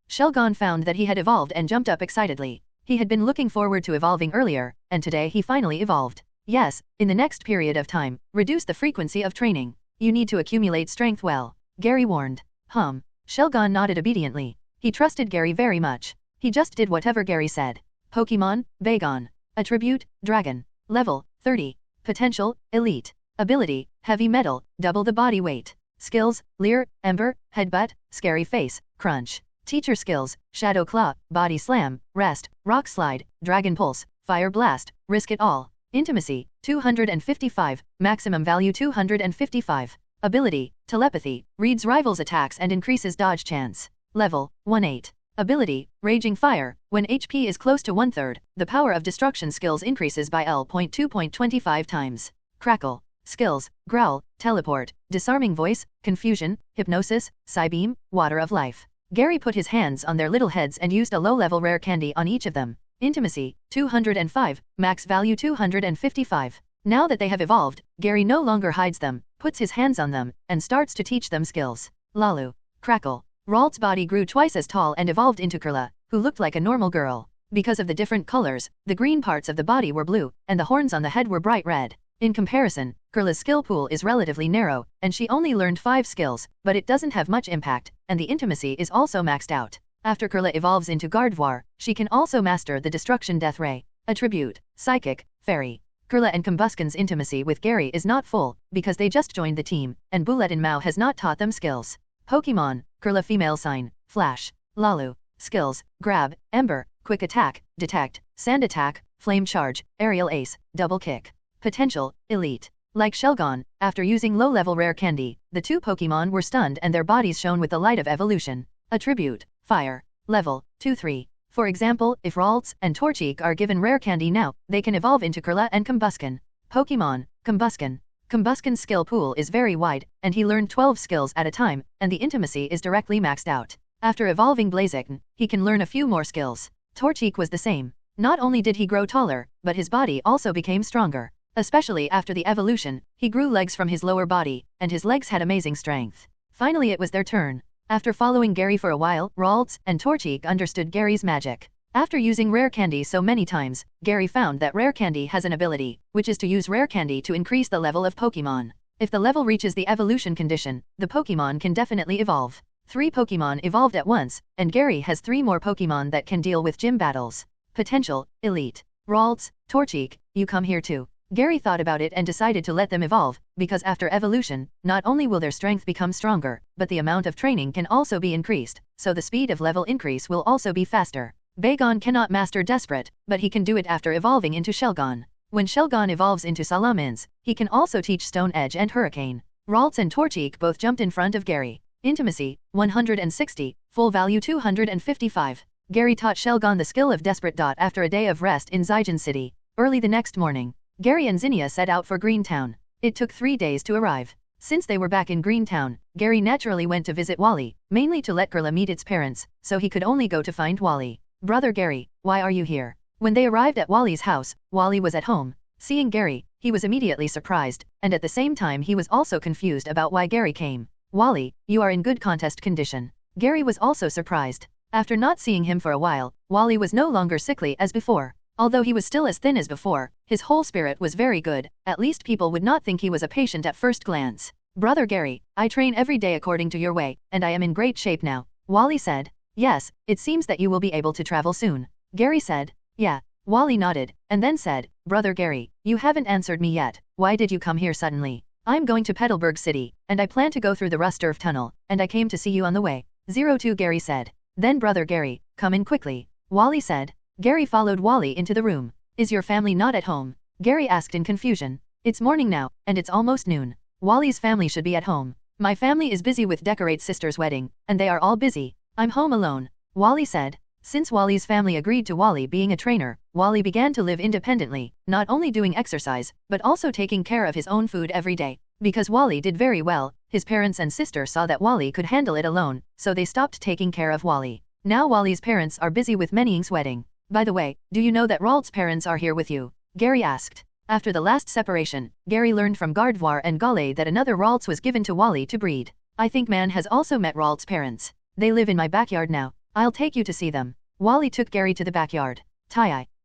Shelgon found that he had evolved and jumped up excitedly. He had been looking forward to evolving earlier, and today he finally evolved. Yes, in the next period of time, reduce the frequency of training. You need to accumulate strength well, Gary warned. Shelgon nodded obediently. He trusted Gary very much. He just did whatever Gary said. Pokemon, Bagon. Attribute, Dragon. Level, 30. Potential, Elite. Ability, Heavy Metal, double the body weight. Skills, Leer, Ember, Headbutt, Scary Face, Crunch. Teacher skills, Shadow Claw, Body Slam, Rest, Rock Slide, Dragon Pulse, Fire Blast, Risk It All. Intimacy, 255, maximum value 255. Ability, Telepathy, reads rivals' attacks and increases dodge chance. Level, 18. Ability, Raging Fire, when HP is close to 1/3, the power of destruction skills increases by L.2.25 times. Crackle. Skills, Growl, Teleport, Disarming Voice, Confusion, Hypnosis, Psybeam, Water of Life. Gary put his hands on their little heads and used a low-level rare candy on each of them. Intimacy, 205, max value 255. Now that they have evolved, Gary no longer hides them, puts his hands on them, and starts to teach them skills. Lalu. Crackle. Ralt's body grew twice as tall and evolved into Kurla, who looked like a normal girl. Because of the different colors, the green parts of the body were blue, and the horns on the head were bright red. In comparison, Kurla's skill pool is relatively narrow, and she only learned 5 skills, but it doesn't have much impact, and the intimacy is also maxed out. After Kurla evolves into Gardevoir, she can also master the Destruction Death Ray. Attribute, Psychic, Fairy. Kurla and Combusken's intimacy with Gary is not full, because they just joined the team, and Bulletin Mao has not taught them skills. Pokemon, Kurla Female Sign, Flash, Lalu. Skills, Grab, Ember, Quick Attack, Detect, Sand Attack, Flame Charge, Aerial Ace, Double Kick. Potential, Elite. Like Shelgon, after using low-level rare candy, the 2 Pokemon were stunned and their bodies shone with the light of evolution. Attribute, Fire. Level, 2-3. For example, if Ralts and Torchic are given rare candy now, they can evolve into Kurla and Combusken. Pokemon, Combusken. Combusken's skill pool is very wide, and he learned 12 skills at a time, and the intimacy is directly maxed out. After evolving Blaziken, he can learn a few more skills. Torchic was the same. Not only did he grow taller, but his body also became stronger. Especially after the evolution, he grew legs from his lower body, and his legs had amazing strength. Finally it was their turn. After following Gary for a while, Ralts and Torchic understood Gary's magic. After using rare candy so many times, Gary found that rare candy has an ability, which is to use rare candy to increase the level of Pokemon. If the level reaches the evolution condition, the Pokemon can definitely evolve. 3 Pokemon evolved at once, and Gary has 3 more Pokemon that can deal with gym battles. Potential, Elite. Ralts, Torchic, you come here too. Gary thought about it and decided to let them evolve, because after evolution, not only will their strength become stronger, but the amount of training can also be increased, so the speed of level increase will also be faster. Bagon cannot master Desperate, but he can do it after evolving into Shelgon. When Shelgon evolves into Salamence, he can also teach Stone Edge and Hurricane. Ralts and Torchic both jumped in front of Gary. Intimacy, 160, full value 255. Gary taught Shelgon the skill of Desperate. After a day of rest in Zygen City, early the next morning, Gary and Zinnia set out for Greentown. It took 3 days to arrive. Since they were back in Greentown, Gary naturally went to visit Wally, mainly to let Curla meet its parents, so he could only go to find Wally. "Brother Gary, why are you here?" When they arrived at Wally's house, Wally was at home. Seeing Gary, he was immediately surprised, and at the same time he was also confused about why Gary came. "Wally, you are in good contest condition." Gary was also surprised. After not seeing him for a while, Wally was no longer sickly as before. Although he was still as thin as before, his whole spirit was very good, at least people would not think he was a patient at first glance. "Brother Gary, I train every day according to your way, and I am in great shape now," Wally said. "Yes, it seems that you will be able to travel soon," Gary said. "Yeah." Wally nodded, and then said, "Brother Gary, you haven't answered me yet, why did you come here suddenly?" "I'm going to Petalburg City, and I plan to go through the Rustboro Tunnel, and I came to see you on the way." 02 Gary said. Then Brother Gary, come in quickly, Wally said. Gary followed Wally into the room. "Is your family not at home?" Gary asked in confusion. "It's morning now, and it's almost noon. Wally's family should be at home. My family is busy with Decorate sister's wedding, and they are all busy. I'm home alone," Wally said. Since Wally's family agreed to Wally being a trainer, Wally began to live independently, not only doing exercise, but also taking care of his own food every day. Because Wally did very well, his parents and sister saw that Wally could handle it alone, so they stopped taking care of Wally. Now Wally's parents are busy with Mening's wedding. "By the way, do you know that Ralt's parents are here with you?" Gary asked. After the last separation, Gary learned from Gardvar and Gale that another Ralts was given to Wally to breed. "I think Man has also met Ralt's parents. They live in my backyard now. I'll take you to see them." Wally took Gary to the backyard.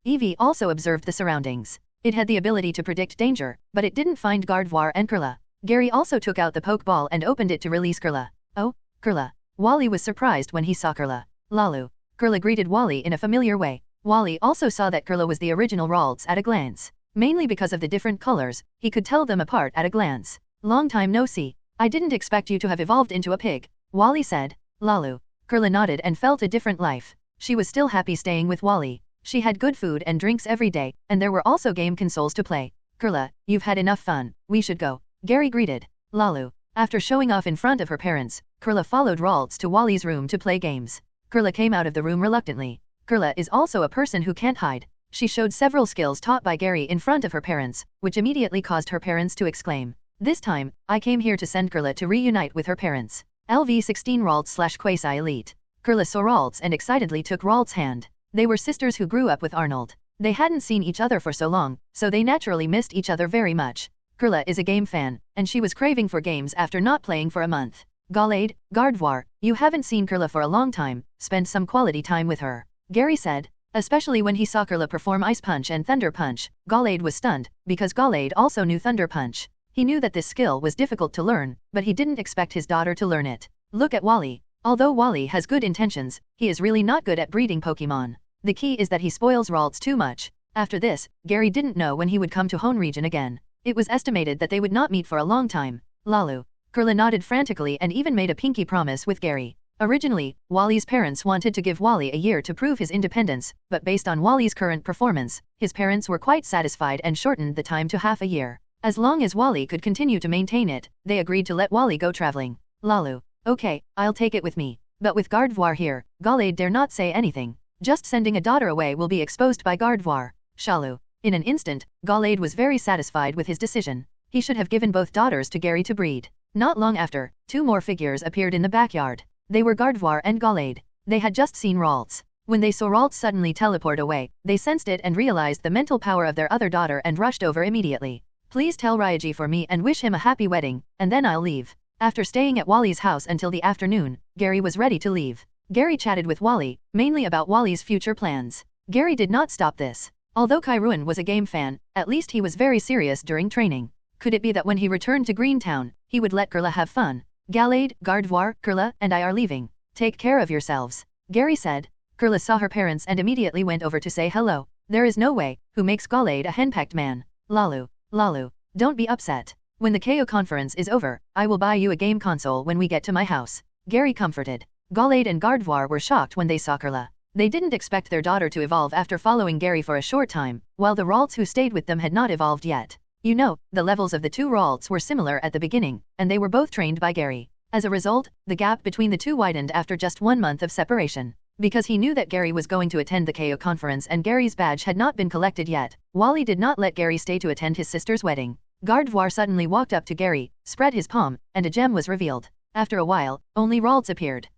Evie also observed the surroundings. It had the ability to predict danger, but it didn't find Gardvar and Curla. Gary also took out the Pokeball and opened it to release Curla. "Oh, Curla." Wally was surprised when he saw Curla. "Lalu." Curla greeted Wally in a familiar way. Wally also saw that Curla was the original Ralts at a glance. Mainly because of the different colors, he could tell them apart at a glance. "Long time no see. I didn't expect you to have evolved into a pig," Wally said. "Lalu." Curla nodded and felt a different life. She was still happy staying with Wally. She had good food and drinks every day, and there were also game consoles to play. "Curla, you've had enough fun, we should go," Gary greeted. Lalu. After showing off in front of her parents, Curla followed Ralts to Wally's room to play games. Curla came out of the room reluctantly. Curla is also a person who can't hide. She showed several skills taught by Gary in front of her parents, which immediately caused her parents to exclaim. "This time, I came here to send Curla to reunite with her parents." LV16 Ralts/Quasi-Elite. Curla saw Ralts and excitedly took Ralts' hand. They were sisters who grew up with Arnold. They hadn't seen each other for so long, so they naturally missed each other very much. Curla is a game fan, and she was craving for games after not playing for a month. "Galade, Gardvar, you haven't seen Curla for a long time, spend some quality time with her," Gary said. Especially when he saw Curla perform Ice Punch and Thunder Punch, Galade was stunned, because Galade also knew Thunder Punch. He knew that this skill was difficult to learn, but he didn't expect his daughter to learn it. Look at Wally. Although Wally has good intentions, he is really not good at breeding Pokemon. The key is that he spoils Ralts too much. After this, Gary didn't know when he would come to Hoenn region again. It was estimated that they would not meet for a long time. Lalu. Curla nodded frantically and even made a pinky promise with Gary. Originally, Wally's parents wanted to give Wally a year to prove his independence, but based on Wally's current performance, his parents were quite satisfied and shortened the time to half a year. As long as Wally could continue to maintain it, they agreed to let Wally go traveling. Lalu. "Okay, I'll take it with me. But with Gardvar here, Galade dare not say anything. Just sending a daughter away will be exposed by Gardvar." Shalu. In an instant, Galade was very satisfied with his decision. He should have given both daughters to Gary to breed. Not long after, 2 more figures appeared in the backyard. They were Gardvar and Galade. They had just seen Ralts. When they saw Ralts suddenly teleport away, they sensed it and realized the mental power of their other daughter and rushed over immediately. "Please tell Ryaji for me and wish him a happy wedding, and then I'll leave." After staying at Wally's house until the afternoon, Gary was ready to leave. Gary chatted with Wally, mainly about Wally's future plans. Gary did not stop this. Although Kairuan was a game fan, at least he was very serious during training. Could it be that when he returned to Greentown, he would let Curla have fun? "Galade, Gardvar, Curla, and I are leaving. Take care of yourselves," Gary said. Curla saw her parents and immediately went over to say hello. There is no way, who makes Galade a henpecked man? Lalu. Lalu. Don't be upset. When the KO conference is over, I will buy you a game console when we get to my house. Gary comforted. Galade and Gardvar were shocked when they saw Curla. They didn't expect their daughter to evolve after following Gary for a short time, while the Ralts who stayed with them had not evolved yet. You know, the levels of the 2 Ralts were similar at the beginning, and they were both trained by Gary. As a result, the gap between the 2 widened after just 1 month of separation. Because he knew that Gary was going to attend the KO conference and Gary's badge had not been collected yet, Wally did not let Gary stay to attend his sister's wedding. Gardevoir suddenly walked up to Gary, spread his palm, and a gem was revealed. After a while, only Ralts appeared.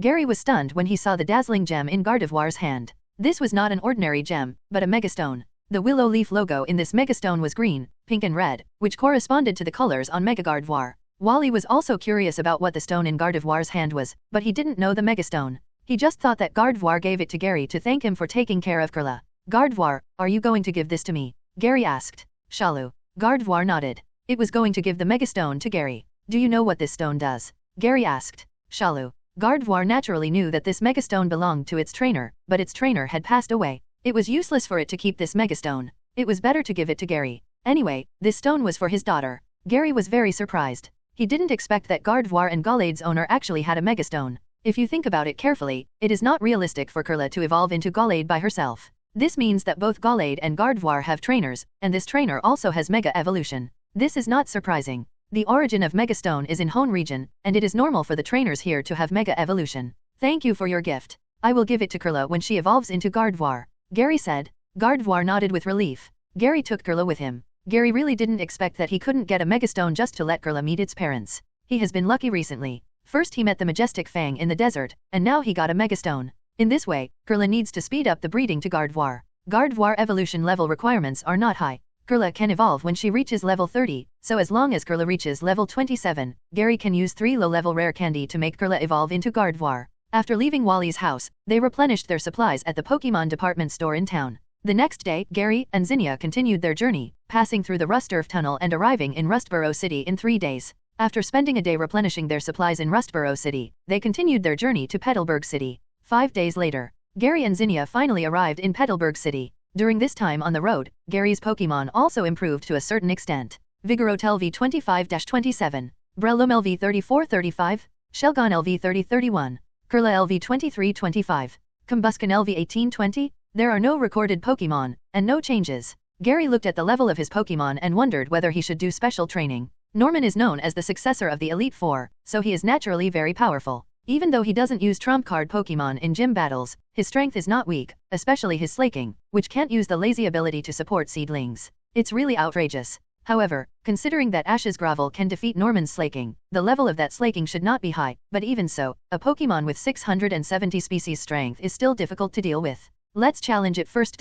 Gary was stunned when he saw the dazzling gem in Gardevoir's hand. This was not an ordinary gem, but a megastone. The willow leaf logo in this megastone was green, pink and red, which corresponded to the colors on Mega Gardevoir. Wally was also curious about what the stone in Gardevoir's hand was, but he didn't know the megastone. He just thought that Gardevoir gave it to Gary to thank him for taking care of Curla. Gardevoir, are you going to give this to me? Gary asked. Shalu. Gardevoir nodded. It was going to give the megastone to Gary. Do you know what this stone does? Gary asked. Shalu. Gardevoir naturally knew that this megastone belonged to its trainer, but its trainer had passed away. It was useless for it to keep this megastone. It was better to give it to Gary. Anyway, this stone was for his daughter. Gary was very surprised. He didn't expect that Gardevoir and Gallade's owner actually had a megastone. If you think about it carefully, it is not realistic for Curla to evolve into Gallade by herself. This means that both Gallade and Gardevoir have trainers, and this trainer also has Mega Evolution. This is not surprising. The origin of Megastone is in Hoenn region, and it is normal for the trainers here to have Mega Evolution. Thank you for your gift. I will give it to Curla when she evolves into Gardevoir. Gary said. Gardevoir nodded with relief. Gary took Curla with him. Gary really didn't expect that he couldn't get a Megastone just to let Curla meet its parents. He has been lucky recently. First he met the majestic Fang in the desert, and now he got a Megastone. In this way, Curla needs to speed up the breeding to Gardevoir. Gardevoir evolution level requirements are not high. Curla can evolve when she reaches level 30, so as long as Curla reaches level 27, Gary can use 3 low-level rare candy to make Curla evolve into Gardevoir. After leaving Wally's house, they replenished their supplies at the Pokémon department store in town. The next day, Gary and Zinnia continued their journey, passing through the Rustboro Tunnel and arriving in Rustboro City in 3 days. After spending a day replenishing their supplies in Rustboro City, they continued their journey to Petalburg City. 5 days later, Gary and Zinnia finally arrived in Petalburg City. During this time on the road, Gary's Pokémon also improved to a certain extent. Vigoroth LV 25-27, Breloom LV 34-35, Shelgon LV 30-31, Curla LV 23-25, Combusken LV 18-20. There are no recorded Pokémon, and no changes. Gary looked at the level of his Pokémon and wondered whether he should do special training. Norman is known as the successor of the Elite Four, so he is naturally very powerful. Even though he doesn't use trump card Pokémon in gym battles, his strength is not weak, especially his Slaking, which can't use the lazy ability to support seedlings. It's really outrageous. However, considering that Ash's Gravel can defeat Norman's Slaking, the level of that Slaking should not be high, but even so, a Pokémon with 670 species strength is still difficult to deal with. Let's challenge it first.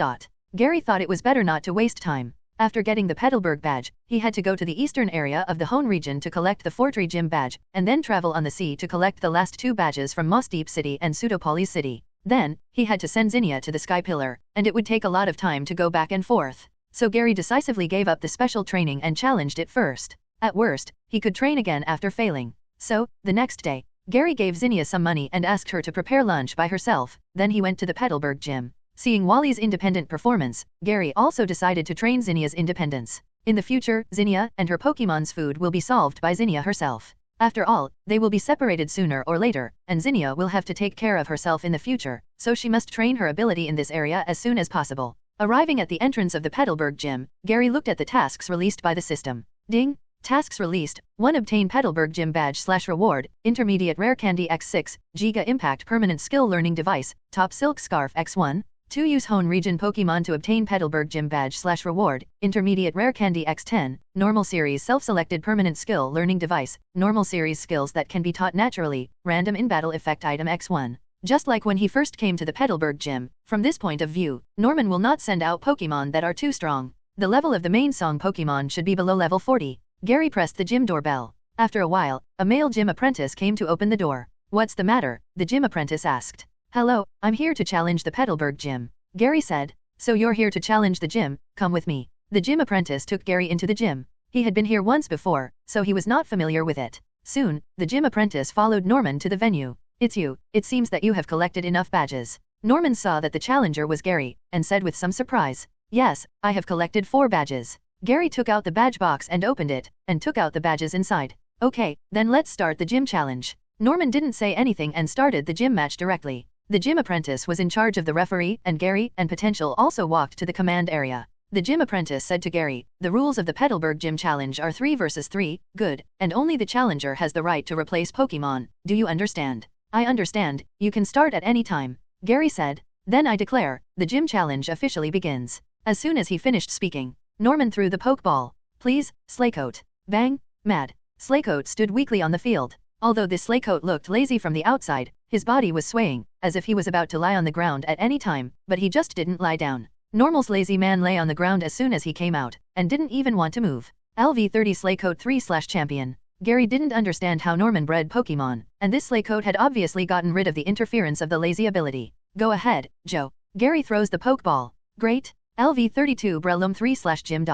Gary thought it was better not to waste time. After getting the Petalburg badge, he had to go to the eastern area of the Hoenn region to collect the Fortree Gym badge, and then travel on the sea to collect the last 2 badges from Moss Deep City and Pseudopolis City. Then, he had to send Zinnia to the Sky Pillar, and it would take a lot of time to go back and forth. So Gary decisively gave up the special training and challenged it first. At worst, he could train again after failing. So, the next day, Gary gave Zinnia some money and asked her to prepare lunch by herself, then he went to the Petalburg gym. Seeing Wally's independent performance, Gary also decided to train Zinnia's independence. In the future, Zinnia and her Pokémon's food will be solved by Zinnia herself. After all, they will be separated sooner or later, and Zinnia will have to take care of herself in the future, so she must train her ability in this area as soon as possible. Arriving at the entrance of the Petalburg gym, Gary looked at the tasks released by the system. Ding! Tasks released: 1. Obtain Petalburg Gym Badge/Reward, Intermediate Rare Candy X6, Giga Impact Permanent Skill Learning Device, Top Silk Scarf X1. 2. Use Hoenn Region Pokémon to obtain Petalburg Gym Badge/Reward, Intermediate Rare Candy X10, Normal Series Self-Selected Permanent Skill Learning Device, Normal Series Skills that can be taught naturally, Random In-Battle Effect Item X1. Just like when he first came to the Petalburg Gym, from this point of view, Norman will not send out Pokémon that are too strong. The level of the main song Pokémon should be below level 40. Gary pressed the gym doorbell. After a while, a male gym apprentice came to open the door. What's the matter? The gym apprentice asked. Hello, I'm here to challenge the Petalburg gym. Gary said. So you're here to challenge the gym, come with me. The gym apprentice took Gary into the gym. He had been here once before, so he was not familiar with it. Soon, the gym apprentice followed Norman to the venue. It's you, it seems that you have collected enough badges. Norman saw that the challenger was Gary, and said with some surprise. Yes, I have collected 4 badges. Gary took out the badge box and opened it, and took out the badges inside. Okay, then let's start the gym challenge. Norman didn't say anything and started the gym match directly. The gym apprentice was in charge of the referee, and Gary and Potential also walked to the command area. The gym apprentice said to Gary, the rules of the Petalburg Gym Challenge are 3 versus 3, good, and only the challenger has the right to replace Pokémon, do you understand? I understand, you can start at any time, Gary said. Then I declare, the gym challenge officially begins. As soon as he finished speaking, Norman threw the pokeball. Please, Slaycoat. Bang, mad. Slaycoat stood weakly on the field. Although this Slaycoat looked lazy from the outside, his body was swaying, as if he was about to lie on the ground at any time, but he just didn't lie down. Normal's lazy man lay on the ground as soon as he came out, and didn't even want to move. LV30 Slaycoat 3/champion. Gary didn't understand how Norman bred Pokemon, and this Slaycoat had obviously gotten rid of the interference of the lazy ability. Go ahead, Joe. Gary throws the Pokeball. Great. LV32 Breloom 3/Gym.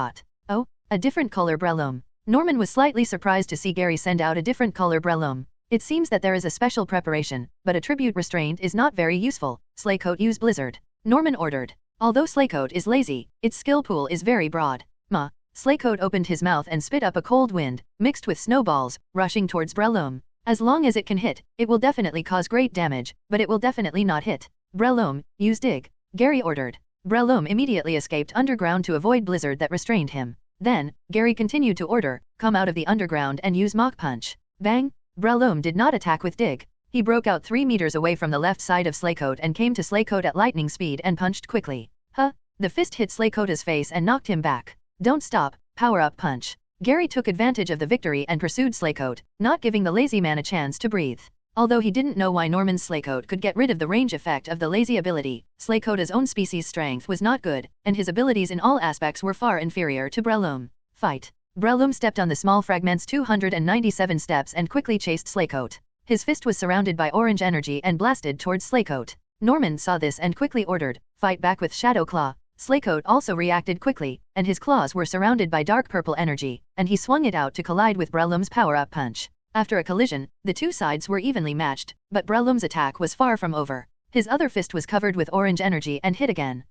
Oh, a different color Breloom. Norman was slightly surprised to see Gary send out a different color Breloom. It seems that there is a special preparation, but attribute restraint is not very useful. Slaycoat use Blizzard. Norman ordered. Although Slaycoat is lazy, its skill pool is very broad. Slaycoat opened his mouth and spit up a cold wind, mixed with snowballs, rushing towards Breloom. As long as it can hit, it will definitely cause great damage, but it will definitely not hit. Breloom, use Dig. Gary ordered. Breloom immediately escaped underground to avoid Blizzard that restrained him. Then, Gary continued to order, come out of the underground and use Mach Punch. Bang! Breloom did not attack with Dig. He broke out 3 meters away from the left side of Slaycoat and came to Slaycoat at lightning speed and punched quickly. The fist hit Slaycoat's face and knocked him back. Don't stop, power-up punch. Gary took advantage of the victory and pursued Slaycoat, not giving the lazy man a chance to breathe. Although he didn't know why Norman's Slaycoat could get rid of the range effect of the lazy ability, Slaycoat's own species' strength was not good, and his abilities in all aspects were far inferior to Breloom. Fight. Breloom stepped on the small fragment's 297 steps and quickly chased Slaycoat. His fist was surrounded by orange energy and blasted towards Slaycoat. Norman saw this and quickly ordered, fight back with Shadow Claw. Slaycoat also reacted quickly, and his claws were surrounded by dark purple energy, and he swung it out to collide with Breloom's power-up punch. After a collision, the two sides were evenly matched, but Breloom's attack was far from over. His other fist was covered with orange energy and hit again.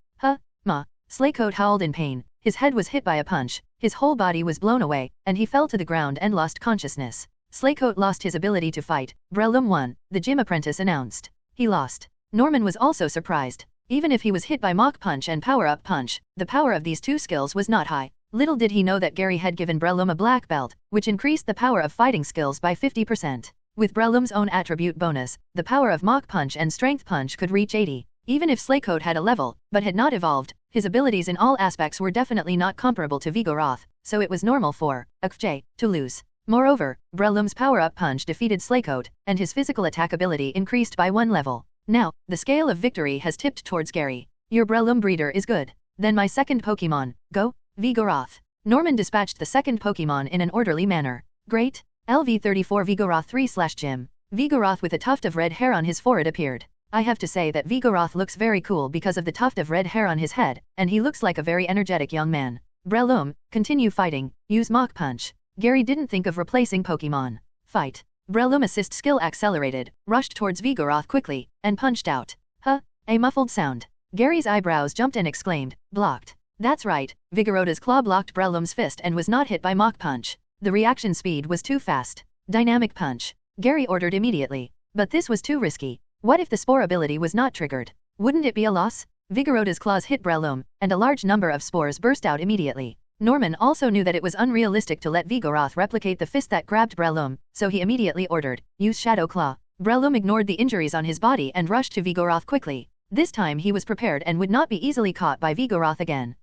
Slaycoat howled in pain, his head was hit by a punch, his whole body was blown away, and he fell to the ground and lost consciousness. Slaycoat lost his ability to fight. Breloom won, the gym apprentice announced. He lost. Norman was also surprised. Even if he was hit by Mach Punch and Power-Up Punch, the power of these two skills was not high. Little did he know that Gary had given Breloom a black belt, which increased the power of fighting skills by 50%. With Breloom's own attribute bonus, the power of Mach Punch and Strength Punch could reach 80. Even if Slaycoat had a level, but had not evolved, his abilities in all aspects were definitely not comparable to Vigoroth, so it was normal for J to lose. Moreover, Breloom's Power-Up Punch defeated Slaycoat, and his physical attack ability increased by 1 level. Now, the scale of victory has tipped towards Gary. Your Breloom breeder is good. Then my second Pokemon, go, Vigoroth. Norman dispatched the second Pokemon in an orderly manner. Great. LV34 Vigoroth 3/Gym. Vigoroth with a tuft of red hair on his forehead appeared. I have to say that Vigoroth looks very cool because of the tuft of red hair on his head, and he looks like a very energetic young man. Breloom, continue fighting, use Mach Punch. Gary didn't think of replacing Pokemon. Fight. Breloom assist skill accelerated, rushed towards Vigoroth quickly, and punched out. A muffled sound. Gary's eyebrows jumped and exclaimed, blocked. That's right, Vigoroth's claw blocked Breloom's fist and was not hit by Mach Punch. The reaction speed was too fast. Dynamic Punch. Gary ordered immediately. But this was too risky. What if the spore ability was not triggered? Wouldn't it be a loss? Vigoroth's claws hit Breloom, and a large number of spores burst out immediately. Norman also knew that it was unrealistic to let Vigoroth replicate the fist that grabbed Breloom, so he immediately ordered, use Shadow Claw. Breloom ignored the injuries on his body and rushed to Vigoroth quickly. This time he was prepared and would not be easily caught by Vigoroth again.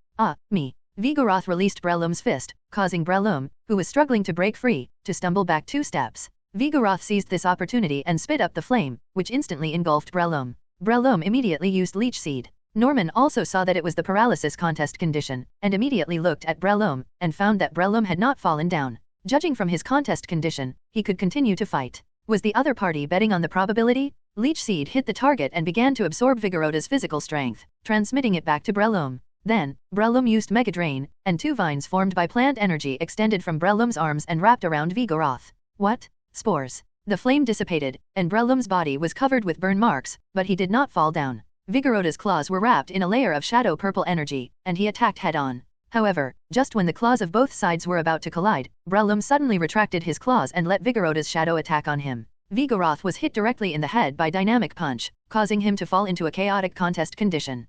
Vigoroth released Breloom's fist, causing Breloom, who was struggling to break free, to stumble back 2 steps. Vigoroth seized this opportunity and spit up the flame, which instantly engulfed Breloom. Breloom immediately used Leech Seed. Norman also saw that it was the paralysis contest condition, and immediately looked at Breloom, and found that Breloom had not fallen down. Judging from his contest condition, he could continue to fight. Was the other party betting on the probability? Leech Seed hit the target and began to absorb Vigoroth's physical strength, transmitting it back to Breloom. Then, Breloom used Mega Drain, and 2 vines formed by plant energy extended from Breloom's arms and wrapped around Vigoroth. What? Spores. The flame dissipated, and Breloom's body was covered with burn marks, but he did not fall down. Vigoroth's claws were wrapped in a layer of shadow purple energy, and he attacked head-on. However, just when the claws of both sides were about to collide, Breloom suddenly retracted his claws and let Vigoroth's shadow attack on him. Vigoroth was hit directly in the head by Dynamic Punch, causing him to fall into a chaotic contest condition.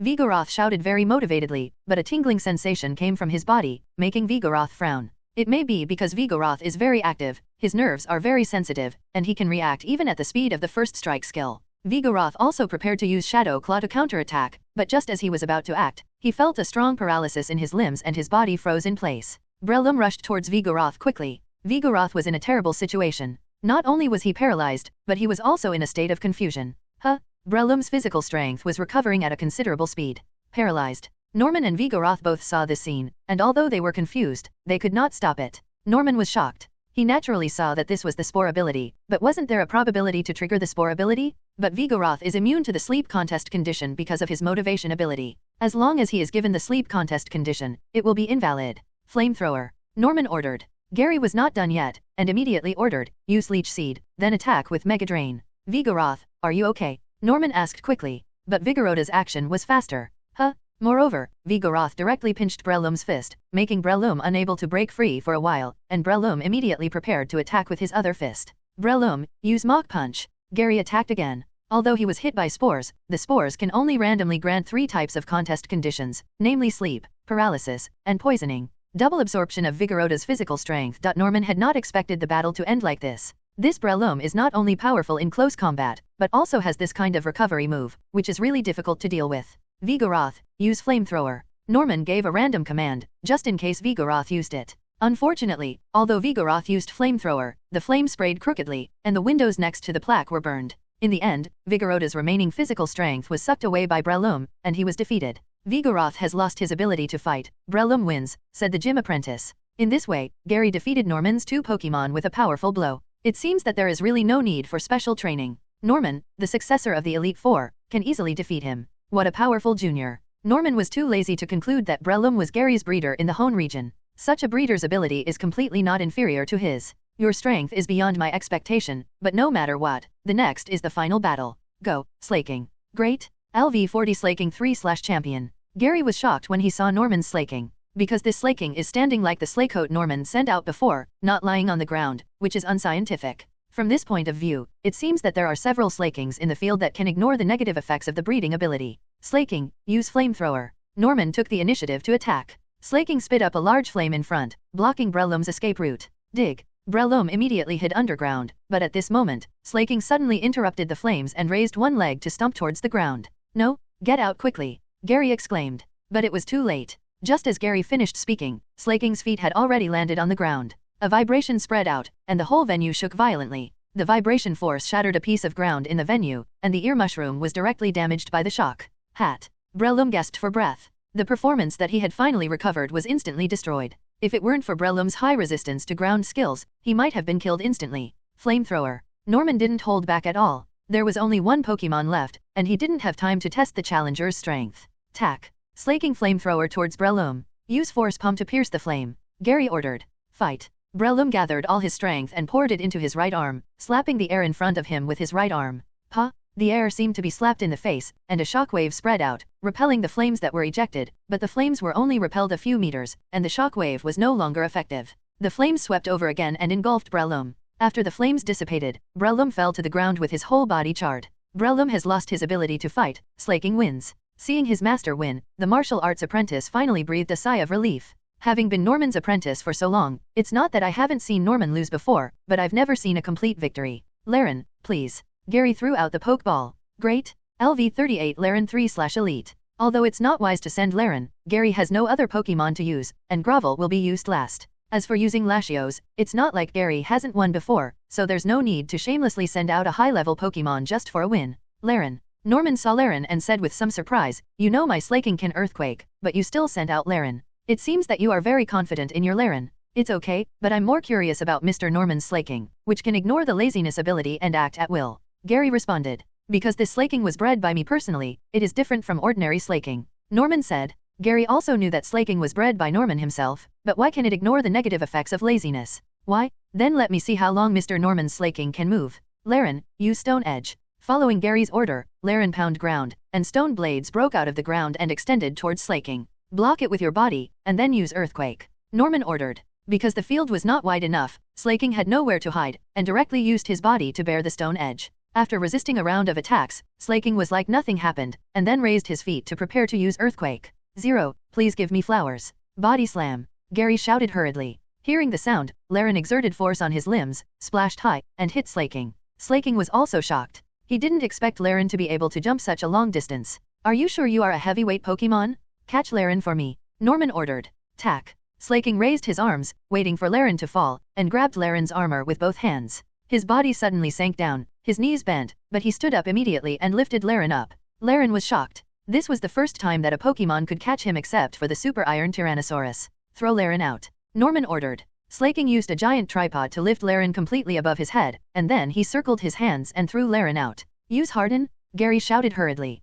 Vigoroth shouted very motivatedly, but a tingling sensation came from his body, making Vigoroth frown. It may be because Vigoroth is very active, his nerves are very sensitive, and he can react even at the speed of the first strike skill. Vigoroth also prepared to use Shadow Claw to counterattack, but just as he was about to act, he felt a strong paralysis in his limbs and his body froze in place. Breloom rushed towards Vigoroth quickly. Vigoroth was in a terrible situation. Not only was he paralyzed, but he was also in a state of confusion. Breloom's physical strength was recovering at a considerable speed. Paralyzed. Norman and Vigoroth both saw this scene, and although they were confused, they could not stop it. Norman was shocked. He naturally saw that this was the spore ability, but wasn't there a probability to trigger the spore ability? But Vigoroth is immune to the sleep contest condition because of his motivation ability. As long as he is given the sleep contest condition, it will be invalid. Flamethrower. Norman ordered. Gary was not done yet, and immediately ordered, use Leech Seed, then attack with Mega Drain. Vigoroth, are you okay? Norman asked quickly, but Vigoroth's action was faster. Moreover, Vigoroth directly pinched Breloom's fist, making Breloom unable to break free for a while, and Breloom immediately prepared to attack with his other fist. Breloom, use Mach Punch. Gary attacked again. Although he was hit by spores, the spores can only randomly grant 3 types of contest conditions, namely sleep, paralysis, and poisoning. Double absorption of Vigoroth's physical strength. Norman had not expected the battle to end like this. This Breloom is not only powerful in close combat, but also has this kind of recovery move, which is really difficult to deal with. Vigoroth, use Flamethrower. Norman gave a random command, just in case Vigoroth used it. Unfortunately, although Vigoroth used Flamethrower, the flame sprayed crookedly, and the windows next to the plaque were burned. In the end, Vigoroth's remaining physical strength was sucked away by Breloom, and he was defeated. Vigoroth has lost his ability to fight. Breloom wins, said the gym apprentice. In this way, Gary defeated Norman's 2 Pokémon with a powerful blow. It seems that there is really no need for special training. Norman, the successor of the Elite Four, can easily defeat him. What a powerful junior. Norman was too lazy to conclude that Breloom was Gary's breeder in the Hoenn region. Such a breeder's ability is completely not inferior to his. Your strength is beyond my expectation, but no matter what, the next is the final battle. Go, Slaking. Great. LV40 Slaking 3/champion. Gary was shocked when he saw Norman's Slaking, because this Slaking is standing like the Slakeoat Norman sent out before, not lying on the ground, which is unscientific. From this point of view, it seems that there are several Slakings in the field that can ignore the negative effects of the breeding ability. Slaking, use Flamethrower. Norman took the initiative to attack. Slaking spit up a large flame in front, blocking Breloom's escape route. Dig. Breloom immediately hid underground, but at this moment, Slaking suddenly interrupted the flames and raised one leg to stump towards the ground. No, get out quickly, Gary exclaimed. But it was too late. Just as Gary finished speaking, Slaking's feet had already landed on the ground. A vibration spread out, and the whole venue shook violently. The vibration force shattered a piece of ground in the venue, and the ear mushroom was directly damaged by the shock. Breloom gasped for breath. The performance that he had finally recovered was instantly destroyed. If it weren't for Breloom's high resistance to ground skills, he might have been killed instantly. Flamethrower. Norman didn't hold back at all. There was only one Pokémon left, and he didn't have time to test the challenger's strength. Tack. Slaking Flamethrower towards Breloom. Use Force Pump to pierce the flame. Gary ordered. Fight. Breloom gathered all his strength and poured it into his right arm, slapping the air in front of him with his right arm. The air seemed to be slapped in the face, and a shockwave spread out, repelling the flames that were ejected, but the flames were only repelled a few meters, and the shockwave was no longer effective. The flames swept over again and engulfed Breloom. After the flames dissipated, Breloom fell to the ground with his whole body charred. Breloom has lost his ability to fight. Slaking wins. Seeing his master win, the martial arts apprentice finally breathed a sigh of relief. Having been Norman's apprentice for so long, it's not that I haven't seen Norman lose before, but I've never seen a complete victory. Laren, please. Gary threw out the Pokeball. Great. LV38 Laren 3/Elite. Although it's not wise to send Laren, Gary has no other Pokemon to use, and Gravel will be used last. As for using Latios, it's not like Gary hasn't won before, so there's no need to shamelessly send out a high-level Pokemon just for a win. Laren. Norman saw Laren and said with some surprise, you know my Slaking can Earthquake, but you still sent out Laren. It seems that you are very confident in your Laren. It's okay, but I'm more curious about Mr. Norman's Slaking, which can ignore the laziness ability and act at will. Gary responded. Because this Slaking was bred by me personally, it is different from ordinary Slaking. Norman said. Gary also knew that Slaking was bred by Norman himself, but why can it ignore the negative effects of laziness? Why? Then let me see how long Mr. Norman's Slaking can move. Laren, use Stone Edge. Following Gary's order, Laren pound ground, and stone blades broke out of the ground and extended towards Slaking. Block it with your body, and then use Earthquake. Norman ordered. Because the field was not wide enough, Slaking had nowhere to hide, and directly used his body to bear the Stone Edge. After resisting a round of attacks, Slaking was like nothing happened, and then raised his feet to prepare to use Earthquake. 0, please give me flowers. Body Slam. Gary shouted hurriedly. Hearing the sound, Laren exerted force on his limbs, splashed high, and hit Slaking. Slaking was also shocked. He didn't expect Laren to be able to jump such a long distance. Are you sure you are a heavyweight Pokemon? Catch Laren for me, Norman ordered. Tack. Slaking raised his arms, waiting for Laren to fall, and grabbed Laren's armor with both hands. His body suddenly sank down, his knees bent, but he stood up immediately and lifted Laren up. Laren was shocked. This was the first time that a Pokemon could catch him except for the Super Iron Tyrannosaurus. Throw Laren out, Norman ordered. Slaking used a giant tripod to lift Laren completely above his head, and then he circled his hands and threw Laren out. Use Harden? Gary shouted hurriedly.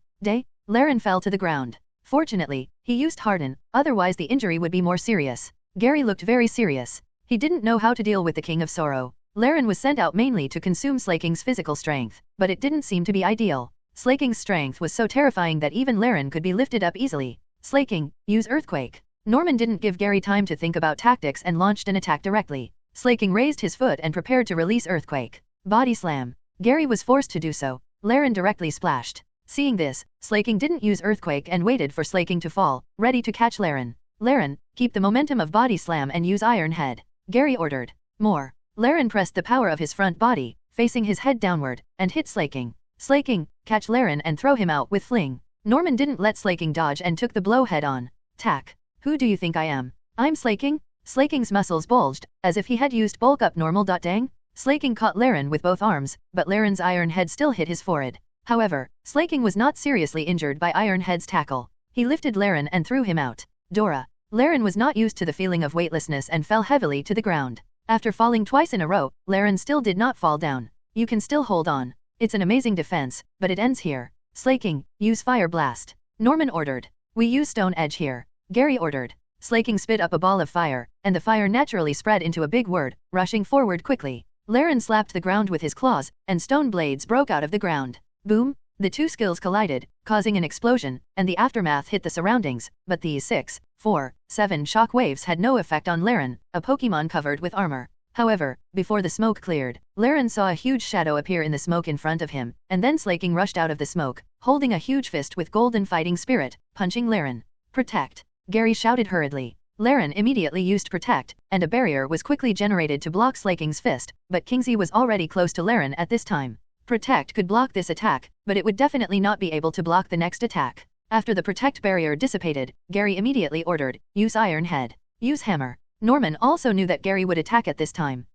Laren fell to the ground. Fortunately, he used Harden, otherwise the injury would be more serious. Gary looked very serious. He didn't know how to deal with the King of Sorrow. Laren was sent out mainly to consume Slaking's physical strength, but it didn't seem to be ideal. Slaking's strength was so terrifying that even Laren could be lifted up easily. Slaking, use Earthquake. Norman didn't give Gary time to think about tactics and launched an attack directly. Slaking raised his foot and prepared to release Earthquake. Body Slam. Gary was forced to do so. Laren directly splashed. Seeing this, Slaking didn't use Earthquake and waited for Slaking to fall, ready to catch Laren. Laren, keep the momentum of Body Slam and use Iron Head, Gary ordered. More. Laren pressed the power of his front body, facing his head downward, and hit Slaking. Slaking, catch Laren and throw him out with Fling. Norman didn't let Slaking dodge and took the blow head on. Tack. Who do you think I am? I'm Slaking? Slaking's muscles bulged, as if he had used bulk up normal. Dang. Slaking caught Laren with both arms, but Laren's Iron Head still hit his forehead. However, Slaking was not seriously injured by Iron Head's tackle. He lifted Laren and threw him out. Dora. Laren was not used to the feeling of weightlessness and fell heavily to the ground. After falling twice in a row, Laren still did not fall down. You can still hold on. It's an amazing defense, but it ends here. Slaking, use Fire Blast. Norman ordered. We use Stone Edge here, Gary ordered. Slaking spit up a ball of fire, and the fire naturally spread into a big word, rushing forward quickly. Laren slapped the ground with his claws, and stone blades broke out of the ground. Boom! The two skills collided, causing an explosion, and the aftermath hit the surroundings, but these 6, 4, 7 shock waves had no effect on Laren, a Pokemon covered with armor. However, before the smoke cleared, Laren saw a huge shadow appear in the smoke in front of him, and then Slaking rushed out of the smoke, holding a huge fist with golden fighting spirit, punching Laren. Protect! Gary shouted hurriedly. Laren immediately used Protect, and a barrier was quickly generated to block Slaking's fist, but Kingsley was already close to Laren at this time. Protect could block this attack, but it would definitely not be able to block the next attack. After the Protect barrier dissipated, Gary immediately ordered, use Iron Head. Use Hammer. Norman also knew that Gary would attack at this time.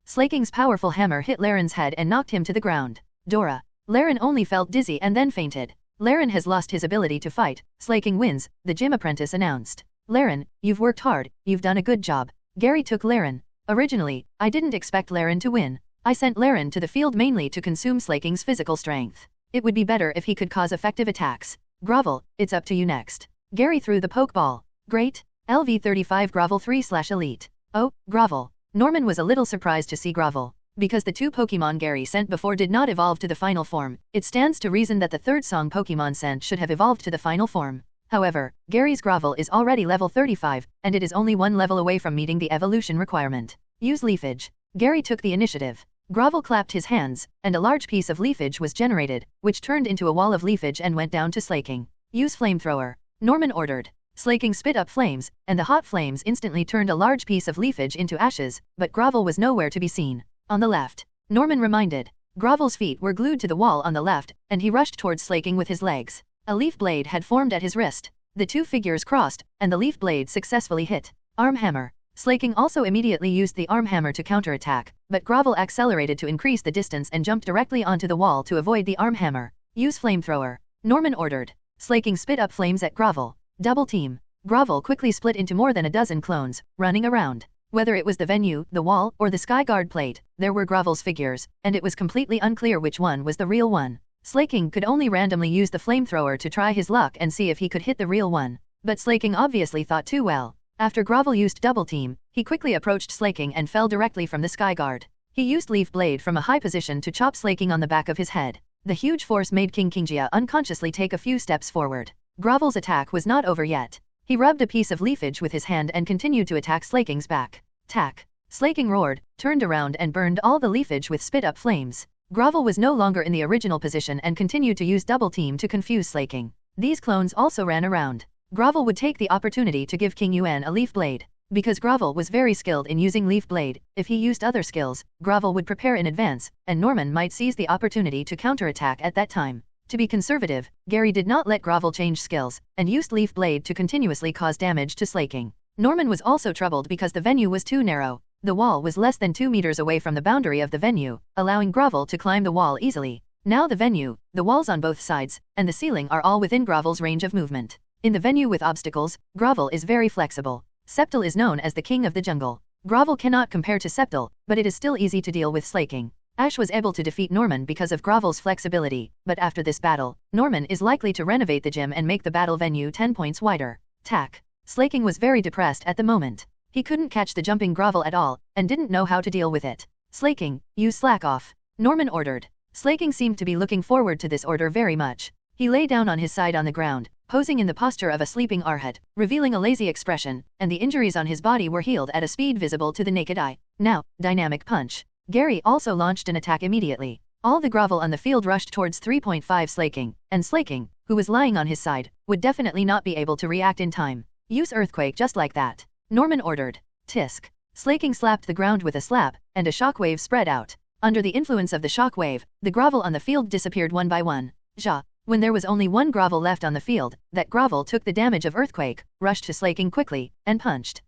Slaking's powerful hammer hit Laren's head and knocked him to the ground. Dora. Laren only felt dizzy and then fainted. Laren has lost his ability to fight. Slaking wins, the gym apprentice announced. Laren, you've worked hard, you've done a good job. Gary took Laren. Originally, I didn't expect Laren to win. I sent Laren to the field mainly to consume Slaking's physical strength. It would be better if he could cause effective attacks. Grovel, it's up to you next. Gary threw the Pokeball. Great. LV35 Grovel 3/Elite. Oh, Grovel. Norman was a little surprised to see Grovel. Because the two Pokemon Gary sent before did not evolve to the final form, it stands to reason that the third song Pokemon sent should have evolved to the final form. However, Gary's Grovel is already level 35, and it is only one level away from meeting the evolution requirement. Use Leafage. Gary took the initiative. Grovel clapped his hands, and a large piece of leafage was generated, which turned into a wall of leafage and went down to Slaking. Use Flamethrower. Norman ordered. Slaking spit up flames, and the hot flames instantly turned a large piece of leafage into ashes, but Grovel was nowhere to be seen. On the left. Norman reminded. Grovel's feet were glued to the wall on the left, and he rushed towards Slaking with his legs. A leaf blade had formed at his wrist. The two figures crossed, and the leaf blade successfully hit. Arm Hammer. Slaking also immediately used the arm hammer to counterattack, but Grovel accelerated to increase the distance and jumped directly onto the wall to avoid the arm hammer. Use Flamethrower. Norman ordered. Slaking spit up flames at Grovel. Double team. Grovel quickly split into more than a dozen clones, running around. Whether it was the venue, the wall, or the Skyguard plate, there were Grovel's figures, and it was completely unclear which one was the real one. Slaking could only randomly use the flamethrower to try his luck and see if he could hit the real one. But Slaking obviously thought too well. After Grovel used Double Team, he quickly approached Slaking and fell directly from the Skyguard. He used Leaf Blade from a high position to chop Slaking on the back of his head. The huge force made King Kingia unconsciously take a few steps forward. Grovel's attack was not over yet. He rubbed a piece of leafage with his hand and continued to attack Slaking's back. Tack. Slaking roared, turned around and burned all the leafage with spit-up flames. Grovel was no longer in the original position and continued to use Double Team to confuse Slaking. These clones also ran around. Grovel would take the opportunity to give King Yuan a Leaf Blade. Because Grovel was very skilled in using Leaf Blade, if he used other skills, Grovel would prepare in advance, and Norman might seize the opportunity to counterattack at that time. To be conservative, Gary did not let Grovel change skills, and used Leaf Blade to continuously cause damage to Slaking. Norman was also troubled because the venue was too narrow. The wall was less than 2 meters away from the boundary of the venue, allowing Grovel to climb the wall easily. Now the venue, the walls on both sides, and the ceiling are all within Grovel's range of movement. In the venue with obstacles, Grovel is very flexible. Septal is known as the king of the jungle. Grovel cannot compare to Septal, but it is still easy to deal with Slaking. Ash was able to defeat Norman because of Grovel's flexibility, but after this battle, Norman is likely to renovate the gym and make the battle venue 10 points wider. Tack. Slaking was very depressed at the moment. He couldn't catch the jumping Grovel at all, and didn't know how to deal with it. Slaking, you slack off. Norman ordered. Slaking seemed to be looking forward to this order very much. He lay down on his side on the ground, posing in the posture of a sleeping Arhat, revealing a lazy expression, and the injuries on his body were healed at a speed visible to the naked eye. Now, dynamic punch. Gary also launched an attack immediately. All the Grovel on the field rushed towards 3.5 Slaking, and Slaking, who was lying on his side, would definitely not be able to react in time. Use Earthquake just like that. Norman ordered. Tisk. Slaking slapped the ground with a slap, and a shockwave spread out. Under the influence of the shockwave, the Grovel on the field disappeared one by one. Ja. When there was only one Grovel left on the field, that Grovel took the damage of Earthquake, rushed to Slaking quickly, and punched.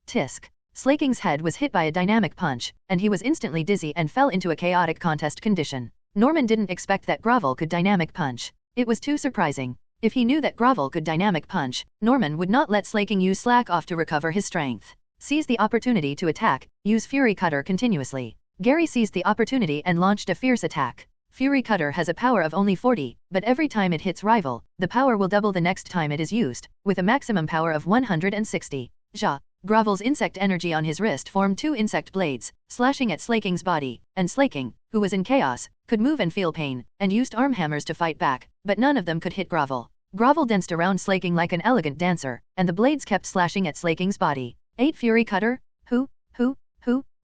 Tisk. Slaking's head was hit by a dynamic punch, and he was instantly dizzy and fell into a chaotic contest condition. Norman didn't expect that Grovel could dynamic punch. It was too surprising. If he knew that Grovel could dynamic punch, Norman would not let Slaking use slack off to recover his strength. Seize the opportunity to attack, use Fury Cutter continuously. Gary seized the opportunity and launched a fierce attack. Fury Cutter has a power of only 40, but every time it hits rival, the power will double the next time it is used, with a maximum power of 160. Ja. Grovel's insect energy on his wrist formed 2 insect blades, slashing at Slaking's body, and Slaking, who was in chaos, could move and feel pain, and used arm hammers to fight back, but none of them could hit Grovel. Grovel danced around Slaking like an elegant dancer, and the blades kept slashing at Slaking's body. 8 Fury Cutter?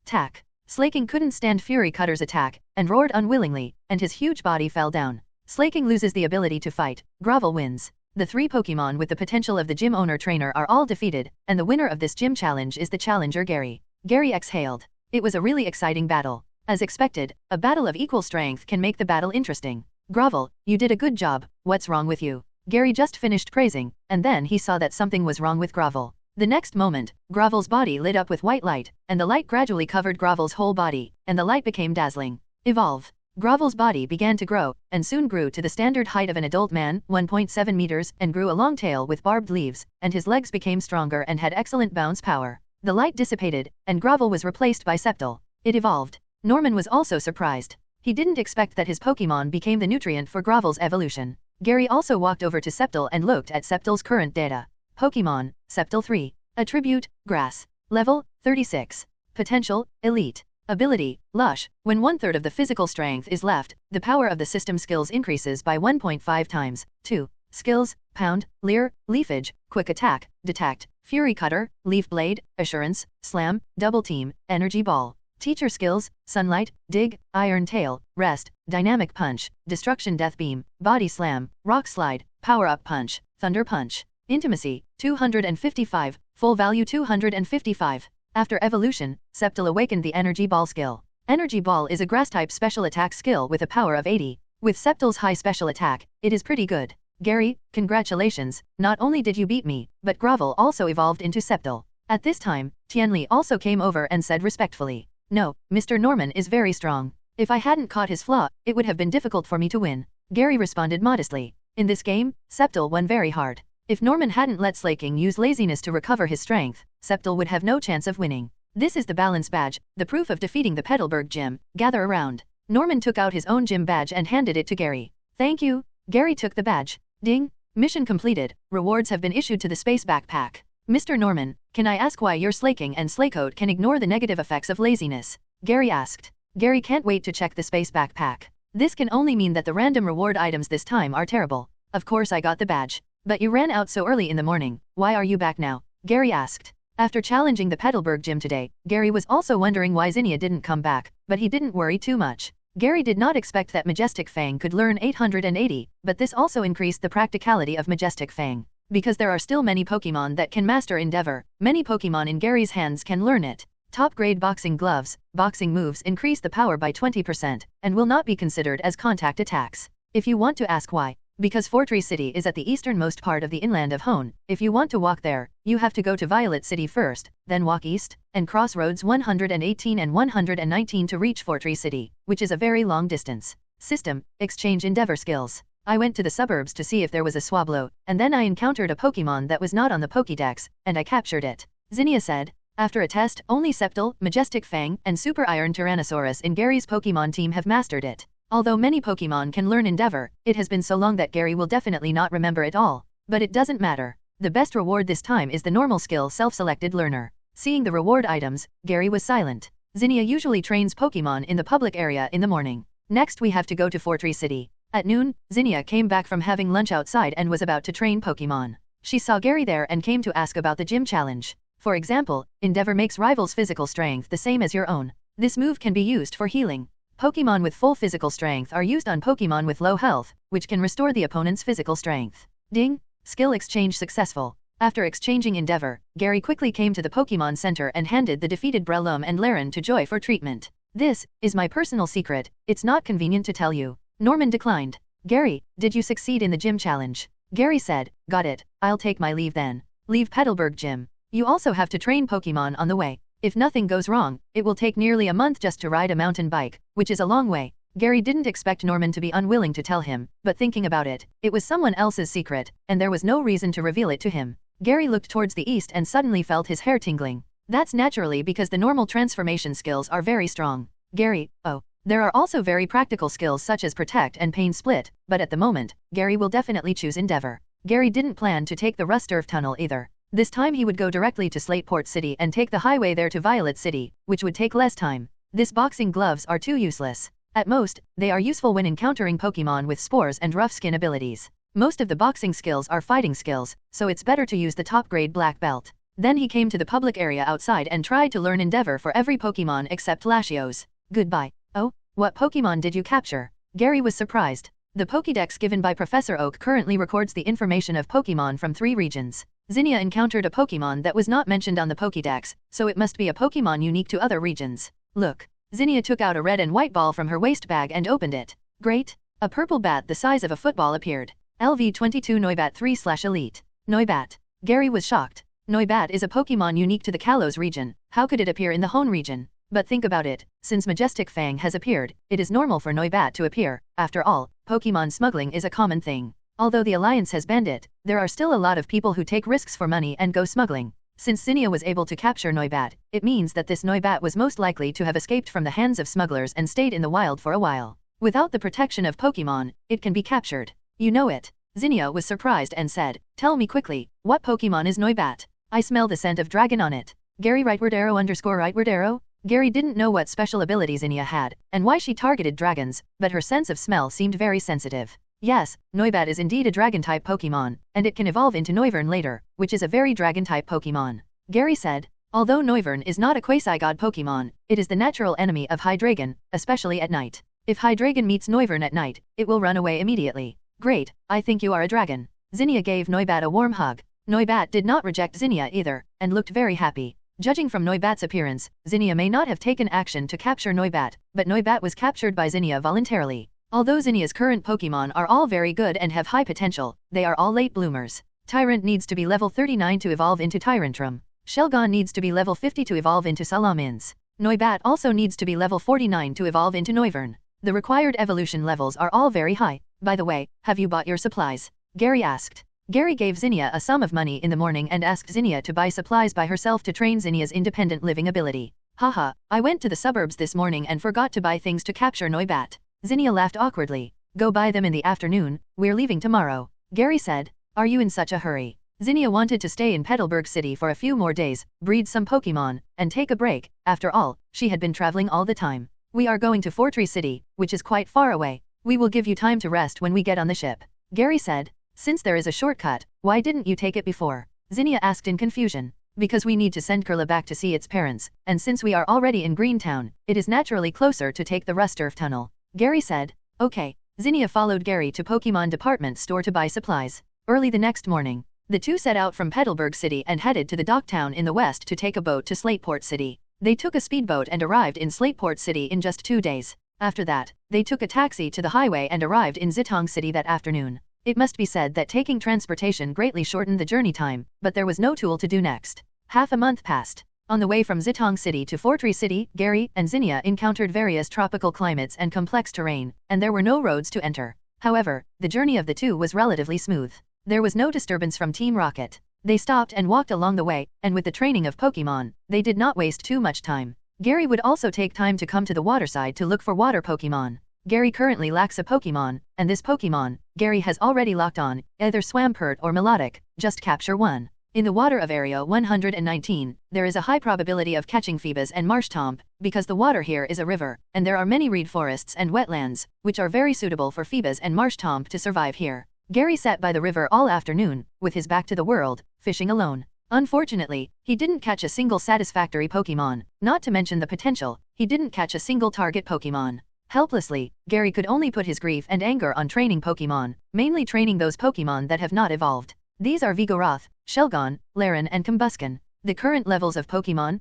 Tack. Slaking couldn't stand Fury Cutter's attack, and roared unwillingly, and his huge body fell down. Slaking loses the ability to fight. Grovel wins. The 3 Pokémon with the potential of the gym owner-trainer are all defeated, and the winner of this gym challenge is the challenger Gary. Gary exhaled. It was a really exciting battle. As expected, a battle of equal strength can make the battle interesting. Grovel, you did a good job, what's wrong with you? Gary just finished praising, and then he saw that something was wrong with Grovel. The next moment, Grovel's body lit up with white light, and the light gradually covered Grovel's whole body, and the light became dazzling. Evolve. Grovel's body began to grow, and soon grew to the standard height of an adult man, 1.7 meters, and grew a long tail with barbed leaves, and his legs became stronger and had excellent bounce power. The light dissipated, and Grovel was replaced by Septal. It evolved. Norman was also surprised. He didn't expect that his Pokémon became the nutrient for Grovel's evolution. Gary also walked over to Septal and looked at Septal's current data. Pokémon, Septal 3. Attribute, Grass. Level, 36. Potential, Elite. Ability, Lush. When 1/3 of the physical strength is left, the power of the system skills increases by 1.5 times. 2. Skills, Pound, Leer, Leafage, Quick Attack, Detect, Fury Cutter, Leaf Blade, Assurance, Slam, Double Team, Energy Ball. Teacher skills, Sunlight, Dig, Iron Tail, Rest, Dynamic Punch, Destruction Death Beam, Body Slam, Rock Slide, Power Up Punch, Thunder Punch. Intimacy, 255, Full Value 255. After evolution, Septal awakened the Energy Ball skill. Energy Ball is a Grass-type special attack skill with a power of 80. With Septal's high special attack, it is pretty good. Gary, congratulations, not only did you beat me, but Grovel also evolved into Septal. At this time, Tianli also came over and said respectfully, "No, Mr. Norman is very strong. If I hadn't caught his flaw, it would have been difficult for me to win." Gary responded modestly. In this game, Septal won very hard. If Norman hadn't let Slaking use laziness to recover his strength, Septal would have no chance of winning. This is the balance badge, the proof of defeating the Petalburg gym. Gather around. Norman took out his own gym badge and handed it to Gary. Thank you. Gary took the badge. Ding. Mission completed. Rewards have been issued to the space backpack. Mr. Norman, can I ask why your Slaking and Slakote can ignore the negative effects of laziness? Gary asked. Gary can't wait to check the space backpack. This can only mean that the random reward items this time are terrible. Of course I got the badge. But you ran out so early in the morning, why are you back now? Gary asked. After challenging the Petalburg gym today, Gary was also wondering why Zinnia didn't come back, but he didn't worry too much. Gary did not expect that Majestic Fang could learn 880, but this also increased the practicality of Majestic Fang. Because there are still many Pokémon that can master Endeavor, many Pokémon in Gary's hands can learn it. Top-grade boxing gloves, boxing moves increase the power by 20%, and will not be considered as contact attacks. If you want to ask why, because Fortree City is at the easternmost part of the inland of Hoenn. If you want to walk there, you have to go to Violet City first, then walk east, and cross roads 118 and 119 to reach Fortree City, which is a very long distance. System, exchange Endeavor skills. I went to the suburbs to see if there was a Swablu, and then I encountered a Pokémon that was not on the Pokédex, and I captured it. Zinnia said. After a test, only Sceptile, Majestic Fang, and Super Iron Tyrannosaurus in Gary's Pokémon team have mastered it. Although many Pokémon can learn Endeavor, it has been so long that Gary will definitely not remember it all. But it doesn't matter. The best reward this time is the normal skill self-selected learner. Seeing the reward items, Gary was silent. Zinnia usually trains Pokémon in the public area in the morning. Next we have to go to Fortree City. At noon, Zinnia came back from having lunch outside and was about to train Pokémon. She saw Gary there and came to ask about the gym challenge. For example, Endeavor makes rivals' physical strength the same as your own. This move can be used for healing. Pokémon with full physical strength are used on Pokémon with low health, which can restore the opponent's physical strength. Ding! Skill exchange successful. After exchanging Endeavor, Gary quickly came to the Pokémon Center and handed the defeated Breloom and Laren to Joy for treatment. This is my personal secret, it's not convenient to tell you. Norman declined. Gary, did you succeed in the gym challenge? Gary said, got it, I'll take my leave then. Leave Petalburg Gym. You also have to train Pokémon on the way. If nothing goes wrong, it will take nearly a month just to ride a mountain bike, which is a long way. Gary didn't expect Norman to be unwilling to tell him, but thinking about it, it was someone else's secret, and there was no reason to reveal it to him. Gary looked towards the east and suddenly felt his hair tingling. That's naturally because the normal transformation skills are very strong. Gary, oh. There are also very practical skills such as Protect and Pain Split, but at the moment, Gary will definitely choose Endeavor. Gary didn't plan to take the Rustboro Tunnel either. This time he would go directly to Slateport City and take the highway there to Violet City, which would take less time. This boxing gloves are too useless. At most, they are useful when encountering Pokémon with spores and rough skin abilities. Most of the boxing skills are fighting skills, so it's better to use the top-grade black belt. Then he came to the public area outside and tried to learn Endeavor for every Pokémon except Latios. Goodbye. Oh, what Pokémon did you capture? Gary was surprised. The Pokédex given by Professor Oak currently records the information of Pokémon from 3 regions. Zinnia encountered a Pokémon that was not mentioned on the Pokédex, so it must be a Pokémon unique to other regions. Look. Zinnia took out a red and white ball from her waist bag and opened it. Great. A purple bat the size of a football appeared. LV22 Noibat 3/Elite. Noibat. Gary was shocked. Noibat is a Pokémon unique to the Kalos region. How could it appear in the Hoenn region? But think about it, since Majestic Fang has appeared, it is normal for Noibat to appear. After all, Pokémon smuggling is a common thing. Although the Alliance has banned it, there are still a lot of people who take risks for money and go smuggling. Since Zinnia was able to capture Noibat, it means that this Noibat was most likely to have escaped from the hands of smugglers and stayed in the wild for a while. Without the protection of Pokémon, it can be captured. You know it. Zinnia was surprised and said, tell me quickly, what Pokémon is Noibat? I smell the scent of dragon on it. Gary rightward arrow. Gary didn't know what special ability Zinnia had, and why she targeted dragons, but her sense of smell seemed very sensitive. Yes, Noibat is indeed a dragon-type Pokémon, and it can evolve into Noivern later, which is a very dragon-type Pokémon. Gary said, although Noivern is not a quasi-god Pokémon, it is the natural enemy of Hydreigon, especially at night. If Hydreigon meets Noivern at night, it will run away immediately. Great, I think you are a dragon. Zinnia gave Noibat a warm hug. Noibat did not reject Zinnia either, and looked very happy. Judging from Noibat's appearance, Zinnia may not have taken action to capture Noibat, but Noibat was captured by Zinnia voluntarily. Although Zinnia's current Pokémon are all very good and have high potential, they are all late bloomers. Tyrant needs to be level 39 to evolve into Tyrantrum. Shelgon needs to be level 50 to evolve into Salamence. Noibat also needs to be level 49 to evolve into Noivern. The required evolution levels are all very high. By the way, have you bought your supplies? Gary asked. Gary gave Zinnia a sum of money in the morning and asked Zinnia to buy supplies by herself to train Zinnia's independent living ability. Haha, I went to the suburbs this morning and forgot to buy things to capture Noibat. Zinnia laughed awkwardly. Go buy them in the afternoon, we're leaving tomorrow. Gary said, are you in such a hurry? Zinnia wanted to stay in Petalburg City for a few more days, breed some Pokémon, and take a break. After all, she had been traveling all the time. We are going to Fortree City, which is quite far away. We will give you time to rest when we get on the ship. Gary said, since there is a shortcut, why didn't you take it before? Zinnia asked in confusion. Because we need to send Kurla back to see its parents, and since we are already in Greentown, it is naturally closer to take the Rustboro Tunnel. Gary said, okay. Zinnia followed Gary to Pokémon department store to buy supplies. Early the next morning, The two set out from Petalburg City and headed to the dock town in the west to take a boat to Slateport City. They took a speedboat and arrived in Slateport City in just 2 days. After that, they took a taxi to the highway and arrived in Zitong City that afternoon. It must be said that taking transportation greatly shortened the journey time, but there was no tool to do next. Half a month passed. On the way from Zitong City to Fortree City, Gary and Zinnia encountered various tropical climates and complex terrain, and there were no roads to enter. However, the journey of the two was relatively smooth. There was no disturbance from Team Rocket. They stopped and walked along the way, and with the training of Pokémon, they did not waste too much time. Gary would also take time to come to the waterside to look for water Pokémon. Gary currently lacks a Pokémon, and this Pokémon, Gary has already locked on, either Swampert or Melodic, just capture one. In the water of Area 119, there is a high probability of catching Phoebus and Marshtomp, because the water here is a river, and there are many reed forests and wetlands, which are very suitable for Phoebus and Marshtomp to survive here. Gary sat by the river all afternoon, with his back to the world, fishing alone. Unfortunately, he didn't catch a single satisfactory Pokémon, not to mention the potential, he didn't catch a single target Pokémon. Helplessly, Gary could only put his grief and anger on training Pokémon, mainly training those Pokémon that have not evolved. These are Vigoroth, Shelgon, Laren and Combusken. The current levels of Pokémon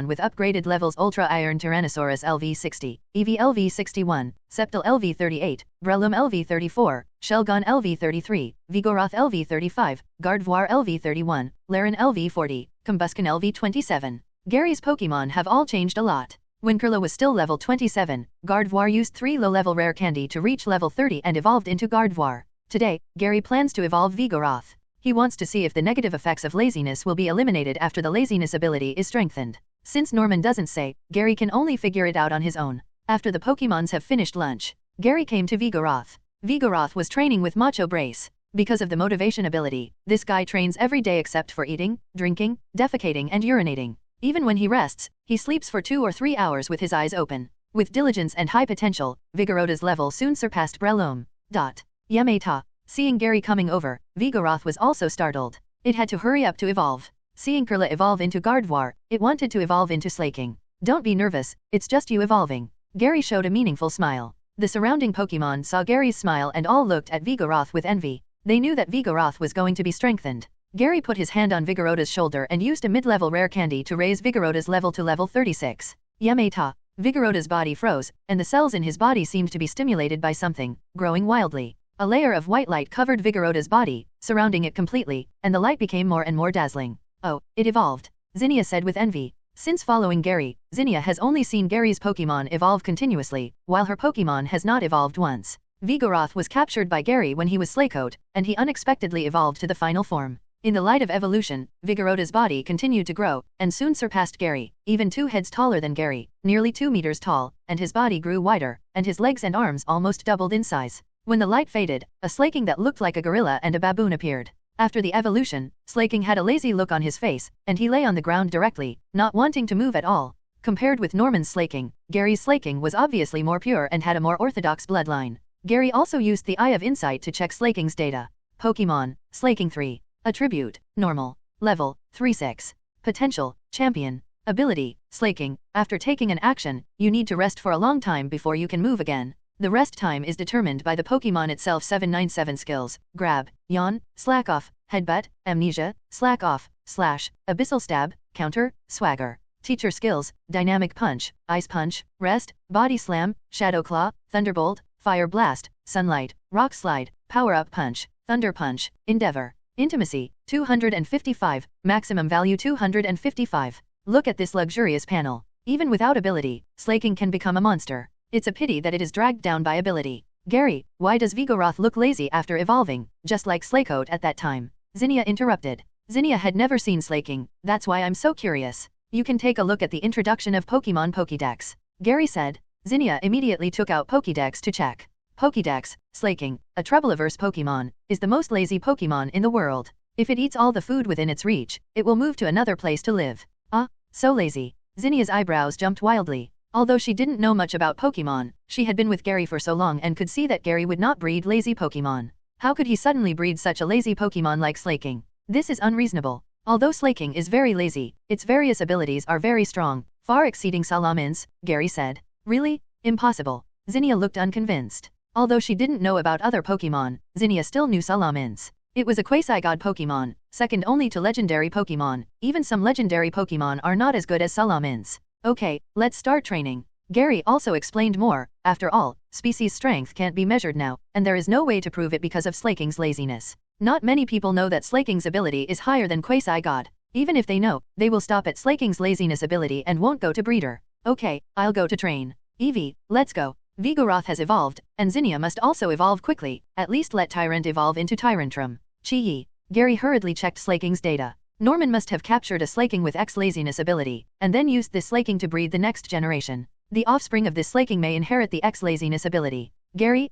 with upgraded levels Ultra Iron Tyrannosaurus LV60, Eevee LV61, Sceptile LV38, Breloom LV34, Shelgon LV33, Vigoroth LV35, Gardevoir LV31, Laren LV40, Combusken LV27. Gary's Pokémon have all changed a lot. When Curla was still level 27, Gardevoir used 3 low-level rare candy to reach level 30 and evolved into Gardevoir. Today, Gary plans to evolve Vigoroth. He wants to see if the negative effects of laziness will be eliminated after the laziness ability is strengthened. Since Norman doesn't say, Gary can only figure it out on his own. After the Pokémons have finished lunch, Gary came to Vigoroth. Vigoroth was training with Macho Brace. Because of the motivation ability, this guy trains every day except for eating, drinking, defecating and urinating. Even when he rests, he sleeps for 2 or 3 hours with his eyes open. With diligence and high potential, Vigorota's level soon surpassed Breloom. Yameta. Seeing Gary coming over, Vigoroth was also startled. It had to hurry up to evolve. Seeing Curla evolve into Gardevoir, it wanted to evolve into Slaking. Don't be nervous, it's just you evolving. Gary showed a meaningful smile. The surrounding Pokémon saw Gary's smile and all looked at Vigoroth with envy. They knew that Vigoroth was going to be strengthened. Gary put his hand on Vigorota's shoulder and used a mid-level rare candy to raise Vigorota's level to level 36. Yameta. Vigorota's body froze, and the cells in his body seemed to be stimulated by something, growing wildly. A layer of white light covered Vigorota's body, surrounding it completely, and the light became more and more dazzling. Oh, it evolved. Zinnia said with envy. Since following Gary, Zinnia has only seen Gary's Pokémon evolve continuously, while her Pokémon has not evolved once. Vigoroth was captured by Gary when he was Slakote, and he unexpectedly evolved to the final form. In the light of evolution, Vigorota's body continued to grow, and soon surpassed Gary, even 2 heads taller than Gary, nearly 2 meters tall, and his body grew wider, and his legs and arms almost doubled in size. When the light faded, a Slaking that looked like a gorilla and a baboon appeared. After the evolution, Slaking had a lazy look on his face, and he lay on the ground directly, not wanting to move at all. Compared with Norman's Slaking, Gary's Slaking was obviously more pure and had a more orthodox bloodline. Gary also used the Eye of Insight to check Slaking's data. Pokémon, Slaking 3. Attribute, Normal. Level, 36. Potential, Champion. Ability, Slaking. After taking an action, you need to rest for a long time before you can move again. The rest time is determined by the Pokémon itself. 797 skills, Grab, Yawn, Slack Off, Headbutt, Amnesia, Slack Off, Slash, Abyssal Stab, Counter, Swagger. Teacher skills, Dynamic Punch, Ice Punch, Rest, Body Slam, Shadow Claw, Thunderbolt, Fire Blast, Sunlight, Rock Slide, Power Up Punch, Thunder Punch, Endeavor. Intimacy, 255, maximum value 255. Look at this luxurious panel. Even without ability, Slaking can become a monster. It's a pity that it is dragged down by ability. Gary, why does Vigoroth look lazy after evolving, just like Slakote at that time? Zinnia interrupted. Zinnia had never seen Slaking, that's why I'm so curious. You can take a look at the introduction of Pokémon Pokédex. Gary said. Zinnia immediately took out Pokédex to check. Pokédex, Slaking, a Trouble-averse Pokémon, is the most lazy Pokémon in the world. If it eats all the food within its reach, it will move to another place to live. So lazy. Zinnia's eyebrows jumped wildly. Although she didn't know much about Pokémon, she had been with Gary for so long and could see that Gary would not breed lazy Pokémon. How could he suddenly breed such a lazy Pokémon like Slaking? This is unreasonable. Although Slaking is very lazy, its various abilities are very strong, far exceeding Salaman's, Gary said. Really? Impossible. Zinnia looked unconvinced. Although she didn't know about other Pokémon, Zinnia still knew Salaman's. It was a quasi-god Pokémon, second only to legendary Pokémon. Even some legendary Pokémon are not as good as Salamence. Okay, let's start training. Gary also explained more. After all, species strength can't be measured now, and there is no way to prove it because of Slaking's laziness. Not many people know that Slaking's ability is higher than quasi-god. Even if they know, they will stop at Slaking's laziness ability and won't go to breeder. Okay, I'll go to train. Eevee, let's go. Vigoroth has evolved, and Zinnia must also evolve quickly. At least let Tyrant evolve into Tyrantrum. Chi-Yi. Gary hurriedly checked Slaking's data. Norman must have captured a Slaking with X laziness ability, and then used this Slaking to breed the next generation. The offspring of this Slaking may inherit the X laziness ability. Gary,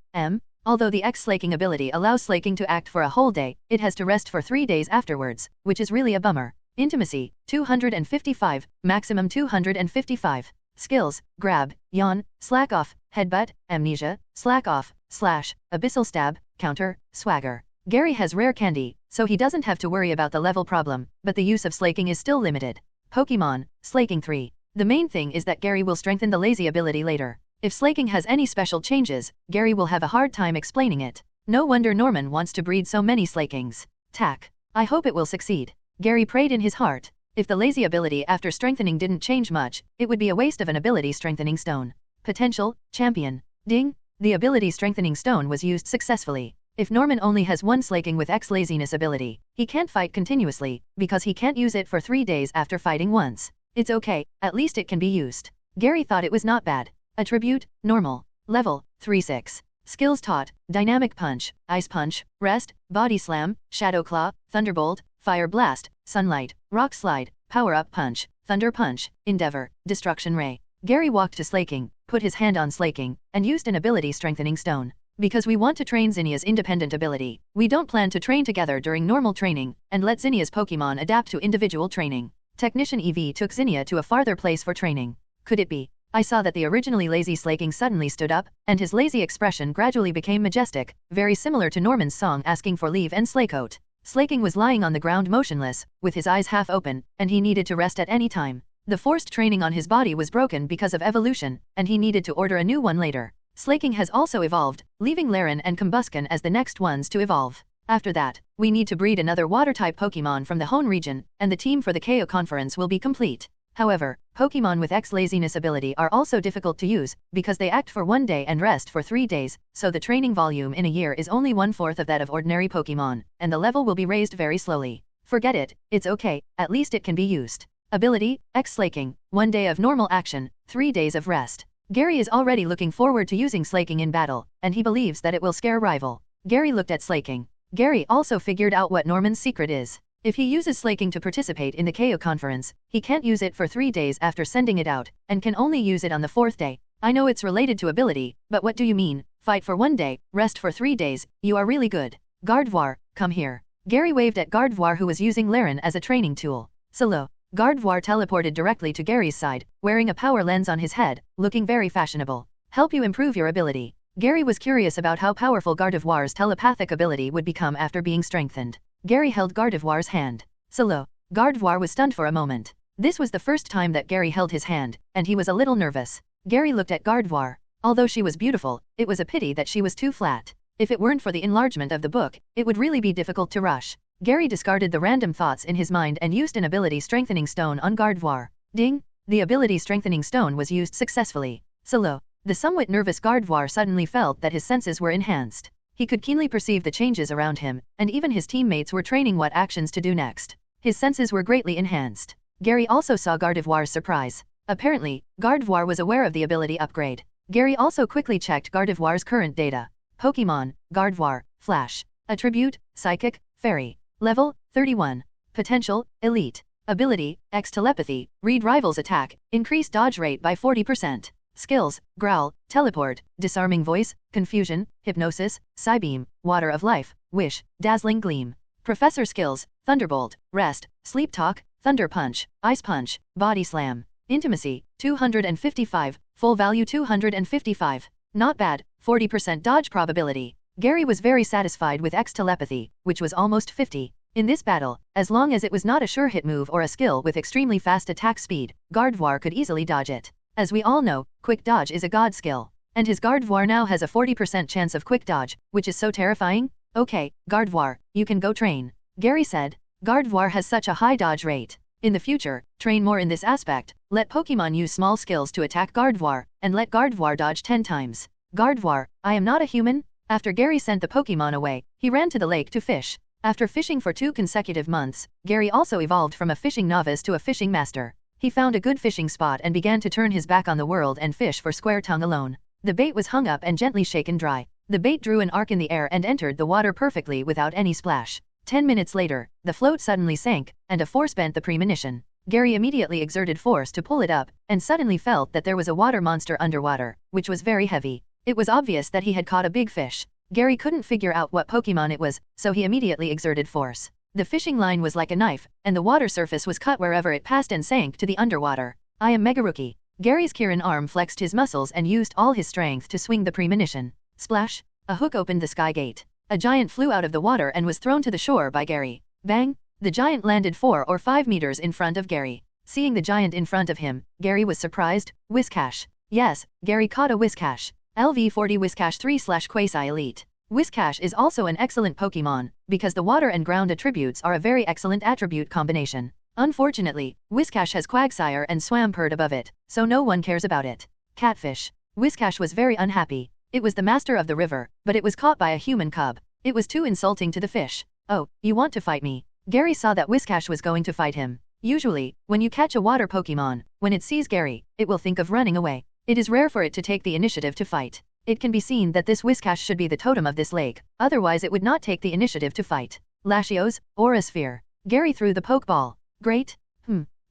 Although the X Slaking ability allows Slaking to act for a whole day, it has to rest for 3 days afterwards, which is really a bummer. Intimacy, 255, maximum 255. Skills, grab, yawn, slack off, headbutt, amnesia, slack off, slash, abyssal stab, counter, swagger. Gary has rare candy, so he doesn't have to worry about the level problem, but the use of Slaking is still limited. Pokemon, Slaking 3. The main thing is that Gary will strengthen the lazy ability later. If Slaking has any special changes, Gary will have a hard time explaining it. No wonder Norman wants to breed so many Slakings. Tack. I hope it will succeed. Gary prayed in his heart. If the lazy ability after strengthening didn't change much, it would be a waste of an ability strengthening stone. Potential, champion. Ding! The ability strengthening stone was used successfully. If Norman only has one Slaking with X laziness ability, he can't fight continuously, because he can't use it for 3 days after fighting once. It's okay, at least it can be used. Gary thought it was not bad. Attribute, normal. Level, 3-6. Skills taught, dynamic punch, ice punch, rest, body slam, shadow claw, thunderbolt, fire blast, sunlight, rock slide, power-up punch, thunder punch, endeavor, destruction ray. Gary walked to Slaking, put his hand on Slaking, and used an ability strengthening stone. Because we want to train Zinnia's independent ability, we don't plan to train together during normal training, and let Zinnia's Pokemon adapt to individual training. Technician Eevee took Zinnia to a farther place for training. Could it be? I saw that the originally lazy Slaking suddenly stood up, and his lazy expression gradually became majestic, very similar to Norman's song asking for leave and Slakeoat. Slaking was lying on the ground motionless, with his eyes half open, and he needed to rest at any time. The forced training on his body was broken because of evolution, and he needed to order a new one later. Slaking has also evolved, leaving Laren and Combusken as the next ones to evolve. After that, we need to breed another water-type Pokemon from the Hoenn region, and the team for the KO conference will be complete. However, Pokemon with X laziness ability are also difficult to use, because they act for 1 day and rest for 3 days, so the training volume in a year is only 1/4 of that of ordinary Pokemon, and the level will be raised very slowly. Forget it, it's okay, at least it can be used. Ability, X Slaking, 1 day of normal action, 3 days of rest. Gary is already looking forward to using Slaking in battle, and he believes that it will scare rival. Gary looked at Slaking. Gary also figured out what Norman's secret is. If he uses Slaking to participate in the KO conference, he can't use it for 3 days after sending it out, and can only use it on the 4th day. I know it's related to ability, but what do you mean? Fight for 1 day, rest for 3 days, you are really good. Gardevoir, come here. Gary waved at Gardevoir who was using Laren as a training tool. Solo. Gardevoir teleported directly to Gary's side, wearing a power lens on his head, looking very fashionable. Help you improve your ability. Gary was curious about how powerful Gardevoir's telepathic ability would become after being strengthened. Gary held Gardevoir's hand. Solo. Gardevoir was stunned for a moment. This was the first time that Gary held his hand, and he was a little nervous. Gary looked at Gardevoir. Although she was beautiful, it was a pity that she was too flat. If it weren't for the enlargement of the book, it would really be difficult to rush. Gary discarded the random thoughts in his mind and used an ability strengthening stone on Gardevoir. Ding! The ability strengthening stone was used successfully. Solo. The somewhat nervous Gardevoir suddenly felt that his senses were enhanced. He could keenly perceive the changes around him, and even his teammates were training what actions to do next. His senses were greatly enhanced. Gary also saw Gardevoir's surprise. Apparently, Gardevoir was aware of the ability upgrade. Gary also quickly checked Gardevoir's current data. Pokemon, Gardevoir, Flash. Attribute, Psychic, Fairy. Level, 31. Potential, Elite. Ability, X Telepathy, read rivals' attack, increase dodge rate by 40%. Skills, Growl, Teleport, Disarming Voice, Confusion, Hypnosis, Psybeam, Water of Life, Wish, Dazzling Gleam. Professor Skills, Thunderbolt, Rest, Sleep Talk, Thunder Punch, Ice Punch, Body Slam. Intimacy, 255, full value 255. Not bad, 40% dodge probability. Gary was very satisfied with X Telepathy, which was almost 50. In this battle, as long as it was not a sure hit move or a skill with extremely fast attack speed, Gardevoir could easily dodge it. As we all know, Quick Dodge is a god skill. And his Gardevoir now has a 40% chance of Quick Dodge, which is so terrifying. Okay, Gardevoir, you can go train. Gary said. Gardevoir has such a high dodge rate. In the future, train more in this aspect. Let Pokemon use small skills to attack Gardevoir, and let Gardevoir dodge 10 times. Gardevoir, I am not a human? After Gary sent the Pokemon away, he ran to the lake to fish. After fishing for 2 consecutive months, Gary also evolved from a fishing novice to a fishing master. He found a good fishing spot and began to turn his back on the world and fish for Square Tongue alone. The bait was hung up and gently shaken dry. The bait drew an arc in the air and entered the water perfectly without any splash. 10 minutes later, the float suddenly sank, and a force bent the premonition. Gary immediately exerted force to pull it up, and suddenly felt that there was a water monster underwater, which was very heavy. It was obvious that he had caught a big fish. Gary couldn't figure out what Pokemon it was, so he immediately exerted force. The fishing line was like a knife, and the water surface was cut wherever it passed and sank to the underwater. I am Mega Rookie. Gary's Kirin arm flexed his muscles and used all his strength to swing the premonition. Splash! A hook opened the sky gate. A giant flew out of the water and was thrown to the shore by Gary. Bang! The giant landed 4 or 5 meters in front of Gary. Seeing the giant in front of him, Gary was surprised. Whiscash. Yes, Gary caught a Whiscash. LV40 Whiscash 3/Quasi Elite. Whiscash is also an excellent Pokemon, because the water and ground attributes are a very excellent attribute combination. Unfortunately, Whiscash has Quagsire and Swampert above it, so no one cares about it. Catfish. Whiscash was very unhappy. It was the master of the river, but it was caught by a human cub. It was too insulting to the fish. Oh, you want to fight me? Gary saw that Whiscash was going to fight him. Usually, when you catch a water Pokemon, when it sees Gary, it will think of running away. It is rare for it to take the initiative to fight. It can be seen that this Whiscash should be the totem of this lake, otherwise it would not take the initiative to fight. Latios, Aura Sphere. Gary threw the Pokeball. Great.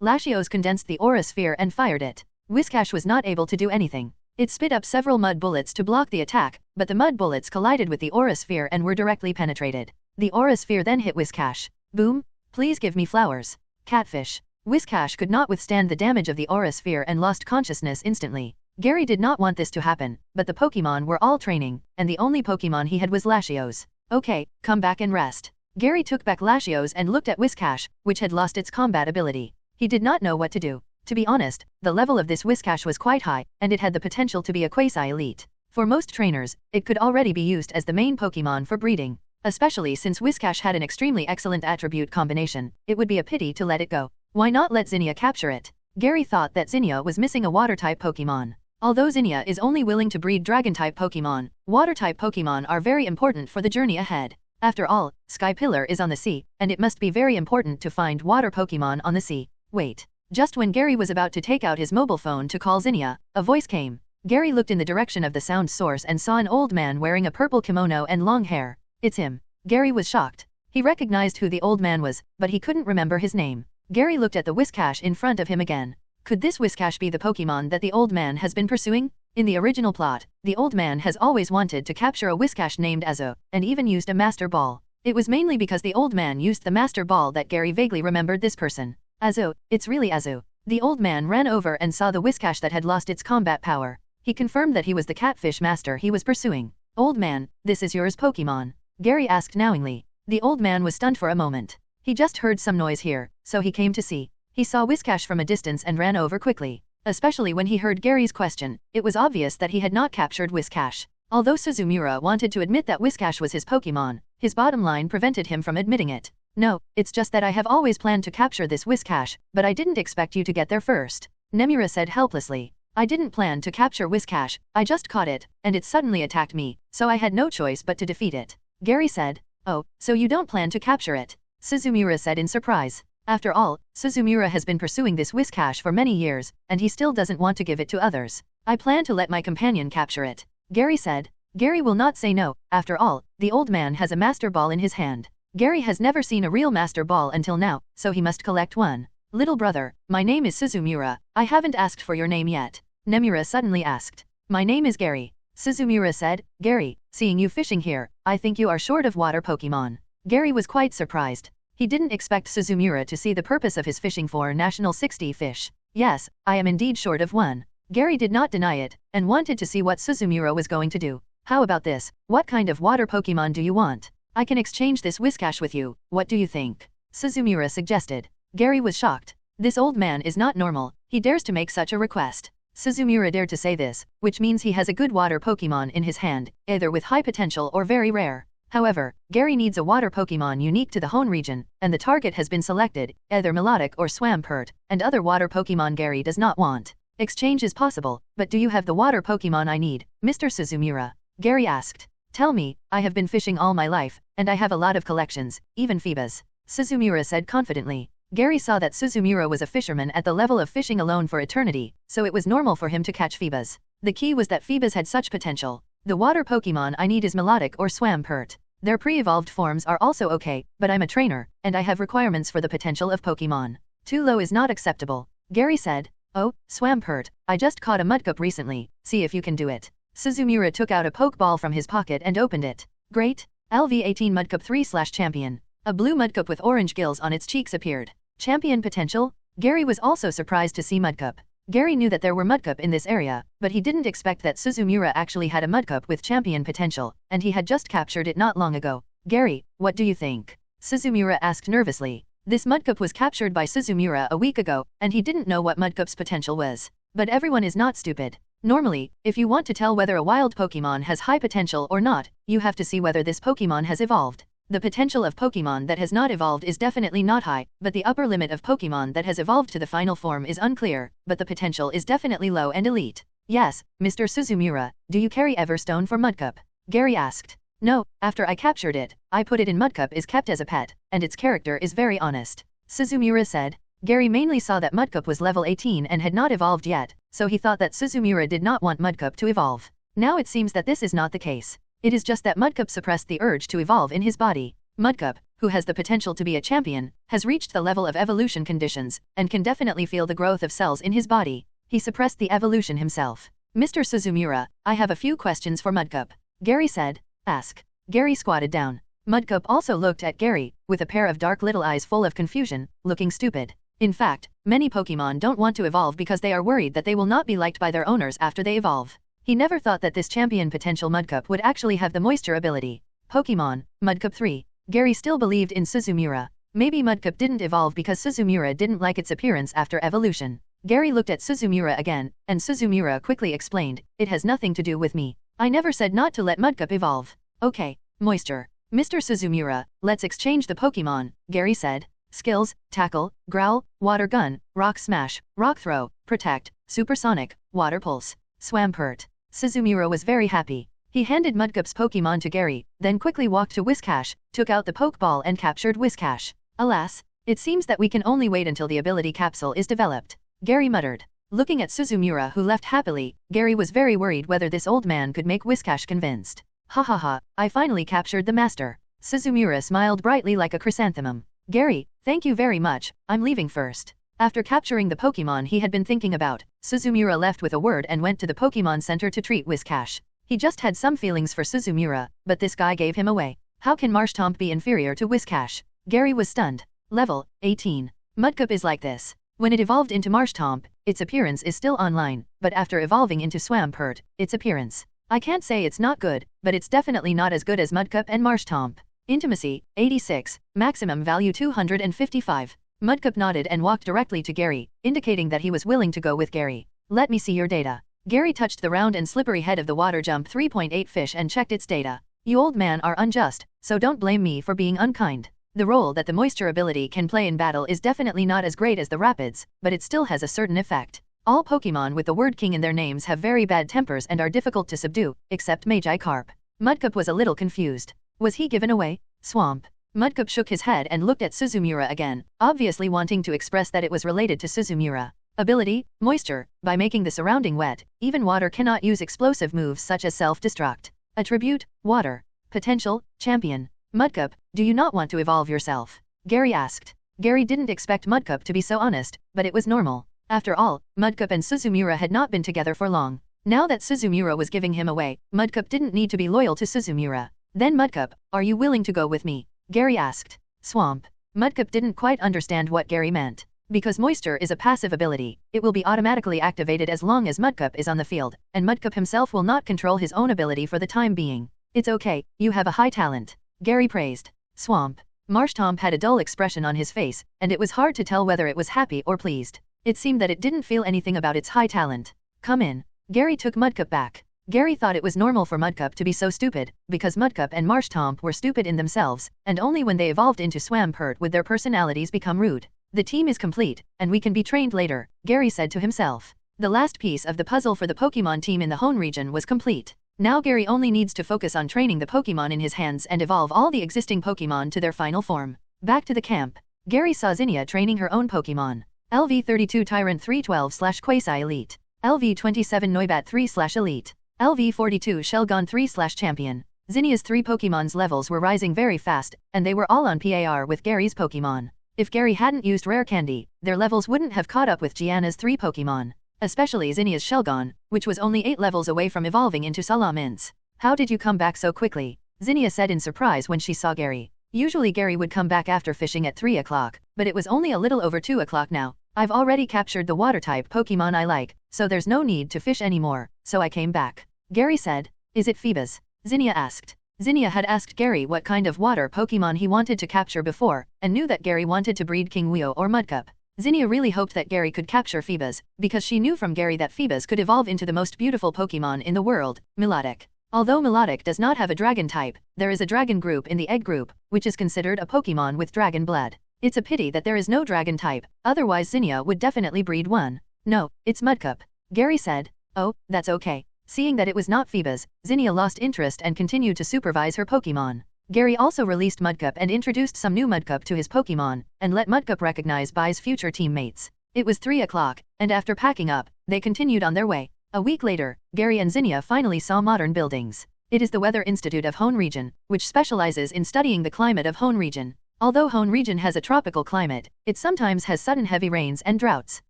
Latios condensed the Aura Sphere and fired it. Whiscash was not able to do anything. It spit up several mud bullets to block the attack, but the mud bullets collided with the Aura Sphere and were directly penetrated. The Aura Sphere then hit Whiscash. Boom! Please give me flowers. Catfish. Whiscash could not withstand the damage of the Aura Sphere and lost consciousness instantly. Gary did not want this to happen, but the Pokemon were all training, and the only Pokemon he had was Latios. Okay, come back and rest. Gary took back Latios and looked at Whiscash, which had lost its combat ability. He did not know what to do. To be honest, the level of this Whiscash was quite high, and it had the potential to be a quasi-elite. For most trainers, it could already be used as the main Pokemon for breeding. Especially since Whiscash had an extremely excellent attribute combination, it would be a pity to let it go. Why not let Zinnia capture it? Gary thought that Zinnia was missing a water-type Pokemon. Although Zinnia is only willing to breed Dragon-type Pokemon, water-type Pokemon are very important for the journey ahead. After all, Sky Pillar is on the sea, and it must be very important to find water Pokemon on the sea. Wait. Just when Gary was about to take out his mobile phone to call Zinnia, a voice came. Gary looked in the direction of the sound source and saw an old man wearing a purple kimono and long hair. It's him. Gary was shocked. He recognized who the old man was, but he couldn't remember his name. Gary looked at the Whiscash in front of him again. Could this Whiscash be the Pokemon that the old man has been pursuing? In the original plot, the old man has always wanted to capture a Whiscash named Azu, and even used a Master Ball. It was mainly because the old man used the Master Ball that Gary vaguely remembered this person. Azu, it's really Azu. The old man ran over and saw the Whiscash that had lost its combat power. He confirmed that he was the catfish master he was pursuing. Old man, this is yours Pokemon? Gary asked knowingly. The old man was stunned for a moment. He just heard some noise here, so he came to see. He saw Whiscash from a distance and ran over quickly. Especially when he heard Gary's question, it was obvious that he had not captured Whiscash. Although Suzumura wanted to admit that Whiscash was his Pokemon, his bottom line prevented him from admitting it. No, it's just that I have always planned to capture this Whiscash, but I didn't expect you to get there first. Nemura said helplessly. I didn't plan to capture Whiscash, I just caught it, and it suddenly attacked me, so I had no choice but to defeat it. Gary said. Oh, so you don't plan to capture it? Suzumura said in surprise. After all, Suzumura has been pursuing this Whiscash for many years, and he still doesn't want to give it to others. I plan to let my companion capture it. Gary said. Gary will not say no, after all, the old man has a Master Ball in his hand. Gary has never seen a real Master Ball until now, so he must collect one. Little brother, my name is Suzumura, I haven't asked for your name yet. Nemura suddenly asked. My name is Gary. Suzumura said. Gary, seeing you fishing here, I think you are short of water Pokemon. Gary was quite surprised. He didn't expect Suzumura to see the purpose of his fishing for National 60 fish. Yes, I am indeed short of one. Gary did not deny it, and wanted to see what Suzumura was going to do. How about this? What kind of water Pokemon do you want? I can exchange this Whiscash with you, what do you think? Suzumura suggested. Gary was shocked. This old man is not normal, he dares to make such a request. Suzumura dared to say this, which means he has a good water Pokemon in his hand, either with high potential or very rare. However, Gary needs a water Pokemon unique to the Hoenn region, and the target has been selected, either Melodic or Swampert, and other water Pokemon Gary does not want. Exchange is possible, but do you have the water Pokemon I need, Mr. Suzumura? Gary asked. Tell me, I have been fishing all my life, and I have a lot of collections, even Phoebus. Suzumura said confidently. Gary saw that Suzumura was a fisherman at the level of fishing alone for eternity, so it was normal for him to catch Phoebus. The key was that Phoebus had such potential. The water Pokemon I need is Melodic or Swampert. Their pre-evolved forms are also okay, but I'm a trainer, and I have requirements for the potential of Pokemon. Too low is not acceptable. Gary said. Oh, Swampert, I just caught a Mudkip recently, see if you can do it. Suzumura took out a Pokeball from his pocket and opened it. Great. LV18 Mudkip 3/Champion. A blue Mudkip with orange gills on its cheeks appeared. Champion potential? Gary was also surprised to see Mudkip. Gary knew that there were Mudkip in this area, but he didn't expect that Suzumura actually had a Mudkip with champion potential, and he had just captured it not long ago. Gary, what do you think? Suzumura asked nervously. This Mudkip was captured by Suzumura a week ago, and he didn't know what Mudkip's potential was. But everyone is not stupid. Normally, if you want to tell whether a wild Pokemon has high potential or not, you have to see whether this Pokemon has evolved. The potential of Pokemon that has not evolved is definitely not high, but the upper limit of Pokemon that has evolved to the final form is unclear, but the potential is definitely low and elite. Yes, Mr. Suzumura, do you carry Everstone for Mudkip? Gary asked. No, after I captured it, I put it in Mudkip is kept as a pet, and its character is very honest. Suzumura said. Gary mainly saw that Mudkip was level 18 and had not evolved yet, so he thought that Suzumura did not want Mudkip to evolve. Now it seems that this is not the case. It is just that Mudkip suppressed the urge to evolve in his body. Mudkip, who has the potential to be a champion, has reached the level of evolution conditions, and can definitely feel the growth of cells in his body. He suppressed the evolution himself. Mr. Suzumura, I have a few questions for Mudkip. Gary said. Ask. Gary squatted down. Mudkip also looked at Gary, with a pair of dark little eyes full of confusion, looking stupid. In fact, many Pokemon don't want to evolve because they are worried that they will not be liked by their owners after they evolve. He never thought that this champion potential Mudkip would actually have the moisture ability. Pokemon, Mudkip 3. Gary still believed in Suzumura. Maybe Mudkip didn't evolve because Suzumura didn't like its appearance after evolution. Gary looked at Suzumura again, and Suzumura quickly explained, it has nothing to do with me. I never said not to let Mudkip evolve. Okay, moisture. Mr. Suzumura, let's exchange the Pokemon, Gary said. Skills, Tackle, Growl, Water Gun, Rock Smash, Rock Throw, Protect, Supersonic, Water Pulse, Swampert. Suzumura was very happy. He handed Mudkip's Pokemon to Gary, then quickly walked to Whiscash, took out the Pokeball and captured Whiscash. Alas, it seems that we can only wait until the ability capsule is developed. Gary muttered. Looking at Suzumura who left happily, Gary was very worried whether this old man could make Whiscash convinced. Ha ha ha, I finally captured the master. Suzumura smiled brightly like a chrysanthemum. Gary, thank you very much, I'm leaving first. After capturing the Pokemon he had been thinking about, Suzumura left with a word and went to the Pokemon Center to treat Whiscash. He just had some feelings for Suzumura, but this guy gave him away. How can Marshtomp be inferior to Whiscash? Gary was stunned. Level 18. Mudkip is like this. When it evolved into Marshtomp, its appearance is still online, but after evolving into Swampert, its appearance. I can't say it's not good, but it's definitely not as good as Mudkip and Marshtomp. Intimacy, 86, maximum value 255. Mudkip nodded and walked directly to Gary, indicating that he was willing to go with Gary. Let me see your data. Gary touched the round and slippery head of the water jump 3.8 fish and checked its data. You old man are unjust, so don't blame me for being unkind. The role that the moisture ability can play in battle is definitely not as great as the rapids, but it still has a certain effect. All Pokemon with the word king in their names have very bad tempers and are difficult to subdue, except Magikarp. Mudkip was a little confused. Was he given away? Swamp. Mudkip shook his head and looked at Suzumura again, obviously wanting to express that it was related to Suzumura. Ability, moisture. By making the surrounding wet, even water cannot use explosive moves such as self-destruct. Attribute, water. Potential, champion. Mudkip, do you not want to evolve yourself? Gary asked. Gary didn't expect Mudkip to be so honest, but it was normal. After all, Mudkip and Suzumura had not been together for long. Now that Suzumura was giving him away, Mudkip didn't need to be loyal to Suzumura. Then Mudkip, are you willing to go with me? Gary asked. Swamp. Mudkip didn't quite understand what Gary meant. Because moisture is a passive ability, it will be automatically activated as long as Mudkip is on the field, and Mudkip himself will not control his own ability for the time being. It's okay, you have a high talent. Gary praised. Swamp. Marshtomp had a dull expression on his face, and it was hard to tell whether it was happy or pleased. It seemed that it didn't feel anything about its high talent. Come in. Gary took Mudkip back. Gary thought it was normal for Mudcup to be so stupid, because Mudcup and Marshtomp were stupid in themselves, and only when they evolved into Swampert would their personalities become rude. The team is complete, and we can be trained later, Gary said to himself. The last piece of the puzzle for the Pokemon team in the Hoenn region was complete. Now Gary only needs to focus on training the Pokemon in his hands and evolve all the existing Pokemon to their final form. Back to the camp. Gary saw Zinnia training her own Pokemon. LV32 Tyrant 312/Quasi Elite. LV27 Noibat 3/Elite. LV42 Shelgon 3/Champion. Zinnia's 3 Pokemon's levels were rising very fast, and they were all on PAR with Gary's Pokemon. If Gary hadn't used Rare Candy, their levels wouldn't have caught up with Gianna's 3 Pokemon. Especially Zinnia's Shelgon, which was only 8 levels away from evolving into Salamence. How did you come back so quickly? Zinnia said in surprise when she saw Gary. Usually Gary would come back after fishing at 3 o'clock, but it was only a little over 2 o'clock now. I've already captured the water-type Pokemon I like, so there's no need to fish anymore, so I came back. Gary said. Is it Phoebus? Zinnia asked. Zinnia had asked Gary what kind of water Pokemon he wanted to capture before, and knew that Gary wanted to breed King Weo or Mudcup. Zinnia really hoped that Gary could capture Phoebus, because she knew from Gary that Phoebus could evolve into the most beautiful Pokemon in the world, Melodic. Although Melodic does not have a dragon type, there is a dragon group in the egg group, which is considered a Pokemon with dragon blood. It's a pity that there is no dragon type, otherwise Zinnia would definitely breed one. No, it's Mudcup. Gary said. Oh, that's okay. Seeing that it was not Phoebus, Zinnia lost interest and continued to supervise her Pokemon. Gary also released Mudcup and introduced some new Mudcup to his Pokemon, and let Mudcup recognize Bai's future teammates. It was 3 o'clock, and after packing up, they continued on their way. A week later, Gary and Zinnia finally saw modern buildings. It is the Weather Institute of Hoenn region, which specializes in studying the climate of Hoenn region. Although Hoenn region has a tropical climate, it sometimes has sudden heavy rains and droughts.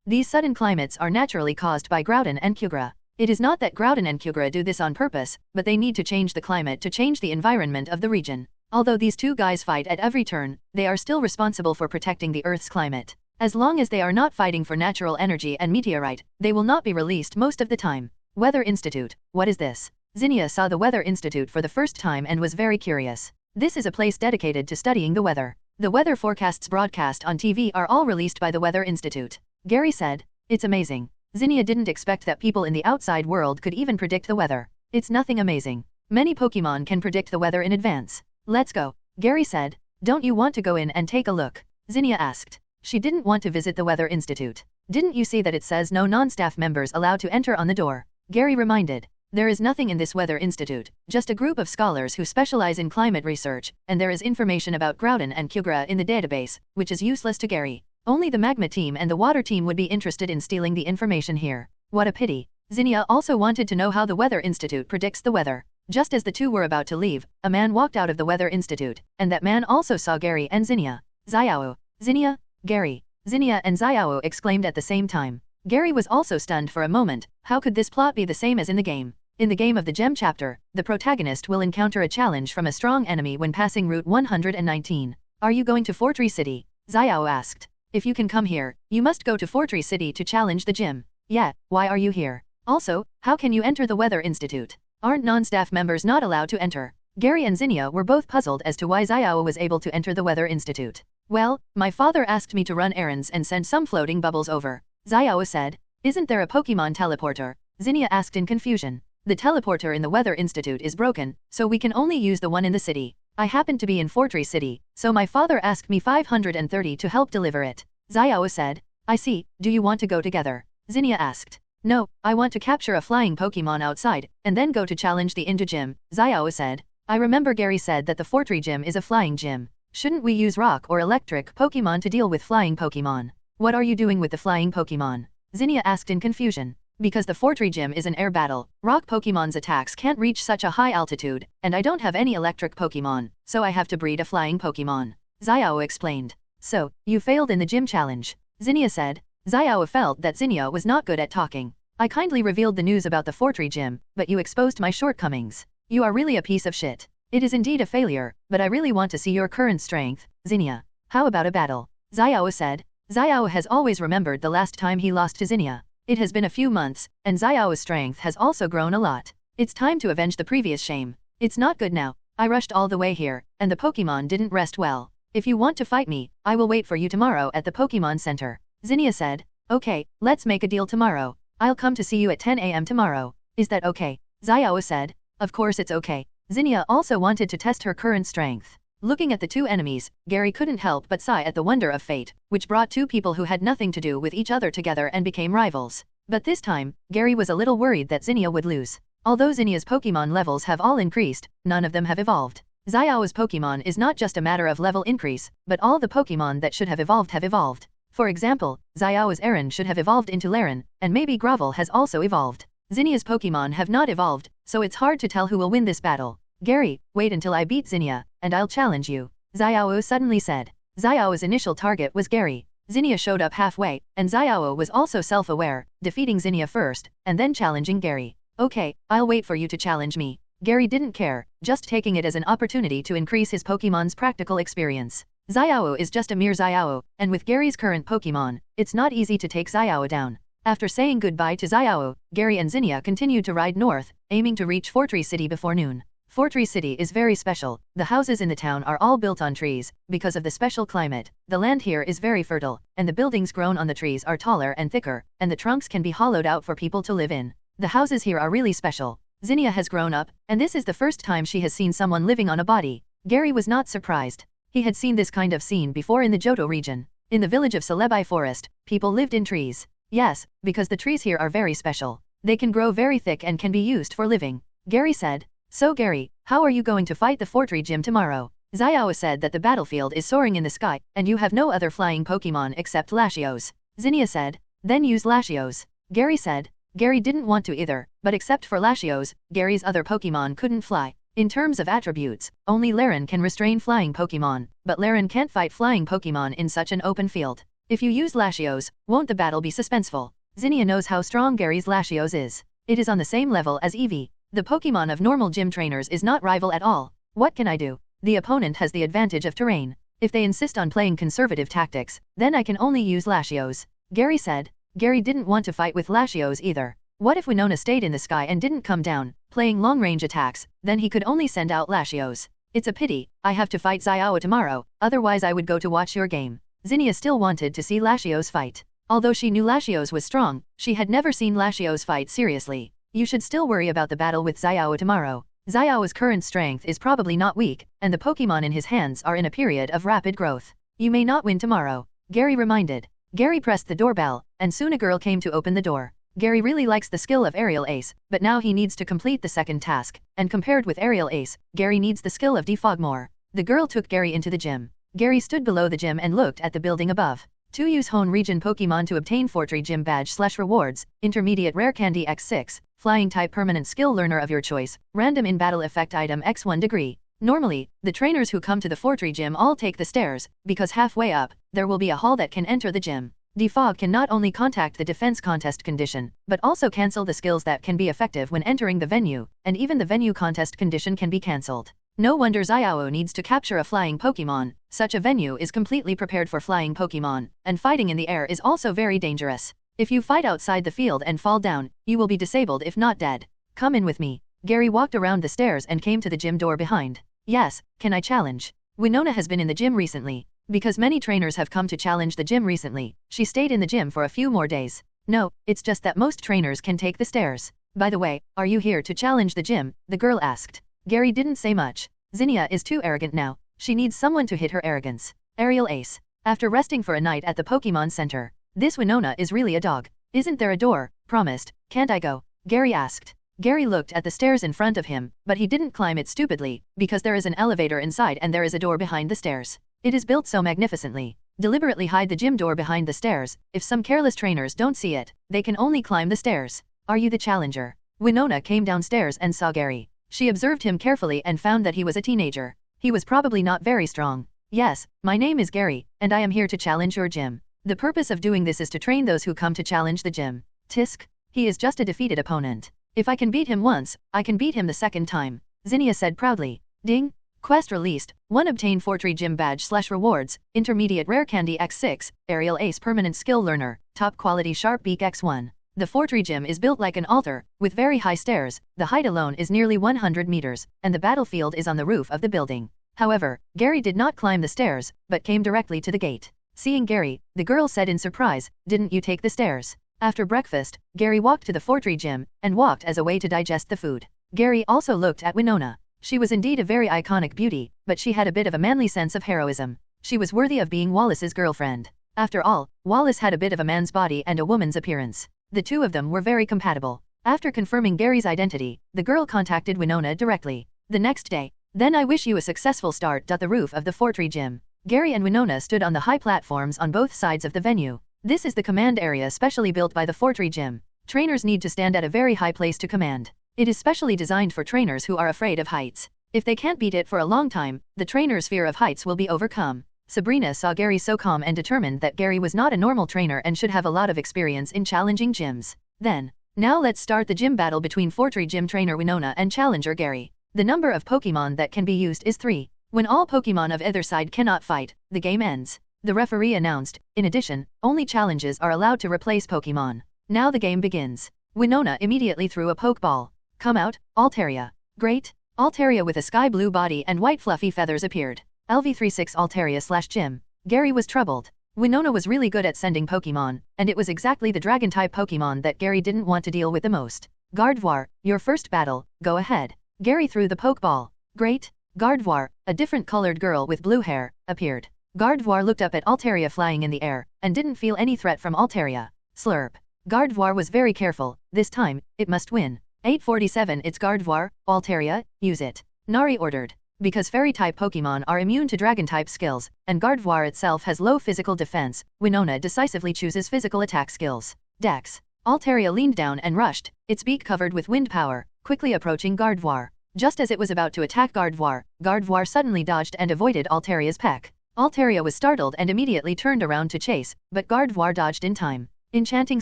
These sudden climates are naturally caused by Groudon and Kyogre. It is not that Groudon and Kyogre do this on purpose, but they need to change the climate to change the environment of the region. Although these two guys fight at every turn, they are still responsible for protecting the Earth's climate. As long as they are not fighting for natural energy and meteorite, they will not be released most of the time. Weather Institute, what is this? Zinnia saw the Weather Institute for the first time and was very curious. This is a place dedicated to studying the weather. The weather forecasts broadcast on TV are all released by the Weather Institute. Gary said. It's amazing. Zinnia didn't expect that people in the outside world could even predict the weather. It's nothing amazing. Many Pokemon can predict the weather in advance. Let's go. Gary said. Don't you want to go in and take a look? Zinnia asked. She didn't want to visit the Weather Institute. Didn't you see that it says no non-staff members allowed to enter on the door? Gary reminded. There is nothing in this Weather Institute, just a group of scholars who specialize in climate research, and there is information about Groudon and Kyogre in the database, which is useless to Gary. Only the Magma team and the Water team would be interested in stealing the information here. What a pity. Zinnia also wanted to know how the Weather Institute predicts the weather. Just as the two were about to leave, a man walked out of the Weather Institute, and that man also saw Gary and Zinnia. Xiao. Zinnia? Gary. Zinnia and Xiao exclaimed at the same time. Gary was also stunned for a moment. How could this plot be the same as in the game? In the game of the Gem chapter, the protagonist will encounter a challenge from a strong enemy when passing Route 119. Are you going to Fortree City? Xiao asked. If you can come here, you must go to Fortree City to challenge the gym. Yeah, why are you here? Also, how can you enter the Weather Institute? Aren't non-staff members not allowed to enter? Gary and Zinnia were both puzzled as to why Xiao was able to enter the Weather Institute. Well, my father asked me to run errands and send some floating bubbles over. Xiao said. Isn't there a Pokemon teleporter? Zinnia asked in confusion. The teleporter in the Weather Institute is broken, so we can only use the one in the city. I happen to be in Fortree City, so my father asked me 530 to help deliver it. Xiao said. I see, do you want to go together? Zinnia asked. No, I want to capture a flying Pokemon outside, and then go to challenge the Indo gym, Xiao said. I remember Gary said that the Fortree gym is a flying gym. Shouldn't we use rock or electric Pokemon to deal with flying Pokemon? What are you doing with the flying Pokemon? Zinnia asked in confusion. Because the Fortree gym is an air battle, rock Pokemon's attacks can't reach such a high altitude, and I don't have any electric Pokemon, so I have to breed a flying Pokemon. Xiao explained. So, you failed in the gym challenge. Zinnia said. Xiao felt that Zinnia was not good at talking. I kindly revealed the news about the Fortree gym, but you exposed my shortcomings. You are really a piece of shit. It is indeed a failure, but I really want to see your current strength, Zinnia. How about a battle? Xiao said. Xiao has always remembered the last time he lost to Zinnia. It has been a few months, and Xiao's strength has also grown a lot. It's time to avenge the previous shame. It's not good now. I rushed all the way here, and the Pokemon didn't rest well. If you want to fight me, I will wait for you tomorrow at the Pokemon Center. Zinnia said. Okay, let's make a deal tomorrow. I'll come to see you at 10 a.m. tomorrow. Is that okay? Xiao said. Of course it's okay. Zinnia also wanted to test her current strength. Looking at the two enemies, Gary couldn't help but sigh at the wonder of fate, which brought two people who had nothing to do with each other together and became rivals. But this time, Gary was a little worried that Zinnia would lose. Although Zinnia's Pokemon levels have all increased, none of them have evolved. Xiao's Pokemon is not just a matter of level increase, but all the Pokemon that should have evolved. For example, Xiao's Aaron should have evolved into Laren, and maybe Gravel has also evolved. Zinnia's Pokemon have not evolved, so it's hard to tell who will win this battle. Gary, wait until I beat Zinnia, and I'll challenge you, Xiao suddenly said. Xiao's initial target was Gary. Zinnia showed up halfway, and Xiao was also self-aware, defeating Zinnia first, and then challenging Gary. Okay, I'll wait for you to challenge me. Gary didn't care, just taking it as an opportunity to increase his Pokemon's practical experience. Xiao is just a mere Xiao, and with Gary's current Pokemon, it's not easy to take Xiao down. After saying goodbye to Xiao, Gary and Zinnia continued to ride north, aiming to reach Fortress City before noon. Fortress City is very special. The houses in the town are all built on trees. Because of the special climate, the land here is very fertile, and the buildings grown on the trees are taller and thicker, and the trunks can be hollowed out for people to live in. The houses here are really special. Zinnia has grown up, and this is the first time she has seen someone living on a body. Gary was not surprised. He had seen this kind of scene before in the Johto region. In the village of Celebi Forest, people lived in trees. Yes, because the trees here are very special. They can grow very thick and can be used for living. Gary said. So Gary, how are you going to fight the Fortress Gym tomorrow? Xiao said that the battlefield is soaring in the sky, and you have no other flying Pokemon except Latios. Zinnia said. Then use Latios. Gary said. Gary didn't want to either, but except for Latios, Gary's other Pokemon couldn't fly. In terms of attributes, only Laren can restrain flying Pokemon, but Laren can't fight flying Pokemon in such an open field. If you use Latios, won't the battle be suspenseful? Zinnia knows how strong Gary's Latios is. It is on the same level as Eevee. The Pokemon of normal gym trainers is not rival at all. What can I do? The opponent has the advantage of terrain. If they insist on playing conservative tactics, then I can only use Latios. Gary said. Gary didn't want to fight with Latios either. What if Winona stayed in the sky and didn't come down, playing long-range attacks, then he could only send out Latios. It's a pity, I have to fight Xiao tomorrow, otherwise I would go to watch your game. Zinnia still wanted to see Latios fight. Although she knew Latios was strong, she had never seen Latios fight seriously. You should still worry about the battle with Xiao tomorrow. Xiao's current strength is probably not weak, and the Pokemon in his hands are in a period of rapid growth. You may not win tomorrow, Gary reminded. Gary pressed the doorbell, and soon a girl came to open the door. Gary really likes the skill of Aerial Ace, but now he needs to complete the second task, and compared with Aerial Ace, Gary needs the skill of Defog more. The girl took Gary into the gym. Gary stood below the gym and looked at the building above. To use Hoenn region Pokemon to obtain Fortress Gym badge/rewards, intermediate rare candy X6, flying type permanent skill learner of your choice, random in battle effect item X1 degree. Normally, the trainers who come to the Fortress Gym all take the stairs, because halfway up, there will be a hall that can enter the gym. Defog can not only contact the defense contest condition, but also cancel the skills that can be effective when entering the venue, and even the venue contest condition can be cancelled. No wonder Xiao needs to capture a flying Pokemon. Such a venue is completely prepared for flying Pokemon, and fighting in the air is also very dangerous. If you fight outside the field and fall down, you will be disabled if not dead. Come in with me. Gary walked around the stairs and came to the gym door behind. Yes, can I challenge? Winona has been in the gym recently. Because many trainers have come to challenge the gym recently, she stayed in the gym for a few more days. No, it's just that most trainers can take the stairs. By the way, are you here to challenge the gym? The girl asked. Gary didn't say much. Zinnia is too arrogant now. She needs someone to hit her arrogance. Aerial Ace. After resting for a night at the Pokemon Center, this Winona is really a dog. Isn't there a door? Promised. Can't I go? Gary asked. Gary looked at the stairs in front of him, but he didn't climb it stupidly, because there is an elevator inside and there is a door behind the stairs. It is built so magnificently. Deliberately hide the gym door behind the stairs. If some careless trainers don't see it, they can only climb the stairs. Are you the challenger? Winona came downstairs and saw Gary. She observed him carefully and found that he was a teenager. He was probably not very strong. Yes, my name is Gary, and I am here to challenge your gym. The purpose of doing this is to train those who come to challenge the gym. Tisk. He is just a defeated opponent. If I can beat him once, I can beat him the second time, Zinnia said proudly. Ding. Quest released. 1 obtain Fortress Gym badge/rewards, intermediate rare candy X6, Aerial Ace permanent skill learner, top quality sharp beak X1. The Fortress Gym is built like an altar, with very high stairs. The height alone is nearly 100 meters, and the battlefield is on the roof of the building. However, Gary did not climb the stairs, but came directly to the gate. Seeing Gary, the girl said in surprise, "Didn't you take the stairs?" After breakfast, Gary walked to the Fortree gym, and walked as a way to digest the food. Gary also looked at Winona. She was indeed a very iconic beauty, but she had a bit of a manly sense of heroism. She was worthy of being Wallace's girlfriend. After all, Wallace had a bit of a man's body and a woman's appearance. The two of them were very compatible. After confirming Gary's identity, the girl contacted Winona directly. The next day, "Then I wish you a successful start." The roof of the Fortree gym. Gary and Winona stood on the high platforms on both sides of the venue. This is the command area specially built by the Fortree gym. Trainers need to stand at a very high place to command. It is specially designed for trainers who are afraid of heights. If they can't beat it for a long time, the trainer's fear of heights will be overcome. Sabrina saw Gary so calm and determined that Gary was not a normal trainer and should have a lot of experience in challenging gyms. Then, "Now let's start the gym battle between Fortree gym trainer Winona and challenger Gary. The number of Pokémon that can be used is 3. When all Pokémon of either side cannot fight, the game ends," the referee announced. In addition, only challenges are allowed to replace Pokémon. Now the game begins. Winona immediately threw a Pokeball. "Come out, Altaria." "Great." Altaria with a sky blue body and white fluffy feathers appeared. LV36 Altaria/Gym. Gary was troubled. Winona was really good at sending Pokémon, and it was exactly the Dragon-type Pokémon that Gary didn't want to deal with the most. "Gardevoir, your first battle, go ahead." Gary threw the Pokeball. "Great." Gardevoir, a different colored girl with blue hair, appeared. Gardevoir looked up at Altaria flying in the air, and didn't feel any threat from Altaria. Slurp. Gardevoir was very careful. This time, it must win. 847 It's Gardevoir, Altaria, use it. Nari ordered. Because fairy-type Pokémon are immune to dragon-type skills, and Gardevoir itself has low physical defense, Winona decisively chooses physical attack skills. Dex. Altaria leaned down and rushed, its beak covered with wind power, quickly approaching Gardevoir. Just as it was about to attack Gardevoir, Gardevoir suddenly dodged and avoided Altaria's peck. Altaria was startled and immediately turned around to chase, but Gardevoir dodged in time. Enchanting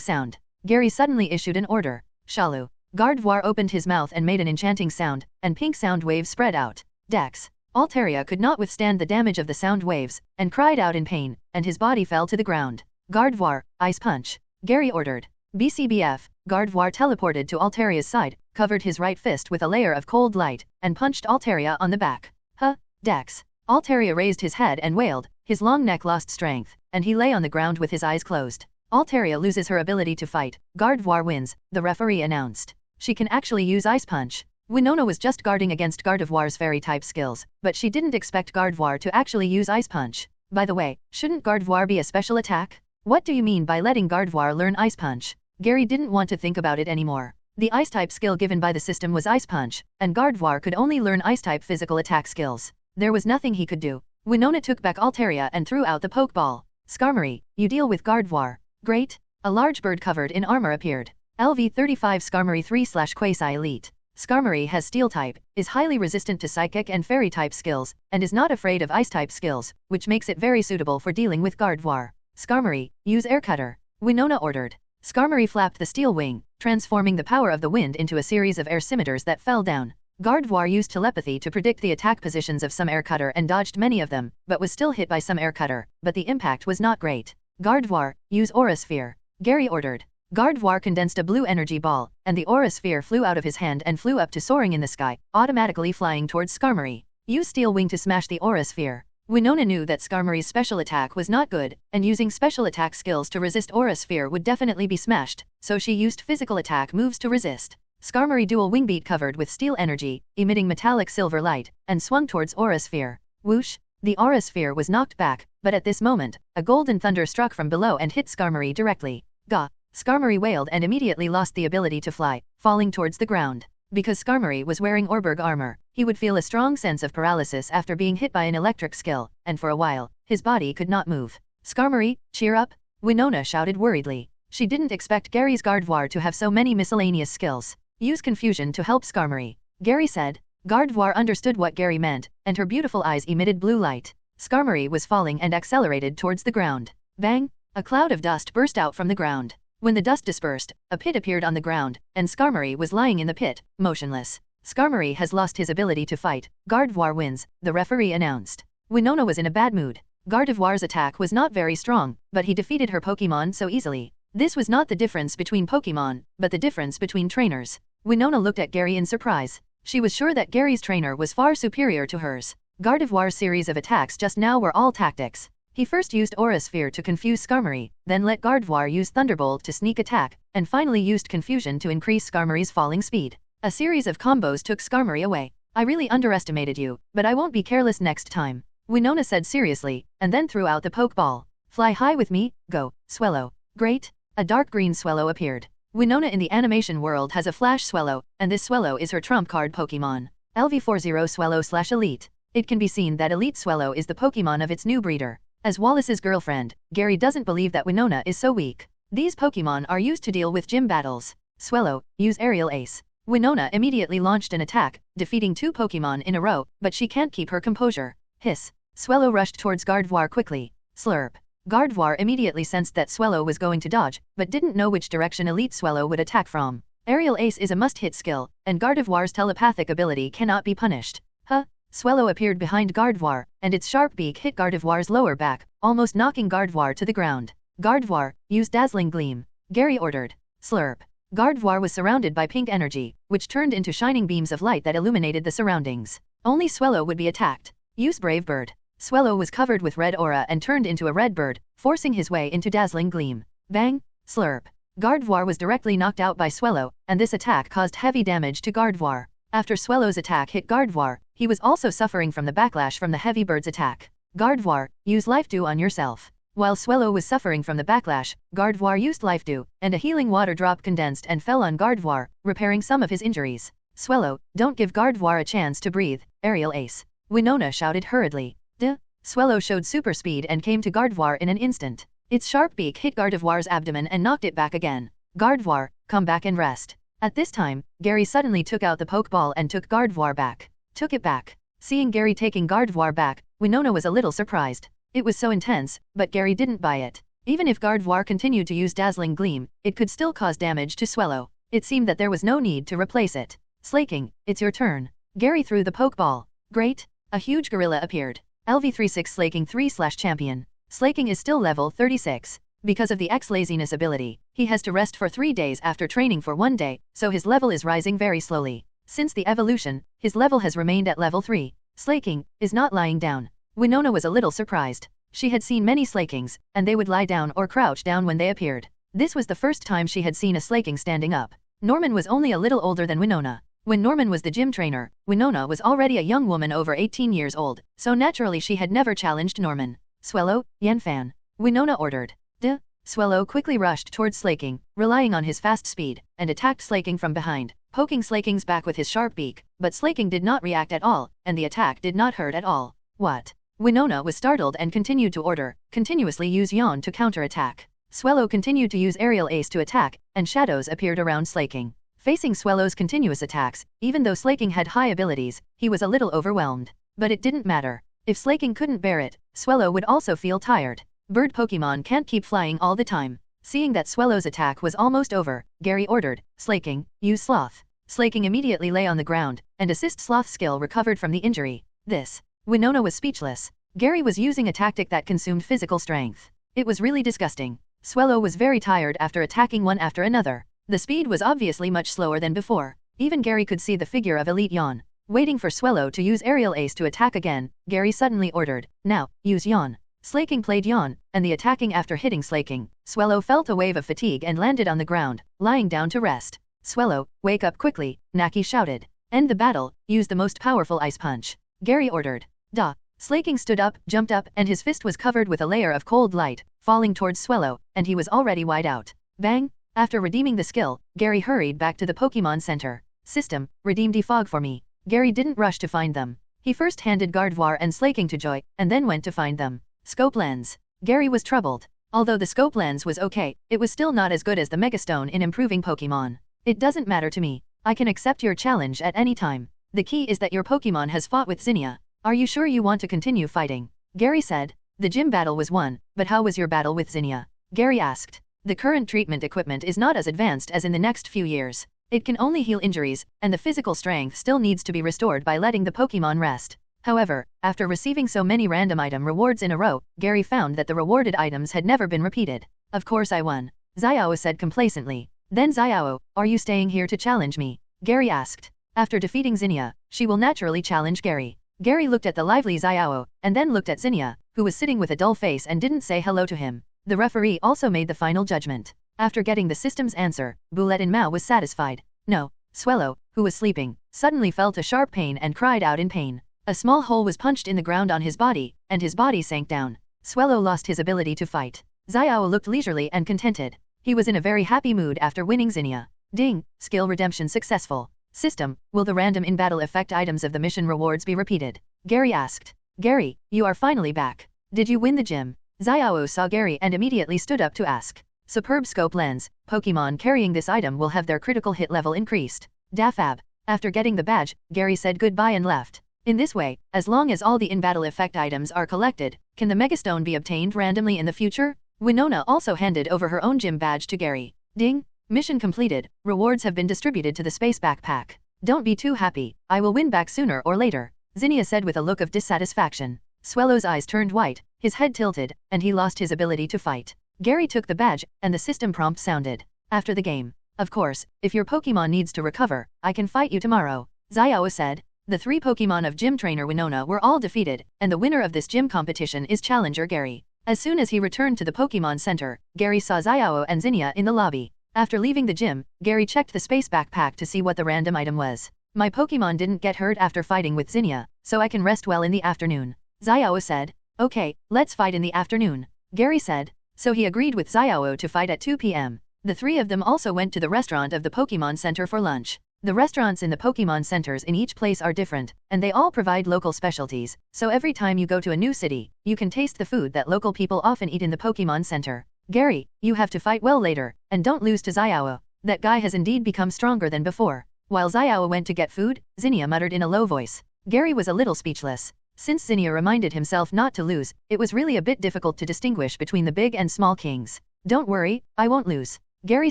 sound. Gary suddenly issued an order. Shalu. Gardevoir opened his mouth and made an enchanting sound, and pink sound waves spread out. Dex. Altaria could not withstand the damage of the sound waves, and cried out in pain, and his body fell to the ground. Gardevoir, Ice Punch. Gary ordered. BCBF. Gardevoir teleported to Altaria's side, covered his right fist with a layer of cold light, and punched Altaria on the back. Huh, Dex. Altaria raised his head and wailed, his long neck lost strength, and he lay on the ground with his eyes closed. Altaria loses her ability to fight. Gardevoir wins, the referee announced. She can actually use Ice Punch. Winona was just guarding against Gardevoir's fairy-type skills, but she didn't expect Gardevoir to actually use Ice Punch. By the way, shouldn't Gardevoir be a special attack? What do you mean by letting Gardevoir learn Ice Punch? Gary didn't want to think about it anymore. The Ice-type skill given by the system was Ice Punch, and Gardevoir could only learn Ice-type physical attack skills. There was nothing he could do. Winona took back Altaria and threw out the Pokeball. Skarmory, you deal with Gardevoir. Great. A large bird covered in armor appeared. LV35 Skarmory 3/Quasi Elite. Skarmory has Steel-type, is highly resistant to Psychic and Fairy-type skills, and is not afraid of Ice-type skills, which makes it very suitable for dealing with Gardevoir. Skarmory, use Air Cutter. Winona ordered. Skarmory flapped the steel wing, transforming the power of the wind into a series of air scimitars that fell down. Gardevoir used telepathy to predict the attack positions of some Air Cutter and dodged many of them, but was still hit by some Air Cutter, but the impact was not great. Gardevoir, use Aura Sphere. Gary ordered. Gardevoir condensed a blue energy ball, and the Aura Sphere flew out of his hand and flew up to soaring in the sky, automatically flying towards Skarmory. Use Steel Wing to smash the Aura Sphere. Winona knew that Skarmory's special attack was not good, and using special attack skills to resist Aura Sphere would definitely be smashed, so she used physical attack moves to resist. Skarmory dual wing beat covered with steel energy, emitting metallic silver light, and swung towards Aura Sphere. Whoosh! The Aura Sphere was knocked back, but at this moment, a golden thunder struck from below and hit Skarmory directly. Gah! Skarmory wailed and immediately lost the ability to fly, falling towards the ground. Because Skarmory was wearing Orberg armor, he would feel a strong sense of paralysis after being hit by an electric skill, and for a while, his body could not move. Skarmory, cheer up! Winona shouted worriedly. She didn't expect Gary's Gardevoir to have so many miscellaneous skills. Use confusion to help Skarmory. Gary said. Gardevoir understood what Gary meant, and her beautiful eyes emitted blue light. Skarmory was falling and accelerated towards the ground. Bang! A cloud of dust burst out from the ground. When the dust dispersed, a pit appeared on the ground, and Skarmory was lying in the pit, motionless. Skarmory has lost his ability to fight. Gardevoir wins, the referee announced. Winona was in a bad mood. Gardevoir's attack was not very strong, but he defeated her Pokémon so easily. This was not the difference between Pokémon, but the difference between trainers. Winona looked at Gary in surprise. She was sure that Gary's trainer was far superior to hers. Gardevoir's series of attacks just now were all tactics. He first used Aura Sphere to confuse Skarmory, then let Gardevoir use Thunderbolt to sneak attack, and finally used Confusion to increase Skarmory's falling speed. A series of combos took Skarmory away. I really underestimated you, but I won't be careless next time, Winona said seriously, and then threw out the Pokeball. Fly high with me, go, Swellow. Great. A dark green Swellow appeared. Winona in the animation world has a Flash Swellow, and this Swellow is her trump card Pokemon. LV40 Swellow/Elite. It can be seen that Elite Swellow is the Pokemon of its new breeder. As Wallace's girlfriend, Gary doesn't believe that Winona is so weak. These Pokemon are used to deal with gym battles. Swellow, use Aerial Ace. Winona immediately launched an attack, defeating 2 Pokemon in a row, but she can't keep her composure. Hiss. Swellow rushed towards Gardevoir quickly. Slurp. Gardevoir immediately sensed that Swellow was going to dodge, but didn't know which direction Elite Swellow would attack from. Aerial Ace is a must-hit skill, and Gardevoir's telepathic ability cannot be punished. Huh? Swellow appeared behind Gardevoir, and its sharp beak hit Gardevoir's lower back, almost knocking Gardevoir to the ground. Gardevoir, use Dazzling Gleam. Gary ordered. Slurp. Gardevoir was surrounded by pink energy, which turned into shining beams of light that illuminated the surroundings. Only Swellow would be attacked. Use Brave Bird. Swellow was covered with red aura and turned into a red bird, forcing his way into Dazzling Gleam. Bang! Slurp. Gardevoir was directly knocked out by Swellow, and this attack caused heavy damage to Gardevoir. After Swellow's attack hit Gardevoir, he was also suffering from the backlash from the heavy bird's attack. Gardevoir, use Life Dew on yourself. While Swellow was suffering from the backlash, Gardevoir used Life Dew, and a healing water drop condensed and fell on Gardevoir, repairing some of his injuries. Swellow, don't give Gardevoir a chance to breathe. Aerial Ace. Winona shouted hurriedly. Duh. Swellow showed super speed and came to Gardevoir in an instant. Its sharp beak hit Gardevoir's abdomen and knocked it back again. Gardevoir, come back and rest. At this time, Gary suddenly took out the Pokeball and took Gardevoir back. Took it back. Seeing Gary taking Gardevoir back, Winona was a little surprised. It was so intense, but Gary didn't buy it. Even if Gardevoir continued to use Dazzling Gleam, it could still cause damage to Swellow. It seemed that there was no need to replace it. Slaking, it's your turn. Gary threw the Pokeball. Great. A huge gorilla appeared. LV36 Slaking 3/Champion. Slaking is still level 36. Because of the X-Laziness ability, he has to rest for 3 days after training for 1 day, so his level is rising very slowly. Since the evolution, his level has remained at level 3. Slaking is not lying down. Winona was a little surprised. She had seen many Slakings, and they would lie down or crouch down when they appeared. This was the first time she had seen a Slaking standing up. Norman was only a little older than Winona. When Norman was the gym trainer, Winona was already a young woman over 18 years old, so naturally she had never challenged Norman. Swellow, Yanfan. Winona ordered. Duh. Swellow quickly rushed towards Slaking, relying on his fast speed, and attacked Slaking from behind, poking Slaking's back with his sharp beak, but Slaking did not react at all, and the attack did not hurt at all. What? Winona was startled and continued to order, continuously use Yawn to counter-attack. Swellow continued to use Aerial Ace to attack, and shadows appeared around Slaking. Facing Swellow's continuous attacks, even though Slaking had high abilities, he was a little overwhelmed. But it didn't matter. If Slaking couldn't bear it, Swellow would also feel tired. Bird Pokemon can't keep flying all the time. Seeing that Swellow's attack was almost over, Gary ordered, Slaking, use Sloth. Slaking immediately lay on the ground, and Assist Sloth skill recovered from the injury. This. Winona was speechless. Gary was using a tactic that consumed physical strength. It was really disgusting. Swellow was very tired after attacking one after another. The speed was obviously much slower than before. Even Gary could see the figure of Elite Yawn. Waiting for Swellow to use Aerial Ace to attack again, Gary suddenly ordered, now, use Yawn. Slaking played Yawn, and the attacking after hitting Slaking, Swellow felt a wave of fatigue and landed on the ground, lying down to rest. Swellow, wake up quickly, Naki shouted. End the battle, use the most powerful Ice Punch. Gary ordered. Duh. Slaking stood up, jumped up, and his fist was covered with a layer of cold light, falling towards Swellow, and he was already wide out. Bang! After redeeming the skill, Gary hurried back to the Pokemon Center. System, redeem Defog for me. Gary didn't rush to find them. He first handed Gardevoir and Slaking to Joy, and then went to find them. Scope Lens. Gary was troubled. Although the Scope Lens was okay, it was still not as good as the Megastone in improving Pokemon. It doesn't matter to me. I can accept your challenge at any time. The key is that your Pokemon has fought with Zinnia. Are you sure you want to continue fighting? Gary said. The gym battle was won, but how was your battle with Zinnia? Gary asked. The current treatment equipment is not as advanced as in the next few years. It can only heal injuries, and the physical strength still needs to be restored by letting the Pokemon rest. However, after receiving so many random item rewards in a row, Gary found that the rewarded items had never been repeated. Of course I won. Xiao said complacently. Then Xiao, are you staying here to challenge me? Gary asked. After defeating Zinnia, she will naturally challenge Gary. Gary looked at the lively Xiao, and then looked at Zinnia, who was sitting with a dull face and didn't say hello to him. The referee also made the final judgment. After getting the system's answer, Qin Mao was satisfied. No. Swallow, who was sleeping, suddenly felt a sharp pain and cried out in pain. A small hole was punched in the ground on his body, and his body sank down. Swallow lost his ability to fight. Xiao looked leisurely and contented. He was in a very happy mood after winning Zinnia. Ding, skill redemption successful. System, will the random in-battle effect items of the mission rewards be repeated? Gary asked. Gary, you are finally back. Did you win the gym? Xiao saw Gary and immediately stood up to ask. Superb scope lens, Pokemon carrying this item will have their critical hit level increased. Dafab. After getting the badge, Gary said goodbye and left. In this way, as long as all the in-battle effect items are collected, can the Megastone be obtained randomly in the future? Winona also handed over her own gym badge to Gary. Ding! Mission completed, rewards have been distributed to the space backpack. Don't be too happy, I will win back sooner or later, Zinnia said with a look of dissatisfaction. Swallow's eyes turned white, his head tilted, and he lost his ability to fight. Gary took the badge, and the system prompt sounded. After the game. Of course, if your Pokemon needs to recover, I can fight you tomorrow, Xiao said. The 3 Pokemon of gym trainer Winona were all defeated, and the winner of this gym competition is challenger Gary. As soon as he returned to the Pokemon Center, Gary saw Xiao and Zinnia in the lobby. After leaving the gym, Gary checked the space backpack to see what the random item was. My Pokemon didn't get hurt after fighting with Zinnia, so I can rest well in the afternoon, Xiao said. Okay, let's fight in the afternoon, Gary said. So he agreed with Xiao to fight at 2 p.m. The 3 of them also went to the restaurant of the Pokemon Center for lunch. The restaurants in the Pokemon Centers in each place are different, and they all provide local specialties, so every time you go to a new city, you can taste the food that local people often eat in the Pokemon Center. Gary, you have to fight well later, and don't lose to Xiao. That guy has indeed become stronger than before. While Xiao went to get food, Zinnia muttered in a low voice. Gary was a little speechless. Since Zinnia reminded himself not to lose, it was really a bit difficult to distinguish between the big and small kings. Don't worry, I won't lose, Gary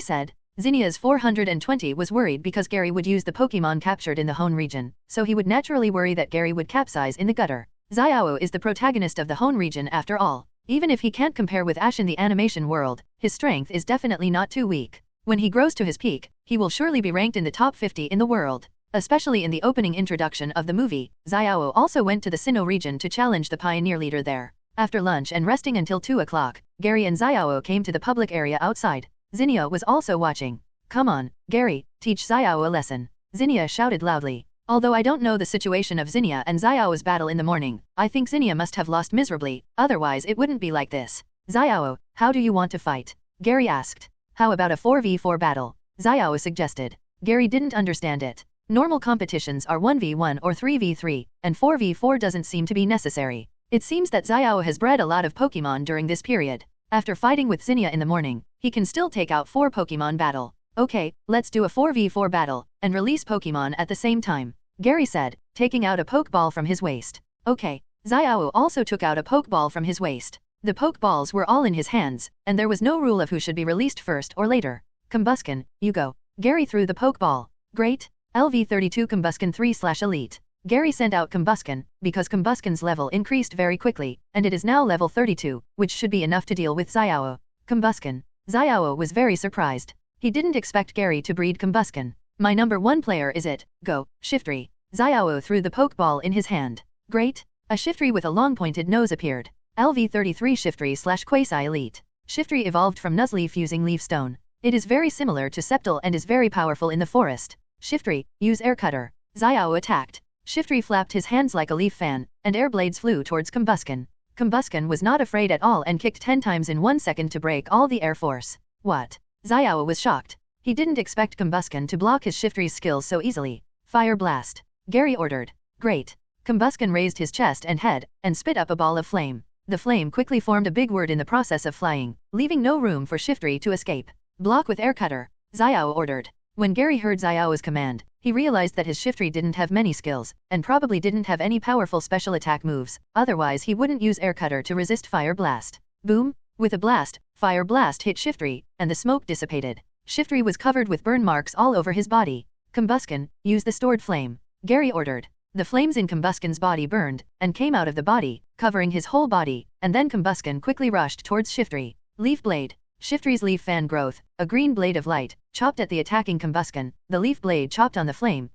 said. Zinnia's 420 was worried because Gary would use the Pokemon captured in the Hoenn region, so he would naturally worry that Gary would capsize in the gutter. Xiao is the protagonist of the Hoenn region after all. Even if he can't compare with Ash in the animation world, his strength is definitely not too weak. When he grows to his peak, he will surely be ranked in the top 50 in the world. Especially in the opening introduction of the movie, Xiao also went to the Sinnoh region to challenge the pioneer leader there. After lunch and resting until 2 o'clock, Gary and Xiao came to the public area outside. Zinnia was also watching. Come on, Gary, teach Xiao a lesson, Zinnia shouted loudly. Although I don't know the situation of Zinnia and Xiao's battle in the morning, I think Zinnia must have lost miserably, otherwise it wouldn't be like this. Xiao, how do you want to fight? Gary asked. How about a 4v4 battle? Xiao suggested. Gary didn't understand it. Normal competitions are 1v1 or 3v3, and 4v4 doesn't seem to be necessary. It seems that Xiao has bred a lot of Pokemon during this period. After fighting with Zinnia in the morning, he can still take out 4 Pokemon battle. Okay, let's do a 4v4 battle, and release Pokemon at the same time, Gary said, taking out a Pokeball from his waist. Okay, Xiao also took out a Pokeball from his waist. The Pokeballs were all in his hands, and there was no rule of who should be released first or later. Combuskin, you go. Gary threw the Pokeball. Great. LV32 Combuskin 3/Elite. Gary sent out Combuskin, because Combuskin's level increased very quickly, and it is now level 32, which should be enough to deal with Xiao. Combuskin. Xiao was very surprised. He didn't expect Gary to breed Combuskin. My number 1 player is it, go, Shiftry. Xiao threw the Pokeball in his hand. Great. A Shiftry with a long pointed nose appeared. LV33 Shiftry/Quasi Elite. Shiftry evolved from Nuzleaf using Leaf Stone. It is very similar to Sceptile and is very powerful in the forest. Shiftry, use Air Cutter. Xiao attacked. Shiftry flapped his hands like a leaf fan, and air blades flew towards Combuskin. Combuskin was not afraid at all and kicked 10 times in 1 second to break all the air force. What? Xiao was shocked. He didn't expect Combuskin to block his Shiftry's skills so easily. Fire Blast. Gary ordered. Great. Combuskin raised his chest and head, and spit up a ball of flame. The flame quickly formed a big word in the process of flying, leaving no room for Shiftry to escape. Block with Air Cutter, Xiao ordered. When Gary heard Xiao's command, he realized that his Shiftry didn't have many skills, and probably didn't have any powerful special attack moves, otherwise he wouldn't use Air Cutter to resist Fire Blast. Boom! With a blast, Fire Blast hit Shiftry, and the smoke dissipated. Shiftry was covered with burn marks all over his body. Combuskin, use the stored flame, Gary ordered. The flames in Combuskin's body burned, and came out of the body, covering his whole body, and then Combuskin quickly rushed towards Shiftry. Leaf Blade. Shiftry's leaf fan growth, a green blade of light, chopped at the attacking Combuskin. The leaf blade chopped on the flame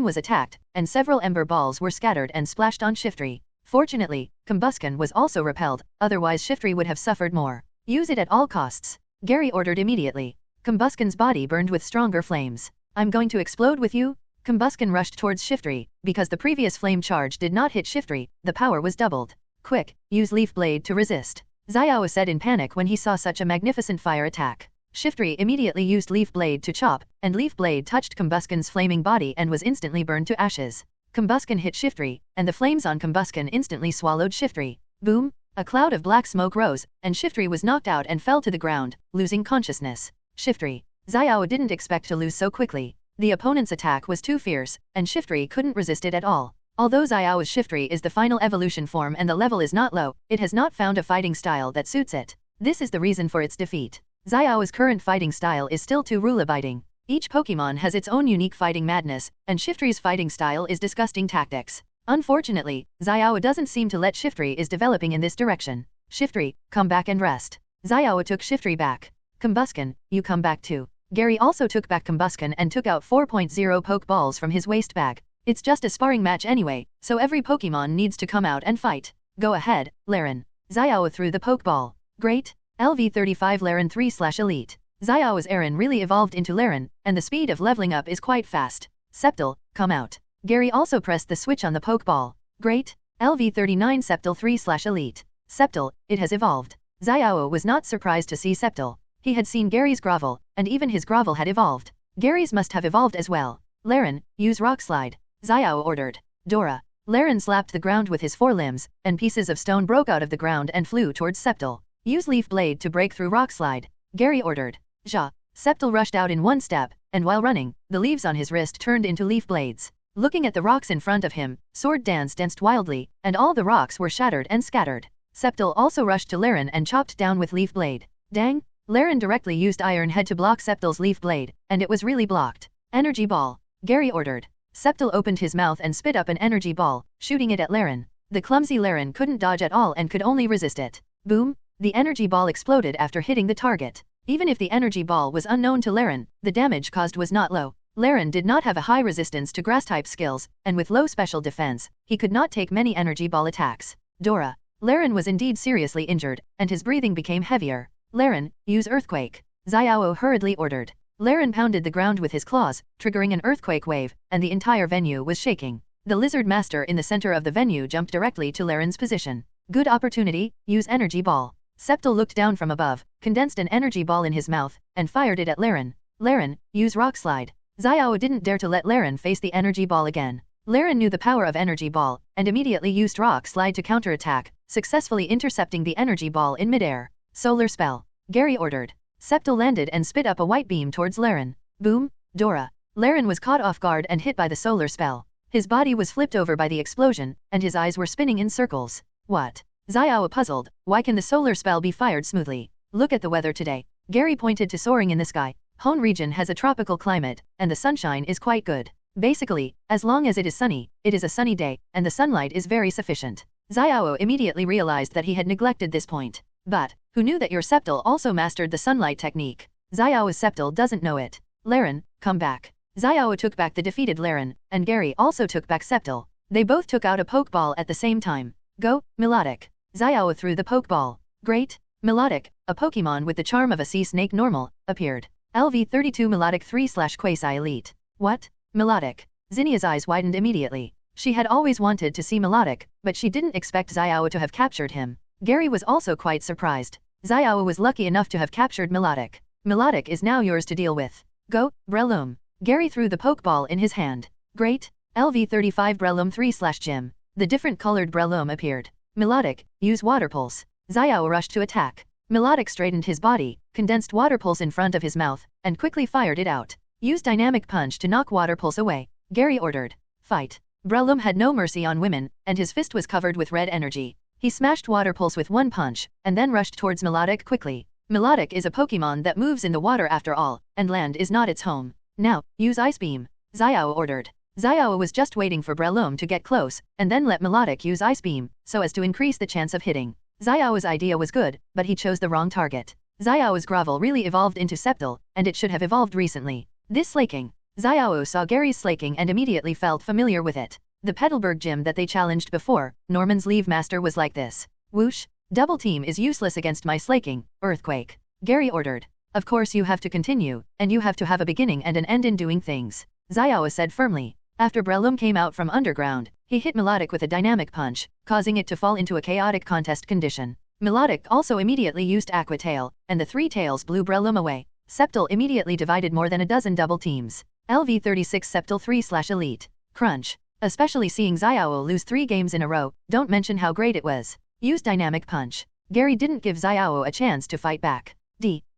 was attacked, and several ember balls were scattered and splashed on Shiftry. Fortunately, combustion was also repelled, otherwise Shiftry would have suffered more. Use it at all costs. Gary ordered immediately. Combustion's body burned with stronger flames. I'm going to explode with you? Combustion rushed towards Shiftry. Because the previous flame charge did not hit Shiftry, the power was doubled. Quick, use Leaf Blade to resist. Xiao said in panic when he saw such a magnificent fire attack. Shiftry immediately used Leaf Blade to chop, and Leaf Blade touched Combustion's flaming body and was instantly burned to ashes. Combustion hit Shiftry, and the flames on Combustion instantly swallowed Shiftry. Boom! A cloud of black smoke rose, and Shiftry was knocked out and fell to the ground, losing consciousness. Shiftry. Xiao didn't expect to lose so quickly. The opponent's attack was too fierce, and Shiftry couldn't resist it at all. Although Xiao's Shiftry is the final evolution form and the level is not low, it has not found a fighting style that suits it. This is the reason for its defeat. Xiao's current fighting style is still too rule-abiding. Each Pokemon has its own unique fighting madness, and Shiftry's fighting style is disgusting tactics. Unfortunately, Xiao doesn't seem to let Shiftry is developing in this direction. Shiftry, come back and rest. Xiao took Shiftry back. Combustion, you come back too. Gary also took back Combustion and took out 4.0 Pokeballs from his waist bag. It's just a sparring match anyway, so every Pokemon needs to come out and fight. Go ahead, Laren. Xiao threw the Pokeball. Great. LV35 Laren 3/Elite. Xiao's Aaron really evolved into Laren, and the speed of leveling up is quite fast. Sceptile, come out. Gary also pressed the switch on the Pokeball. Great. LV39 Sceptile 3/Elite. Sceptile, it has evolved. Xiao was not surprised to see Sceptile. He had seen Gary's Grovel, and even his Grovel had evolved. Gary's must have evolved as well. Laren, use Rock Slide. Xiao ordered. Dora. Laren slapped the ground with his forelimbs, and pieces of stone broke out of the ground and flew towards Sceptile. Use Leaf Blade to break through Rock Slide. Gary ordered. Ja. Sceptile rushed out in one step, and while running, the leaves on his wrist turned into leaf blades. Looking at the rocks in front of him, Sword Dance danced wildly, and all the rocks were shattered and scattered. Sceptile also rushed to Laren and chopped down with Leaf Blade. Dang! Laren directly used Iron Head to block Sceptile's Leaf Blade, and it was really blocked. Energy Ball. Gary ordered. Sceptile opened his mouth and spit up an energy ball, shooting it at Laren. The clumsy Laren couldn't dodge at all and could only resist it. Boom! The energy ball exploded after hitting the target. Even if the energy ball was unknown to Laren, the damage caused was not low. Laren did not have a high resistance to grass-type skills, and with low special defense, he could not take many energy ball attacks. Dora. Laren was indeed seriously injured, and his breathing became heavier. Laren, use Earthquake. Xiao hurriedly ordered. Laren pounded the ground with his claws, triggering an earthquake wave, and the entire venue was shaking. The Lizard Master in the center of the venue jumped directly to Laren's position. Good opportunity, use Energy Ball. Sceptile looked down from above, condensed an energy ball in his mouth, and fired it at Laren. Laren, use Rock Slide. Xiao didn't dare to let Laren face the energy ball again. Laren knew the power of Energy Ball, and immediately used Rock Slide to counterattack, successfully intercepting the energy ball in midair. Solar Spell. Gary ordered. Sceptile landed and spit up a white beam towards Laren. Boom! Dora. Laren was caught off guard and hit by the solar spell. His body was flipped over by the explosion, and his eyes were spinning in circles. What? Xiao puzzled. Why can the solar spell be fired smoothly? Look at the weather today. Gary pointed to soaring in the sky. Hoenn region has a tropical climate, and the sunshine is quite good. Basically, as long as it is sunny, it is a sunny day, and the sunlight is very sufficient. Xiao immediately realized that he had neglected this point. But, who knew that your Sceptile also mastered the sunlight technique? Xiao's Sceptile doesn't know it. Laren, come back. Xiao took back the defeated Laren, and Gary also took back Sceptile. They both took out a Pokeball at the same time. Go, Melodic. Xiao threw the Pokeball. Great. Melodic, a Pokemon with the charm of a sea snake normal, appeared. LV32 Melodic 3/Quasi Elite. What? Melodic. Zinnia's eyes widened immediately. She had always wanted to see Melodic, but she didn't expect Xiao to have captured him. Gary was also quite surprised. Xiao was lucky enough to have captured Melodic. Melodic is now yours to deal with. Go, Breloom. Gary threw the Pokeball in his hand. Great. LV35 Breloom 3/Gym. The different colored Breloom appeared. Melodic, use Water Pulse. Xiao rushed to attack. Melodic straightened his body, condensed Water Pulse in front of his mouth, and quickly fired it out. Use Dynamic Punch to knock Water Pulse away. Gary ordered. Fight. Breloom had no mercy on women, and his fist was covered with red energy. He smashed Water Pulse with one punch, and then rushed towards Melodic quickly. Melodic is a Pokemon that moves in the water after all, and land is not its home. Now, use Ice Beam. Xiao ordered. Xiao was just waiting for Breloom to get close, and then let Melodic use Ice Beam, so as to increase the chance of hitting. Xiao's idea was good, but he chose the wrong target. Xiao's Grovel really evolved into Sceptile, and it should have evolved recently. This Slaking. Xiao saw Gary's Slaking and immediately felt familiar with it. The Petalburg gym that they challenged before, Norman's Leave Master was like this. Whoosh, double team is useless against my slaking, earthquake. Gary ordered. Of course you have to continue, and you have to have a beginning and an end in doing things. Xiao said firmly. After Breloom came out from underground, he hit Melodic with a dynamic punch, causing it to fall into a chaotic contest condition. Melodic also immediately used Aqua Tail, and the three tails blew Breloom away. Septal immediately divided more than a dozen double teams. LV36 Septal 3/Elite. Crunch. Especially seeing Xiao lose 3 games in a row, don't mention how great it was. Use dynamic punch. Gary didn't give Xiao a chance to fight back.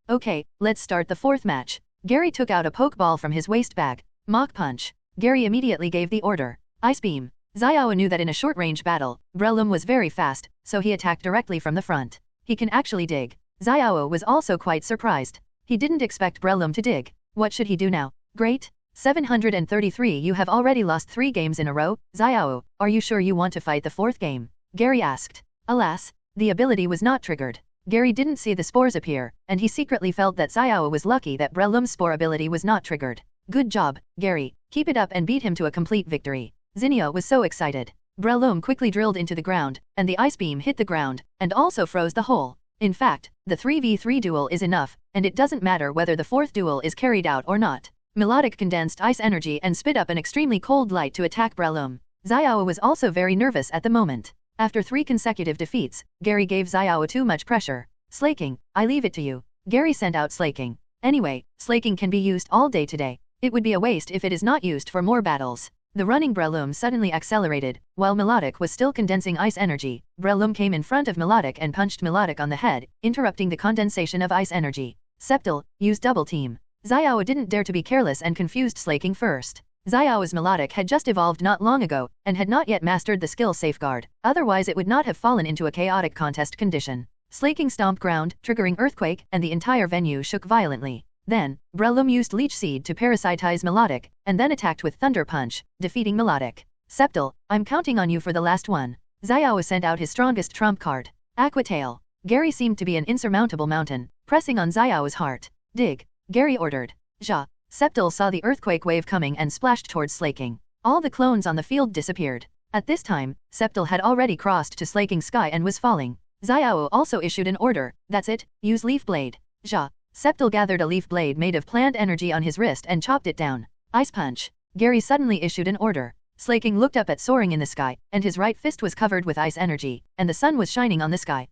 Okay, let's start the 4th match. Gary took out a pokeball from his waist bag. Mach punch. Gary immediately gave the order. Ice beam. Xiao knew that in a short-range battle, Breloom was very fast, so he attacked directly from the front. He can actually dig. Xiao was also quite surprised. He didn't expect Breloom to dig. What should he do now? Great. 733 You have already lost 3 games in a row. Xiao, are you sure you want to fight the 4th game? Gary asked. Alas, the ability was not triggered. Gary didn't see the spores appear, and he secretly felt that Xiao was lucky that Breloom's spore ability was not triggered. Good job, Gary. Keep it up and beat him to a complete victory. Zinnia was so excited. Breloom quickly drilled into the ground, and the ice beam hit the ground, and also froze the hole. In fact, the 3v3 duel is enough, and it doesn't matter whether the 4th duel is carried out or not. Melodic condensed ice energy and spit up an extremely cold light to attack Breloom. Xiao was also very nervous at the moment. After 3 consecutive defeats, Gary gave Xiao too much pressure. Slaking, I leave it to you. Gary sent out slaking. Anyway, slaking can be used all day today. It would be a waste if it is not used for more battles. The running Breloom suddenly accelerated. While Melodic was still condensing ice energy, Breloom came in front of Melodic and punched Melodic on the head, interrupting the condensation of ice energy. Septal, use double team. Xiao didn't dare to be careless and confused slaking first. Xiao's Melodic had just evolved not long ago, and had not yet mastered the skill Safeguard, otherwise it would not have fallen into a chaotic contest condition. Slaking stomped ground, triggering earthquake, and the entire venue shook violently. Then, Breloom used Leech Seed to parasitize Melodic, and then attacked with Thunder Punch, defeating Melodic. Septal, I'm counting on you for the last one. Xiao sent out his strongest trump card. Aqua Tail. Gary seemed to be an insurmountable mountain, pressing on Xiao's heart. Dig. Gary ordered. Ja. Septal saw the earthquake wave coming and splashed towards slaking. All the clones on the field disappeared. At this time, Septal had already crossed to slaking sky and was falling. Xiao also issued an order. That's it, use Leaf Blade. Ja. Septal gathered a leaf blade made of plant energy on his wrist and chopped it down. Ice punch. Gary suddenly issued an order. Slaking looked up at soaring in the sky, and his right fist was covered with ice energy, and the sun was shining on the sky.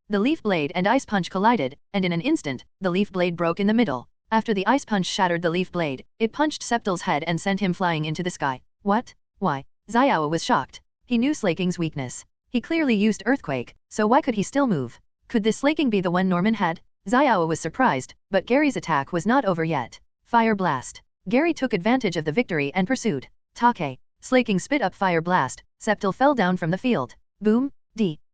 The leaf blade and ice punch collided, and in an instant, the leaf blade broke in the middle. After the ice punch shattered the leaf blade, it punched Septal's head and sent him flying into the sky. What? Why? Xiao was shocked. He knew Slaking's weakness. He clearly used earthquake, so why could he still move? Could this Slaking be the one Norman had? Xiao was surprised, but Gary's attack was not over yet. Fire Blast. Gary took advantage of the victory and pursued. Take. Slaking spit up Fire Blast. Septal fell down from the field. Boom.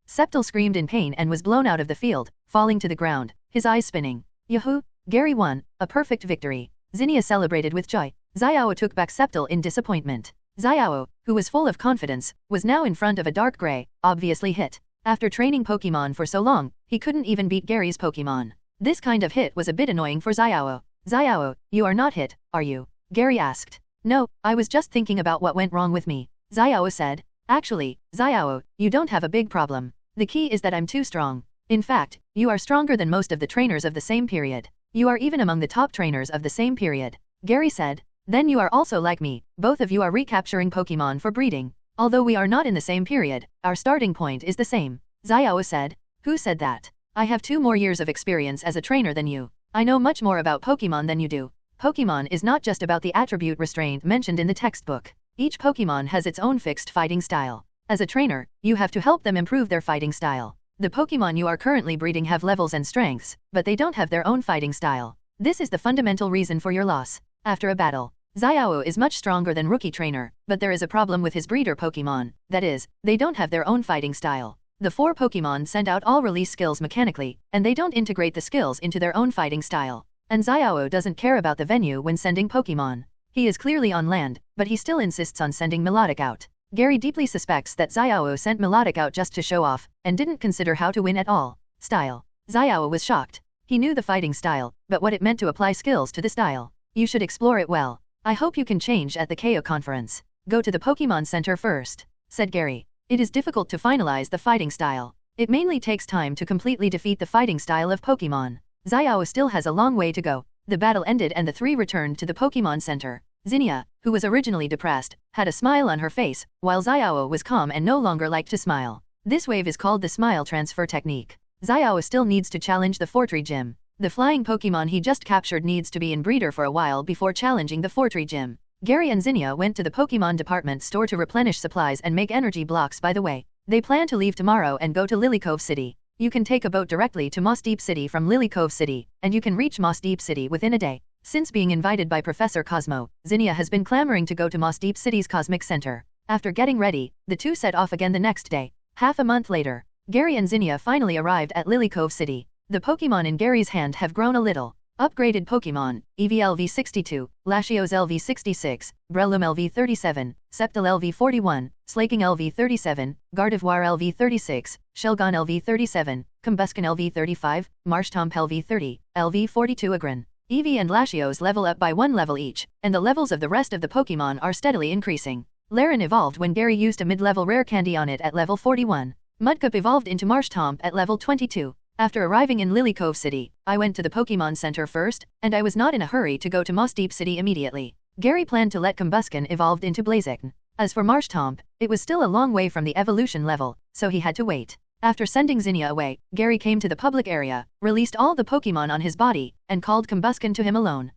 Septal screamed in pain and was blown out of the field, falling to the ground, his eyes spinning. Yahoo! Gary won, a perfect victory. Zinnia celebrated with joy. Xiao took back Septal in disappointment. Xiao, who was full of confidence, was now in front of a dark gray, obviously hit. After training Pokemon for so long, he couldn't even beat Gary's Pokemon. This kind of hit was a bit annoying for Xiao. Xiao, you are not hit, are you? Gary asked. No, I was just thinking about what went wrong with me. Xiao said. Actually, Xiao, you don't have a big problem. The key is that I'm too strong. In fact, you are stronger than most of the trainers of the same period. You are even among the top trainers of the same period. Gary said. Then you are also like me, both of you are recapturing Pokemon for breeding. Although we are not in the same period, our starting point is the same. Xiao said. Who said that? I have 2 more years of experience as a trainer than you. I know much more about Pokemon than you do. Pokemon is not just about the attribute restraint mentioned in the textbook. Each Pokemon has its own fixed fighting style. As a trainer, you have to help them improve their fighting style. The Pokemon you are currently breeding have levels and strengths, but they don't have their own fighting style. This is the fundamental reason for your loss. After a battle, Xiao is much stronger than Rookie Trainer, but there is a problem with his breeder Pokemon. That is, they don't have their own fighting style. The 4 Pokemon send out all release skills mechanically, and they don't integrate the skills into their own fighting style. And Xiao doesn't care about the venue when sending Pokemon. He is clearly on land, but he still insists on sending Melodic out. Gary deeply suspects that Xiao sent Melodic out just to show off, and didn't consider how to win at all. Style. Xiao was shocked. He knew the fighting style, but what it meant to apply skills to the style. You should explore it well. I hope you can change at the KO conference. Go to the Pokémon Center first, said Gary. It is difficult to finalize the fighting style. It mainly takes time to completely defeat the fighting style of Pokémon. Xiao still has a long way to go. The battle ended and the three returned to the Pokémon Center. Zinnia, who was originally depressed, had a smile on her face, while Xiao was calm and no longer liked to smile. This wave is called the smile transfer technique. Xiao still needs to challenge the Fortree Gym. The flying Pokémon he just captured needs to be in breeder for a while before challenging the Fortree Gym. Gary and Zinnia went to the Pokémon department store to replenish supplies and make energy blocks by the way. They plan to leave tomorrow and go to Lily Cove City. You can take a boat directly to Moss Deep City from Lily Cove City, and you can reach Moss Deep City within a day. Since being invited by Professor Cosmo, Zinnia has been clamoring to go to Moss Deep City's Cosmic Center. After getting ready, the two set off again the next day. Half a month later, Gary and Zinnia finally arrived at Lily Cove City. The Pokémon in Gary's hand have grown a little. Upgraded Pokémon, Eevee LV62, Latios LV66, Breloom LV37, Sceptile LV41, Slaking LV37, Gardevoir LV36, Shelgon LV37, Combuskin LV35, Marshtomp LV30, LV42 Agron. Eevee and Latios level up by 1 level each, and the levels of the rest of the Pokémon are steadily increasing. Laren evolved when Gary used a mid-level rare candy on it at level 41. Mudkip evolved into Marshtomp at level 22. After arriving in Lily Cove City, I went to the Pokémon Center first, and I was not in a hurry to go to Moss Deep City immediately. Gary planned to let Combuskin evolve into Blaziken. As for Marshtomp, it was still a long way from the evolution level, so he had to wait. After sending Zinnia away, Gary came to the public area, released all the Pokémon on his body, and called Combuskin to him alone.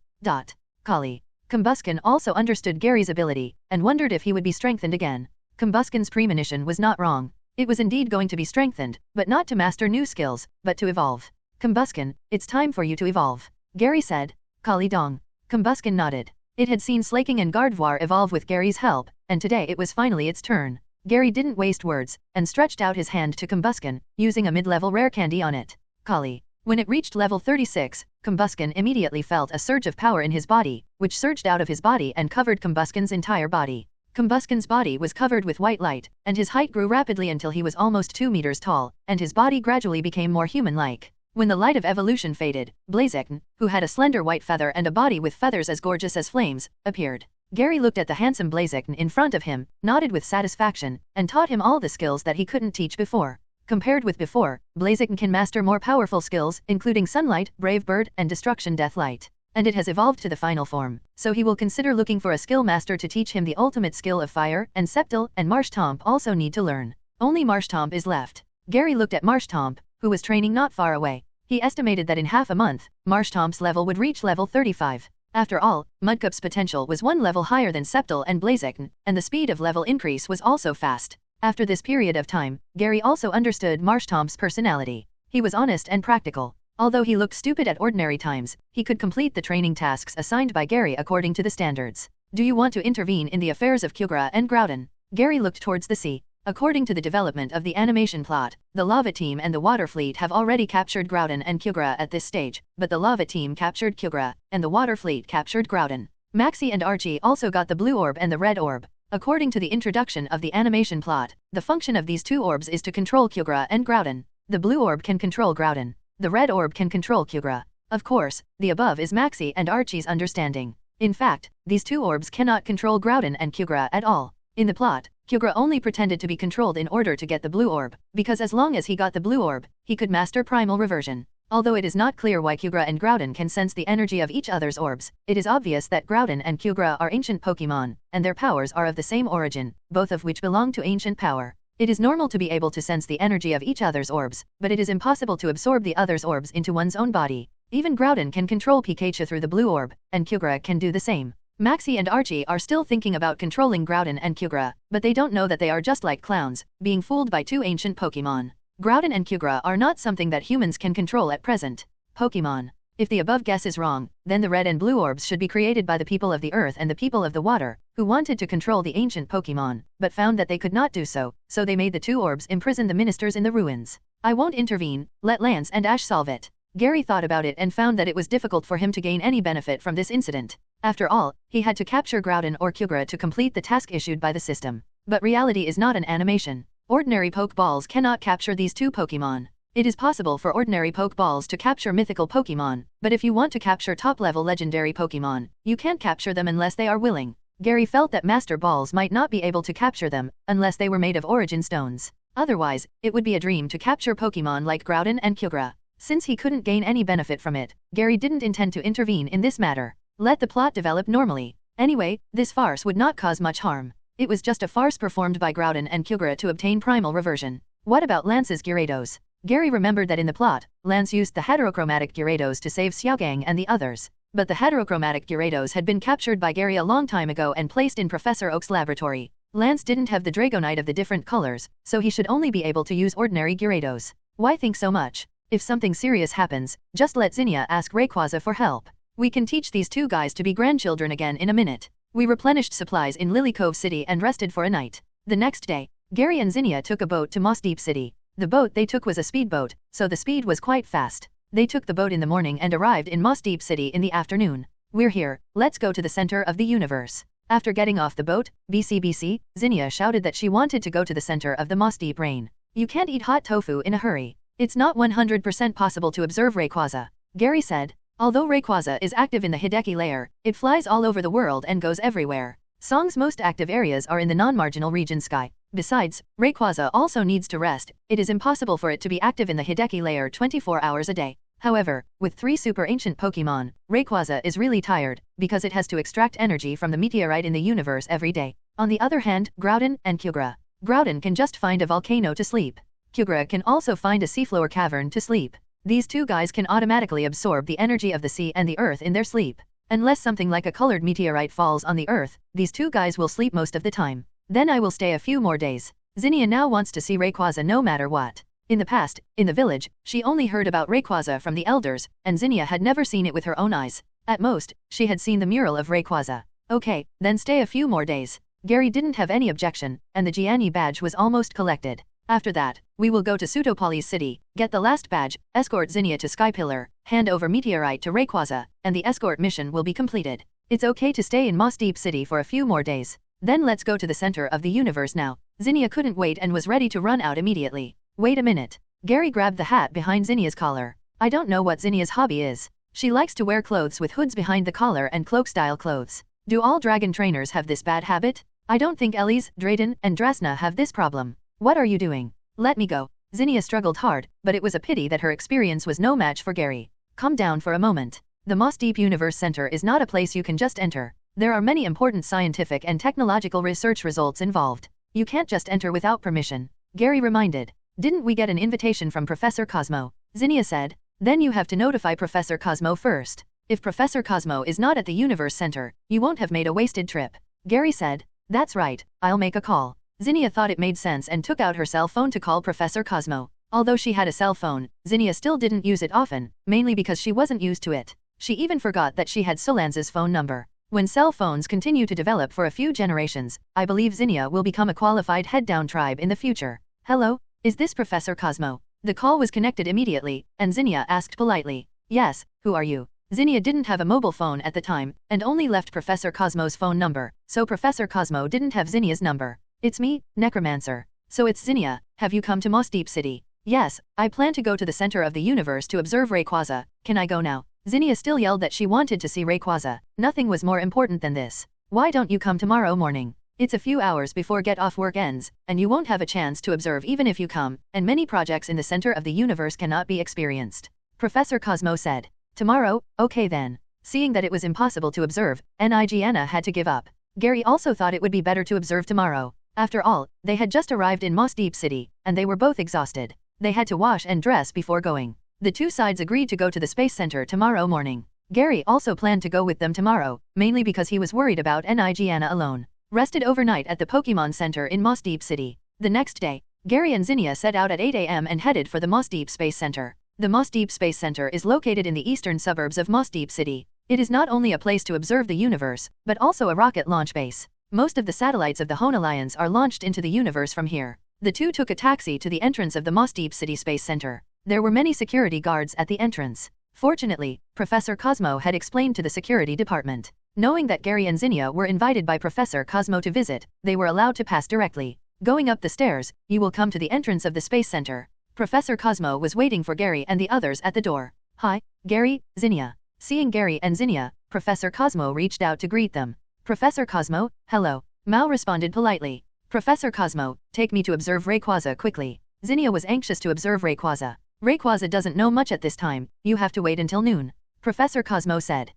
Collie. Combuskin also understood Gary's ability, and wondered if he would be strengthened again. Combuskin's premonition was not wrong. It was indeed going to be strengthened, but not to master new skills, but to evolve. Combuskin, it's time for you to evolve. Gary said. Kali Dong. Combuskin nodded. It had seen Slaking and Gardevoir evolve with Gary's help, and today it was finally its turn. Gary didn't waste words, and stretched out his hand to Combuskin, using a mid-level rare candy on it. Kali. When it reached level 36, Combuskin immediately felt a surge of power in his body, which surged out of his body and covered Combuskin's entire body. Combuskin's body was covered with white light, and his height grew rapidly until he was almost 2 meters tall, and his body gradually became more human-like. When the light of evolution faded, Blaziken, who had a slender white feather and a body with feathers as gorgeous as flames, appeared. Gary looked at the handsome Blaziken in front of him, nodded with satisfaction, and taught him all the skills that he couldn't teach before. Compared with before, Blaziken can master more powerful skills, including Sunlight, Brave Bird, and Destruction Deathlight. And it has evolved to the final form, so he will consider looking for a skill master to teach him the ultimate skill of fire, and Sceptile and Marshtomp also need to learn. Only Marshtomp is left. Gary looked at Marshtomp, who was training not far away. He estimated that in half a month, Marshtomp's level would reach level 35. After all, Mudkip's potential was 1 level higher than Sceptile and Blaziken, and the speed of level increase was also fast. After this period of time, Gary also understood Marshtomp's personality. He was honest and practical. Although he looked stupid at ordinary times, he could complete the training tasks assigned by Gary according to the standards. Do you want to intervene in the affairs of Kyogre and Groudon? Gary looked towards the sea. According to the development of the animation plot, the Lava Team and the Water Fleet have already captured Groudon and Kyogre at this stage, but the Lava Team captured Kyogre, and the Water Fleet captured Groudon. Maxie and Archie also got the blue orb and the red orb. According to the introduction of the animation plot, the function of these two orbs is to control Kyogre and Groudon. The blue orb can control Groudon. The red orb can control Kyogre. Of course, the above is Maxie and Archie's understanding. In fact, these two orbs cannot control Groudon and Kyogre at all. In the plot, Kyogre only pretended to be controlled in order to get the blue orb, because as long as he got the blue orb, he could master primal reversion. Although it is not clear why Kyogre and Groudon can sense the energy of each other's orbs, it is obvious that Groudon and Kyogre are ancient Pokémon, and their powers are of the same origin, both of which belong to ancient power. It is normal to be able to sense the energy of each other's orbs, but it is impossible to absorb the other's orbs into one's own body. Even Groudon can control Pikachu through the blue orb, and Kyogre can do the same. Maxie and Archie are still thinking about controlling Groudon and Kyogre, but they don't know that they are just like clowns, being fooled by two ancient Pokémon. Groudon and Kyogre are not something that humans can control at present. Pokémon. If the above guess is wrong, then the red and blue orbs should be created by the people of the earth and the people of the water, who wanted to control the ancient Pokémon, but found that they could not do so, so they made the two orbs imprison the ministers in the ruins. I won't intervene, let Lance and Ash solve it. Gary thought about it and found that it was difficult for him to gain any benefit from this incident. After all, he had to capture Groudon or Kyogre to complete the task issued by the system. But reality is not an animation. Ordinary Pokeballs cannot capture these two Pokémon. It is possible for ordinary Pokeballs to capture mythical Pokémon, but if you want to capture top-level legendary Pokémon, you can't capture them unless they are willing. Gary felt that Master Balls might not be able to capture them, unless they were made of origin stones. Otherwise, it would be a dream to capture Pokémon like Groudon and Kyogre. Since he couldn't gain any benefit from it, Gary didn't intend to intervene in this matter. Let the plot develop normally. Anyway, this farce would not cause much harm. It was just a farce performed by Groudon and Kyogre to obtain primal reversion. What about Lance's Gyarados? Gary remembered that in the plot, Lance used the heterochromatic Gyarados to save Xiaogang and the others. But the heterochromatic Gyarados had been captured by Gary a long time ago and placed in Professor Oak's laboratory. Lance didn't have the Dragonite of the different colors, so he should only be able to use ordinary Gyarados. Why think so much? If something serious happens, just let Zinnia ask Rayquaza for help. We can teach these two guys to be grandchildren again in a minute. We replenished supplies in Lily Cove City and rested for a night. The next day, Gary and Zinnia took a boat to Moss Deep City. The boat they took was a speedboat, so the speed was quite fast. They took the boat in the morning and arrived in Moss Deep City in the afternoon. We're here, let's go to the center of the universe. After getting off the boat, BC, Zinnia shouted that she wanted to go to the center of the Moss Deep Rain. You can't eat hot tofu in a hurry. It's not 100% possible to observe Rayquaza, Gary said. Although Rayquaza is active in the Hideki layer, it flies all over the world and goes everywhere. Song's most active areas are in the non-marginal region sky. Besides, Rayquaza also needs to rest. It is impossible for it to be active in the Hideki layer 24 hours a day. However, with 3 super ancient Pokémon, Rayquaza is really tired, because it has to extract energy from the meteorite in the universe every day. On the other hand, Groudon and Kyogre. Groudon can just find a volcano to sleep. Kyogre can also find a seafloor cavern to sleep. These two guys can automatically absorb the energy of the sea and the earth in their sleep. Unless something like a colored meteorite falls on the earth, these two guys will sleep most of the time. Then I will stay a few more days. Zinnia now wants to see Rayquaza no matter what. In the past, in the village, she only heard about Rayquaza from the elders, and Zinnia had never seen it with her own eyes. At most, she had seen the mural of Rayquaza. Okay, then stay a few more days. Gary didn't have any objection, and the Gianni badge was almost collected. After that, we will go to Pseudopolis City, get the last badge, escort Zinnia to Sky Pillar, hand over meteorite to Rayquaza, and the escort mission will be completed. It's okay to stay in Moss Deep City for a few more days. Then let's go to the center of the universe now. Zinnia couldn't wait and was ready to run out immediately. Wait a minute. Gary grabbed the hat behind Zinnia's collar. I don't know what Zinnia's hobby is. She likes to wear clothes with hoods behind the collar and cloak-style clothes. Do all dragon trainers have this bad habit? I don't think Elise, Drayden, and Drasna have this problem. What are you doing? Let me go. Zinnia struggled hard, but it was a pity that her experience was no match for Gary. Calm down for a moment. The Moss Deep Universe Center is not a place you can just enter. There are many important scientific and technological research results involved. You can't just enter without permission. Gary reminded. Didn't we get an invitation from Professor Cosmo? Zinnia said. Then you have to notify Professor Cosmo first. If Professor Cosmo is not at the Universe Center, you won't have made a wasted trip. Gary said. That's right, I'll make a call. Zinnia thought it made sense and took out her cell phone to call Professor Cosmo. Although she had a cell phone, Zinnia still didn't use it often, mainly because she wasn't used to it. She even forgot that she had Solance's phone number. When cell phones continue to develop for a few generations, I believe Zinnia will become a qualified head-down tribe in the future. Hello? Is this Professor Cosmo? The call was connected immediately, and Zinnia asked politely. Yes, who are you? Zinnia didn't have a mobile phone at the time, and only left Professor Cosmo's phone number, so Professor Cosmo didn't have Zinnia's number. It's me, Necromancer. So it's Zinnia, have you come to Moss Deep City? Yes, I plan to go to the center of the universe to observe Rayquaza. Can I go now? Zinnia still yelled that she wanted to see Rayquaza. Nothing was more important than this. Why don't you come tomorrow morning? It's a few hours before get-off work ends, and you won't have a chance to observe even if you come, and many projects in the center of the universe cannot be experienced. Professor Cosmo said. Tomorrow? Okay then. Seeing that it was impossible to observe, Nigiana had to give up. Gary also thought it would be better to observe tomorrow. After all, they had just arrived in Moss Deep City, and they were both exhausted. They had to wash and dress before going. The two sides agreed to go to the Space Center tomorrow morning. Gary also planned to go with them tomorrow, mainly because he was worried about Nigiana alone. Rested overnight at the Pokémon Center in Moss Deep City. The next day, Gary and Zinnia set out at 8 a.m. and headed for the Moss Deep Space Center. The Moss Deep Space Center is located in the eastern suburbs of Moss Deep City. It is not only a place to observe the universe, but also a rocket launch base. Most of the satellites of the Hoenn Alliance are launched into the universe from here. The two took a taxi to the entrance of the Moss Deep City Space Center. There were many security guards at the entrance. Fortunately, Professor Cosmo had explained to the security department. Knowing that Gary and Zinnia were invited by Professor Cosmo to visit, they were allowed to pass directly. Going up the stairs, you will come to the entrance of the Space Center. Professor Cosmo was waiting for Gary and the others at the door. Hi, Gary, Zinnia. Seeing Gary and Zinnia, Professor Cosmo reached out to greet them. Professor Cosmo, hello. Mao responded politely. Professor Cosmo, take me to observe Rayquaza quickly. Zinnia was anxious to observe Rayquaza. Rayquaza doesn't know much at this time, you have to wait until noon. Professor Cosmo said.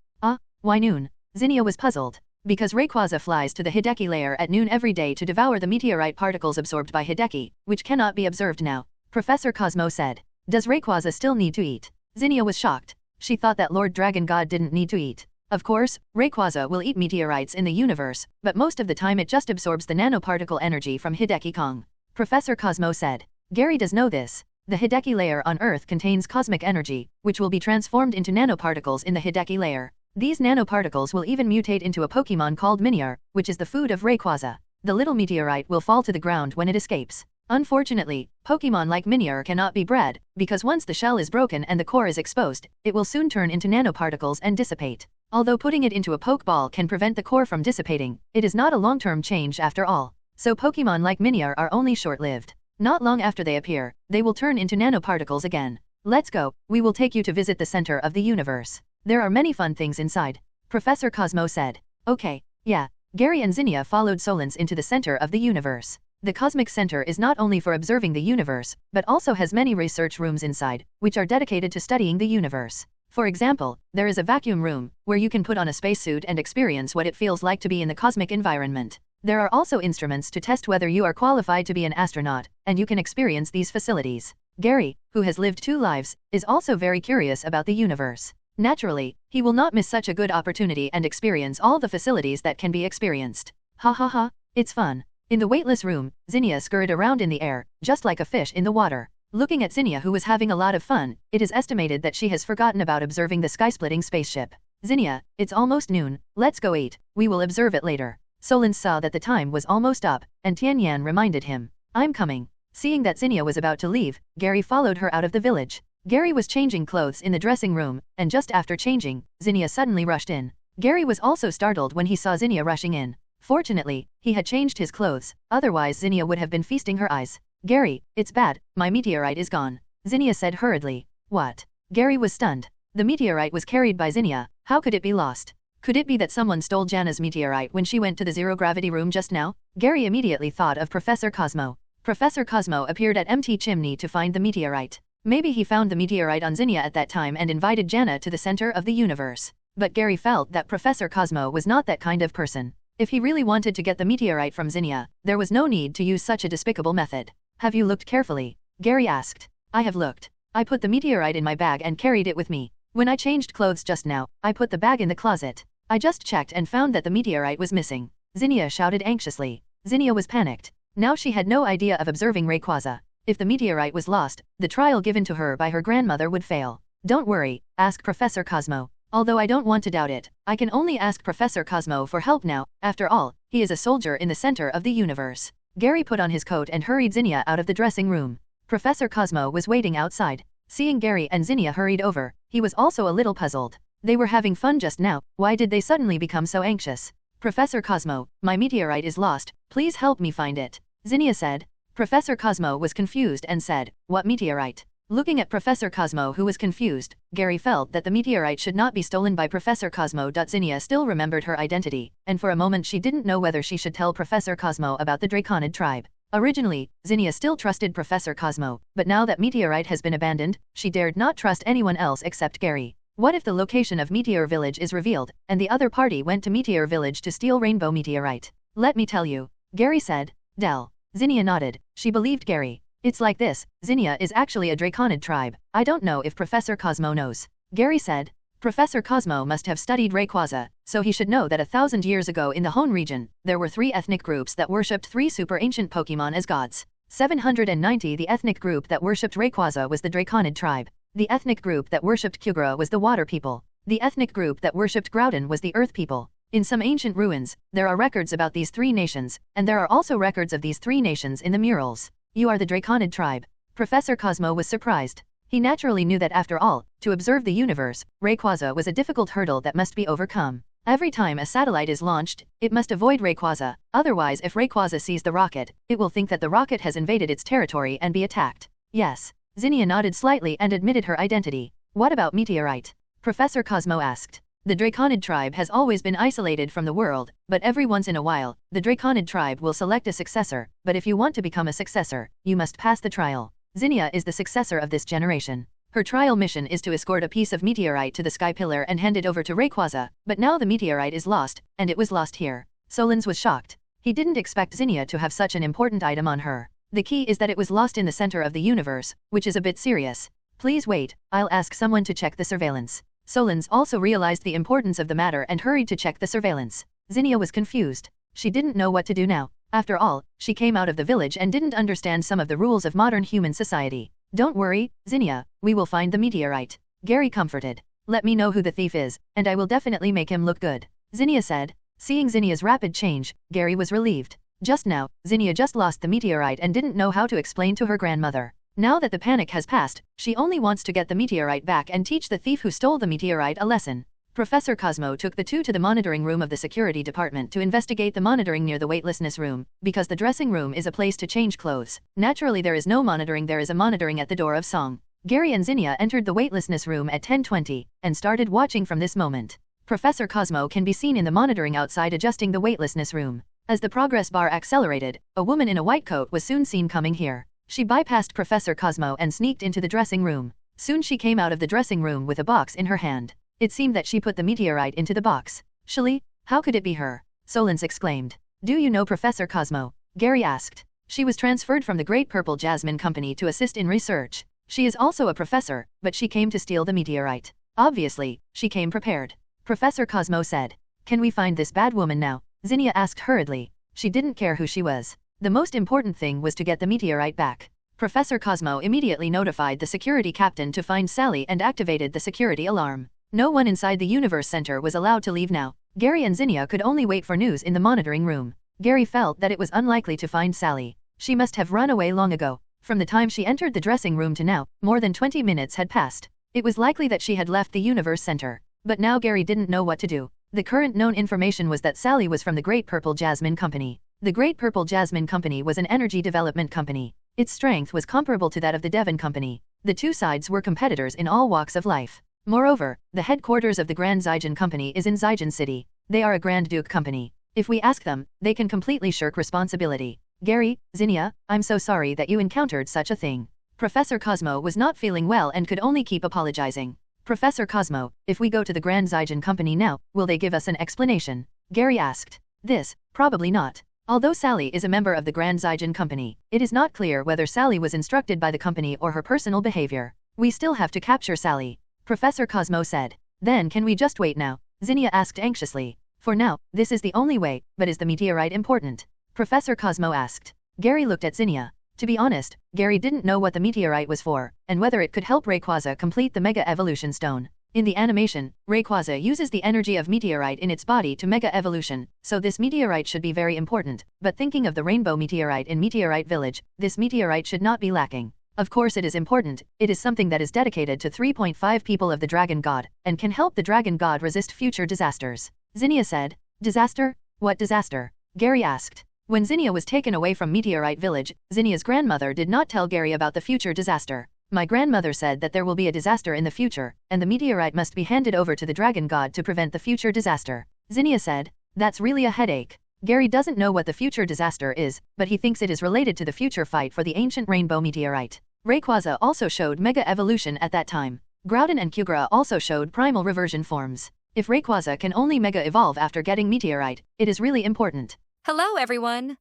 Why noon? Zinnia was puzzled. Because Rayquaza flies to the Hideki layer at noon every day to devour the meteorite particles absorbed by Hideki, which cannot be observed now. Professor Cosmo said. Does Rayquaza still need to eat? Zinnia was shocked. She thought that Lord Dragon God didn't need to eat. Of course, Rayquaza will eat meteorites in the universe, but most of the time it just absorbs the nanoparticle energy from Hideki Kong. Professor Cosmo said. Gary does know this. The Hideki layer on Earth contains cosmic energy, which will be transformed into nanoparticles in the Hideki layer. These nanoparticles will even mutate into a Pokémon called Minior, which is the food of Rayquaza. The little meteorite will fall to the ground when it escapes. Unfortunately, Pokémon like Minior cannot be bred, because once the shell is broken and the core is exposed, it will soon turn into nanoparticles and dissipate. Although putting it into a Pokeball can prevent the core from dissipating, it is not a long-term change after all. So Pokémon like Minior are only short-lived. Not long after they appear, they will turn into nanoparticles again. Let's go, we will take you to visit the center of the universe. There are many fun things inside. Professor Cosmo said. Okay, yeah. Gary and Zinnia followed Solence into the center of the universe. The Cosmic Center is not only for observing the universe, but also has many research rooms inside, which are dedicated to studying the universe. For example, there is a vacuum room, where you can put on a spacesuit and experience what it feels like to be in the cosmic environment. There are also instruments to test whether you are qualified to be an astronaut, and you can experience these facilities. Gary, who has lived 2 lives, is also very curious about the universe. Naturally, he will not miss such a good opportunity and experience all the facilities that can be experienced. Ha ha ha, it's fun. In the weightless room, Zinnia scurried around in the air, just like a fish in the water. Looking at Zinnia, who was having a lot of fun, it is estimated that she has forgotten about observing the sky-splitting spaceship. Zinnia, it's almost noon, let's go eat, we will observe it later. Solence saw that the time was almost up, and Tianyan reminded him. I'm coming. Seeing that Zinnia was about to leave, Gary followed her out of the village. Gary was changing clothes in the dressing room, and just after changing, Zinnia suddenly rushed in. Gary was also startled when he saw Zinnia rushing in. Fortunately, he had changed his clothes, otherwise Zinnia would have been feasting her eyes. Gary, it's bad, my meteorite is gone. Zinnia said hurriedly. What? Gary was stunned. The meteorite was carried by Zinnia, how could it be lost? Could it be that someone stole Jana's meteorite when she went to the zero-gravity room just now? Gary immediately thought of Professor Cosmo. Professor Cosmo appeared at MT Chimney to find the meteorite. Maybe he found the meteorite on Zinnia at that time and invited Jana to the center of the universe. But Gary felt that Professor Cosmo was not that kind of person. If he really wanted to get the meteorite from Zinnia, there was no need to use such a despicable method. Have you looked carefully? Gary asked. I have looked. I put the meteorite in my bag and carried it with me. When I changed clothes just now, I put the bag in the closet. I just checked and found that the meteorite was missing. Zinnia shouted anxiously. Zinnia was panicked. Now she had no idea of observing Rayquaza. If the meteorite was lost, the trial given to her by her grandmother would fail. Don't worry, ask Professor Cosmo. Although I don't want to doubt it, I can only ask Professor Cosmo for help now. After all, he is a soldier in the center of the universe. Gary put on his coat and hurried Zinnia out of the dressing room. Professor Cosmo was waiting outside. Seeing Gary and Zinnia hurried over, he was also a little puzzled. They were having fun just now, why did they suddenly become so anxious? Professor Cosmo, my meteorite is lost, please help me find it. Zinnia said. Professor Cosmo was confused and said, what meteorite? Looking at Professor Cosmo, who was confused, Gary felt that the meteorite should not be stolen by Professor Cosmo. Zinnia still remembered her identity, and for a moment she didn't know whether she should tell Professor Cosmo about the Draconid tribe. Originally, Zinnia still trusted Professor Cosmo, but now that meteorite has been abandoned, she dared not trust anyone else except Gary. What if the location of Meteor Village is revealed, and the other party went to Meteor Village to steal Rainbow Meteorite? Let me tell you, Gary said. Dell. Zinnia nodded. She believed Gary. It's like this, Zinnia is actually a Draconid tribe. I don't know if Professor Cosmo knows. Gary said. Professor Cosmo must have studied Rayquaza, so he should know that 1,000 years ago in the Hoenn region, there were 3 ethnic groups that worshipped 3 super ancient Pokémon as gods. 790 The ethnic group that worshipped Rayquaza was the Draconid tribe. The ethnic group that worshipped Kyogre was the Water People. The ethnic group that worshipped Groudon was the Earth People. In some ancient ruins, there are records about these 3 nations, and there are also records of these 3 nations in the murals. You are the Draconid tribe. Professor Cosmo was surprised. He naturally knew that after all, to observe the universe, Rayquaza was a difficult hurdle that must be overcome. Every time a satellite is launched, it must avoid Rayquaza, otherwise if Rayquaza sees the rocket, it will think that the rocket has invaded its territory and be attacked. Yes. Zinnia nodded slightly and admitted her identity. What about meteorite? Professor Cosmo asked. The Draconid tribe has always been isolated from the world, but every once in a while, the Draconid tribe will select a successor, but if you want to become a successor, you must pass the trial. Zinnia is the successor of this generation. Her trial mission is to escort a piece of meteorite to the Sky Pillar and hand it over to Rayquaza, but now the meteorite is lost, and it was lost here. Solens was shocked. He didn't expect Zinnia to have such an important item on her. The key is that it was lost in the center of the universe, which is a bit serious. Please wait, I'll ask someone to check the surveillance. Solens also realized the importance of the matter and hurried to check the surveillance. Zinnia was confused. She didn't know what to do now. After all, she came out of the village and didn't understand some of the rules of modern human society. Don't worry, Zinnia, we will find the meteorite. Gary comforted. Let me know who the thief is, and I will definitely make him look good. Zinnia said. Seeing Zinnia's rapid change, Gary was relieved. Just now, Zinnia just lost the meteorite and didn't know how to explain to her grandmother. Now that the panic has passed, she only wants to get the meteorite back and teach the thief who stole the meteorite a lesson. Professor Cosmo took the two to the monitoring room of the security department to investigate the monitoring near the weightlessness room, because the dressing room is a place to change clothes. Naturally there is no monitoring, there is a monitoring at the door of Song. Gary and Zinnia entered the weightlessness room at 10:20, and started watching from this moment. Professor Cosmo can be seen in the monitoring outside adjusting the weightlessness room. As the progress bar accelerated, a woman in a white coat was soon seen coming here. She bypassed Professor Cosmo and sneaked into the dressing room. Soon she came out of the dressing room with a box in her hand. It seemed that she put the meteorite into the box. Shally, how could it be her? Solens exclaimed. Do you know Professor Cosmo? Gary asked. She was transferred from the Great Purple Jasmine Company to assist in research. She is also a professor, but she came to steal the meteorite. Obviously, she came prepared. Professor Cosmo said. Can we find this bad woman now? Zinnia asked hurriedly. She didn't care who she was. The most important thing was to get the meteorite back. Professor Cosmo immediately notified the security captain to find Sally and activated the security alarm. No one inside the Universe Center was allowed to leave now. Gary and Zinnia could only wait for news in the monitoring room. Gary felt that it was unlikely to find Sally. She must have run away long ago. From the time she entered the dressing room to now, more than 20 minutes had passed. It was likely that she had left the Universe Center. But now Gary didn't know what to do. The current known information was that Sally was from the Great Purple Jasmine Company. The Great Purple Jasmine Company was an energy development company. Its strength was comparable to that of the Devon Company. The two sides were competitors in all walks of life. Moreover, the headquarters of the Grand Zygon Company is in Zygon City. They are a Grand Duke company. If we ask them, they can completely shirk responsibility. Gary, Zinnia, I'm so sorry that you encountered such a thing. Professor Cosmo was not feeling well and could only keep apologizing. Professor Cosmo, if we go to the Grand Zygon Company now, will they give us an explanation? Gary asked. This, probably not. Although Sally is a member of the Grand Zygon Company, it is not clear whether Sally was instructed by the company or her personal behavior. We still have to capture Sally. Professor Cosmo said. Then can we just wait now? Zinnia asked anxiously. For now, this is the only way, but is the meteorite important? Professor Cosmo asked. Gary looked at Zinnia. To be honest, Gary didn't know what the meteorite was for, and whether it could help Rayquaza complete the Mega Evolution Stone. In the animation, Rayquaza uses the energy of meteorite in its body to Mega Evolution, so this meteorite should be very important, but thinking of the Rainbow Meteorite in Meteorite Village, this meteorite should not be lacking. Of course it is important, it is something that is dedicated to 3.5 people of the Dragon God, and can help the Dragon God resist future disasters. Zinnia said. Disaster? What disaster? Gary asked. When Zinnia was taken away from Meteorite Village, Zinnia's grandmother did not tell Gary about the future disaster. My grandmother said that there will be a disaster in the future, and the meteorite must be handed over to the Dragon God to prevent the future disaster. Zinnia said. That's really a headache. Gary doesn't know what the future disaster is, but he thinks it is related to the future fight for the ancient Rainbow Meteorite. Rayquaza also showed Mega Evolution at that time. Groudon and Kyogre also showed Primal Reversion forms. If Rayquaza can only Mega Evolve after getting Meteorite, it is really important. Hello, everyone!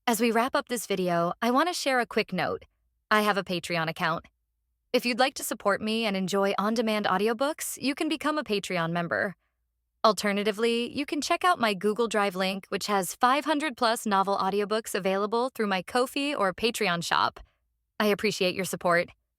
As we wrap up this video, I want to share a quick note. I have a Patreon account. If you'd like to support me and enjoy on-demand audiobooks, you can become a Patreon member. Alternatively, you can check out my Google Drive link, which has 500+ novel audiobooks available through my Ko-fi or Patreon shop. I appreciate your support.